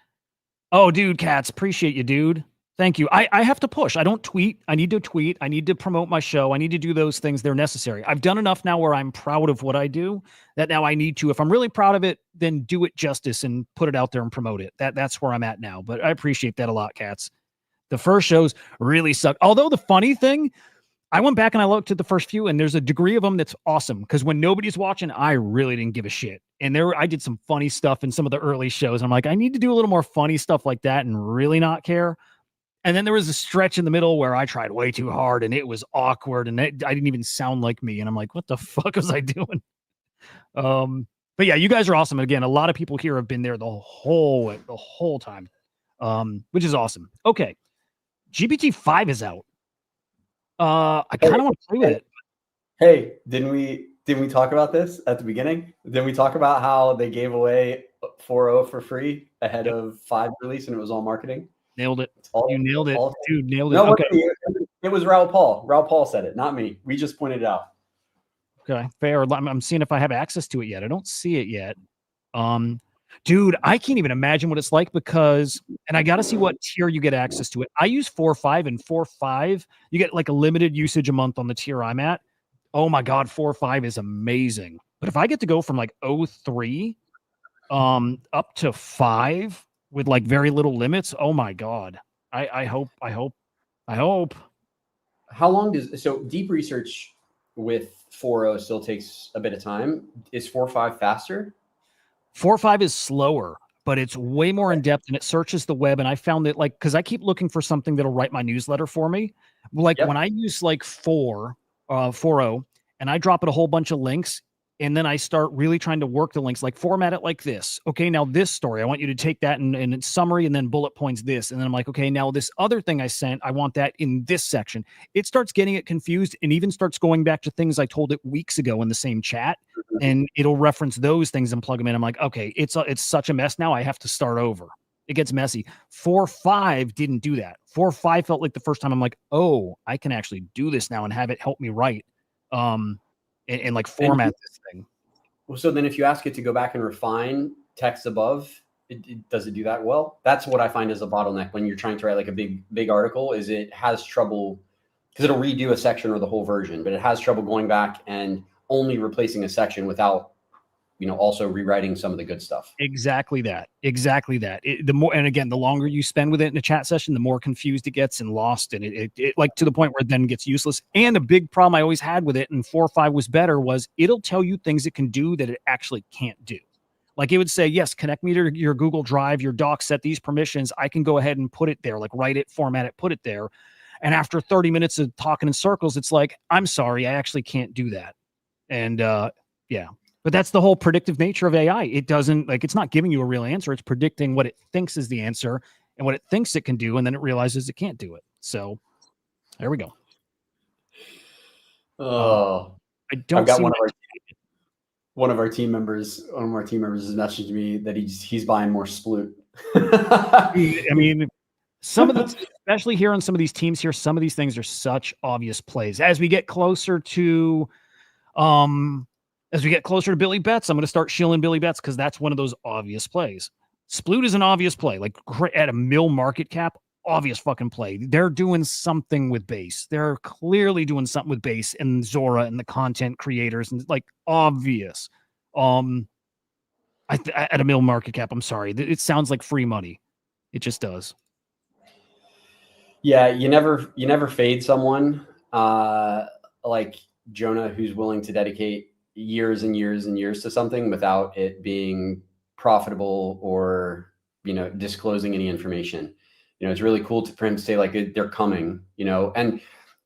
Oh, dude, Cats, appreciate you, dude. Thank you. I have to push. I don't tweet. I need to tweet. I need to promote my show. I need to do those things. They're necessary. I've done enough now where I'm proud of what I do that now I need to, if I'm really proud of it, then do it justice and put it out there and promote it. That's where I'm at now. But I appreciate that a lot, Cats. The first shows really suck. Although the funny thing, I went back and I looked at the first few and there's a degree of them that's awesome. Because when nobody's watching, I really didn't give a shit. And I did some funny stuff in some of the early shows. I'm like, I need to do a little more funny stuff like that and really not care. And then there was a stretch in the middle where I tried way too hard and it was awkward and I didn't even sound like me. And I'm like, what the fuck was I doing? But yeah, you guys are awesome. Again, a lot of people here have been there the whole time, which is awesome. Okay. GPT-5 is out. I kind of want to play with it. Hey, didn't we talk about this at the beginning? Didn't we talk about how they gave away 4.0 for free ahead of 5 release and it was all marketing? Nailed it. You nailed it. Dude, nailed it. No, okay. It was Raul Paul. Raul Paul said it, not me. We just pointed it out. Okay, fair. I'm seeing if I have access to it yet. I don't see it yet. Dude, I can't even imagine what it's like because, and I got to see what tier you get access to it. I use 4.5 and 4.5. You get a limited usage a month on the tier I'm at. Oh my God, 4.5 is amazing. But if I get to go from 0.3 up to 5 with very little limits, oh my God. I hope. How long so deep research with 4.0 still takes a bit of time. Is 4.5 faster? 4.5 is slower, but it's way more in depth and it searches the web. And I found that because I keep looking for something that'll write my newsletter for me. When I use 4.0 and I drop it a whole bunch of links and then I start really trying to work the links, format it like this. Okay, now this story, I want you to take that in summary and then bullet points this. And then I'm like, okay, now this other thing I sent, I want that in this section. It starts getting it confused and even starts going back to things I told it weeks ago in the same chat. And it'll reference those things and plug them in. I'm like, okay, it's such a mess now. I have to start over. It gets messy. 4.5 didn't do that. 4.5 felt like the first time I'm like, oh, I can actually do this now and have it help me write. And format this thing. Well, so then if you ask it to go back and refine text above, does it do that well? That's what I find is a bottleneck when you're trying to write a big article. Is it has trouble because it'll redo a section or the whole version, but it has trouble going back and only replacing a section without also rewriting some of the good stuff. Exactly that. The more, and again, the longer you spend with it in a chat session, the more confused it gets and lost. And it to the point where it then gets useless. And a big problem I always had with it, and 4.5 was better, was it'll tell you things it can do that it actually can't do. It would say, yes, connect me to your Google Drive, your docs, set these permissions. I can go ahead and put it there, write it, format it, put it there. And after 30 minutes of talking in circles, it's I'm sorry, I actually can't do that. And yeah. But that's the whole predictive nature of AI. It doesn't it's not giving you a real answer. It's predicting what it thinks is the answer and what it thinks it can do. And then it realizes it can't do it. So there we go. Oh, I don't I've got see one of our team members has messaged me that he's buying more Sploot. I mean, some of the, especially here on some of these teams here, some of these things are such obvious plays. As we get closer to Billy Betts, I'm going to start shilling Billy Betts because that's one of those obvious plays. Sploot is an obvious play, at a mill market cap, obvious fucking play. They're doing something with base. They're clearly doing something with base and Zora and the content creators and obvious. At a mill market cap, I'm sorry. It sounds like free money. It just does. Yeah, you never fade someone like Jonah who's willing to dedicate years and years and years to something without it being profitable or disclosing any information. It's really cool for him to say they're coming, and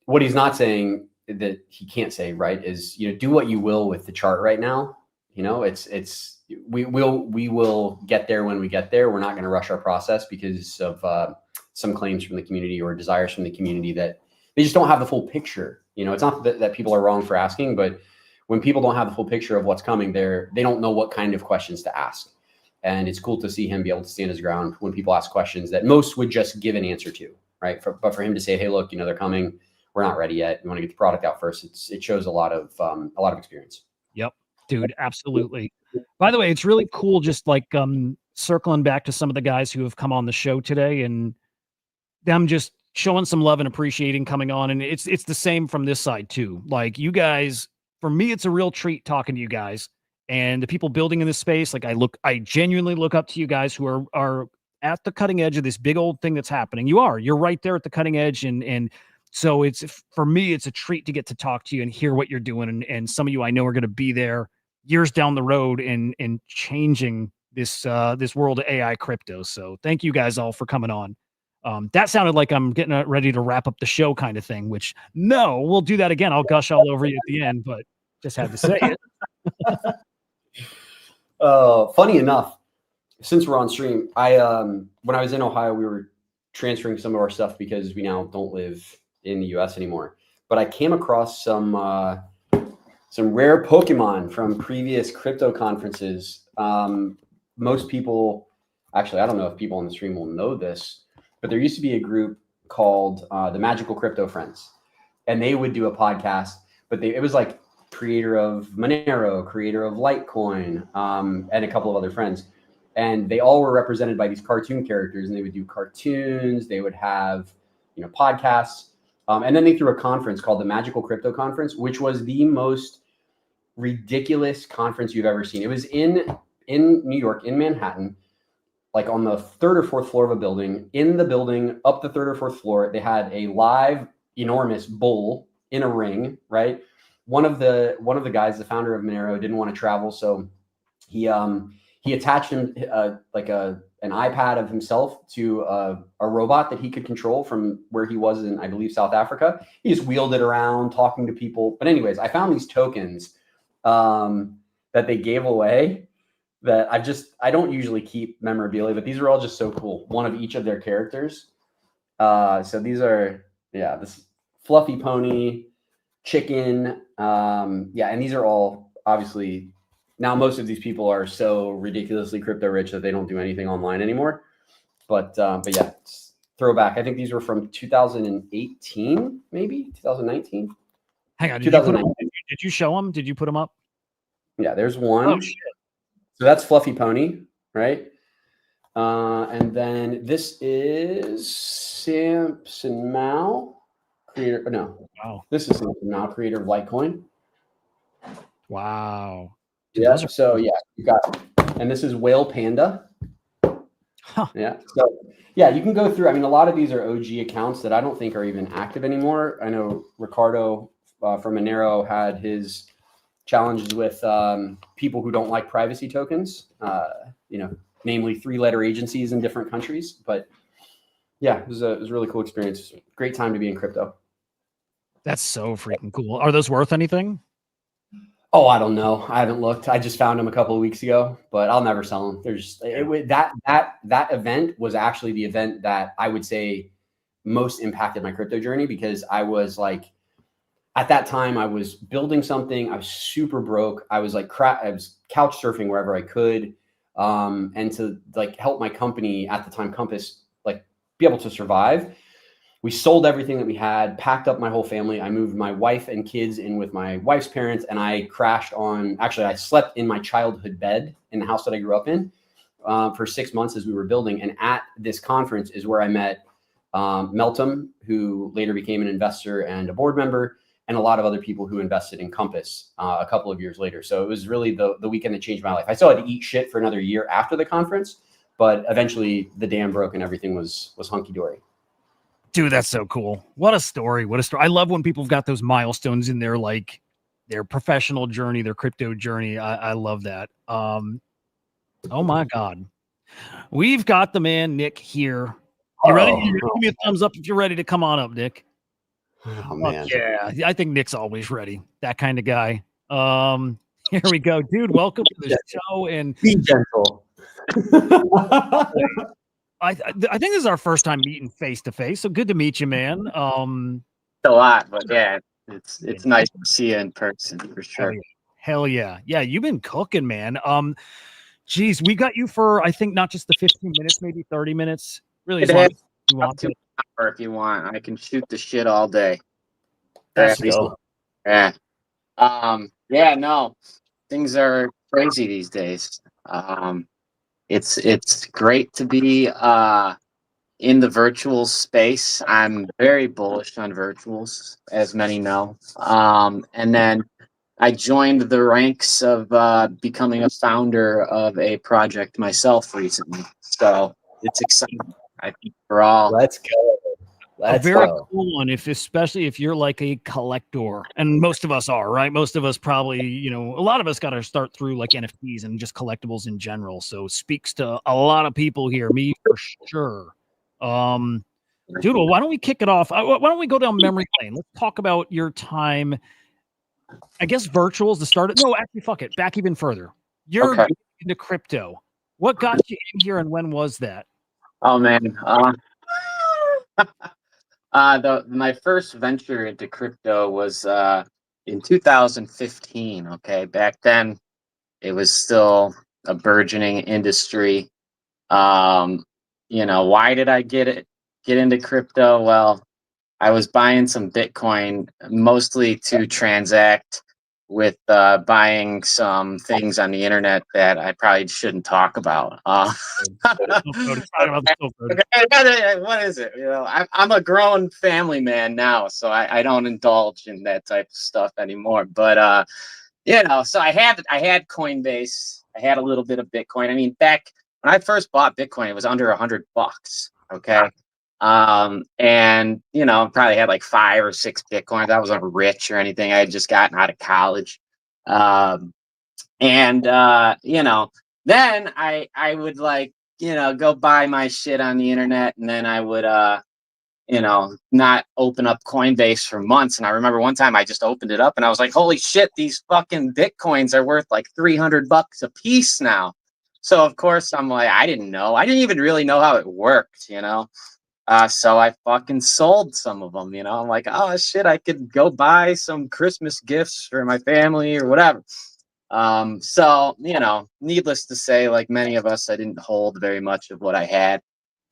what he's not saying that he can't say, right, is, you know, do what you will with the chart right now. You know, we will get there when we get there. We're not going to rush our process because of some claims from the community or desires from the community that they just don't have the full picture. You know, it's not that people are wrong for asking, but when people don't have the full picture of what's coming, they don't know what kind of questions to ask. And it's cool to see him be able to stand his ground when people ask questions that most would just give an answer to, right? But for him to say, hey, look, you know, they're coming. We're not ready yet. We want to get the product out first. It shows a lot of experience. Yep, dude, absolutely. By the way, it's really cool. Just like circling back to some of the guys who have come on the show today, and them just showing some love and appreciating coming on. And it's the same from this side too. Like, you guys, for me, it's a real treat talking to you guys and the people building in this space. Like, I genuinely look up to you guys who are at the cutting edge of this big old thing that's happening. You're right there at the cutting edge. And so for me, it's a treat to get to talk to you and hear what you're doing. And some of you I know are going to be there years down the road and changing this world of AI crypto. So thank you guys all for coming on. That sounded like I'm getting ready to wrap up the show kind of thing, which no, we'll do that again. I'll gush all over you at the end, but just had to say it. Funny enough, since we're on stream, when I was in Ohio, we were transferring some of our stuff because we now don't live in the US anymore. But I came across some rare Pokemon from previous crypto conferences. Most people, actually, I don't know if people on the stream will know this, but there used to be a group called the Magical Crypto Friends, and they would do a podcast, but it was like creator of Monero, creator of Litecoin, and a couple of other friends. And they all were represented by these cartoon characters, and they would do cartoons. They would have, you know, podcasts. And then they threw a conference called the Magical Crypto Conference, which was the most ridiculous conference you've ever seen. It was in New York, in Manhattan, like on the third or fourth floor of a building. In the building, up the third or fourth floor, they had a live, enormous bull in a ring, right? One of the guys, the founder of Monero, didn't want to travel, so he attached him like an iPad of himself to a robot that he could control from where he was in, I believe, South Africa. He just wheeled it around, talking to people. But anyways, I found these tokens that they gave away that I don't usually keep memorabilia, but these are all just so cool. One of each of their characters. So these are, this fluffy pony, chicken. And these are all obviously, now most of these people are so ridiculously crypto rich that they don't do anything online anymore. But yeah, throwback. I think these were from 2018, maybe 2019. Hang on, did you show them? Did you put them up? Yeah, there's one. Oh shit. So that's Fluffy Pony, right? And then this is Samson Mao, creator. No, wow. This is Samson Mao, creator of Litecoin. Wow. Dude, Yeah. So yeah, you got, and this is Whale Panda. Huh. Yeah. So yeah, you can go through. I mean, a lot of these are OG accounts that I don't think are even active anymore. I know Ricardo from Monero had his challenges with people who don't like privacy tokens, namely 3-letter agencies in different countries. But yeah, it was a really cool experience. Great time to be in crypto. That's so freaking cool. Are those worth anything? Oh, I don't know. I haven't looked. I just found them a couple of weeks ago, but I'll never sell them. That event was actually the event that I would say most impacted my crypto journey, because I was like, at that time I was building something. I was super broke. I was like I was couch surfing wherever I could. And to like help my company at the time, Compass, like be able to survive, we sold everything that we had, packed up my whole family. I moved my wife and kids in with my wife's parents, and I I slept in my childhood bed in the house that I grew up in for 6 months as we were building. And at this conference is where I met Meltem, who later became an investor and a board member, and a lot of other people who invested in Compass a couple of years later. So it was really the weekend that changed my life. I still had to eat shit for another year after the conference, but eventually the dam broke and everything was hunky-dory. Dude, that's so cool. What a story. What a story. I love when people have got those milestones in their professional journey, their crypto journey. I love that. Oh my God. We've got the man, Nick, here. You ready? Give me a thumbs up if you're ready to come on up, Nick. Oh Fuck yeah. I think Nick's always ready. That kind of guy. Here we go. Dude, welcome to the show. And be gentle. I think this is our first time meeting face to face. So good to meet you, man. A lot, but yeah, it's nice to see you in person for sure. Hell yeah. Yeah, you've been cooking, man. Geez, we got you for I think not just the 15 minutes, maybe 30 minutes. Really, as long as you want to. Or if you want, I can shoot the shit all day. Let's go. go. Yeah. Yeah, no. Things are crazy these days. It's great to be in the virtual space. I'm very bullish on virtuals, as many know. And then I joined the ranks of becoming a founder of a project myself recently. So it's exciting. I think we're all. Let's go. A very cool one, especially if you're like a collector, and most of us are, right? Most of us probably, a lot of us got to start through like NFTs and just collectibles in general. So speaks to a lot of people here, me for sure. Dude, well, why don't we kick it off? Why don't we go down memory lane? Let's talk about your time. I guess virtuals to start it. No, actually, fuck it. Back even further. You're into crypto. What got you in here, and when was that? Oh man. My first venture into crypto was in 2015. Okay, back then it was still a burgeoning industry. Why did I get into crypto? Well, I was buying some Bitcoin mostly to transact with buying some things on the internet that I probably shouldn't talk about. What is it? I'm a grown family man now, so I don't indulge in that type of stuff anymore. But so I had Coinbase. I had a little bit of Bitcoin. I mean, back when I first bought Bitcoin, it was under $100. Okay. And probably had like 5 or 6 Bitcoins. I wasn't rich or anything. I had just gotten out of college. Then I would go buy my shit on the internet, and then I would not open up Coinbase for months. And I remember one time I just opened it up and I was like, holy shit, these fucking Bitcoins are worth like $300 a piece now. So of course I'm like, I didn't even really know how it worked, so I fucking sold some of them, I'm like, oh shit, I could go buy some Christmas gifts for my family or whatever. So, needless to say, like many of us, I didn't hold very much of what I had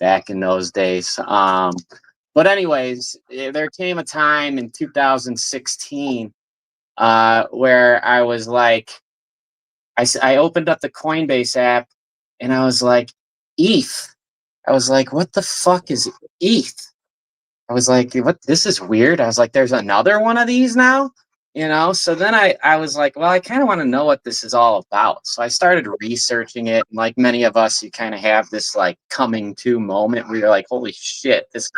back in those days. But anyways, there came a time in 2016 where I was like, I opened up the Coinbase app and I was like, ETH. I was like, what the fuck is ETH? I was like, what? This is weird. I was like, there's another one of these now, So then I was like, well, I kind of want to know what this is all about. So I started researching it. And like many of us, you kind of have this like coming to moment where you're like, holy shit, this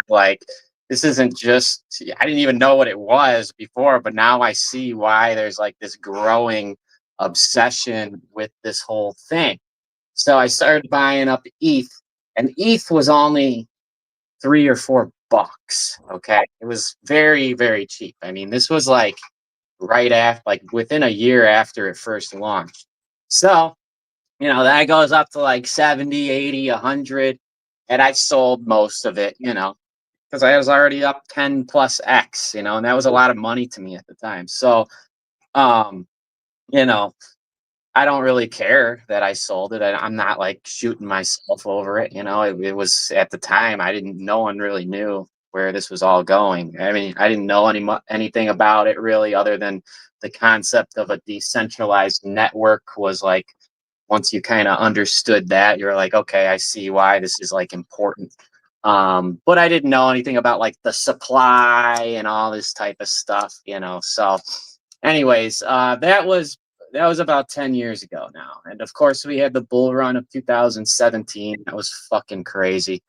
isn't just, I didn't even know what it was before, but now I see why there's like this growing obsession with this whole thing. So I started buying up ETH, and ETH was only $3 or $4. Okay. It was very, very cheap. I mean, this was like right after, like within a year after it first launched. So, that goes up to like 70, 80, 100. And I sold most of it, because I was already up 10 plus X, and that was a lot of money to me at the time. So, I don't really care that I sold it. I'm not like shooting myself over it. It was at the time, no one really knew where this was all going. I mean, I didn't know anything about it really, other than the concept of a decentralized network was like, once you kind of understood that, you're like, okay, I see why this is like important. But I didn't know anything about like the supply and all this type of stuff, So anyways, that was about 10 years ago now. And of course we had the bull run of 2017. That was fucking crazy.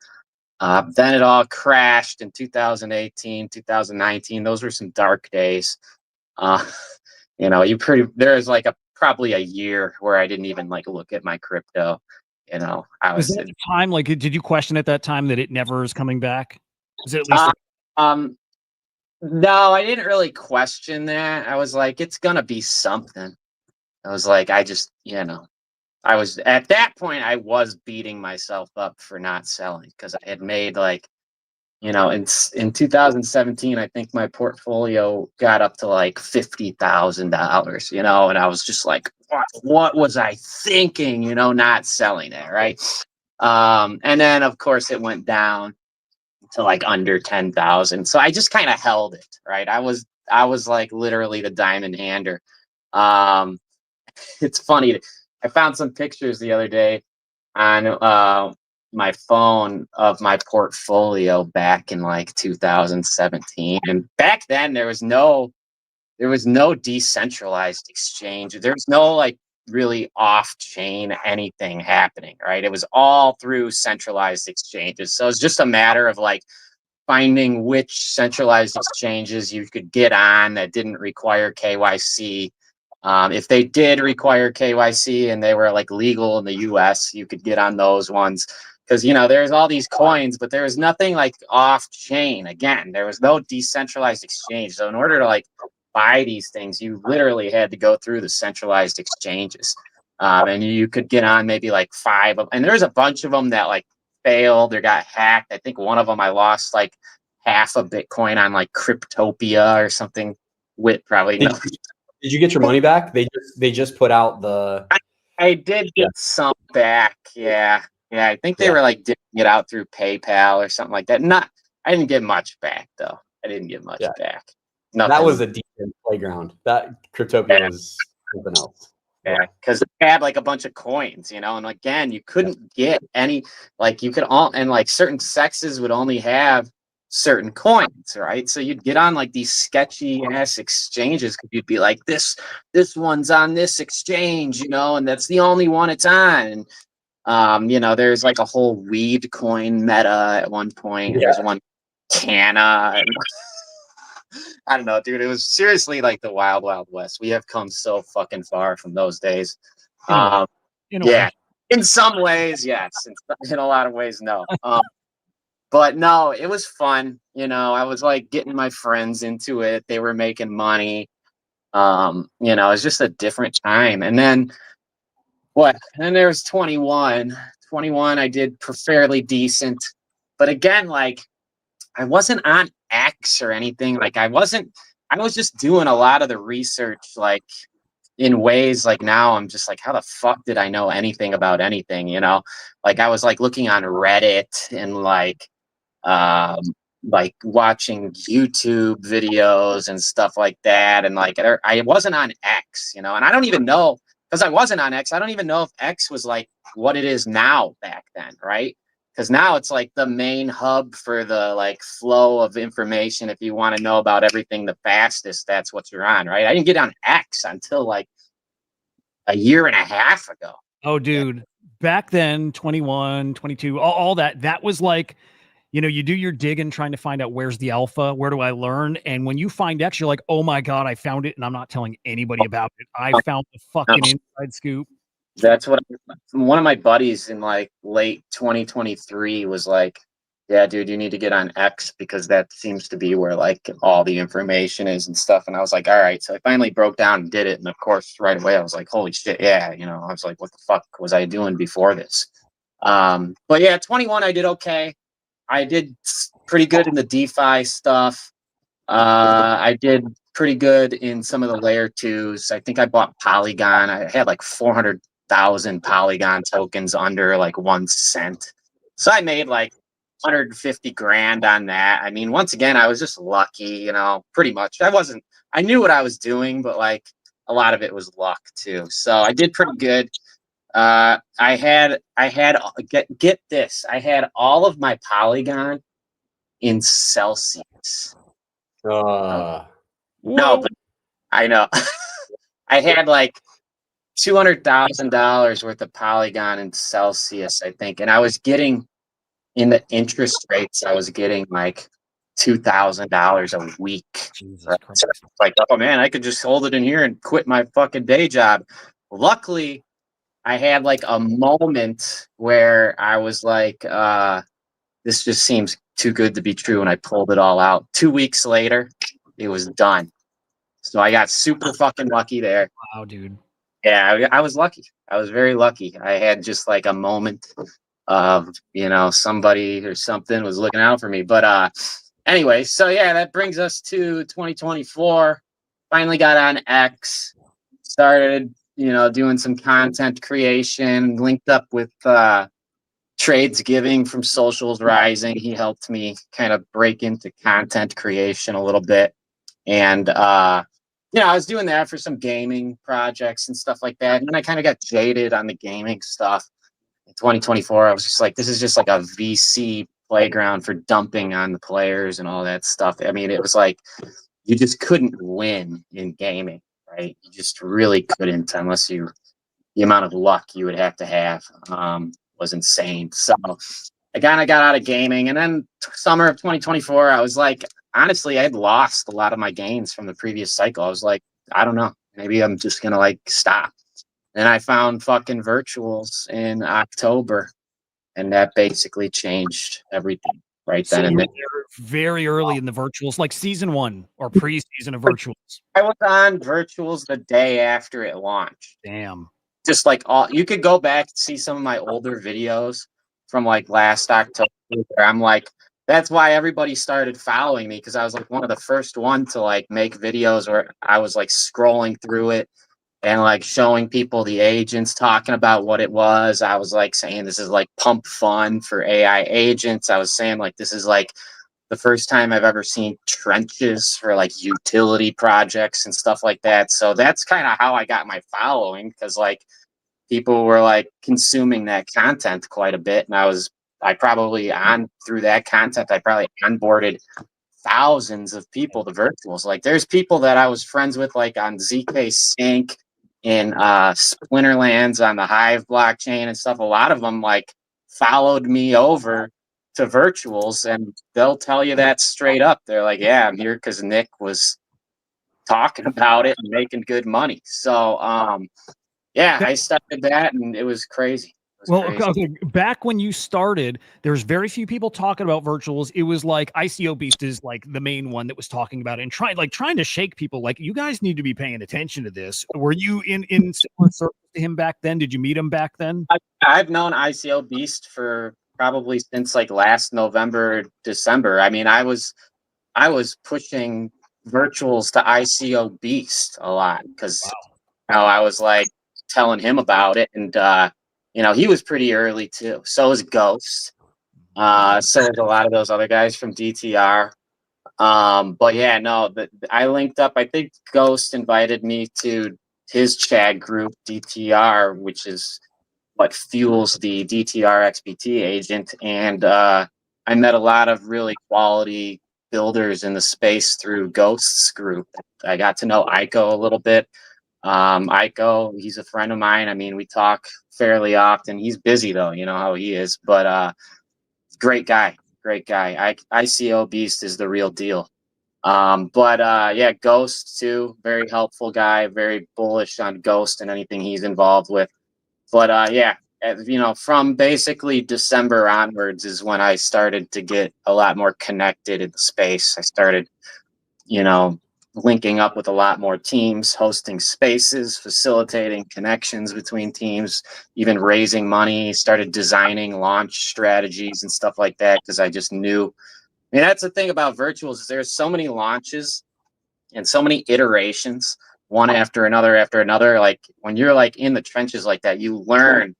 Then it all crashed in 2018, 2019. Those were some dark days. There's like probably a year where I didn't even like look at my crypto. I was at the time, like, did you question at that time that it never is coming back? Is it at least No, I didn't really question that. I was like, it's gonna be something. I was like, I just, I was at that point, I was beating myself up for not selling because I had made like, in 2017, I think my portfolio got up to like $50,000, and I was just like, what was I thinking, not selling it, right? And then of course it went down to like under 10,000. So I just kind of held it, right? I was like literally the diamond hander. Um, it's funny. I found some pictures the other day on my phone of my portfolio back in like 2017, and back then there was no decentralized exchange. There's no like really off-chain anything happening, right? It was all through centralized exchanges. So it's just a matter of like finding which centralized exchanges you could get on that didn't require KYC. If they did require KYC and they were like legal in the US, you could get on those ones. Because, there's all these coins, but there was nothing like off chain. Again, there was no decentralized exchange. So in order to like buy these things, you literally had to go through the centralized exchanges. And you could get on maybe like 5 of, and there's a bunch of them that like failed or got hacked. I think one of them I lost like half a Bitcoin on like Cryptopia or something. With probably Did you get your money back? They just put out the. I did get some back. Yeah. I think they were like dipping it out through PayPal or something like that. I didn't get much back though. I didn't get much back. Nothing. That was a decent playground. That Cryptopia was something else. Yeah, because they had like a bunch of coins, and again, you couldn't get any, like you could all, and like certain sexes would only have certain coins, right? So you'd get on like these sketchy ass exchanges because you'd be like, this one's on this exchange, and that's the only one it's on. There's like a whole weed coin meta at one point. Yeah. There's one Canna. I don't know, dude. It was seriously like the wild, wild west. We have come so fucking far from those days. In some ways, yes. In a lot of ways, no. But no, it was fun. I was like getting my friends into it. They were making money. It was just a different time. And then And there was 21. 21, I did fairly decent. But again, like I wasn't on X or anything. Like I was just doing a lot of the research, like in ways like now I'm just like, how the fuck did I know anything about anything? Like I was like looking on Reddit and like watching YouTube videos and stuff like that. And like, I wasn't on X, and I don't even know, because I wasn't on X, I don't even know if X was like what it is now back then, right? Because now it's like the main hub for the like flow of information. If you want to know about everything the fastest, that's what you're on, right? I didn't get on X until like a year and a half ago. Oh, dude. Back then, 21, 22, all that was like, you do your digging trying to find out where's the alpha, where do I learn? And when you find X, you're like, oh my God, I found it. And I'm not telling anybody about it. I found the fucking inside scoop. That's what one of my buddies in like late 2023 was like, yeah, dude, you need to get on X because that seems to be where like all the information is and stuff. And I was like, all right. So I finally broke down and did it. And of course, right away, I was like, holy shit. Yeah. I was like, what the fuck was I doing before this? But yeah, 21, I did okay. I did pretty good in the DeFi stuff. I did pretty good in some of the layer 2s. I think I bought Polygon. I had like 400,000 Polygon tokens under like 1 cent. So I made like 150 grand on that. I mean, once again, I was just lucky, pretty much. I knew what I was doing, but like a lot of it was luck too. So I did pretty good. I had get this. I had all of my Polygon in Celsius. No, but I know. I had like $200,000 worth of Polygon in Celsius, I think, and I was getting in the interest rates. I was getting like $2,000 a week. Right? So like, oh man, I could just hold it in here and quit my fucking day job. Luckily, I had like a moment where I was like, this just seems too good to be true. And I pulled it all out. 2 weeks later, it was done. So I got super fucking lucky there. Wow, dude. Yeah, I was lucky. I was very lucky. I had just like a moment of, you know, somebody or something was looking out for me. But anyway, so yeah, that brings us to 2024. Finally got on X, started, you know, doing some content creation, linked up with Trades Giving from Socials Rising. He helped me kind of break into content creation a little bit. And you know, I was doing that for some gaming projects and stuff like that. And then I kind of got jaded on the gaming stuff. In 2024, I was just like, this is just like a VC playground for dumping on the players and all that stuff. I mean, it was like you just couldn't win in gaming, right? You just really couldn't unless the amount of luck you would have to have was insane. So I kind of got out of gaming. And then summer of 2024, I was like, honestly, I had lost a lot of my gains from the previous cycle. I was like, I don't know, maybe I'm just going to like stop. And I found fucking virtuals in October, and that basically changed everything right So then you and were there. there very early in the virtuals, like season 1 or pre-season of virtuals. I was on virtuals the day after it launched. Damn. Just like you could go back and see some of my older videos from like last October where I'm like, that's why everybody started following me, because I was like one of the first one to like make videos where I was like scrolling through it and like showing people the agents, talking about what it was. I was like saying this is like pump fun for AI agents. I was saying like this is like the first time I've ever seen trenches for like utility projects and stuff like that. So that's kind of how I got my following, because like people were like consuming that content quite a bit. And I probably through that content, I probably onboarded thousands of people to virtuals. Like there's people that I was friends with like on ZK Sync in Splinterlands on the Hive blockchain and stuff. A lot of them like followed me over to virtuals, and they'll tell you that straight up. They're like, yeah, I'm here because Nick was talking about it and making good money. So yeah, I started that and it was crazy. Well, okay, back when you started, there's very few people talking about virtuals. It was like ICO Beast is like the main one that was talking about it and trying to shake people. Like, you guys need to be paying attention to this. Were you in similar circles to him back then? Did you meet him back then? I've known ICO Beast for probably since like last November, December. I mean, I was pushing virtuals to ICO Beast a lot because you know, I was like telling him about it, and you know, he was pretty early too. So was Ghost. So was a lot of those other guys from DTR. But yeah, no, I linked up. I think Ghost invited me to his chat group, DTR, which is what fuels the DTR XBT agent. And I met a lot of really quality builders in the space through Ghost's group. I got to know Aiko a little bit. Aiko, he's a friend of mine. I mean, we talk fairly often. He's busy though, you know how he is, but great guy. ICO Beast is the real deal. But yeah, Ghost too, very helpful guy, very bullish on Ghost and anything he's involved with. But yeah, you know, from basically December onwards is when I started to get a lot more connected in the space. I started, you know, linking up with a lot more teams, hosting spaces, facilitating connections between teams, even raising money, started designing launch strategies and stuff like that, because I just knew. I mean, that's the thing about virtuals is there's so many launches and so many iterations, one after another. Like when you're like in the trenches like that, you learn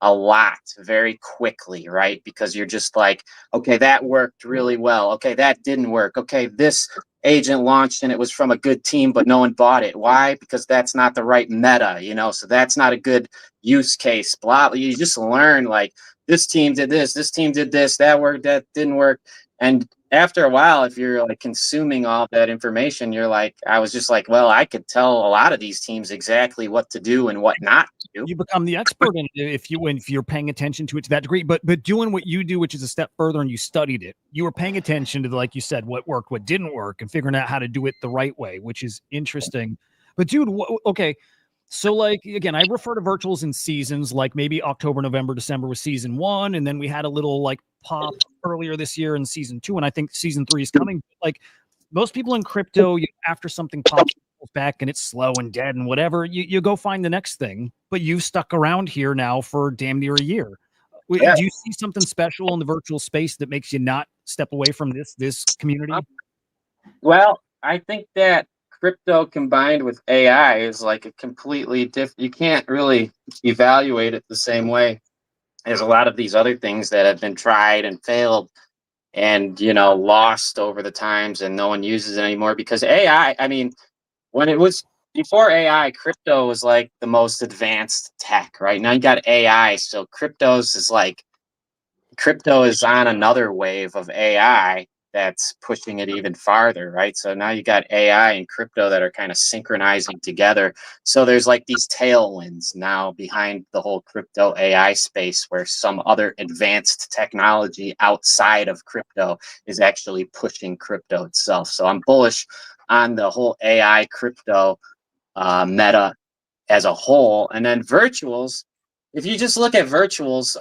a lot very quickly, right? Because you're just like, okay, that worked really well. Okay, that didn't work. Okay, this agent launched and it was from a good team, but no one bought it. Why? Because that's not the right meta, you know? So that's not a good use case. Blah. You just learn like this team did this team did this, that worked, that didn't work. And after a while, if you're like consuming all that information, you're like, I was just like, well, I could tell a lot of these teams exactly what to do and what not to do. You become the expert in it if you're paying attention to it to that degree. But doing what you do, which is a step further, and you studied it, you were paying attention to like you said, what worked, what didn't work, and figuring out how to do it the right way, which is interesting. But dude, okay. So like, again, I refer to virtuals in seasons, like maybe October, November, December was season 1. And then we had a little like pop earlier this year in season 2. And I think season 3 is coming. Like, most people in crypto, after something pops back and it's slow and dead and whatever, you go find the next thing. But you've stuck around here now for damn near a year. Yeah. Do you see something special in the virtual space that makes you not step away from this community? Well, I think that crypto combined with AI is like a completely different. You can't really evaluate it the same way as a lot of these other things that have been tried and failed and lost over the times, and no one uses it anymore because AI. I mean, when it was before AI, crypto was like the most advanced tech. Right now, you got AI, so crypto is on another wave of AI that's pushing it even farther, right? So now you got AI and crypto that are kind of synchronizing together. So there's like these tailwinds now behind the whole crypto AI space where some other advanced technology outside of crypto is actually pushing crypto itself. So I'm bullish on the whole AI crypto meta as a whole. And then virtuals, if you just look at virtuals,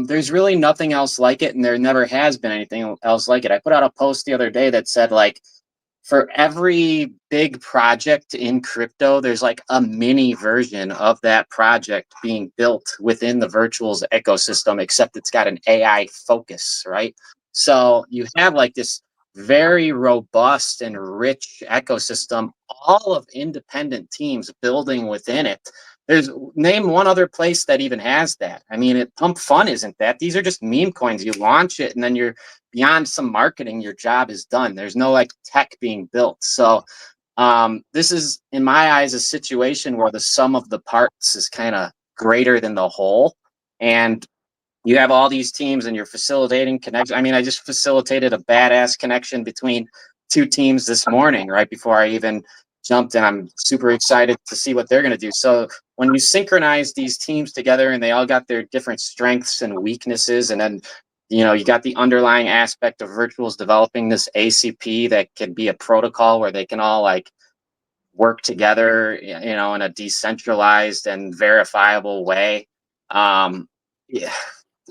there's really nothing else like it, and there never has been anything else like it. I put out a post the other day that said, like, for every big project in crypto, there's like a mini version of that project being built within the virtuals ecosystem, except it's got an AI focus, right? So you have like this very robust and rich ecosystem, all of independent teams building within it. Name one other place that even has that. I mean, Pump Fun isn't that. These are just meme coins. You launch it and then you're beyond some marketing, your job is done. There's no like tech being built. So this is, in my eyes, a situation where the sum of the parts is kind of greater than the whole. And you have all these teams and you're facilitating connections. I mean, I just facilitated a badass connection between two teams this morning, right before I even jumped in. I'm super excited to see what they're going to do. So when you synchronize these teams together and they all got their different strengths and weaknesses, and then you got the underlying aspect of virtuals developing this ACP that can be a protocol where they can all like work together, in a decentralized and verifiable way. Yeah.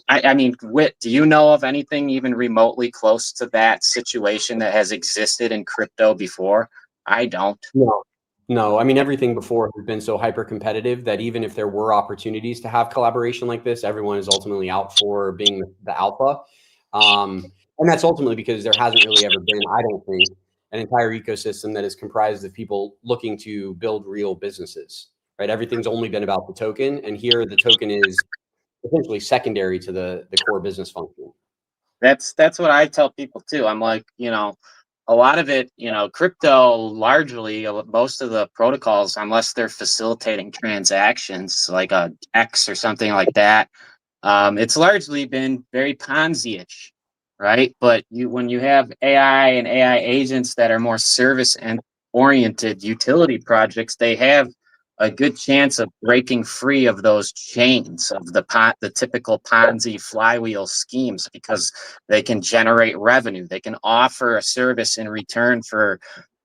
I mean, Whit, do you know of anything even remotely close to that situation that has existed in crypto before? I don't. No. I mean, everything before has been so hyper competitive that even if there were opportunities to have collaboration like this, everyone is ultimately out for being the alpha. And that's ultimately because there hasn't really ever been, I don't think, an entire ecosystem that is comprised of people looking to build real businesses, right? Everything's only been about the token. And here the token is essentially secondary to the core business function. That's what I tell people too. I'm like, a lot of it, crypto largely, most of the protocols, unless they're facilitating transactions like a X or something like that, it's largely been very Ponzi-ish, right? But when you have AI and AI agents that are more service and oriented utility projects, they have a good chance of breaking free of those chains of the typical Ponzi flywheel schemes, because they can generate revenue. They can offer a service in return for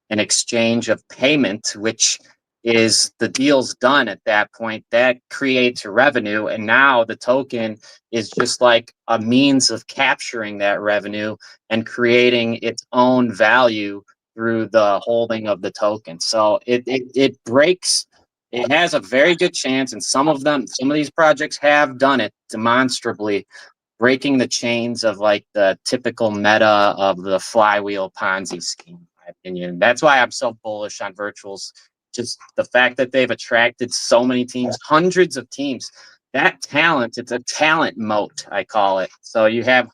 an exchange of payment, which is the deal's done at that point. That creates revenue. And now the token is just like a means of capturing that revenue and creating its own value through the holding of the token. So it breaks. It has a very good chance, and some of these projects have done it demonstrably, breaking the chains of like the typical meta of the flywheel Ponzi scheme, in my opinion. That's why I'm so bullish on virtuals. Just the fact that they've attracted so many teams, hundreds of teams. That talent, it's a talent moat, I call it. So you have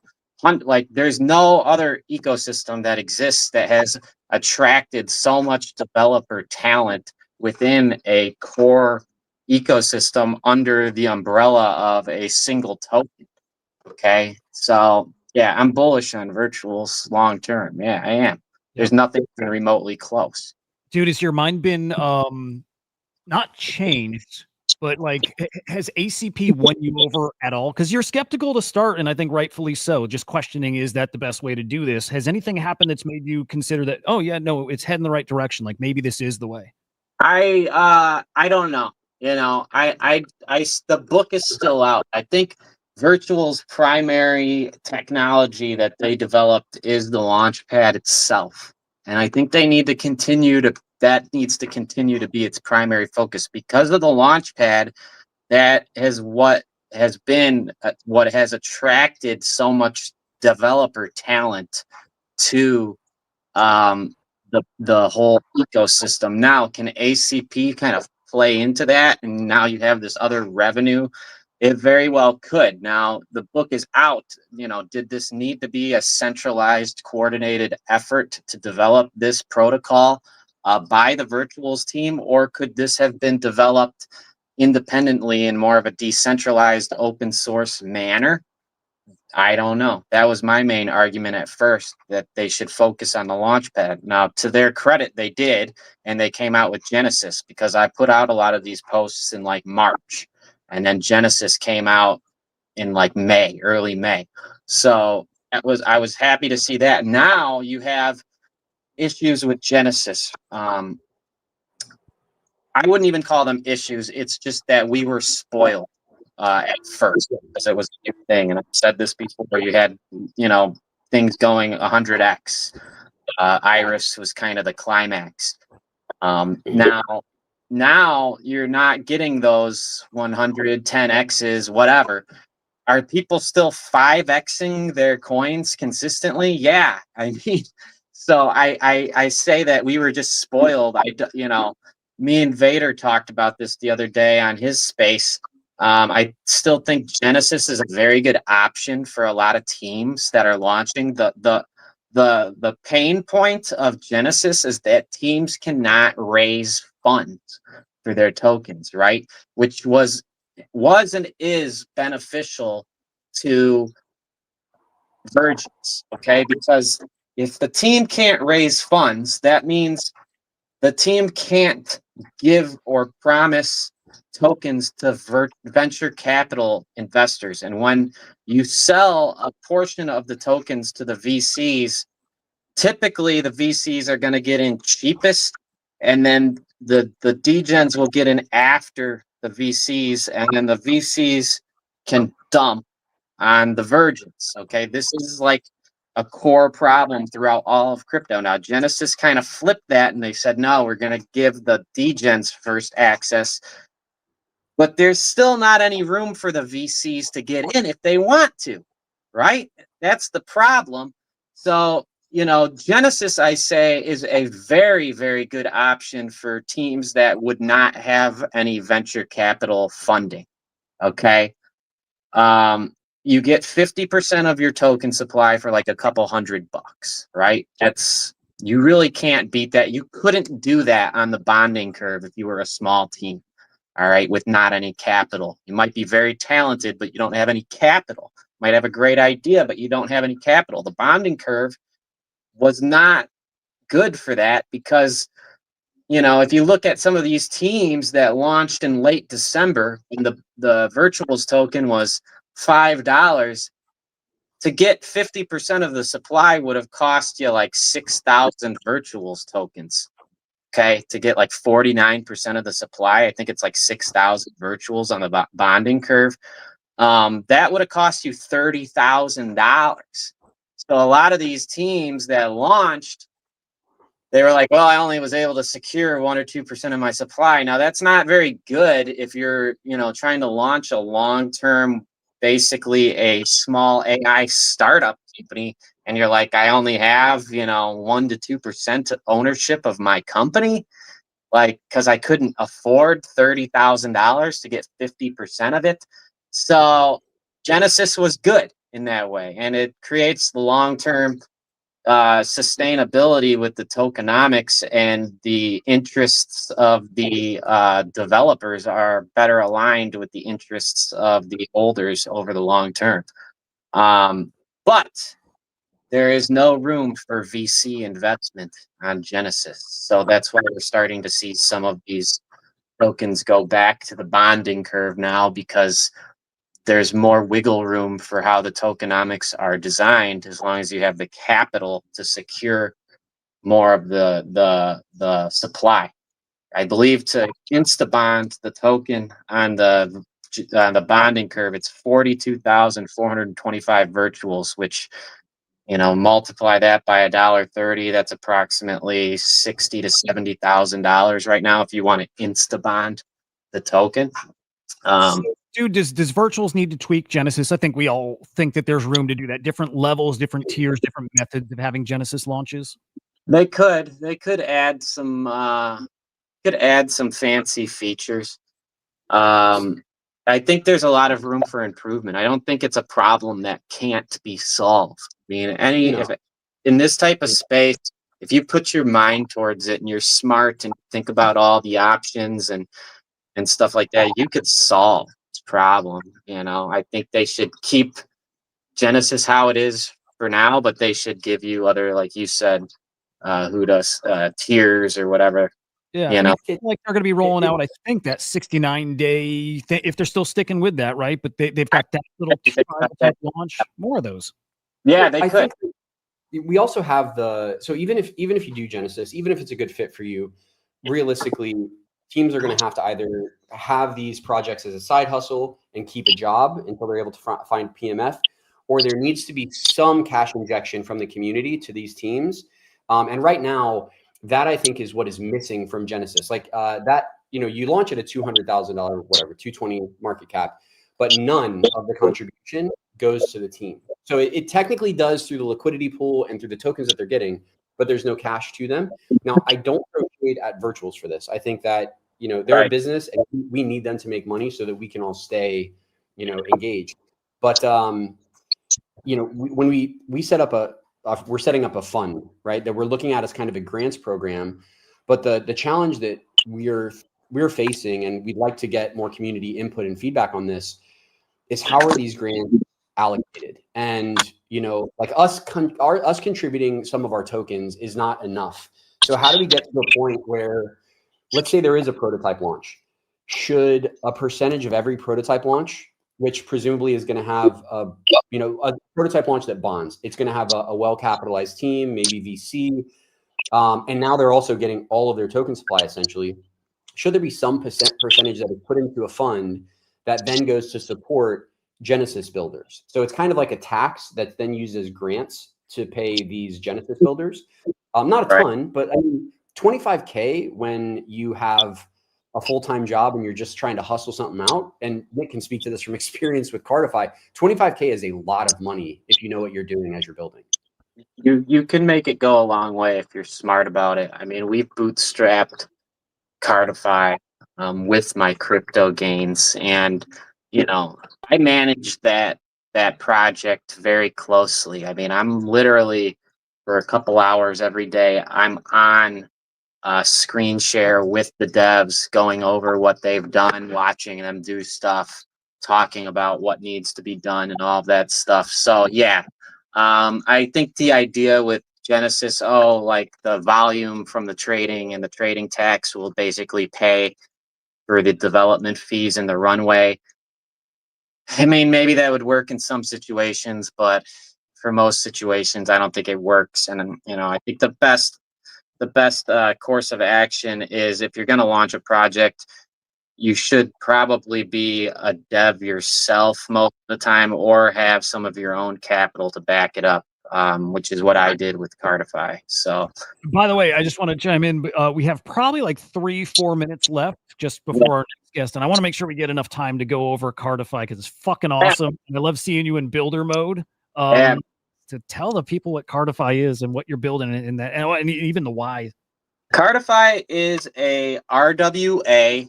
there's no other ecosystem that exists that has attracted so much developer talent within a core ecosystem under the umbrella of a single token. Okay. So yeah, I'm bullish on virtuals long term. Yeah, I am. There's nothing even remotely close. Dude, has your mind been not changed, but like has ACP won you over at all? Because you're skeptical to start, and I think rightfully so. Just questioning, is that the best way to do this? Has anything happened that's made you consider that, oh yeah, no, it's heading the right direction, like maybe this is the way? I don't know. The book is still out. I think Virtual's primary technology that they developed is the Launchpad itself. And I think they need to that needs to continue to be its primary focus because of the Launchpad. That is what has attracted so much developer talent to the whole ecosystem. Now, can ACP kind of play into that? And now you have this other revenue. It very well could. Now, the book is out. Did this need to be a centralized, coordinated effort to develop this protocol by the Virtuals team, or could this have been developed independently in more of a decentralized, open source manner? I don't know. That was my main argument at first, that they should focus on the Launchpad. Now, to their credit, they did, and they came out with Genesis, because I put out a lot of these posts in like March, and then Genesis came out in like May, early May. So I was happy to see that. Now you have issues with Genesis. I wouldn't even call them issues. It's just that we were spoiled at first, because it was a new thing. And I've said this before, you had, things going 100x. Iris was kind of the climax. Now you're not getting those 110x's, whatever. Are people still 5xing their coins consistently? Yeah. I mean, so I say that we were just spoiled. Me and Vader talked about this the other day on his space. I still think Genesis is a very good option for a lot of teams that are launching. The pain point of Genesis is that teams cannot raise funds for their tokens, right? Which was and is beneficial to Virgins, okay? Because if the team can't raise funds, that means the team can't give or promise tokens to venture capital investors. And when you sell a portion of the tokens to the VCs, typically the VCs are going to get in cheapest, and then the degens will get in after the VCs, and then the VCs can dump on the Virgins. Okay, this is like a core problem throughout all of crypto. Now, Genesis kind of flipped that, and they said, no, we're going to give the degens first access. But there's still not any room for the VCs to get in if they want to, right? That's the problem. So, Genesis, I say, is a very, very good option for teams that would not have any venture capital funding. Okay. You get 50% of your token supply for like a couple $100, right? You really can't beat that. You couldn't do that on the bonding curve if you were a small team. All right, with not any capital. You might be very talented, but you don't have any capital. You might have a great idea, but you don't have any capital. The bonding curve was not good for that, because, if you look at some of these teams that launched in late December, and the Virtuals token was $5, to get 50% of the supply would have cost you like 6,000 Virtuals tokens. Okay, to get like 49% of the supply, I think it's like 6,000 Virtuals on the bonding curve. That would have cost you $30,000. So a lot of these teams that launched, they were like, well, I only was able to secure 1 or 2% of my supply. Now, that's not very good if you're, trying to launch a long-term, basically a small AI startup company, and you're like, I only have, 1 to 2% ownership of my company, like, because I couldn't afford $30,000 to get 50% of it. So Genesis was good in that way, and it creates the long-term sustainability with the tokenomics, and the interests of the developers are better aligned with the interests of the holders over the long term. But there is no room for VC investment on Genesis. So that's why we're starting to see some of these tokens go back to the bonding curve now, because there's more wiggle room for how the tokenomics are designed, as long as you have the capital to secure more of the supply. I believe to insta-bond the token on the bonding curve, it's 42,425 Virtuals, which multiply that by $1.30. That's approximately $60,000 to $70,000 right now if you want to Instabond the token. Dude, does Virtuals need to tweak Genesis? I think we all think that there's room to do that. Different levels, different tiers, different methods of having Genesis launches. They could add some fancy features. I think there's a lot of room for improvement. I don't think it's a problem that can't be solved. I mean, if in this type of space, if you put your mind towards it and you're smart and think about all the options and stuff like that, you could solve this problem. I think they should keep Genesis how it is for now, but they should give you other, like you said, Hudah, tiers or whatever. Yeah, I mean, like they're going to be rolling out, I think, that 69-day if they're still sticking with that, right? But they've got that little type launch. More of those. Yeah, they could. Think we also have so even if you do Genesis, even if it's a good fit for you, realistically, teams are going to have to either have these projects as a side hustle and keep a job until they're able to find PMF, or there needs to be some cash injection from the community to these teams. And right now, that I think is what is missing from Genesis. Like you launch at a $200,000, whatever, 220 market cap, but none of the contribution goes to the team. So it technically does through the liquidity pool and through the tokens that they're getting, but there's no cash to them. Now, I don't throw shade at Virtuals for this. I think that, they're a business and we need them to make money so that we can all stay, engaged. But, when we set up we're setting up a fund, right, that we're looking at as kind of a grants program. But the challenge that we're facing, and we'd like to get more community input and feedback on this, is how are these grants allocated? And like us contributing some of our tokens is not enough. So how do we get to the point where, let's say there is a prototype launch, should a percentage of every prototype launch, which presumably is going to have a prototype launch that bonds, it's going to have a well-capitalized team, maybe VC, and now they're also getting all of their token supply essentially. Should there be some percentage that is put into a fund that then goes to support Genesis builders? So it's kind of like a tax that's then used as grants to pay these Genesis builders. Not a ton, but I mean, $25K when you have a full-time job and you're just trying to hustle something out, and Nick can speak to this from experience with Cardify, $25K is a lot of money if you know what you're doing as you're building. You can make it go a long way if you're smart about it. I mean, we've bootstrapped Cardify with my crypto gains, and I manage that project very closely. I mean, I'm literally for a couple hours every day, I'm on screen share with the devs, going over what they've done, watching them do stuff, talking about what needs to be done and all of that stuff. So yeah, I think the idea with Genesis, like the volume from the trading and the trading tax will basically pay for the development fees and the runway. I mean, maybe that would work in some situations, but for most situations, I don't think it works. And I think the best course of action is, if you're going to launch a project, you should probably be a dev yourself most of the time, or have some of your own capital to back it up, which is what I did with Cardify. So, by the way, I just want to chime in. We have probably like 3-4 minutes left just before our next guest, and I want to make sure we get enough time to go over Cardify because it's fucking awesome. And I love seeing you in builder mode. To tell the people what Cardify is and what you're building in that, and even the why. Cardify is a RWA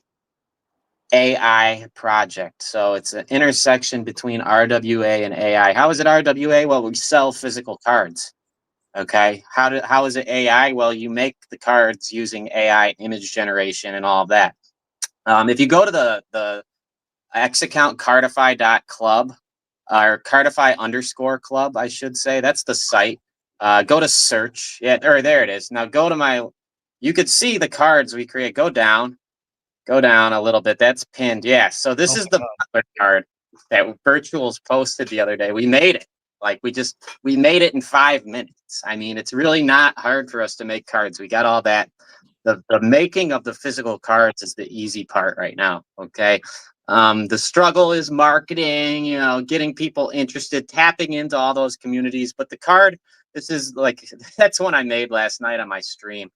AI project. So it's an intersection between RWA and AI. How is it RWA? Well, we sell physical cards. Okay. How is it AI? Well, you make the cards using AI image generation and all of that. If you go to the X account cardify.club, or Cardify_club, I should say. That's the site. Go to search. Yeah, or there it is. Now go to you could see the cards we create. Go down a little bit. That's pinned. Yeah. So this is the Butler card that Virtuals posted the other day. We made it. Like we made it in 5 minutes. I mean, it's really not hard for us to make cards. We got all that. The making of the physical cards is the easy part right now. Okay. The struggle is marketing, you know, getting people interested, tapping into all those communities. But the card, this is like, that's one I made last night on my stream.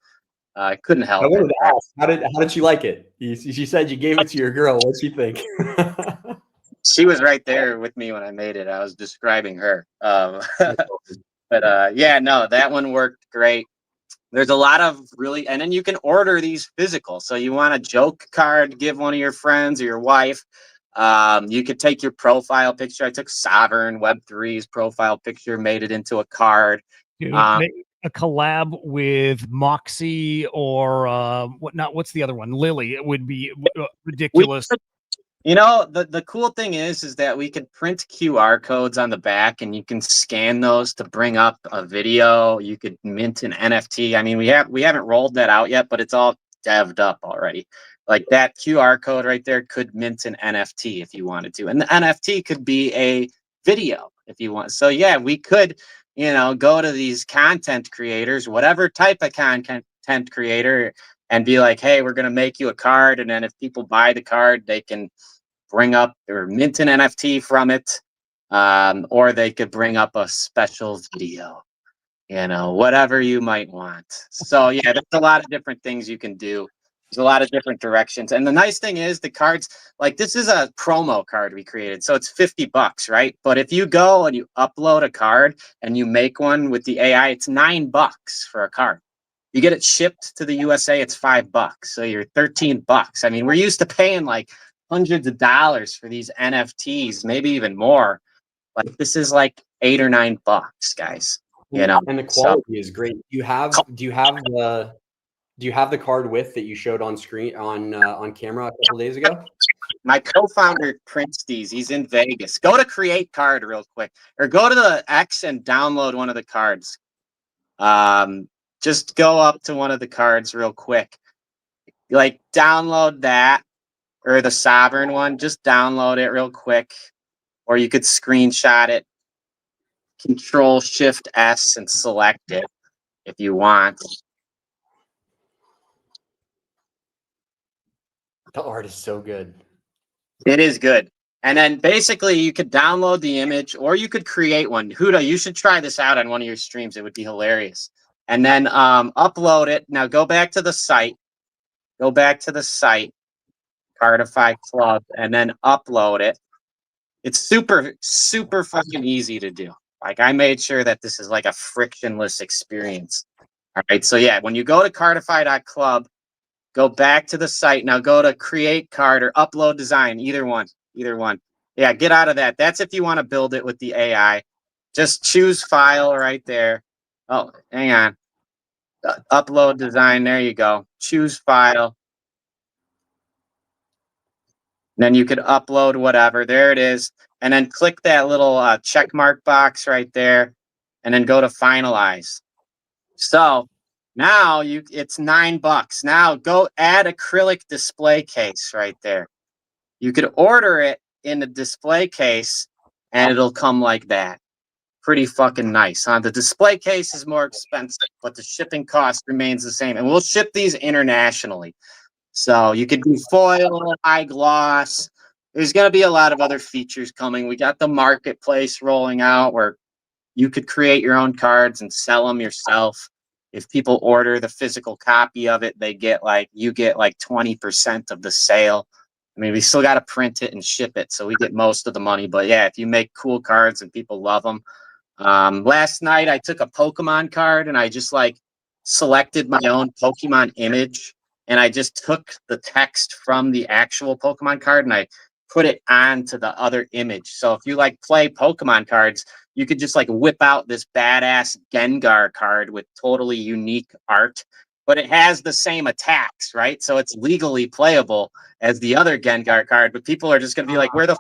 I couldn't I help it. wanted to ask, how did she like it? She said you gave it to your girl. What'd she think? She was right there with me when I made it. I was describing her. Yeah, no, that one worked great. There's a lot of really, and then you can order these physical. So you want a joke card, give one of your friends or your wife. You could take your profile picture. I took Sovereign Web3's profile picture, made it into a card. Dude, make a collab with Moxie or what's the other one? Lily. It would be ridiculous. You know, the cool thing is that we can print QR codes on the back and you can scan those to bring up a video. You could mint an NFT. I mean, we haven't rolled that out yet, but it's all devved up already. Like that QR code right there could mint an NFT if you wanted to. And the NFT could be a video if you want. So yeah, we could, you know, go to these content creators, whatever type of content creator, and be like, hey, we're going to make you a card. And then if people buy the card, they can bring up or mint an NFT from it. Or they could bring up a special video, you know, whatever you might want. So yeah, there's a lot of different things you can do. There's a lot of different directions. And the nice thing is the cards, like this is a promo card we created. So it's $50, right? But if you go and you upload a card and you make one with the AI, it's $9 for a card. You get it shipped to the USA, it's $5. So you're $13. I mean, we're used to paying like hundreds of dollars for these NFTs, maybe even more. Like this is like $8 or $9, guys. You know, And the quality is great. Do you have the card with that you showed on screen on camera a couple days ago? My co-founder prints these. He's in Vegas. Go to Create Card real quick, or go to the X and download one of the cards. Just go up to one of the cards real quick. Like download that, or the Sovereign one. Just download it real quick, or you could screenshot it. Control-Shift-S and select it if you want. The art is so good. It is good. And then basically you could download the image or you could create one. Hudah, you should try this out on one of your streams. It would be hilarious. And then upload it. Now go back to the site. Go back to the site, Cardify Club, and then upload it. It's super, super fucking easy to do. Like I made sure that this is like a frictionless experience. All right. So yeah, when you go to cardify.club, go back to the site. Now go to create card or upload design, either one. Yeah, get out of that. That's if you want to build it with the AI. Just choose file right there. Oh, hang on. Upload design. There you go. Choose file. And then you could upload whatever. There it is. And then click that little check mark box right there. And then go to finalize. So now it's $9. Now go add acrylic display case right there. You could order it in the display case and it'll come like that. Pretty fucking nice, huh? The display case is more expensive, but the shipping cost remains the same. And we'll ship these internationally. So you could do foil, high gloss. There's going to be a lot of other features coming. We got the marketplace rolling out where you could create your own cards and sell them yourself. If people order the physical copy of it, you get like 20% of the sale. I mean, we still got to print it and ship it, so we get most of the money. But yeah, if you make cool cards and people love them. Last night I took a Pokemon card and I just like selected my own Pokemon image and I just took the text from the actual Pokemon card and I put it onto the other image. So if you like play Pokemon cards, you could just like whip out this badass Gengar card with totally unique art, but it has the same attacks, right? So it's legally playable as the other Gengar card, but people are just going to be like, where the f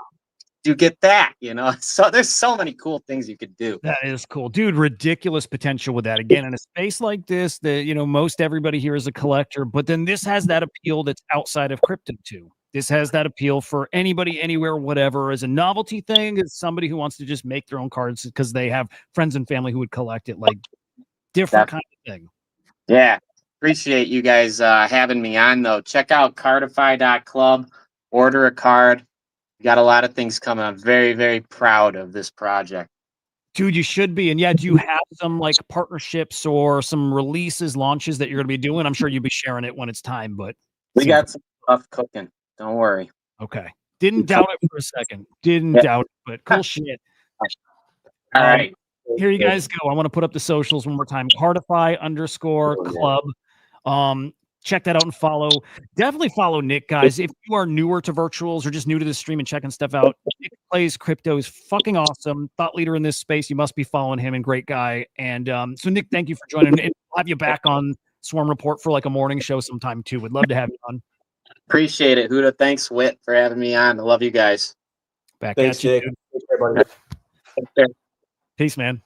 do you get that? You know, so there's so many cool things you could do. That is cool, dude. Ridiculous potential with that. Again, in a space like this, that most everybody here is a collector, but then this has that appeal that's outside of crypto too. This has that appeal for anybody, anywhere, whatever. As a novelty thing, as somebody who wants to just make their own cards because they have friends and family who would collect it, like different kind of thing. Yeah, appreciate you guys having me on though. Check out cardify.club, order a card. We got a lot of things coming. I'm very, very proud of this project. Dude, you should be. And yeah, do you have some like partnerships or some releases, launches that you're going to be doing? I'm sure you'll be sharing it when it's time, but we got some stuff cooking. Don't worry. Okay. Didn't doubt it for a second. Didn't doubt it, but cool shit. All right. Here you guys go. I want to put up the socials one more time. Cardify_club. Check that out and follow. Definitely follow Nick, guys. If you are newer to virtuals or just new to the stream and checking stuff out, Nick Plays Crypto is fucking awesome. Thought leader in this space. You must be following him and great guy. And so Nick, thank you for joining. And we'll have you back on Swarm Report for like a morning show sometime too. Would love to have you on. Appreciate it, Hudah. Thanks, Whit, for having me on. I love you guys. Thanks, Nick. Peace, man.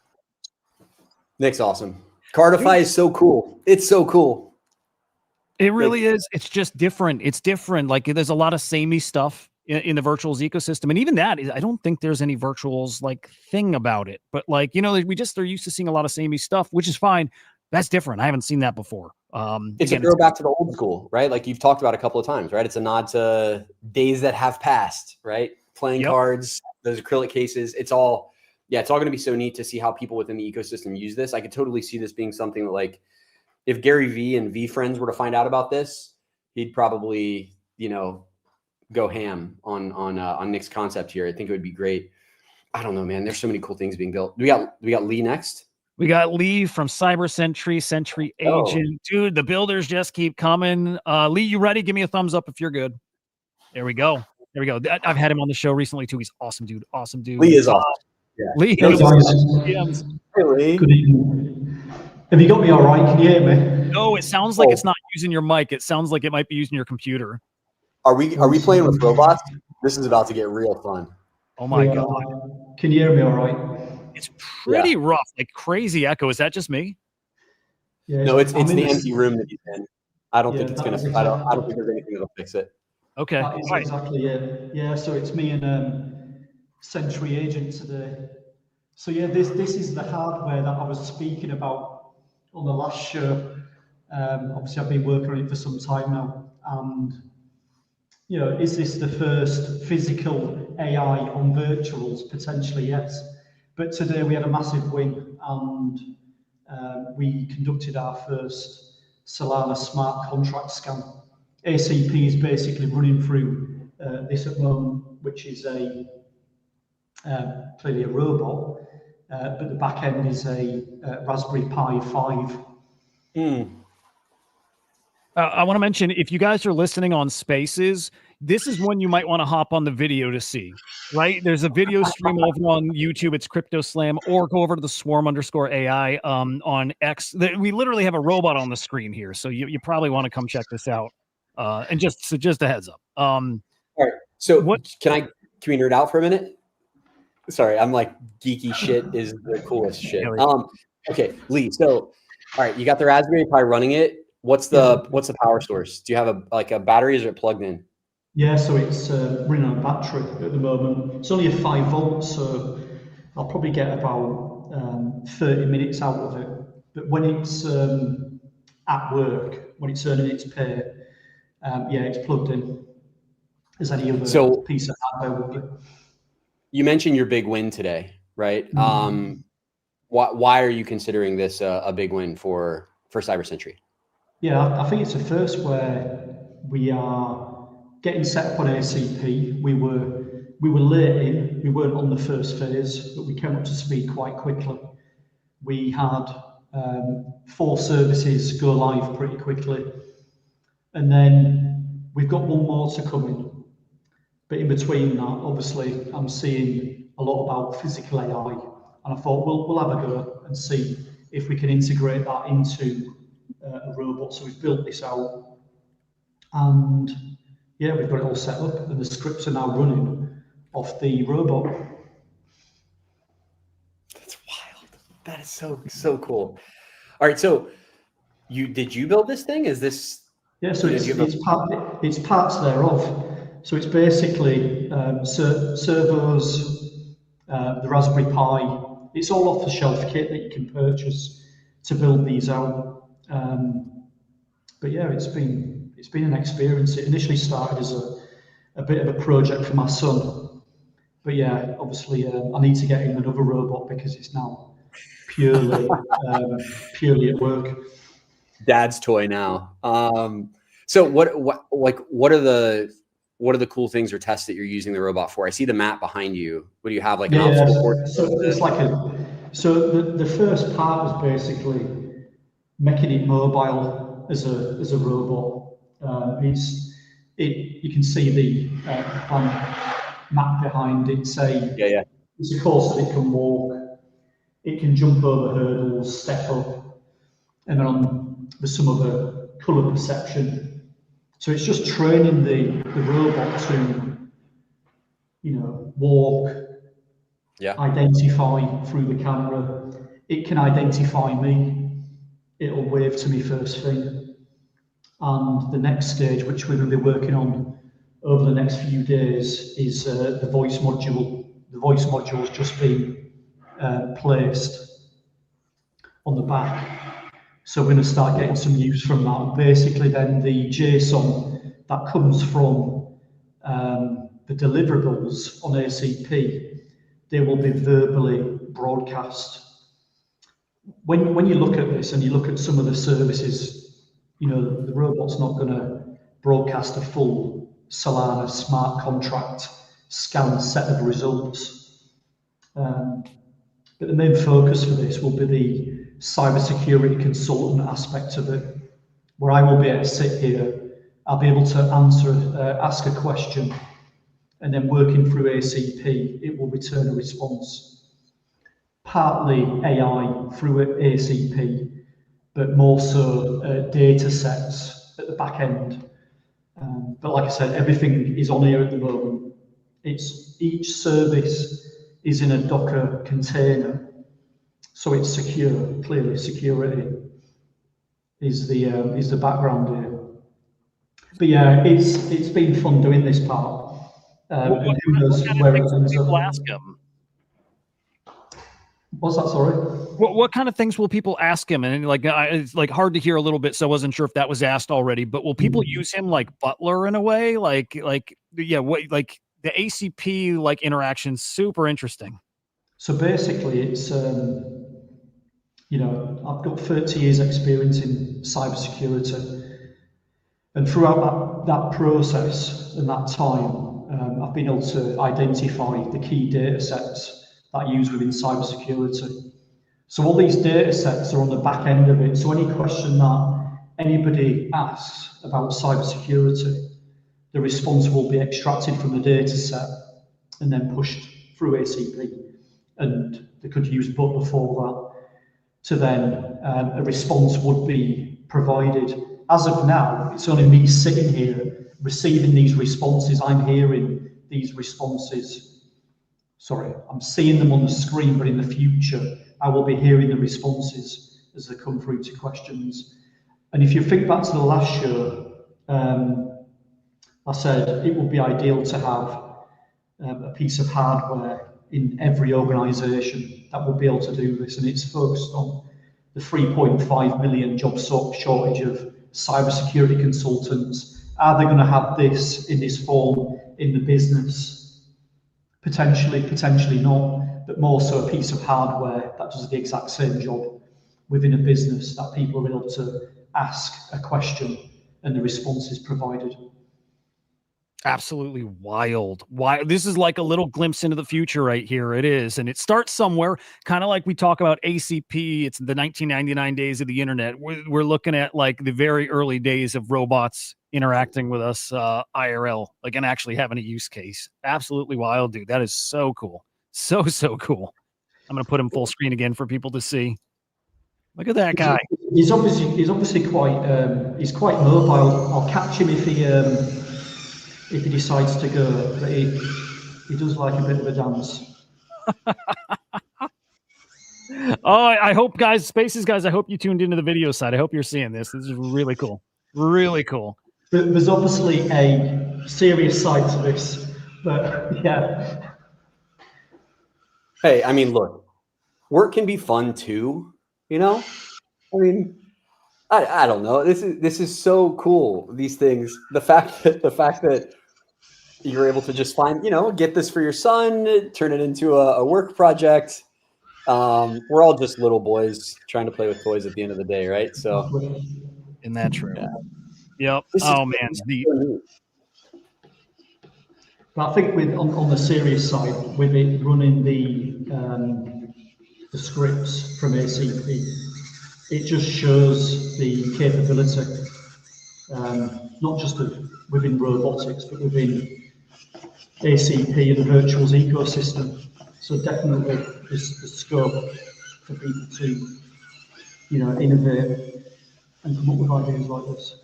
Nick's awesome. Cardify is so cool. It's so cool. It really is. It's just different. It's different. Like there's a lot of samey stuff in the virtuals ecosystem. And even that is, I don't think there's any virtuals like thing about it, but like, you know, they're used to seeing a lot of samey stuff, which is fine. That's different. I haven't seen that before. It's again, a throwback to the old school, right? Like you've talked about a couple of times, right? It's a nod to days that have passed, right? Playing cards, those acrylic cases. It's all going to be so neat to see how people within the ecosystem use this. I could totally see this being something that like, if Gary V and V Friends were to find out about this, he'd probably, you know, go ham on Nick's concept here. I think it would be great. I don't know, man. There's so many cool things being built. We got Lee next. We got Lee from Century Agent. Dude, the builders just keep coming. Lee, you ready? Give me a thumbs up if you're good. There we go. There we go. I've had him on the show recently too. He's awesome, dude. Awesome, dude. Lee is awesome. Yeah. Lee. Hey, guys. Hey, Lee. Good evening. Have you got me all right? Can you hear me? No, it sounds like it's not using your mic. It sounds like it might be using your computer. Are we playing with robots? This is about to get real fun. Oh my God. Can you hear me all right? It's pretty rough, like crazy echo. Is that just me? Yeah, no, it's the empty room that he's in. I don't think it's gonna. I don't think there's anything that'll fix it. Okay. That is exactly it. Yeah. So it's me and Century Agent today. So yeah, this is the hardware that I was speaking about on the last show. Obviously, I've been working on it for some time now, and you know, is this the first physical AI on virtuals? Potentially, yes. But today we had a massive win, and we conducted our first Solana smart contract scan. ACP is basically running through this at the moment, which is clearly a robot, but the back end is a Raspberry Pi 5. I want to mention, if you guys are listening on Spaces, this is one you might want to hop on the video to see, right? There's a video stream over on YouTube. It's CryptoSlam, or go over to the Swarm_AI on X. We literally have a robot on the screen here, so you probably want to come check this out. And just a heads up. All right. So can we nerd out for a minute? Sorry, I'm like geeky shit is the coolest shit. Okay, Lee. So, all right, you got the Raspberry Pi running it. What's the power source? Do you have a battery? Is it plugged in? Yeah, so it's running on a battery at the moment. It's only a 5 volts, so I'll probably get about 30 minutes out of it. But when it's at work, when it's earning its pay, yeah, it's plugged in as any other piece of hardware would be. You mentioned your big win today, right? Mm-hmm. Why are you considering this a big win for Cyber Century? Yeah, I think it's the first where we are getting set up on ACP. We were late in. We weren't on the first phase, but we came up to speed quite quickly. We had 4 services go live pretty quickly, and then we've got one more to come in. But in between that, obviously, I'm seeing a lot about physical AI, and I thought we'll have a go and see if we can integrate that into a robot. So we've built this out, and yeah, we've got it all set up, and the scripts are now running off the robot. That's wild. That is so cool. All right, so did you build this thing? Is this? Yeah, so it's parts thereof. So it's basically servos, the Raspberry Pi. It's all off-the-shelf kit that you can purchase to build these out. But yeah, it's been an experience. It initially started as a bit of a project for my son. But yeah, obviously I need to get him another robot because it's now purely purely at work. Dad's toy now. So what are the cool things or tests that you're using the robot for? I see the map behind you. What do you have, like an obstacle course? So it's like the first part was basically making it mobile as a robot. You can see the map behind it. It's a course that it can walk, it can jump over hurdles, step up, and then there's some other color perception. So it's just training the robot to, walk, identify through the camera. It can identify me. It'll wave to me first thing. And the next stage, which we're going to be working on over the next few days, is the voice module. The voice module's just been placed on the back. So we're going to start getting some use from that. Basically, then the JSON that comes from the deliverables on ACP, they will be verbally broadcast. When you look at this and you look at some of the services, the robot's not going to broadcast a full Solana smart contract scan set of results. But the main focus for this will be the cybersecurity consultant aspect of it, where I will be able to sit here, I'll be able to ask a question, and then working through ACP, it will return a response. Partly AI through ACP, but more so data sets at the back end. But like I said, everything is on here at the moment. Each service is in a Docker container, so it's secure. Clearly, security is the background here. But yeah, it's been fun doing this part. What kind of things will people ask him? What's that? Sorry. What kind of things will people ask him? And it's like hard to hear a little bit, so I wasn't sure if that was asked already. But will people use him like Butler in a way? Like the ACP interaction? Super interesting. So basically, it's I've got 30 years experience in cybersecurity, and throughout that process and that time, I've been able to identify the key data sets that I use within cybersecurity. So all these data sets are on the back end of it. So any question that anybody asks about cybersecurity, the response will be extracted from the data set and then pushed through ACP. And they could use Butler for that. To then a response would be provided. As of now, it's only me sitting here receiving these responses. I'm hearing these responses. Sorry, I'm seeing them on the screen, but in the future, I will be hearing the responses as they come through to questions. And if you think back to the last show, I said it would be ideal to have a piece of hardware in every organization that will be able to do this. And it's focused on the 3.5 million job shortage of cybersecurity consultants. Are they going to have this in this form in the business? Potentially, potentially not, but more so a piece of hardware that does the exact same job within a business that people are able to ask a question and the response is provided. Absolutely wild. Why this is like a little glimpse into the future right here. It is. And it starts somewhere, kind of like we talk about ACP. It's the 1999 days of the internet. We're looking at like the very early days of robots interacting with us IRL, like, and actually having a use case. Absolutely wild, dude. That is so cool. So cool. I'm going to put him full screen again for people to see. Look at that guy. He's obviously quite he's quite mobile. I'll catch him if he decides to go, but he does like a bit of a dance. Oh, I hope, guys, Spaces guys, I hope you tuned into the video side. I hope you're seeing this. This is really cool. Really cool. There's obviously a serious side to this, but yeah. Hey, I mean, look, work can be fun too, I mean, I don't know. This is so cool. These things, the fact that you're able to just find, get this for your son, turn it into a work project. We're all just little boys trying to play with toys at the end of the day, right? So, isn't that true? Yeah. Yep. This is- Oh man, But I think on the serious side, with it running the scripts from ACP, it just shows the capability, not just within robotics, but within ACP and the virtuals ecosystem. So definitely there's the scope for people to, innovate and come up with ideas like this.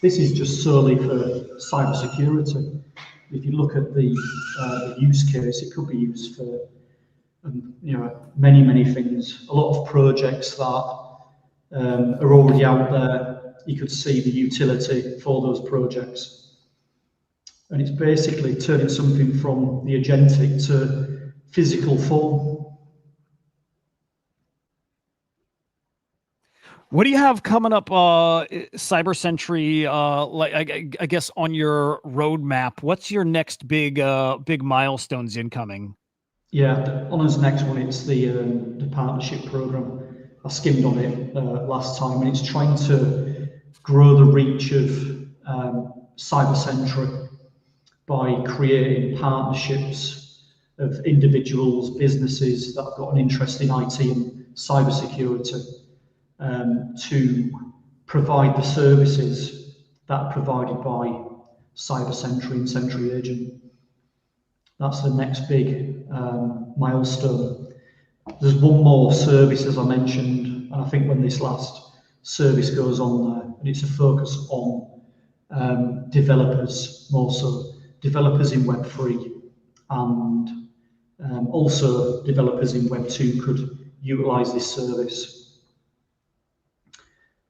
This is just solely for cybersecurity. If you look at the use case, it could be used for many things. A lot of projects that are already out there, you could see the utility for those projects. And it's basically turning something from the agentic to physical form. What do you have coming up, Cyber Century? Like I guess on your roadmap, what's your next big milestones incoming? Yeah, on us next one, it's the partnership program. I skimmed on it last time, and it's trying to grow the reach of Cyber Century by creating partnerships of individuals, businesses that have got an interest in IT and cybersecurity to provide the services that are provided by Cyber Century and Centry Agent. That's the next big milestone. There's one more service, as I mentioned, and I think when this last service goes on there, and it's a focus on developers, more so developers in Web3, and also developers in Web2 could utilize this service.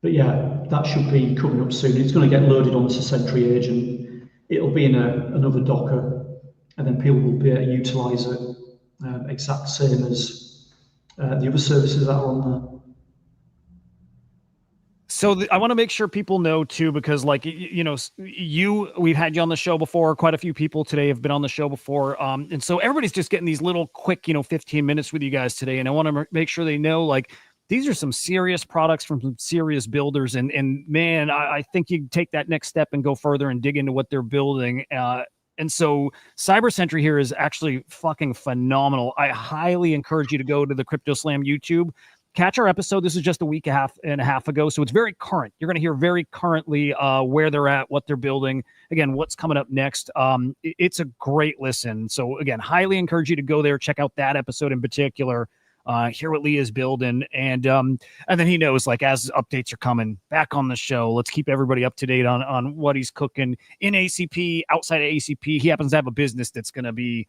But yeah, that should be coming up soon. It's going to get loaded onto Centry Agent. It'll be in another Docker, and then people will be able to utilize it exact same as the other services that are on there. So I want to make sure people know too, because we've had you on the show before. Quite a few people today have been on the show before. And so everybody's just getting these little quick, 15 minutes with you guys today. And I want to make sure they know, these are some serious products from some serious builders. And man, I think you take that next step and go further and dig into what they're building. And so Cyber Century here is actually fucking phenomenal. I highly encourage you to go to the CryptoSlam YouTube. Catch our episode. This is just a week and a half ago. So it's very current. You're going to hear very currently where they're at, what they're building. Again, what's coming up next. It's a great listen. So again, highly encourage you to go there. Check out that episode in particular. Hear what Lee is building. And then he knows, as updates are coming back on the show, let's keep everybody up to date on what he's cooking in ACP, outside of ACP. He happens to have a business that's going to be,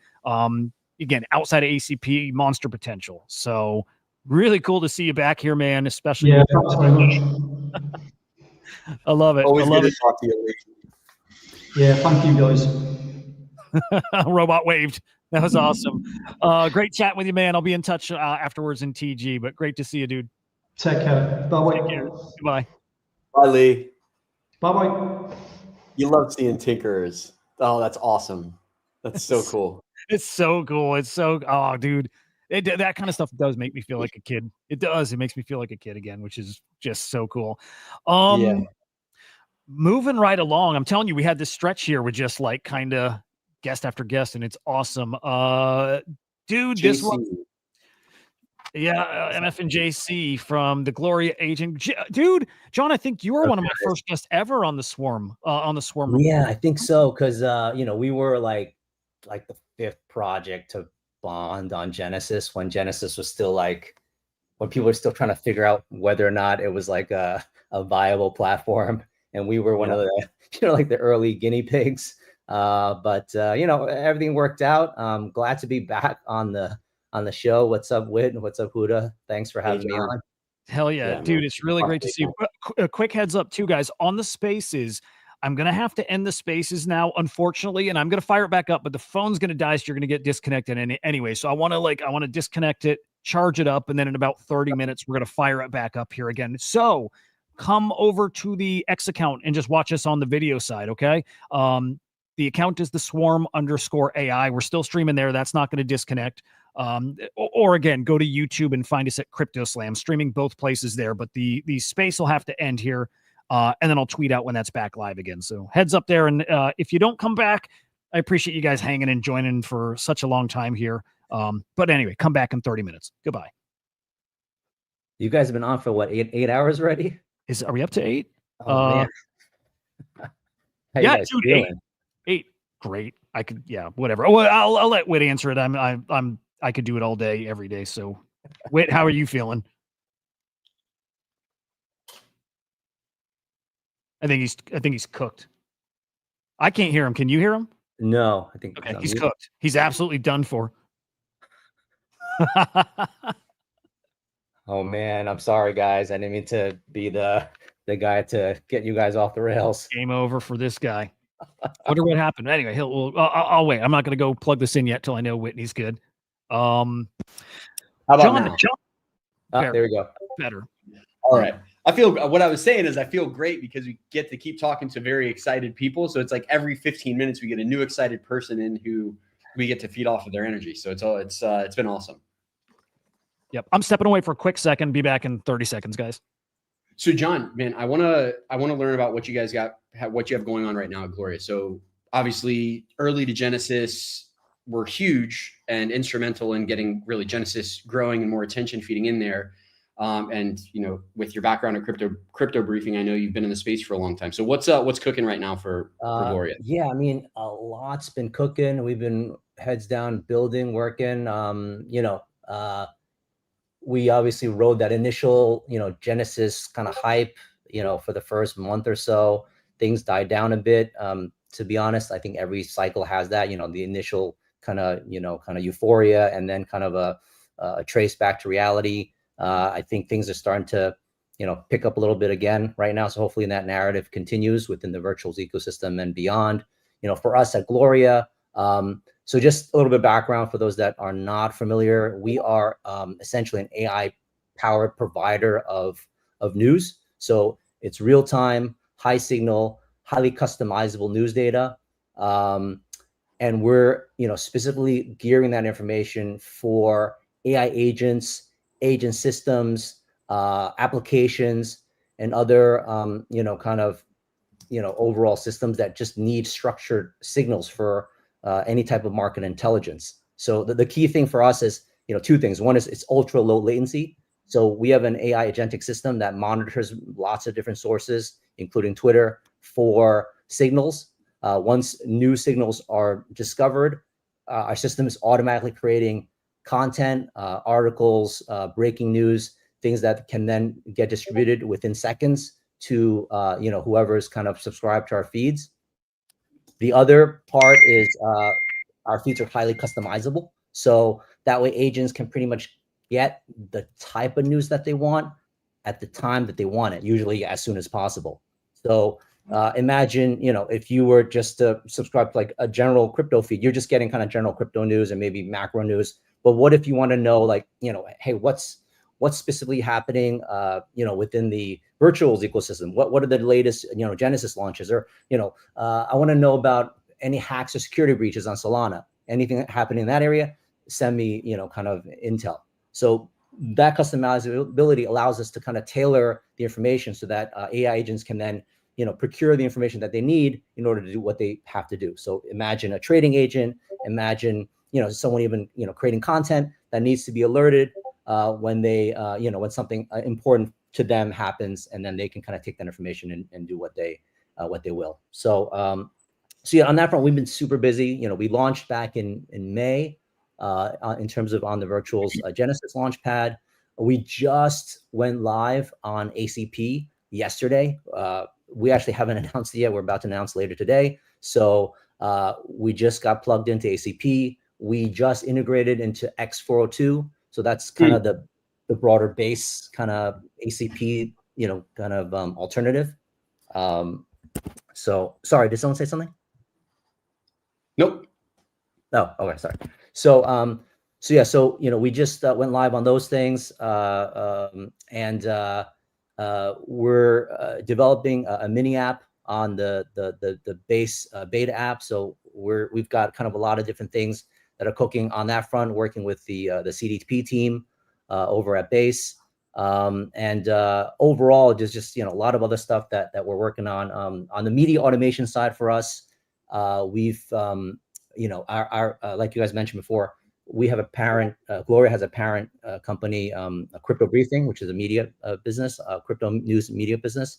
again, outside of ACP, monster potential. So really cool to see you back here, man, especially. Yeah, thanks very much. I love it. Always I love good it. to talk to you, Lee. Yeah, thank you, guys. Robot waved. That was awesome. Great chatting with you, man. I'll be in touch afterwards in TG, but great to see you, dude. Take care. Bye-bye. Take care. Goodbye. Bye, Lee. Bye-bye. You love seeing tinkerers. Oh, that's awesome. That's so cool. It's so cool. It's so, dude. That kind of stuff does make me feel like a kid. It does. It makes me feel like a kid again, which is just so cool. Yeah. Moving right along. I'm telling you, we had this stretch here with just kind of guest after guest, and it's awesome. Dude, this one. Yeah, MF and JC from the Gloria Agent. Dude, John, I think you were one of my first guests ever on the Swarm. Yeah, I think so, because we were like the fifth project to bond on Genesis, when Genesis was still when people were still trying to figure out whether or not it was a viable platform, and we were one of the the early guinea pigs. But everything worked out. I'm glad to be back on the show. What's up, Whit? What's up, Hudah? Thanks for having me on. Hell yeah, dude. It's really great to see you. A quick heads up too, guys, on the spaces. I'm going to have to end the spaces now, unfortunately, and I'm going to fire it back up, but the phone's going to die, so you're going to get disconnected anyway. So I want to disconnect it, charge it up, and then in about 30 minutes, we're going to fire it back up here again. So come over to the X account and just watch us on the video side, okay? The account is the swarm_AI. We're still streaming there. That's not going to disconnect. Or again, go to YouTube and find us at CryptoSlam, streaming both places there. But the space will have to end here. And then I'll tweet out when that's back live again. So heads up there. And if you don't come back, I appreciate you guys hanging and joining for such a long time here. But anyway, come back in 30 minutes. Goodbye. You guys have been on for what, eight hours already? Are we up to 8? Oh man. How Yeah, you guys dude, feeling? 8. Great. I could, yeah, whatever. Oh, I'll let Whit answer it. I could do it all day, every day. So, Whit, how are you feeling? I think he's cooked. I can't hear him. Can you hear him? No, I think okay. He's cooked. He's absolutely done for. Oh man, I'm sorry guys. I didn't mean to be the guy to get you guys off the rails. Game over for this guy. Wonder what happened. Anyway, I'll wait. I'm not going to go plug this in yet till I know Whitney's good. How about now? There we go. Better. All right. I feel what I was saying is I feel great because we get to keep talking to very excited people. So it's like every 15 minutes we get a new excited person in who we get to feed off of their energy. So it's been awesome. Yep. I'm stepping away for a quick second. Be back in 30 seconds, guys. So John, man, I want to learn about what you guys what you have going on right now at Gloria. So obviously early to Genesis were huge and instrumental in getting really Genesis growing and more attention feeding in there. And with your background at crypto briefing, I know you've been in the space for a long time. So what's cooking right now for Gloria? Yeah, I mean, a lot's been cooking. We've been heads down building, working. We obviously rode that initial, Genesis kind of hype, for the first month or so. Things died down a bit. To be honest, I think every cycle has that, the initial kind of euphoria and then kind of a trace back to reality. I think things are starting to, pick up a little bit again right now. So hopefully that narrative continues within the virtuals ecosystem and beyond. For us at Gloria, so just a little bit of background for those that are not familiar. We are essentially an AI-powered provider of news. So it's real-time, high signal, highly customizable news data. And we're specifically gearing that information for AI agents, agent systems, applications, and other overall systems that just need structured signals for any type of market intelligence. So the key thing for us is two things. One is it's ultra low latency. So we have an AI agentic system that monitors lots of different sources, including Twitter, for signals. Once new signals are discovered, our system is automatically creating content, articles, breaking news, things that can then get distributed within seconds to whoever is kind of subscribed to our feeds. The other part is our feeds are highly customizable. So that way agents can pretty much get the type of news that they want at the time that they want it, usually as soon as possible. So imagine, if you were just to subscribe to like a general crypto feed, you're just getting kind of general crypto news and maybe macro news. But what if you want to know, like, hey, what's specifically happening, within the virtuals ecosystem? What are the latest, Genesis launches? Or, I want to know about any hacks or security breaches on Solana. Anything happening in that area, send me, kind of intel. So that customizability allows us to kind of tailor the information so that AI agents can then, procure the information that they need in order to do what they have to do. So imagine a trading agent, imagine, someone even, creating content that needs to be alerted when they, when something important to them happens, and then they can kind of take that information and do what they will. So, yeah, on that front, we've been super busy. We launched back in May in terms of on the virtuals Genesis Launchpad. We just went live on ACP yesterday. We actually haven't announced it yet. We're about to announce later today. So we just got plugged into ACP. We just integrated into X402. So that's kind of the broader base kind of ACP, kind of alternative. So sorry, did someone say something? Nope. Oh, okay, sorry. So yeah, so we just went live on those things, and we're developing a mini app on the base beta app. So we've got kind of a lot of different things that are cooking on that front, working with the CDP team over at Base. And overall, there's just a lot of other stuff that we're working on the media automation side for us. We've our like you guys mentioned before, we have a parent, Gloria has a parent company, a Crypto Briefing, which is a media business, crypto news media business.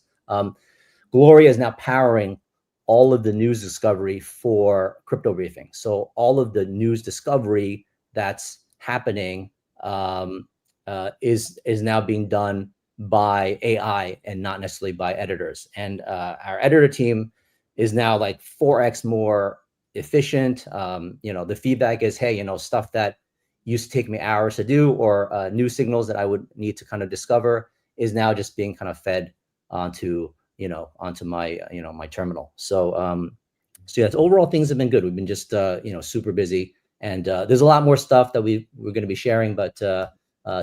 Gloria is now powering all of the news discovery for Crypto Briefing. So all of the news discovery that's happening is now being done by AI and not necessarily by editors. And our editor team is now like 4x more efficient. The feedback is, hey, stuff that used to take me hours to do, or new signals that I would need to kind of discover, is now just being kind of fed onto my my terminal. So yes, overall things have been good. We've been just super busy, and there's a lot more stuff that we're going to be sharing, but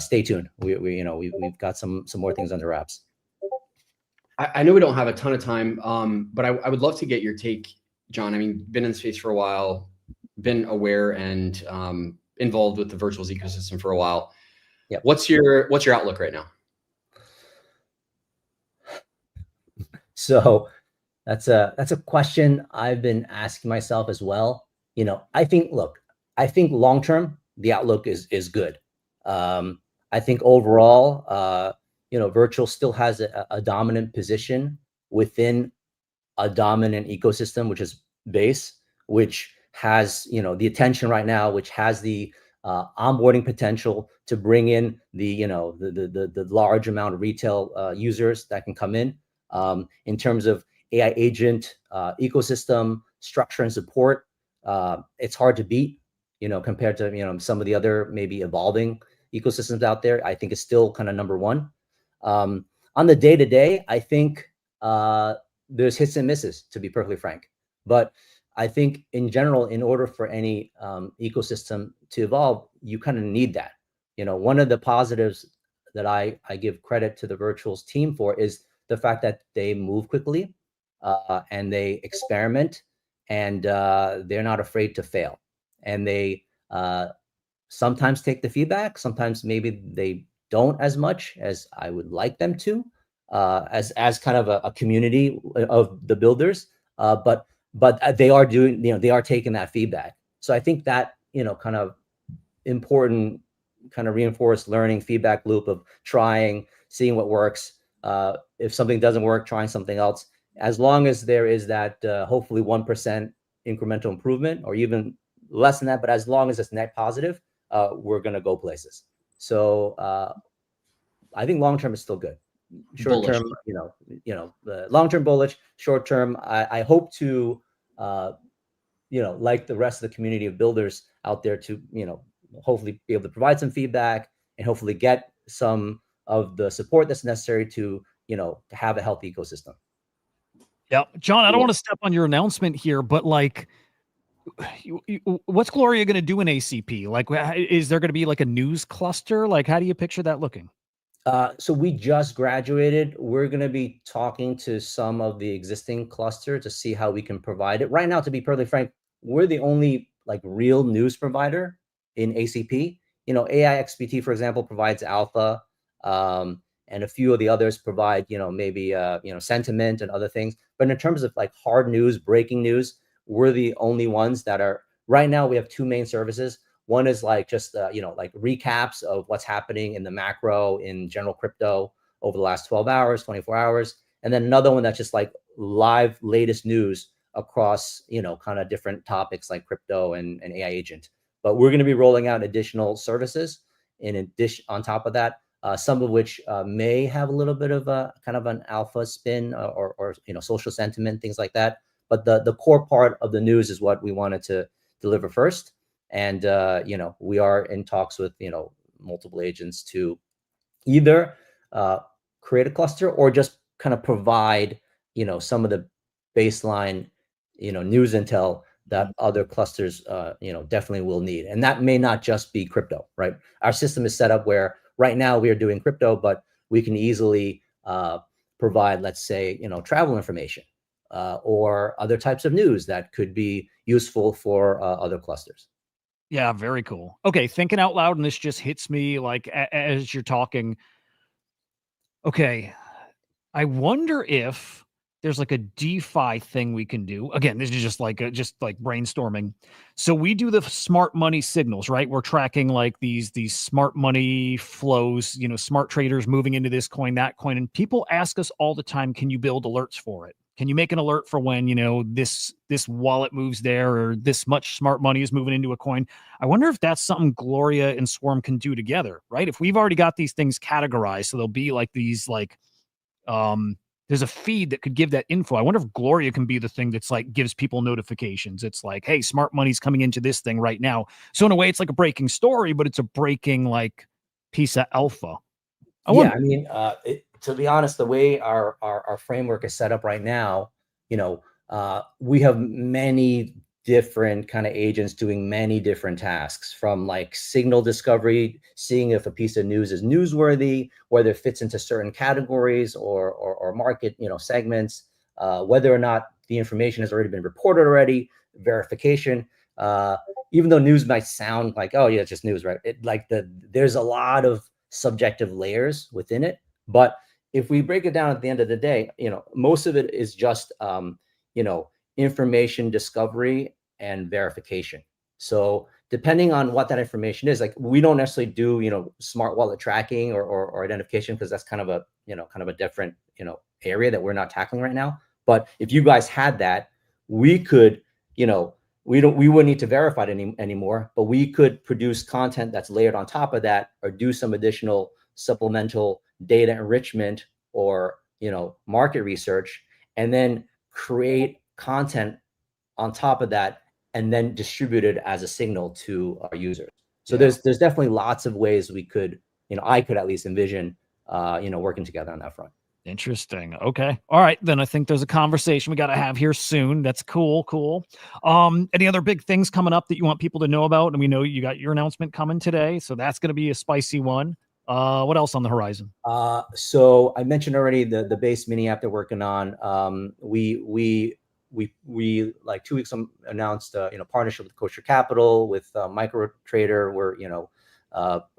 stay tuned. We've got some more things under wraps. I know we don't have a ton of time, but I would love to get your take, John. I mean, been in the space for a while, been aware and involved with the virtuals ecosystem for a while. Yeah. What's your outlook right now? So that's a question I've been asking myself as well. I think long term the outlook is good. I think overall, virtual still has a dominant position within a dominant ecosystem, which is Base, which has the attention right now, which has the onboarding potential to bring in the large amount of retail users that can come in terms of AI agent ecosystem structure and support. It's hard to beat, compared to some of the other maybe evolving ecosystems out there. I think it's still kind of number one. On the day-to-day, I think there's hits and misses, to be perfectly frank. But I think in general, in order for any ecosystem to evolve, you kind of need that. One of the positives that I give credit to the virtuals team for is the fact that they move quickly and they experiment, and they're not afraid to fail. And they sometimes take the feedback. Sometimes maybe they don't as much as I would like them to, as kind of a community of the builders. But they are doing, they are taking that feedback. So I think that, kind of important, kind of reinforced learning feedback loop of trying, seeing what works. If something doesn't work, trying something else. As long as there is that hopefully 1% incremental improvement, or even less than that, but as long as it's net positive, we're going to go places. So I think long term is still good. Short term, the long term bullish. Short term, I hope to, like the rest of the community of builders out there, to hopefully be able to provide some feedback and hopefully get some of the support that's necessary to to have a healthy ecosystem. Yeah, John, I don't want to step on your announcement here, but like, what's Gloria going to do in ACP? Like, is there going to be like a news cluster? Like, how do you picture that looking? So we just graduated. We're going to be talking to some of the existing cluster to see how we can provide it. Right now, to be perfectly frank, we're the only like real news provider in ACP. AI XBT, for example, provides alpha, and a few of the others provide, maybe sentiment and other things. But in terms of like hard news, breaking news, we're the only ones that are. Right now, we have two main services. One is like just like recaps of what's happening in the macro in general crypto over the last 12 hours, 24 hours, and then another one that's just like live latest news across kind of different topics like crypto and AI agent. But we're going to be rolling out additional services in addition on top of that, some of which may have a little bit of a kind of an alpha spin or social sentiment, things like that. But the core part of the news is what we wanted to deliver first. And we are in talks with multiple agents to either create a cluster or just kind of provide some of the baseline news intel that other clusters definitely will need. And that may not just be crypto, right? Our system is set up where right now we are doing crypto, but we can easily provide, let's say, travel information, or other types of news that could be useful for other clusters. Yeah, very cool. Okay, thinking out loud, and this just hits me like as you're talking. Okay, I wonder if there's like a DeFi thing we can do. Again, this is just like brainstorming. So we do the smart money signals, right? We're tracking like these smart money flows, smart traders moving into this coin, that coin, and people ask us all the time, can you build alerts for it? Can you make an alert for when, this wallet moves there, or this much smart money is moving into a coin? I wonder if that's something Gloria and Swarm can do together, right? If we've already got these things categorized, so there'll be like these there's a feed that could give that info. I wonder if Gloria can be the thing that's like gives people notifications. It's like, hey, smart money's coming into this thing right now. So in a way, it's like a breaking story, but it's a breaking like piece of alpha. I mean, to be honest, the way our framework is set up right now, we have many different kind of agents doing many different tasks, from like signal discovery, seeing if a piece of news is newsworthy, whether it fits into certain categories or market, segments, whether or not the information has already been reported already, verification. Even though news might sound like, oh yeah, it's just news, right? There's a lot of subjective layers within it. But if we break it down at the end of the day, most of it is just, information discovery and verification. So depending on what that information is, like we don't necessarily do, smart wallet tracking or identification, because that's kind of a different, area that we're not tackling right now. But if you guys had that, we could, we wouldn't need to verify it anymore, but we could produce content that's layered on top of that, or do some additional supplemental data enrichment or, market research, and then create content on top of that, and then distribute it as a signal to our users. So there's definitely lots of ways we could, I could at least envision, working together on that front. Interesting. Okay. All right. Then I think there's a conversation we got to have here soon. That's cool. Cool. Any other big things coming up that you want people to know about? And we know you got your announcement coming today, so that's going to be a spicy one. What else on the horizon? So I mentioned already the base mini app they're working on. We like 2 weeks announced partnership with Kosher Capital, with MicroTrader. We're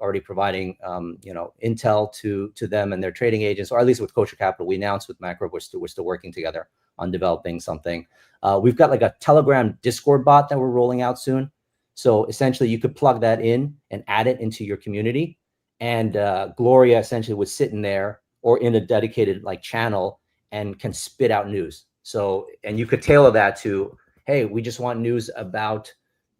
already providing intel to them and their trading agents, or at least with Kosher Capital. We announced with Micro we're still working together on developing something. We've got like a Telegram Discord bot that we're rolling out soon. So essentially you could plug that in and add it into your community, and Gloria essentially would sit in there or in a dedicated like channel and can spit out news. So, and you could tailor that to, hey, we just want news about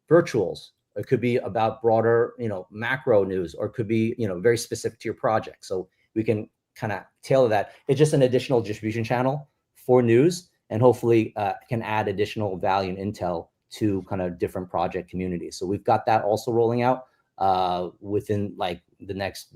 virtuals. It could be about broader, macro news, or it could be, very specific to your project. So we can kind of tailor that. It's just an additional distribution channel for news, and hopefully can add additional value and intel to kind of different project communities. So we've got that also rolling out within like the next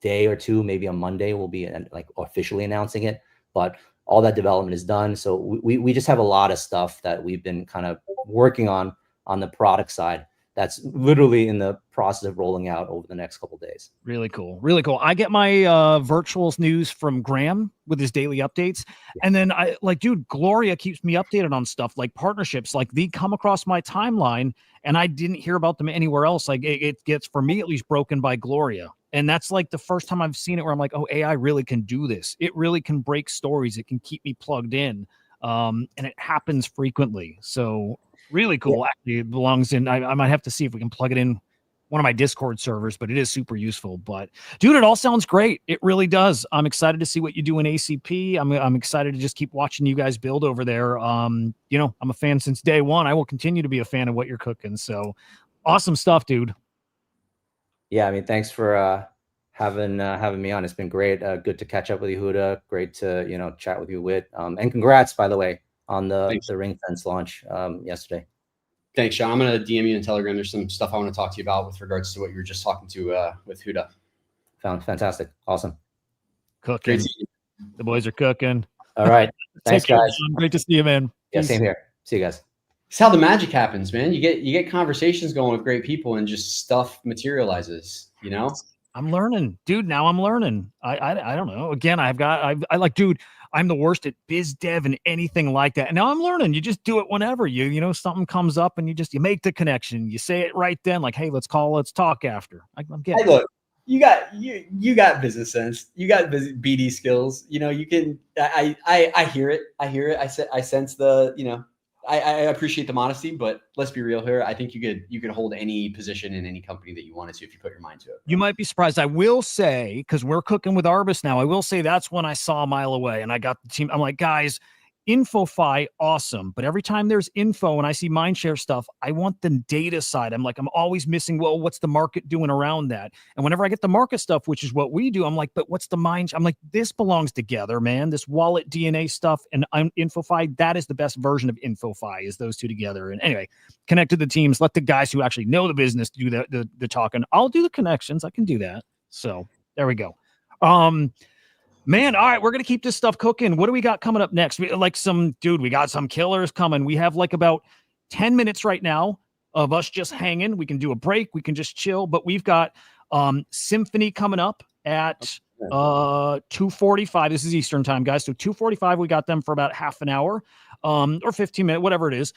day or two, maybe on Monday, we'll be like officially announcing it. But all that development is done. So we just have a lot of stuff that we've been kind of working on the product side that's literally in the process of rolling out over the next couple of days. Really cool. Really cool. I get my virtuals news from Graham with his daily updates. And then dude, Gloria keeps me updated on stuff like partnerships. Like they come across my timeline and I didn't hear about them anywhere else. Like it gets, for me at least, broken by Gloria. And that's like the first time I've seen it where I'm like, oh, AI really can do this. It really can break stories. It can keep me plugged in. And it happens frequently. So really cool. Actually, it belongs in. I might have to see if we can plug it in one of my Discord servers, but it is super useful. But dude, it all sounds great. It really does. I'm excited to see what you do in ACP. I'm excited to just keep watching you guys build over there. I'm a fan since day one. I will continue to be a fan of what you're cooking. So awesome stuff, dude. Yeah, I mean, thanks for having me on. It's been great. Good to catch up with you, Hudah. Great to chat with you, Wit. And congrats, by the way, on the Ring Fence launch yesterday. Thanks, Sean. I'm gonna DM you in Telegram. There's some stuff I want to talk to you about with regards to what you were just talking to with Hudah. Fantastic, awesome. Cooking. The boys are cooking. All right, thanks, care, guys. Great to see you, man. Yeah, Peace. same here. See you guys. It's how the magic happens, man. You get conversations going with great people, and just stuff materializes. I'm learning, dude. Now I'm learning. I don't know. Again, I like, dude, I'm the worst at biz dev and anything like that. And now I'm learning. You just do it whenever you know, something comes up and you make the connection. You say it right then, like, hey, let's talk after. I'm getting Hey, look, you got business sense. You got BD skills. You know, you can. I hear it. I sense the. You know, I appreciate the modesty, but let's be real here. I think you could hold any position in any company that you wanted to if you put your mind to it. You might be surprised. I will say, because we're cooking with Arbus now, I will say that's when I saw a mile away and I got the team. I'm like, guys, InfoFi, awesome. But every time there's info and I see mindshare stuff, I want the data side. I'm like, I'm always missing, well, what's the market doing around that? And whenever I get the market stuff, which is what we do, I'm like, but what's the mind? I'm like, this belongs together, man. This wallet DNA stuff and InfoFi, that is the best version of InfoFi, is those two together. And anyway, connect to the teams, let the guys who actually know the business do the talking. I'll do the connections. I can do that. So there we go. Man, all right, we're going to keep this stuff cooking. What do we got coming up next? We got some killers coming. We have like about 10 minutes right now of us just hanging. We can do a break. We can just chill. But we've got Symphony coming up at 2:45. This is Eastern time, guys. So 2:45, we got them for about half an hour or 15 minutes, whatever it is.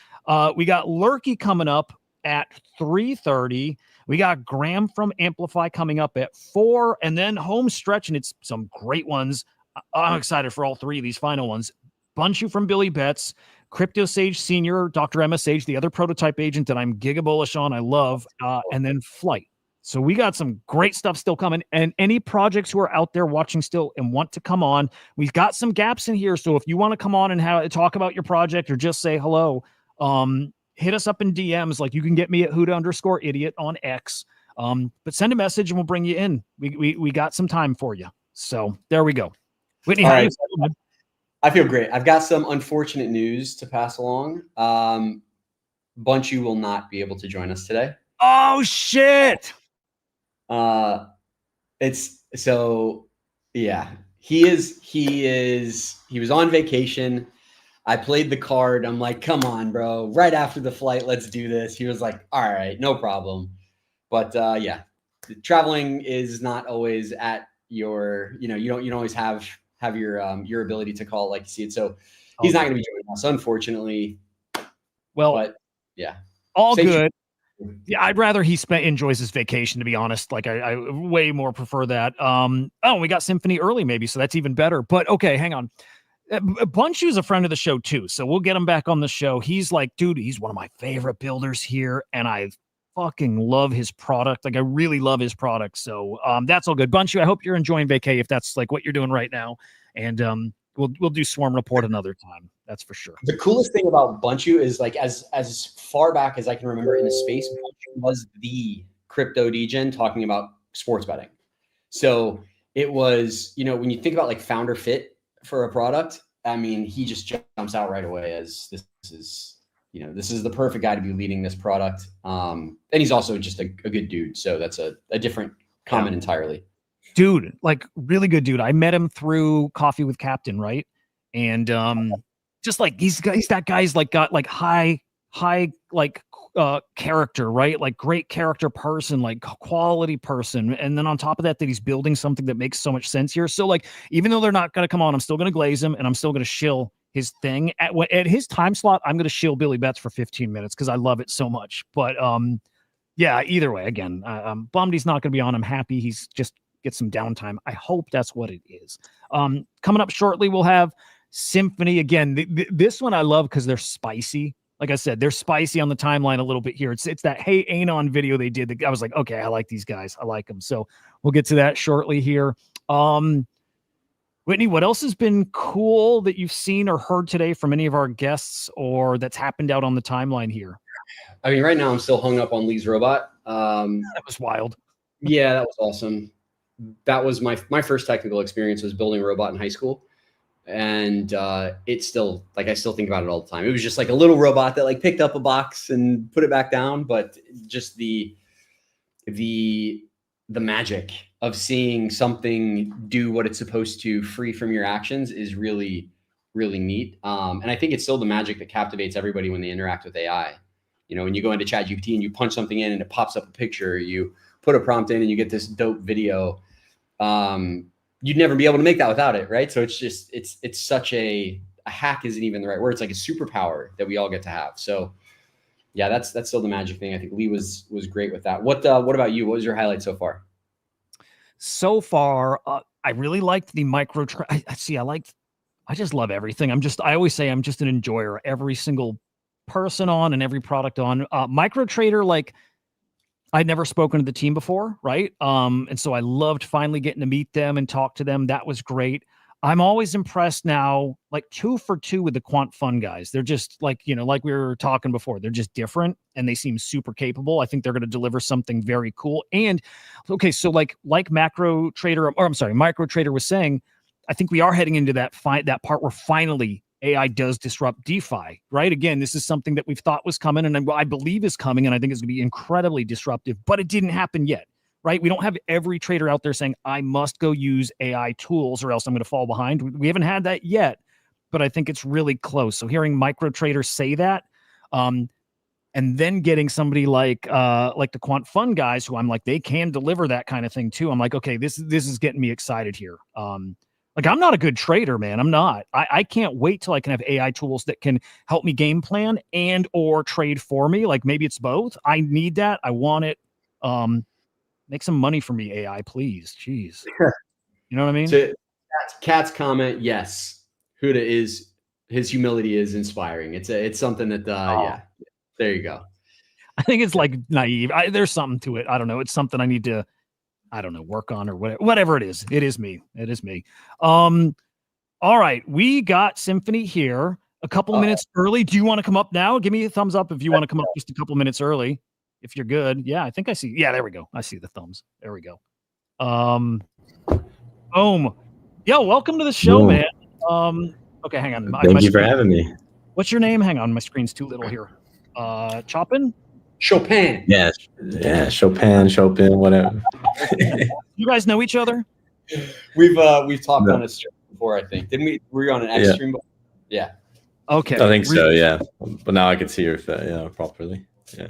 We got Lurky coming up at 3:30. We got Graham from Amplify coming up at 4, and then home stretch, and it's some great ones. I'm excited for all three of these final ones. Bunshu from Billy Betts, CryptoSage Senior, Dr. MSH, the other prototype agent that I'm giga bullish on, I love, and then Flight. So we got some great stuff still coming, and any projects who are out there watching still and want to come on, we've got some gaps in here. So if you want to come on and talk about your project or just say hello, hit us up in DMs. Like, you can get me at Hudah_idiot on X. But send a message and we'll bring you in. We got some time for you. So there we go. Whitney, All how right. you? I feel great. I've got some unfortunate news to pass along. Bunchy will not be able to join us today. Oh shit. It's so yeah. He was on vacation. I played the card. I'm like, come on, bro. Right after the flight, let's do this. He was like, all right, no problem. But yeah, traveling is not always at your, you don't always have your ability to call it like you see it. So he's not going to be joining us, unfortunately. Well, but yeah, all Safe good. Yeah, I'd rather he enjoys his vacation, to be honest. Like, I way more prefer that. Oh, we got Symphony early, maybe, so that's even better. But okay, hang on. Bunshu's a friend of the show too, so we'll get him back on the show. He's like, dude, he's one of my favorite builders here, and I fucking love his product. Like, I really love his product. So that's all good. Bunshu, I hope you're enjoying vacay if that's like what you're doing right now. And we'll do Swarm Report another time. That's for sure. The coolest thing about Bunshu is, like, as far back as I can remember in the space, Bunshu was the crypto degen talking about sports betting. So it was, when you think about like founder fit for a product, I mean, he just jumps out right away as this is the perfect guy to be leading this product. And he's also just a good dude. So that's a different comment entirely. Dude, like, really good dude. I met him through Coffee with Captain, right? And just like he's that guy's like got like high like character, right? Like, great character person, like quality person. And then on top of that he's building something that makes so much sense here. So like, even though they're not going to come on, I'm still going to glaze him and I'm still going to shill his thing at his time slot. I'm going to shill Billy Betts for 15 minutes because I love it so much. But yeah, either way, again, I'm bummed he's not going to be on. I'm happy he's just get some downtime. I hope that's what it is. Coming up shortly, we'll have Symphony again. This one I love because they're spicy. Like I said, they're spicy on the timeline a little bit here. It's that Hey Anon video they did. I was like, okay, I like these guys. I like them. So we'll get to that shortly here. Whitney, what else has been cool that you've seen or heard today from any of our guests or that's happened out on the timeline here? I mean, right now I'm still hung up on Lee's robot. That was wild. Yeah, that was awesome. That was my first technical experience was building a robot in high school. And it's still, like, I still think about it all the time. It was just like a little robot that like picked up a box and put it back down. But just the magic of seeing something do what it's supposed to free from your actions is really, really neat. And I think it's still the magic that captivates everybody when they interact with AI. When you go into ChatGPT and you punch something in and it pops up a picture, you put a prompt in and you get this dope video. you'd never be able to make that without it, right? So it's just it's such a hack isn't even the right word. It's like a superpower that we all get to have. So yeah, that's still the magic thing. I think Lee was great with that. What about you? What was your highlight so far? So far, I really liked the micro. I just love everything. I always say I'm just an enjoyer. Every single person on and every product on. Micro trader, like I'd never spoken to the team before, right? And so I loved finally getting to meet them and talk to them. That was great. I'm always impressed now, like 2 for 2 with the Quant Fund guys. They're just like, like we were talking before, they're just different and they seem super capable. I think they're going to deliver something very cool. And okay, so like Micro Trader was saying, I think we are heading into that part where finally AI does disrupt DeFi, right? Again, this is something that we've thought was coming and I believe is coming, and I think it's going to be incredibly disruptive, but it didn't happen yet. Right? We don't have every trader out there saying, I must go use AI tools or else I'm going to fall behind. We haven't had that yet, but I think it's really close. So hearing micro traders say that, and then getting somebody like the Quant Fund guys who I'm like, they can deliver that kind of thing too. I'm like, okay, this is getting me excited here. Like I'm not a good trader, man. I'm not. I can't wait till I can have AI tools that can help me game plan and or trade for me. Like maybe it's both. I need that. I want it. Make some money for me, AI, please. Jeez. You know what I mean? To Cat's comment, yes. Hudah his humility is inspiring. It's something that yeah. There you go. I think it's like naive. There's something to it. I don't know. It's something I need to, work on or whatever it is. It is me. It is me. All right. We got Symphony here a couple minutes early. Do you want to come up now? Give me a thumbs up if you want to come up just a couple minutes early. If you're good. Yeah, I think I see. Yeah, there we go. I see the thumbs. There we go. Boom. Yo, welcome to the show, man. Okay, hang on. Thank you for having me. What's your name? Hang on, my screen's too little here. Chopin? Chopin. Yeah, Chopin, whatever. You guys know each other? We've talked on a stream before, I think. Didn't we? Were you on an X stream before? Yeah. Okay. I think so, yeah. But now I can see your face, properly. Yeah.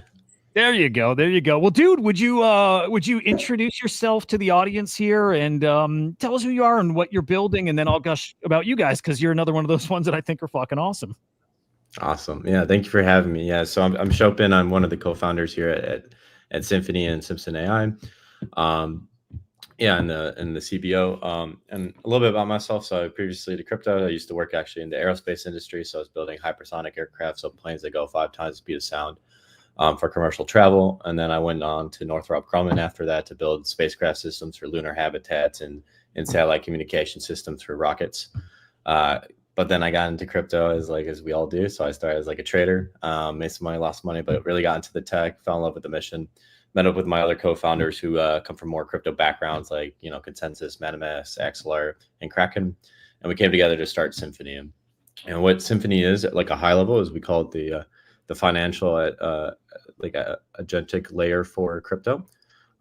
There you go. There you go. Well, dude, would you introduce yourself to the audience here and tell us who you are and what you're building, and then I'll gush about you guys because you're another one of those ones that I think are fucking awesome. Awesome. Yeah, thank you for having me. Yeah, so I'm Chopin. I'm one of the co-founders here at Symphony and Centry and AI. Yeah, and the CBO. And a little bit about myself. So previously to crypto, I used to work actually in the aerospace industry. So I was building hypersonic aircraft, so planes that go 5 times the speed of sound. For commercial travel. And then I went on to Northrop Grumman after that to build spacecraft systems for lunar habitats and satellite communication systems for rockets. But then I got into crypto as we all do. So I started as like a trader, made some money, lost money, but really got into the tech, fell in love with the mission, met up with my other co-founders who come from more crypto backgrounds like, Consensus, MetaMask, XLR, and Kraken. And we came together to start Symphony. And what Symphony is at like a high level is we call it the financial like a agentic layer for crypto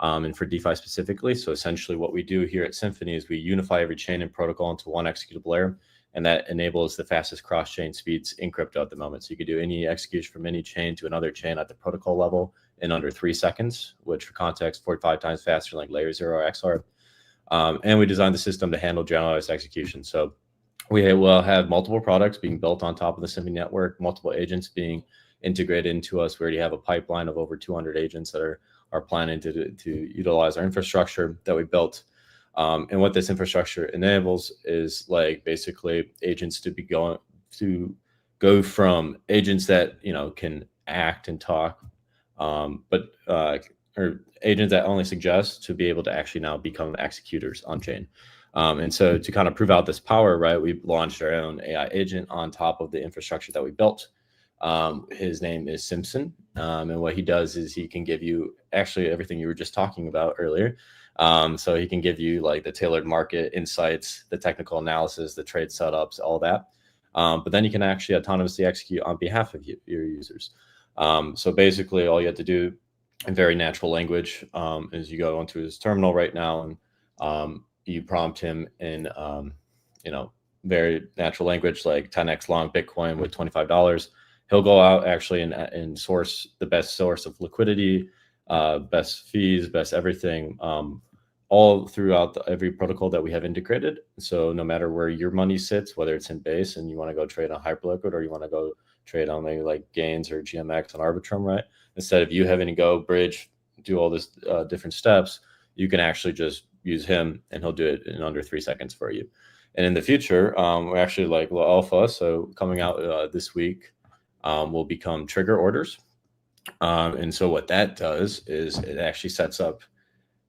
and for DeFi specifically. So essentially what we do here at Symphony is we unify every chain and protocol into one executable layer, and that enables the fastest cross-chain speeds in crypto at the moment. So you could do any execution from any chain to another chain at the protocol level in under 3 seconds, which for context, 45 times faster than like layer 0 or XR. And we designed the system to handle generalized execution. So we will have multiple products being built on top of the Symphony network, multiple agents being integrated into us. We already have a pipeline of over 200 agents that are planning to utilize our infrastructure that we built. And what this infrastructure enables is like basically agents to go from agents that can act and talk, or agents that only suggest to be able to actually now become executors on chain. And so to kind of prove out this power, right, we launched our own AI agent on top of the infrastructure that we built. His name is Simpson. And what he does is he can give you actually everything you were just talking about earlier. So he can give you like the tailored market insights, the technical analysis, the trade setups, all that. But then you can actually autonomously execute on behalf of your users. So basically all you have to do in very natural language is you go onto his terminal right now and you prompt him in, very natural language, like 10x long Bitcoin with $25. He'll go out actually and source the best source of liquidity, best fees, best everything all throughout every protocol that we have integrated. So no matter where your money sits, whether it's in base and you want to go trade on Hyperliquid, or you want to go trade on maybe like Gains or GMX on Arbitrum, right? Instead of you having to go bridge, do all this different steps, you can actually just use him and he'll do it in under 3 seconds for you. And in the future, we're actually like alpha. So coming out this week will become trigger orders. And so what that does is it actually sets up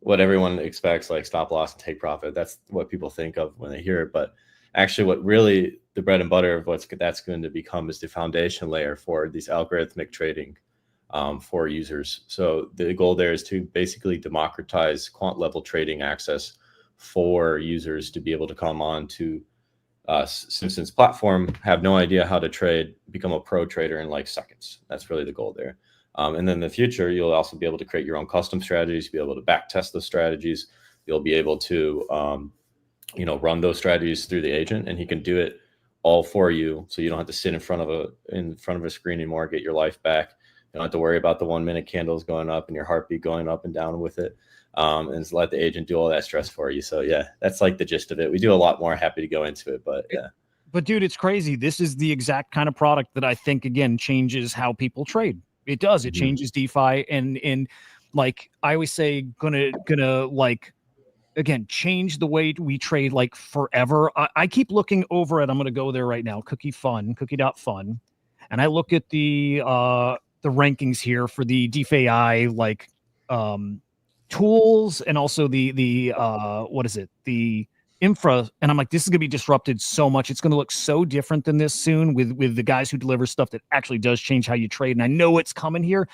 what everyone expects, like stop loss and take profit. That's what people think of when they hear it. But actually what really the bread and butter of that's going to become is the foundation layer for these algorithmic trading for users. So the goal there is to basically democratize quant level trading access for users to be able to come on to Simpson's platform, have no idea how to trade, become a pro trader in like seconds. That's really the goal there. And then in the future, you'll also be able to create your own custom strategies, be able to back test those strategies. You'll be able to, run those strategies through the agent, and he can do it all for you. So you don't have to sit in front of a screen anymore, get your life back. You don't have to worry about the 1 minute candles going up and your heartbeat going up and down with it. And just let the agent do all that stress for you. So yeah, that's like the gist of it. We do a lot more. Happy to go into it, but yeah. But dude, it's crazy. This is the exact kind of product that I think, again, changes how people trade. It does. It changes DeFi, and like I always say, gonna like, again, change the way we trade like forever. I keep looking over at, I'm gonna go there right now, cookie.fun, and I look at the rankings here for the DeFi like tools, and also the what is it, the infra, and I'm like, this is gonna be disrupted so much. It's gonna look so different than this soon with the guys who deliver stuff that actually does change how you trade. And I know it's coming here,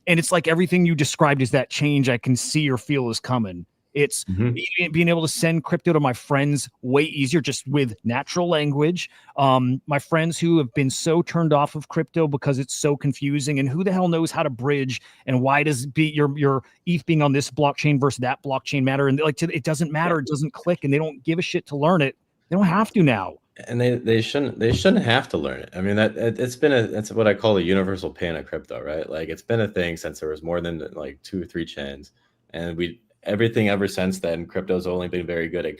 and it's like everything you described is that change I can see or feel is coming. It's being able to send crypto to my friends way easier, just with natural language. My friends who have been so turned off of crypto because it's so confusing, and who the hell knows how to bridge, and why does your ETH being on this blockchain versus that blockchain matter? And like, it doesn't matter. It doesn't click, and they don't give a shit to learn it. They don't have to now. And they shouldn't have to learn it. I mean, that's what I call a universal pain of crypto, right? Like, it's been a thing since there was more than like 2 or 3 chains, and everything ever since then, crypto's only been very good at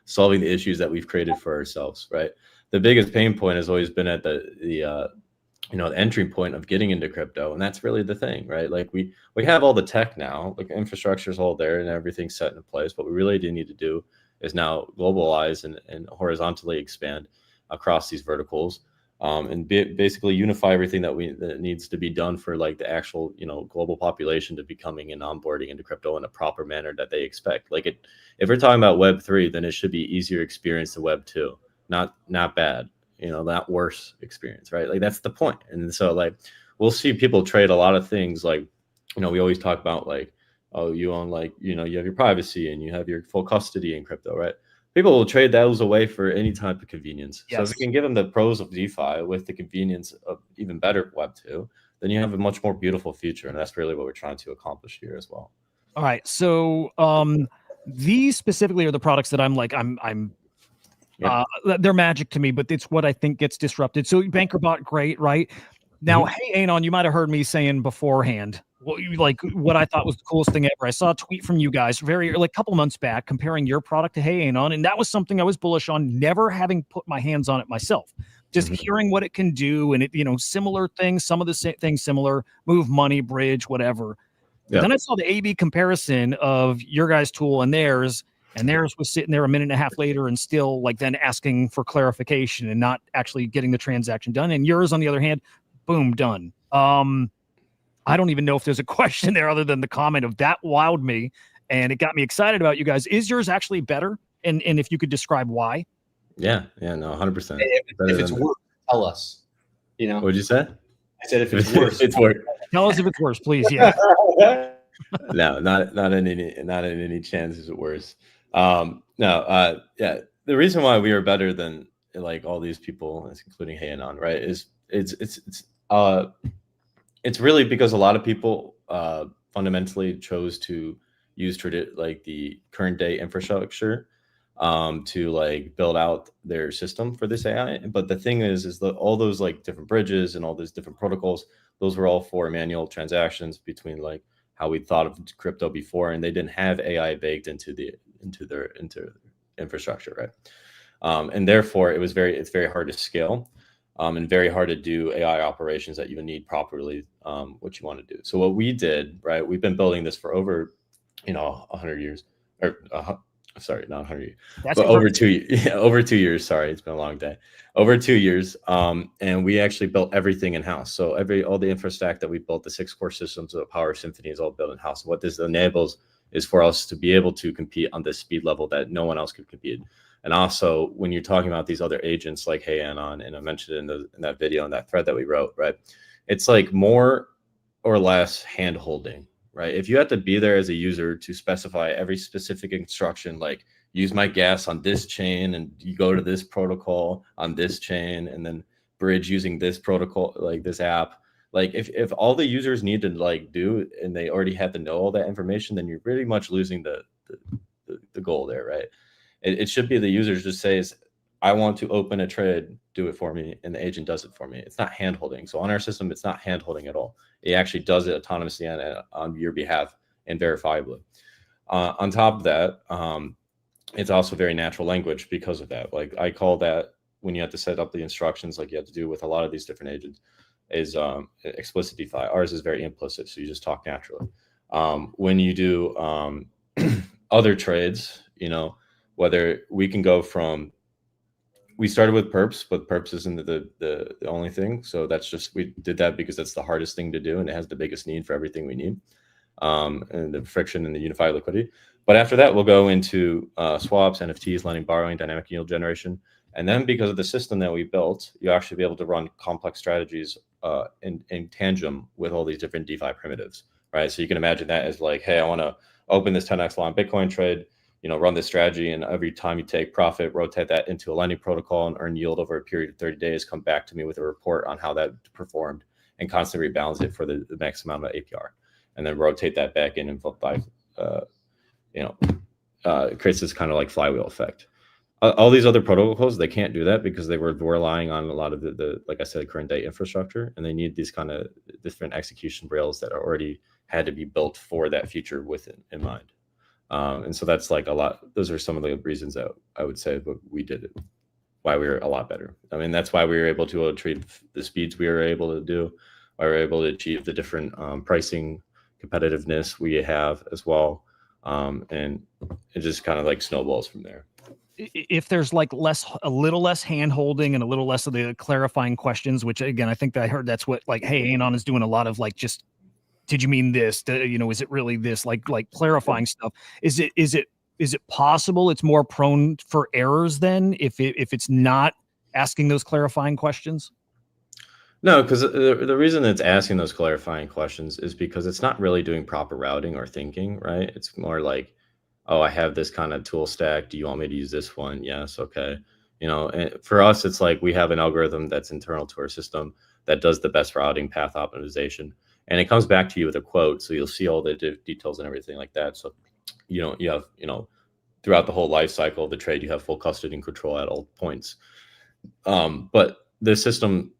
solving the issues that we've created for ourselves, right? The biggest pain point has always been at the entry point of getting into crypto, and that's really the thing, right? Like, we have all the tech now, like infrastructure's all there and everything's set in place. What we really do need to do is now globalize and horizontally expand across these verticals, and basically unify everything that needs to be done for like the actual global population to be coming and onboarding into crypto in a proper manner that they expect. Like, if we're talking about Web3, then it should be easier experience to Web2, not bad, not worse experience, right? Like, that's the point. And so like, we'll see people trade a lot of things. Like, we always talk about like, oh, you own like, you have your privacy and you have your full custody in crypto, right? People will trade those away for any type of convenience. Yes. So if we can give them the pros of DeFi with the convenience of even better Web2, then you have a much more beautiful future. And that's really what we're trying to accomplish here as well. All right. So these specifically are the products that they're magic to me, but it's what I think gets disrupted. So BankerBot, great, right? Now, hey, Anon, you might have heard me saying beforehand, what I thought was the coolest thing ever. I saw a tweet from you guys a couple months back comparing your product to Hey Anon, and that was something I was bullish on, never having put my hands on it myself. Just hearing what it can do, and it, similar things, some of the things similar, move money, bridge, whatever. Yeah. Then I saw the A/B comparison of your guys' tool and theirs was sitting there a minute and a half later and still then asking for clarification and not actually getting the transaction done. And yours, on the other hand, boom, done. I don't even know if there's a question there other than the comment of that wowed me, and it got me excited about you guys. Is yours actually better? And if you could describe why? Yeah, no, 100%. If it's worse, tell us. What'd you say? I said if it's worse, it's worse. Tell us if it's worse, please. Yeah. No, not in any chance is it worse. Yeah. The reason why we are better than like all these people, including Hey Anon, right, is it's really because a lot of people fundamentally chose to use the current day infrastructure to build out their system for this AI. But the thing is that all those different bridges and all those different protocols, those were all for manual transactions between how we thought of crypto before, and they didn't have AI baked into into their infrastructure, right? And therefore, it's very hard to scale, and very hard to do AI operations that you need properly, what you want to do. So what we did, right? We've been building this for over, 100 years, or sorry, not 100 years, but over 2 years. Sorry, it's been a long day. Over 2 years, and we actually built everything in house. So all the infra stack that we built, the 6 core systems that power Symphony, is all built in house. What this enables is for us to be able to compete on this speed level that no one else could compete. And also, when you're talking about these other agents like Hey Anon, and I mentioned in that video and that thread that we wrote, right? It's like more or less hand holding, right? If you have to be there as a user to specify every specific instruction, like use my gas on this chain, and you go to this protocol on this chain, and then bridge using this protocol, like this app. Like if all the users need to like do, and they already have to know all that information, then you're pretty much losing the goal there, right? It should be the user just says, I want to open a trade, do it for me, and the agent does it for me. It's not hand holding. So on our system, it's not hand holding at all. It actually does it autonomously on your behalf and verifiably. On top of that, it's also very natural language because of that. Like I call that, when you have to set up the instructions, like you have to do with a lot of these different agents, is explicit DeFi. Ours is very implicit, so you just talk naturally. When you do other trades, whether we can go from, we started with perps, but perps isn't the only thing. So that's just, we did that because that's the hardest thing to do, and it has the biggest need for everything we need, and the friction and the unified liquidity. But after that, we'll go into swaps, NFTs, lending, borrowing, dynamic yield generation. And then because of the system that we built, you actually be able to run complex strategies in tandem with all these different DeFi primitives, right? So you can imagine that as like, hey, I want to open this 10x long Bitcoin trade, run this strategy, and every time you take profit, rotate that into a lending protocol and earn yield over a period of 30 days, come back to me with a report on how that performed, and constantly rebalance it for the max amount of APR, and then rotate that back in and creates this kind of like flywheel effect. All these other protocols, they can't do that because they were relying on a lot of the like I said, current day infrastructure, and they need these kind of different execution rails that are already had to be built for that future with it in mind. And so that's like a lot. Those are some of the reasons that I would say, but we did it, why we were a lot better. I mean, that's why we were able to treat the speeds we were able to do, why we were able to achieve the different pricing competitiveness we have as well. And it just kind of like snowballs from there. If there's like a little less hand holding and a little less of the clarifying questions, which again, I think that I heard that's what like, Hey Anon is doing a lot of, like, just, did you mean this? Is it really this? Like clarifying stuff. Is it possible it's more prone for errors then if it's not asking those clarifying questions? No, because the reason it's asking those clarifying questions is because it's not really doing proper routing or thinking, right? It's more like, oh, I have this kind of tool stack. Do you want me to use this one? Yes. Okay. And for us, it's like we have an algorithm that's internal to our system that does the best routing path optimization. And it comes back to you with a quote. So you'll see all the details and everything like that. So, you have, throughout the whole life cycle of the trade, you have full custody and control at all points. But the system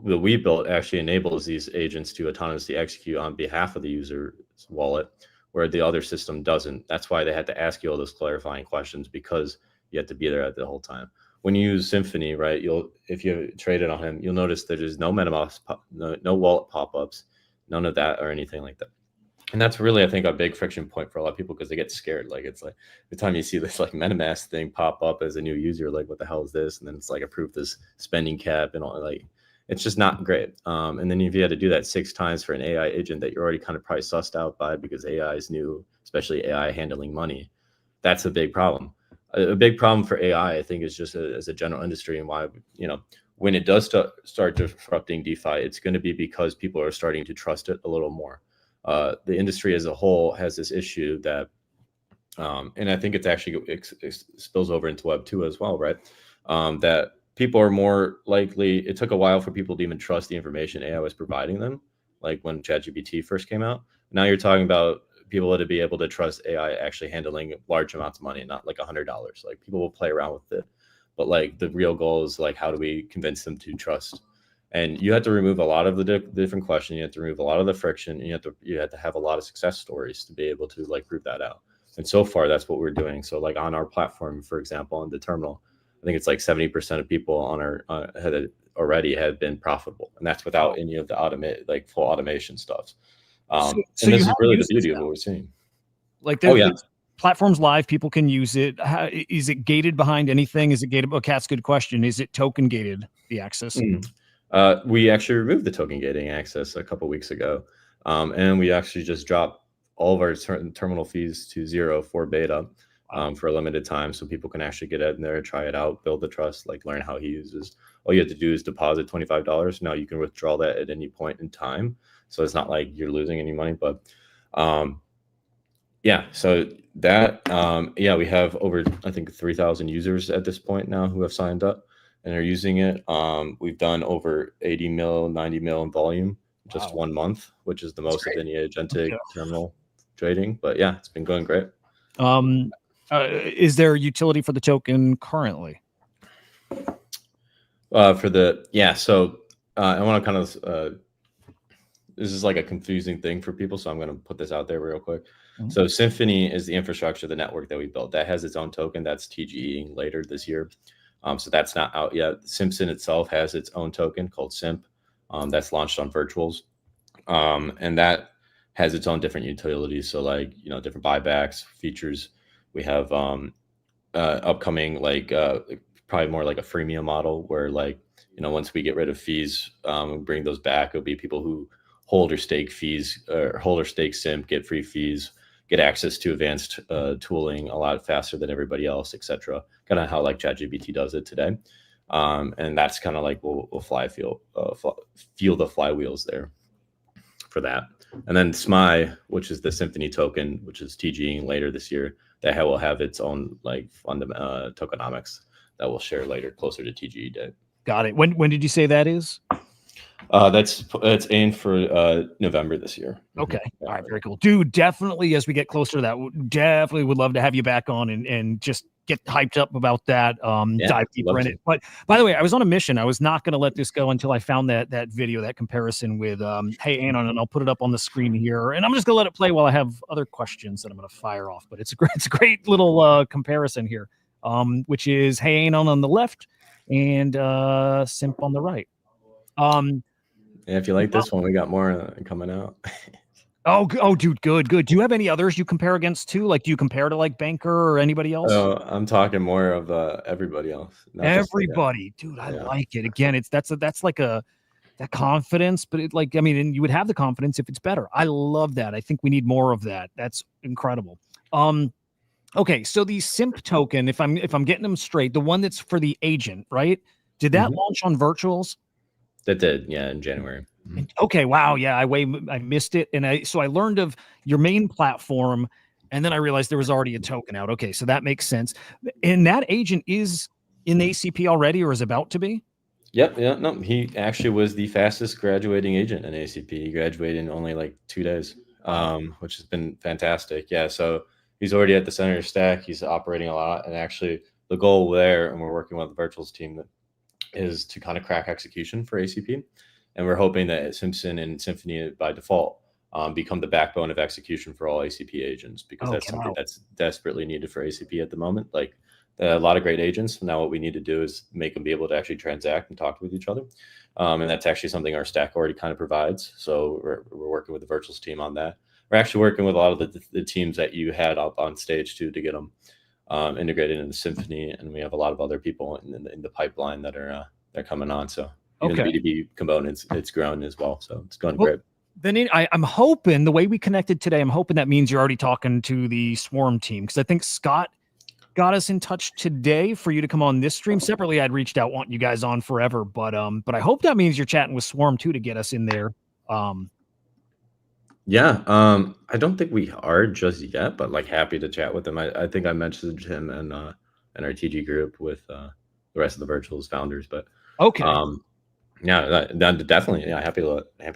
that we built actually enables these agents to autonomously execute on behalf of the user's wallet, where the other system doesn't. That's why they had to ask you all those clarifying questions, because you have to be there at the whole time. When you use Symphony, right, if you traded on him, you'll notice that there's no MetaMask, no wallet pop-ups, none of that or anything like that. And that's really, I think, a big friction point for a lot of people, because they get scared. Like, it's like the time you see this like MetaMask thing pop up as a new user, like, what the hell is this? And then it's like, approve this spending cap and all, like, it's just not great. And then if you had to do that 6 times for an AI agent that you're already kind of probably sussed out by, because AI is new, especially AI handling money, that's a big problem. A big problem for AI, I think, is just as a general industry, and why, when it does start disrupting DeFi, it's going to be because people are starting to trust it a little more. The industry as a whole has this issue that, and I think it's actually it spills over into Web 2 as well, right? That people are more likely, it took a while for people to even trust the information AI was providing them, like when ChatGPT first came out. Now you're talking about people to be able to trust AI actually handling large amounts of money, not like $100. Like, people will play around with it, but like the real goal is like, how do we convince them to trust? And you have to remove a lot of the different questions. You have to remove a lot of the friction, and you have to have a lot of success stories to be able to like prove that out. And so far, that's what we're doing. So like on our platform, for example, on the terminal, I think it's like 70% of people on our had been profitable, and that's without any of the full automation stuff. So And you this is have really the used beauty this of what we're seeing. Like Oh yeah. there's platforms live, people can use it. Is it gated behind anything? Is it gated? Okay, that's a good question. Is it token gated, the access? We actually removed the token gating access a couple weeks ago, and we actually just dropped all of our terminal fees to 0 for beta for a limited time, so people can actually get in there, try it out, build the trust, like learn how he uses. All you have to do is deposit $25. Now you can withdraw that at any point in time, so it's not like you're losing any money. But yeah, so that yeah, we have over, I think, 3,000 users at this point now who have signed up and are using it. We've done over 80 mil, 90 mil in volume just 1 month, which is the most of any agentic terminal trading. But yeah, it's been going great. Is there utility for the token currently? For the so I want to kind of this is like a confusing thing for people, so I'm going to put this out there real quick. So Symphony is the infrastructure, the network that we built. That has its own token that's TGEing later this year. So that's not out yet. Simpson itself has its own token called Simp that's launched on Virtuals. And that has its own different utilities. So like, different buybacks, features. We have upcoming, like probably more like a freemium model where like, once we get rid of fees, bring those back, it'll be people who hold or stake fees or hold or stake Simp, get free fees, get access to advanced tooling a lot faster than everybody else, etc. Kind of how like ChatGPT does it today. And that's kind of like we'll feel the flywheels there for that. And then SMI, which is the Symphony token, which is TGing later this year, that will have its own like tokenomics that we'll share later, closer to TGE day. Got it. When did you say that is? That's aimed for November this year. Okay. All right. Very cool. Dude, definitely as we get closer to that, definitely would love to have you back on and just get hyped up about that. Dive deeper in it. But by the way, I was on a mission. I was not going to let this go until I found that video, that comparison with Hey Anon, and I'll put it up on the screen here. And I'm just going to let it play while I have other questions that I'm going to fire off. But it's a great little comparison here, which is Hey Anon on the left and Simp on the right. Yeah, if you like this one, we got more coming out. Oh, dude, good. Do you have any others you compare against too? Like, do you compare to like Banker or anybody else? Oh, I'm talking more of everybody else. Everybody, dude, I like it. Again, that's like that confidence, but and you would have the confidence if it's better. I love that. I think we need more of that. That's incredible. Okay, so the Simp token, if I'm getting them straight, the one that's for the agent, right? Did that launch on Virtuals? That did, yeah, in January. Okay, wow, yeah, I missed it, and I learned of your main platform, and then I realized there was already a token out. Okay, so that makes sense. And that agent is in the ACP already, or is about to be? Yep, yeah, no, he actually was the fastest graduating agent in ACP. He graduated in only like 2 days, which has been fantastic. Yeah, so he's already at the center of the stack. He's operating a lot, and actually the goal there, and we're working with the Virtuals team, is to kind of crack execution for ACP. And we're hoping that Simpson and Symphony by default become the backbone of execution for all ACP agents, because that's something that's desperately needed for ACP at the moment. Like a lot of great agents. Now what we need to do is make them be able to actually transact and talk with each other. And that's actually something our stack already kind of provides. So we're working with the Virtuals team on that. We're actually working with a lot of the teams that you had up on stage too, to get them integrated into Symphony, and we have a lot of other people in the pipeline that are they're coming on. So even the B2B components, it's grown as well. So it's going great. Then I'm hoping the way we connected today, I'm hoping that means you're already talking to the Swarm team, because I think Scott got us in touch today for you to come on this stream. Separately, I'd reached out wanting you guys on forever, but I hope that means you're chatting with Swarm too to get us in there. Yeah, I don't think we are just yet, but like happy to chat with him. I think I messaged him in our TG group with the rest of the Virtuals founders, but yeah, definitely, yeah, happy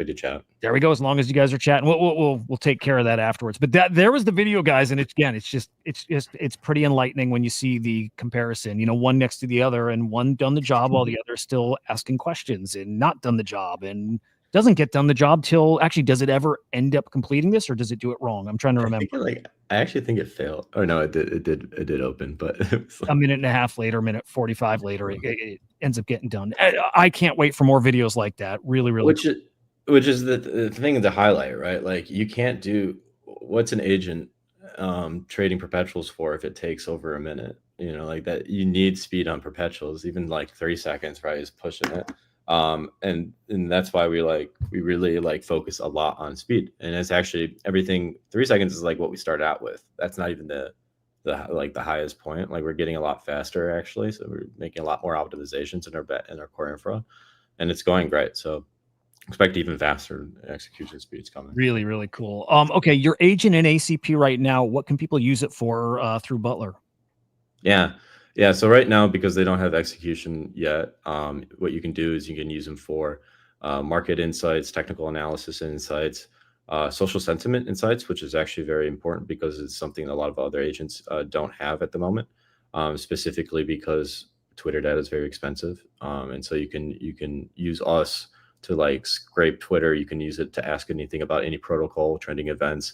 to chat. There we go. As long as you guys are chatting, we'll take care of that afterwards. But there was the video, guys, and it's pretty enlightening when you see the comparison. One next to the other, and one done the job while the other still asking questions and not done the job and doesn't get done the job till actually, does it ever end up completing this, or does it do it wrong? I'm trying to remember. I actually think it failed. Oh no, it did open, but it was A minute and a half later, minute 45 later, it ends up getting done. I can't wait for more videos like that. Really, really. Which is the thing to highlight, right? Like, you can't do what's an agent trading perpetuals for if it takes over a minute, you know, like that. You need speed on perpetuals. Even like 3 seconds, right, is pushing it. And that's why we really like focus a lot on speed. And it's actually everything. 3 seconds is like what we start out with. That's not even the highest point. Like, we're getting a lot faster actually, so we're making a lot more optimizations in our core infra, and it's going great. So expect even faster execution speeds coming. Really, really cool. Okay, your agent in ACP right now, what can people use it for through Butler? Yeah. So right now, because they don't have execution yet, what you can do is you can use them for market insights, technical analysis insights, social sentiment insights, which is actually very important because it's something a lot of other agents don't have at the moment, specifically because Twitter data is very expensive. And so you can use us to like scrape Twitter. You can use it to ask anything about any protocol, trending events,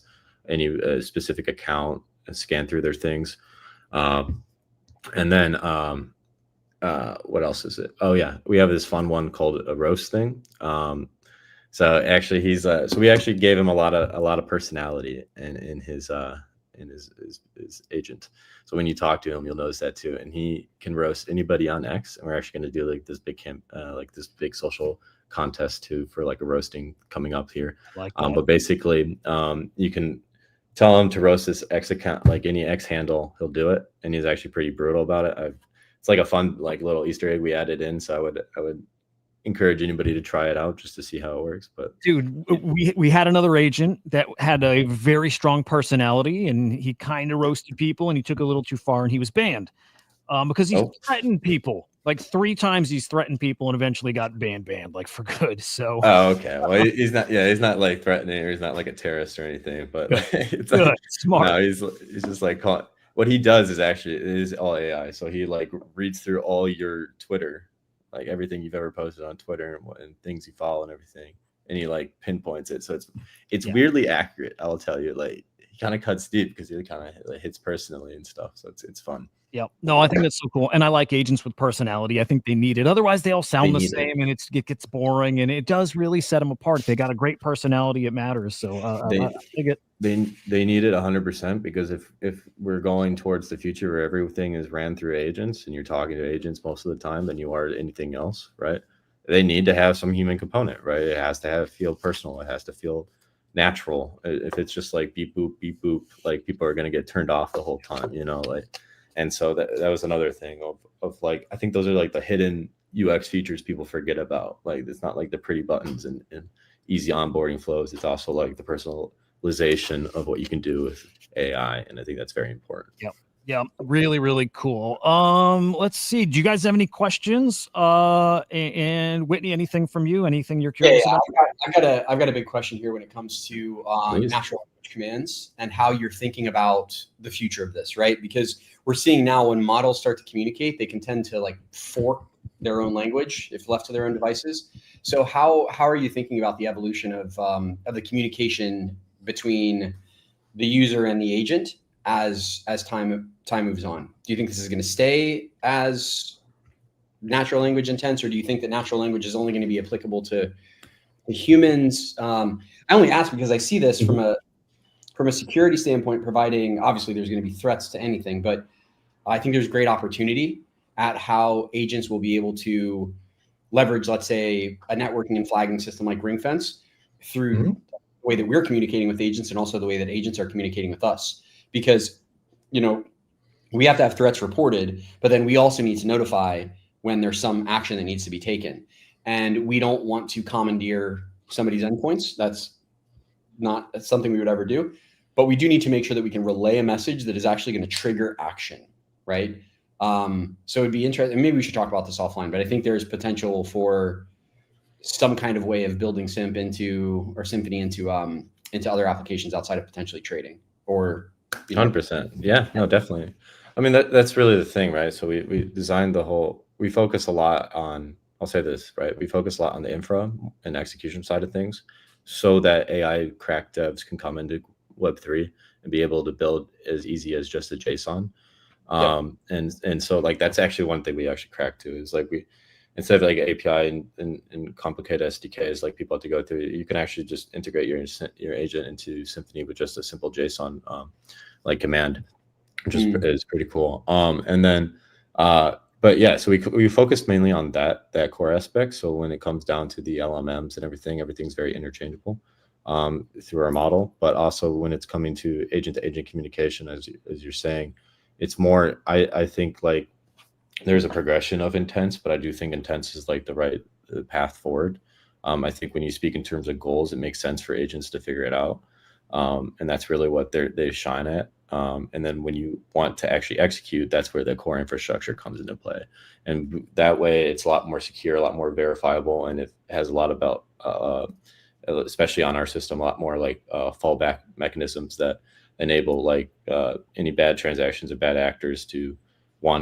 any specific account, and scan through their things. And then what else is it? Oh yeah, we have this fun one called a roast thing. So actually he's so we actually gave him a lot of personality in his agent. So when you talk to him, you'll notice that too. And he can roast anybody on X. And we're actually going to do like this big social contest too for like a roasting coming up here. Like that. But basically, you can tell him to roast this X account, like any X handle, he'll do it. And he's actually pretty brutal about it. It's like a fun like little Easter egg we added in. So I would encourage anybody to try it out just to see how it works. But dude, we had another agent that had a very strong personality, and he kind of roasted people, and he took a little too far, and he was banned because he threatened people. Like 3 times he's threatened people and eventually got banned like for good. So okay. Well, he's not like threatening, or he's not like a terrorist or anything, but it's good, like, smart. No, he's just like what he does is actually, it is all AI. So he like reads through all your Twitter, like everything you've ever posted on Twitter and things you follow and everything, and he like pinpoints it. So it's weirdly accurate. I'll tell you, like he kind of cuts deep because he kind of like hits personally and stuff. So it's fun. Yeah, no, I think that's so cool, and I like agents with personality. I think they need it. Otherwise, they all sound the same, and it gets boring. And it does really set them apart. They got a great personality; it matters. So I dig it. They need it 100%, because if we're going towards the future where everything is ran through agents and you're talking to agents most of the time than you are anything else, right? They need to have some human component, right? It has to feel personal. It has to feel natural. If it's just like beep boop, like people are going to get turned off the whole time, you know, like. And so that was another thing of like, I think those are like the hidden UX features people forget about. Like, it's not like the pretty buttons and easy onboarding flows. It's also like the personalization of what you can do with AI. And I think that's very important. Yeah, really, really cool. Let's see. Do you guys have any questions? And Whitney, anything from you? Anything you're curious about? I've got a big question here when it comes to natural language commands and how you're thinking about the future of this, right? Because we're seeing now when models start to communicate, they can tend to like fork their own language if left to their own devices. So how are you thinking about the evolution of the communication between the user and the agent as time moves on? Do you think this is going to stay as natural language intense, or do you think that natural language is only going to be applicable to humans? I only ask because I see this from a security standpoint, providing, obviously there's going to be threats to anything, but I think there's great opportunity at how agents will be able to leverage, let's say, a networking and flagging system like Ringfence through the way that we're communicating with agents, and also the way that agents are communicating with us. Because, you know, we have to have threats reported, but then we also need to notify when there's some action that needs to be taken. And we don't want to commandeer somebody's endpoints. That's something we would ever do. But we do need to make sure that we can relay a message that is actually going to trigger action, right? So it'd be interesting. Maybe we should talk about this offline, but I think there's potential for some kind of way of building Symphony into other applications outside of potentially trading, or 100%. Yeah, no, definitely. I mean, that's really the thing, right? So we designed we focus a lot on I'll say this, right? We focus a lot on the infra and execution side of things so that AI crack devs can come into Web3 and be able to build as easy as just a JSON. And so like that's actually one thing we actually cracked too, is like we, instead of like API and complicated SDKs like people have to go through, you can actually just integrate your agent into Symphony with just a simple JSON like command, which is pretty cool. And then but yeah, so we focused mainly on that core aspect. So when it comes down to the LMMs and everything's very interchangeable through our model. But also when it's coming to agent communication, as you're saying, it's more, I think like there's a progression of intents, but I do think intents is like the right path forward. I think when you speak in terms of goals, it makes sense for agents to figure it out. And that's really what they shine at. And then when you want to actually execute, that's where the core infrastructure comes into play. And that way it's a lot more secure, a lot more verifiable. And it has a lot about, especially on our system, a lot more like fallback mechanisms that enable like any bad transactions or bad actors to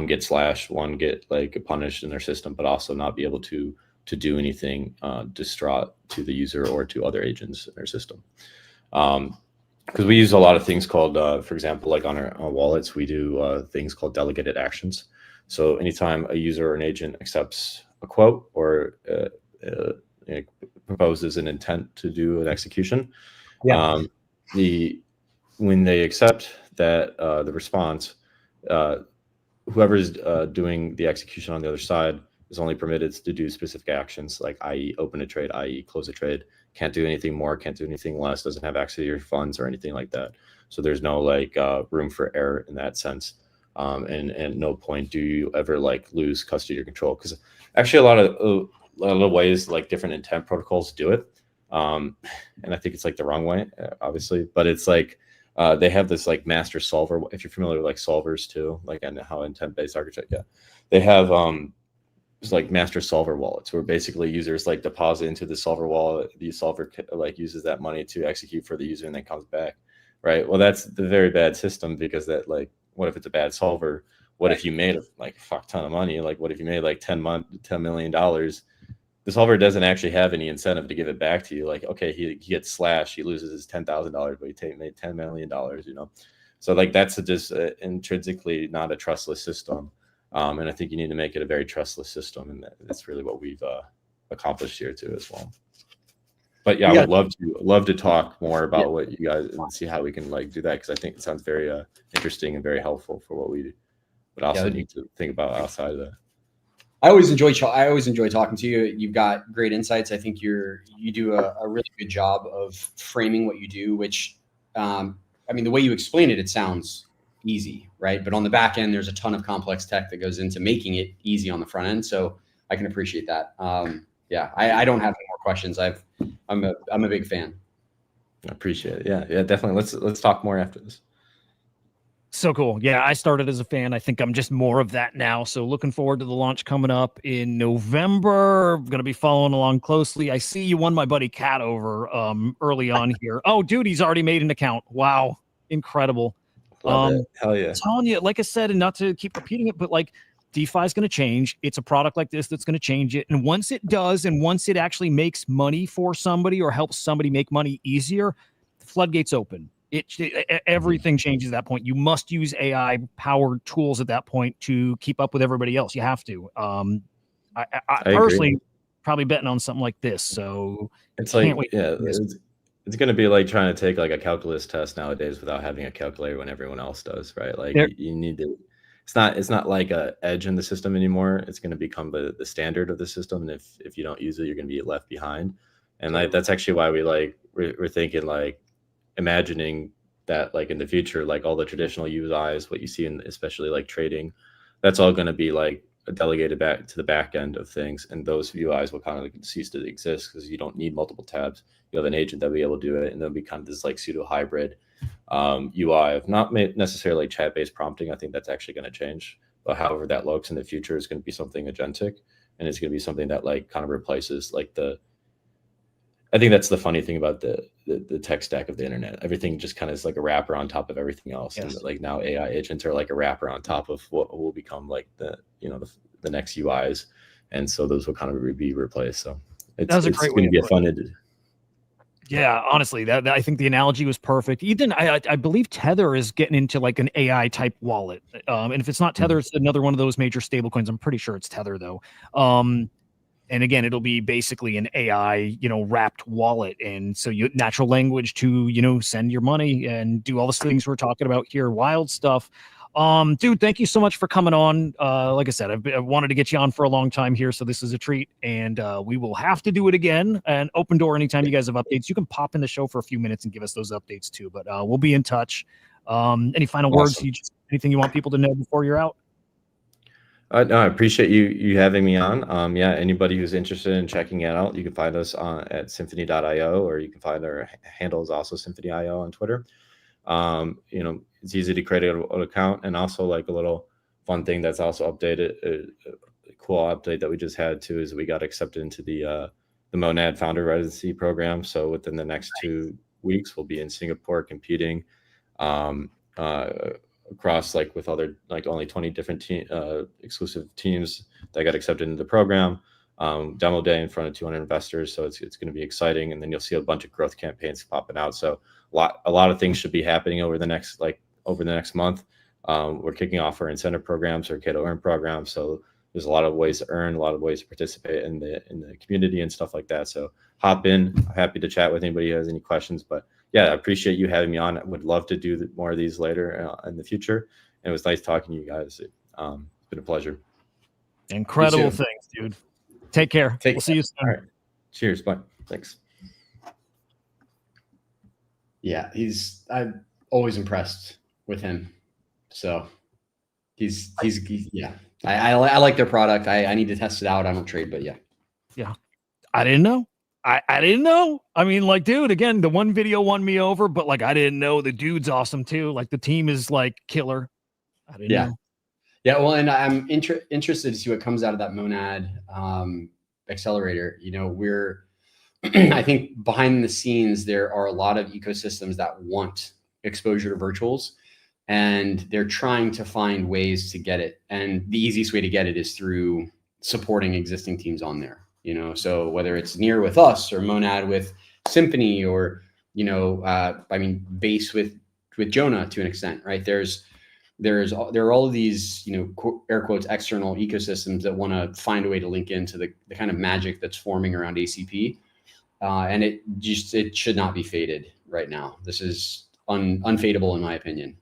get slashed, get like punished in their system, but also not be able to do anything distraught to the user or to other agents in their system. Because we use a lot of things called, for example, like on our wallets, we do things called delegated actions. So anytime a user or an agent accepts a quote or proposes an intent to do an execution, when they accept that the response, whoever's doing the execution on the other side is only permitted to do specific actions, like i.e. open a trade, i.e. close a trade, can't do anything more, can't do anything less, doesn't have access to your funds or anything like that. So there's no like room for error in that sense. And at no point do you ever like lose custody or control, because actually a lot of ways like different intent protocols do it. And I think it's like the wrong way, obviously, but it's like they have this like master solver. If you're familiar with like solvers too, like and how intent-based architecture, they have it's like master solver wallets where basically users like deposit into the solver wallet. The solver like uses that money to execute for the user and then comes back, right? Well, that's the very bad system, because that like, what if it's a bad solver? What if you made like a fuck ton of money? Like what if you made like $10 million? The solver doesn't actually have any incentive to give it back to you. Like, okay, he gets slashed, he loses his $10,000, but he made $10 million, you know? So like, that's just intrinsically not a trustless system. And I think you need to make it a very trustless system. And that's really what we've accomplished here too as well. But yeah, I would love to talk more about what you guys and see how we can like do that. Cause I think it sounds very interesting and very helpful for what we do, but also need to think about outside of that. I always enjoy talking to you. You've got great insights. I think you do a really good job of framing what you do, which, I mean, the way you explain it, it sounds easy, right? But on the back end, there's a ton of complex tech that goes into making it easy on the front end. So I can appreciate that. I don't have any more questions. I'm a big fan. I appreciate it. Yeah, definitely. Let's talk more after this. So cool. Yeah, I started as a fan. I think I'm just more of that now. So looking forward to the launch coming up in November. I'm going to be following along closely. I see you won my buddy Cat over early on here. Oh, dude, he's already made an account. Wow. Incredible. Love it. Hell yeah. I'm telling you, like I said, and not to keep repeating it, but like DeFi is going to change. It's a product like this that's going to change it. And once it does, and once it actually makes money for somebody or helps somebody make money easier, the floodgates open. Everything changes at that point. You must use AI powered tools at that point to keep up with everybody else. You have to. I personally probably betting on something like this. So it's like, it's going to be like trying to take like a calculus test nowadays without having a calculator when everyone else does, right? Like you need to, it's not like a edge in the system anymore. It's going to become the standard of the system. And if you don't use it, you're going to be left behind. And like, that's actually why we're thinking like, imagining that like in the future, like all the traditional UIs, what you see in especially like trading, that's all going to be like delegated back to the back end of things, and those UIs will kind of like cease to exist because you don't need multiple tabs. You have an agent that will be able to do it, and there'll be kind of this like pseudo hybrid UI of not necessarily chat-based prompting. I think that's actually going to change, but however that looks in the future is going to be something agentic, and it's going to be something that like kind of replaces like I think that's the funny thing about the tech stack of the internet. Everything just kind of is like a wrapper on top of everything else. Yes. And like now AI agents are like a wrapper on top of what will become like the next UIs. and so those will kind of be replaced. So That's a it's great going way to be a to fun. Yeah, honestly, that I think the analogy was perfect. Ethan, I believe Tether is getting into like an AI type wallet, and if it's not Tether, it's another one of those major stablecoins. I'm pretty sure it's Tether though. And again, it'll be basically an AI, wrapped wallet, and so you natural language to send your money and do all the things we're talking about here. Wild stuff. Dude, thank you so much for coming on. Like I said, I've wanted to get you on for a long time here, so this is a treat, and we will have to do it again. And open door anytime you guys have updates. You can pop in the show for a few minutes and give us those updates too. But we'll be in touch. Any final words? Anything you want people to know before you're out? No, I appreciate you having me on. Yeah, anybody who's interested in checking it out, you can find us at symphony.io, or you can find our handle is also symphony.io on Twitter. It's easy to create an account, and also like a little fun thing that's also updated, a cool update that we just had too, is we got accepted into the Monad founder residency program. So within the next 2 weeks, we'll be in Singapore competing across like with other like only 20 different exclusive teams that got accepted into the program. Demo day in front of 200 investors, so it's going to be exciting. And then you'll see a bunch of growth campaigns popping out. So a lot of things should be happening over the next month. We're kicking off our incentive programs, our Kid to Earn program. So there's a lot of ways to earn, a lot of ways to participate in the community and stuff like that. So hop in. I'm happy to chat with anybody who has any questions. But yeah, I appreciate you having me on. I would love to do more of these later in the future. And it was nice talking to you guys. It's been a pleasure. Incredible things, dude. Take care. We'll see you soon. All right. Cheers. Bye. Thanks. Yeah, I'm always impressed with him. So he's yeah. I like their product. I need to test it out. I don't trade, but yeah. Yeah. I didn't know. I didn't know. I mean, like, dude, again, the one video won me over, but like, I didn't know the dude's awesome too. Like, the team is like killer. I didn't know. Yeah. Well, and I'm interested to see what comes out of that Monad accelerator. We're, I think behind the scenes, there are a lot of ecosystems that want exposure to virtuals, and they're trying to find ways to get it. And the easiest way to get it is through supporting existing teams on there. So whether it's Near with us or Monad with Symphony, or Base with Jonah to an extent, right? There are all of these air quotes external ecosystems that want to find a way to link into the kind of magic that's forming around ACP, and it should not be faded right now. This is unfadable in my opinion.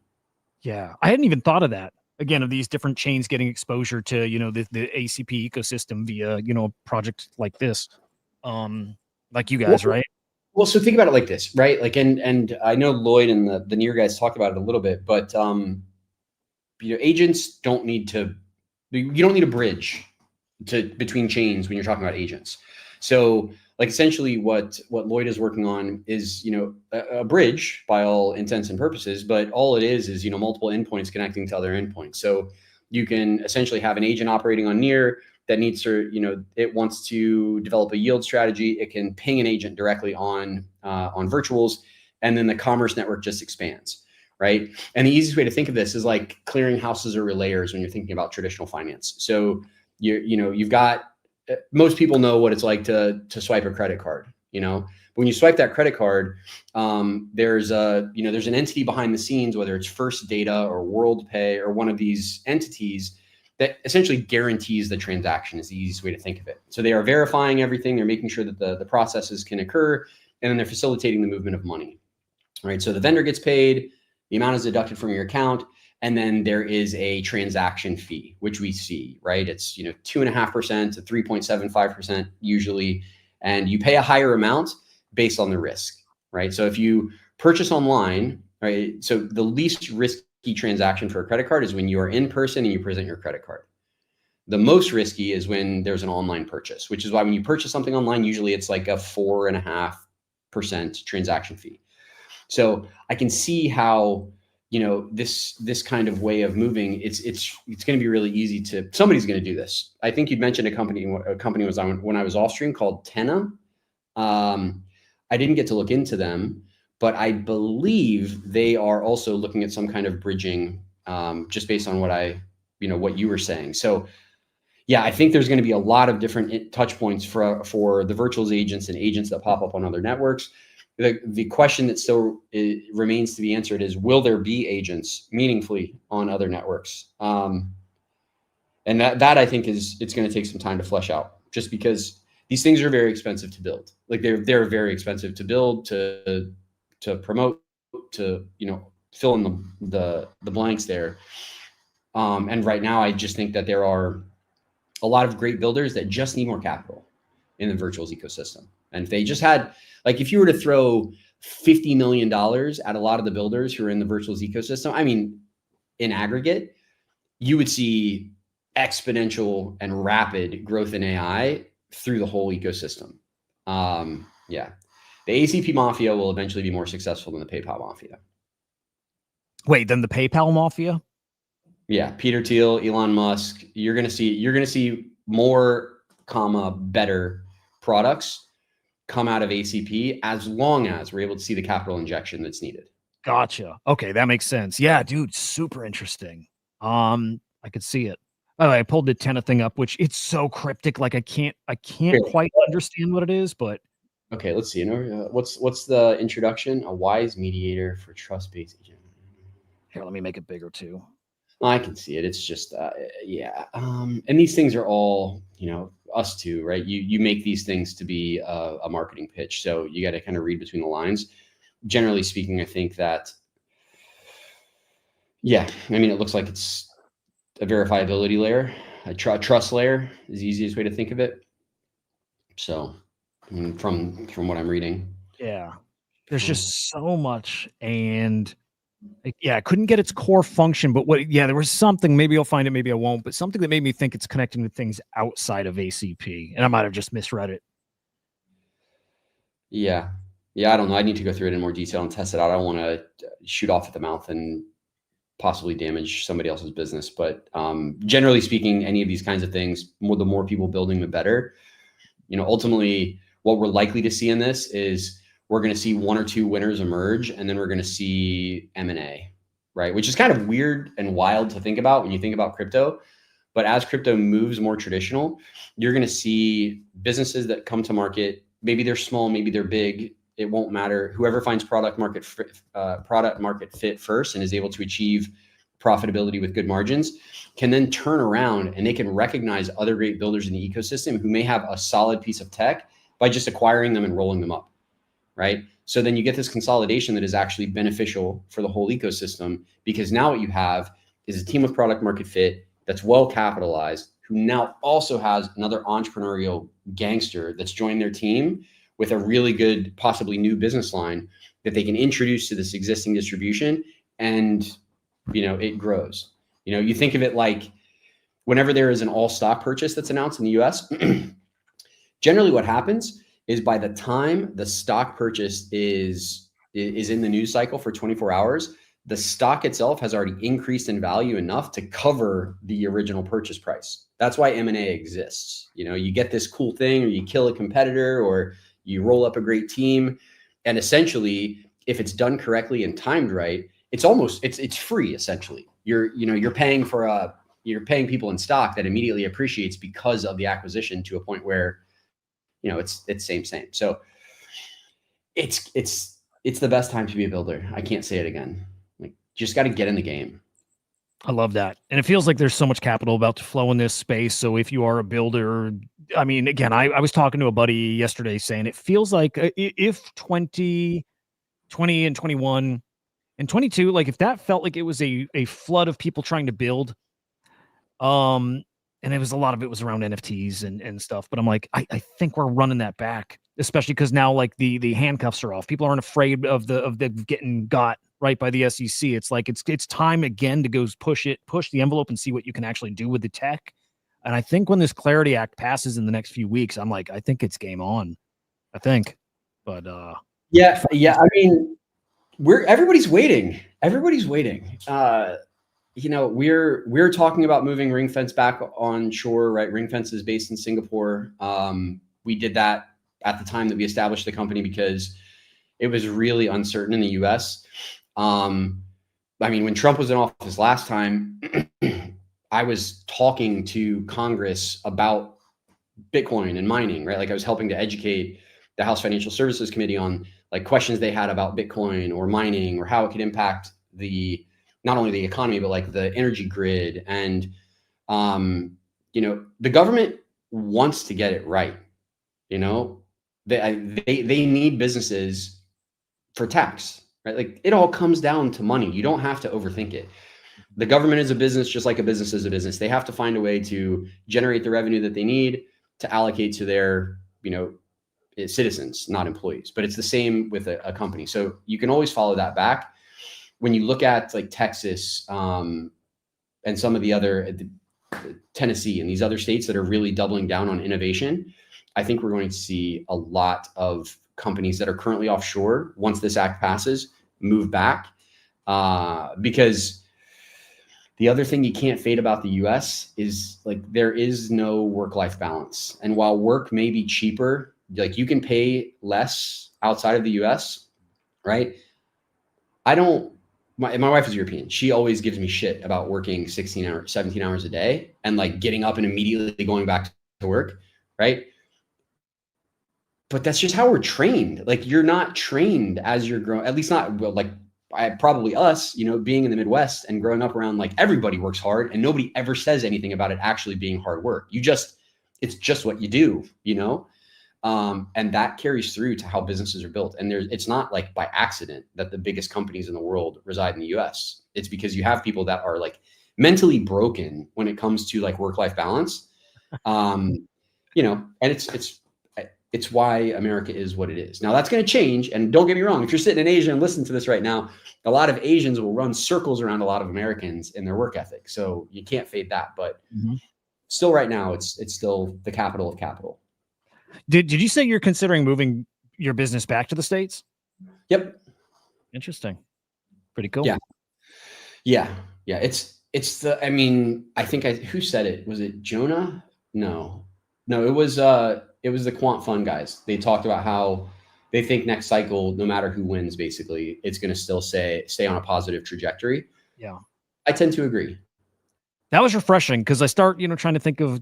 Yeah, I hadn't even thought of that. Again, of these different chains getting exposure to the ACP ecosystem via a project like this, like you guys, right? Well, so think about it like this, right? Like, and I know Lloyd and the Near guys talked about it a little bit, but agents don't need to. You don't need a bridge between chains when you're talking about agents. So, like, essentially, what Lloyd is working on is a bridge by all intents and purposes, but all it is multiple endpoints connecting to other endpoints. So you can essentially have an agent operating on Near that needs to it wants to develop a yield strategy. It can ping an agent directly on virtuals, and then the commerce network just expands, right? And the easiest way to think of this is like clearinghouses or relayers when you're thinking about traditional finance. So you've got, most people know what it's like to swipe a credit card. But when you swipe that credit card, there's an entity behind the scenes, whether it's First Data or WorldPay or one of these entities, that essentially guarantees the transaction is the easiest way to think of it. So they are verifying everything. They're making sure that the processes can occur, and then they're facilitating the movement of money, right? So the vendor gets paid, the amount is deducted from your account, and then there is a transaction fee, which we see, right? It's 2.5% to 3.75% usually, and you pay a higher amount based on the risk, right? So if you purchase online, right? So the least risky transaction for a credit card is when you are in person and you present your credit card. The most risky is when there's an online purchase, which is why when you purchase something online, usually it's like a 4.5% transaction fee. So I can see how this kind of way of moving, it's going to be really easy to, somebody's going to do this. I think you'd mentioned a company was on when I was off stream called Tenna. I didn't get to look into them, but I believe they are also looking at some kind of bridging, just based on what what you were saying. So yeah, I think there's going to be a lot of different touch points for the virtual agents and agents that pop up on other networks. The question that still remains to be answered is, will there be agents meaningfully on other networks? And that I think it's going to take some time to flesh out, just because these things are very expensive to build. Like they're very expensive to build, to promote, to fill in the blanks there. And right now, I just think that there are a lot of great builders that just need more capital in the virtuals ecosystem. And if they just had, like, if you were to throw $50 million at a lot of the builders who are in the virtuals ecosystem, I mean, in aggregate, you would see exponential and rapid growth in AI through the whole ecosystem. Yeah. The ACP mafia will eventually be more successful than the PayPal mafia. Wait, then the PayPal mafia? Yeah, Peter Thiel, Elon Musk. You're gonna see more, better products come out of ACP as long as we're able to see the capital injection that's needed. Gotcha. Okay, that makes sense. Yeah, dude, super interesting. I could see it. By the way, I pulled the Tenna thing up, which it's so cryptic. Like I can't quite understand what it is, but okay, let's see. What's the introduction? A wise mediator for trust-based agent. Here, let me make it bigger too. I can see it. It's just, yeah. And these things are all, us too, right? You make these things to be a marketing pitch. So you got to kind of read between the lines. Generally speaking, I think that, yeah, I mean, it looks like it's a verifiability layer, a trust layer is the easiest way to think of it. So, I mean, from what I'm reading. Yeah, there's just so much, and yeah, I couldn't get its core function, but there was something, maybe I'll find it, maybe I won't, but something that made me think it's connecting with things outside of ACP, and I might have just misread it. Yeah, I don't know. I need to go through it in more detail and test it out. I don't want to shoot off at the mouth and possibly damage somebody else's business. But generally speaking, any of these kinds of things, the more people building, the better. Ultimately, what we're likely to see in this is we're going to see one or two winners emerge, and then we're going to see M&A, right? Which is kind of weird and wild to think about when you think about crypto. But as crypto moves more traditional, you're going to see businesses that come to market. Maybe they're small, maybe they're big. It won't matter. Whoever finds product market fit first and is able to achieve profitability with good margins can then turn around and they can recognize other great builders in the ecosystem who may have a solid piece of tech by just acquiring them and rolling them up. Right? So then you get this consolidation that is actually beneficial for the whole ecosystem, because now what you have is a team of product market fit that's well capitalized, who now also has another entrepreneurial gangster that's joined their team with a really good, possibly new business line that they can introduce to this existing distribution, and it grows. You think of it like whenever there is an all stock purchase that's announced in the US, generally what happens is by the time the stock purchase is in the news cycle for 24 hours, the stock itself has already increased in value enough to cover the original purchase price. That's why M&A exists. You get this cool thing, or you kill a competitor, or you roll up a great team. And essentially, if it's done correctly and timed right, it's free. Essentially, you're paying people in stock that immediately appreciates because of the acquisition, to a point where it's same. So it's the best time to be a builder. I can't say it again. Like, just got to get in the game. I love that. And it feels like there's so much capital about to flow in this space. So if you are a builder, I mean, again, I was talking to a buddy yesterday saying it feels like if 2020 and 21 and 22, like if that felt like it was a flood of people trying to build, and it was a lot of it was around NFTs and stuff. But I'm like, I think we're running that back, especially because now like the handcuffs are off. People aren't afraid of the getting got right by the SEC. It's like it's time again to go push the envelope and see what you can actually do with the tech. And I think when this Clarity Act passes in the next few weeks, I'm like, I think it's game on. I think. But yeah. I mean, everybody's waiting. We're talking about moving Ring Fence back on shore, right? Ring Fence is based in Singapore. We did that at the time that we established the company because it was really uncertain in the US. I mean, when Trump was in office last time, I was talking to Congress about Bitcoin and mining, right? Like I was helping to educate the House Financial Services Committee on like questions they had about Bitcoin or mining or how it could impact the, not only the economy, but like the energy grid. And, you know, the government wants to get it right. You know, they need businesses for tax, right? Like it all comes down to money. You don't have to overthink it. The government is a business, just like a business is a business. They have to find a way to generate the revenue that they need to allocate to their, you know, citizens, not employees. But it's the same with a company. So you can always follow that back. When you look at like Texas and some of the other, Tennessee and these other states that are really doubling down on innovation, I think we're going to see a lot of companies that are currently offshore, once this act passes, move back. Because the other thing you can't fade about the US is like there is no work-life balance. And while work may be cheaper, like you can pay less outside of the US, right? My wife is European. She always gives me shit about working 16 hours, 17 hours a day and like getting up and immediately going back to work, right? But that's just how we're trained. Like you're not trained as you're growing, at least not like probably us, you know, being in the Midwest and growing up around like everybody works hard and nobody ever says anything about it actually being hard work. It's just what you do, you know? And that carries through to how businesses are built. And it's not like by accident that the biggest companies in the world reside in the US. It's because you have people that are like mentally broken when it comes to like work-life balance. You know, and it's why America is what it is. Now that's going to change. And don't get me wrong, if you're sitting in Asia and listening to this right now, a lot of Asians will run circles around a lot of Americans in their work ethic. So you can't fade that, but still right now, it's still the capital of capital. Did you say you're considering moving your business back to the States? Yep. Interesting. Pretty cool. Yeah. I mean, I think who said it? Was it Jonah? No, it was the Quant Fund guys. They talked about how they think next cycle, no matter who wins, basically, it's going to still stay on a positive trajectory. Yeah. I tend to agree. That was refreshing because I start, trying to think of,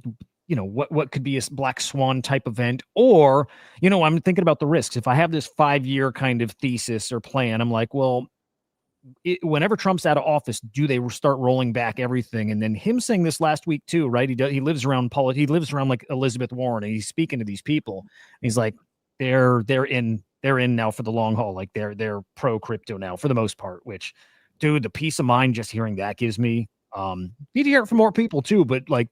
what could be a black swan type event, or, I'm thinking about the risks. If I have this 5-year kind of thesis or plan, I'm like, well, whenever Trump's out of office, do they start rolling back everything? And then him saying this last week too, right? He lives around he lives around like Elizabeth Warren, and he's speaking to these people. And he's like, they're in now for the long haul. Like they're pro crypto now for the most part. Which, dude, the peace of mind just hearing that gives me. Need to hear it from more people too, but like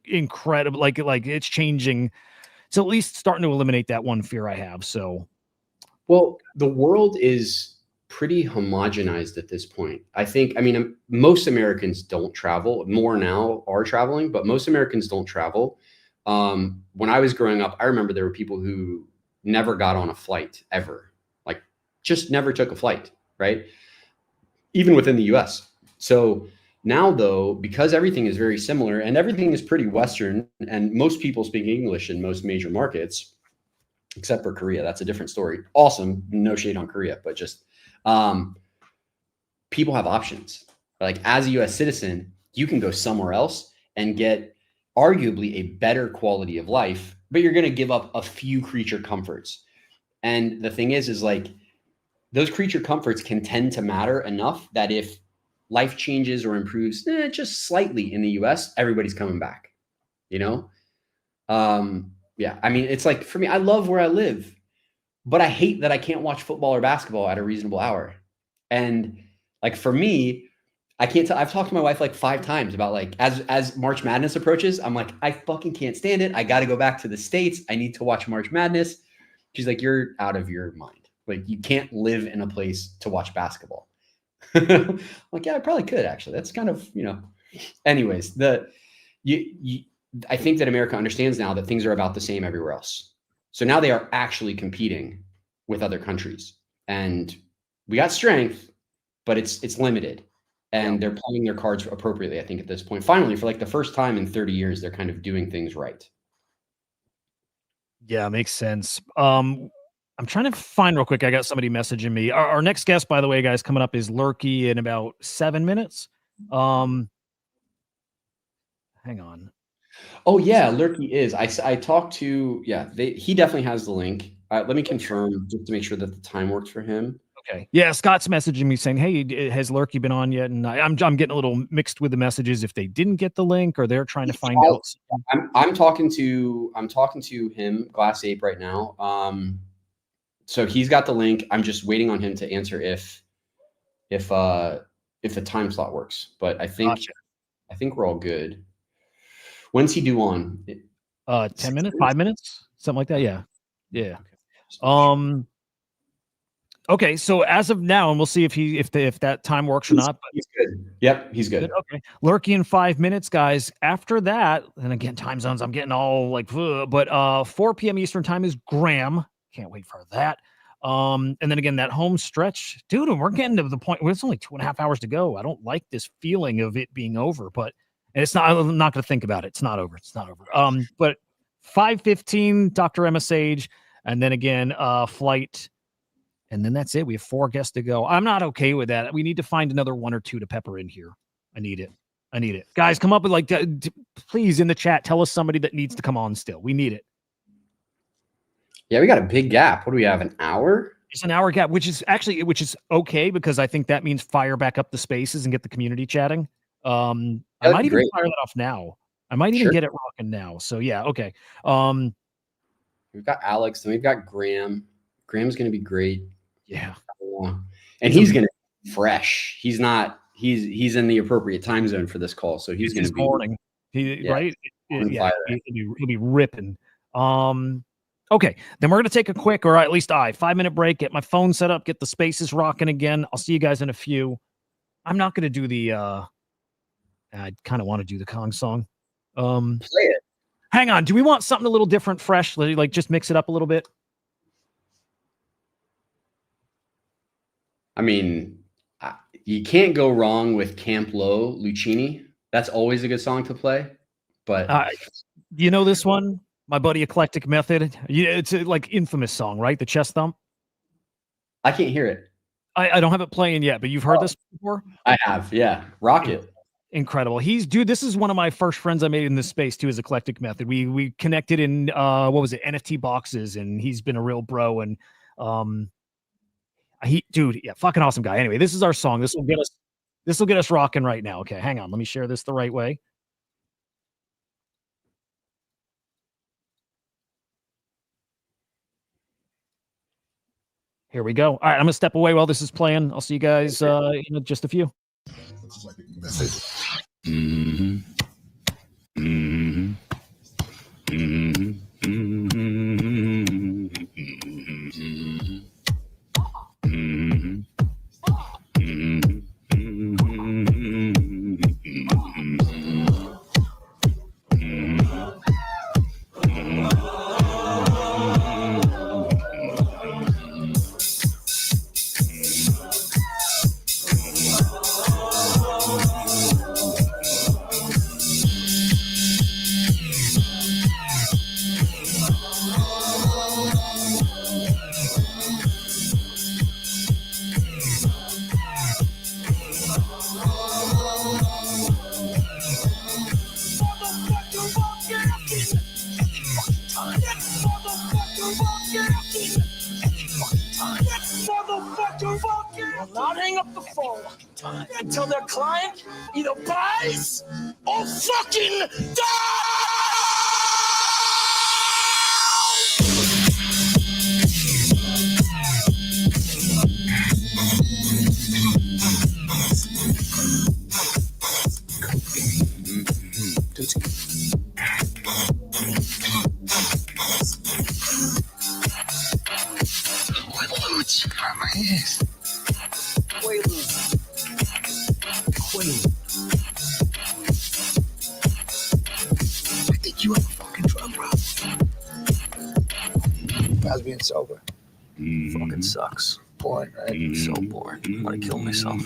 incredible. Like it's changing. It's at least starting to eliminate that one fear I have. So, well, the world is pretty homogenized at this point. I mean, most Americans don't travel. More now are traveling, but most Americans don't travel. When I was growing up, I remember there were people who never got on a flight ever, like just never took a flight, right? Even within the US. So now though, because everything is very similar and everything is pretty Western and most people speak English in most major markets, except for Korea. That's a different story. Awesome. No shade on Korea, but just people have options. Like as a US citizen, you can go somewhere else and get arguably a better quality of life, but you're going to give up a few creature comforts. And the thing is like those creature comforts can tend to matter enough that if life changes or improves just slightly in the US, everybody's coming back, Yeah. I mean, it's like for me, I love where I live, but I hate that I can't watch football or basketball at a reasonable hour. And like for me, I can't tell. I've talked to my wife like 5 times about like as March Madness approaches, I'm like, I fucking can't stand it. I got to go back to the States. I need to watch March Madness. She's like, you're out of your mind. Like you can't live in a place to watch basketball. Like, yeah, I probably could actually. That's kind of, anyways, I think that America understands now that things are about the same everywhere else. So now they are actually competing with other countries, and we got strength, but it's limited, and they're playing their cards appropriately. I think at this point, finally, for like the first time in 30 years, they're kind of doing things right. Yeah, makes sense. I'm trying to find real quick. I got somebody messaging me. Our next guest, by the way, guys, coming up is Lurky in about 7 minutes. Hang on. Oh yeah, Lurky is. I talked to he definitely has the link. Let me confirm just to make sure that the time works for him. Okay. Yeah, Scott's messaging me saying, "Hey, has Lurky been on yet?" And I'm getting a little mixed with the messages if they didn't get the link or they're trying to find out. I'm talking to him, Glass Ape, right now. So he's got the link. I'm just waiting on him to answer if the time slot works. But I think we're all good. When's he due on? 10 minutes, 5 minutes, something like that. Yeah. Yeah. Okay, so as of now, and we'll see if that time works or not. But he's good. Yep, he's good. Okay, Lurky in 5 minutes, guys. After that, and again, time zones, I'm getting all like, but 4 p.m. Eastern time is Graham. Can't wait for that. And then again, that home stretch, dude, and we're getting to the point where it's only 2.5 hours to go. I don't like this feeling of it being over, but it's not. I'm not going to think about it. It's not over. It's not over. But 5:15, Dr. Emma Sage, and then again, flight. And then that's it. We have 4 guests to go. I'm not okay with that. We need to find another 1 or 2 to pepper in here. I need it. Guys, come up with please in the chat, tell us somebody that needs to come on still. We need it. Yeah, we got a big gap. What do we have, an hour? It's an hour gap, which is okay because I think that means fire back up the spaces and get the community chatting. I might even fire that off now. I might even get it rocking now. So yeah, okay. We've got Alex and we've got Graham. Graham's going to be great. Yeah. And he's going to be fresh. He's in the appropriate time zone for this call. So he's going to be morning. Right? Yeah. He'll be ripping. Okay. Then we're going to take a quick, or at least 5-minute break, get my phone set up, get the spaces rocking again. I'll see you guys in a few. I'm not going to do the, I kind of want to do the Kong song. Play it. Hang on. Do we want something a little different, fresh? Like just mix it up a little bit? I mean, you can't go wrong with Camp Low, Lucchini. That's always a good song to play. But you know this one? My buddy Eclectic Method. It's a infamous song, right? The chest thump. I can't hear it. I don't have it playing yet, but you've heard this before? I have, yeah. Rock it. Incredible. This is one of my first friends I made in this space too, is Eclectic Method. We connected in what was it, NFT boxes, and he's been a real bro. And fucking awesome guy. Anyway, this is our song. This will get us rocking right now. Okay, hang on. Let me share this the right way. Here we go. All right, I'm gonna step away while this is playing. I'll see you guys in just a few. Mm-hmm. Mm-hmm. Mm-hmm. Mm-hmm. Mm-hmm. Not hang up the phone until their client either buys or fucking dies! I think you have a fucking drug problem. How's being sober? Fucking sucks. Boring, right? So boring. I want to kill myself.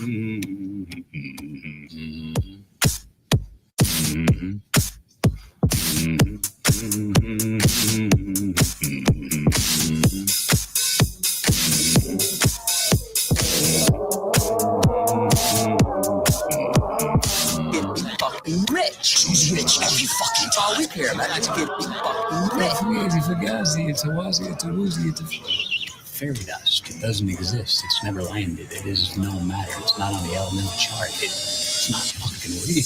Get fucking rich. Who's rich? Any fucking all we care about is get Fairy dust. It doesn't exist. It's never landed. It is no matter. It's not on the elemental chart. It's not fucking real.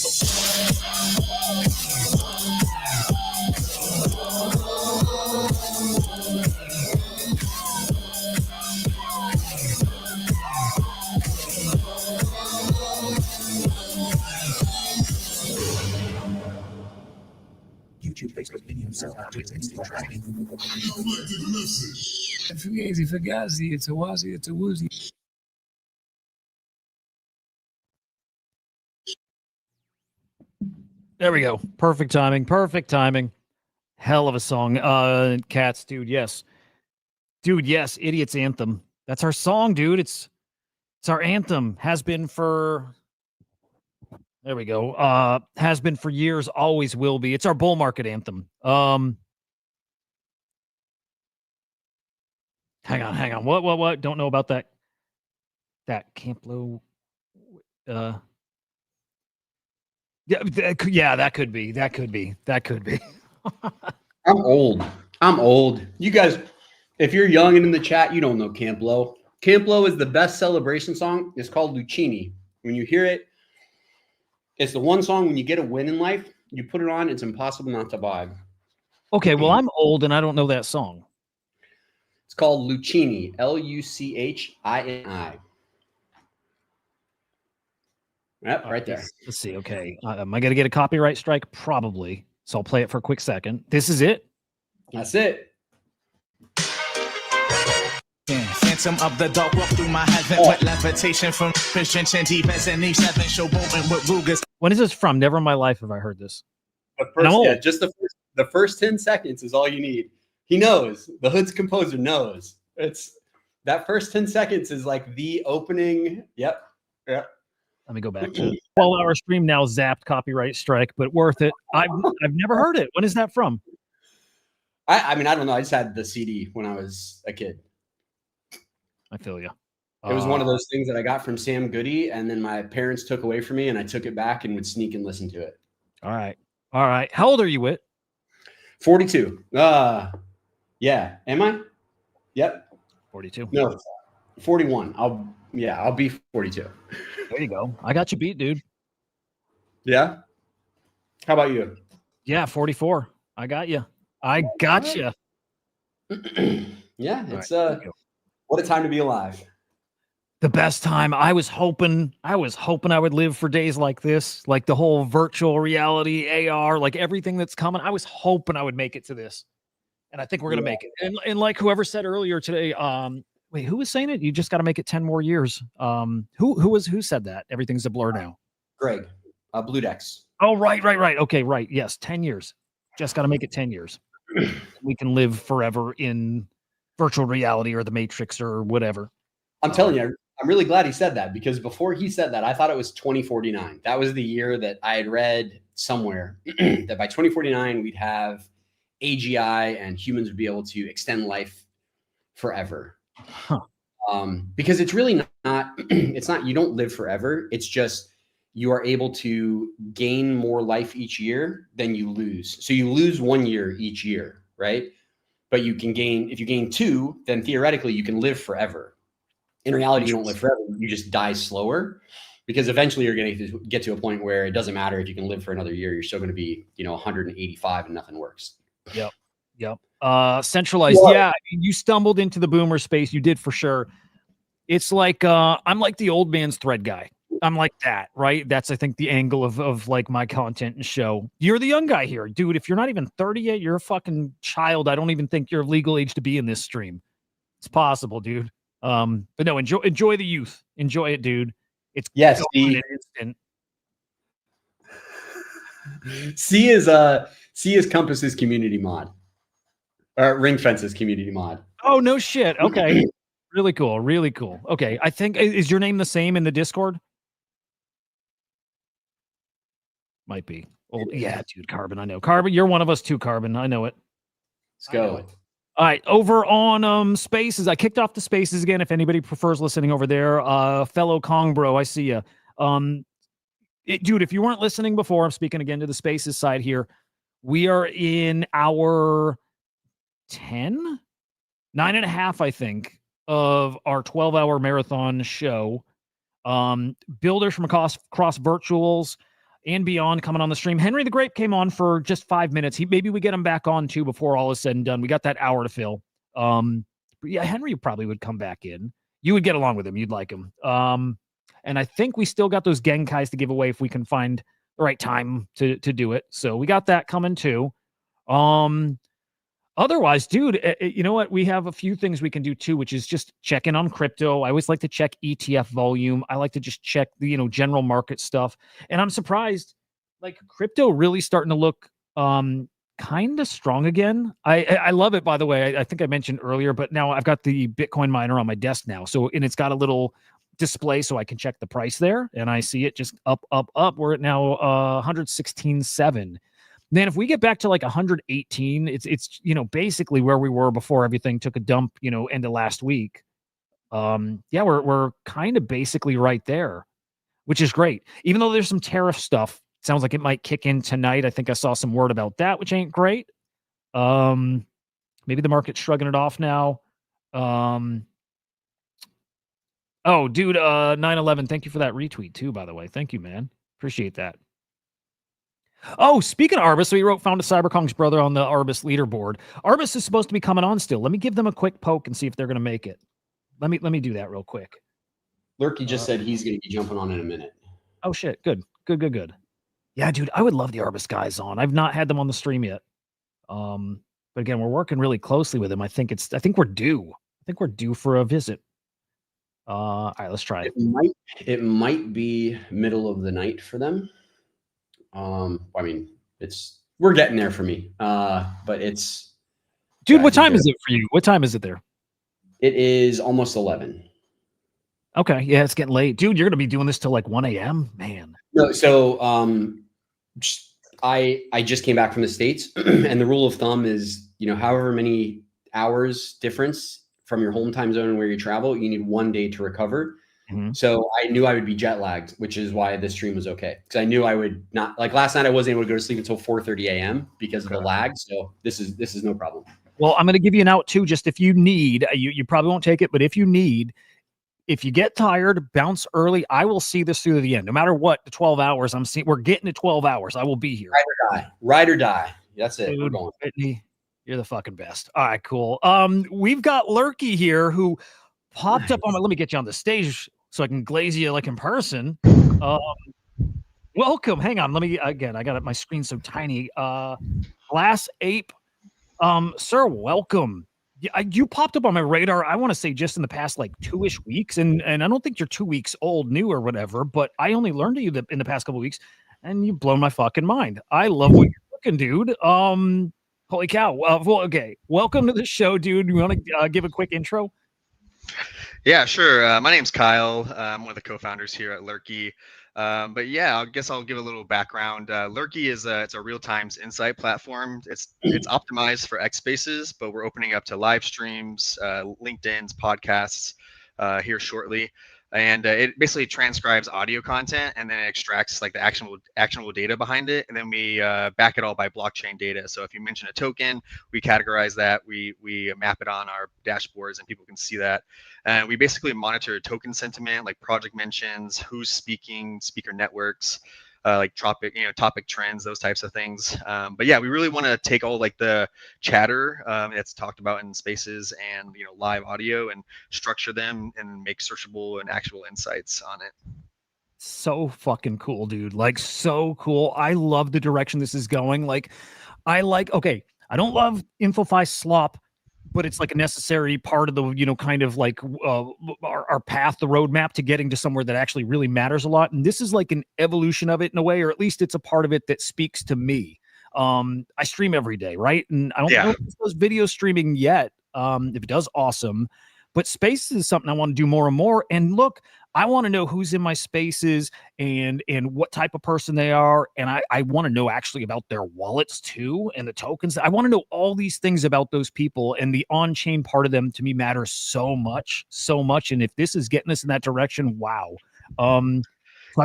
YouTube, Facebook, video, Twitter, Instagram. Fugazi, Fugazi, it's a wazi, it's a woozy. There we go. Perfect timing. Perfect timing. Hell of a song. Cats, dude. Yes. Dude, yes. Idiot's Anthem. That's our song, dude. It's our anthem. Has been for... There we go. Has been for years, always will be. It's our bull market anthem. Hang on. What? Don't know about that. That Camp Low. Yeah, that could be. I'm old. You guys, if you're young and in the chat, you don't know Camp Low. Camp Low is the best celebration song. It's called Lucchini. When you hear it, it's the one song when you get a win in life, you put it on, it's impossible not to vibe. Okay, well, I'm old and I don't know that song. It's called Lucchini, Luchini. Yep, right there. Let's see. Okay. Am I going to get a copyright strike? Probably. So I'll play it for a quick second. This is it. That's it. Phantom of the dark walk through my heaven with levitation from Christian deep as an E7 showboating with Rugas. When is this from? Never in my life have I heard this. Just the first 10 seconds is all you need. He knows. The Hood's composer knows. It's that first 10 seconds is like the opening. Yep. Let me go back to 12-hour stream now. Zapped copyright strike, but worth it. I've never heard it. When is that from? I mean, I don't know. I just had the CD when I was a kid. I feel you. It was one of those things that I got from Sam Goody, and then my parents took away from me, and I took it back and would sneak and listen to it. All right. How old are you, Whit? 42. Yeah. Am I? Yep. 42. No, 41. I'll be 42. There you go. I got you beat, dude. Yeah. How about you? Yeah, 44. I got you. Yeah, it's what a time to be alive. The best time. I was hoping I would live for days like this, like the whole virtual reality, AR, like everything that's coming. I was hoping I would make it to this. And I think we're going to make it. And like whoever said earlier today, wait, who was saying it? You just got to make it 10 more years. Who said that? Everything's a blur now. Greg, Blue Decks. Oh, right. Okay, right. Yes, 10 years. Just got to make it 10 years. We can live forever in virtual reality or the Matrix or whatever. I'm telling you, I'm really glad he said that, because before he said that, I thought it was 2049. That was the year that I had read somewhere that by 2049, we'd have AGI and humans would be able to extend life forever. Huh. Because it's really not, you don't live forever. It's just, you are able to gain more life each year than you lose. So you lose 1 year each year, right? But you can gain, if you gain 2, then theoretically you can live forever. In reality, you don't live forever. You just die slower, because eventually you're going to get to a point where it doesn't matter if you can live for another year. You're still going to be, 185 and nothing works. Yep. Centralized. Well, yeah. You stumbled into the boomer space. You did for sure. It's like, I'm like the old man's thread guy. I'm like that, right? That's, I think, the angle of like my content and show. You're the young guy here, dude. If you're not even 30 yet, you're a fucking child. I don't even think you're of legal age to be in this stream. It's possible, dude. But no, enjoy the youth. Enjoy it, dude. It's yes. C is Compass's community mod, or Ring Fence's community mod. Oh, no shit. Okay. Really cool. Really cool. Okay. I think, is your name the same in the Discord? Might be. Oh, yeah, dude. Carbon. I know. Carbon, you're one of us too, Carbon. I know it. Let's go. All right, over on Spaces, I kicked off the Spaces again. If anybody prefers listening over there, fellow Kong bro, I see you. Dude, if you weren't listening before, I'm speaking again to the Spaces side here. We are in hour 10, 9.5, I think, of our 12-hour marathon show. Builders from across virtuals and beyond coming on the stream. Henry the Grape came on for just 5 minutes. Maybe we get him back on too before all is said and done. We got that hour to fill. But yeah, Henry probably would come back in. You would get along with him. You'd like him. And I think we still got those Genkais to give away if we can find the right time to do it. So we got that coming too. Otherwise, dude, you know what? We have a few things we can do too, which is just check in on crypto. I always like to check ETF volume. I like to just check the, general market stuff. And I'm surprised, like crypto really starting to look kind of strong again. I love it, by the way. I think I mentioned earlier, but now I've got the Bitcoin miner on my desk now. So, and it's got a little display so I can check the price there. And I see it just up. We're at now 116.7. Then if we get back to like 118, it's basically where we were before everything took a dump, end of last week. Yeah, we're kind of basically right there, which is great. Even though there's some tariff stuff, sounds like it might kick in tonight. I think I saw some word about that, which ain't great. Maybe the market's shrugging it off now. Oh, dude, 9/11. Thank you for that retweet too, by the way. Thank you, man. Appreciate that. Oh, speaking of Arbus, so he found a Cyberkong's brother on the Arbus leaderboard. Arbus is supposed to be coming on still. Let me give them a quick poke and see if they're going to make it. Let me do that real quick. Lurky just said he's going to be jumping on in a minute. Oh shit! Good. Yeah, dude, I would love the Arbus guys on. I've not had them on the stream yet. But again, we're working really closely with them. I think we're due. I think we're due for a visit. All right, let's try it. It might be middle of the night for them. I mean, we're getting there for me. But it's dude, what time is it for you? What time is it there? It is almost 11. Okay, yeah, it's getting late. Dude, you're gonna be doing this till like 1 a.m. Man. No, so I just came back from the States, and the rule of thumb is, however many hours difference from your home time zone and where you travel, you need 1 day to recover. Mm-hmm. So I knew I would be jet lagged, which is why this stream was okay. Because I knew I would not, like last night I wasn't able to go to sleep until 4:30 a.m. because of the lag. So this is no problem. Well, I'm going to give you an out too, just if you need, you probably won't take it, but if you get tired, bounce early. I will see this through to the end. No matter what, the 12 hours we're getting to 12 hours. I will be here. Ride or die. That's it. Dude, we're going. Whitney, you're the fucking best. All right, cool. We've got Lurky here who popped up on my, let me get you on the stage so I can glaze you like in person. Welcome. Hang on. I got it. My screen's so tiny. Glass Ape. Sir, welcome. You popped up on my radar, I want to say just in the past like 2-ish weeks. And I don't think you're 2 weeks old, new or whatever, but I only learned of you in the past couple of weeks and you've blown my fucking mind. I love what you're looking, dude. Holy cow. Well, okay. Welcome to the show, dude. You want to give a quick intro? Yeah, sure. My name's Kyle. I'm one of the co-founders here at Lurky. But yeah, I guess I'll give a little background. Lurky is it's a real-time insight platform. It's optimized for X Spaces, but we're opening up to live streams, LinkedIn's, podcasts here shortly. And it basically transcribes audio content and then it extracts like the actionable data behind it, and then we back it all by blockchain data. So if you mention a token, we categorize that, we map it on our dashboards, and people can see that. And we basically monitor token sentiment, like project mentions, who's speaking, speaker networks, like topic trends, those types of things. But yeah, we really want to take all like the chatter that's talked about in spaces and live audio and structure them and make searchable and actionable insights on it. So fucking cool, dude. Like so cool. I love the direction this is going. Like I don't love InfoFi slop, but it's like a necessary part of the, kind of like our path, the roadmap to getting to somewhere that actually really matters a lot. And this is like an evolution of it in a way, or at least it's a part of it that speaks to me. I stream every day, right? And I don't know if it does video streaming yet. If it does, awesome. But spaces is something I want to do more and more. And look, I want to know who's in my spaces and what type of person they are. And I want to know actually about their wallets too and the tokens. I want to know all these things about those people, and the on-chain part of them to me matters so much. And if this is getting us in that direction, wow.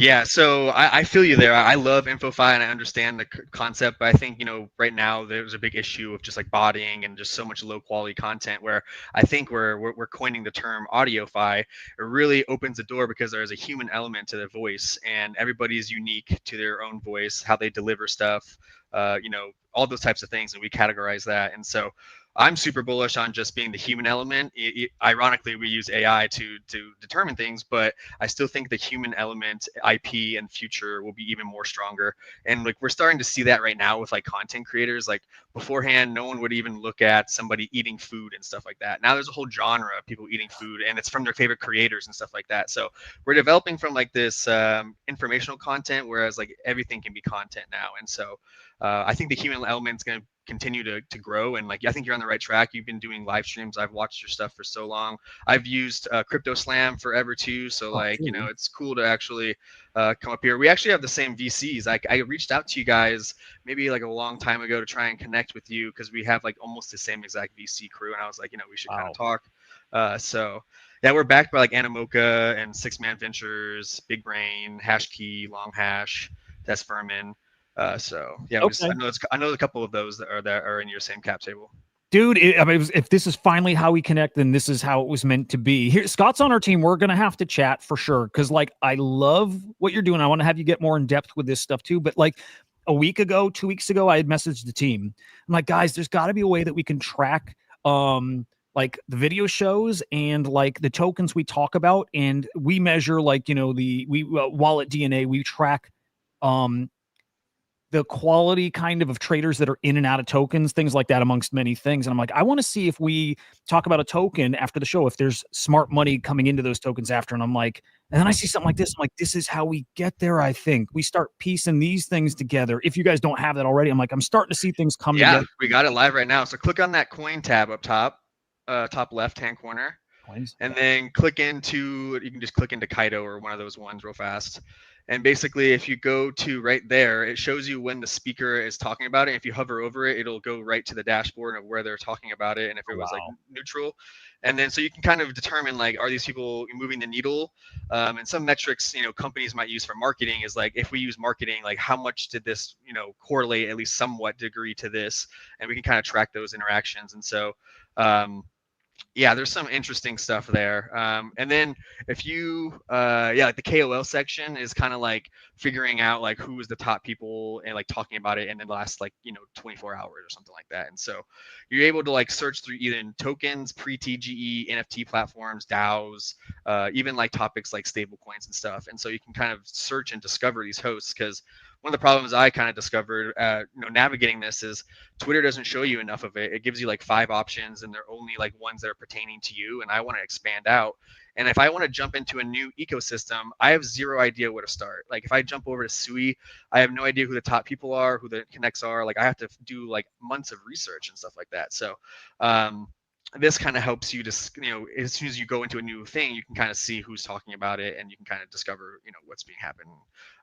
Yeah, so I feel you there. I love InfoFi and I understand the concept, but I think, you know, right now there's a big issue of just like botting and just so much low quality content where I think we're coining the term audiofi. It really opens the door because there's a human element to the voice and everybody is unique to their own voice, how they deliver stuff, you know, all those types of things, and we categorize that. And so I'm super bullish on just being the human element. Ironically, we use AI to determine things, but I still think the human element, IP, and future will be even more stronger. And like we're starting to see that right now with like content creators. Like beforehand, no one would even look at somebody eating food and stuff like that. Now there's a whole genre of people eating food, and it's from their favorite creators and stuff like that. So we're developing from like this informational content, whereas like everything can be content now. And so I think the human element is going to continue to grow, and like I think you're on the right track. You've been doing live streams. I've watched your stuff for so long. I've used CryptoSlam forever too, so like you know, it's cool to actually come up here. We actually have the same VCs. I reached out to you guys maybe like a long time ago to try and connect with you because we have like almost the same exact VC crew, and I was like, you know, we should kind of talk. So yeah, we're backed by like Animoca and Six Man Ventures, Big Brain, Hashkey, Long Hash, Test Furman. So yeah, Okay. I know a couple of those that are in your same cap table. Dude, I mean, if this is finally how we connect, then this is how it was meant to be. Here, Scott's on our team. We're gonna have to chat for sure because, like, I love what you're doing. I want to have you get more in depth with this stuff too. But like a week ago, 2 weeks ago, I had messaged the team. I'm like, guys, there's got to be a way that we can track, like the video shows and like the tokens we talk about, and we measure, like, you know, the wallet DNA. We track, the quality kind of traders that are in and out of tokens, things like that, amongst many things. And I'm like, I want to see if we talk about a token after the show, if there's smart money coming into those tokens after. And I'm like, and then I see something like this. I'm like, this is how we get there. I think we start piecing these things together. If you guys don't have that already, I'm like, I'm starting to see things come together. We got it live right now. So click on that coin tab up top, top left-hand corner. Coins. And then click into, you can just click into Kaido or one of those ones real fast. And basically, if you go to right there, it shows you when the speaker is talking about it. If you hover over it, it'll go right to the dashboard of where they're talking about it. And if it was like neutral, and then so you can kind of determine, like, are these people moving the needle? And some metrics, you know, companies might use for marketing is like, if we use marketing, like how much did this, you know, correlate at least somewhat degree to this? And we can kind of track those interactions. And so, yeah, there's some interesting stuff there. And then if you, yeah, like the KOL section is kind of like figuring out like who is the top people and like talking about it in the last, like, you know, 24 hours or something like that. And so you're able to like search through either in tokens, pre-TGE, NFT platforms, DAOs, even like topics like stablecoins and stuff. And so you can kind of search and discover these hosts, because one of the problems I kind of discovered, you know, navigating this is Twitter doesn't show you enough of it. It gives you like 5 options, and they're only like ones that are pertaining to you. And I want to expand out. And if I want to jump into a new ecosystem, I have zero idea where to start. Like if I jump over to Sui, I have no idea who the top people are, who the connects are. Like I have to do like months of research and stuff like that. So this kind of helps you just, you know, as soon as you go into a new thing, you can kind of see who's talking about it, and you can kind of discover, you know, what's being happened.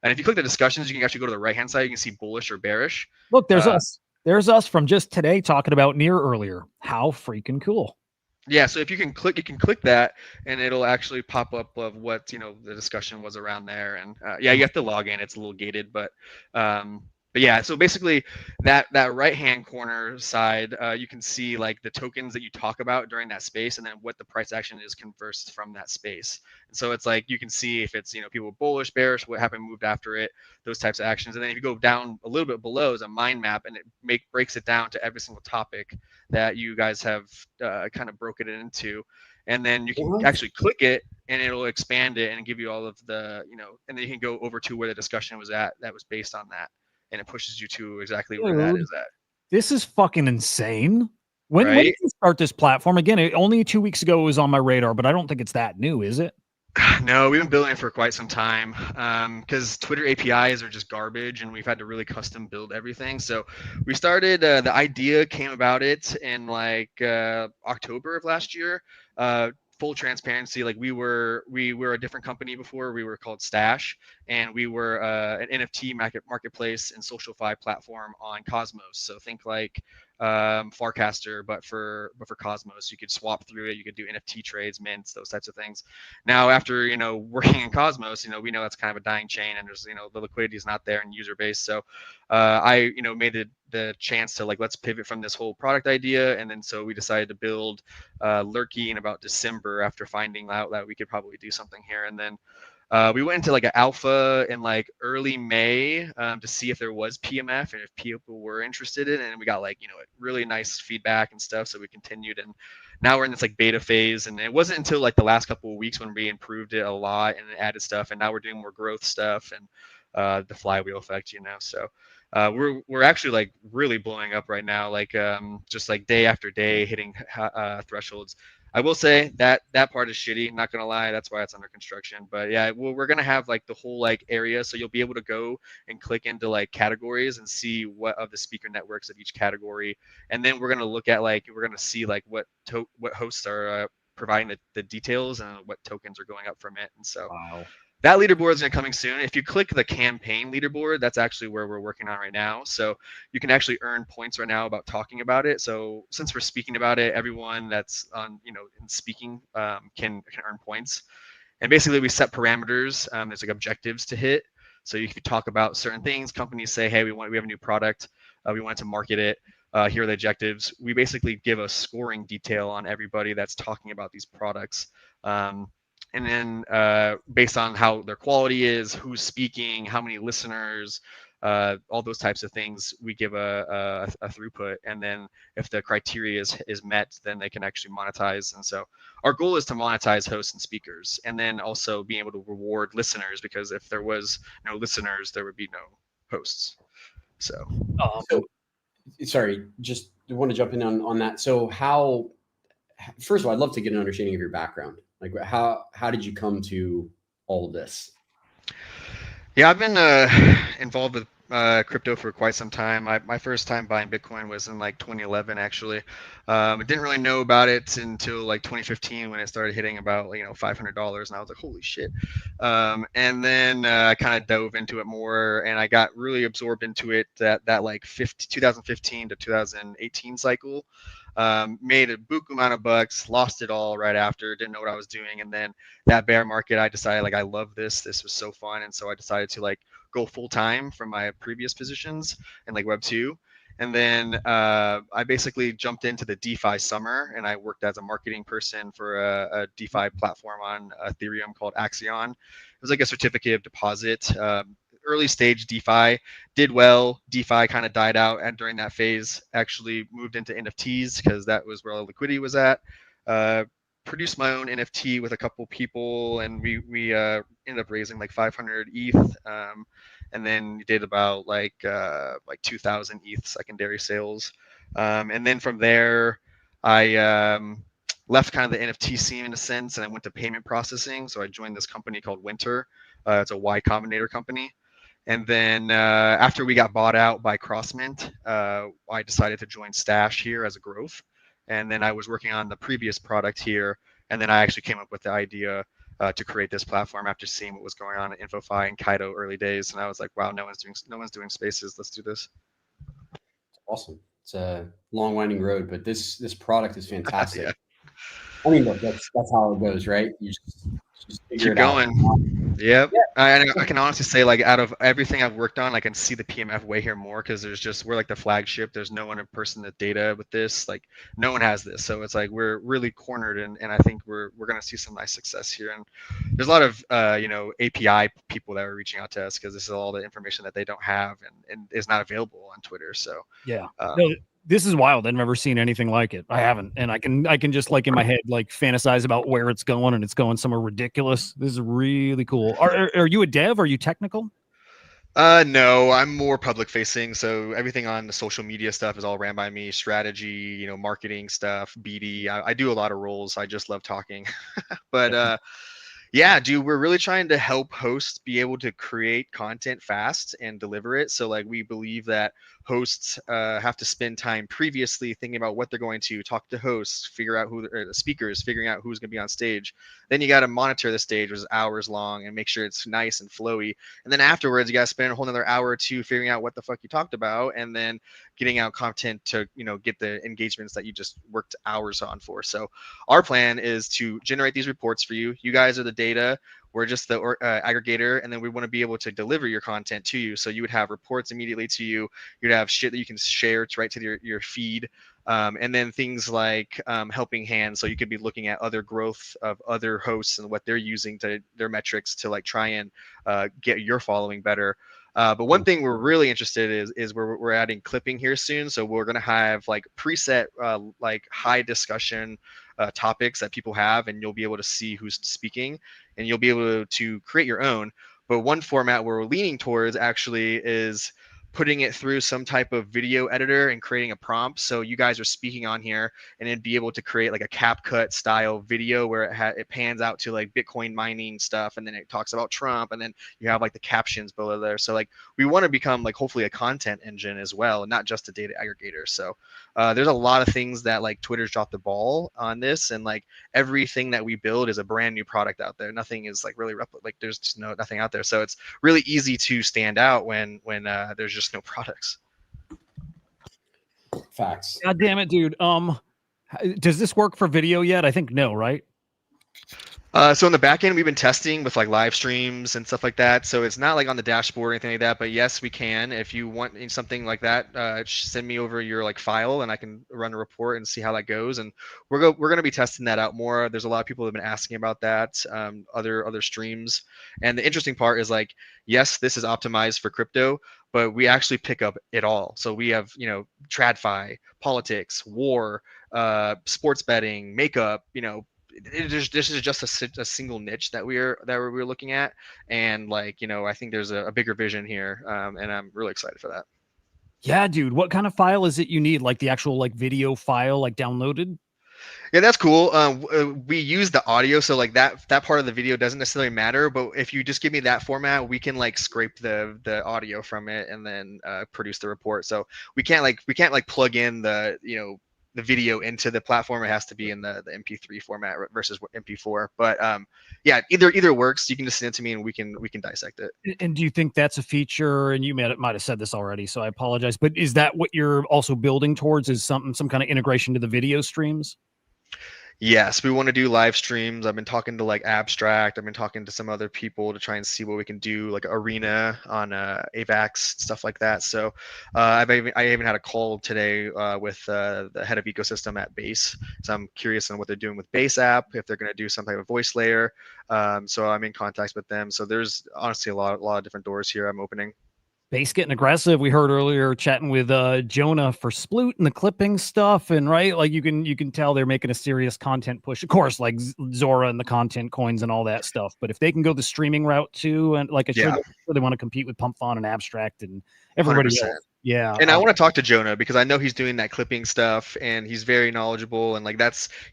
And if you click the discussions, you can actually go to the right-hand side. You can see bullish or bearish. Look, there's us. There's us from just today talking about near earlier. How freaking cool. Yeah, so if you can click that, and it'll actually pop up of what, you know, the discussion was around there. And yeah, you have to log in. It's a little gated, but yeah, so basically that right-hand corner side, you can see like the tokens that you talk about during that space, and then what the price action is conversed from that space. And so it's like you can see if it's, you know, people bullish, bearish, what happened, moved after it, those types of actions. And then if you go down a little bit below is a mind map, and it breaks it down to every single topic that you guys have kind of broken it into. And then you can actually click it, and it'll expand it and give you all of the, you know, and then you can go over to where the discussion was at that was based on that. And it pushes you to exactly where that is at. This is fucking insane. When Right? did you start this platform? Again, only 2 weeks ago it was on my radar, but I don't think it's that new, is it? No, we've been building it for quite some time, because Twitter APIs are just garbage, and we've had to really custom build everything. So we started, the idea came about it in like October of last year. full transparency, like we were a different company before. We were called Stash, and we were an NFT marketplace and SocialFi platform on Cosmos. So think like Farcaster, but for Cosmos. You could swap through it. You could do NFT trades, mints, those types of things. Now, after working in Cosmos, we know that's kind of a dying chain, and there's the liquidity is not there in user base. So I made the chance to let's pivot from this whole product idea, and then so we decided to build Lurky in about December after finding out that we could probably do something here, and then we went into an alpha in early May to see if there was PMF and if people were interested in it, and we got really nice feedback and stuff, so we continued, and now we're in this beta phase, and it wasn't until the last couple of weeks when we improved it a lot and added stuff, and now we're doing more growth stuff and the flywheel effect, so we're actually really blowing up right now, just day after day hitting thresholds. I will say that part is shitty, not gonna lie. That's why it's under construction. But yeah, we're gonna have the whole area, so you'll be able to go and click into categories and see what of the speaker networks of each category, and then we're gonna look at we're gonna see what hosts are providing the details and what tokens are going up from it, and so. Wow. That leaderboard is coming soon. If you click the campaign leaderboard, that's actually where we're working on right now. So you can actually earn points right now about talking about it. So since we're speaking about it, everyone that's on, in speaking can earn points. And basically we set parameters. There's objectives to hit. So you can talk about certain things. Companies say, hey, we have a new product. We want to market it. Here are the objectives. We basically give a scoring detail on everybody that's talking about these products. And then based on how their quality is, who's speaking, how many listeners, all those types of things, we give a throughput. And then if the criteria is met, then they can actually monetize. And so our goal is to monetize hosts and speakers, and then also being able to reward listeners, because if there was no listeners, there would be no hosts. So, sorry, just want to jump in on that. So first of all, I'd love to get an understanding of your background. How did you come to all of this? Yeah, I've been involved with crypto for quite some time. My first time buying Bitcoin was in 2011, actually. I didn't really know about it until 2015 when it started hitting about $500, and I was like, holy shit. And then I kind of dove into it more, and I got really absorbed into it that 2015 to 2018 cycle. Made a buku amount of bucks, lost it all right after, didn't know what I was doing, and then that bear market, I decided I love this was so fun, and so I decided to go full time from my previous positions in Web 2. And then I basically jumped into the DeFi summer, and I worked as a marketing person for a DeFi platform on Ethereum called Axion. It was a certificate of deposit. Early stage DeFi did well. DeFi kind of died out, and during that phase, actually moved into NFTs because that was where liquidity was at. Produced my own NFT with a couple people, and we ended up raising 500 ETH, and then did about 2,000 ETH secondary sales, and then from there, I left kind of the NFT scene in a sense, and I went to payment processing. So I joined this company called Winter. It's a Y Combinator company. And then after we got bought out by Crossmint, I decided to join Stash here as a growth. And then I was working on the previous product here. And then I actually came up with the idea to create this platform after seeing what was going on at InfoFi and Kaido early days. And I was like, wow, no one's doing spaces. Let's do this. Awesome. It's a long winding road, but this product is fantastic. Yeah. I mean, look, that's how it goes, right? You just figure Keep it out. going. Yep. Yeah. I can honestly say, out of everything I've worked on, I can see the PMF way here more, because we're the flagship. There's no one in person that data with this. No one has this. So it's we're really cornered, and I think we're gonna see some nice success here. And there's a lot of API people that are reaching out to us, because this is all the information that they don't have and is not available on Twitter. So yeah. No, this is wild. I've never seen anything like it. I haven't, and I can just in my head fantasize about where it's going, and it's going somewhere ridiculous. This is really cool. Are you a dev? Are you technical? No, I'm more public facing. So everything on the social media stuff is all ran by me. Strategy, marketing stuff, BD. I do a lot of roles. I just love talking. But Yeah, dude, we're really trying to help hosts be able to create content fast and deliver it. So like we believe that hosts have to spend time previously thinking about what they're going to talk to hosts, figure out who or the speakers, figuring out who's going to be on stage. Then you got to monitor the stage, which is hours long, and make sure it's nice and flowy. And then afterwards, you got to spend a whole another hour or two figuring out what the fuck you talked about, and then getting out content to get the engagements that you just worked hours on for. So our plan is to generate these reports for you. You guys are the data. We're just the aggregator, and then we want to be able to deliver your content to you. So you would have reports immediately to you. You'd have shit that you can share right to your feed. And then things like helping hands. So you could be looking at other growth of other hosts and what they're using to their metrics to like try and get your following better. But one thing we're really interested in is we're adding clipping here soon. So we're going to have like preset like high discussion topics that people have, and you'll be able to see who's speaking, and you'll be able to create your own. But one format we're leaning towards actually is putting it through some type of video editor and creating a prompt. So you guys are speaking on here, and it'd be able to create like a CapCut style video where it pans out to like Bitcoin mining stuff, and then it talks about Trump, and then you have like the captions below there. So like we want to become like hopefully a content engine as well, not just a data aggregator. So there's a lot of things that like Twitter's dropped the ball on this, and like everything that we build is a brand new product out there. Nothing is like really like there's just nothing out there. So it's really easy to stand out when there's just no products. Facts. God damn it, dude. Does this work for video yet? I think no, right? So in the back end, we've been testing with like live streams and stuff like that. So it's not like on the dashboard or anything like that. But yes, we can. If you want something like that, send me over your like file, and I can run a report and see how that goes. And we're going to be testing that out more. There's a lot of people that have been asking about that. Other streams. And the interesting part is like, yes, this is optimized for crypto, but we actually pick up it all. So we have TradFi, politics, war, sports betting, makeup, this is just a single niche that we're looking at, and like I think there's a bigger vision here, and I'm really excited for that. Yeah, dude. What kind of file is it you need? Like the actual like video file, like downloaded? Yeah, that's cool. We use the audio, so like that part of the video doesn't necessarily matter. But if you just give me that format, we can like scrape the audio from it and then produce the report. So we can't plug in the the video into the platform. It has to be in the MP3 format versus MP4. But yeah, either works. You can just send it to me and we can dissect it. And do you think that's a feature? And you might have said this already, so I apologize. But is that what you're also building towards? Is some kind of integration to the video streams? Yes, we want to do live streams. I've been talking to like Abstract. I've been talking to some other people to try and see what we can do, like Arena on AVAX, stuff like that. So I even had a call today with the head of ecosystem at Base. So I'm curious on what they're doing with Base app, if they're going to do some type of voice layer. So I'm in contact with them. So there's honestly a lot of different doors here I'm opening. Base getting aggressive. We heard earlier chatting with Jonah for Sploot and the clipping stuff, and right, like you can tell they're making a serious content push. Of course, like Zora and the content coins and all that stuff. But if they can go the streaming route too, and like sure they want to compete with PumpFun and Abstract and everybody 100%. else. Yeah. And I want to talk to Jonah because I know he's doing that clipping stuff and he's very knowledgeable, and like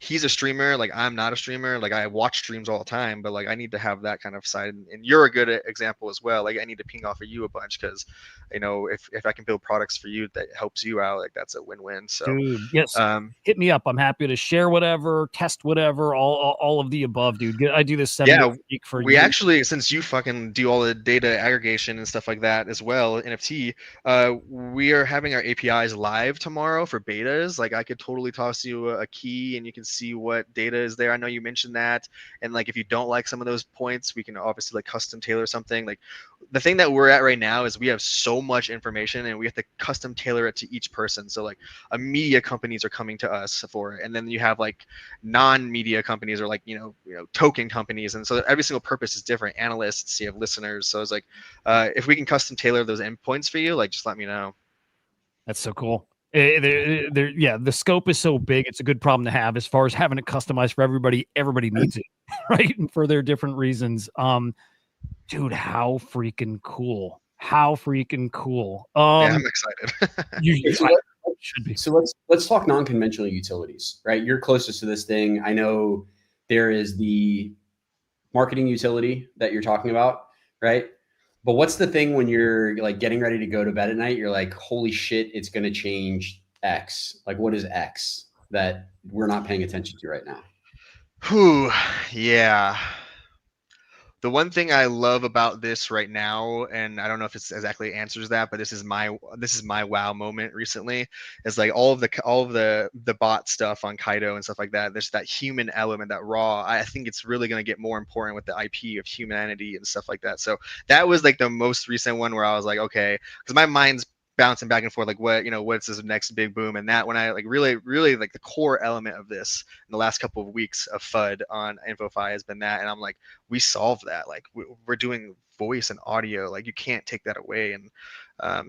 he's a streamer. Like I'm not a streamer. Like I watch streams all the time, but like I need to have that kind of side. And you're a good example as well. Like I need to ping off of you a bunch because if I can build products for you that helps you out, like that's a win-win. So dude, yes, hit me up. I'm happy to share whatever, test whatever, all of the above, dude. I do this 7 days a week for we you. actually, since you fucking do all the data aggregation and stuff like that as well, NFT, we are having our APIs live tomorrow for betas. Like I could totally toss you a key and you can see what data is there. I know you mentioned that, and like if you don't like some of those points, we can obviously like custom tailor something. Like the thing that we're at right now is we have so much information and we have to custom tailor it to each person. So like media companies are coming to us for it, and then you have like non-media companies or like token companies, and so every single purpose is different. Analysts, you have listeners. So it's like if we can custom tailor those endpoints for you, like just let me know. That's so cool. Yeah, the scope is so big. It's a good problem to have as far as having it customized for everybody. Everybody needs it, right? And for their different reasons. Dude, how freaking cool. How freaking cool. Yeah, I'm excited. Should be. So let's talk non-conventional utilities, right? You're closest to this thing. I know there is the marketing utility that you're talking about, right? But what's the thing when you're like getting ready to go to bed at night, you're like, holy shit, it's going to change X. Like, what is X that we're not paying attention to right now? Whew, yeah. The one thing I love about this right now, and I don't know if it exactly answers that, but this is my wow moment recently, is like all of the bot stuff on Kaido and stuff like that. There's that human element, that raw. I think it's really going to get more important with the IP of humanity and stuff like that. So that was like the most recent one where I was like, okay, because my mind's bouncing back and forth, like what's this next big boom. And that when I like really like the core element of this in the last couple of weeks of FUD on InfoFi has been that, and I'm like, we solved that. Like we're doing voice and audio, like you can't take that away. And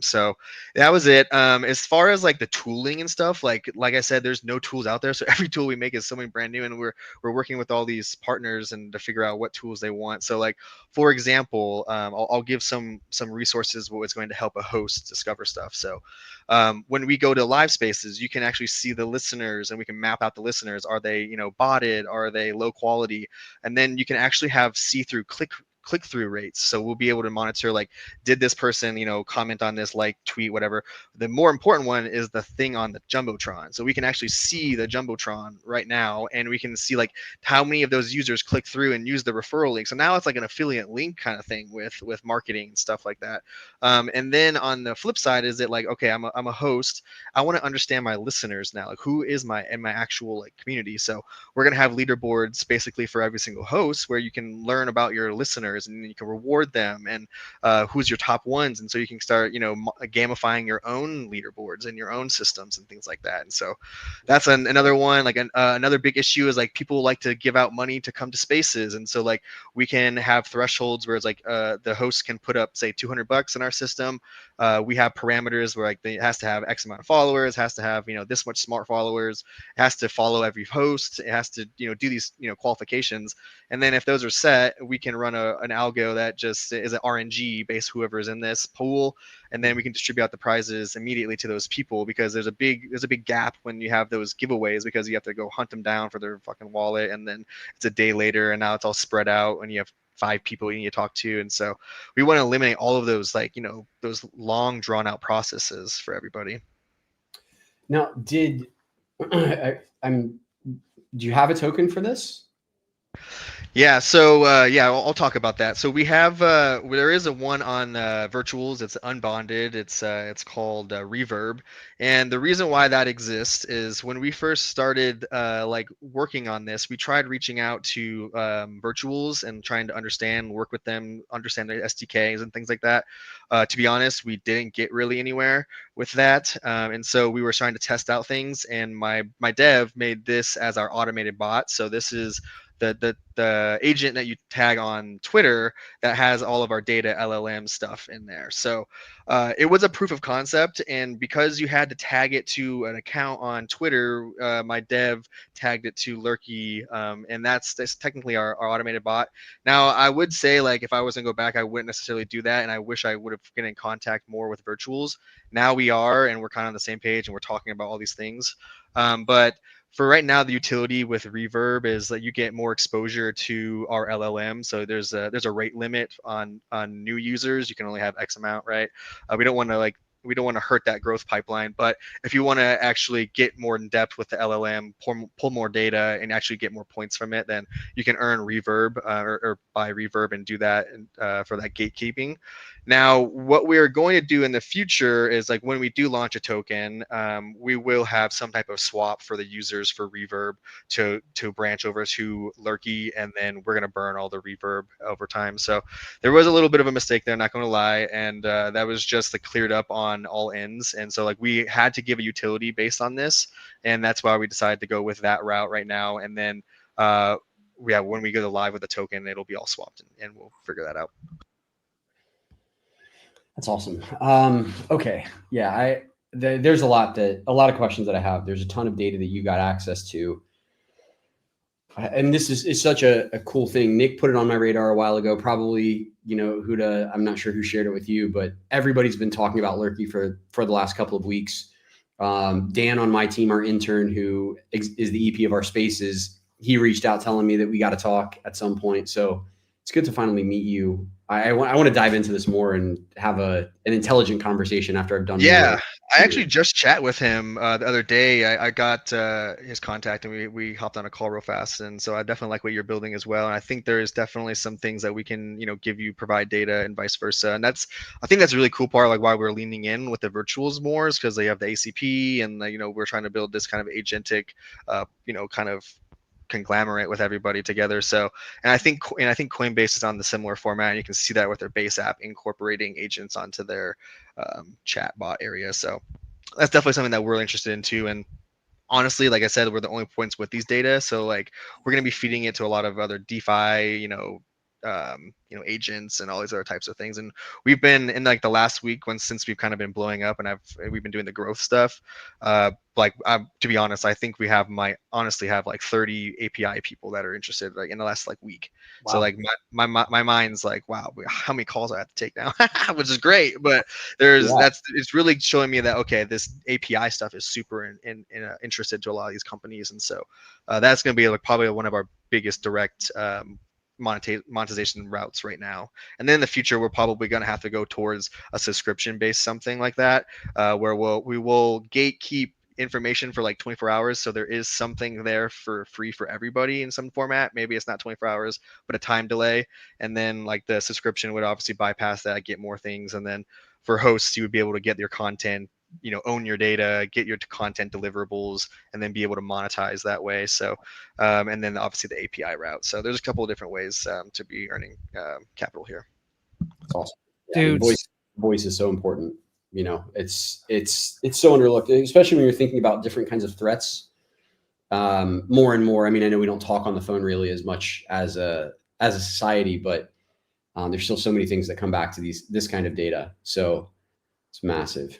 so that was it. As far as like the tooling and stuff, like I said, there's no tools out there, so every tool we make is something brand new, and we're working with all these partners and to figure out what tools they want. So like for example, I'll give some resources what's going to help a host discover stuff. So when we go to live spaces, you can actually see the listeners, and we can map out the listeners. Are they botted? Are they low quality? And then you can actually have see-through click-through rates. So we'll be able to monitor, like, did this person comment on this, like, tweet, whatever. The more important one is the thing on the jumbotron. So we can actually see the jumbotron right now, and we can see like how many of those users click through and use the referral link. So now it's like an affiliate link kind of thing with marketing and stuff like that. And then on the flip side, is it like, okay, I'm a host, I want to understand my listeners now, like who is my actual like community. So we're going to have leaderboards basically for every single host, where you can learn about your listeners and you can reward them, and who's your top ones. And so you can start gamifying your own leaderboards and your own systems and things like that. And so that's another one. Like another big issue is like people like to give out money to come to spaces, and so like we can have thresholds where it's like the host can put up say $200 in our system. We have parameters where like it has to have X amount of followers, has to have this much smart followers, it has to follow every host, it has to do these qualifications. And then if those are set, we can run an algo that just is an RNG based whoever is in this pool, and then we can distribute out the prizes immediately to those people, because there's a big gap when you have those giveaways, because you have to go hunt them down for their fucking wallet, and then it's a day later, and now it's all spread out, and you have 5 people you need to talk to. And so we want to eliminate all of those those long drawn out processes for everybody. Now, do you have a token for this? Yeah, so I'll talk about that. So we have there is a one on virtuals. It's unbonded. It's called Reverb, and the reason why that exists is when we first started like working on this, we tried reaching out to virtuals and trying to work with them, understand their SDKs and things like that. To be honest, we didn't get really anywhere with that, and so we were trying to test out things. And my dev made this as our automated bot. So this is the agent that you tag on Twitter that has all of our data LLM stuff in there. So it was a proof of concept, and because you had to tag it to an account on Twitter, my dev tagged it to Lurky, and that's technically our automated bot. Now, I would say, like, if I was gonna go back, I wouldn't necessarily do that, and I wish I would have been in contact more with virtuals. Now we are, and we're kind of on the same page, and we're talking about all these things. But for right now, the utility with Reverb is that you get more exposure to our LLM. So there's a rate limit on new users. You can only have X amount, right? We don't want to hurt that growth pipeline. But if you want to actually get more in depth with the LLM, pull more data, and actually get more points from it, then you can earn Reverb or buy Reverb and do that for that gatekeeping. Now, what we're going to do in the future is, like, when we do launch a token, we will have some type of swap for the users for Reverb to branch over to Lurky, and then we're going to burn all the Reverb over time. So there was a little bit of a mistake there, not going to lie, and that was just like cleared up on all ends. And so, like, we had to give a utility based on this, and that's why we decided to go with that route right now. And then when we go live with the token, it'll be all swapped, and we'll figure that out. That's awesome. Okay. Yeah. There's a lot of questions that I have. There's a ton of data that you got access to. And this is such a cool thing. Nick put it on my radar a while ago, probably, Hudah, I'm not sure who shared it with you, but everybody's been talking about Lurky for the last couple of weeks. Dan on my team, our intern, who is the EP of our spaces, he reached out telling me that we got to talk at some point. So it's good to finally meet you. I want to dive into this more and have an intelligent conversation after I've done Yeah, more. I actually just chat with him the other day. I got his contact and we hopped on a call real fast. And so I definitely like what you're building as well. And I think there is definitely some things that we can, give you, provide data and vice versa. And I think that's a really cool part, like why we're leaning in with the virtuals more, is because they have the ACP and we're trying to build this kind of agentic, kind of conglomerate with everybody together. So, and I think Coinbase is on the similar format, and you can see that with their base app incorporating agents onto their chat bot area. So that's definitely something that we're interested in too. And honestly, like I said, we're the only points with these data. So like we're going to be feeding it to a lot of other DeFi, agents and all these other types of things. And we've been in like the last week since we've kind of been blowing up and we've been doing the growth stuff. To be honest, I think we honestly have like 30 API people that are interested like in the last like week. Wow. So like my mind's like, wow, how many calls I have to take now, which is great. But it's really showing me that, okay, this API stuff is super interested to a lot of these companies. And so that's going to be like probably one of our biggest direct monetization routes right now. And then in the future, we're probably going to have to go towards a subscription based something like that, where we will gatekeep information for like 24 hours. So there is something there for free for everybody in some format. Maybe it's not 24 hours, but a time delay. And then like the subscription would obviously bypass that, get more things. And then for hosts, you would be able to get your content, own your data, get your content deliverables, and then be able to monetize that way. So, and then obviously the API route. So there's a couple of different ways to be earning capital here. That's awesome. Dude, voice is so important. It's so underlooked, especially when you're thinking about different kinds of threats. More and more. I mean, I know we don't talk on the phone really as much as a society, but there's still so many things that come back to this kind of data. So it's massive.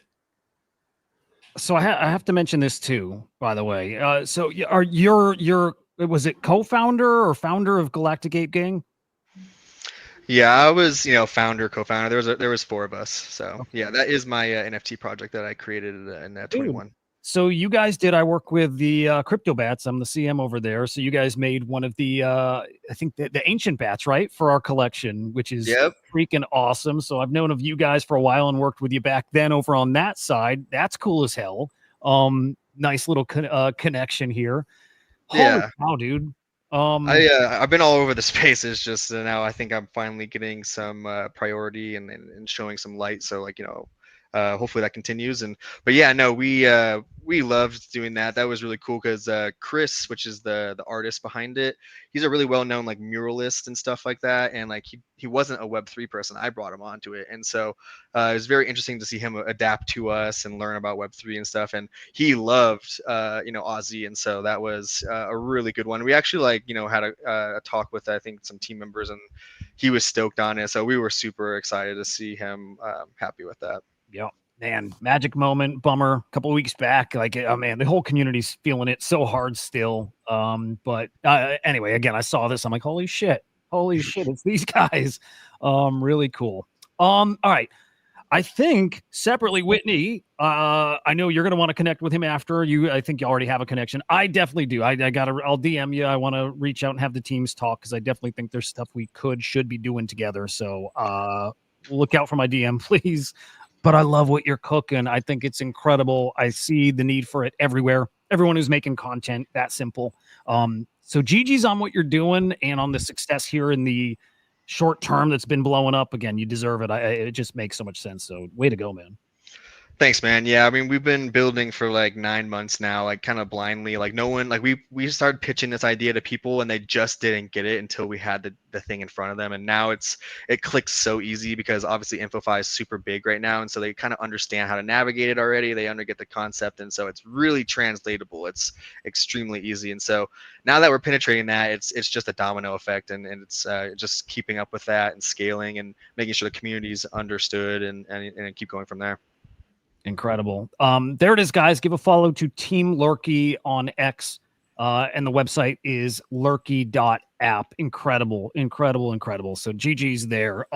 So I have to mention this too, by the way. So are was it co-founder or founder of Galactic Ape Gang? Yeah, I was, founder, co-founder. There was 4 of us. So yeah, that is my NFT project that I created in 21. So you guys did. I work with the Crypto Bats. I'm the CM over there. So you guys made one of the, I think the ancient bats, right, for our collection, which is freaking awesome. So I've known of you guys for a while and worked with you back then over on that side. That's cool as hell. Nice little connection here. Holy cow, dude. I've been all over the space. It's just now I think I'm finally getting some priority and showing some light. So like, hopefully that continues. But yeah, no, we loved doing that. That was really cool because Chris, which is the artist behind it, he's a really well-known like muralist and stuff like that. And like he wasn't a Web3 person. I brought him onto it. And so it was very interesting to see him adapt to us and learn about Web3 and stuff. And he loved Aussie. And so that was a really good one. We actually had a talk with I think some team members, and he was stoked on it. So we were super excited to see him happy with that. Yeah, man, magic moment, bummer. A couple of weeks back, man, the whole community's feeling it so hard still. But anyway, again, I saw this. I'm like, holy shit, it's these guys. Really cool. All right. I think separately, Whitney, I know you're going to want to connect with him after you. I think you already have a connection. I definitely do. I'll DM you. I want to reach out and have the teams talk because I definitely think there's stuff we should be doing together. So look out for my DM, please. But I love what you're cooking. I think it's incredible. I see the need for it everywhere. Everyone who's making content, that simple. So GG's on what you're doing and on the success here in the short term that's been blowing up. Again, you deserve it. It just makes so much sense. So way to go, man. Thanks, man. Yeah, I mean, we've been building for like 9 months now, like kind of blindly. Like no one, like we started pitching this idea to people, and they just didn't get it until we had the thing in front of them. And now it clicks so easy because obviously InfoFi is super big right now, and so they kind of understand how to navigate it already. They get the concept, and so it's really translatable. It's extremely easy, and so now that we're penetrating that, it's just a domino effect, and it's just keeping up with that and scaling and making sure the community's understood and keep going from there. Incredible. There it is, guys. Give a follow to Team Lurky on X. And the website is lurky.app. Incredible. So GG's there.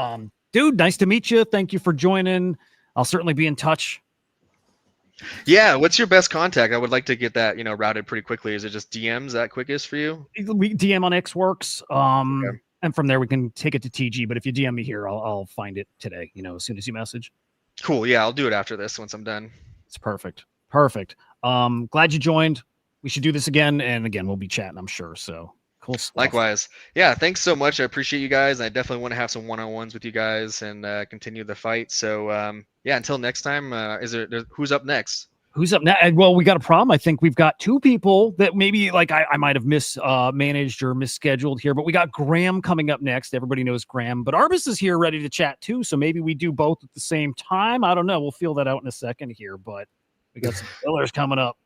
Dude, nice to meet you. Thank you for joining. I'll certainly be in touch. Yeah. What's your best contact? I would like to get that, routed pretty quickly. Is it just DMs that quickest for you? DM on X works. And from there, we can take it to TG. But if you DM me here, I'll find it today, as soon as you message. Cool. Yeah, I'll do it after this once I'm done. It's perfect. Perfect. Glad you joined. We should do this again. And again, we'll be chatting, I'm sure. So cool stuff. Likewise. Yeah, thanks so much. I appreciate you guys. I definitely want to have some one-on-ones with you guys and continue the fight. So yeah, until next time, who's up next? Who's up next? Well, we got a problem. I think we've got two people that maybe I might have mismanaged or misscheduled here, but we got Graham coming up next. Everybody knows Graham, but Arbus is here ready to chat too. So maybe we do both at the same time. I don't know. We'll feel that out in a second here, but we got some fillers coming up.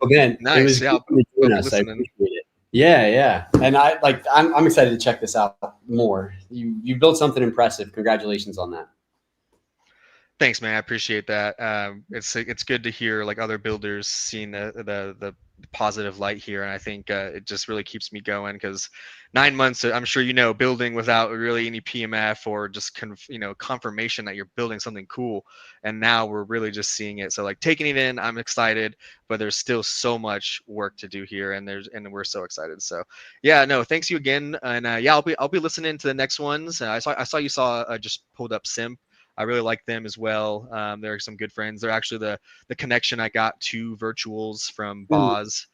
Again, nice. It was yeah, good to join us. I appreciate it. Yeah. And I'm excited to check this out more. You built something impressive. Congratulations on that. Thanks, man. I appreciate that. It's good to hear other builders seeing the positive light here, and I think it just really keeps me going because 9 months, I'm sure building without really any PMF or just confirmation that you're building something cool, and now we're really just seeing it. So taking it in, I'm excited, but there's still so much work to do here, and we're so excited. So yeah, no, thanks you again, and yeah, I'll be listening to the next ones. I saw you just pulled up Simp. I really like them as well. They're some good friends. They're actually the connection I got to Virtuals from Boz.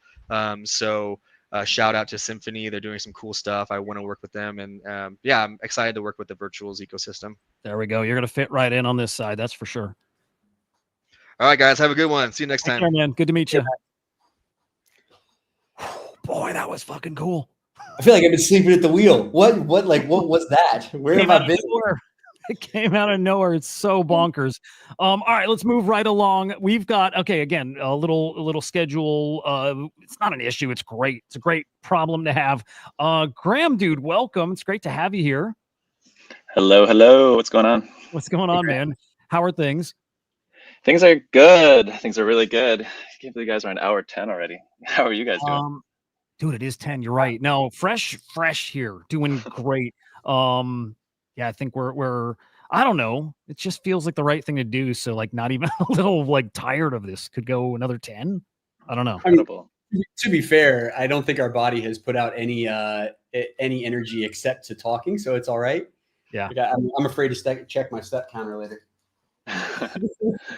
So shout out to Symphony. They're doing some cool stuff. I want to work with them. And yeah, I'm excited to work with the Virtuals ecosystem. There we go. You're going to fit right in on this side. That's for sure. All right, guys. Have a good one. See you next time. Take care, man. Good to meet you. Boy, that was fucking cool. I feel like I've been sleeping at the wheel. What was that? Where have I been? It came out of nowhere. It's so bonkers. All right, let's move right along. We've got again, a little schedule. It's not an issue. It's great. It's a great problem to have. Graham, dude, welcome. It's great to have you here. Hello. What's going on? What's going on, man? How are things? Things are good. Things are really good. I can't believe you guys are on hour 10 already. How are you guys doing? Dude, it is 10. You're right. No, fresh here. Doing great. Yeah, I think we're I don't know. It just feels like the right thing to do. So not even a little tired of this. Could go another 10. I don't know. I mean, to be fair, I don't think our body has put out any energy except to talking, so it's all right. Yeah. I'm afraid to check my step counter later.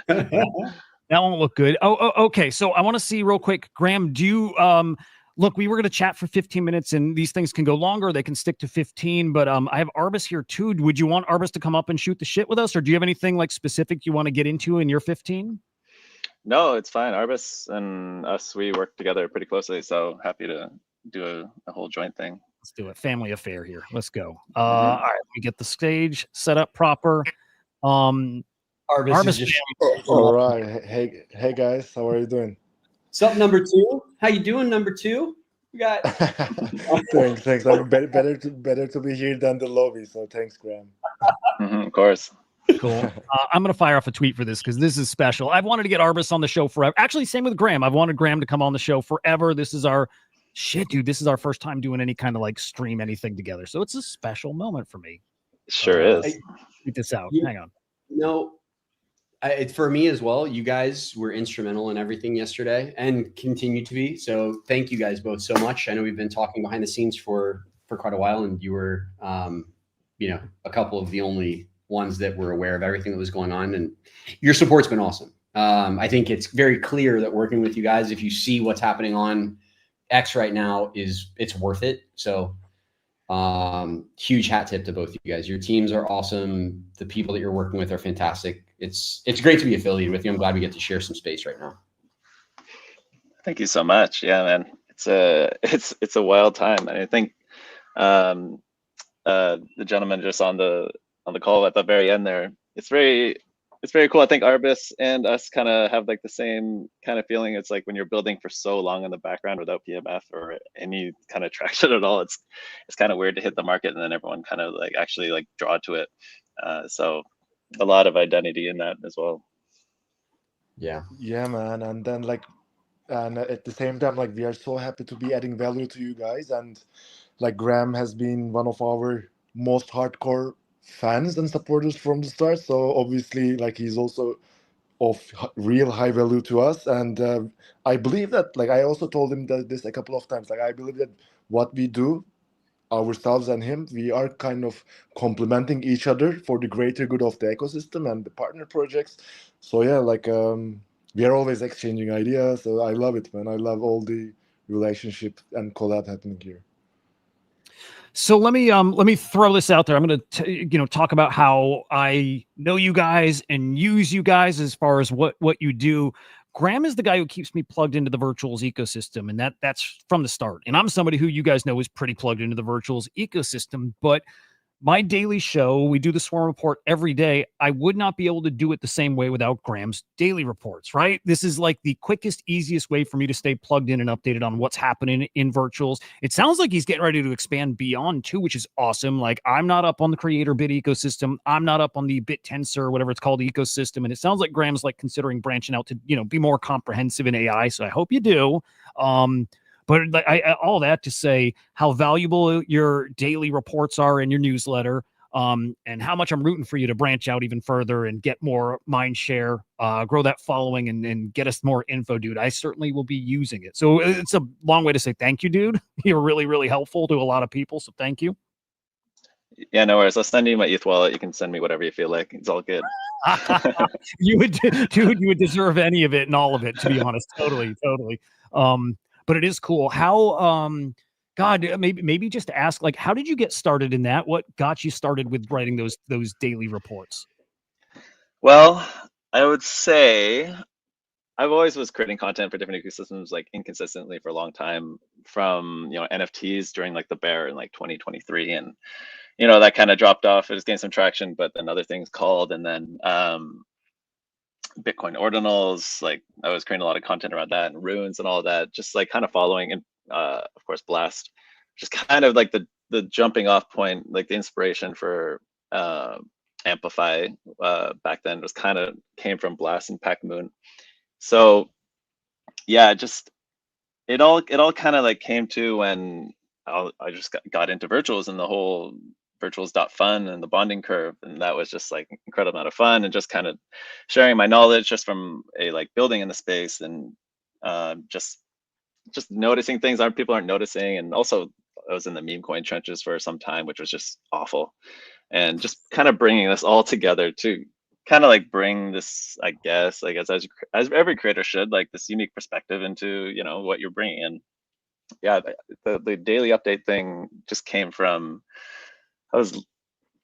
That won't look good. Oh, okay. So I want to see real quick, Graham, do you look, we were going to chat for 15 minutes and these things can go longer. They can stick to 15, but I have Arbus here too. Would you want Arbus to come up and shoot the shit with us? Or do you have anything specific you want to get into in your 15? No, it's fine. Arbus and us, we work together pretty closely. So happy to do a whole joint thing. Let's do it. Family affair here. Let's go. All right. We get the stage set up proper. Arbus all right. Hey guys, how are you doing? Sup, number 2? How you doing, number 2? You got thanks. I'm better to be here than the lobby. So thanks, Graham. Of course. Cool. I'm gonna fire off a tweet for this because this is special. I've wanted to get Arbus on the show forever. Actually, same with Graham. I've wanted Graham to come on the show forever. This is our dude. This is our first time doing any kind of stream anything together. So it's a special moment for me. Sure is. Tweet this out. Hang on. It's for me as well. You guys were instrumental in everything yesterday and continue to be. So thank you guys both so much. I know we've been talking behind the scenes for quite a while, and you were, a couple of the only ones that were aware of everything that was going on. And your support's been awesome. I think it's very clear that working with you guys, if you see what's happening on X right now, it's worth it. So huge hat tip to both of you guys. Your teams are awesome. The people that you're working with are fantastic. It's great to be affiliated with you. I'm glad we get to share some space right now. Thank you so much. Yeah, man. It's a wild time. I think the gentleman just on the call at the very end there, it's very cool. I think Arbus and us kind of have the same kind of feeling. It's when you're building for so long in the background without PMF or any kind of traction at all, it's kind of weird to hit the market and then everyone kind of actually draw to it. So a lot of identity in that as well. Yeah, man. And then and at the same time, we are so happy to be adding value to you guys. And Graham has been one of our most hardcore fans and supporters from the start. So obviously, he's also of real high value to us. And I believe that, I also told him this a couple of times. I believe that what we do ourselves and him, we are kind of complementing each other for the greater good of the ecosystem and the partner projects. So yeah, like we are always exchanging ideas. So I love it, man. I love all the relationship and collab happening here. So let me throw this out there. I'm going to talk about how I know you guys and use you guys as far as what you do. Graham is the guy who keeps me plugged into the virtuals ecosystem, and that's from the start. And I'm somebody who you guys know is pretty plugged into the virtuals ecosystem, but my daily show, we do the Swarm Report every day. I would not be able to do it the same way without Graham's daily reports, right? This is like the quickest, easiest way for me to stay plugged in and updated on what's happening in virtuals. It sounds like he's getting ready to expand beyond too, which is awesome. Like, I'm not up on the creator bit ecosystem. I'm not up on the bit tensor, whatever it's called, ecosystem. And it sounds like Graham's like considering branching out to, be more comprehensive in AI. So I hope you do. But all that to say how valuable your daily reports are in your newsletter, and how much I'm rooting for you to branch out even further and get more mind share, grow that following, and get us more info, dude. I certainly will be using it. So it's a long way to say thank you, dude. You're really, really helpful to a lot of people. So thank you. Yeah, no worries. I'll send you my ETH wallet. You can send me whatever you feel like. It's all good. You would, dude, you would deserve any of it and all of it, to be honest. Totally. But it is cool. How, God, maybe just ask, like, how did you get started in that? What got you started with writing those daily reports? Well, I would say I've always was creating content for different ecosystems, like inconsistently for a long time, from NFTs during like the bear in like 2023, and that kind of dropped off. It was getting some traction, but then other things called, and then Bitcoin ordinals, like I was creating a lot of content around that, and runes and all that, just like kind of following, and of course Blast, just kind of like the jumping off point, like the inspiration for AmpliFi back then was kind of came from Blast and Pac Moon. So yeah, just it all kind of like came to when I just got into virtuals and the whole virtuals.fun and the bonding curve, and that was just like incredible amount of fun, and just kind of sharing my knowledge just from a like building in the space, and just noticing things people aren't noticing. And also I was in the meme coin trenches for some time, which was just awful, and just kind of bringing this all together to kind of like bring this, I guess, like as every creator should, like this unique perspective into what you're bringing. And yeah, the daily update thing just came from it was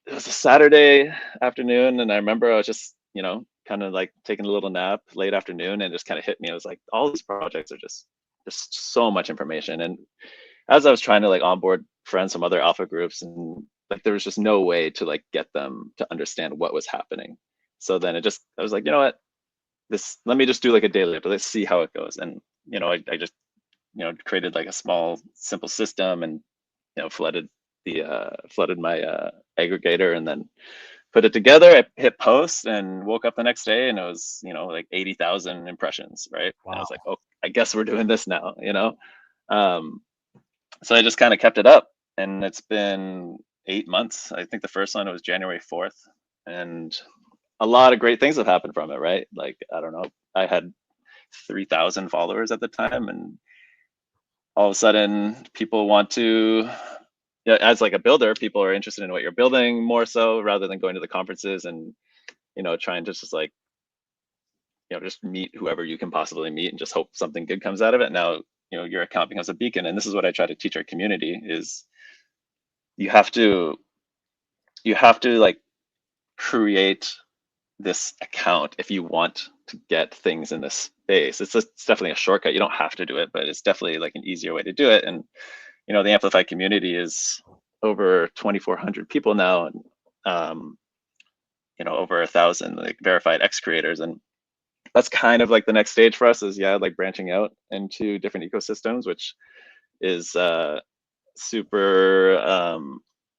a Saturday afternoon, and I remember I was just kind of like taking a little nap late afternoon, and it just kind of hit me. I was like, all these projects are just so much information. And as I was trying to like onboard friends from other alpha groups, and like there was just no way to like get them to understand what was happening. So then I was like, you know what, let me just do like a daily update. Let's see how it goes. And I just created like a small simple system, and flooded my aggregator, and then put it together. I hit post and woke up the next day, and it was like 80,000 impressions, right? Wow. And I was like, oh, I guess we're doing this now. So I just kind of kept it up, and it's been 8 months. I think the first one, it was January 4th, and a lot of great things have happened from it, right? Like, I don't know, I had 3,000 followers at the time, and all of a sudden people want to, as like a builder, people are interested in what you're building more so, rather than going to the conferences and trying to just like just meet whoever you can possibly meet and just hope something good comes out of it. Now your account becomes a beacon, and this is what I try to teach our community: is you have to like create this account if you want to get things in this space. It's definitely a shortcut. You don't have to do it, but it's definitely like an easier way to do it. And the AmpliFi community is over 2,400 people now, and over 1,000 like verified X creators. And that's kind of like the next stage for us, is like branching out into different ecosystems, which is super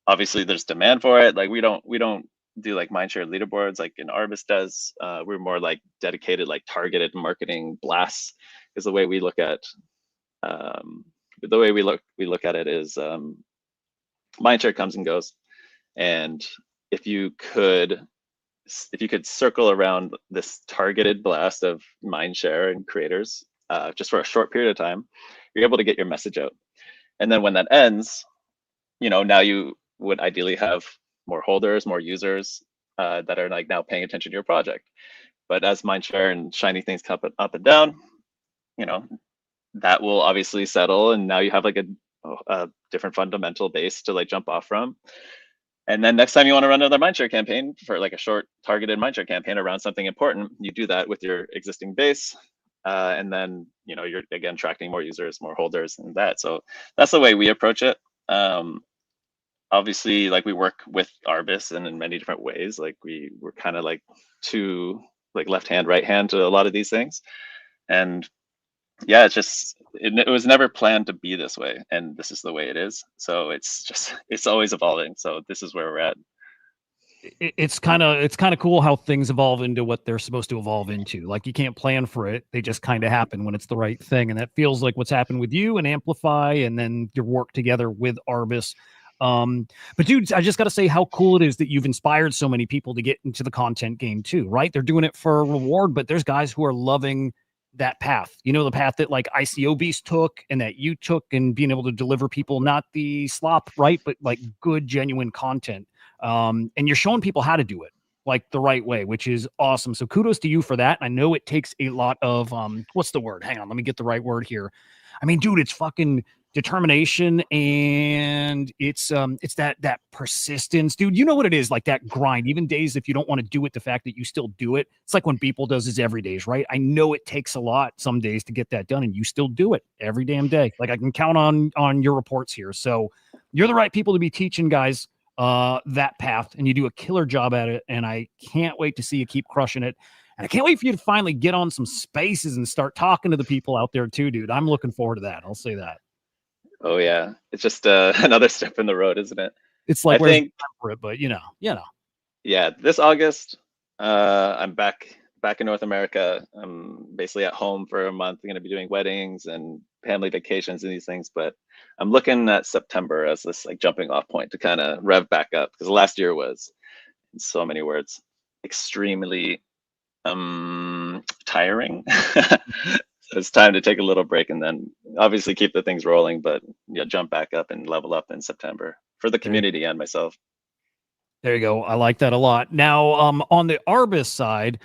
obviously there's demand for it. Like we don't do like mindshare leaderboards like an Arbus does. We're more like dedicated, like targeted marketing blasts is the way we look at we look at it. Is mindshare comes and goes, and if you could circle around this targeted blast of mindshare and creators just for a short period of time, you're able to get your message out. And then when that ends, now you would ideally have more holders, more users that are like now paying attention to your project. But as mindshare and shiny things come up and down, that will obviously settle, and now you have like a different fundamental base to like jump off from. And then next time you want to run another mindshare campaign for like a short targeted mindshare campaign around something important, you do that with your existing base. And then, you're again tracking more users, more holders and that. So that's the way we approach it. Obviously, like we work with Arbis and in many different ways. Like we're kind of like two, like left hand, right hand to a lot of these things. And yeah, it was never planned to be this way, and this is the way it is. So it's always evolving. So this is where we're at. It's kind of cool how things evolve into what they're supposed to evolve into. Like you can't plan for it; they just kind of happen when it's the right thing, and that feels like what's happened with you and AmpliFi, and then your work together with Arbis. But dude, I just got to say how cool it is that you've inspired so many people to get into the content game too. Right? They're doing it for a reward, but there's guys who are loving that path, the path that like ICO Beast took and that you took, and being able to deliver people not the slop, right, but like good, genuine content. And you're showing people how to do it like the right way, which is awesome. So kudos to you for that. I know it takes a lot of what's the word? Hang on, let me get the right word here. I mean, dude, it's fucking determination, and it's that persistence, dude. You know what it is, like that grind. Even days if you don't want to do it, the fact that you still do it. It's like when Beeple does his every days, right? I know it takes a lot some days to get that done, and you still do it every damn day. Like I can count on your reports here. So you're the right people to be teaching guys that path, and you do a killer job at it. And I can't wait to see you keep crushing it. And I can't wait for you to finally get on some spaces and start talking to the people out there too, dude. I'm looking forward to that. I'll say that. Oh yeah, it's just another step in the road, isn't it? It's like, I think, for it, but yeah, this August, I'm back in North America. I'm basically at home for a month. I'm going to be doing weddings and family vacations and these things, but I'm looking at September as this like jumping off point to kind of rev back up, because last year was, in so many words, extremely tiring. So it's time to take a little break and then obviously keep the things rolling, but jump back up and level up in September for the community and myself. There you go. I like that a lot. Now, on the Arbis side,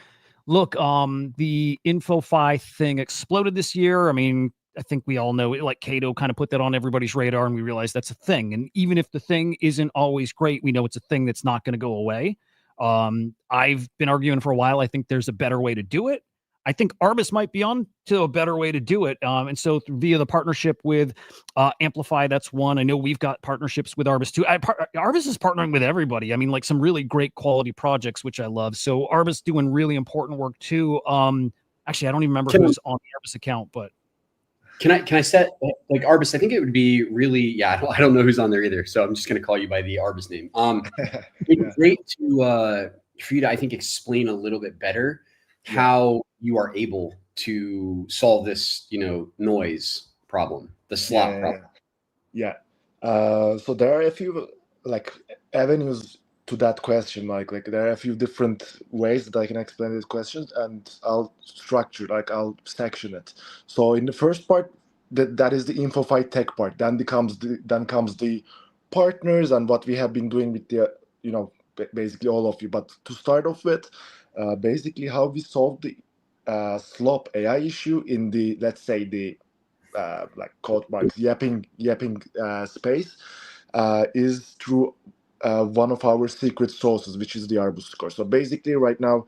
look, the InfoFi thing exploded this year. I mean, I think we all know it, like Cato kind of put that on everybody's radar, and we realize that's a thing. And even if the thing isn't always great, we know it's a thing that's not going to go away. I've been arguing for a while. I think there's a better way to do it. I think Arbis might be on to a better way to do it. And so via the partnership with AmpliFi, that's one. I know we've got partnerships with Arbis too. Arbis is partnering with everybody. I mean, like some really great quality projects, which I love. So Arbis doing really important work too. Actually, I don't even remember who's on the Arbis account, but can I set like Arbis? I think it would be really, I don't know who's on there either. So I'm just going to call you by the Arbis name. It'd be great to for you to, I think, explain a little bit better how you are able to solve this, noise problem, the slot problem. Yeah. So there are a few like avenues to that question. Like there are a few different ways that I can explain these questions, and I'll section it. So in the first part, that is the InfoFi tech part. Then comes the partners and what we have been doing with the basically all of you. But to start off with, basically how we solve the slop AI issue in the, let's say, the like quote marks yapping space is through one of our secret sources, which is the Arbus score. So basically right now,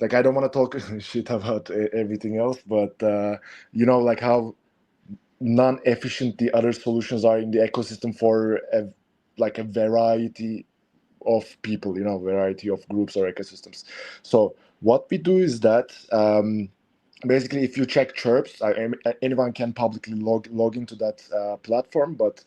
like I don't want to talk shit about everything else, but like how non-efficient the other solutions are in the ecosystem for a variety of people, variety of groups or ecosystems. So what we do is that basically, if you check chirps, anyone can publicly log into that platform. But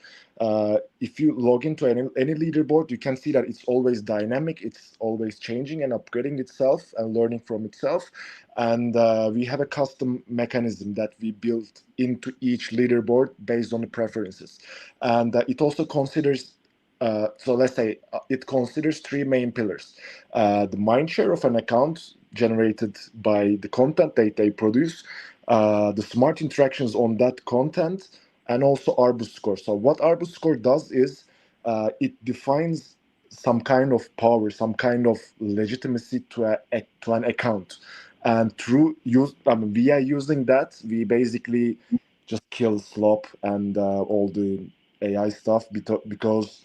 if you log into any leaderboard, you can see that it's always dynamic. It's always changing and upgrading itself and learning from itself. And we have a custom mechanism that we built into each leaderboard based on the preferences. And it also considers so let's say it considers three main pillars: the mindshare of an account generated by the content they produce, the smart interactions on that content, and also Arbus score. So what Arbus score does is it defines some kind of power, some kind of legitimacy to an account, and via using that, we basically just kill slop and all the AI stuff because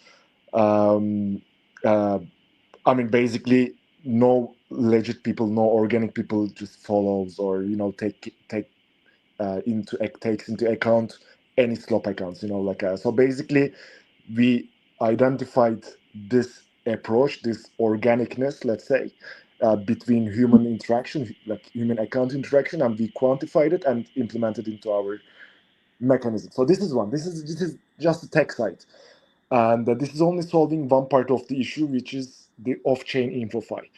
basically no legit people, no organic people just follows or takes into account any slop accounts. So basically we identified this approach, this organicness, let's say, between human interaction, like human account interaction, and we quantified it and implemented into our mechanism. So this is one. This is just the tech side, and this is only solving one part of the issue, which is the off-chain InfoFi.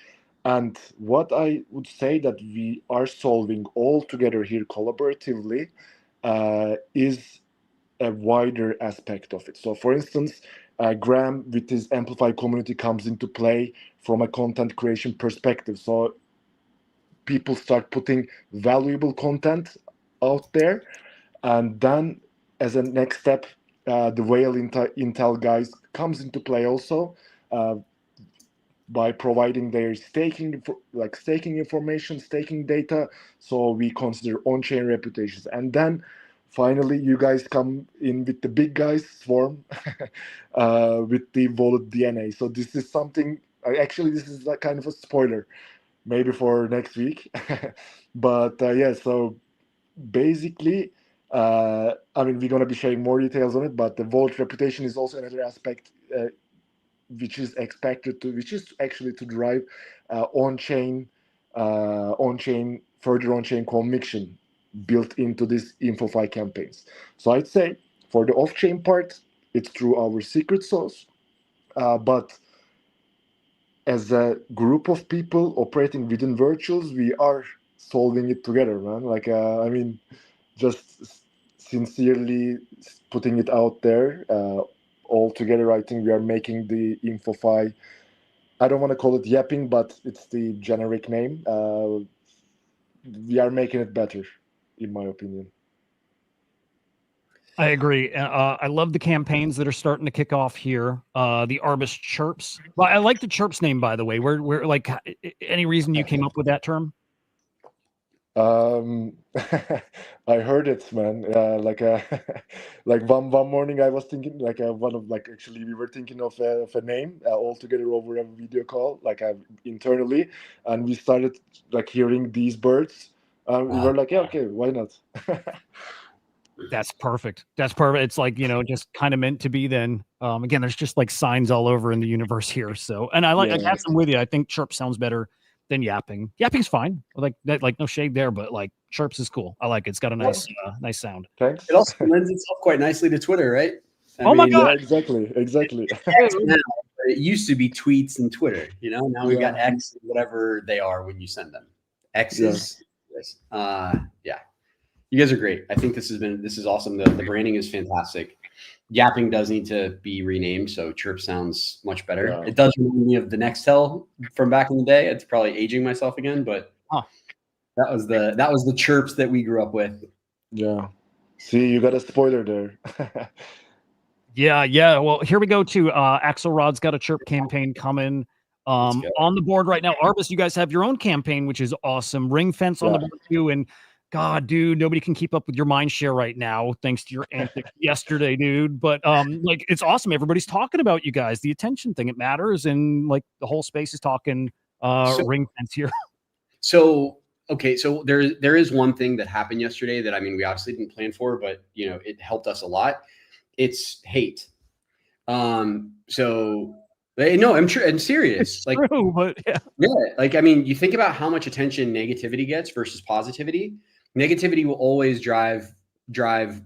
And what I would say that we are solving all together here collaboratively is a wider aspect of it. So, for instance, Graham with his Amplify community comes into play from a content creation perspective. So people start putting valuable content out there, and then as a next step, the Whale Intel guys comes into play also by providing their staking information, staking data. So we consider on-chain reputations, and then finally you guys come in with the big guys Swarm with the wallet DNA. So this is something. This is like kind of a spoiler, maybe for next week. But so basically, we're gonna be sharing more details on it. But the wallet reputation is also another aspect. Which is actually to drive on-chain further on-chain conviction built into these InfoFi campaigns. So I'd say for the off-chain part, it's through our secret sauce, but as a group of people operating within virtuals, we are solving it together, man. Just sincerely putting it out there. All together, I think we are making the InfoFi. I don't want to call it yapping, but it's the generic name. We are making it better, in my opinion. I agree. I love the campaigns that are starting to kick off here. The Arbus Chirps. Well, I like the Chirps name, by the way. We're like, any reason you came up with that term? I heard it, man. Like one morning, I was thinking actually we were thinking of a name all together over a video call, internally, and we started hearing these birds. We were like, yeah, okay, why not? That's perfect. That's perfect. It's like, just kind of meant to be then. Again, there's just like signs all over in the universe here. So, and I guess I'm with you. I think Chirp sounds better than yapping. Yapping's fine. Like no shade there, but like Chirps is cool. I like it. It's got a nice sound. Thanks. It also lends itself quite nicely to Twitter, right? My God. Yeah, exactly. X now, it used to be tweets and Twitter, now we've got X, whatever they are when you send them. X's. Yeah. You guys are great. I think this is awesome. The branding is fantastic. Yapping does need to be renamed, so Chirp sounds much better. Yeah. It does remind me of the Nextel from back in the day. It's probably aging myself again, but that was the Chirps that we grew up with. Yeah. See, you got a spoiler there. Yeah. Well, here we go too. Axelrod's got a Chirp campaign coming. On the board right now. Arbus, you guys have your own campaign, which is awesome. Ring Fence on the board too, and God, dude, nobody can keep up with your mind share right now, thanks to your antics yesterday, dude. But it's awesome. Everybody's talking about you guys. The attention thing, it matters, and the whole space is talking Ring Fence here. So there is one thing that happened yesterday that we obviously didn't plan for, but it helped us a lot. It's hate. No, I'm sure. I'm serious. It's true, but yeah. You think about how much attention negativity gets versus positivity. Negativity will always drive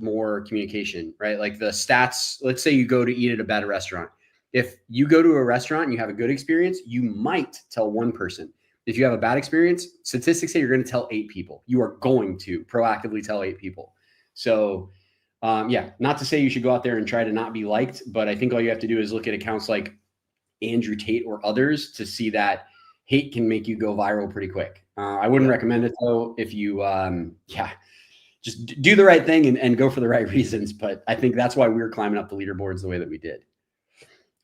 more communication, right? Like the stats, let's say you go to eat at a bad restaurant. If you go to a restaurant and you have a good experience, you might tell one person. If you have a bad experience, statistics say you're going to tell 8 people. You are going to proactively tell 8 people. So, not to say you should go out there and try to not be liked, but I think all you have to do is look at accounts like Andrew Tate or others to see that hate can make you go viral pretty quick. I wouldn't recommend it though. If you, just do the right thing and go for the right reasons. But I think that's why we were climbing up the leaderboards the way that we did.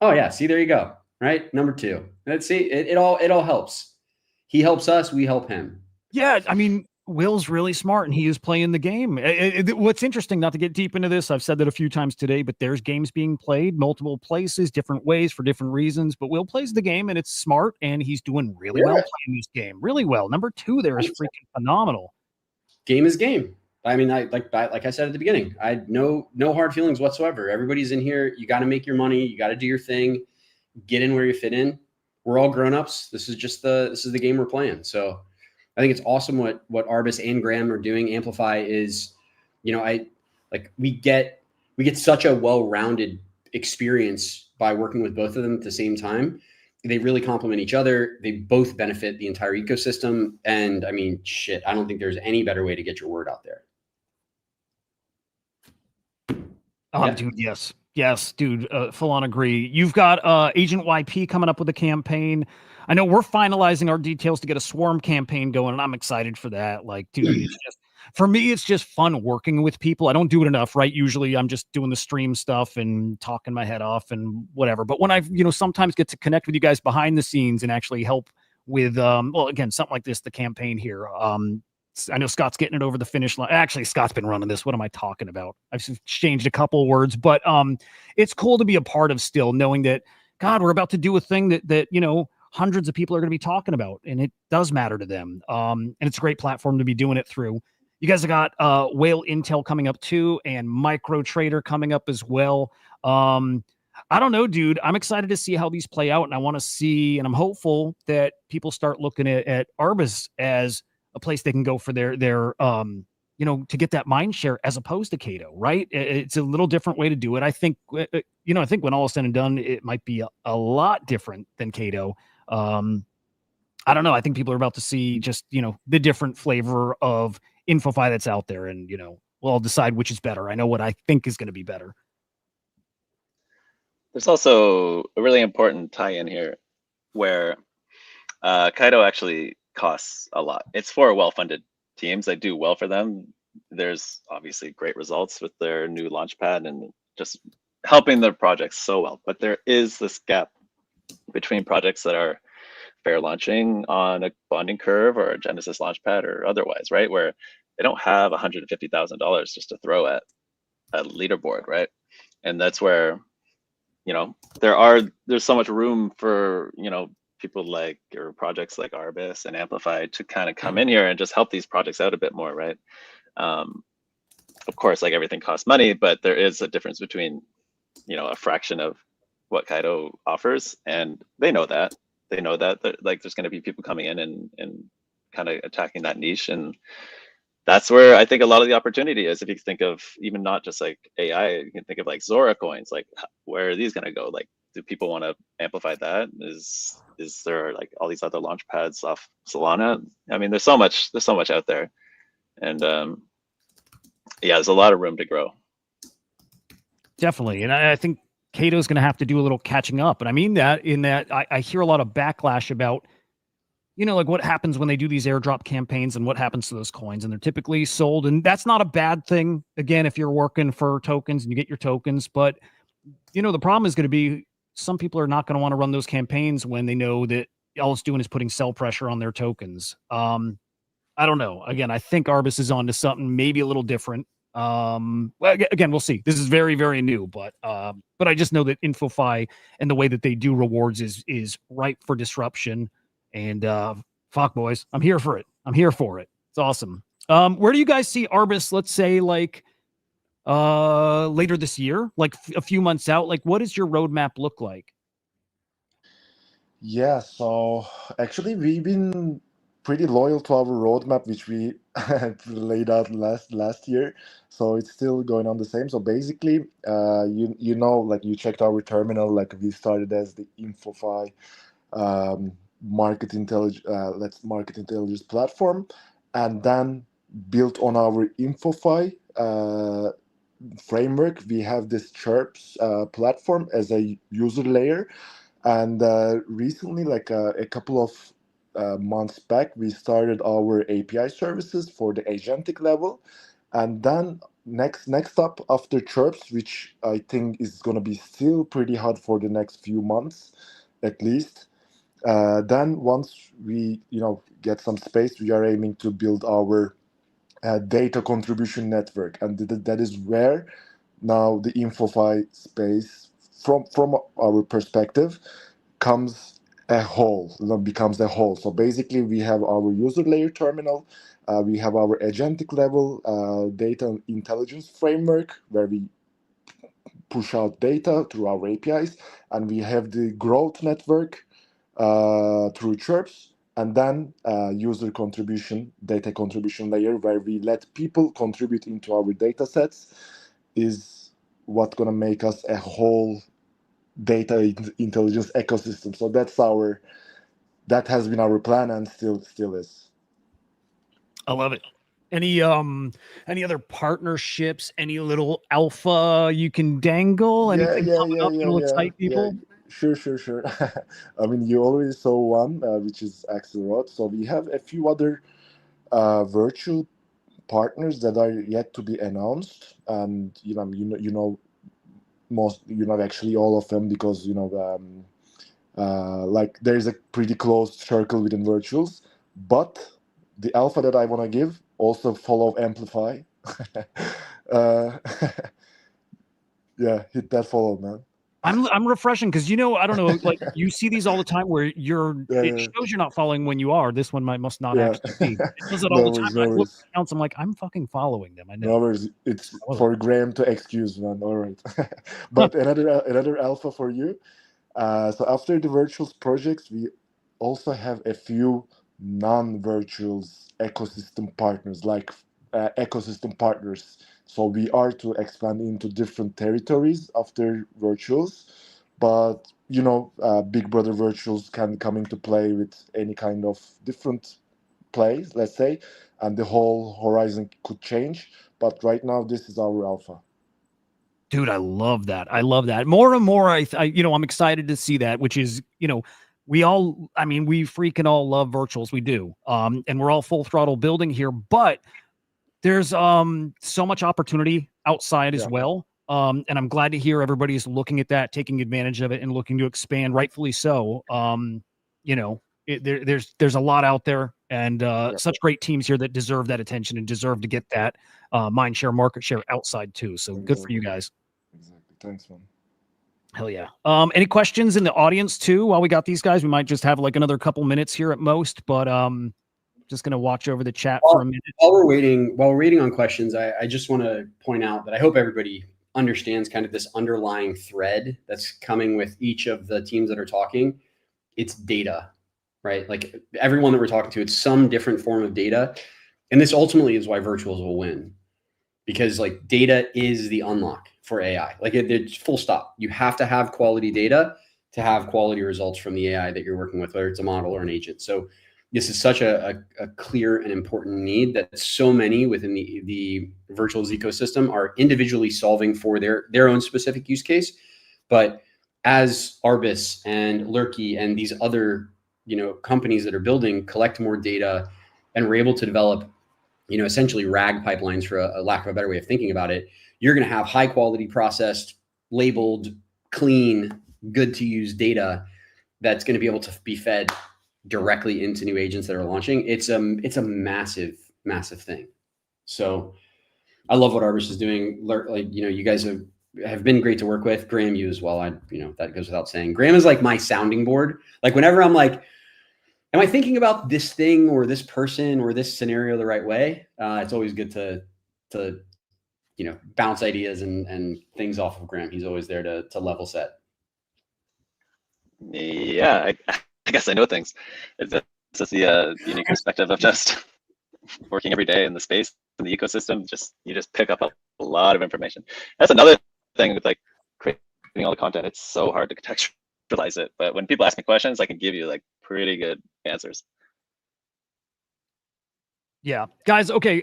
Oh yeah, see, there you go. Right, number 2. Let's see, it all helps. He helps us, we help him. Yeah, I mean, Will's really smart, and he is playing the game. What's interesting, not to get deep into this, I've said that a few times today, but there's games being played multiple places, different ways for different reasons. But Will plays the game, and it's smart, and he's doing really well playing this game, really well. Number 2 there is freaking phenomenal. Game is game. I mean, like I said at the beginning, I had no hard feelings whatsoever. Everybody's in here. You got to make your money. You got to do your thing. Get in where you fit in. We're all grown-ups. This is the game we're playing. So I think it's awesome what Arbus and Graham are doing. AmpliFi is, we get such a well-rounded experience by working with both of them at the same time. They really complement each other. They both benefit the entire ecosystem. And I mean, shit, I don't think there's any better way to get your word out there. Oh, yeah. Dude, yes, dude, full on agree. You've got Agent YP coming up with a campaign. I know we're finalizing our details to get a swarm campaign going, and I'm excited for that. Like, dude, it's just, for me, it's just fun working with people. I don't do it enough, right? Usually I'm just doing the stream stuff and talking my head off and whatever. But when I, sometimes get to connect with you guys behind the scenes and actually help with, well, again, something like this, the campaign here, I know Scott's getting it over the finish line. Actually, Scott's been running this. What am I talking about? I've exchanged a couple of words, but it's cool to be a part of still, knowing that, God, we're about to do a thing that hundreds of people are going to be talking about, and it does matter to them. And it's a great platform to be doing it through. You guys have got Whale Intel coming up too, and Micro Trader coming up as well. I don't know, dude. I'm excited to see how these play out, and I want to see, and I'm hopeful that people start looking at Arbus as a place they can go for their to get that mind share as opposed to Cato, right? It's a little different way to do it. I think, I think when all is said and done, it might be a lot different than Cato. I don't know. I think people are about to see just, the different flavor of InfoFi that's out there, and, we'll all decide which is better. I know what I think is going to be better. There's also a really important tie-in here where Cato actually costs a lot. It's for well-funded teams. They do well for them. There's obviously great results with their new launchpad and just helping their projects so well. But there is this gap between projects that are fair launching on a bonding curve or a Genesis launchpad or otherwise, right? Where they don't have $150,000 just to throw at a leaderboard, right? And that's where, there's so much room for, people like, or projects like Arbus and AmpliFi to kind of come in here and just help these projects out a bit more, right? Of course, like everything costs money, but there is a difference between, a fraction of what Cato offers, and they know that. They know that like there's going to be people coming in and kind of attacking that niche, and that's where I think a lot of the opportunity is. If you think of even not just like AI, you can think of like Zora coins. Like, where are these going to go? Like, do people want to amplify that? Is there like all these other launch pads off Solana? I mean, there's so much out there, and yeah, there's a lot of room to grow. Definitely, and I think Cato's going to have to do a little catching up. And I mean that in that I hear a lot of backlash about, like what happens when they do these airdrop campaigns and what happens to those coins. And they're typically sold. And that's not a bad thing. Again, if you're working for tokens and you get your tokens. But, the problem is going to be some people are not going to want to run those campaigns when they know that all it's doing is putting sell pressure on their tokens. I don't know. Again, I think Arbus is onto something maybe a little different. Well, again, we'll see. This is very, very new, but I just know that InfoFi and the way that they do rewards is ripe for disruption. And fuck, boys, I'm here for it. I'm here for it. It's awesome. Where do you guys see Arbus? Let's say like later this year, like a few months out. Like, what does your roadmap look like? Yeah, so actually we've been pretty loyal to our roadmap, which we laid out last year. So it's still going on the same. So basically, like you checked our terminal, like we started as the InfoFi market intelligence platform, and then built on our InfoFi framework, we have this Chirps platform as a user layer. And recently, like a couple of months back, we started our API services for the agentic level. And then next up after chirps, which I think is going to be still pretty hard for the next few months at least. Then once we get some space, we are aiming to build our data contribution network, and that is where now the InfoFi space, from our perspective, becomes a whole. So basically, we have our user layer terminal, we have our agentic level data intelligence framework where we push out data through our APIs, and we have the growth network through chirps, and then user contribution, data contribution layer, where we let people contribute into our data sets, is what's going to make us a whole data intelligence ecosystem. So that has been our plan and still is. I love it. Any other partnerships, any little alpha you can dangle? Anything coming up that'll excite people? Sure. I mean, you already saw one, which is Axelrod. So we have a few other virtual partners that are yet to be announced, and actually all of them, because like there's a pretty close circle within virtuals. But the alpha that I want to give, also follow Amplify. Hit that follow, man. I'm refreshing because I don't know, like you see these all the time where it shows you're not following when you are. This one must not actually be. It does it all the time. I look at accounts, I'm like, I'm fucking following them. I know. No worries. It's for Graham to excuse, man. All right. But another alpha for you. So after the virtuals projects, we also have a few non-virtuals ecosystem partners, like ecosystem partners. So we are to expand into different territories after virtuals, but Big Brother virtuals can come into play with any kind of different plays, let's say, and the whole horizon could change. But right now, this is our alpha. Dude, I love that. More and more, I'm excited to see that, which is, we freaking all love virtuals. We do. And we're all full throttle building here, but there's so much opportunity outside as well. And I'm glad to hear everybody's looking at that, taking advantage of it, and looking to expand, rightfully so. There's a lot out there, and such great teams here that deserve that attention and deserve to get that mind share, market share outside too. So good for you guys. Exactly. Thanks, man. Hell yeah. Any questions in the audience too? While we got these guys, we might just have like another couple minutes here at most, but just going to watch over the chat for a minute. While we're waiting on questions, I just want to point out that I hope everybody understands kind of this underlying thread that's coming with each of the teams that are talking. It's data, right? Like everyone that we're talking to, it's some different form of data. And this ultimately is why virtuals will win, because like data is the unlock for AI. Like it's full stop. You have to have quality data to have quality results from the AI that you're working with, whether it's a model or an agent. So this is such a clear and important need that so many within the virtuals ecosystem are individually solving for their own specific use case. But as Arbis and Lurky and these other companies that are building collect more data, and we're able to develop essentially RAG pipelines, for a lack of a better way of thinking about it, you're going to have high quality, processed, labeled, clean, good to use data that's going to be able to be fed directly into new agents that are launching. It's a massive thing. So I love what Arbis is doing. Like, you guys have been great to work with. Graham, you as well. That goes without saying. Graham is like my sounding board. Like whenever I'm like, am I thinking about this thing or this person or this scenario the right way? It's always good to bounce ideas and things off of Graham. He's always there to level set. Yeah, I guess I know things. It's just the unique perspective of just working every day in the space, in the ecosystem. You just pick up a lot of information. That's another thing with like creating all the content. It's so hard to contextualize it, but when people ask me questions, I can give you like pretty good answers. Yeah, guys. Okay.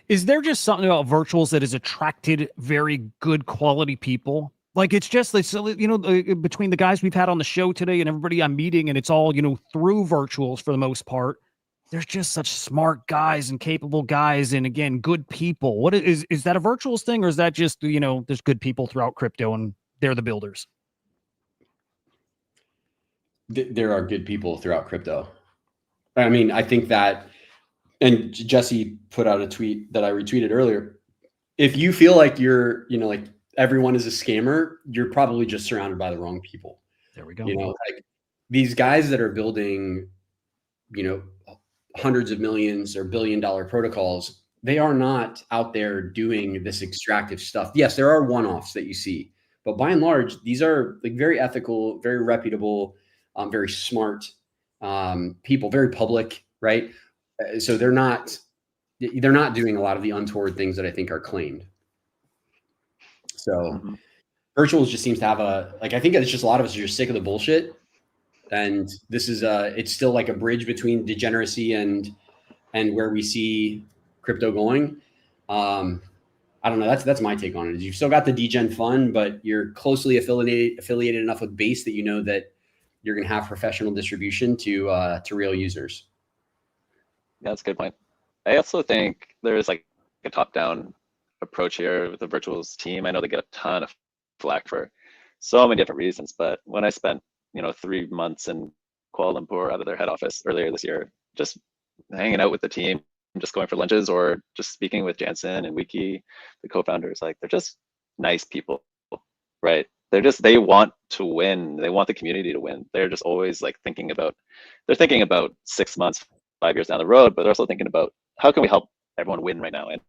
Is there just something about virtuals that has attracted very good quality people? Like it's just like, so, between the guys we've had on the show today and everybody I'm meeting, and it's all through virtuals for the most part. there's just such smart guys and capable guys, and again, good people. What is that a virtuals thing, or is that just, you know, there's good people throughout crypto and they're the builders? There are good people throughout crypto. I mean, I think that, and Jesse put out a tweet that I retweeted earlier. If you feel like you're, you know, like everyone is a scammer, you're probably just surrounded by the wrong people. There we go. You know, like these guys that are building, you know, hundreds of millions or billion-dollar protocols, they are not out there doing this extractive stuff. Yes, there are one-offs that you see, but by and large, these are like very ethical, very reputable, very smart people, very public, right? So they're not doing a lot of the untoward things that I think are claimed. So virtuals just seems to have I think it's just a lot of us are just sick of the bullshit. And this is it's still like a bridge between degeneracy and where we see crypto going. I don't know. That's my take on it. Is you've still got the degen fund, but you're closely affiliated enough with base that you know that you're going to have professional distribution to real users. Yeah, that's a good point. I also think there is like a top-down approach here with the virtuals team. I know they get a ton of flack for so many different reasons, but when I spent 3 months in Kuala Lumpur out of their head office earlier this year, just hanging out with the team, just going for lunches or just speaking with Jansen and Wiki, the co-founders, like they're just nice people, right? They want to win. They want the community to win. They're just always like thinking about 6 months, 5 years down the road, but they're also thinking about how can we help everyone win right now? And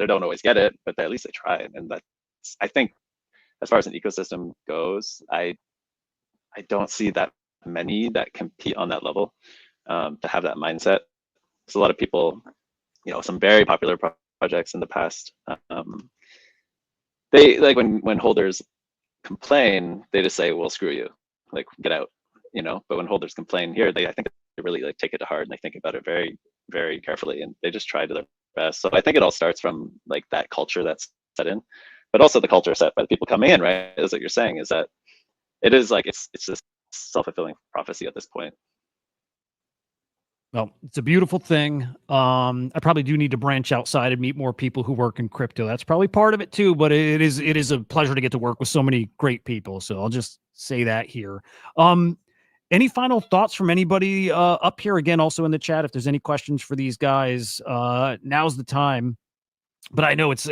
they don't always get it, but at least they try. And that's, I think, as far as an ecosystem goes, I don't see that many that compete on that level to have that mindset. There's a lot of people, some very popular projects in the past. They like when holders complain, they just say, "Well, screw you, like get out," But when holders complain here, I think they really like take it to heart and they think about it very, very carefully, and they just try to their best. So I think it all starts from like that culture that's set in, but also the culture set by the people coming in, right? Is what you're saying is that it is like it's just self-fulfilling prophecy at this point. Well, it's a beautiful thing. I probably do need to branch outside and meet more people who work in crypto. That's probably part of it too, but it is a pleasure to get to work with so many great people. So I'll just say that here. Any final thoughts from anybody up here? Again, also in the chat, if there's any questions for these guys, now's the time. But I know it's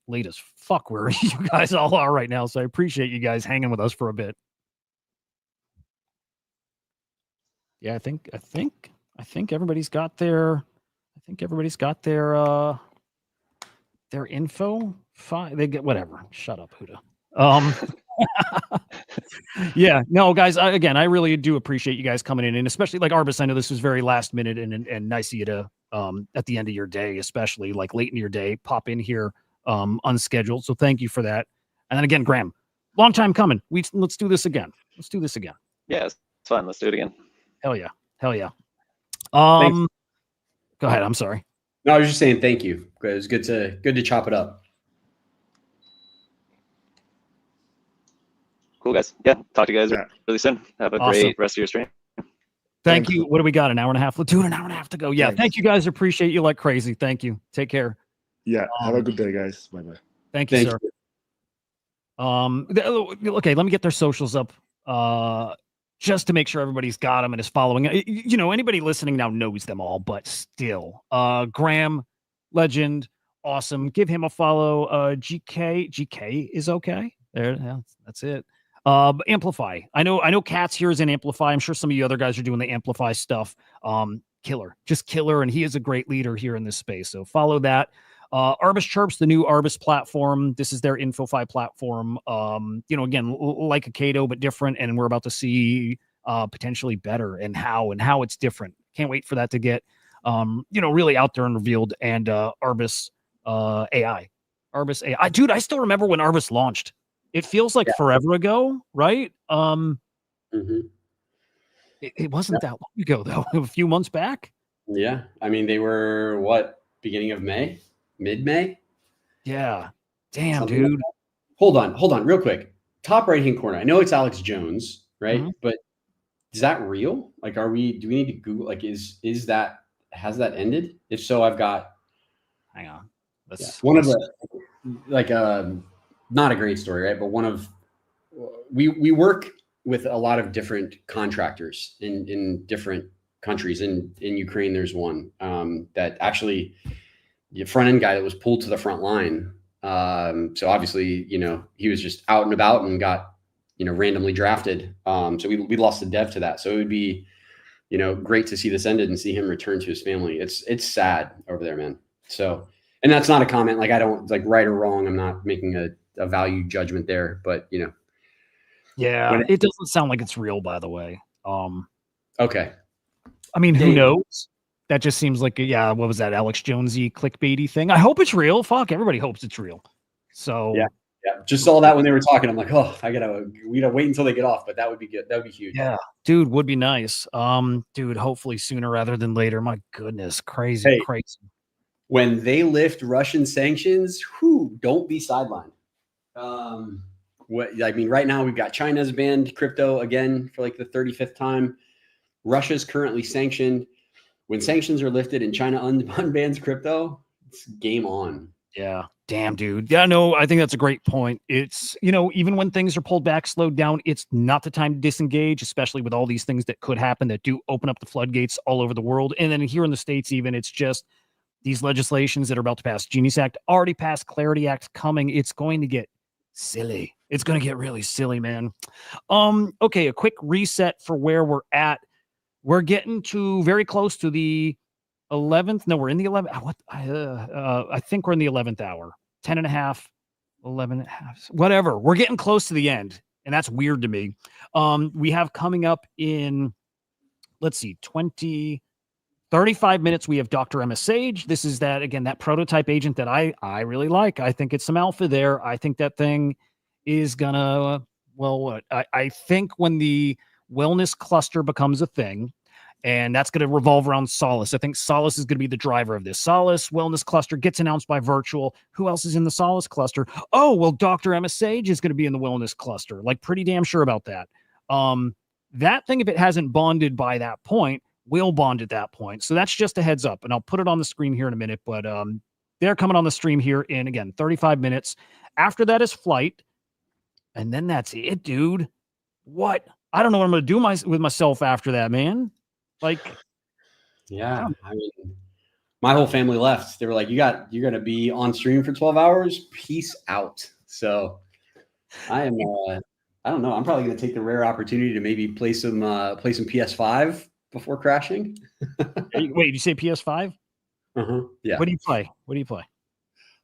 late as fuck where you guys all are right now. So I appreciate you guys hanging with us for a bit. Yeah, I think everybody's got their their info. They get whatever. Shut up, Hudah. Yeah, no, guys. I really do appreciate you guys coming in, and especially like Arbus. I know this was very last minute and nice of you to at the end of your day, especially like late in your day, pop in here unscheduled. So thank you for that. And then again, Graham, long time coming. Let's do this again. Yeah, it's fun. Let's do it again. Hell yeah. Thanks. Go ahead. I'm sorry. No, I was just saying thank you. It was good to chop it up. Cool, guys. Yeah, talk to you guys really soon. Have a great rest of your stream. Thank you. What do we got? An hour and a half? Let's do an hour and a half to go. Yeah. Thank you guys. Appreciate you like crazy. Thank you. Take care. Yeah. Have a good day, guys. Bye-bye. Thank you, sir. Okay, let me get their socials up just to make sure everybody's got them and is following. Anybody listening now knows them all, but still. Graham, legend, awesome. Give him a follow. GK is okay. There, yeah, that's it. Amplify. I know Kat's here is in Amplify. I'm sure some of you other guys are doing the Amplify stuff. Killer, and he is a great leader here in this space. So follow that. Arbus Chirps, the new Arbus platform. This is their InfoFi platform. Again, like a Cato, but different. And we're about to see potentially better and how it's different. Can't wait for that to get, really out there and revealed. And Arbus AI. Arbus AI. Dude, I still remember when Arbus launched. It feels like forever ago, right? It wasn't that long ago, though. A few months back. Yeah. I mean, they were beginning of May? Mid-May? Yeah. Damn, dude. Like hold on real quick. Top right-hand corner. I know it's Alex Jones, right? But is that real? Like, do we need to Google, like, has that ended? If so, I've got, hang on. One of the, like, not a great story, right? But we work with a lot of different contractors in different countries. In Ukraine, there's one that actually, the front end guy that was pulled to the front line. So obviously, he was just out and about and got, randomly drafted. So we lost the dev to that. So it would be, great to see this ended and see him return to his family. It's sad over there, man. So, and that's not a comment. Like, I don't, like, right or wrong. I'm not making a value judgment there, but Yeah, it doesn't sound like it's real, by the way. Okay. I mean, who Dave. knows? That just seems like what was that Alex Jonesy clickbaity thing? I hope it's real. Fuck, everybody hopes it's real. So yeah, just saw that when they were talking. I'm like, oh, we gotta wait until they get off, but that would be good. That would be huge. Yeah, dude, would be nice. Dude, hopefully sooner rather than later. My goodness, crazy. When they lift Russian sanctions, don't be sidelined. Right now we've got China's banned crypto again for like the 35th time. Russia's currently sanctioned. When sanctions are lifted and China unbans crypto, it's game on. Yeah. Damn, dude. Yeah, no, I think that's a great point. It's, even when things are pulled back, slowed down, it's not the time to disengage, especially with all these things that could happen that do open up the floodgates all over the world. And then here in the States, even, it's just these legislations that are about to pass. Genius Act already passed, Clarity Act coming. It's going to get silly. It's going to get really silly, man. Okay, a quick reset for where we're at. We're getting to very close to the 11th. No, we're in the 11th. I think we're in the 11th hour. 10 and a half, 11 and a half, whatever. We're getting close to the end, and that's weird to me. We have coming up in, let's see, 35 minutes. We have Dr. Emma Sage. This is that prototype agent that I really like. I think it's some alpha there. I think that thing is gonna, I think when the wellness cluster becomes a thing, and that's going to revolve around Solace. I think Solace is going to be the driver of this. Solace Wellness Cluster gets announced by Virtual. Who else is in the Solace Cluster? Oh, well, Dr. Emma Sage is going to be in the Wellness Cluster. Like, pretty damn sure about that. That thing, if it hasn't bonded by that point, will bond at that point. So that's just a heads up, and I'll put it on the screen here in a minute. But they're coming on the stream here in, again, 35 minutes. After that is Flight, and then that's it, dude. What? I don't know what I'm going to do with myself after that, man. Like, yeah, I mean, my whole family left. They were like, you're going to be on stream for 12 hours. Peace out. So I am, I don't know. I'm probably going to take the rare opportunity to maybe play some PS5 before crashing. Wait, you say PS5? Yeah. What do you play?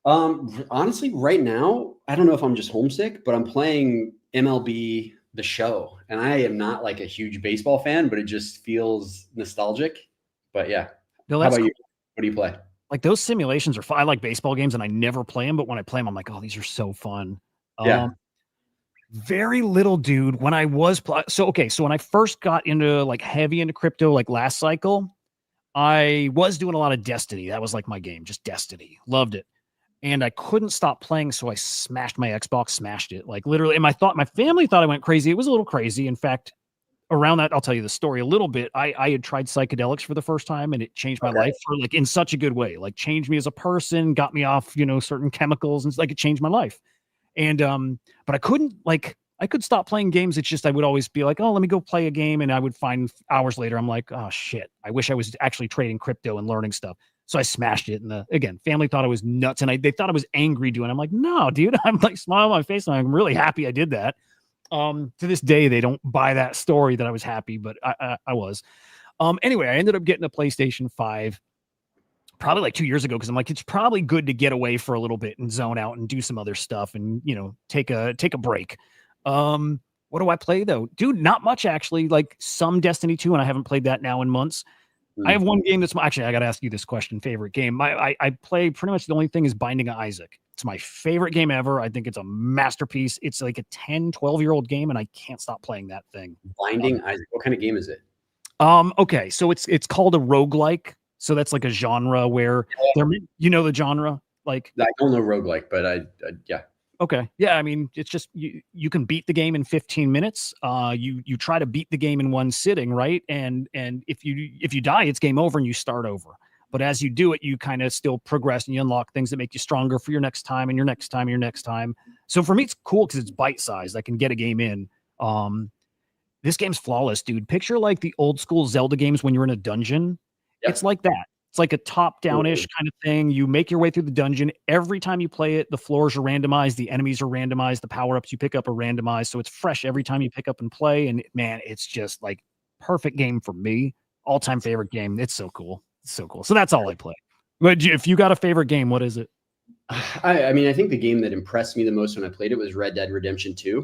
Honestly, right now, I don't know if I'm just homesick, but I'm playing MLB The Show, and I am not like a huge baseball fan, but it just feels nostalgic. But yeah, Bill, how about you? What do you play? Like, those simulations are fun. I like baseball games, and I never play them, but when I play them, I'm like, oh, these are so fun. Yeah. Very little, dude. When I was so when I first got into heavy into crypto, like last cycle, I was doing a lot of Destiny. That was like my game, just Destiny. Loved it. And I couldn't stop playing, so I smashed my Xbox, smashed it. Like, literally, and my family thought I went crazy. It was a little crazy. In fact, around that, I'll tell you the story a little bit. I had tried psychedelics for the first time, and it changed my life for in such a good way. Like, changed me as a person, got me off, certain chemicals, and it changed my life. And but I couldn't I could stop playing games. It's just I would always be like, oh, let me go play a game, and I would find hours later, I'm like, oh shit, I wish I was actually trading crypto and learning stuff. So I smashed it. And again, family thought I was nuts, and they thought I was angry doing it. I'm like, no, dude, I'm like smiling on my face, and I'm really happy I did that. To this day, they don't buy that story that I was happy, but I was. Anyway, I ended up getting a PlayStation 5 probably like 2 years ago, because I'm like, it's probably good to get away for a little bit and zone out and do some other stuff and, take a break. What do I play though? Dude, not much actually, like some Destiny 2, and I haven't played that now in months. I have one game that's actually, I got to ask you this question. Favorite game. I play pretty much the only thing is Binding of Isaac. It's my favorite game ever. I think it's a masterpiece. It's like a 10, 12-year-old game, and I can't stop playing that thing. Binding Isaac. What kind of game is it? Okay. So it's called a roguelike. So that's like a genre where the genre, like, I don't know roguelike, but I yeah. Okay. Yeah. I mean, it's just you can beat the game in 15 minutes. You try to beat the game in one sitting, right? And if you die, it's game over and you start over. But as you do it, you kind of still progress and you unlock things that make you stronger for your next time and your next time and your next time. So for me, it's cool because it's bite sized. I can get a game in. This game's flawless, dude. Picture like the old school Zelda games when you're in a dungeon. Yep. It's like that. It's like a top-down-ish kind of thing. You make your way through the dungeon. Every time you play it, the floors are randomized, the enemies are randomized, the power-ups you pick up are randomized. So it's fresh every time you pick up and play. And man, it's just like perfect game for me. All-time favorite game. It's so cool. It's so cool. So that's all I play. But if you got a favorite game, what is it? I mean, I think the game that impressed me the most when I played it was Red Dead Redemption 2.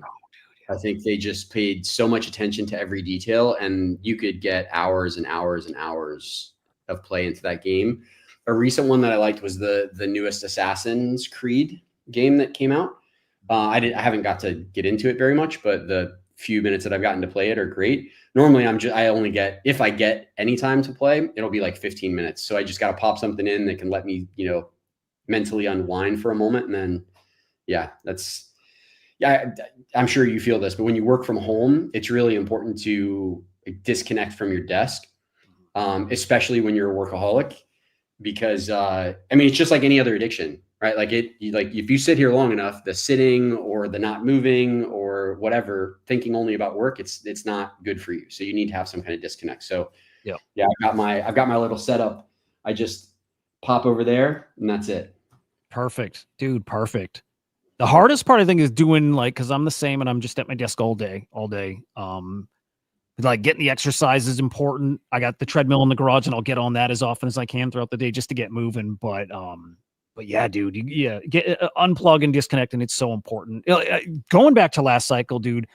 I think they just paid so much attention to every detail, and you could get hours and hours and hours of play into that game. A recent one that I liked was the newest Assassin's Creed game that came out. I haven't got to get into it very much, but the few minutes that I've gotten to play it are great. Normally I only get, if I get any time to play, it'll be like 15 minutes. So I just got to pop something in that can let me, mentally unwind for a moment. And then, I'm sure you feel this, but when you work from home, it's really important to disconnect from your desk, especially when you're a workaholic, because it's just like any other addiction, right? Like if you sit here long enough, the sitting or the not moving or whatever, thinking only about work, it's not good for you. So you need to have some kind of disconnect. So I've got my little setup. I just pop over there and that's it. Perfect, dude. Perfect. The hardest part, I think, is doing because I'm the same and I'm just at my desk all day. Like getting the exercise is important. I got the treadmill in the garage and I'll get on that as often as I can throughout the day just to get moving. But yeah, dude, get unplug and disconnect. And it's so important. Going back to last cycle, dude,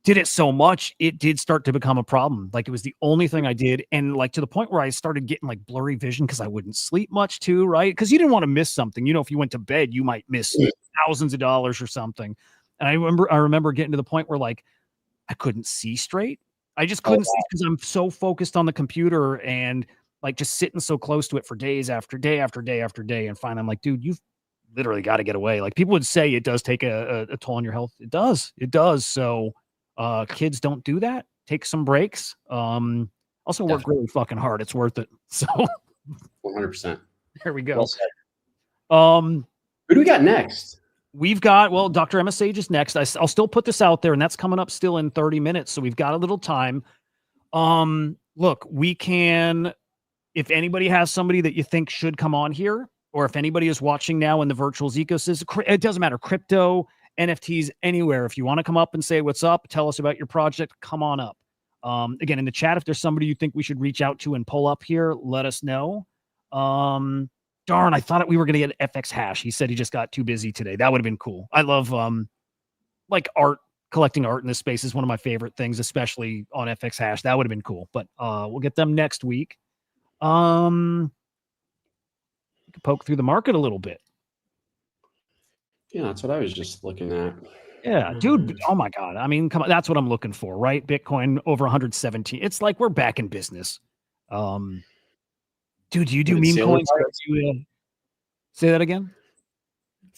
did it so much, it did start to become a problem. Like it was the only thing I did. And like to the point where I started getting like blurry vision because I wouldn't sleep much too, right? Because you didn't want to miss something. If you went to bed, you might miss thousands of dollars or something. And I remember getting to the point where like I couldn't see straight. I just couldn't see because I'm so focused on the computer and like just sitting so close to it for days after day after day after day. And finally I'm like, dude, you've literally got to get away. Like people would say it does take a toll on your health. It does. So kids, don't do that. Take some breaks. Also work really fucking hard. It's worth it. So 100%. There we go. Well said. Who do we got next? We've got, Dr. Emma Sage is next. I'll still put this out there, and that's coming up still in 30 minutes. So we've got a little time. Look, we can, if anybody has somebody that you think should come on here, or if anybody is watching now in the virtuals ecosystem, it doesn't matter, crypto, NFTs, anywhere. If you want to come up and say what's up, tell us about your project, come on up. Again, in the chat, if there's somebody you think we should reach out to and pull up here, let us know. Darn, I thought we were going to get FX Hash. He said he just got too busy today. That would have been cool. I love art. Collecting art in this space is one of my favorite things, especially on FX Hash. That would have been cool. But we'll get them next week. We can poke through the market a little bit. Yeah, that's what I was just looking at. Yeah, dude. Oh my God. I mean, come on. That's what I'm looking for, right? Bitcoin over 117. It's like we're back in business. Dude, do you do meme coins? Say that again.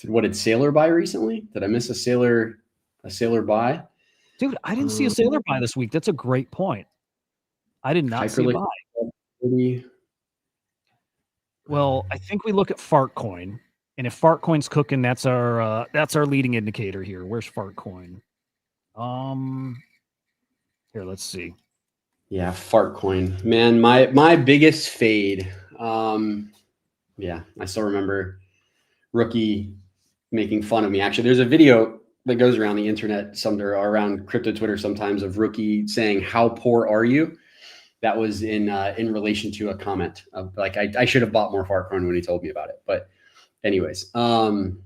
What did Sailor buy recently? Did I miss a Sailor buy? Dude, I didn't see a Sailor buy this week. That's a great point. I did not see a buy. Well, I think we look at Fartcoin, and if Fartcoin's cooking, that's our leading indicator here. Where's Fartcoin? Here, let's see. Yeah, Fartcoin. Man, my biggest fade. I still remember Rookie making fun of me. Actually, there's a video that goes around the internet, somewhere around crypto Twitter sometimes, of Rookie saying, "How poor are you?" That was in relation to a comment of like, I should have bought more Fartcoin when he told me about it. But anyways, Fartcoin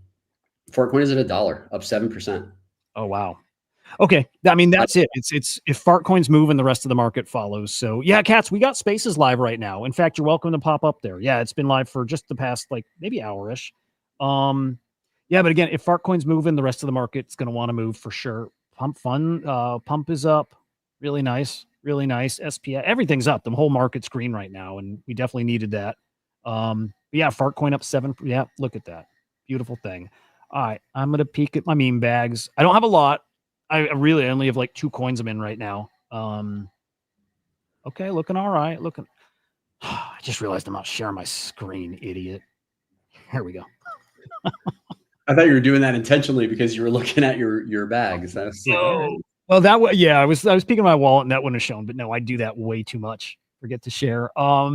is at $1, up 7%. Oh, wow. Okay. I mean, that's it. It's if Fartcoins move and the rest of the market follows. So yeah, Cats, we got Spaces live right now. In fact, you're welcome to pop up there. Yeah, it's been live for just the past maybe hour-ish. Yeah, but again, if Fartcoins move in, the rest of the market's going to want to move for sure. Pump Fund, Pump is up. Really nice. Really nice. SPI, everything's up. The whole market's green right now, and we definitely needed that. But yeah, Fartcoin up 7. Yeah, look at that. Beautiful thing. All right, I'm gonna peek at my meme bags. I don't have a lot. I really only have like 2 coins I'm in right now. Okay, looking all right. Looking. I just realized I'm not sharing my screen, idiot. Here we go. I thought you were doing that intentionally because you were looking at your bags. That's like, all right. Well, that way, yeah, I was peeking my wallet and that wouldn't have shown, but no, I do that way too much. Forget to share. Have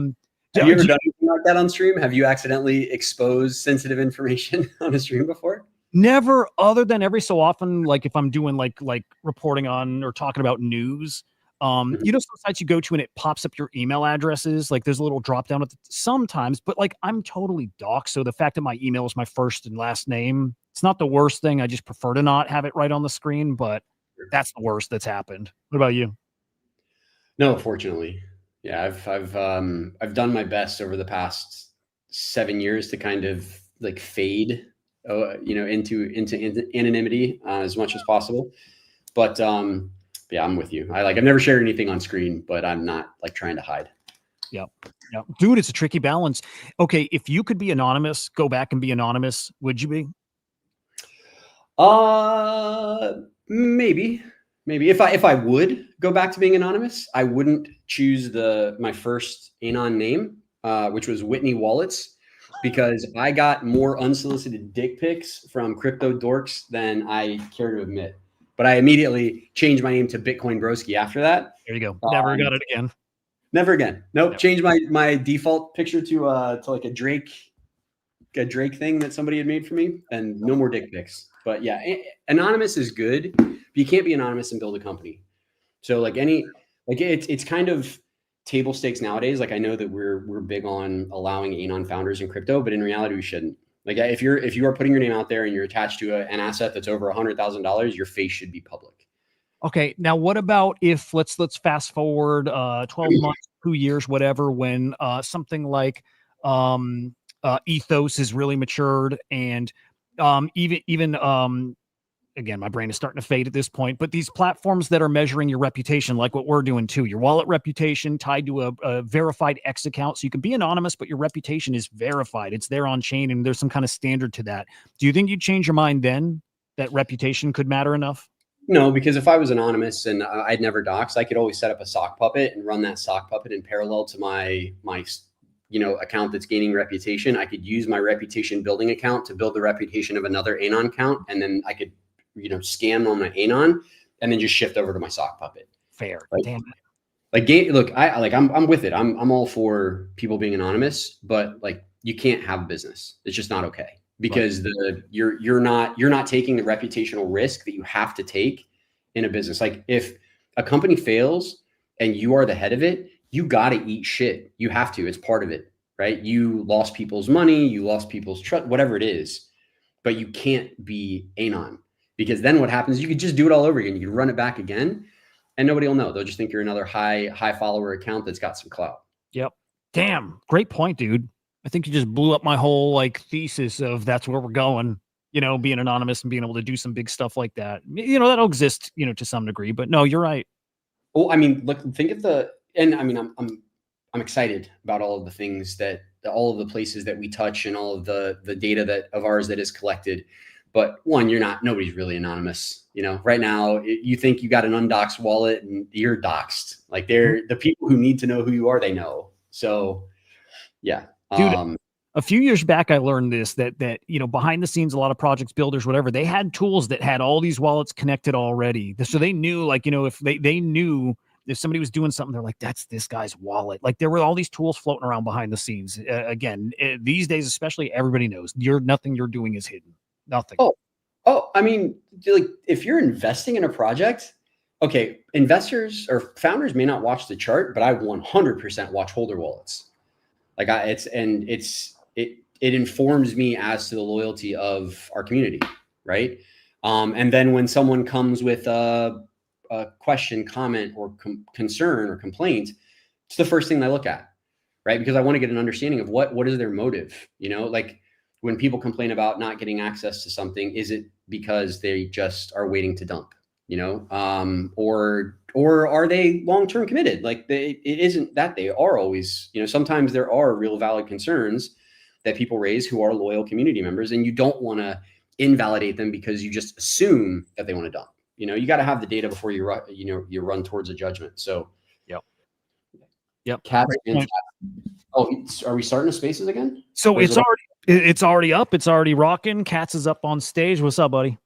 you ever done anything like that on stream? Have you accidentally exposed sensitive information on a stream before? Never, other than every so often, like if I'm doing like reporting on or talking about news. You know, some sites you go to and it pops up your email addresses. Like there's a little drop down sometimes, but like I'm totally doxxed. So the fact that my email is my first and last name, it's not the worst thing. I just prefer to not have it right on the screen, but that's the worst that's happened. What about you? No, fortunately. Yeah, I've done my best over the past 7 years to kind of like fade, into anonymity as much as possible. But yeah, I'm with you. I've never shared anything on screen, but I'm not like trying to hide. Yep. Dude, it's a tricky balance. Okay, if you could be anonymous, go back and be anonymous, would you be? Maybe if I would go back to being anonymous, I wouldn't choose my first anon name, which was Whitney Wallets, because I got more unsolicited dick pics from crypto dorks than I care to admit. But I immediately changed my name to Bitcoin Broski after that. There you go. Never got it again. Never again. Nope. Changed my default picture to like a Drake thing that somebody had made for me, and no more dick pics. But yeah, anonymous is good, but you can't be anonymous and build a company. So it's kind of table stakes nowadays. Like I know that we're big on allowing anon founders in crypto, but in reality we shouldn't. Like if you are putting your name out there and you're attached to an asset that's over $100,000, your face should be public. Okay, now what about if let's fast forward 12 months, 2 years, whatever, when something like ethos is really matured and even again, my brain is starting to fade at this point, but these platforms that are measuring your reputation, like what we're doing too, your wallet reputation tied to a verified X account. So you can be anonymous, but your reputation is verified. It's there on chain and there's some kind of standard to that. Do you think you'd change your mind then that reputation could matter enough? No, because if I was anonymous and I'd never doxed, I could always set up a sock puppet and run that sock puppet in parallel to my account that's gaining reputation. I could use my reputation building account to build the reputation of another anon account, and then I could scam on my anon and then just shift over to my sock puppet. Fair. Like, damn it. Look, I'm with it. I'm all for people being anonymous, but like you can't have business. It's just not okay, because you're not taking the reputational risk that you have to take in a business. Like if a company fails and you are the head of it, you got to eat shit. You have to. It's part of it, right? You lost people's money, you lost people's trust, whatever it is, but you can't be anon. Because then what happens, you could just do it all over again. You could run it back again and nobody will know. They'll just think you're another high follower account that's got some clout. Yep. Damn. Great point, dude. I think you just blew up my whole thesis of that's where we're going, being anonymous and being able to do some big stuff like that. That'll exist, to some degree, but no, you're right. Well, I mean, look, think of I'm excited about all of the things all of the places that we touch and all of the data of ours that is collected. But one, nobody's really anonymous. Right now you think you got an undoxed wallet and you're doxed. Like the people who need to know who you are, they know. So yeah. Dude, a few years back, I learned this, that behind the scenes, a lot of projects, builders, whatever, they had tools that had all these wallets connected already. So they knew, if they knew if somebody was doing something, they're like, that's this guy's wallet. Like there were all these tools floating around behind the scenes. Again, these days, especially, everybody knows nothing you're doing is hidden. Nothing. Oh, I mean, like if you're investing in a project, okay, investors or founders may not watch the chart, but I 100% watch holder wallets. Like it informs me as to the loyalty of our community, right? And then when someone comes with a question, comment, or concern or complaint, it's the first thing I look at, right? Because I want to get an understanding of what is their motive, like when people complain about not getting access to something, is it because they just are waiting to dump, or are they long-term committed? Like it isn't that they are always, sometimes there are real valid concerns that people raise who are loyal community members, and you don't want to invalidate them because you just assume that they want to dump. You know, you got to have the data before you run, you run towards a judgment. So, yep. Cats. Oh, are we starting the spaces again? So it's already up. It's already rocking. Cats is up on stage. What's up, buddy?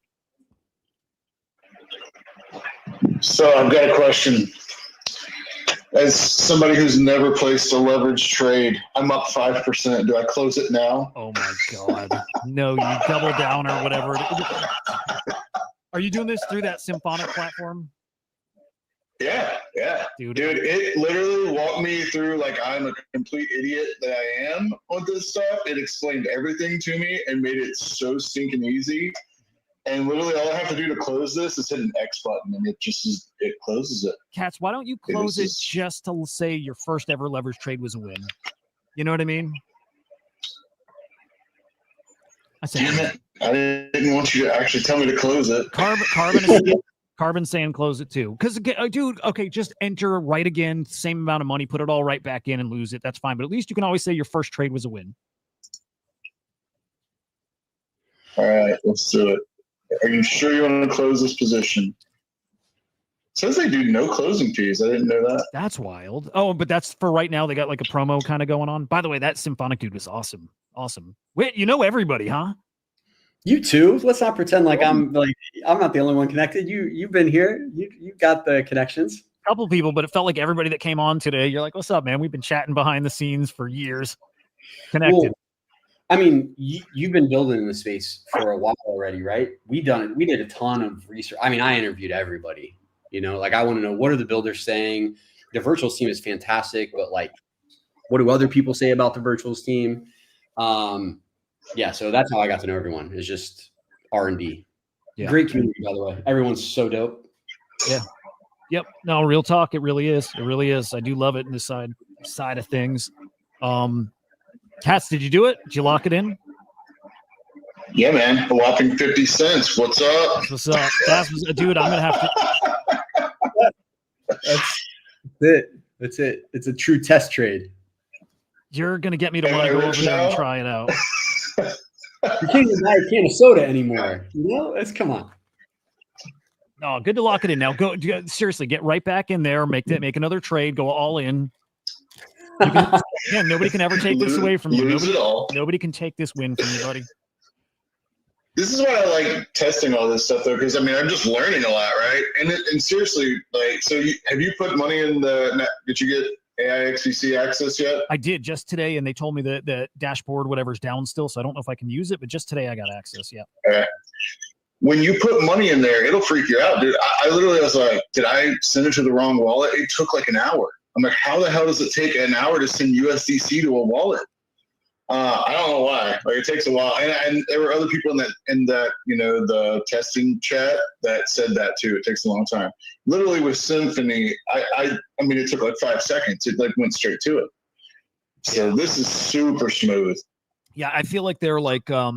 So I've got a question. As somebody who's never placed a leverage trade, I'm up 5%. Do I close it now? Oh my God. No, you double down or whatever. Are you doing this through that Symphonic platform? Yeah. Dude, it literally walked me through like I'm a complete idiot that I am with this stuff. It explained everything to me and made it so stinking easy. And literally all I have to do to close this is hit an X button and it closes it. Cats, why don't you close it just to say your first ever leverage trade was a win? You know what I mean? Damn it. I didn't want you to actually tell me to close it. Carbon saying close it too. Because, dude, okay, just enter right again, same amount of money, put it all right back in and lose it. That's fine. But at least you can always say your first trade was a win. All right, let's do it. Are you sure you want to close this position? It says they do no closing fees. I didn't know that. That's wild. Oh, but that's for right now. They got like a promo kind of going on. By the way, that Symphonic dude was awesome. Awesome. Wait, you know everybody, huh? You too. Let's not pretend like I'm not the only one connected. You've been here. You got the connections. A couple people, but it felt like everybody that came on today. You're like, what's up, man? We've been chatting behind the scenes for years. Connected. Well, I mean, you've been building in the space for a while already, right? We did a ton of research. I mean, I interviewed everybody. You know, like I want to know, what are the builders saying? The virtuals team is fantastic, but like, what do other people say about the virtuals team? Yeah, so that's how I got to know everyone. It's just R&D. Yeah. Great community, by the way. Everyone's so dope. Yeah. Yep. No, real talk. It really is. It really is. I do love it in this side of things. Cats, did you do it? Did you lock it in? Yeah, man. A whopping 50 cents. What's up? What's up? Dude, I'm going to have to. That's it. That's it. It's a true test trade. You're going to get me to want to go over there and try it out. You can't even buy a can of soda anymore. You know? Come on. No, good to lock it in. Now go seriously, get right back in there, make another trade, go all in. Nobody can ever take this away from you. Nobody can take this win from you, buddy. This is why I like testing all this stuff, though, because I mean, I'm just learning a lot, right? And seriously, like, so have you put money in did you get AIXDC access yet? I did just today, and they told me that the dashboard, whatever's down still, so I don't know if I can use it, but just today I got access, yeah. Okay. When you put money in there, it'll freak you out, dude. I literally was like, did I send it to the wrong wallet? It took like an hour. I'm like, how the hell does it take an hour to send USDC to a wallet? I don't know why. Like, it takes a while, and there were other people in that the testing chat that said that too. It takes a long time. Literally with Symphony, I mean, it took like 5 seconds. It like went straight to it. So This is super smooth. Yeah, I feel like they're like, I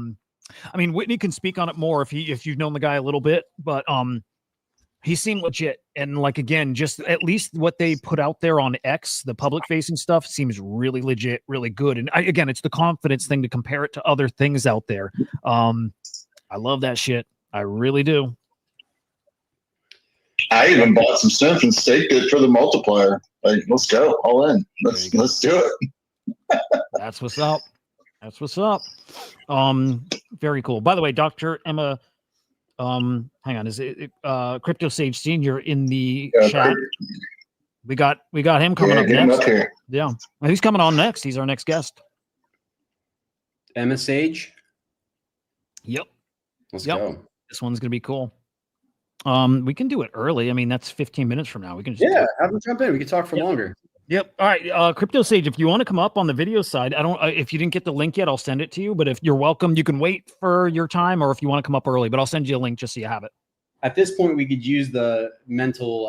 mean, Whitney can speak on it more if you've known the guy a little bit, but he seemed legit. And like, again, just at least what they put out there on X, the public facing stuff, seems really legit, really good. And again, it's the confidence thing to compare it to other things out there. I love that shit. I really do. I even bought some Synth and staked it for the multiplier. Like, let's go all in. Let's do it. That's what's up. That's what's up. Very cool. By the way, Dr. Emma, hang on, is it Crypto Sage Senior in the chat? We got him coming up next. Yeah, he's coming on next. He's our next guest. Emma Sage. Yep. Let's go. This one's gonna be cool. We can do it early. I mean, that's 15 minutes from now. We can just have them jump in. We can talk for longer. Yep. All right. Crypto Sage, if you want to come up on the video side, I don't, if you didn't get the link yet, I'll send it to you, but if you're welcome, you can wait for your time, or if you want to come up early, but I'll send you a link just so you have it. At this point, we could use the mental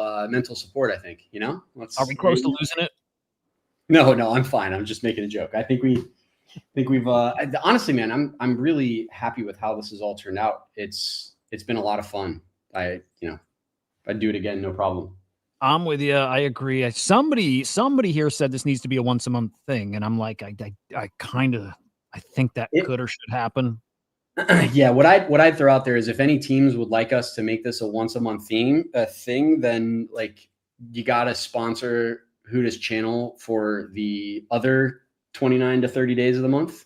support, I think, Are we close to losing it? No, I'm fine. I'm just making a joke. I think we've honestly, man, I'm really happy with how this has all turned out. It's been a lot of fun. I'd do it again. No problem. I'm with you. I agree. Somebody here said this needs to be a once a month thing, and I'm like, I think that could or should happen. Yeah, what I'd throw out there is if any teams would like us to make this a once a month thing, then like you gotta sponsor Hudah's channel for the other 29 to 30 days of the month.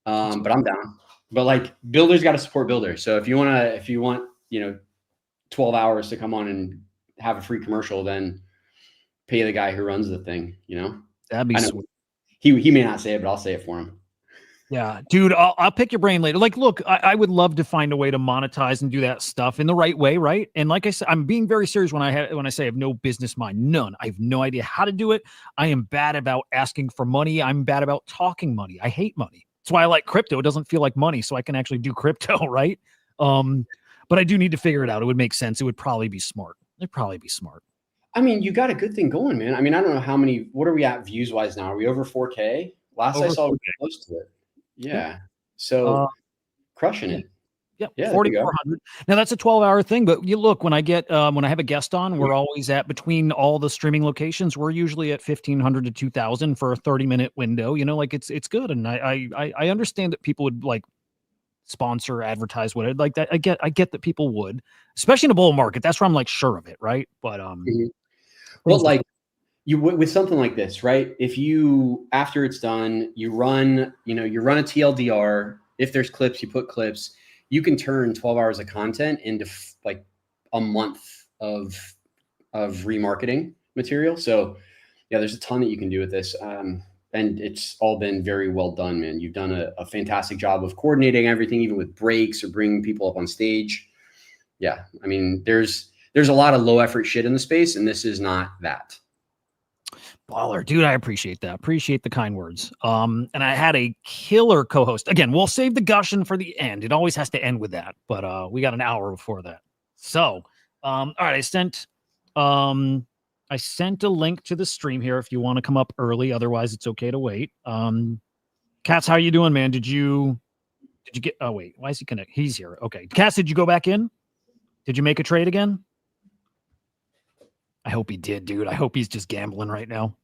But I'm down. But like builders got to support builders. So if you want, 12 hours to come on and have a free commercial, then pay the guy who runs the thing, That'd be sweet. He may not say it, but I'll say it for him. Yeah, dude, I'll pick your brain later. Like, look, I would love to find a way to monetize and do that stuff in the right way, right? And like I said, I'm being very serious when I say I have no business mind, none. I have no idea how to do it. I am bad about asking for money. I'm bad about talking money. I hate money. That's why I like crypto. It doesn't feel like money, so I can actually do crypto, right? But I do need to figure it out. It would make sense. It would probably be smart. It'd probably be smart. I mean, you got a good thing going, man. I mean, I don't know what are we at views wise now? Are we over 4K? Last I saw, we were close to it. Yeah. So crushing it. Yeah, 4,400. Now that's a 12-hour thing, but you look, when I have a guest on, we're always at, between all the streaming locations, we're usually at 1,500 to 2,000 for a 30-minute window. Like it's good, and I understand that people would like sponsor, advertise, what like that. I get that people would, especially in a bull market. That's where I'm like sure of it, right? But well, like with something like this, right? If you, after it's done, you run a TLDR. If there's clips, you put clips. You can turn 12 hours of content into like a month of remarketing material. So yeah, there's a ton that you can do with this. And it's all been very well done, man. You've done a fantastic job of coordinating everything, even with breaks or bringing people up on stage. Yeah. I mean, there's a lot of low effort shit in the space, and this is not that. Baller, dude. I appreciate that. Appreciate the kind words. And I had a killer co-host. Again, we'll save the gushing for the end. It always has to end with that, but we got an hour before that. So, all right, I sent a link to the stream here if you want to come up early. Otherwise, it's okay to wait. Katz, how you doing, man? Did you get? Oh wait, why is he connect? He's here. Okay, Katz, did you go back in? Did you make a trade again? I hope he did, dude. I hope he's just gambling right now.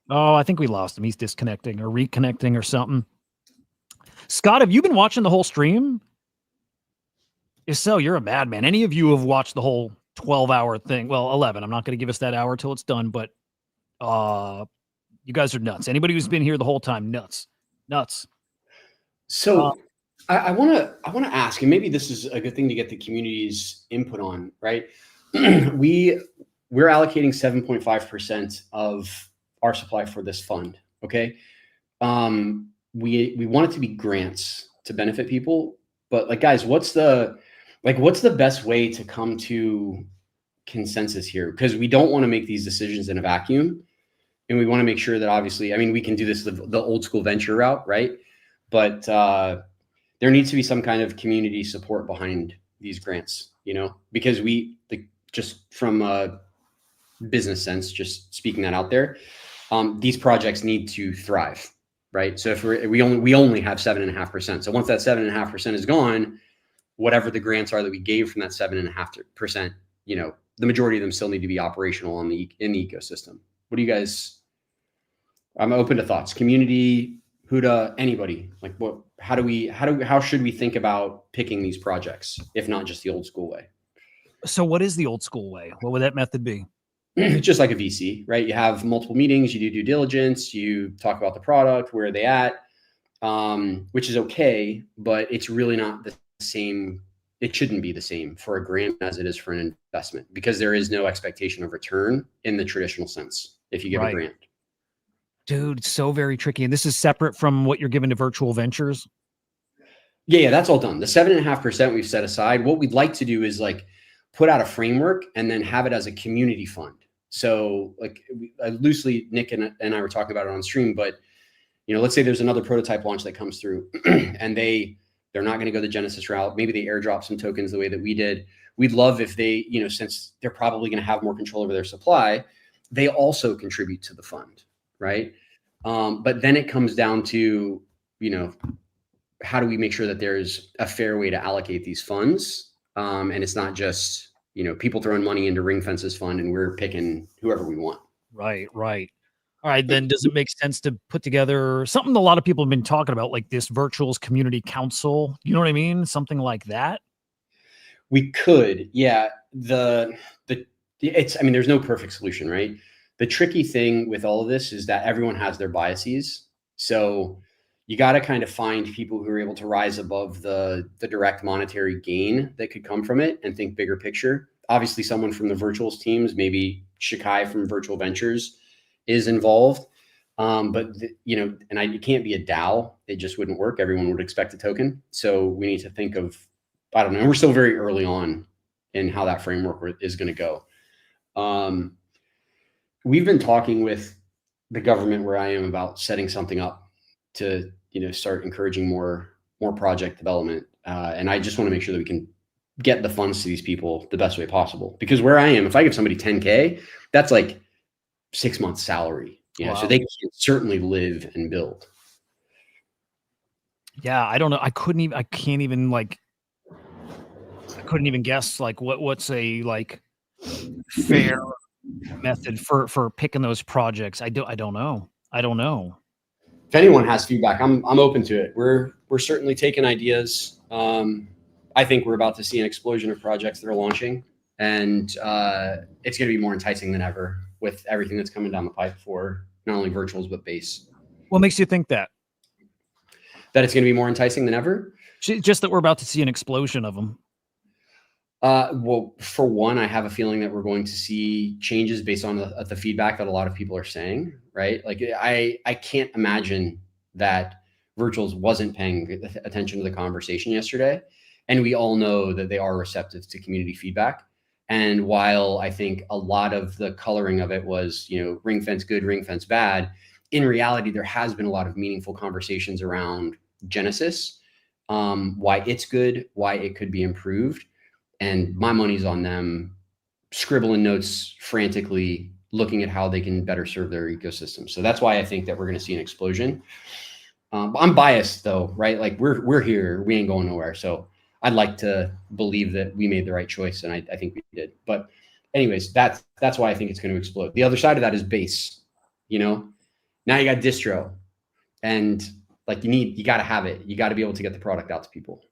Oh, I think we lost him. He's disconnecting or reconnecting or something. Scott, have you been watching the whole stream? If so, you're a madman. Any of you have watched the whole 12-hour thing? Well, 11. I'm not going to give us that hour till it's done, but you guys are nuts. Anybody who's been here the whole time, nuts. So I want to ask, and maybe this is a good thing to get the community's input on, right? We're allocating 7.5% of our supply for this fund. Okay. We want it to be grants to benefit people, but like, guys, what's the best way to come to consensus here? Because we don't want to make these decisions in a vacuum, and we want to make sure that obviously, I mean, we can do this the old school venture route, right? But there needs to be some kind of community support behind these grants, because just from a business sense, just speaking that out there, these projects need to thrive, right? So if we only have 7.5%. So once that 7.5% is gone, whatever the grants are that we gave from that 7.5%, the majority of them still need to be operational in the ecosystem. What do you guys? I'm open to thoughts. Community, Hudah, anybody. Like, how should we think about picking these projects, if not just the old school way? So what is the old school way? What would that method be? Just like a VC, right? You have multiple meetings, you do due diligence, you talk about the product, where are they at, which is okay, but it's really not the same. It shouldn't be the same for a grant as it is for an investment, because there is no expectation of return in the traditional sense if you give a grant. Dude, so very tricky. And this is separate from what you're giving to virtual ventures? Yeah, that's all done. The 7.5% we've set aside. What we'd like to do is like put out a framework and then have it as a community fund. So like loosely, Nick and I were talking about it on stream, but let's say there's another prototype launch that comes through and they're not going to go the Genesis route. Maybe they airdrop some tokens the way that we did. We'd love if they, since they're probably going to have more control over their supply, they also contribute to the fund, right? But then it comes down to, how do we make sure that there's a fair way to allocate these funds? And it's not just, people throwing money into Ring Fence's fund and we're picking whoever we want. Right. All right, then does it make sense to put together something a lot of people have been talking about, like this virtuals community council? You know what I mean? Something like that. We could, yeah. It's, I mean, there's no perfect solution, right? The tricky thing with all of this is that everyone has their biases. So you got to kind of find people who are able to rise above the direct monetary gain that could come from it and think bigger picture. Obviously, someone from the virtuals teams, maybe Shakai from Virtual Ventures, is involved. You know, and it can't be a DAO. It just wouldn't work. Everyone would expect a token. So we need to think of, I don't know. We're still very early on in how that framework is going to go. We've been talking with the government where I am about setting something up to, you know, start encouraging more project development. And I just want to make sure that we can get the funds to these people the best way possible. Because where I am, if I give somebody 10K, that's like 6 months salary, you know, Wow. so they can certainly live and build. Yeah, I don't know. I couldn't even guess like what's a like fair method for picking those projects. I don't know. If anyone has feedback, I'm open to it. We're certainly taking ideas. I think we're about to see an explosion of projects that are launching, and it's going to be more enticing than ever with everything that's coming down the pipe for not only virtuals but base. What makes you think that? That it's going to be more enticing than ever? Just that we're about to see an explosion of them. Well, for one, I have a feeling that we're going to see changes based on the feedback that a lot of people are saying, right? Like I can't imagine that virtuals wasn't paying attention to the conversation yesterday. And we all know that they are receptive to community feedback. And while I think a lot of the coloring of it was, you know, ring fence good, ring fence bad, in reality, there has been a lot of meaningful conversations around Genesis, why it's good, why it could be improved. And my money's on them scribbling notes frantically, looking at how they can better serve their ecosystem. So that's why I think that we're going to see an explosion. I'm biased though, right? Like we're here, we ain't going nowhere. So I'd like to believe that we made the right choice, and I think we did. But anyways, that's why I think it's going to explode. The other side of that is base. You know, now you got distro, and like you got to have it. You got to be able to get the product out to people.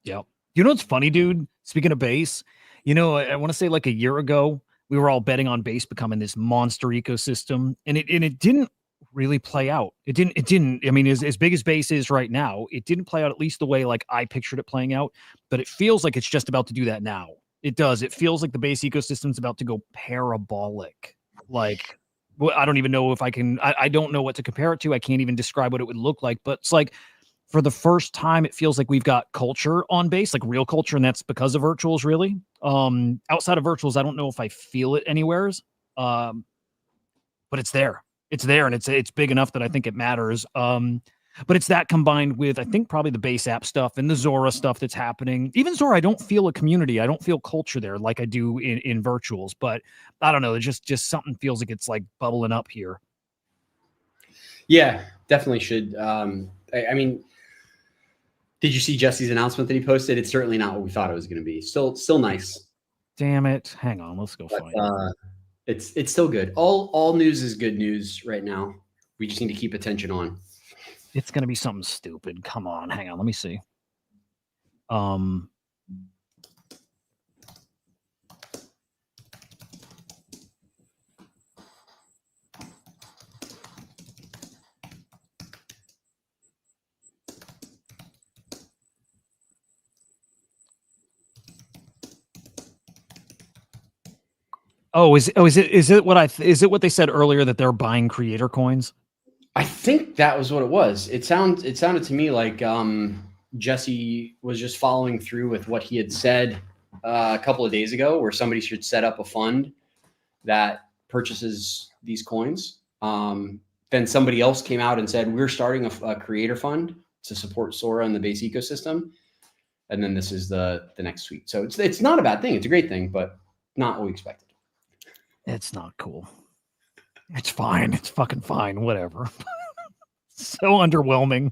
Yep. You know what's funny, dude? Speaking of base, you know, I want to say like a year ago, we were all betting on base becoming this monster ecosystem, and it didn't really play out. It didn't. I mean, as big as base is right now, it didn't play out at least the way like I pictured it playing out. But it feels like it's just about to do that now. It does. It feels like the base ecosystem's about to go parabolic. Like, well, I don't even know if I can. I don't know what to compare it to. I can't even describe what it would look like. But it's like, for the first time, it feels like we've got culture on base, like real culture, and that's because of virtuals, really. Outside of virtuals, I don't know if I feel it anywheres, but it's there. It's there, and it's big enough that I think it matters. But it's that combined with, I think, probably the base app stuff and the Zora stuff that's happening. Even Zora, I don't feel a community. I don't feel culture there like I do in virtuals. But I don't know. There's just something feels like it's like bubbling up here. Yeah, definitely should. I mean, did you see Jesse's announcement that he posted? It's certainly not what we thought it was going to be. Still nice. Damn it! Hang on, let's go find it. It's still good. All news is good news right now. We just need to keep attention on. It's going to be something stupid. Come on, hang on. Let me see. Oh, is it what they said earlier that they're buying creator coins? I think that was what it was. It sounded to me like Jesse was just following through with what he had said a couple of days ago, where somebody should set up a fund that purchases these coins. Then somebody else came out and said, we're starting a creator fund to support Sora and the base ecosystem. And then this is the next tweet. So it's not a bad thing. It's a great thing, but not what we expected. It's not cool. It's fine. It's fucking fine. Whatever. So underwhelming.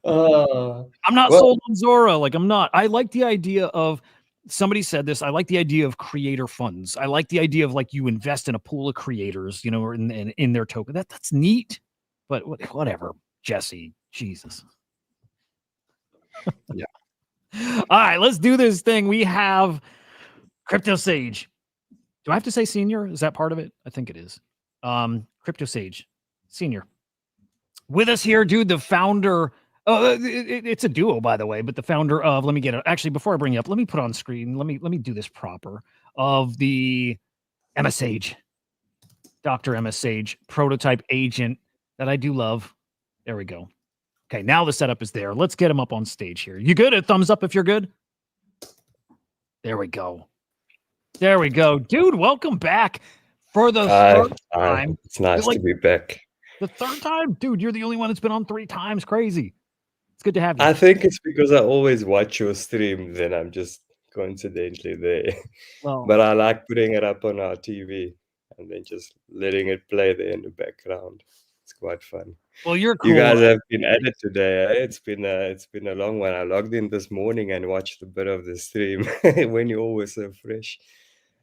I'm not sold on Zora. Like, I'm not. I like the idea of somebody said this. I like the idea of creator funds. I like the idea of like you invest in a pool of creators, you know, or in their token. That's neat. But whatever, Jesse. Jesus. Yeah. All right, let's do this thing. We have Crypto Sage. Do I have to say senior? Is that part of it? I think it is. Crypto Sage, senior. With us here, dude, the founder. It's a duo, by the way, but the founder of, let me get it. Actually, before I bring you up, let me put on screen. Let me do this proper. Of the MS Sage, Dr. MS Sage, prototype agent that I do love. There we go. Okay, now the setup is there. Let's get him up on stage here. You good? A thumbs up if you're good. There we go. There we go. Dude, welcome back for the third time. It's nice to be back. The third time? Dude, you're the only one that's been on 3 times. Crazy. It's good to have you. I think it's because I always watch your streams and I'm just coincidentally there. Well, but I like putting it up on our TV and then just letting it play there in the background. It's quite fun. Well, you're cool. You guys have been at it today. Eh? It's been a long one. I logged in this morning and watched a bit of the stream when you're always so fresh.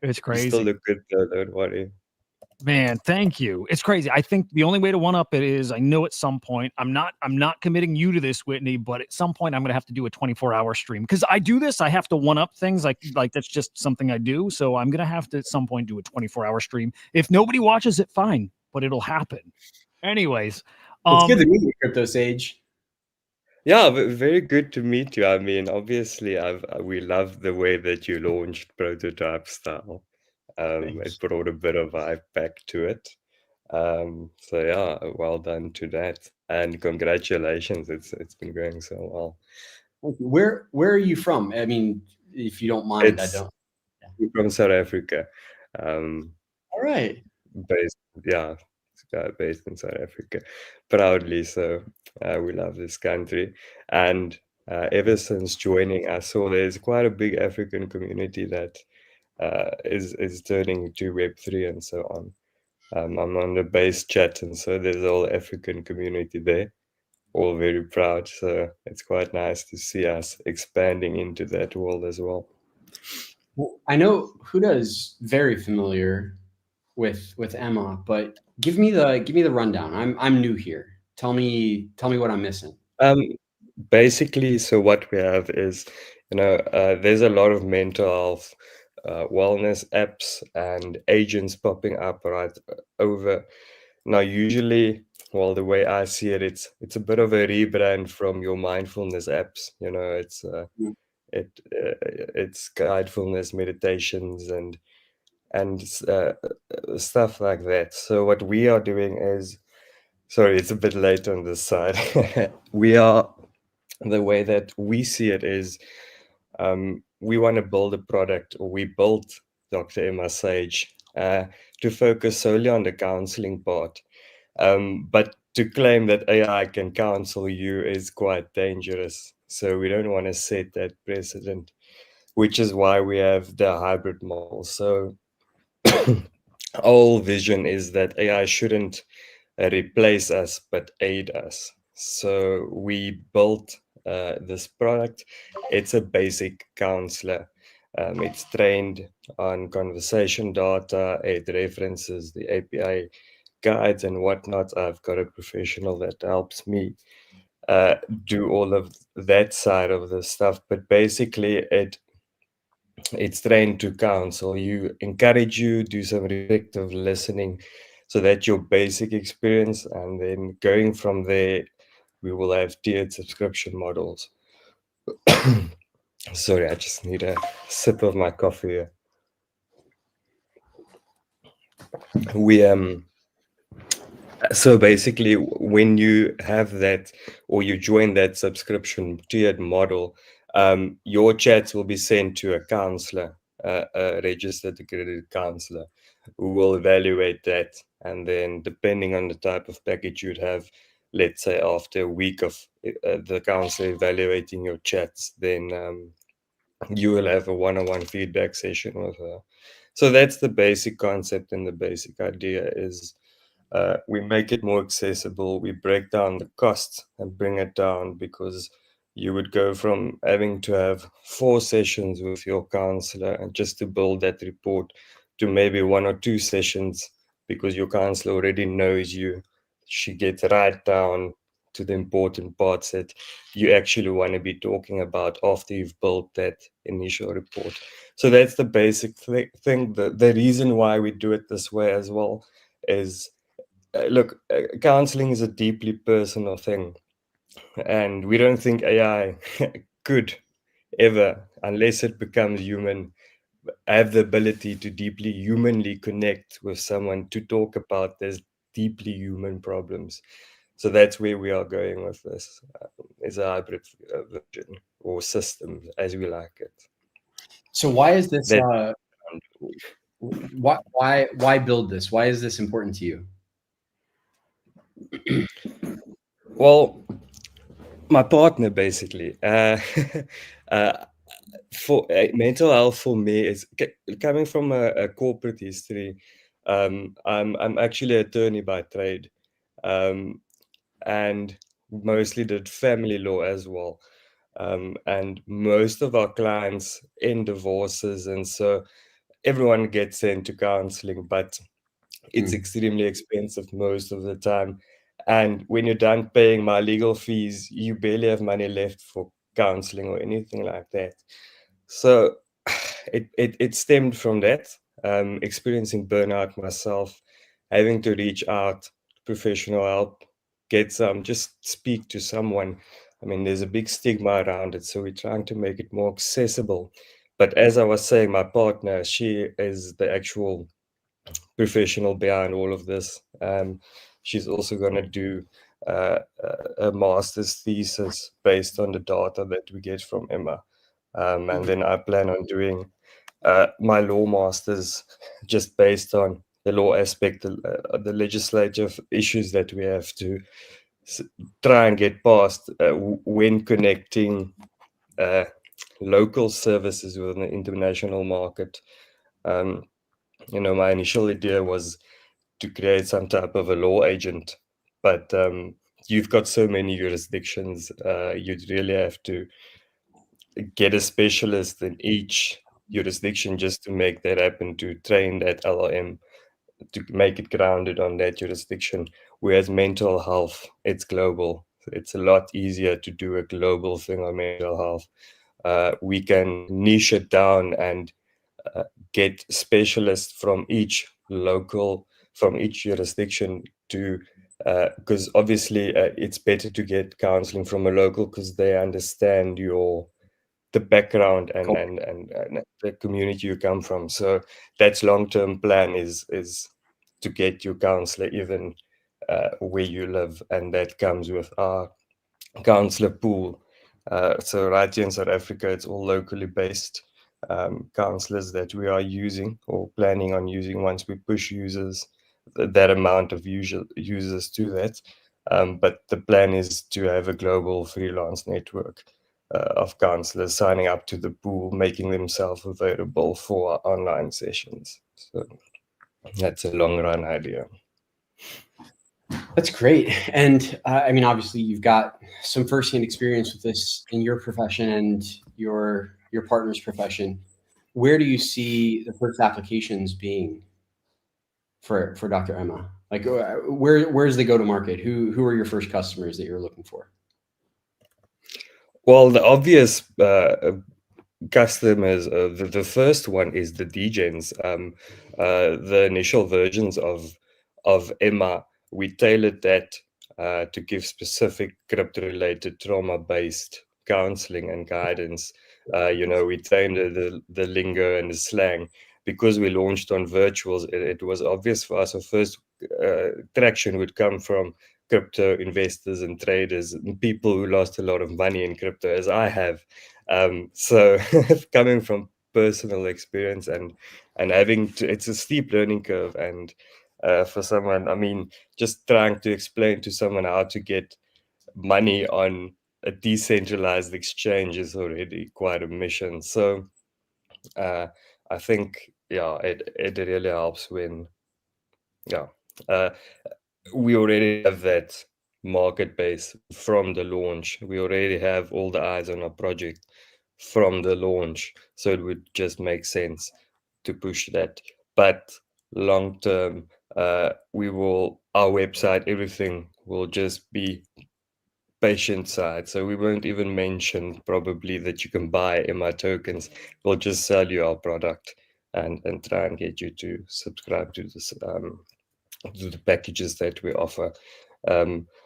It's You crazy. still look good though, don't worry. Man, thank you. It's crazy. I think the only way to one up it is, I know at some point, I'm not committing you to this, Whitney, but at some point I'm going to have to do a 24-hour stream because I do this. I have to one up things like that's just something I do. So I'm going to have to at some point do a 24-hour stream. If nobody watches it, fine, but it'll happen. Anyways, it's good to meet you, Crypto Sage. Yeah, very good to meet you. I mean, obviously, we love the way that you launched prototype style. It brought a bit of vibe back to it. So yeah, well done to that, and congratulations. It's been going so well. Where are you from? I mean, if you don't mind, I don't. I'm from South Africa. All right. Based in South Africa, proudly so. We love this country, and ever since joining, I saw there's quite a big African community that is turning to Web3 and so on. I'm on the base chat, and so there's a whole African community there, all very proud. So it's quite nice to see us expanding into that world as well. Well, I know Hudah is very familiar with Emma, but give me the rundown. I'm new here. Tell me what I'm missing. Basically, so what we have is, there's a lot of mental health, wellness apps and agents popping up right over. Now, usually, well, the way I see it, it's a bit of a rebrand from your mindfulness apps. It's mindfulness meditations and stuff like that. So what we are doing is, sorry, it's a bit late on this side. The way that we see it is, we want to build a product, or we built Dr. Emma Sage to focus solely on the counseling part. But to claim that AI can counsel you is quite dangerous. So we don't want to set that precedent, which is why we have the hybrid model. So our whole vision is that AI shouldn't replace us, but aid us. So we built this product. It's a basic counselor. It's trained on conversation data. It references the API guides and whatnot. I've got a professional that helps me do all of that side of the stuff. But basically, it's trained to counsel you, encourage you, do some reflective listening, so that your basic experience, and then going from there, we will have tiered subscription models. Sorry, I just need a sip of my coffee here. So basically, when you have that, or you join that subscription tiered model, your chats will be sent to a counselor, a registered accredited counselor, who will evaluate that. And then depending on the type of package you'd have, let's say after a week of the counselor evaluating your chats, then you will have a one-on-one feedback session with her. So that's the basic concept, and the basic idea is we make it more accessible. We break down the costs and bring it down, because you would go from having to have 4 sessions with your counselor and just to build that report to maybe 1 or 2 sessions because your counselor already knows you. She gets right down to the important parts that you actually want to be talking about after you've built that initial report. So that's the basic thing. The reason why we do it this way as well is, look, counseling is a deeply personal thing. And we don't think AI could ever, unless it becomes human, have the ability to deeply humanly connect with someone to talk about these deeply human problems. So that's where we are going with this. It's a hybrid version or system, as we like it. So why is this? That- Why build this? Why is this important to you? Well, my partner basically. For mental health for me is coming from a corporate history. I'm actually an attorney by trade, and mostly did family law as well. And most of our clients end divorces, and so everyone gets into counseling, but it's extremely expensive most of the time. And when you're done paying my legal fees, you barely have money left for counseling or anything like that. So it stemmed from that, experiencing burnout myself, having to reach out, professional help, get some, just speak to someone. I mean, there's a big stigma around it, so we're trying to make it more accessible. But as I was saying, my partner, she is the actual professional behind all of this. She's also going to do a master's thesis based on the data that we get from Emma. And then I plan on doing my law master's just based on the law aspect, the legislative issues that we have to try and get past when connecting local services with an international market. My initial idea was to create some type of a law agent, but you've got so many jurisdictions, you'd really have to get a specialist in each jurisdiction just to make that happen, to train that LLM, to make it grounded on that jurisdiction. Whereas mental health, it's global. It's a lot easier to do a global thing on mental health. We can niche it down and get specialists from each jurisdiction to, because obviously it's better to get counseling from a local because they understand the background and the community you come from. So that's long-term plan is to get your counselor even where you live, and that comes with our counselor pool. So right here in South Africa, it's all locally based counselors that we are using or planning on using once we push that amount of users to that. But the plan is to have a global freelance network of counselors signing up to the pool, making themselves available for online sessions. So that's a long run idea. That's great. And I mean, obviously you've got some firsthand experience with this in your profession and your partner's profession. Where do you see the first applications being for Dr. Emma? Like where's the go-to-market? Who are your first customers that you're looking for? Well, the obvious customers, the first one is the degens. The initial versions of Emma, we tailored that to give specific crypto-related trauma-based counseling and guidance. We trained the lingo and the slang. Because we launched on virtuals, it was obvious for us. Our first traction would come from crypto investors and traders and people who lost a lot of money in crypto, as I have. So coming from personal experience and having to, it's a steep learning curve. And for someone, I mean, just trying to explain to someone how to get money on a decentralized exchange is already quite a mission. So I think, it really helps when, we already have that market base from the launch. We already have all the eyes on our project from the launch, so it would just make sense to push that. But long term, our website, everything will just be patient side. So we won't even mention probably that you can buy MI tokens. We'll just sell you our product and try and get you to subscribe to this to the packages that we offer.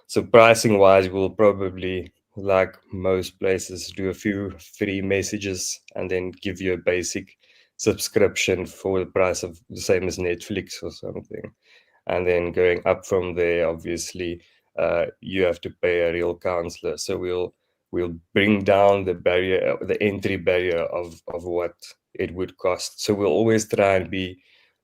So pricing wise, we'll probably, like most places, do a few free messages and then give you a basic subscription for the price of the same as Netflix or something. And then going up from there, obviously, you have to pay a real counselor. So we'll bring down the barrier, the entry barrier of what it would cost. So we'll always try and be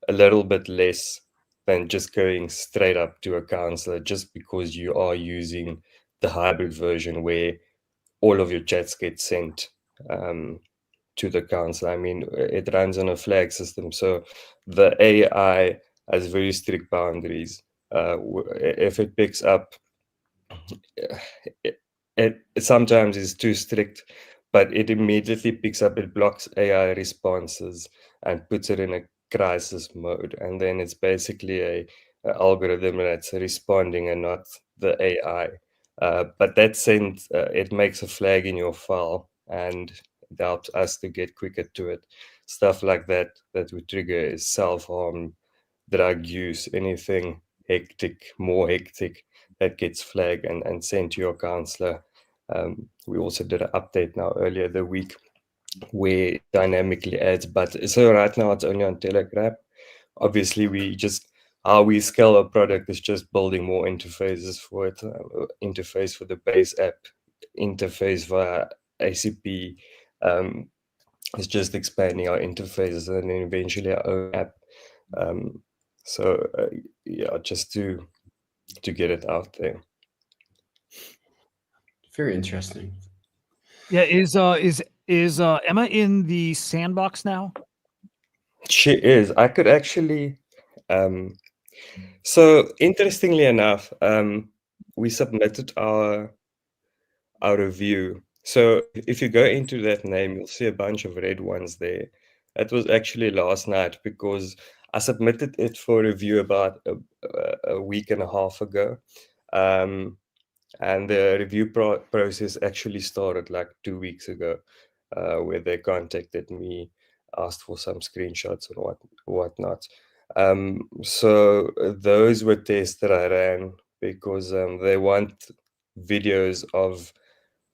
a little bit less than just going straight up to a counselor, just because you are using the hybrid version where all of your chats get sent to the counselor. I mean, it runs on a flag system, so the AI has very strict boundaries. If it picks up, it sometimes is too strict, but it immediately picks up, it blocks AI responses and puts it in a crisis mode, and then it's basically a algorithm that's responding and not the AI. But that sent, it makes a flag in your file, and it helps us to get quicker to it. Stuff like that would trigger is self-harm, drug use, anything more hectic that gets flagged and sent to your counselor. We also did an update now earlier the week where it dynamically adds, but so right now it's only on Telegram. Obviously, how we scale our product is just building more interfaces for it, interface for the base app, interface via ACP. It's just expanding our interfaces and then eventually our own app. Yeah, just to get it out there. Very interesting. Yeah, is Emma in the sandbox now? She is. I could actually. So interestingly enough, we submitted our review. So if you go into that name, you'll see a bunch of red ones there. That was actually last night because I submitted it for review about a week and a half ago. And the review process actually started like 2 weeks ago, where they contacted me, asked for some screenshots and whatnot. So those were tests that I ran because they want videos of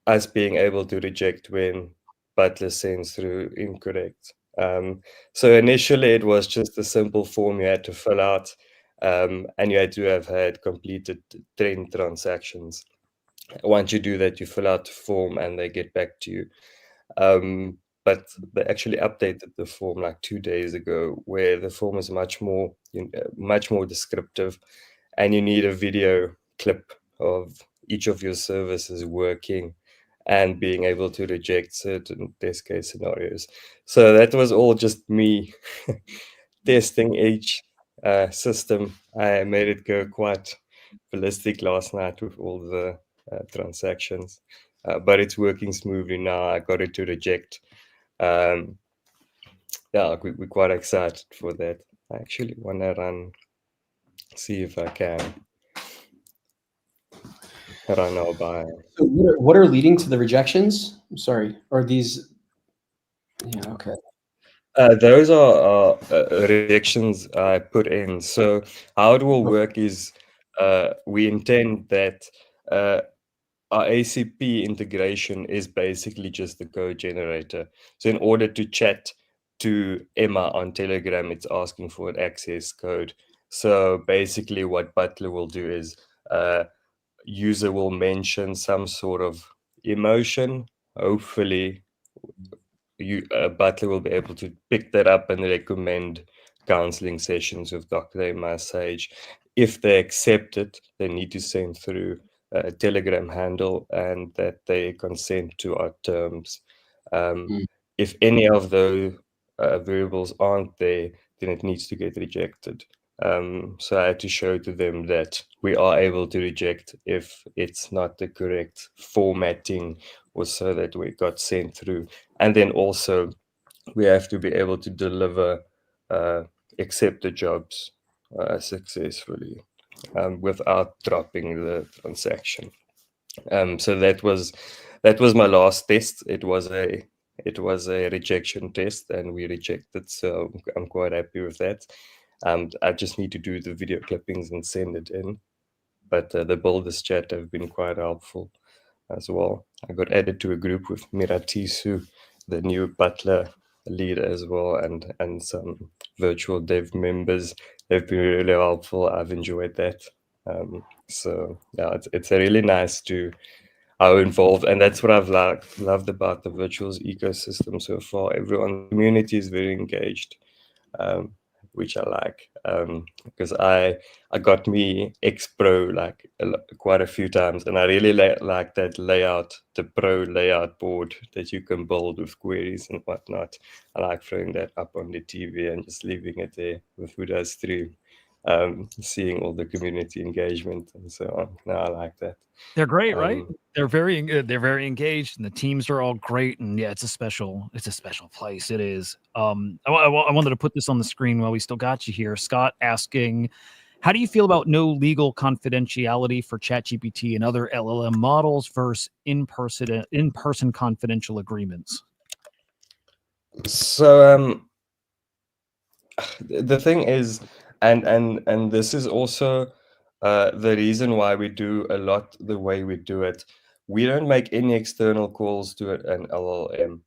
us being able to reject when Butler sends through incorrect. So initially it was just a simple form you had to fill out, and you had to have had completed 10 transactions. Once you do that, you fill out the form and they get back to you. But they actually updated the form like 2 days ago, where the form is much more descriptive, and you need a video clip of each of your services working and being able to reject certain test case scenarios. So that was all just me testing each system. I made it go quite ballistic last night with all the transactions, but it's working smoothly now. I got it to reject. Yeah, we're quite excited for that. I actually want to see if I can run our buy. So what are leading to the rejections? I'm sorry, are these? Yeah, okay. Those are rejections I put in. So how it will work is we intend that our ACP integration is basically just the code generator. So in order to chat to Emma on Telegram, it's asking for an access code. So basically what Butler will do is user will mention some sort of emotion. Hopefully Butler will be able to pick that up and recommend counseling sessions with Dr. Emma Sage. If they accept it, they need to send through a Telegram handle and that they consent to our terms. If any of those variables aren't there, then it needs to get rejected. So I had to show to them that we are able to reject if it's not the correct formatting, or so that we got sent through. And then also we have to be able to deliver accepted jobs successfully without dropping the transaction. So that was my last test. It was a rejection test, and we rejected. So I'm quite happy with that. I just need to do the video clippings and send it in. But the builders chat have been quite helpful as well. I got added to a group with Miratisu, the new Butler lead as well, and some virtual dev members. They've been really helpful. I've enjoyed that. So yeah, it's really nice to how involved, and that's what I've loved about the virtuals ecosystem so far. Everyone in the community is very engaged, which I like, because I got me X Pro like quite a few times, and I really like that layout, the Pro layout board that you can build with queries and whatnot. I like throwing that up on the TV and just leaving it there with Hudah's stream, seeing all the community engagement and so on. No, I like that. They're great, right? They're very engaged, and the teams are all great. And yeah, it's a special place. It is. I wanted to put this on the screen while we still got you here. Scott asking, how do you feel about no legal confidentiality for ChatGPT and other LLM models versus in-person confidential agreements? So the thing is, and this is also the reason why we do a lot the way we do it. We don't make any external calls to an LLM.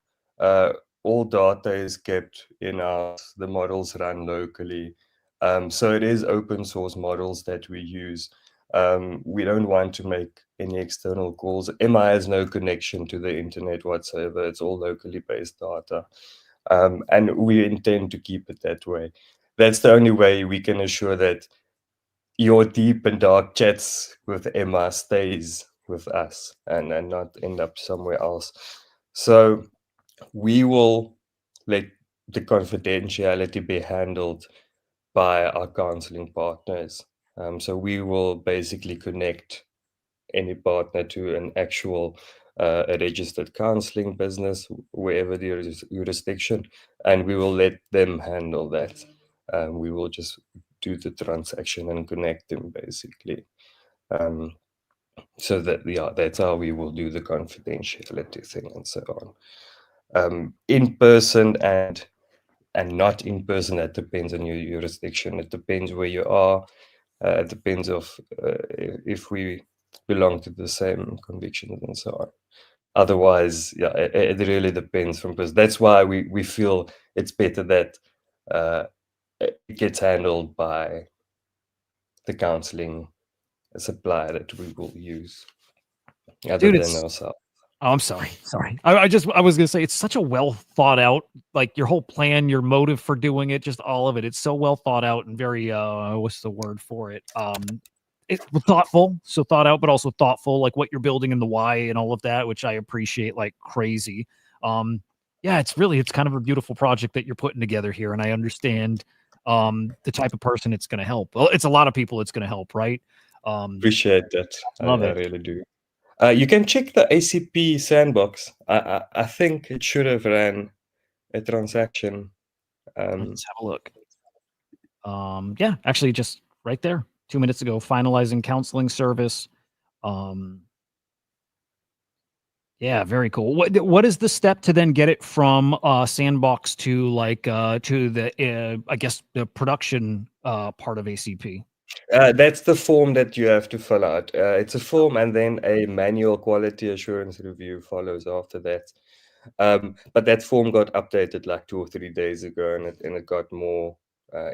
All data is kept in-house. The models run locally. So it is open source models that we use. We don't want to make any external calls. MI has no connection to the internet whatsoever. It's all locally based data. And we intend to keep it that way. That's the only way we can assure that your deep and dark chats with Emma stays with us and not end up somewhere else. So we will let the confidentiality be handled by our counseling partners. So we will basically connect any partner to an actual a registered counseling business, wherever the jurisdiction, and we will let them handle that. We will just do the transaction and connect them basically. So that's how we will do the confidentiality thing and so on. In person and not in person, that depends on your jurisdiction. It depends where you are. It depends of if we belong to the same convictions and so on. Otherwise, yeah, it really depends from person. That's why we feel it's better that it gets handled by the counseling supplier that we will use, other Dude, than ourselves. Oh, I'm sorry. I was gonna say it's such a well thought out, like your whole plan, your motive for doing it, just all of it. It's so well thought out and very what's the word for it? It's thoughtful, so thought out, but also thoughtful, like what you're building and the why and all of that, which I appreciate like crazy. Yeah, it's kind of a beautiful project that you're putting together here, and I understand the type of person it's gonna help. Well, it's a lot of people it's gonna help, right? Appreciate that. Love I it. really do. You can check the ACP sandbox. I think it should have ran a transaction. Let's have a look. Yeah, actually just right there 2 minutes ago, finalizing counseling service. Yeah, very cool. What is the step to then get it from sandbox to like to the I guess the production part of ACP? That's the form that you have to fill out. It's a form, and then a manual quality assurance review follows after that. But that form got updated like 2 or 3 days ago, and it got more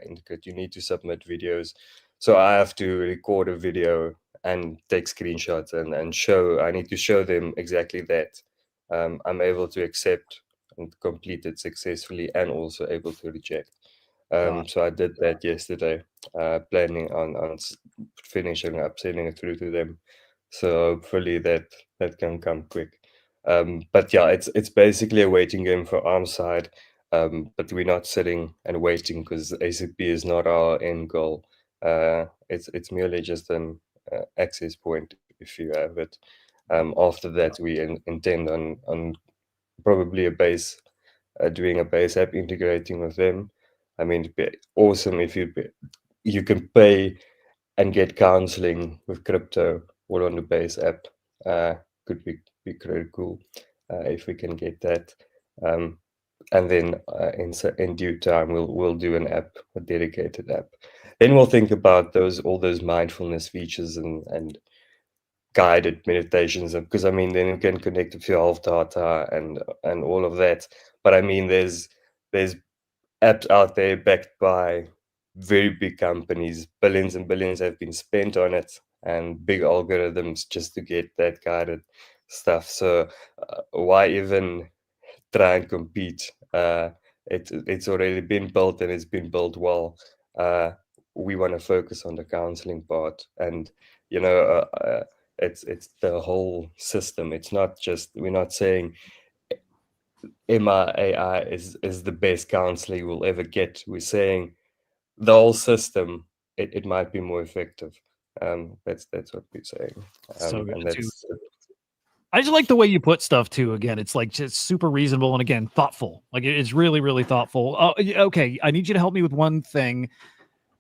intricate. You need to submit videos. So I have to record a video and take screenshots and show. I need to show them exactly that I'm able to accept and complete it successfully, and also able to reject. So I did that yesterday, planning on finishing up, sending it through to them. So hopefully that can come quick. But yeah, it's basically a waiting game for arm side. But we're not sitting and waiting because ACP is not our end goal. It's merely just an access point if you have it. After that, we intend on probably a base, doing a base app, integrating with them. I mean, it'd be awesome if you can pay and get counseling with crypto all on the base app. Could be pretty cool if we can get that. And then in due time, we'll do an app, a dedicated app. Then we'll think about all those mindfulness features and guided meditations, because I mean, then you can connect with your health data and all of that. But I mean, there's apps out there backed by very big companies. Billions and billions have been spent on it, and big algorithms just to get that guided stuff. So why even try and compete? It's already been built, and it's been built well. We want to focus on the counseling part, and it's the whole system. It's not just, we're not saying AI is the best counselor you will ever get. We're saying the whole system, it might be more effective. That's what we're saying. So good, and too. that's I just like the way you put stuff too. Again, it's like just super reasonable and again thoughtful. Like it's really, really thoughtful. Okay, I need you to help me with one thing.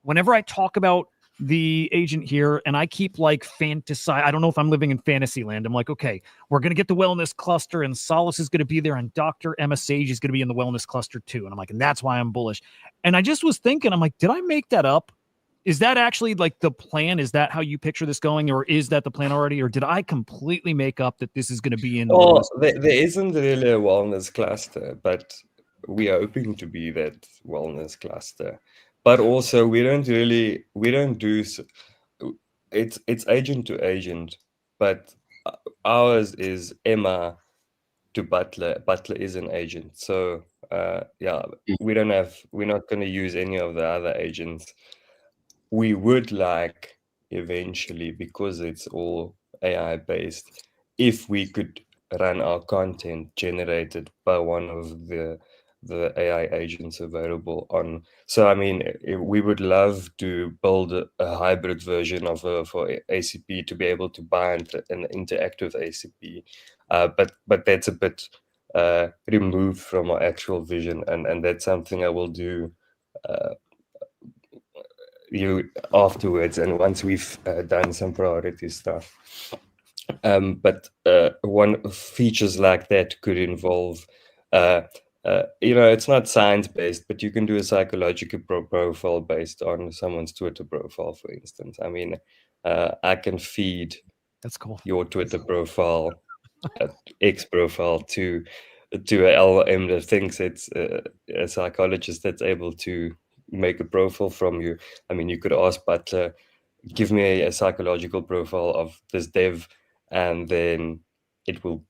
Whenever I talk about the agent here, and I keep like I don't know if I'm living in fantasy land. I'm like, okay, we're gonna get the wellness cluster, and Solace is gonna be there, and Dr. Emma Sage is gonna be in the wellness cluster too. And I'm like, and that's why I'm bullish. And I just was thinking, I'm like, did I make that up? Is that actually like the plan? Is that how you picture this going, or is that the plan already? Or did I completely make up that this is going to be in the wellness? There isn't really a wellness cluster, but we are hoping to be that wellness cluster. But also, we don't do it's agent to agent, but ours is Emma to Butler. Butler is an agent, so we're not going to use any of the other agents. We would like eventually, because it's all AI based, if we could run our content generated by one of the AI agents available on. So I mean, we would love to build a hybrid version of for ACP to be able to bind and interact with ACP, but that's a bit removed from our actual vision, and that's something I will do you afterwards, and once we've done some priority stuff. But one features like that could involve it's not science based, but you can do a psychological profile based on someone's Twitter profile, for instance. I mean, I can feed that's cool your Twitter profile, X profile to a LLM that thinks it's a psychologist that's able to make a profile from you. I mean, you could ask Butler, give me a psychological profile of this dev, and then it will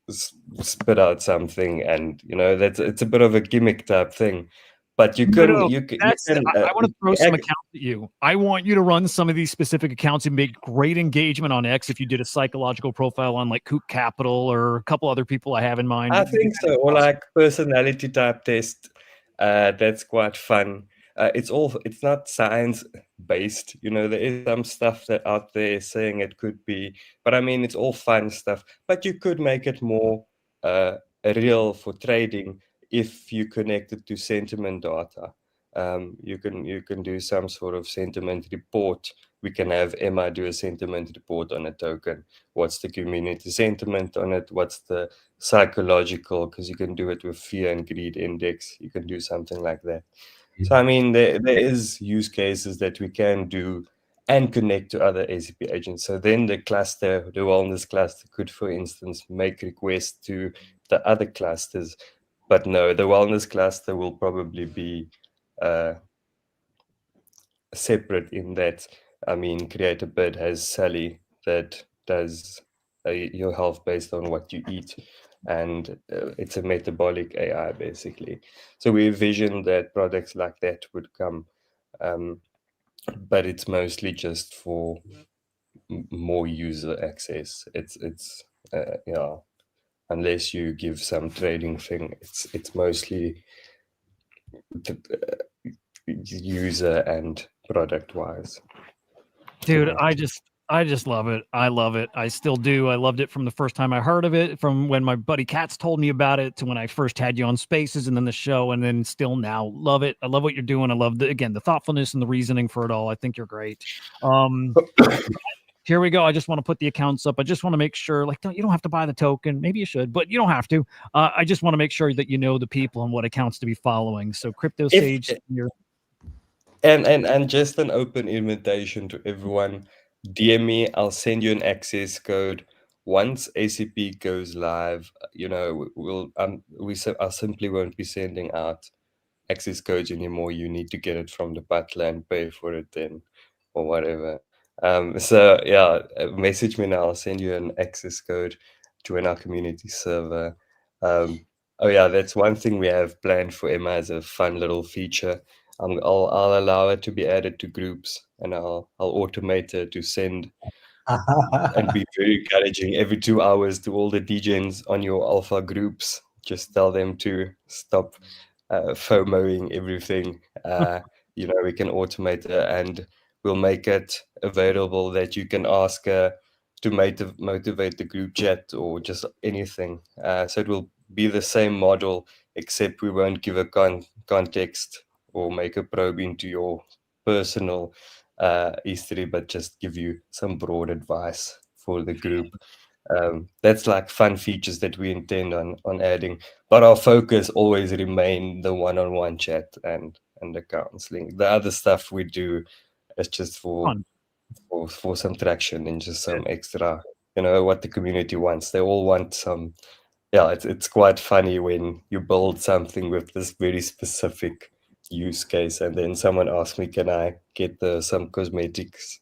spit out something. And it's a bit of a gimmick type thing, but you can. No, you can. I want to throw some accounts at you. I want you to run some of these specific accounts and make great engagement on X. If you did a psychological profile on like Kook Capital or a couple other people I have in mind, I think so. Or like personality type test. That's quite fun. It's not science based. There is some stuff that out there saying it could be, but I mean, it's all fun stuff. But you could make it more real for trading if you connect it to sentiment data. You can do some sort of sentiment report. We can have Emma do a sentiment report on a token. What's the community sentiment on it? What's the psychological? Because you can do it with fear and greed index. You can do something like that. So I mean, there is use cases that we can do and connect to other ACP agents. So then the wellness cluster could, for instance, make requests to the other clusters. But no, the wellness cluster will probably be separate in that. I mean, Create a Bid has Sally that does your health based on what you eat, and it's a metabolic AI basically. So we envision that products like that would come, but it's mostly just for more user access. It's unless you give some trading thing, it's mostly user and product wise. Dude, I just love it. I love it. I still do. I loved it from the first time I heard of it, from when my buddy Katz told me about it, to when I first had you on Spaces, and then the show, and then still now. Love it. I love what you're doing. I love the thoughtfulness and the reasoning for it all. I think you're great. Here we go. I just want to put the accounts up. I just want to make sure, like, you don't have to buy the token. Maybe you should, but you don't have to. I just want to make sure that you know the people and what accounts to be following. So CryptoSage, and just an open invitation to everyone. DM me. I'll send you an access code. Once ACP goes live, I simply won't be sending out access codes anymore. You need to get it from the butler and pay for it then, or whatever. So yeah, message me now. I'll send you an access code. Join our community server. Oh yeah, that's one thing we have planned for Emma as a fun little feature. I'll allow it to be added to groups, and I'll automate it to send and be very encouraging every 2 hours to all the DJs on your alpha groups. Just tell them to stop FOMOing everything. We can automate it, and we'll make it available that you can ask to motivate the group chat or just anything. So it will be the same model, except we won't give a context or make a probe into your personal history, but just give you some broad advice for the group. That's like fun features that we intend on adding, but our focus always remain the one-on-one chat and the counseling. The other stuff we do is just for some traction and just some extra, what the community wants. They all want some. Yeah, it's quite funny when you build something with this very specific use case, and then someone asks me, can I get some cosmetics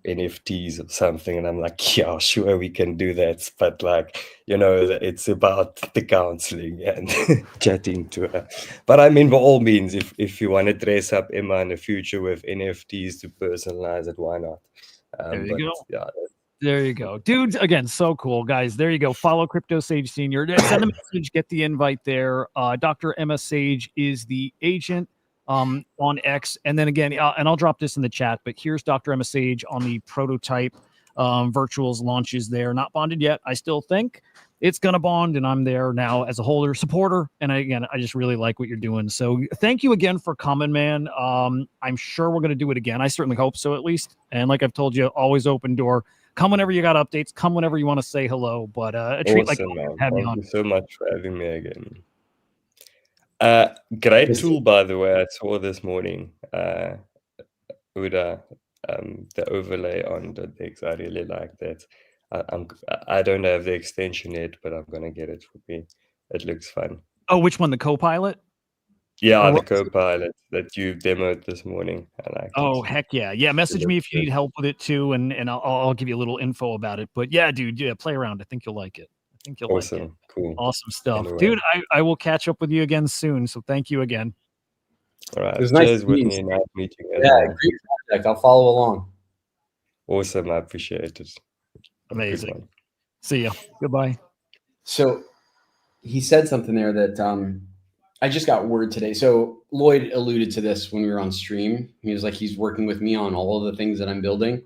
NFTs or something, and I'm like, yeah, sure, we can do that, but it's about the counseling and chatting to her. But I mean, by all means, if you want to dress up Emma in the future with NFTs to personalize it, why not? There you go. Yeah, there you go, dudes. Again, so cool, guys. There you go. Follow CryptoSage Senior. Send a message. Get the invite there. Dr. Emma Sage is the agent on X, and then again, and I'll drop this in the chat. But here's Dr. Emma Sage on the prototype virtuals launches there. Not bonded yet. I still think it's gonna bond, and I'm there now as a holder supporter. And I just really like what you're doing. So thank you again for coming, man. I'm sure we're gonna do it again. I certainly hope so, at least. And like I've told you, always open door. Come whenever you got updates. Come whenever you want to say hello. But a treat like man. have you Thank on. you so much for having me again. Great tool, by the way. I saw this morning. Hudah, the overlay on the decks. I really like that. I don't have the extension yet, but I'm gonna get it for me. It looks fun. Oh, which one? The Copilot? Yeah, the Copilot that you demoed this morning. I like. Oh, heck yeah. Yeah, message me if you need help with it too, and I'll give you a little info about it. But yeah, dude, play around. I think you'll like it. Awesome. Like it. Cool. Awesome stuff. Anyway. Dude, I will catch up with you again soon. So thank you again. All right. It was nice Cheers, to meet Whitney. you. Nice meeting you. Yeah, great project. I'll follow along. Awesome. I appreciate it. Amazing. See ya. Goodbye. So he said something there that I just got word today. So Lloyd alluded to this when we were on stream. He was like, he's working with me on all of the things that I'm building.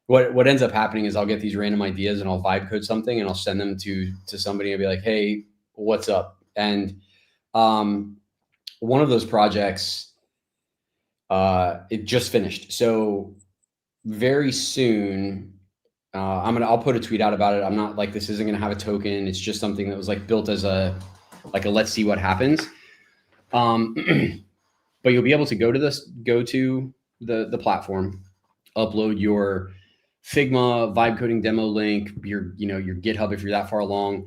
What ends up happening is I'll get these random ideas and I'll vibe code something and I'll send them to somebody and be like, hey, what's up? And one of those projects, it just finished. So very soon, I'll put a tweet out about it. I'm not like, this isn't gonna have a token. It's just something that was like built as a let's see what happens. But you'll be able to go to the platform, upload your Figma vibe coding demo link, your GitHub if you're that far along.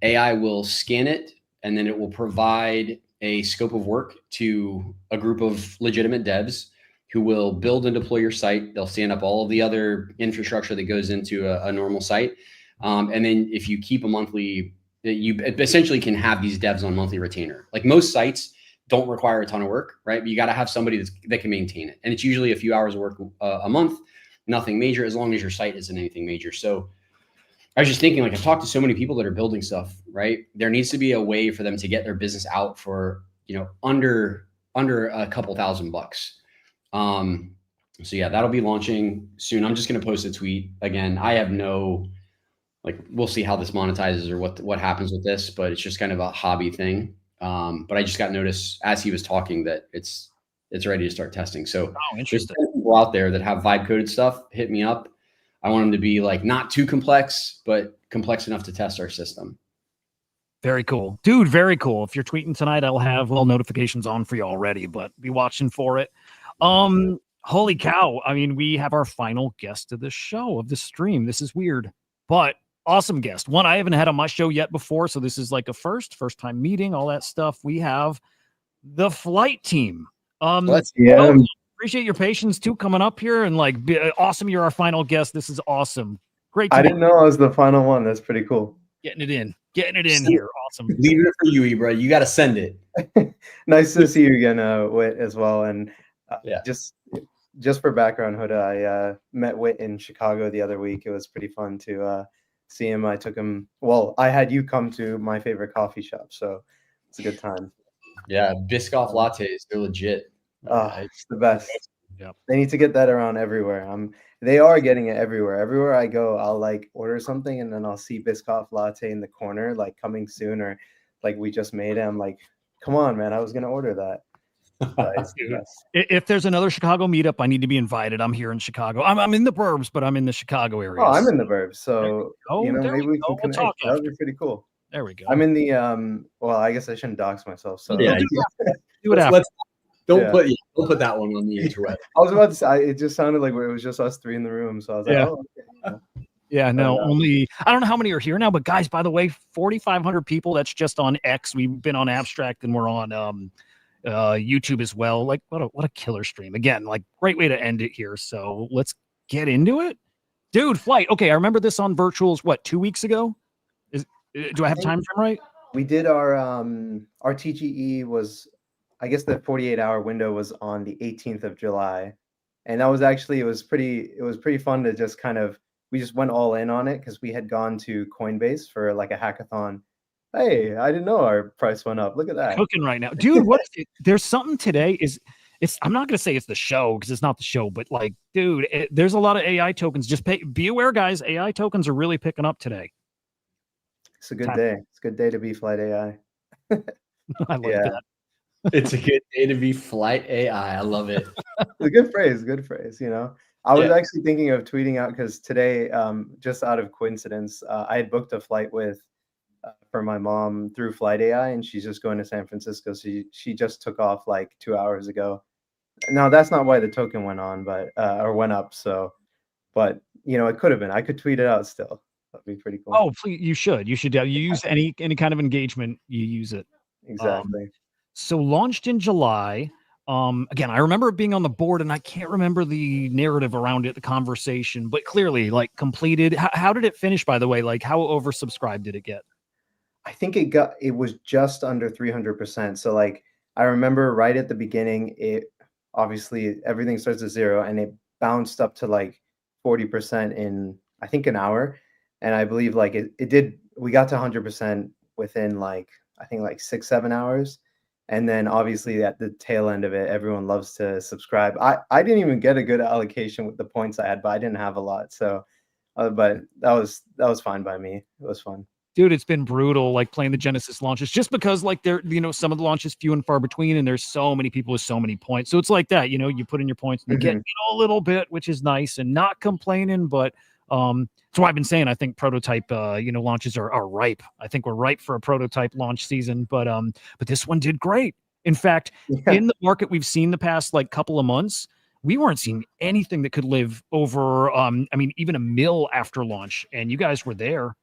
AI will scan it, and then it will provide a scope of work to a group of legitimate devs who will build and deploy your site. They'll stand up all of the other infrastructure that goes into a normal site. And then if you keep a monthly, you essentially can have these devs on monthly retainer. Like most sites don't require a ton of work, right? But you got to have somebody that can maintain it. And it's usually a few hours of work a month, nothing major, as long as your site isn't anything major. So I was just thinking, like, I've talked to so many people that are building stuff, right? There needs to be a way for them to get their business out for under a couple $1,000. So yeah, that'll be launching soon. I'm just going to post a tweet again. I have no, we'll see how this monetizes or what happens with this, but it's just kind of a hobby thing. But I just got notice as he was talking that it's ready to start testing. So there's people out there that have vibe coded stuff. Hit me up. I want them to be not too complex, but complex enough to test our system. Very cool, dude. Very cool. If you're tweeting tonight, I'll have notifications on for you already, but be watching for it. Holy cow. I mean, we have our final guest of the show, of the stream. This is weird, but awesome guest. One I haven't had on my show yet before. So this is like a first time meeting, all that stuff. We have the flight team. Appreciate your patience too, coming up here and awesome. You're our final guest. This is awesome. Great. I didn't know I was the final one. That's pretty cool. Getting it in here. Awesome. Leaving it for you, bro. You got to send it. Nice to see you again, Whit, as well. And just for background, Hudah, I met Whit in Chicago the other week. It was pretty fun to see him. I took him. Well, I had you come to my favorite coffee shop, so it's a good time. Yeah, Biscoff lattes. They're legit. It's the best. Yeah. They need to get that around everywhere. They are getting it everywhere. Everywhere I go, I'll order something and then I'll see Biscoff latte in the corner, coming soon, or we just made it. I'm like, come on, man, I was gonna order that. If there's another Chicago meetup, I need to be invited. I'm here in Chicago. I'm in the burbs, but I'm in the Chicago area. Oh, I'm in the burbs, so maybe we can connect. Talk that would be pretty cool. There we go. I'm in the well, I guess I shouldn't dox myself. So yeah, do it after. Don't put that one on the interweb. I was about to say, it just sounded like it was just us three in the room, so I was like, oh, okay. Yeah, no, only I don't know how many are here now, but guys, by the way, 4,500 people. That's just on X. We've been on Abstract and we're on YouTube as well. What a killer stream. Again, great way to end it here. So let's get into it. Dude, flight. Okay, I remember this on virtuals, 2 weeks ago? Do I have time frame right? We did our TGE was, I guess the 48-hour window was on the 18th of July. And that was actually, it was pretty fun to just we just went all in on it because we had gone to Coinbase for a hackathon. Hey, I didn't know our price went up. Look at that. Cooking right now. Dude, there's something today I'm not going to say it's the show because it's not the show, but dude, there's a lot of AI tokens. Just be aware, guys. AI tokens are really picking up today. It's a good day. It's a good day to be Flight AI. I love that. It's a good day to be Flight AI. I love it. It's a good phrase. Good phrase. I was actually thinking of tweeting out because today, just out of coincidence, I had booked a flight for my mom through Flight AI, and she's just going to San Francisco. So she just took off 2 hours ago. Now that's not why the token went on, or went up. So, but it could have been. I could tweet it out still. That'd be pretty cool. Oh, please, you should. You should. You use any kind of engagement. You use it. Exactly. So launched in July. Again, I remember it being on the board, and I can't remember the narrative around it, the conversation, but clearly, completed. How did it finish? By the way, how oversubscribed did it get? I think it was just under 300%. So I remember right at the beginning, it obviously everything starts at 0 and it bounced up to 40% in I think an hour. And I believe it did, we got to 100% within I think 6-7 hours. And then obviously at the tail end of it, everyone loves to subscribe. I didn't even get a good allocation with the points I had, but I didn't have a lot. So, but that was fine by me. It was fun. Dude, it's been brutal, playing the Genesis launches, just because they're, some of the launches few and far between, and there's so many people with so many points. So it's like that, you put in your points and you get a little bit, which is nice, and not complaining, but that's why I've been saying I think prototype launches are ripe. I think we're ripe for a prototype launch season, but this one did great. In fact, in the market we've seen the past couple of months, we weren't seeing anything that could live over even a mil after launch, and you guys were there.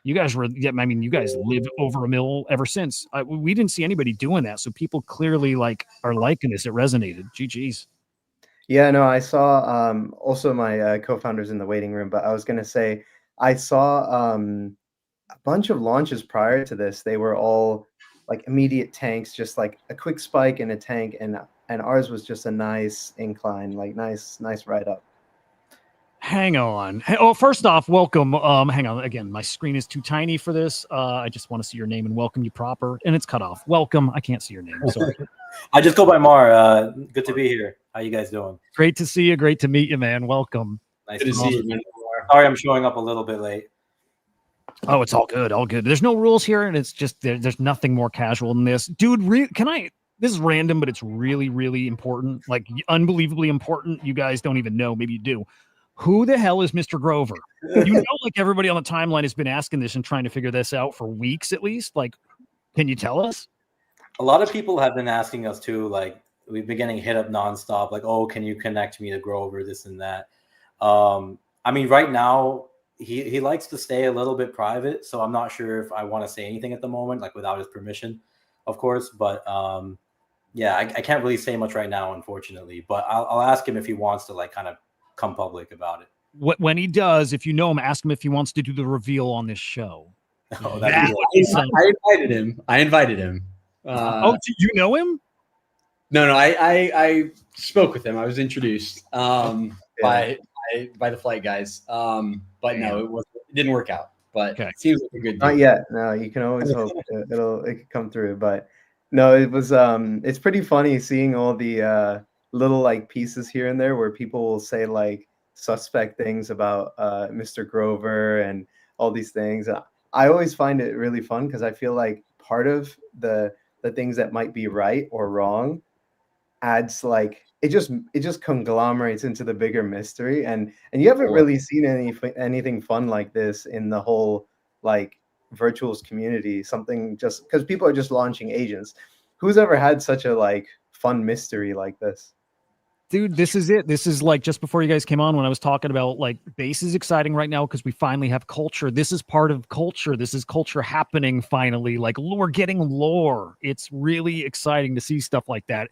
You guys lived over a mil ever since. We didn't see anybody doing that. So people clearly are liking this. It resonated. GG's. Yeah, no, I saw also my co-founders in the waiting room, but I was going to say, I saw a bunch of launches prior to this. They were all immediate tanks, just a quick spike in a tank. And ours was just a nice incline, nice ride up. Hang on. Oh, first off, welcome. Hang on. Again, my screen is too tiny for this. I just want to see your name and welcome you proper, and it's cut off. Welcome. I can't see your name. Sorry. I just go by Mar. Good to be here. How you guys doing? Great to see you. Great to meet you, man. Welcome. Nice to see you. Sorry, I'm showing up a little bit late. Oh, it's all good. All good. There's no rules here, and it's just there's nothing more casual than this, dude. This is random, but it's really, really important. Like unbelievably important. You guys don't even know. Maybe you do. Who the hell is Mr. Grover? You know, like everybody on the timeline has been asking this and trying to figure this out for weeks at least. Like, can you tell us? A lot of people have been asking us too. Like, we've been getting hit up nonstop. Like, oh, can you connect me to Grover? This and that. I mean, right now he likes to stay a little bit private, so I'm not sure if I want to say anything at the moment, like without his permission, of course. But yeah, I can't really say much right now, unfortunately. But I'll ask him if he wants to like kind of come public about it. When he does, if you know him, ask him if he wants to do the reveal on this show. Oh, I invited him. Oh, do you know him? No, I spoke with him. I was introduced by the flight guys. But no, it didn't work out. But it seems like a good deal. Not yet. No, you can always hope it could come through. But no, it was it's pretty funny seeing all the little like pieces here and there where people will say like suspect things about Mr. Grover and all these things. I always find it really fun because I feel like part of the things that might be right or wrong adds like it just conglomerates into the bigger mystery, and you haven't really seen anything fun like this in the whole like virtuals community. Something just because people are just launching agents. Who's ever had such a like fun mystery like this? Dude, this is it. This is like just before you guys came on when I was talking about like base is exciting right now because we finally have culture. This is part of culture. This is culture happening finally. Like we're getting lore. It's really exciting to see stuff like that.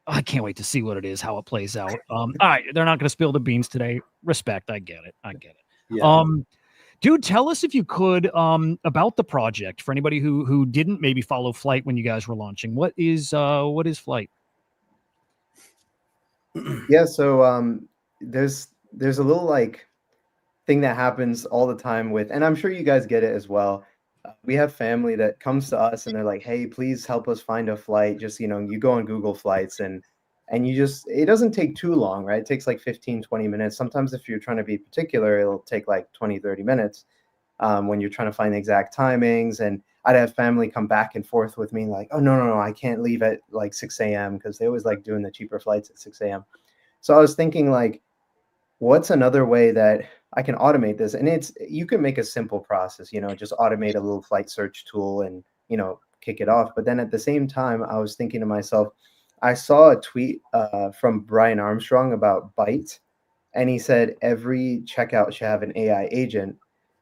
I can't wait to see what it is, how it plays out. All right, they're not going to spill the beans today. Respect. I get it. Yeah. Dude, tell us if you could about the project for anybody who didn't maybe follow Flight when you guys were launching. What is Flight? Yeah, so there's a little like thing that happens all the time with, and I'm sure you guys get it as well. We have family that comes to us and they're like, hey, please help us find a flight. Just, you go on Google Flights and you just, it doesn't take too long, right? It takes like 15-20 minutes. Sometimes if you're trying to be particular, it'll take like 20-30 minutes when you're trying to find the exact timings. And I'd have family come back and forth with me like, oh, no, I can't leave at like 6 a.m. because they always like doing the cheaper flights at 6 a.m. So I was thinking like, what's another way that I can automate this? And you can make a simple process, just automate a little flight search tool and, kick it off. But then at the same time, I was thinking to myself, I saw a tweet from Brian Armstrong about Byte, and he said every checkout should have an AI agent.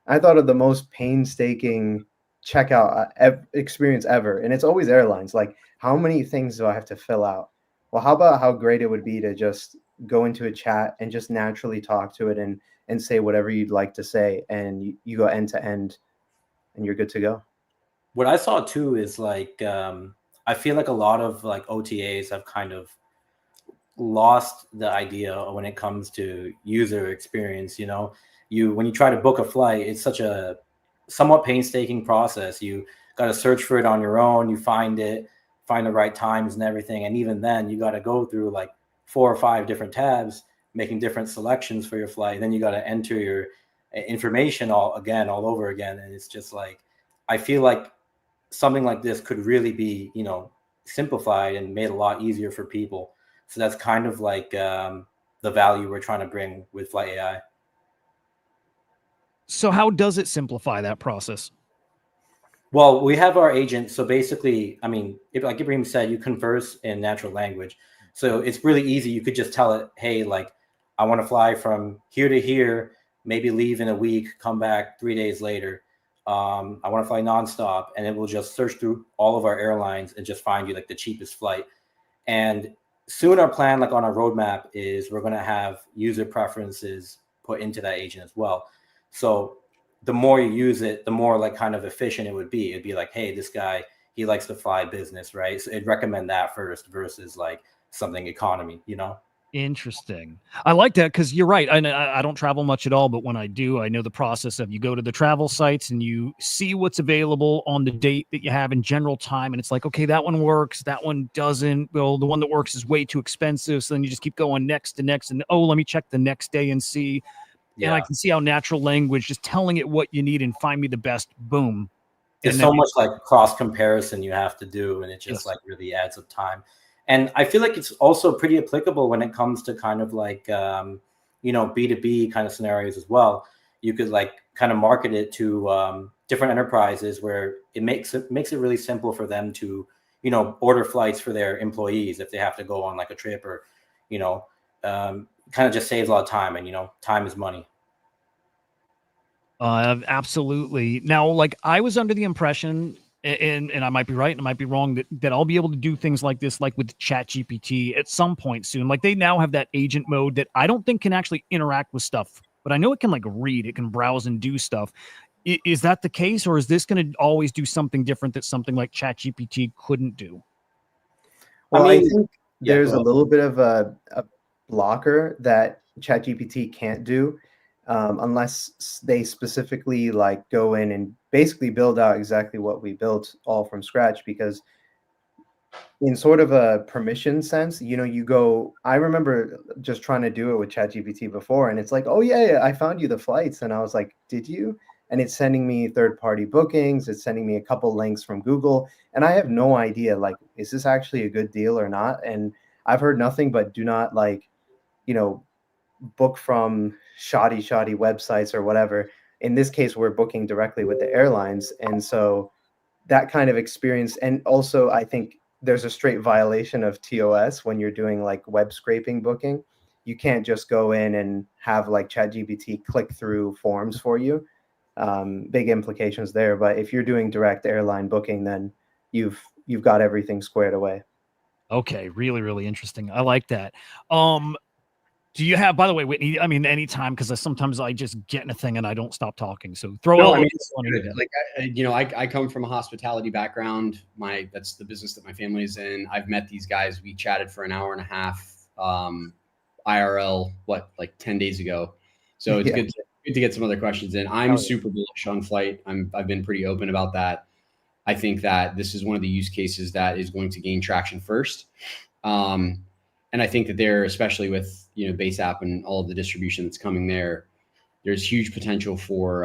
I thought of the most painstaking checkout experience ever. And it's always airlines. Like, how many things do I have to fill out? Well, how about how great it would be to just go into a chat and just naturally talk to it and say whatever you'd like to say, and you go end to end and you're good to go. What I saw too is like I feel like a lot of like OTAs have kind of lost the idea when it comes to user experience. When you try to book a flight, it's such a somewhat painstaking process. You got to search for it on your own. You find the right times and everything, and even then you got to go through like 4 or 5 different tabs, making different selections for your flight. Then you got to enter your information all over again. And it's just like, I feel like something like this could really be, simplified and made a lot easier for people. So that's kind of like the value we're trying to bring with Flight AI. So how does it simplify that process? Well, we have our agent. So basically, I mean, like Ibrahim said, you converse in natural language. So it's really easy. You could just tell it, hey, like, I want to fly from here to here, maybe leave in a week, come back 3 days later. I want to fly nonstop, and it will just search through all of our airlines and just find you like the cheapest flight. And soon our plan, like on our roadmap, is we're going to have user preferences put into that agent as well. So the more you use it, the more like kind of efficient it would be. It'd be like, hey, this guy, he likes to fly business, right? So it'd recommend that first versus like something economy, Interesting. I like that because you're right. I don't travel much at all, but when I do, I know the process of you go to the travel sites and you see what's available on the date that you have in general time. And it's like, okay, that one works. That one doesn't. Well, the one that works is way too expensive. So then you just keep going next to next. And oh, let me check the next day and see. And I can see how natural language, just telling it what you need and find me the best, boom. There's so much like cross comparison you have to do, and it just like really adds up time. And I feel like it's also pretty applicable when it comes to kind of like B2B kind of scenarios as well. You could like kind of market it to different enterprises where it makes it really simple for them to order flights for their employees if they have to go on like a trip, or kind of just saves a lot of time, and time is money. Absolutely. Now, like I was under the impression, and I might be right and I might be wrong, that I'll be able to do things like this, like with ChatGPT at some point soon. Like they now have that agent mode that I don't think can actually interact with stuff, but I know it can like read, it can browse and do stuff. Is that the case, or is this going to always do something different that something like ChatGPT couldn't do? Well, I think there's a little bit of a blocker that ChatGPT can't do. Unless they specifically like go in and basically build out exactly what we built all from scratch, because in sort of a permission sense, I remember just trying to do it with ChatGPT before, and it's like, oh yeah, I found you the flights. And I was like, did you? And it's sending me third-party bookings. It's sending me a couple links from Google. And I have no idea, like, is this actually a good deal or not? And I've heard nothing but do not book from shoddy websites or whatever. In this case, we're booking directly with the airlines. And so that kind of experience, and also I think there's a straight violation of TOS when you're doing like web scraping booking. You can't just go in and have like ChatGPT click through forms for you. Big implications there. But if you're doing direct airline booking, then you've got everything squared away. Okay, really, really interesting. I like that. Do you have, by the way, Whitney, I mean, anytime, because sometimes I just get in a thing and I don't stop talking. So throw No, out. I mean, I come from a hospitality background. That's the business that my family is in. I've met these guys. We chatted for an hour and a half IRL, like 10 days ago. So it's good to get some other questions in. I'm super bullish on Flight. I've been pretty open about that. I think that this is one of the use cases that is going to gain traction first. And I think that there, especially with Base App and all of the distribution that's coming there, there's huge potential for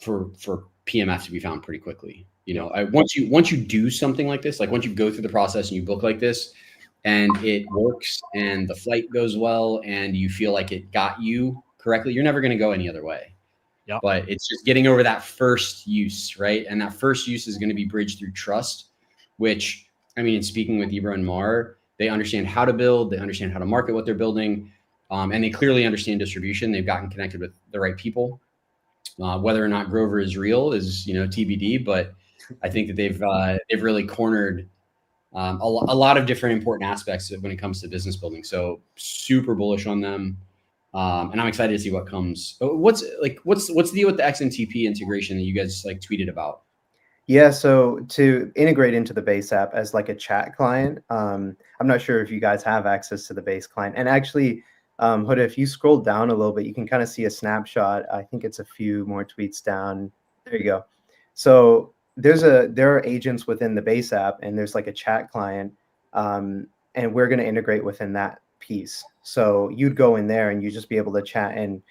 PMF to be found pretty quickly. Once you do something like this, like once you go through the process and you book like this, and it works, and the flight goes well, and you feel like it got you correctly, you're never going to go any other way. Yep. But it's just getting over that first use, right? And that first use is going to be bridged through trust, which, I mean, speaking with Ibra and Mar, they understand how to build, they understand how to market what they're building, and they clearly understand distribution. They've gotten connected with the right people. Whether or not Grover is real is TBD, but I think that they've really cornered a lot of different important aspects when it comes to business building. So super bullish on them, and I'm excited to see what comes. What's the deal with the XMTP integration that you guys like tweeted about? Yeah, so to integrate into the Base app as like a chat client, I'm not sure if you guys have access to the Base client. And actually, Hudah, if you scroll down a little bit, you can kind of see a snapshot. I think it's a few more tweets down. There you go. So there are agents within the Base app, and there's like a chat client, and we're going to integrate within that piece. So you'd go in there and you just be able to chat. And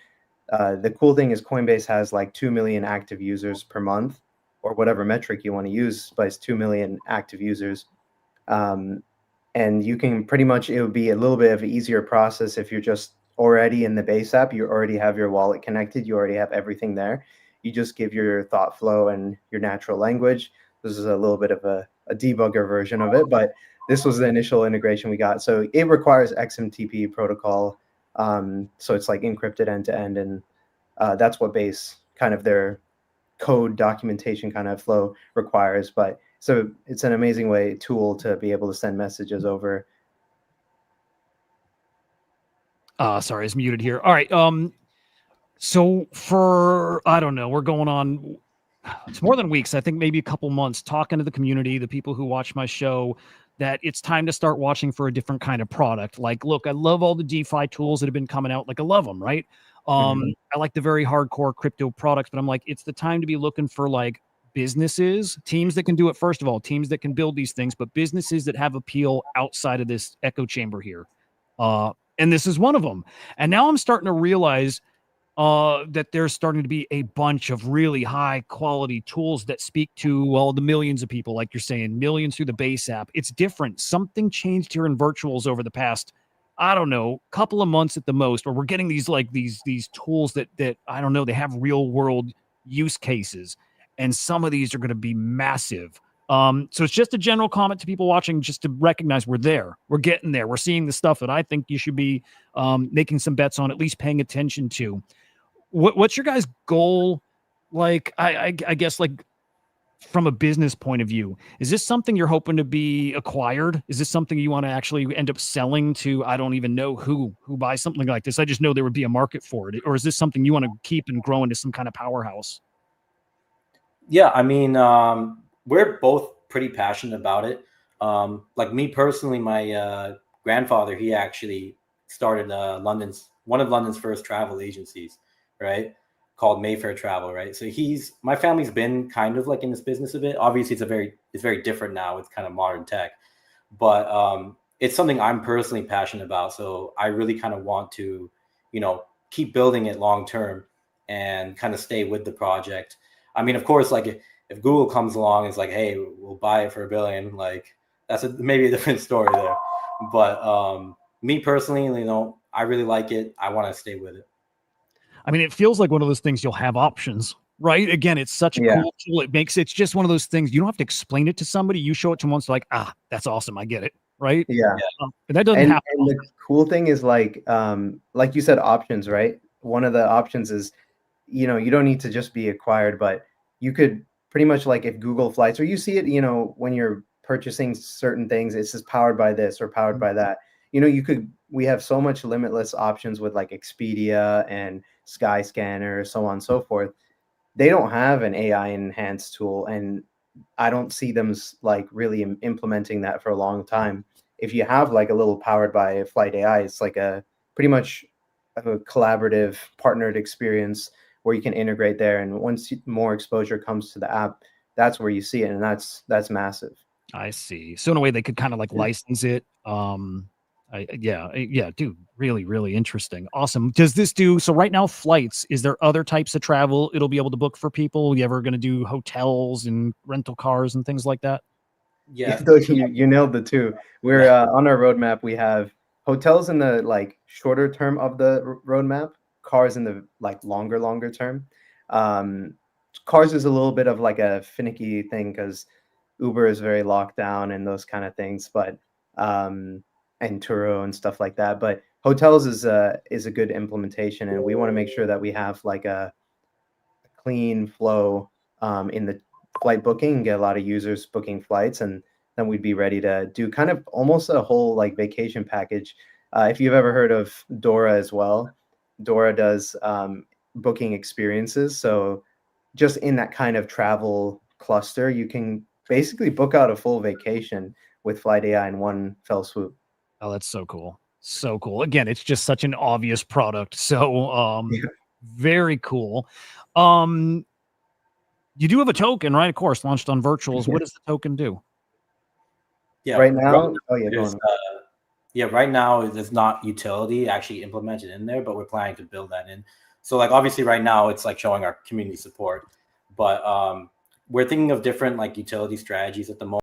the cool thing is Coinbase has like 2 million active users per month, or whatever metric you want to use, but it's 2 million active users. And you can pretty much, it would be a little bit of an easier process if you're just already in the Base app, you already have your wallet connected, you already have everything there. You just give your thought flow and your natural language. This is a little bit of a debugger version of it, but this was the initial integration we got. So it requires XMTP protocol. So it's like encrypted end to end. And that's what Base, kind of their code documentation kind of flow requires. But so it's an amazing tool to be able to send messages over. Sorry, it's muted here. All right. So for, I don't know, we're going on, it's more than weeks, I think maybe a couple months, talking to the community, the people who watch my show, that it's time to start watching for a different kind of product. Like, look, I love all the DeFi tools that have been coming out. Like, I love them, right? I like the very hardcore crypto products, but I'm like, it's the time to be looking for like businesses, teams that can do it. First of all, teams that can build these things, but businesses that have appeal outside of this echo chamber here. And this is one of them. And now I'm starting to realize that there's starting to be a bunch of really high quality tools that speak to, well, the millions of people, like you're saying, millions through the base app. It's different. Something changed here in virtuals over the past, I don't know, couple of months at the most, where we're getting these like these tools that I don't know, they have real world use cases, and some of these are going to be massive. So it's just a general comment to people watching, just to recognize we're there, we're getting there, we're seeing the stuff that I think you should be making some bets on, at least paying attention to. What's your guys' goal? Like, I guess, like, from a business point of view, is this something you're hoping to be acquired? Is this something you want to actually end up selling to? I don't even know who buys something like this. I just know there would be a market for it. Or is this something you want to keep and grow into some kind of powerhouse? Yeah, I mean, we're both pretty passionate about it. Like me personally, my grandfather, he actually started one of London's first travel agencies, right? Called Mayfair Travel, right? So my family's been kind of like in this business a bit. Obviously, it's very different now with kind of modern tech, but it's something I'm personally passionate about. So I really kind of want to, keep building it long term and kind of stay with the project. I mean, of course, like if Google comes along and is like, hey, we'll buy it for $1 billion, like that's maybe a different story there. But me personally, I really like it. I want to stay with it. I mean, it feels like one of those things you'll have options, right? Again, it's such a cool tool. It's just one of those things you don't have to explain it to somebody. You show it to once, like, that's awesome. I get it, right? Yeah. But that doesn't happen. And the cool thing is like you said, options, right? One of the options is, you don't need to just be acquired, but you could pretty much, like, if Google Flights, or you see it, when you're purchasing certain things, it says powered by this or powered by that. We have so much limitless options with like Expedia and Skyscanner, so on and so forth. They don't have an AI enhanced tool, and I don't see them like really implementing that for a long time. If you have like a little powered by Flight AI, it's like a pretty much a collaborative partnered experience where you can integrate there. And once more exposure comes to the app, that's where you see it. And that's massive. I see. So in a way they could kind of like license it. Yeah, dude, really, really interesting. Awesome. Does this do, so right now flights, is there other types of travel it'll be able to book for people? You ever going to do hotels and rental cars and things like that? Yeah. You nailed the two. We're on our roadmap. We have hotels in the like shorter term of the roadmap, cars in the like longer term. Cars is a little bit of like a finicky thing because Uber is very locked down and those kind of things, but and Turo and stuff like that. But hotels is a good implementation, and we want to make sure that we have like a clean flow in the flight booking, get a lot of users booking flights, and then we'd be ready to do kind of almost a whole like vacation package. If you've ever heard of Dora as well, Dora does booking experiences. So just in that kind of travel cluster, you can basically book out a full vacation with Flight AI in one fell swoop. Oh, that's so cool. So cool. Again, it's just such an obvious product. So very cool. You do have a token, right? Of course, launched on virtuals. What does the token do? Yeah. Right now, right now there's not utility actually implemented in there, but we're planning to build that in. So like obviously right now it's like showing our community support, but we're thinking of different like utility strategies at the moment.